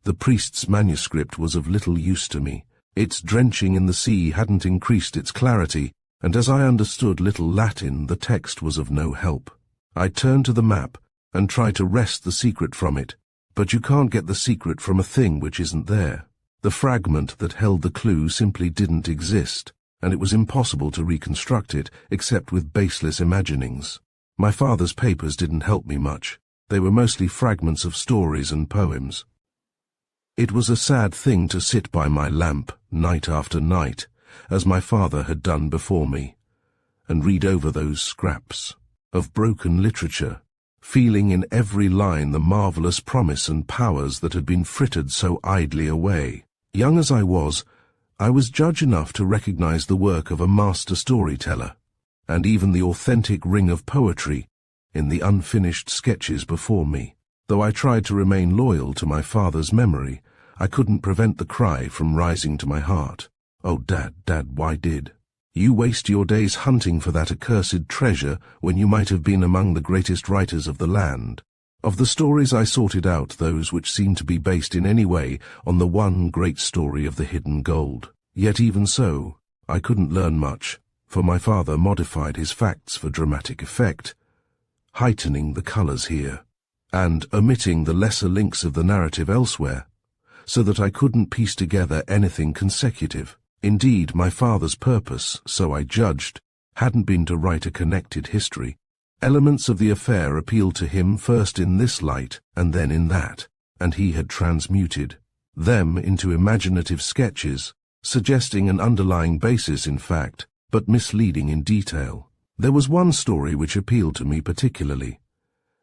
The priest's manuscript was of little use to me. Its drenching in the sea hadn't increased its clarity, and as I understood little Latin, the text was of no help. I turned to the map and tried to wrest the secret from it, but you can't get the secret from a thing which isn't there. The fragment that held the clue simply didn't exist, and it was impossible to reconstruct it except with baseless imaginings. My father's papers didn't help me much. They were mostly fragments of stories and poems. It was a sad thing to sit by my lamp night after night, as my father had done before me, and read over those scraps of broken literature, feeling in every line the marvelous promise and powers that had been frittered so idly away. Young as I was judge enough to recognize the work of a master storyteller, and even the authentic ring of poetry in the unfinished sketches before me. Though I tried to remain loyal to my father's memory, I couldn't prevent the cry from rising to my heart. "Oh, Dad, why did you waste your days hunting for that accursed treasure when you might have been among the greatest writers of the land?" Of the stories I sorted out those which seemed to be based in any way on the one great story of the hidden gold. Yet even so, I couldn't learn much, for my father modified his facts for dramatic effect, heightening the colors here, and omitting the lesser links of the narrative elsewhere, so that I couldn't piece together anything consecutive. Indeed, my father's purpose, so I judged, hadn't been to write a connected history. Elements of the affair appealed to him first in this light and then in that, and he had transmuted them into imaginative sketches, suggesting an underlying basis in fact, but misleading in detail. There was one story which appealed to me particularly,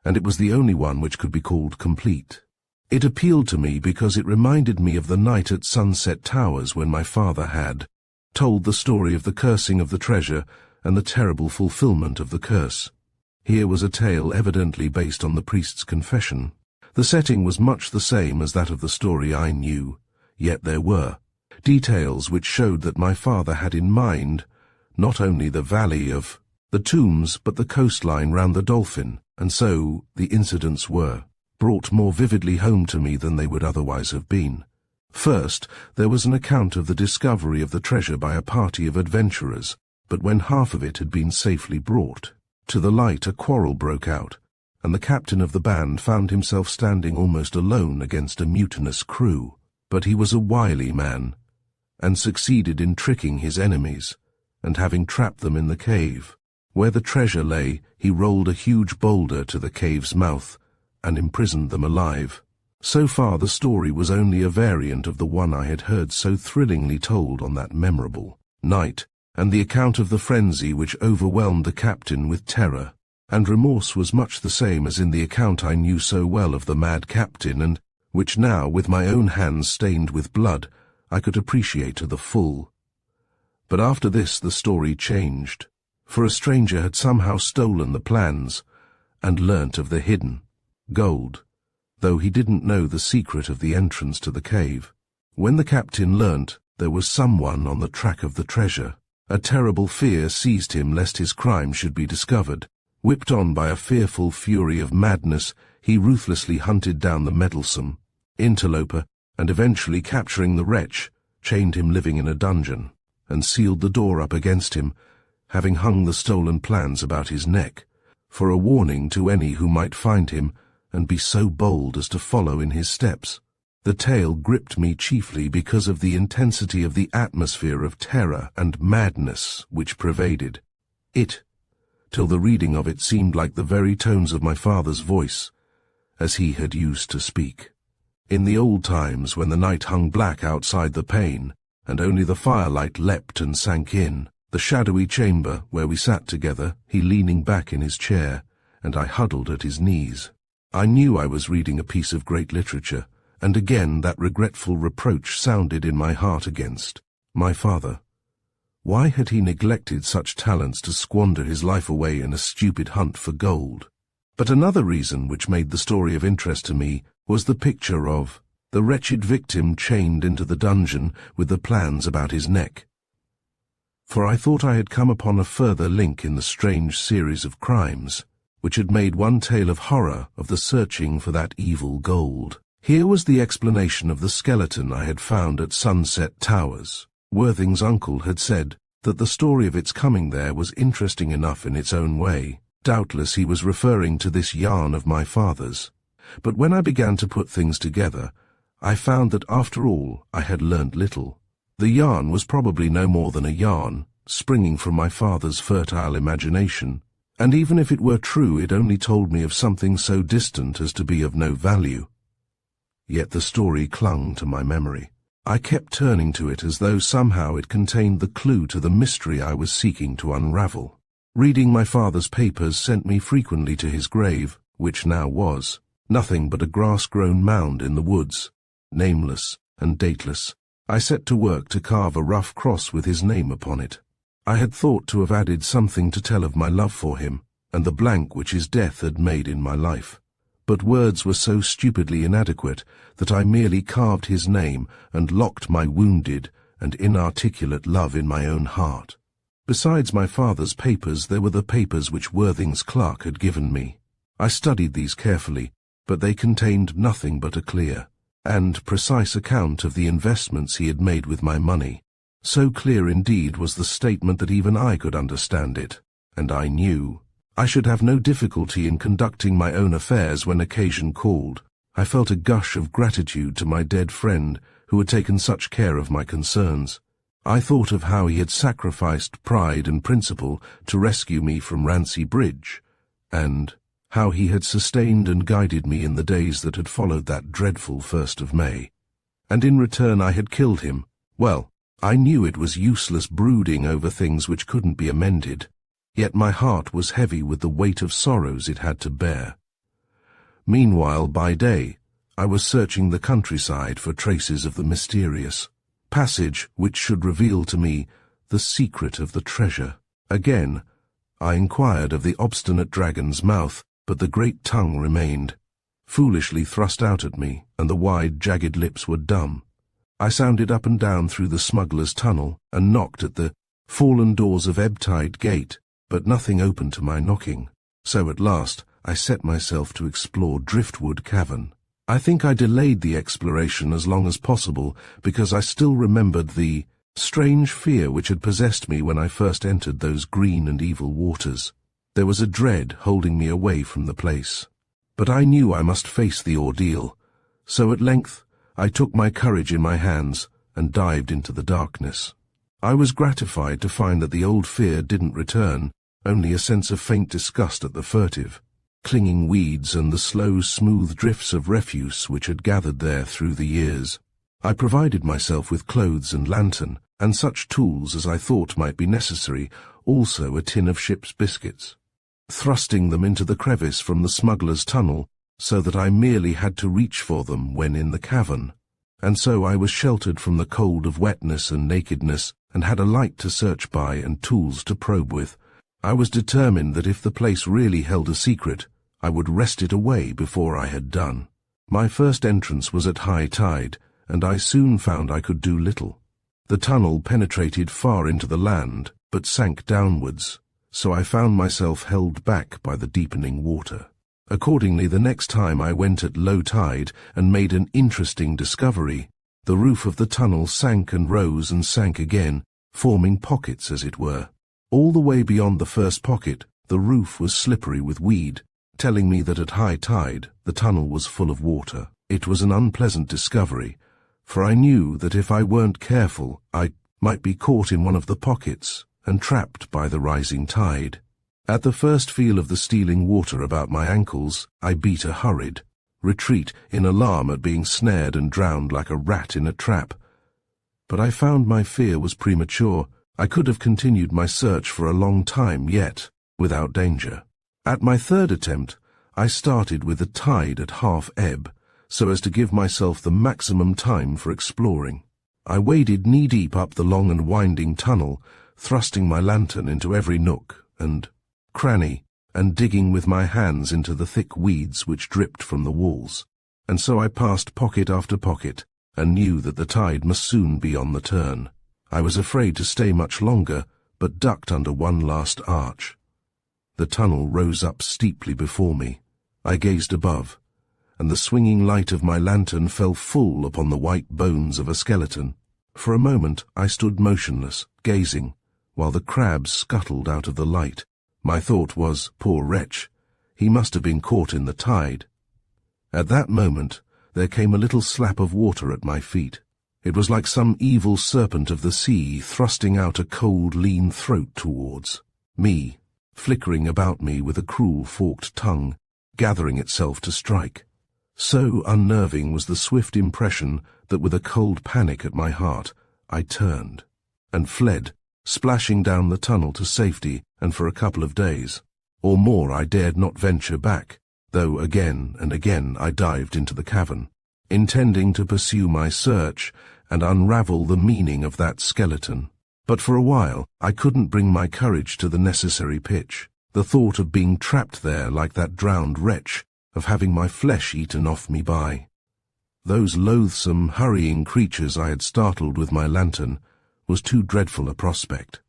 and it was the only one which could be called complete. It appealed to me because it reminded me of the night at Sunset Towers when my father had told the story of the cursing of the treasure and the terrible fulfillment of the curse. Here was a tale evidently based on the priest's confession. The setting was much the same as that of the story I knew, yet there were details which showed that my father had in mind not only the valley of the tombs but the coastline round the Dolphin, and so the incidents were brought more vividly home to me than they would otherwise have been. First, there was an account of the discovery of the treasure by a party of adventurers, but when half of it had been safely brought to the light, a quarrel broke out, and the captain of the band found himself standing almost alone against a mutinous crew. But he was a wily man, and succeeded in tricking his enemies, and having trapped them in the cave where the treasure lay, he rolled a huge boulder to the cave's mouth and imprisoned them alive. So far the story was only a variant of the one I had heard so thrillingly told on that memorable night, and the account of the frenzy which overwhelmed the captain with terror and remorse was much the same as in the account I knew so well of the mad captain, and which now, with my own hands stained with blood, I could appreciate to the full. But after this the story changed, for a stranger had somehow stolen the plans and learnt of the hidden gold, though he didn't know the secret of the entrance to the cave. When the captain learnt there was someone on the track of the treasure, a terrible fear seized him lest his crime should be discovered. Whipped on by a fearful fury of madness, he ruthlessly hunted down the meddlesome interloper, and eventually capturing the wretch, chained him living in a dungeon, and sealed the door up against him, having hung the stolen plans about his neck, for a warning to any who might find him and be so bold as to follow in his steps. The tale gripped me chiefly because of the intensity of the atmosphere of terror and madness which pervaded it, till the reading of it seemed like the very tones of my father's voice, as he had used to speak. In the old times, when the night hung black outside the pane, and only the firelight leapt and sank in the shadowy chamber where we sat together, he leaning back in his chair, and I huddled at his knees. I knew I was reading a piece of great literature, and again that regretful reproach sounded in my heart against my father. Why had he neglected such talents to squander his life away in a stupid hunt for gold? But another reason which made the story of interest to me was the picture of the wretched victim chained into the dungeon with the plans about his neck. For I thought I had come upon a further link in the strange series of crimes, which had made one tale of horror of the searching for that evil gold. Here was the explanation of the skeleton I had found at Sunset Towers. Worthing's uncle had said that the story of its coming there was interesting enough in its own way. Doubtless he was referring to this yarn of my father's. But when I began to put things together, I found that after all I had learnt little. The yarn was probably no more than a yarn, springing from my father's fertile imagination, and even if it were true it only told me of something so distant as to be of no value. Yet the story clung to my memory. I kept turning to it as though somehow it contained the clue to the mystery I was seeking to unravel. Reading my father's papers sent me frequently to his grave, which now was nothing but a grass-grown mound in the woods, nameless and dateless. I set to work to carve a rough cross with his name upon it. I had thought to have added something to tell of my love for him, and the blank which his death had made in my life. But words were so stupidly inadequate that I merely carved his name and locked my wounded and inarticulate love in my own heart. Besides my father's papers, there were the papers which Worthing's clerk had given me. I studied these carefully, but they contained nothing but a clear and precise account of the investments he had made with my money. So clear indeed was the statement that even I could understand it, and I knew I should have no difficulty in conducting my own affairs when occasion called. I felt a gush of gratitude to my dead friend who had taken such care of my concerns. I thought of how he had sacrificed pride and principle to rescue me from Rancy Bridge, and how he had sustained and guided me in the days that had followed that dreadful 1st of May. And in return I had killed him. Well, I knew it was useless brooding over things which couldn't be amended. yet my heart was heavy with the weight of sorrows it had to bear. Meanwhile, by day, I was searching the countryside for traces of the mysterious passage which should reveal to me the secret of the treasure. Again, I inquired of the obstinate dragon's mouth, but the great tongue remained, foolishly thrust out at me, and the wide, jagged lips were dumb. I sounded up and down through the smuggler's tunnel, and knocked at the fallen doors of Ebbtide Gate, but nothing opened to my knocking. So at last I set myself to explore Driftwood Cavern. I think I delayed the exploration as long as possible because I still remembered the strange fear which had possessed me when I first entered those green and evil waters. There was a dread holding me away from the place. But I knew I must face the ordeal, so at length I took my courage in my hands and dived into the darkness. I was gratified to find that the old fear didn't return, only a sense of faint disgust at the furtive, clinging weeds and the slow, smooth drifts of refuse which had gathered there through the years. I provided myself with clothes and lantern, and such tools as I thought might be necessary, also a tin of ship's biscuits, thrusting them into the crevice from the smuggler's tunnel, so that I merely had to reach for them when in the cavern. And so I was sheltered from the cold of wetness and nakedness, and had a light to search by and tools to probe with. I was determined that if the place really held a secret, I would wrest it away before I had done. My first entrance was at high tide, and I soon found I could do little. The tunnel penetrated far into the land, but sank downwards, so I found myself held back by the deepening water. Accordingly, the next time I went at low tide and made an interesting discovery. The roof of the tunnel sank and rose and sank again, forming pockets as it were. All the way beyond the first pocket, the roof was slippery with weed, telling me that at high tide the tunnel was full of water. It was an unpleasant discovery, for I knew that if I weren't careful, I might be caught in one of the pockets and trapped by the rising tide. At the first feel of the stealing water about my ankles, I beat a hurried retreat in alarm at being snared and drowned like a rat in a trap. But I found my fear was premature. I could have continued my search for a long time yet, without danger. At my third attempt, I started with the tide at half ebb, so as to give myself the maximum time for exploring. I waded knee-deep up the long and winding tunnel, thrusting my lantern into every nook and cranny, and digging with my hands into the thick weeds which dripped from the walls. And so I passed pocket after pocket, and knew that the tide must soon be on the turn. I was afraid to stay much longer, but ducked under one last arch. The tunnel rose up steeply before me. I gazed above, and the swinging light of my lantern fell full upon the white bones of a skeleton. For a moment I stood motionless, gazing, while the crabs scuttled out of the light. My thought was, poor wretch, he must have been caught in the tide. At that moment there came a little slap of water at my feet. It was like some evil serpent of the sea thrusting out a cold, lean throat towards me, flickering about me with a cruel forked tongue, gathering itself to strike. So unnerving was the swift impression that with a cold panic at my heart, I turned and fled, splashing down the tunnel to safety, and for a couple of days or more I dared not venture back, though again and again I dived into the cavern, intending to pursue my search and unravel the meaning of that skeleton. But for a while I couldn't bring my courage to the necessary pitch. The thought of being trapped there like that drowned wretch, of having my flesh eaten off me by those loathsome, hurrying creatures I had startled with my lantern, was too dreadful a prospect.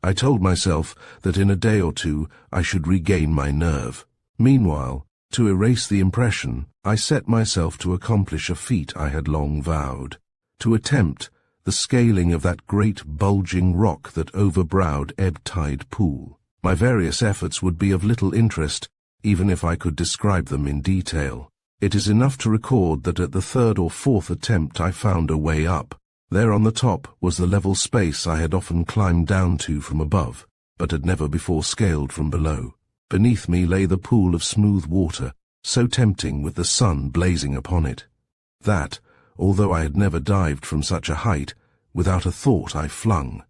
I told myself that in a day or two I should regain my nerve. Meanwhile, to erase the impression, I set myself to accomplish a feat I had long vowed, to attempt the scaling of that great bulging rock that overbrowed Ebbtide Pool. My various efforts would be of little interest, even if I could describe them in detail. It is enough to record that at the third or fourth attempt I found a way up. There on the top was the level space I had often climbed down to from above, but had never before scaled from below. Beneath me lay the pool of smooth water, so tempting with the sun blazing upon it, that, although I had never dived from such a height, without a thought I flung,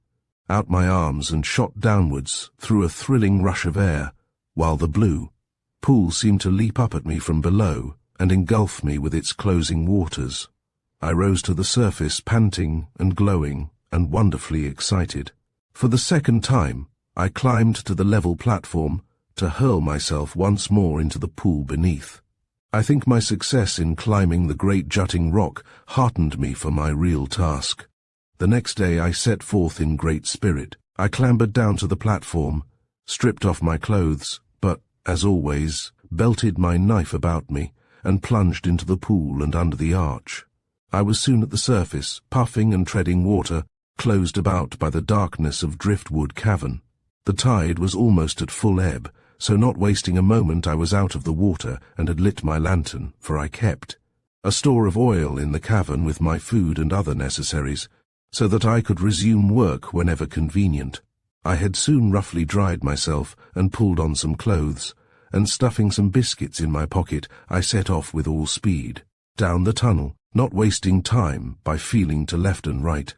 out my arms and shot downwards through a thrilling rush of air, while the blue pool seemed to leap up at me from below and engulf me with its closing waters. I rose to the surface, panting and glowing and wonderfully excited. For the second time, I climbed to the level platform to hurl myself once more into the pool beneath. I think my success in climbing the great jutting rock heartened me for my real task. The next day I set forth in great spirit. I clambered down to the platform, stripped off my clothes, but, as always, belted my knife about me, and plunged into the pool and under the arch. I was soon at the surface, puffing and treading water, closed about by the darkness of driftwood cavern. The tide was almost at full ebb, so not wasting a moment I was out of the water and had lit my lantern, for I kept a store of oil in the cavern with my food and other necessaries, so that I could resume work whenever convenient. I had soon roughly dried myself and pulled on some clothes, and stuffing some biscuits in my pocket, I set off with all speed, down the tunnel, not wasting time by feeling to left and right,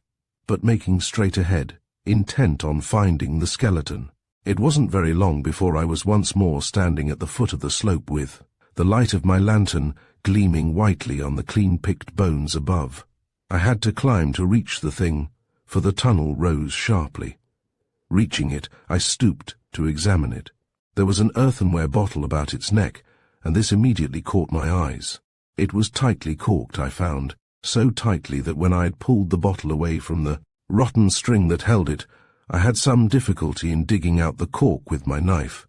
but making straight ahead, intent on finding the skeleton. It wasn't very long before I was once more standing at the foot of the slope with the light of my lantern gleaming whitely on the clean-picked bones above. I had to climb to reach the thing, for the tunnel rose sharply. Reaching it, I stooped to examine it. There was an earthenware bottle about its neck, and this immediately caught my eyes. It was tightly corked, I found, so tightly that when I had pulled the bottle away from the rotten string that held it, I had some difficulty in digging out the cork with my knife.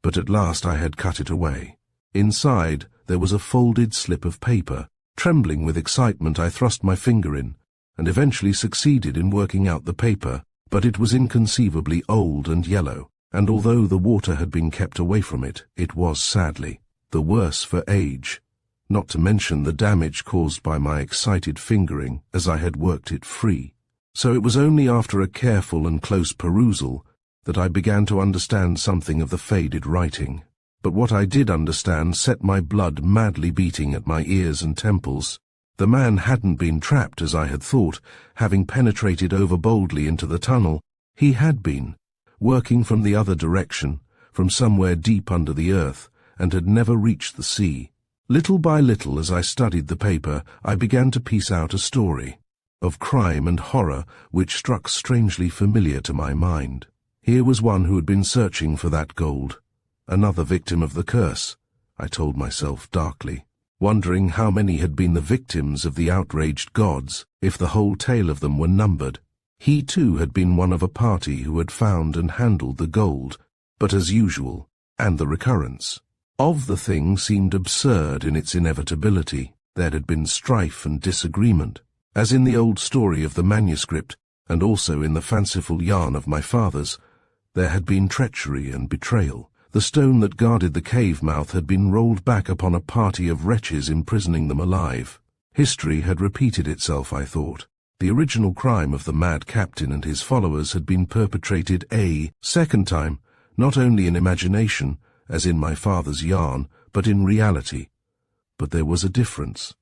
But at last I had cut it away. Inside there was a folded slip of paper. Trembling with excitement, I thrust my finger in, and eventually succeeded in working out the paper, but it was inconceivably old and yellow, and although the water had been kept away from it, it was sadly the worse for age, not to mention the damage caused by my excited fingering as I had worked it free. So it was only after a careful and close perusal that I began to understand something of the faded writing. But what I did understand set my blood madly beating at my ears and temples. The man hadn't been trapped as I had thought, having penetrated over boldly into the tunnel. He had been working from the other direction, from somewhere deep under the earth, and had never reached the sea. Little by little, as I studied the paper, I began to piece out a story of crime and horror which struck strangely familiar to my mind. Here was one who had been searching for that gold, another victim of the curse, I told myself darkly, wondering how many had been the victims of the outraged gods, if the whole tale of them were numbered. He too had been one of a party who had found and handled the gold, but as usual, and the recurrence of the thing seemed absurd in its inevitability. There had been strife and disagreement, as in the old story of the manuscript, and also in the fanciful yarn of my father's. There had been treachery and betrayal. The stone that guarded the cave mouth had been rolled back upon a party of wretches imprisoning them alive. History had repeated itself, I thought. The original crime of the mad captain and his followers had been perpetrated a second time, not only in imagination, as in my father's yarn, but in reality. But there was a difference.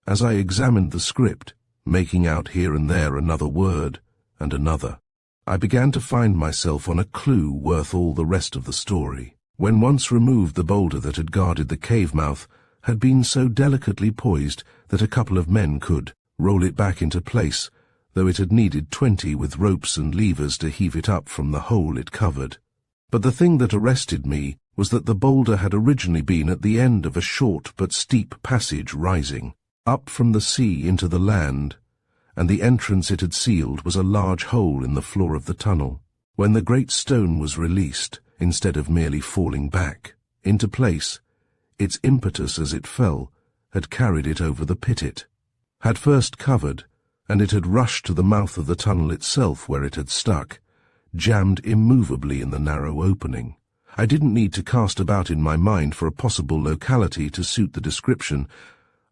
As I examined the script, making out here and there another word and another, I began to find myself on a clue worth all the rest of the story. When once removed, the boulder that had guarded the cave mouth had been so delicately poised that a couple of men could roll it back into place, though it had needed 20 with ropes and levers to heave it up from the hole it covered. But the thing that arrested me was that the boulder had originally been at the end of a short but steep passage rising up from the sea into the land, and the entrance it had sealed was a large hole in the floor of the tunnel. When the great stone was released, instead of merely falling back into place, its impetus as it fell had carried it over the pit it had first covered, and it had rushed to the mouth of the tunnel itself where it had stuck, jammed immovably in the narrow opening. I didn't need to cast about in my mind for a possible locality to suit the description.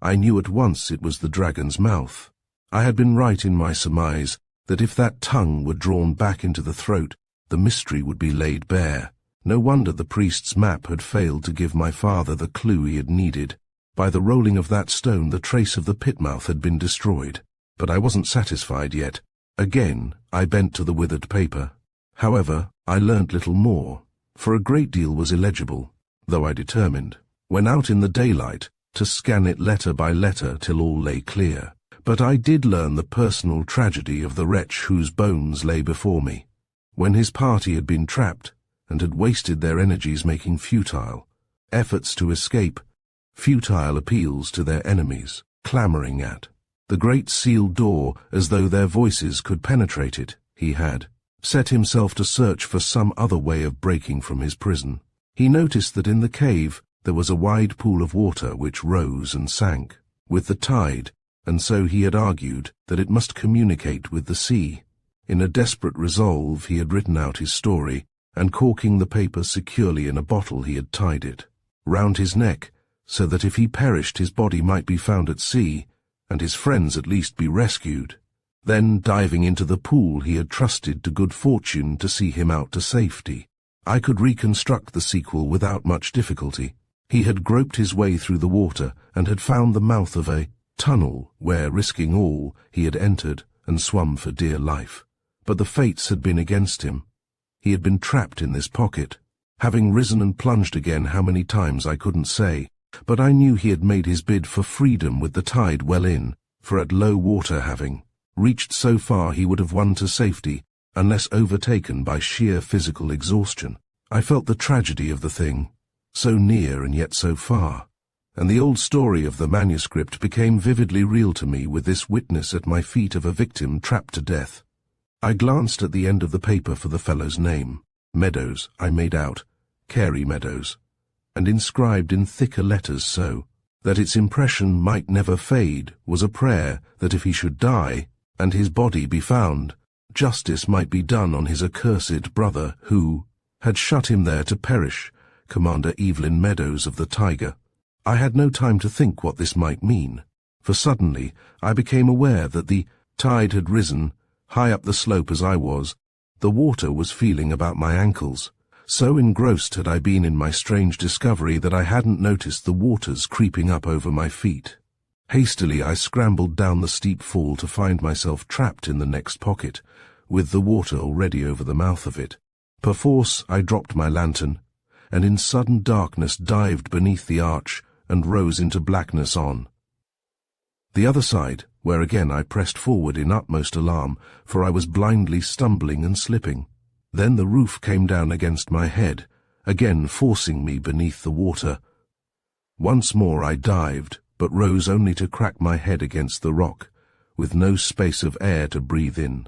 I knew at once it was the dragon's mouth. I had been right in my surmise that if that tongue were drawn back into the throat, the mystery would be laid bare. No wonder the priest's map had failed to give my father the clue he had needed. By the rolling of that stone, the trace of the pit mouth had been destroyed. But I wasn't satisfied yet. Again, I bent to the withered paper. However, I learnt little more, for a great deal was illegible, though I determined, when out in the daylight, to scan it letter by letter till all lay clear. But I did learn the personal tragedy of the wretch whose bones lay before me, when his party had been trapped and had wasted their energies making futile efforts to escape, futile appeals to their enemies, clamouring at the great sealed door as though their voices could penetrate it. He had set himself to search for some other way of breaking from his prison. He noticed that in the cave there was a wide pool of water which rose and sank with the tide, and so he had argued that it must communicate with the sea. In a desperate resolve he had written out his story, and corking the paper securely in a bottle he had tied it round his neck, so that if he perished his body might be found at sea, and his friends at least be rescued. Then, diving into the pool, he had trusted to good fortune to see him out to safety. I could reconstruct the sequel without much difficulty. He had groped his way through the water and had found the mouth of a tunnel where, risking all, he had entered and swum for dear life. But the fates had been against him. He had been trapped in this pocket. Having risen and plunged again how many times I couldn't say, but I knew he had made his bid for freedom with the tide well in, for at low water having reached so far he would have won to safety, unless overtaken by sheer physical exhaustion. I felt the tragedy of the thing, so near and yet so far, and the old story of the manuscript became vividly real to me with this witness at my feet of a victim trapped to death. I glanced at the end of the paper for the fellow's name. Meadows, I made out, Carey Meadows, and inscribed in thicker letters so that its impression might never fade was a prayer that if he should die, and his body be found, justice might be done on his accursed brother who had shut him there to perish, Commander Evelyn Meadows of the Tiger. I had no time to think what this might mean, for suddenly I became aware that the tide had risen, high up the slope as I was. The water was feeling about my ankles. So engrossed had I been in my strange discovery that I hadn't noticed the waters creeping up over my feet. Hastily I scrambled down the steep fall to find myself trapped in the next pocket, with the water already over the mouth of it. Perforce I dropped my lantern, and in sudden darkness dived beneath the arch and rose into blackness on the other side, where again I pressed forward in utmost alarm, for I was blindly stumbling and slipping. Then the roof came down against my head, again forcing me beneath the water. Once more I dived, but rose only to crack my head against the rock, with no space of air to breathe in.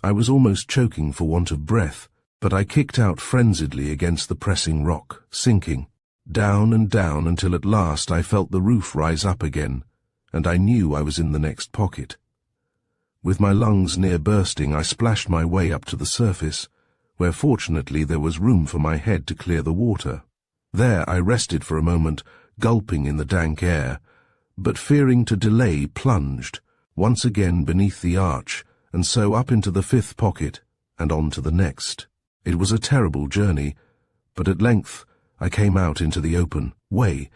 I was almost choking for want of breath, but I kicked out frenziedly against the pressing rock, sinking down and down until at last I felt the roof rise up again, and I knew I was in the next pocket. With my lungs near bursting, I splashed my way up to the surface, where fortunately there was room for my head to clear the water. There I rested for a moment, gulping in the dank air, but fearing to delay plunged, once again beneath the arch, and so up into the fifth pocket, and on to the next. It was a terrible journey, but at length I came out into the open way,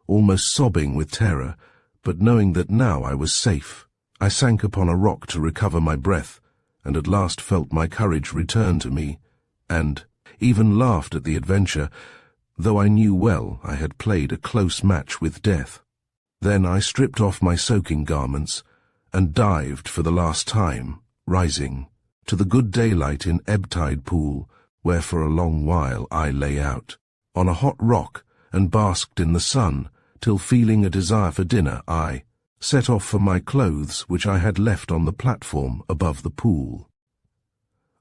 almost sobbing with terror, but knowing that now I was safe. I sank upon a rock to recover my breath, and at last felt my courage return to me, and even laughed at the adventure, though I knew well I had played a close match with death. Then I stripped off my soaking garments, and dived for the last time, rising, to the good daylight in ebb-tide pool, where for a long while I lay out, on a hot rock, and basked in the sun, till feeling a desire for dinner, I set off for my clothes which I had left on the platform above the pool.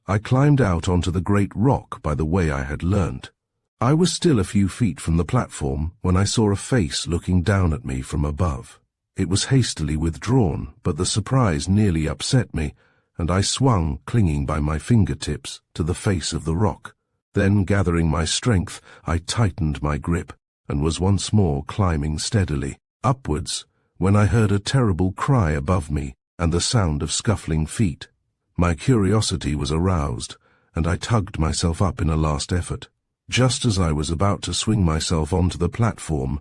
I climbed out onto the great rock by the way I had learnt. I was still a few feet from the platform when I saw a face looking down at me from above. It was hastily withdrawn, but the surprise nearly upset me, and I swung, clinging by my fingertips, to the face of the rock. Then, gathering my strength, I tightened my grip, and was once more climbing steadily upwards, when I heard a terrible cry above me and the sound of scuffling feet. My curiosity was aroused, and I tugged myself up in a last effort. Just as I was about to swing myself onto the platform,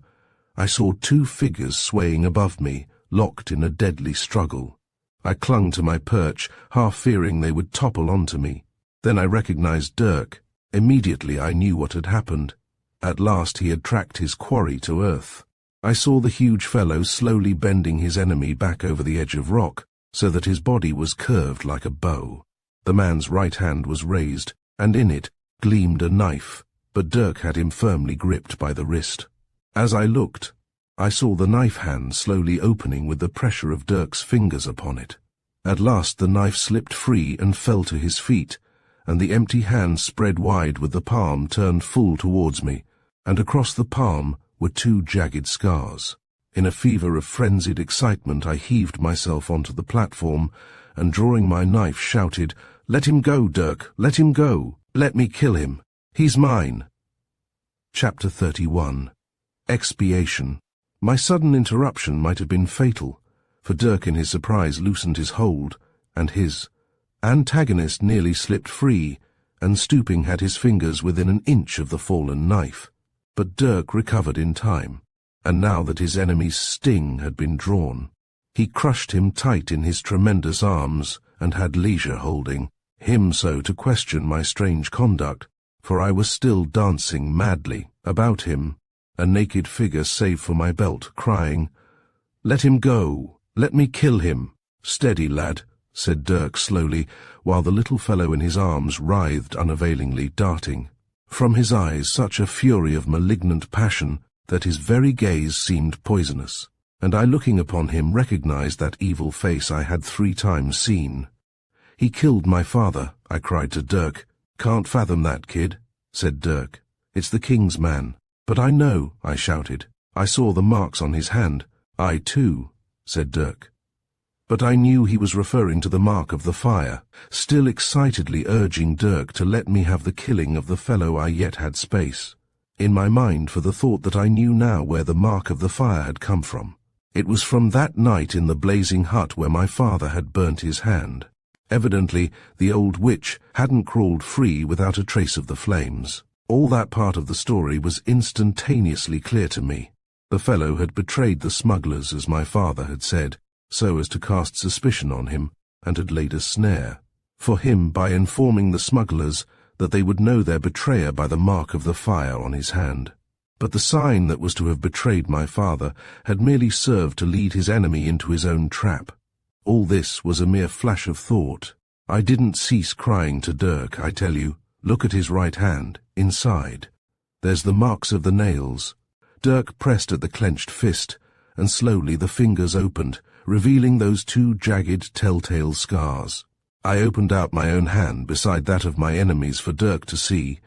I saw two figures swaying above me, locked in a deadly struggle. I clung to my perch, half fearing they would topple onto me. Then I recognized Dirk. Immediately I knew what had happened. At last he had tracked his quarry to earth. I saw the huge fellow slowly bending his enemy back over the edge of rock, so that his body was curved like a bow. The man's right hand was raised, and in it gleamed a knife, but Dirk had him firmly gripped by the wrist. As I looked, I saw the knife hand slowly opening with the pressure of Dirk's fingers upon it. At last the knife slipped free and fell to his feet, and the empty hand spread wide with the palm turned full towards me, and across the palm were 2 jagged scars. In a fever of frenzied excitement I heaved myself onto the platform, and drawing my knife shouted, "Let him go, Dirk, let him go! Let me kill him! He's mine!" Chapter 31. Expiation. My sudden interruption might have been fatal, for Dirk in his surprise loosened his hold, and his antagonist nearly slipped free, and stooping had his fingers within an inch of the fallen knife. But Dirk recovered in time, and now that his enemy's sting had been drawn, he crushed him tight in his tremendous arms, and had leisure holding him so to question my strange conduct, for I was still dancing madly about him, a naked figure save for my belt, crying, "Let him go! Let me kill him!" "Steady, lad," said Dirk slowly, while the little fellow in his arms writhed unavailingly, darting from his eyes such a fury of malignant passion that his very gaze seemed poisonous, and I, looking upon him, recognized that evil face I had 3 times seen. "He killed my father," I cried to Dirk. "Can't fathom that, kid," said Dirk. "It's the king's man." "But I know," I shouted. "I saw the marks on his hand." "I too," said Dirk. But I knew he was referring to the mark of the fire, still excitedly urging Dirk to let me have the killing of the fellow I yet had space in my mind for the thought that I knew now where the mark of the fire had come from. It was from that night in the blazing hut where my father had burnt his hand. Evidently, the old witch hadn't crawled free without a trace of the flames. All that part of the story was instantaneously clear to me. The fellow had betrayed the smugglers, as my father had said, so as to cast suspicion on him, and had laid a snare for him by informing the smugglers that they would know their betrayer by the mark of the fire on his hand. But the sign that was to have betrayed my father had merely served to lead his enemy into his own trap. All this was a mere flash of thought. I didn't cease crying to Dirk, I tell you. "Look at his right hand, inside. There's the marks of the nails." Dirk pressed at the clenched fist, and slowly the fingers opened, revealing those 2 jagged telltale scars. I opened out my own hand beside that of my enemy's for Dirk to see,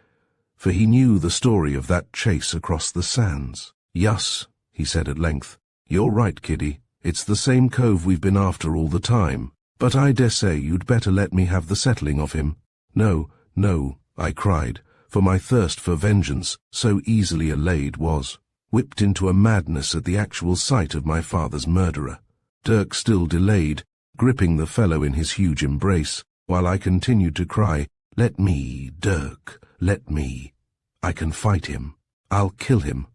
for he knew the story of that chase across the sands. "Yus," he said at length. "You're right, kiddie. It's the same cove we've been after all the time. But I dessay you'd better let me have the settling of him." "No, no," I cried, for my thirst for vengeance, so easily allayed, was whipped into a madness at the actual sight of my father's murderer. Dirk still delayed, gripping the fellow in his huge embrace, while I continued to cry, "Let me, Dirk, let me. I can fight him. I'll kill him."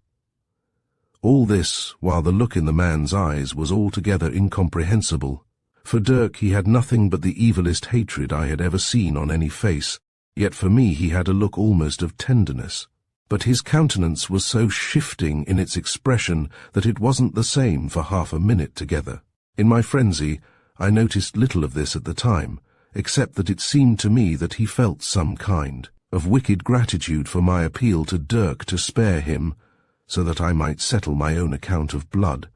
All this while the look in the man's eyes was altogether incomprehensible. For Dirk he had nothing but the evilest hatred I had ever seen on any face, yet for me he had a look almost of tenderness. But his countenance was so shifting in its expression that it wasn't the same for half a minute together. In my frenzy, I noticed little of this at the time, except that it seemed to me that he felt some kind of wicked gratitude for my appeal to Dirk to spare him, so that I might settle my own account of blood.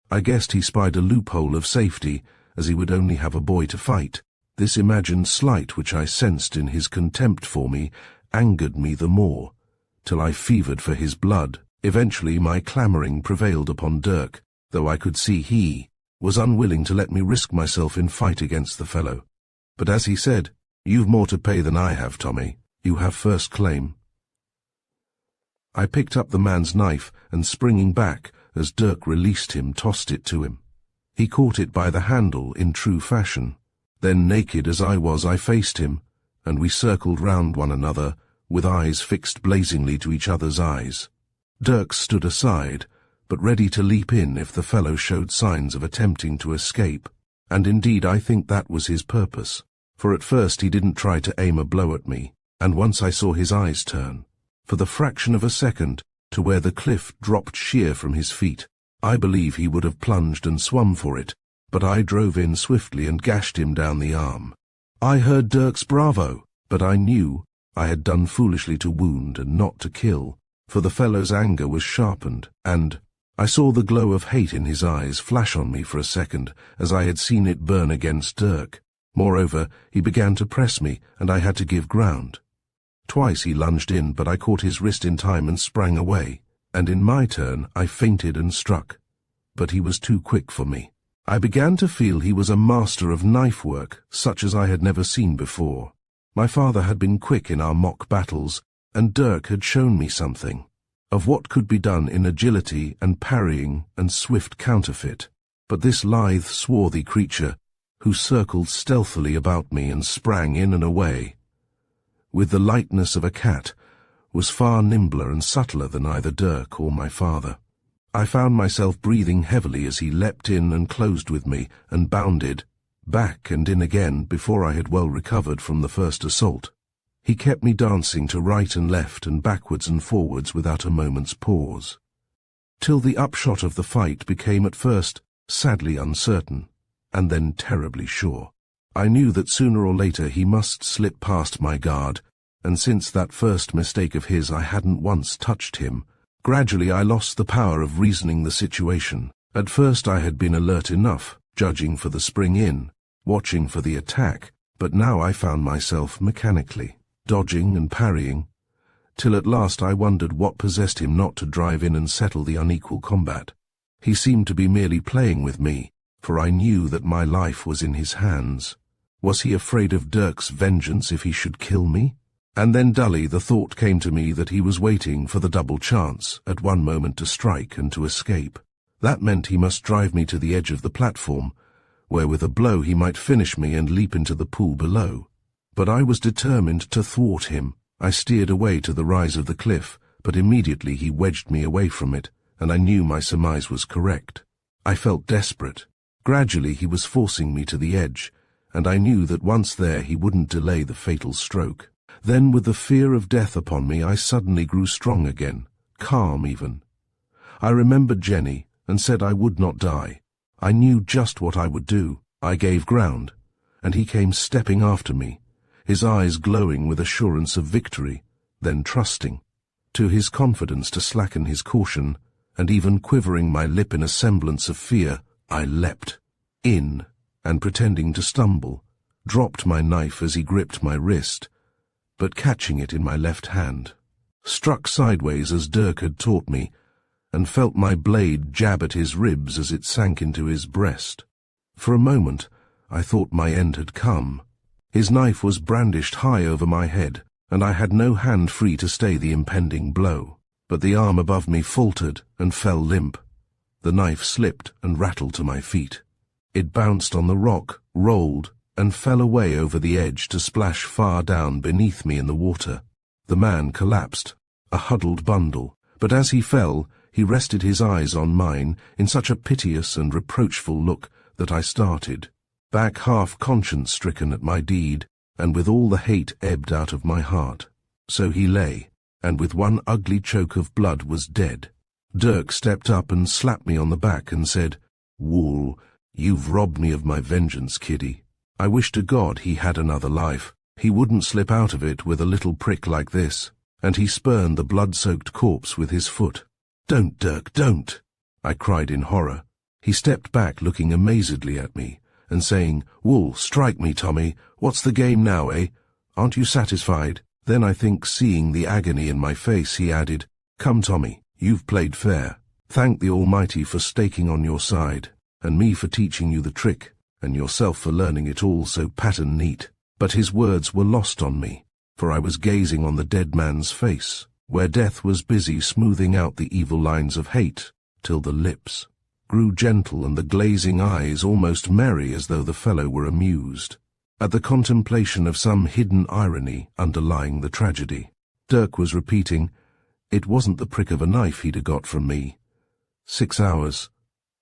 I guessed he spied a loophole of safety, as he would only have a boy to fight. This imagined slight which I sensed in his contempt for me angered me the more, till I fevered for his blood. Eventually my clamouring prevailed upon Dirk, though I could see he was unwilling to let me risk myself in fight against the fellow. But as he said, "You've more to pay than I have, Tommy. You have first claim." I picked up the man's knife and, springing back as Dirk released him, tossed it to him. He caught it by the handle in true fashion. Then, naked as I was, I faced him, and we circled round one another, with eyes fixed blazingly to each other's eyes. Dirk stood aside, but ready to leap in if the fellow showed signs of attempting to escape. And indeed I think that was his purpose, for at first he didn't try to aim a blow at me, and once I saw his eyes turn, for the fraction of a second, to where the cliff dropped sheer from his feet, I believe he would have plunged and swum for it, but I drove in swiftly and gashed him down the arm. I heard Dirk's bravo, but I knew I had done foolishly to wound and not to kill, for the fellow's anger was sharpened, and I saw the glow of hate in his eyes flash on me for a second, as I had seen it burn against Dirk. Moreover, he began to press me, and I had to give ground. Twice he lunged in, but I caught his wrist in time and sprang away, and in my turn I feinted and struck. But he was too quick for me. I began to feel he was a master of knife work, such as I had never seen before. My father had been quick in our mock battles, and Dirk had shown me something of what could be done in agility and parrying and swift counterfeit. But this lithe, swarthy creature, who circled stealthily about me and sprang in and away, with the lightness of a cat, was far nimbler and subtler than either Dirk or my father. I found myself breathing heavily as he leapt in and closed with me and bounded, back and in again before I had well recovered from the first assault. He kept me dancing to right and left and backwards and forwards without a moment's pause, till the upshot of the fight became at first sadly uncertain, and then terribly sure. I knew that sooner or later he must slip past my guard, and since that first mistake of his I hadn't once touched him. Gradually I lost the power of reasoning the situation. At first I had been alert enough, judging for the spring in, watching for the attack, but now I found myself mechanically dodging and parrying, till at last I wondered what possessed him not to drive in and settle the unequal combat. He seemed to be merely playing with me, for I knew that my life was in his hands. Was he afraid of Dirk's vengeance if he should kill me? And then dully the thought came to me that he was waiting for the double chance, at one moment to strike and to escape. That meant he must drive me to the edge of the platform, where with a blow he might finish me and leap into the pool below. But I was determined to thwart him. I steered away to the rise of the cliff, but immediately he wedged me away from it, and I knew my surmise was correct. I felt desperate. Gradually he was forcing me to the edge, and I knew that once there he wouldn't delay the fatal stroke. Then, with the fear of death upon me, I suddenly grew strong again, calm even. I remembered Jenny, and said I would not die. I knew just what I would do. I gave ground, and he came stepping after me, his eyes glowing with assurance of victory, then trusting to his confidence to slacken his caution, and even quivering my lip in a semblance of fear, I leapt in, and pretending to stumble, dropped my knife as he gripped my wrist, but catching it in my left hand, struck sideways as Dirk had taught me, and felt my blade jab at his ribs as it sank into his breast. For a moment I thought my end had come. His knife was brandished high over my head, and I had no hand free to stay the impending blow. But the arm above me faltered and fell limp. The knife slipped and rattled to my feet. It bounced on the rock, rolled, and fell away over the edge to splash far down beneath me in the water. The man collapsed, a huddled bundle, but as he fell, he rested his eyes on mine in such a piteous and reproachful look that I started, back half conscience-stricken at my deed, and with all the hate ebbed out of my heart. So he lay, and with one ugly choke of blood was dead. Dirk stepped up and slapped me on the back and said, "Wool, you've robbed me of my vengeance, kiddie. I wish to God he had another life. He wouldn't slip out of it with a little prick like this." And he spurned the blood-soaked corpse with his foot. "Don't, Dirk, don't!" I cried in horror. He stepped back looking amazedly at me, and saying, "Wool, strike me, Tommy. What's the game now, eh? Aren't you satisfied?" Then I think, seeing the agony in my face, he added, "Come, Tommy, you've played fair. Thank the Almighty for staking on your side, and me for teaching you the trick, and yourself for learning it all so pattern neat." But his words were lost on me, for I was gazing on the dead man's face, where death was busy smoothing out the evil lines of hate, till the lips grew gentle and the glazing eyes almost merry, as though the fellow were amused at the contemplation of some hidden irony underlying the tragedy. Dirk was repeating, "It wasn't the prick of a knife he'd got from me. 6 hours.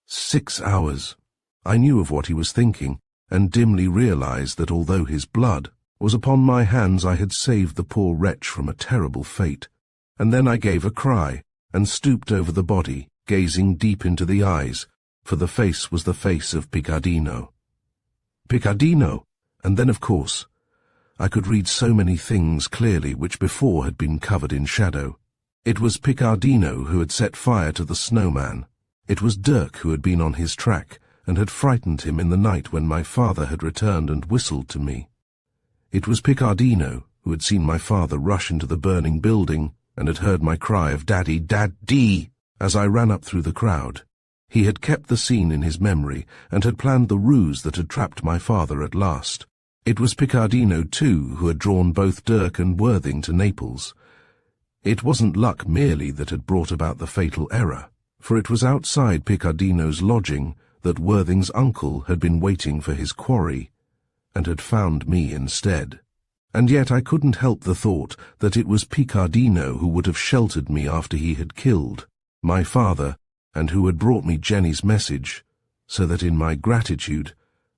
6 hours." I knew of what he was thinking, and dimly realized that although his blood was upon my hands, I had saved the poor wretch from a terrible fate. And then I gave a cry, and stooped over the body, gazing deep into the eyes, for the face was the face of Picardino. Picardino! And then, of course, I could read so many things clearly which before had been covered in shadow. It was Picardino who had set fire to the snowman. It was Dirk who had been on his track, and had frightened him in the night when my father had returned and whistled to me. It was Picardino who had seen my father rush into the burning building, and had heard my cry of "Daddy, Daddy!" as I ran up through the crowd. He had kept the scene in his memory, and had planned the ruse that had trapped my father at last. It was Picardino, too, who had drawn both Dirk and Worthing to Naples. It wasn't luck merely that had brought about the fatal error, for it was outside Picardino's lodging that Worthing's uncle had been waiting for his quarry, and had found me instead. And yet I couldn't help the thought that it was Picardino who would have sheltered me after he had killed my father, and who had brought me Jenny's message, so that in my gratitude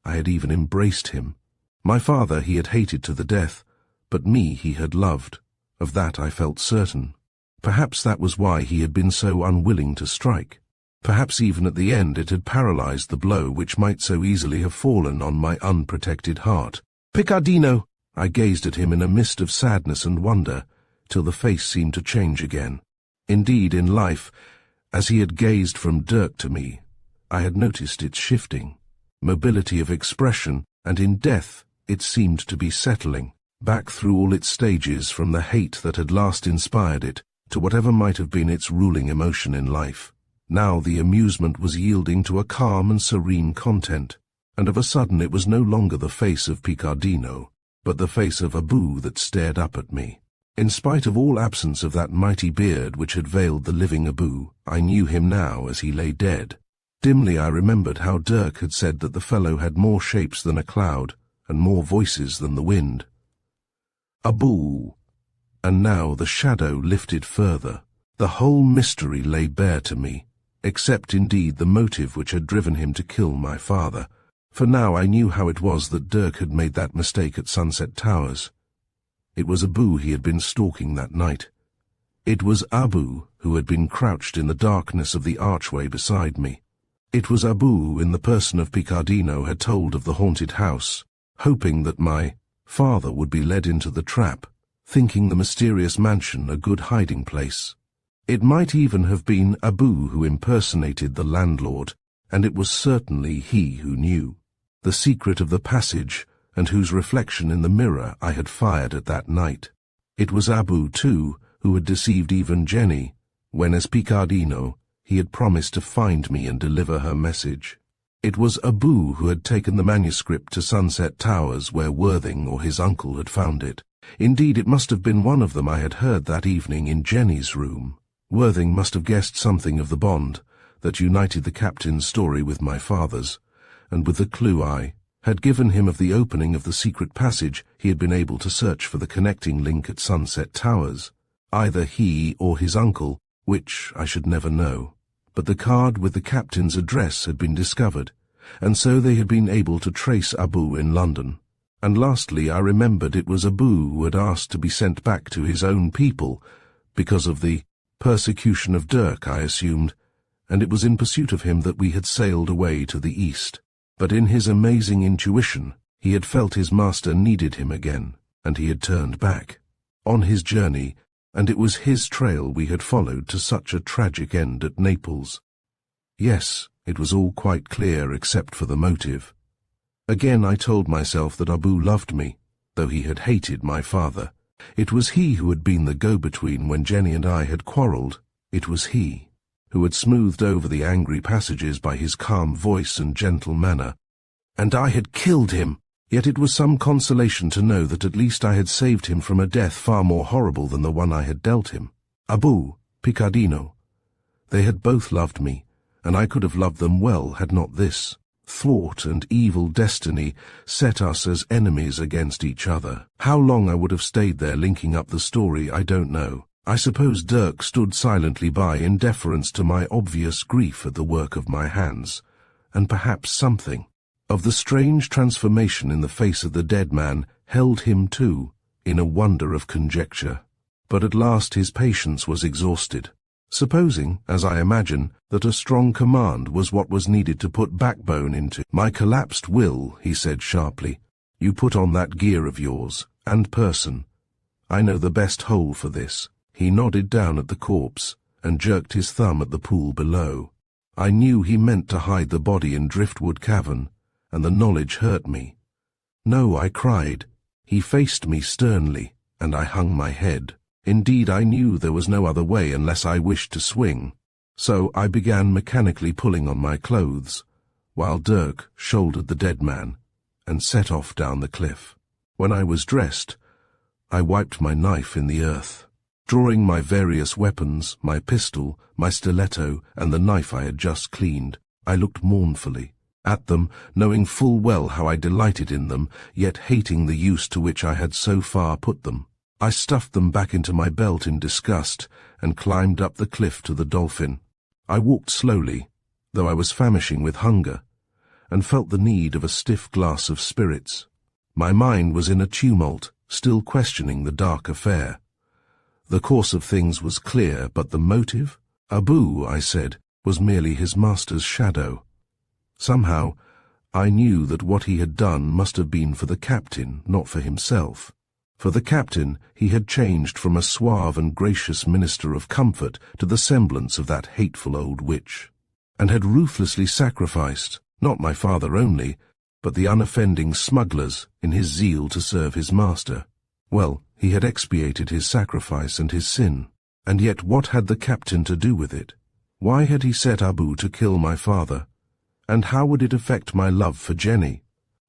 I had even embraced him. My father he had hated to the death, but me he had loved. Of that I felt certain. Perhaps that was why he had been so unwilling to strike. Perhaps even at the end it had paralyzed the blow which might so easily have fallen on my unprotected heart. "Picardino!" I gazed at him in a mist of sadness and wonder, till the face seemed to change again. Indeed, in life, as he had gazed from Dirk to me, I had noticed its shifting, mobility of expression, and in death it seemed to be settling, back through all its stages from the hate that had last inspired it, to whatever might have been its ruling emotion in life. Now the amusement was yielding to a calm and serene content, and of a sudden it was no longer the face of Picardino, but the face of Abu that stared up at me. In spite of all absence of that mighty beard which had veiled the living Abu, I knew him now as he lay dead. Dimly I remembered how Dirk had said that the fellow had more shapes than a cloud, and more voices than the wind. Abu! And now the shadow lifted further. The whole mystery lay bare to me, except indeed the motive which had driven him to kill my father. For now I knew how it was that Dirk had made that mistake at Sunset Towers. It was Abu he had been stalking that night. It was Abu who had been crouched in the darkness of the archway beside me. It was Abu who, in the person of Picardino, had told of the haunted house, hoping that my father would be led into the trap, thinking the mysterious mansion a good hiding place. It might even have been Abu who impersonated the landlord, and it was certainly he who knew the secret of the passage, and whose reflection in the mirror I had fired at that night. It was Abu, too, who had deceived even Jenny, when as Picardino he had promised to find me and deliver her message. It was Abu who had taken the manuscript to Sunset Towers, where Worthing or his uncle had found it. Indeed, it must have been one of them I had heard that evening in Jenny's room. Worthing must have guessed something of the bond that united the captain's story with my father's, and with the clue I had given him of the opening of the secret passage, he had been able to search for the connecting link at Sunset Towers. Either he or his uncle, which I should never know. But the card with the captain's address had been discovered, and so they had been able to trace Abu in London. And lastly, I remembered it was Abu who had asked to be sent back to his own people, because of the persecution of Dirk, I assumed, and it was in pursuit of him that we had sailed away to the east. But in his amazing intuition, he had felt his master needed him again, and he had turned back on his journey, and it was his trail we had followed to such a tragic end at Naples. Yes, it was all quite clear except for the motive. Again I told myself that Abu loved me, though he had hated my father. It was he who had been the go-between when Jenny and I had quarrelled. It was he who had smoothed over the angry passages by his calm voice and gentle manner. And I had killed him! Yet it was some consolation to know that at least I had saved him from a death far more horrible than the one I had dealt him. Abu, Picardino, they had both loved me, and I could have loved them well had not this thwart and evil destiny set us as enemies against each other. How long I would have stayed there linking up the story, I don't know. I suppose Dirk stood silently by in deference to my obvious grief at the work of my hands, and perhaps something of the strange transformation in the face of the dead man held him too, in a wonder of conjecture. But at last his patience was exhausted. Supposing, as I imagine, that a strong command was what was needed to put backbone into my collapsed will, he said sharply, "You put on that gear of yours, and person. I know the best hole for this." He nodded down at the corpse, and jerked his thumb at the pool below. I knew he meant to hide the body in Driftwood Cavern, and the knowledge hurt me. "No," I cried. He faced me sternly, and I hung my head. Indeed, I knew there was no other way unless I wished to swing. So I began mechanically pulling on my clothes, while Dirk shouldered the dead man, and set off down the cliff. When I was dressed, I wiped my knife in the earth. Drawing my various weapons, my pistol, my stiletto, and the knife I had just cleaned, I looked mournfully at them, knowing full well how I delighted in them, yet hating the use to which I had so far put them. I stuffed them back into my belt in disgust, and climbed up the cliff to the Dolphin. I walked slowly, though I was famishing with hunger, and felt the need of a stiff glass of spirits. My mind was in a tumult, still questioning the dark affair. The course of things was clear, but the motive? Abu, I said, was merely his master's shadow. Somehow, I knew that what he had done must have been for the captain, not for himself. For the captain, he had changed from a suave and gracious minister of comfort to the semblance of that hateful old witch, and had ruthlessly sacrificed, not my father only, but the unoffending smugglers in his zeal to serve his master. Well, he had expiated his sacrifice and his sin, and yet what had the captain to do with it? Why had he set Abu to kill my father? And how would it affect my love for Jenny?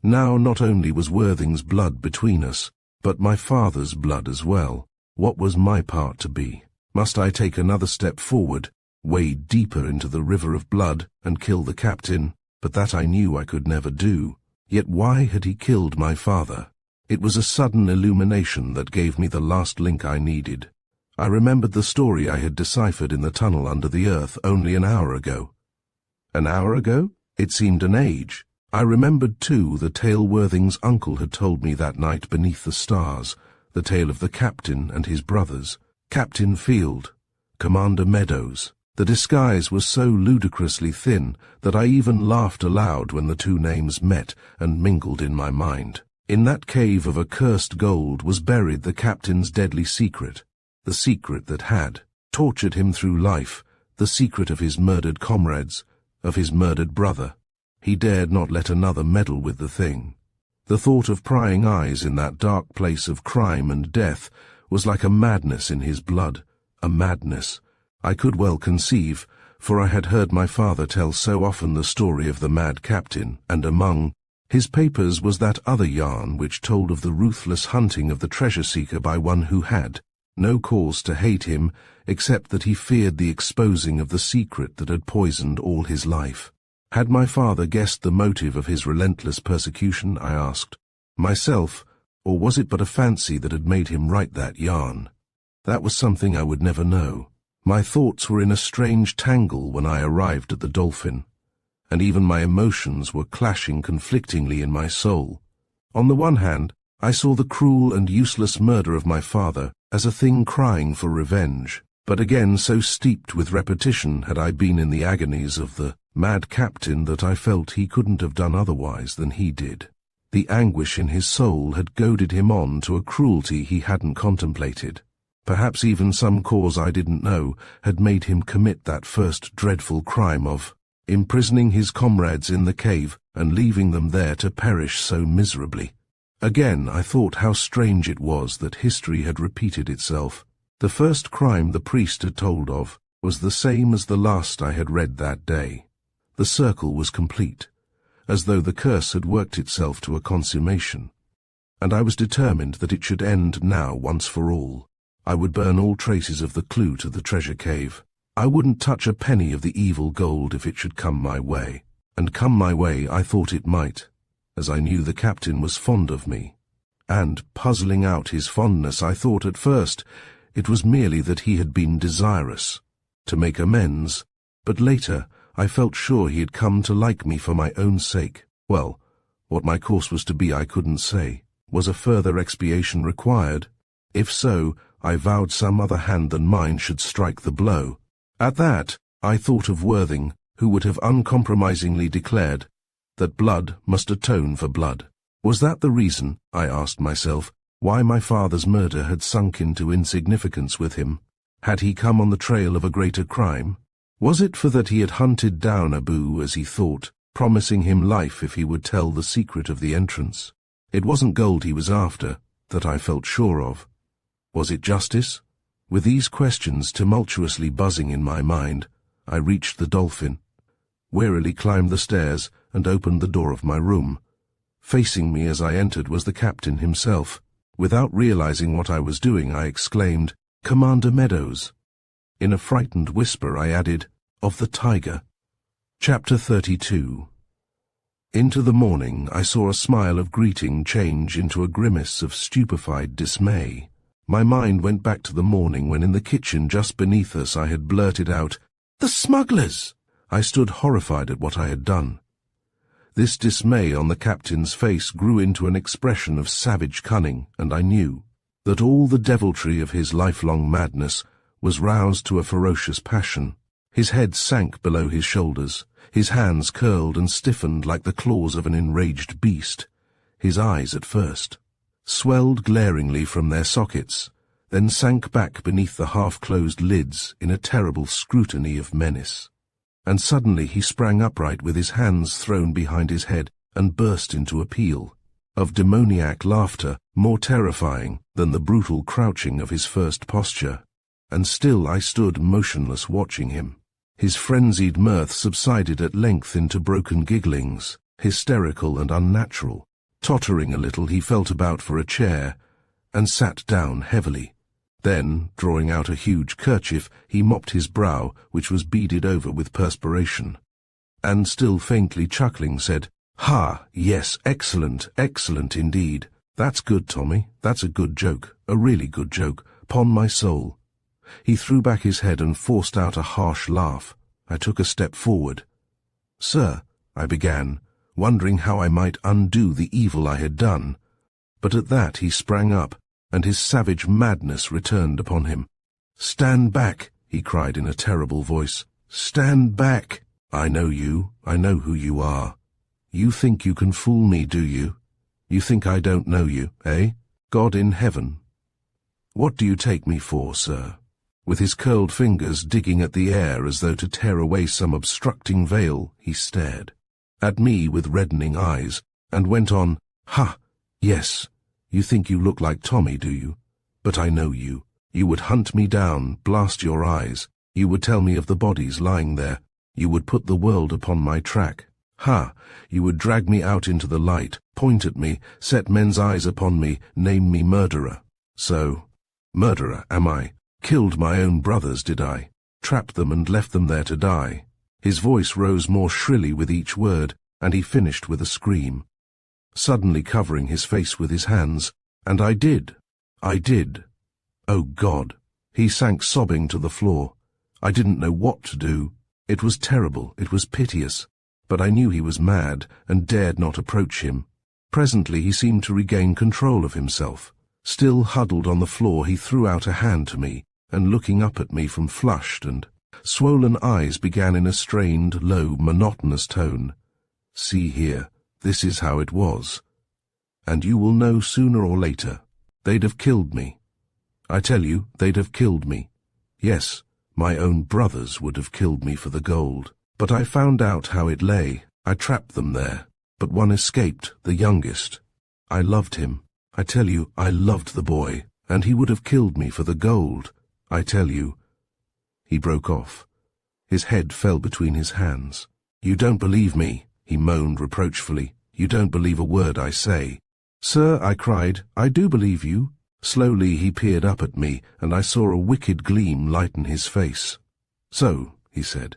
Now not only was Worthing's blood between us, but my father's blood as well. What was my part to be? Must I take another step forward, wade deeper into the river of blood, and kill the captain? But that I knew I could never do. Yet why had he killed my father? It was a sudden illumination that gave me the last link I needed. I remembered the story I had deciphered in the tunnel under the earth only an hour ago. An hour ago? It seemed an age. I remembered, too, the tale Worthing's uncle had told me that night beneath the stars, the tale of the captain and his brothers, Captain Field, Commander Meadows. The disguise was so ludicrously thin that I even laughed aloud when the two names met and mingled in my mind. In that cave of accursed gold was buried the captain's deadly secret, the secret that had tortured him through life, the secret of his murdered comrades, of his murdered brother. He dared not let another meddle with the thing. The thought of prying eyes in that dark place of crime and death was like a madness in his blood, a madness I could well conceive, for I had heard my father tell so often the story of the mad captain, and among his papers was that other yarn which told of the ruthless hunting of the treasure-seeker by one who had no cause to hate him except that he feared the exposing of the secret that had poisoned all his life. Had my father guessed the motive of his relentless persecution, I asked myself, or was it but a fancy that had made him write that yarn? That was something I would never know. My thoughts were in a strange tangle when I arrived at the Dolphin, and even my emotions were clashing conflictingly in my soul. On the one hand, I saw the cruel and useless murder of my father as a thing crying for revenge, but again so steeped with repetition had I been in the agonies of the mad captain that I felt he couldn't have done otherwise than he did. The anguish in his soul had goaded him on to a cruelty he hadn't contemplated. Perhaps even some cause I didn't know had made him commit that first dreadful crime of imprisoning his comrades in the cave and leaving them there to perish so miserably. Again I thought how strange it was that history had repeated itself. The first crime the priest had told of was the same as the last I had read that day. The circle was complete, as though the curse had worked itself to a consummation, and I was determined that it should end now once for all. I would burn all traces of the clue to the treasure cave. I wouldn't touch a penny of the evil gold if it should come my way. And come my way I thought it might, as I knew the captain was fond of me. And, puzzling out his fondness, I thought at first it was merely that he had been desirous to make amends, but later I felt sure he had come to like me for my own sake. Well, what my course was to be I couldn't say. Was a further expiation required? If so, I vowed some other hand than mine should strike the blow. At that, I thought of Worthing, who would have uncompromisingly declared that blood must atone for blood. Was that the reason, I asked myself, why my father's murder had sunk into insignificance with him? Had he come on the trail of a greater crime? Was it for that he had hunted down Abu as he thought, promising him life if he would tell the secret of the entrance? It wasn't gold he was after, that I felt sure of. Was it justice? With these questions tumultuously buzzing in my mind, I reached the Dolphin, wearily climbed the stairs, and opened the door of my room. Facing me as I entered was the captain himself. Without realizing what I was doing, I exclaimed, "Commander Meadows." In a frightened whisper I added, "Of the tiger." Chapter 32. Into the morning I saw a smile of greeting change into a grimace of stupefied dismay. My mind went back to the morning when in the kitchen just beneath us I had blurted out, "The smugglers!" I stood horrified at what I had done. This dismay on the captain's face grew into an expression of savage cunning, and I knew that all the deviltry of his lifelong madness was roused to a ferocious passion. His head sank below his shoulders, his hands curled and stiffened like the claws of an enraged beast. His eyes at first swelled glaringly from their sockets, then sank back beneath the half-closed lids in a terrible scrutiny of menace. And suddenly he sprang upright with his hands thrown behind his head and burst into a peal of demoniac laughter, more terrifying than the brutal crouching of his first posture. And still I stood motionless watching him. His frenzied mirth subsided at length into broken gigglings, hysterical and unnatural. Tottering a little, he felt about for a chair and sat down heavily. Then, drawing out a huge kerchief, he mopped his brow, which was beaded over with perspiration, and still faintly chuckling said, "Ha, yes, excellent, excellent indeed. That's good, Tommy, that's a good joke, a really good joke, 'pon my soul." He threw back his head and forced out a harsh laugh. I took a step forward. "Sir," I began, wondering how I might undo the evil I had done, but at that he sprang up, and his savage madness returned upon him. "Stand back," he cried in a terrible voice. "Stand back. I know you. I know who you are. You think you can fool me, do you? You think I don't know you, eh? God in heaven. What do you take me for, sir?" With his curled fingers digging at the air as though to tear away some obstructing veil, he stared at me with reddening eyes, and went on, "Ha, yes. You think you look like Tommy, do you? But I know you. You would hunt me down, blast your eyes. You would tell me of the bodies lying there. You would put the world upon my track. Ha! You would drag me out into the light, point at me, set men's eyes upon me, name me murderer. So, murderer, am I? Killed my own brothers, did I? Trapped them and left them there to die." His voice rose more shrilly with each word, and he finished with a scream, suddenly covering his face with his hands. "And I did. Oh God!" He sank sobbing to the floor. I didn't know what to do. It was terrible, it was piteous, but I knew he was mad and dared not approach him. Presently he seemed to regain control of himself. Still huddled on the floor, he threw out a hand to me, and looking up at me from flushed and swollen eyes began in a strained, low, monotonous tone, "See here. This is how it was. And you will know sooner or later. They'd have killed me. I tell you, they'd have killed me. Yes, my own brothers would have killed me for the gold. But I found out how it lay. I trapped them there. But one escaped, the youngest. I loved him. I tell you, I loved the boy, and he would have killed me for the gold. I tell you." He broke off. His head fell between his hands. "You don't believe me," he moaned reproachfully. "You don't believe a word I say." "Sir," I cried, "I do believe you." Slowly he peered up at me, and I saw a wicked gleam lighten his face. "So," he said,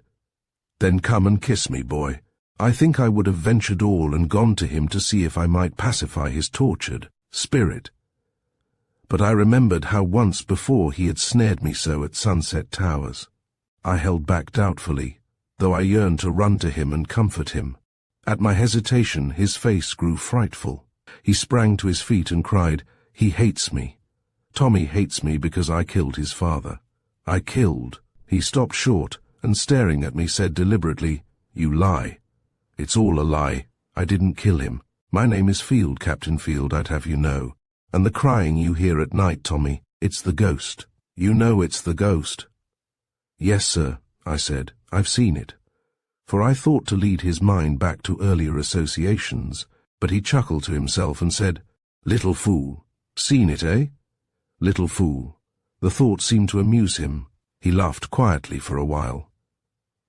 "then come and kiss me, boy." I think I would have ventured all and gone to him to see if I might pacify his tortured spirit. But I remembered how once before he had snared me so at Sunset Towers. I held back doubtfully. though I yearned to run to him and comfort him. At my hesitation, his face grew frightful. He sprang to his feet and cried, "He hates me. Tommy hates me because I killed his father. I killed." He stopped short and, staring at me, said deliberately, "You lie. It's all a lie. I didn't kill him. My name is Field, Captain Field, I'd have you know. And the crying you hear at night, Tommy, it's the ghost. You know it's the ghost." "Yes, sir," I said, "I've seen it." For I thought to lead his mind back to earlier associations, but he chuckled to himself and said, "Little fool. Seen it, eh? Little fool." The thought seemed to amuse him. He laughed quietly for a while.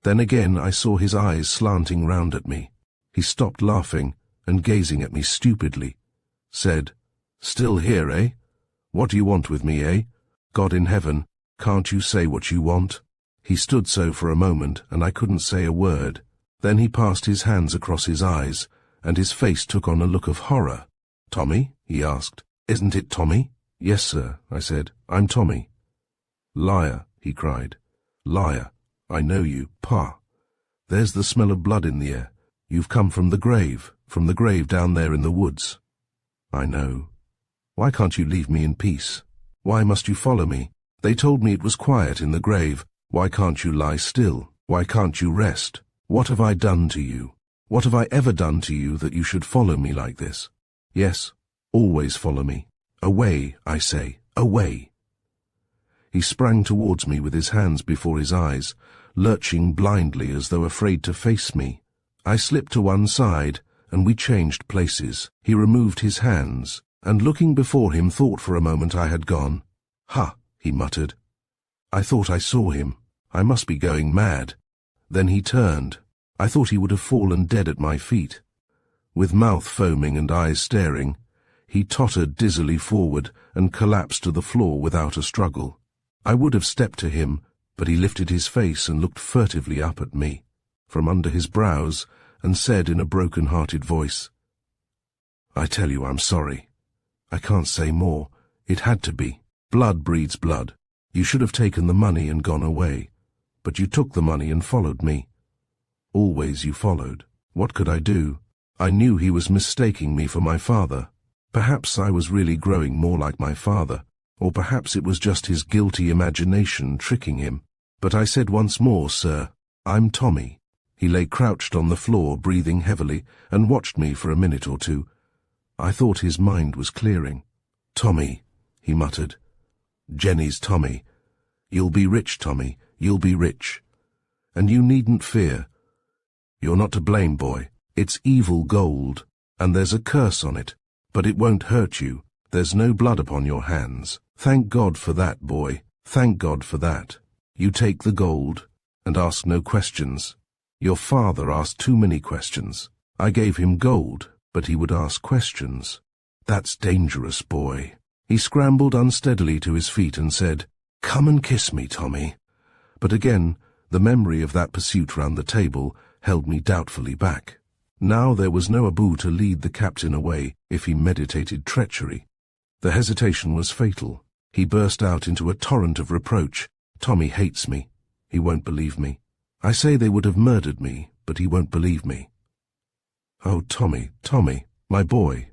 Then again I saw his eyes slanting round at me. He stopped laughing and, gazing at me stupidly, said, "Still here, eh? What do you want with me, eh? God in heaven, can't you say what you want?" He stood so for a moment, and I couldn't say a word. Then he passed his hands across his eyes, and his face took on a look of horror. "Tommy?" he asked. "Isn't it Tommy?" "Yes, sir," I said. "I'm Tommy." "Liar," he cried. "Liar. I know you, Pa. There's the smell of blood in the air. You've come from the grave down there in the woods." "I know. Why can't you leave me in peace? Why must you follow me? They told me it was quiet in the grave. Why can't you lie still? Why can't you rest? What have I done to you? What have I ever done to you that you should follow me like this? Yes, always follow me. Away, I say, away." He sprang towards me with his hands before his eyes, lurching blindly as though afraid to face me. I slipped to one side, and we changed places. He removed his hands, and looking before him thought for a moment I had gone. "Ha," he muttered. I thought I saw him. I must be going mad. Then he turned. I thought he would have fallen dead at my feet. With mouth foaming and eyes staring, he tottered dizzily forward and collapsed to the floor without a struggle. I would have stepped to him, but he lifted his face and looked furtively up at me, from under his brows, and said in a broken-hearted voice, "I tell you I'm sorry. I can't say more. It had to be. Blood breeds blood. You should have taken the money and gone away. But you took the money and followed me. Always you followed. What could I do? I knew he was mistaking me for my father. Perhaps I was really growing more like my father, or perhaps it was just his guilty imagination tricking him. But I said once more, 'Sir, I'm Tommy.' He lay crouched on the floor, breathing heavily, and watched me for a minute or two. I thought his mind was clearing. 'Tommy,' he muttered. 'Jenny's Tommy. You'll be rich, Tommy, you'll be rich. And you needn't fear. You're not to blame, boy. It's evil gold, and there's a curse on it, but it won't hurt you. There's no blood upon your hands. Thank God for that, boy. Thank God for that. You take the gold, and ask no questions. Your father asked too many questions. I gave him gold, but he would ask questions. That's dangerous, boy.' He scrambled unsteadily to his feet and said, 'Come and kiss me, Tommy.' But again, the memory of that pursuit round the table held me doubtfully back. Now there was no Abu to lead the captain away if he meditated treachery. The hesitation was fatal. He burst out into a torrent of reproach. 'Tommy hates me. He won't believe me. I say they would have murdered me, but he won't believe me. Oh, Tommy, Tommy, my boy.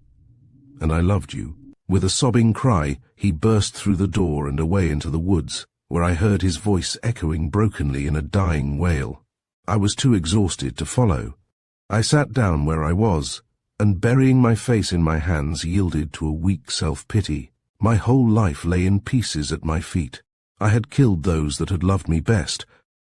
And I loved you.' With a sobbing cry, he burst through the door and away into the woods, where I heard his voice echoing brokenly in a dying wail. I was too exhausted to follow. I sat down where I was, and burying my face in my hands yielded to a weak self-pity. My whole life lay in pieces at my feet. I had killed those that had loved me best,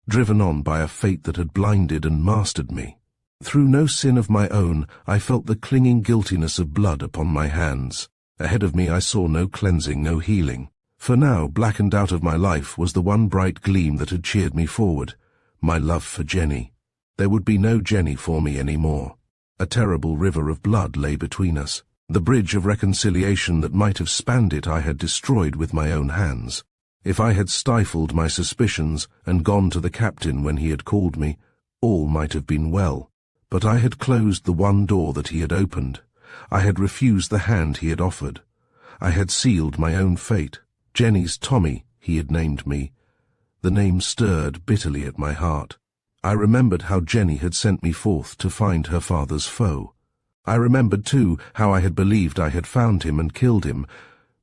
driven on by a fate that had blinded and mastered me. Through no sin of my own, I felt the clinging guiltiness of blood upon my hands. Ahead of me I saw no cleansing, no healing. For now, blackened out of my life, was the one bright gleam that had cheered me forward, my love for Jenny. There would be no Jenny for me any more. A terrible river of blood lay between us. The bridge of reconciliation that might have spanned it I had destroyed with my own hands. If I had stifled my suspicions and gone to the captain when he had called me, all might have been well. But I had closed the one door that he had opened. I had refused the hand he had offered. I had sealed my own fate. Jenny's Tommy, he had named me. The name stirred bitterly at my heart. I remembered how Jenny had sent me forth to find her father's foe. I remembered, too, how I had believed I had found him and killed him,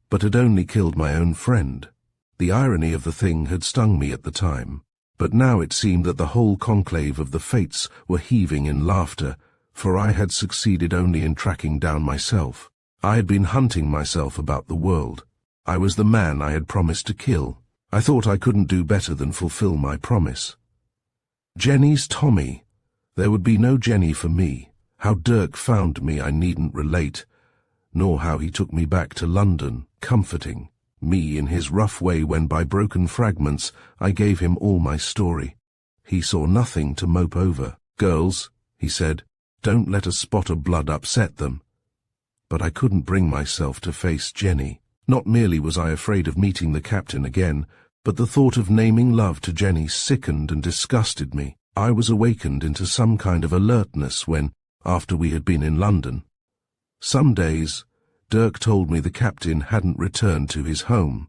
but had only killed my own friend. The irony of the thing had stung me at the time, but now it seemed that the whole conclave of the fates were heaving in laughter, for I had succeeded only in tracking down myself. I had been hunting myself about the world. I was the man I had promised to kill. I thought I couldn't do better than fulfill my promise. Jenny's Tommy. There would be no Jenny for me. How Dirk found me I needn't relate, nor how he took me back to London, comforting me in his rough way when by broken fragments I gave him all my story. He saw nothing to mope over. "Girls," he said, "don't let a spot of blood upset them." But I couldn't bring myself to face Jenny. Not merely was I afraid of meeting the captain again, but the thought of naming love to Jenny sickened and disgusted me. I was awakened into some kind of alertness when, after we had been in London, some days, Dirk told me the captain hadn't returned to his home.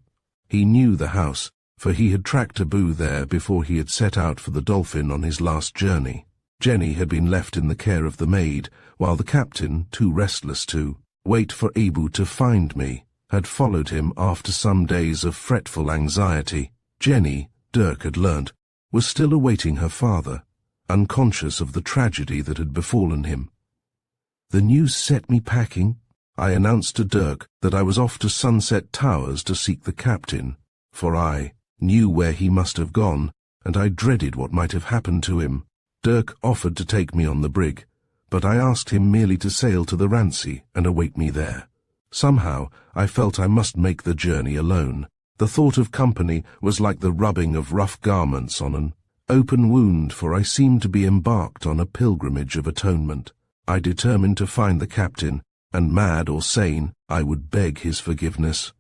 He knew the house, for he had tracked Abu there before he had set out for the Dolphin on his last journey. Jenny had been left in the care of the maid, while the captain, too restless to wait for Abu to find me, had followed him after some days of fretful anxiety. Jenny, Dirk had learnt, was still awaiting her father, unconscious of the tragedy that had befallen him. The news set me packing. I announced to Dirk that I was off to Sunset Towers to seek the captain, for I knew where he must have gone, and I dreaded what might have happened to him. Dirk offered to take me on the brig, but I asked him merely to sail to the Rancy and await me there. Somehow I felt I must make the journey alone. The thought of company was like the rubbing of rough garments on an open wound, for I seemed to be embarked on a pilgrimage of atonement. I determined to find the captain, and mad or sane, I would beg his forgiveness,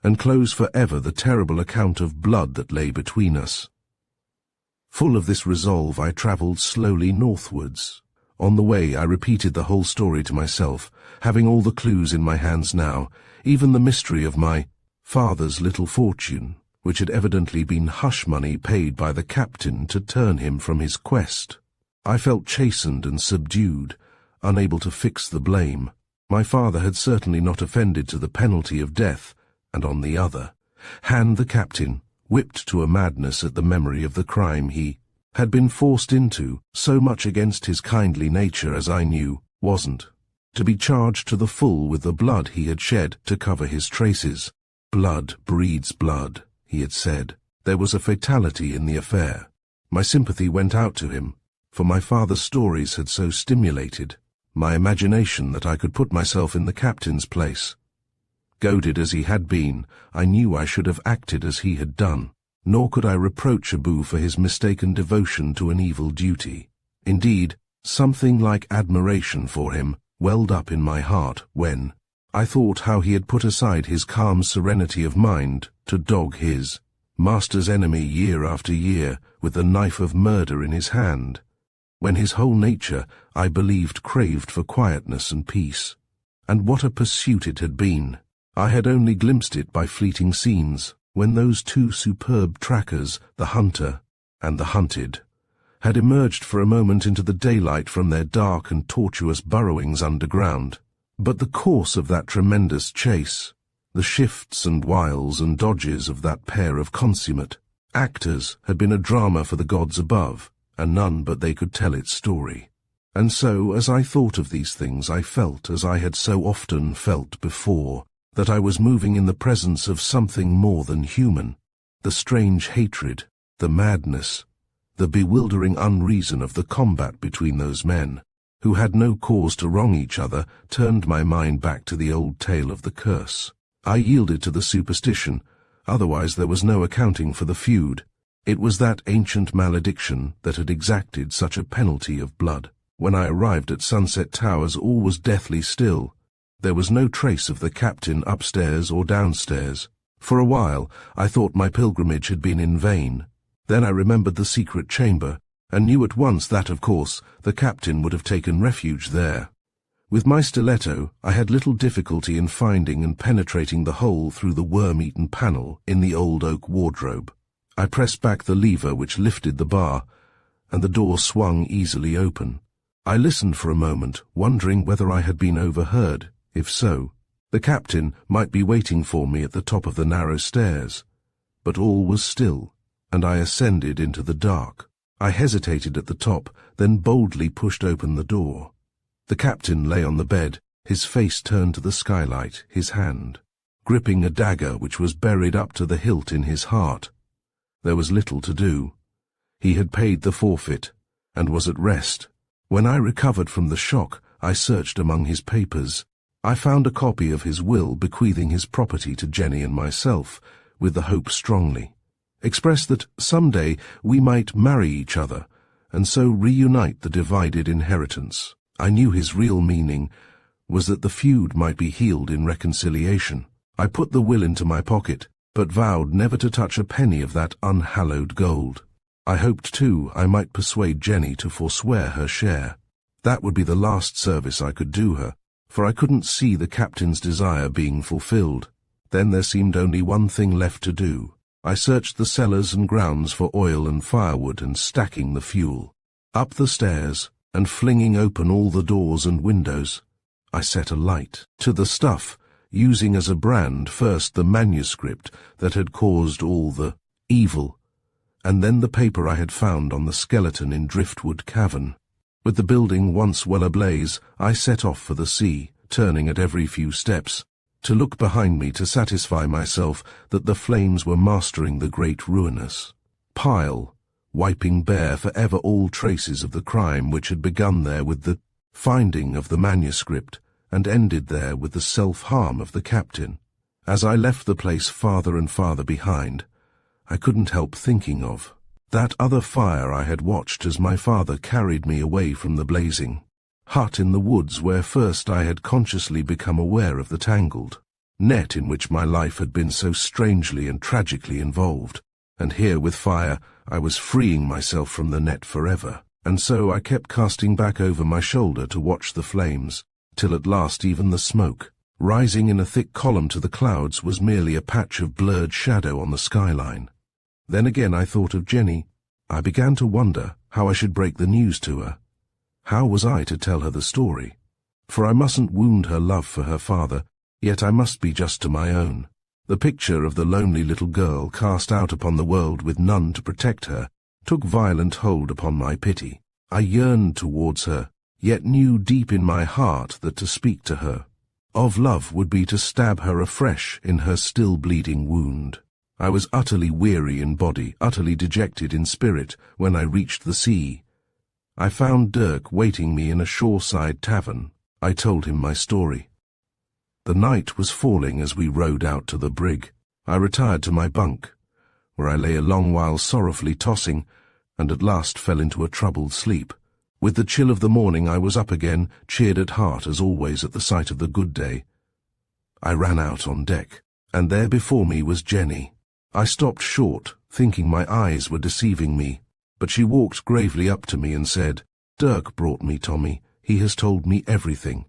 and close forever the terrible account of blood that lay between us. Full of this resolve, I travelled slowly northwards. On the way I repeated the whole story to myself, having all the clues in my hands now, even the mystery of my father's little fortune, which had evidently been hush money paid by the captain to turn him from his quest. I felt chastened and subdued, unable to fix the blame. My father had certainly not offended to the penalty of death, and on the other hand the captain, whipped to a madness at the memory of the crime he had been forced into, so much against his kindly nature as I knew, wasn't to be charged to the full with the blood he had shed to cover his traces. Blood breeds blood, he had said. There was a fatality in the affair. My sympathy went out to him, for my father's stories had so stimulated my imagination that I could put myself in the captain's place. Goaded as he had been, I knew I should have acted as he had done, nor could I reproach Abu for his mistaken devotion to an evil duty. Indeed, something like admiration for him welled up in my heart when I thought how he had put aside his calm serenity of mind to dog his master's enemy year after year with the knife of murder in his hand, when his whole nature, I believed, craved for quietness and peace. And what a pursuit it had been! I had only glimpsed it by fleeting scenes, when those two superb trackers, the hunter and the hunted, had emerged for a moment into the daylight from their dark and tortuous burrowings underground. But the course of that tremendous chase, the shifts and wiles and dodges of that pair of consummate actors had been a drama for the gods above, and none but they could tell its story. And so, as I thought of these things, I felt, as I had so often felt before, that I was moving in the presence of something more than human. The strange hatred, the madness, the bewildering unreason of the combat between those men, who had no cause to wrong each other, turned my mind back to the old tale of the curse. I yielded to the superstition, otherwise there was no accounting for the feud. It was that ancient malediction that had exacted such a penalty of blood. When I arrived at Sunset Towers, all was deathly still. There was no trace of the captain upstairs or downstairs. For a while I thought my pilgrimage had been in vain. Then I remembered the secret chamber, and knew at once that, of course, the captain would have taken refuge there. With my stiletto I had little difficulty in finding and penetrating the hole through the worm-eaten panel in the old oak wardrobe. I pressed back the lever which lifted the bar, and the door swung easily open. I listened for a moment, wondering whether I had been overheard. If so, the captain might be waiting for me at the top of the narrow stairs. But all was still, and I ascended into the dark. I hesitated at the top, then boldly pushed open the door. The captain lay on the bed, his face turned to the skylight, his hand gripping a dagger which was buried up to the hilt in his heart. There was little to do. He had paid the forfeit, and was at rest. When I recovered from the shock, I searched among his papers. I found a copy of his will bequeathing his property to Jenny and myself, with the hope strongly expressed that someday we might marry each other, and so reunite the divided inheritance. I knew his real meaning was that the feud might be healed in reconciliation. I put the will into my pocket, but vowed never to touch a penny of that unhallowed gold. I hoped, too, I might persuade Jenny to forswear her share. That would be the last service I could do her, for I couldn't see the captain's desire being fulfilled. Then there seemed only one thing left to do. I searched the cellars and grounds for oil and firewood and stacking the fuel. Up the stairs, and flinging open all the doors and windows, I set a light to the stuff, using as a brand first the manuscript that had caused all the evil, and then the paper I had found on the skeleton in Driftwood Cavern. With the building once well ablaze, I set off for the sea, turning at every few steps, to look behind me to satisfy myself that the flames were mastering the great ruinous pile, wiping bare forever all traces of the crime which had begun there with the finding of the manuscript, and ended there with the self-harm of the captain. As I left the place farther and farther behind, I couldn't help thinking of that other fire I had watched as my father carried me away from the blazing hut in the woods where first I had consciously become aware of the tangled net in which my life had been so strangely and tragically involved. And here with fire I was freeing myself from the net forever, and so I kept casting back over my shoulder to watch the flames, till at last even the smoke, rising in a thick column to the clouds, was merely a patch of blurred shadow on the skyline. Then again I thought of Jenny. I began to wonder how I should break the news to her. How was I to tell her the story? For I mustn't wound her love for her father, yet I must be just to my own. The picture of the lonely little girl cast out upon the world with none to protect her took violent hold upon my pity. I yearned towards her, yet knew deep in my heart that to speak to her of love would be to stab her afresh in her still bleeding wound. I was utterly weary in body, utterly dejected in spirit, when I reached the sea. I found Dirk waiting me in a shoreside tavern. I told him my story. The night was falling as we rowed out to the brig. I retired to my bunk, where I lay a long while sorrowfully tossing, and at last fell into a troubled sleep. With the chill of the morning I was up again, cheered at heart as always at the sight of the good day. I ran out on deck, and there before me was Jenny. I stopped short, thinking my eyes were deceiving me, but she walked gravely up to me and said, "Dirk brought me, Tommy. He has told me everything."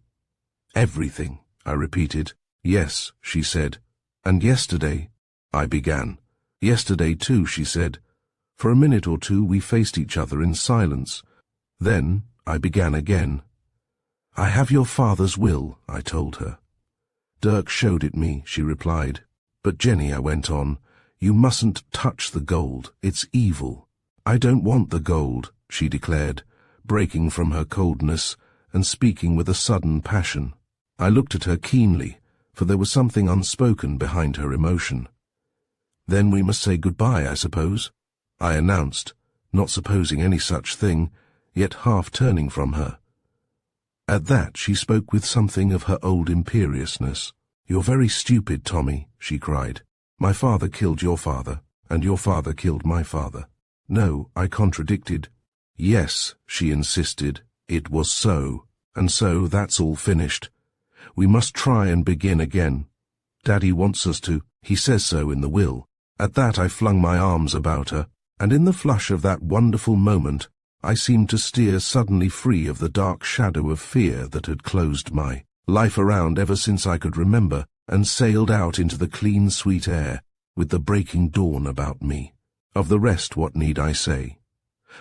"Everything," I repeated. "Yes," she said. "And yesterday," I began. "Yesterday too," she said. For a minute or two we faced each other in silence. Then I began again. "I have your father's will," I told her. "Dirk showed it me," she replied. "But Jenny," I went on, "you mustn't touch the gold. It's evil." "I don't want the gold," she declared, breaking from her coldness and speaking with a sudden passion. I looked at her keenly, for there was something unspoken behind her emotion. "Then we must say goodbye, I suppose," I announced, not supposing any such thing, yet half turning from her. At that she spoke with something of her old imperiousness. "You're very stupid, Tommy," she cried. "My father killed your father, and your father killed my father." "No," I contradicted. "Yes," she insisted, "it was so, and so that's all finished. We must try and begin again. Daddy wants us to. He says so in the will." At that I flung my arms about her, and in the flush of that wonderful moment I seemed to steer suddenly free of the dark shadow of fear that had closed my life around ever since I could remember, and sailed out into the clean, sweet air, with the breaking dawn about me. Of the rest what need I say?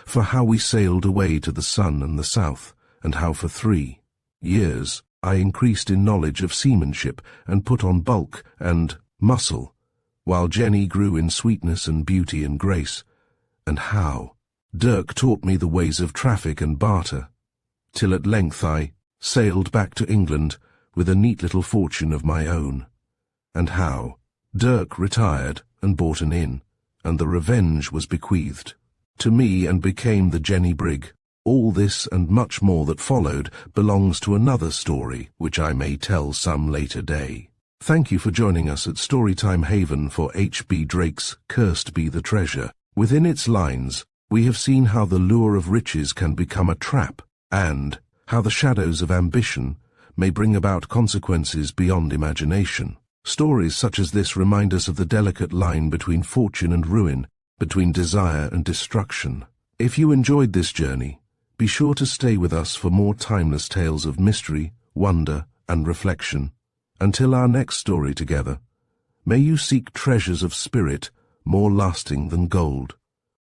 for how we sailed away to the sun and the south, and how for 3 years I increased in knowledge of seamanship and put on bulk and muscle, while Jenny grew in sweetness and beauty and grace, and how Dirk taught me the ways of traffic and barter, till at length I sailed back to England with a neat little fortune of my own, and how Dirk retired and bought an inn, and the Revenge was bequeathed to me and became the Jenny Brig. All this and much more that followed belongs to another story which I may tell some later day. Thank you for joining us at Storytime Haven for H.B. Drake's Cursed Be the Treasure. Within its lines, we have seen how the lure of riches can become a trap, and how the shadows of ambition may bring about consequences beyond imagination. Stories such as this remind us of the delicate line between fortune and ruin, between desire and destruction. If you enjoyed this journey, be sure to stay with us for more timeless tales of mystery, wonder, and reflection. Until our next story together, may you seek treasures of spirit more lasting than gold.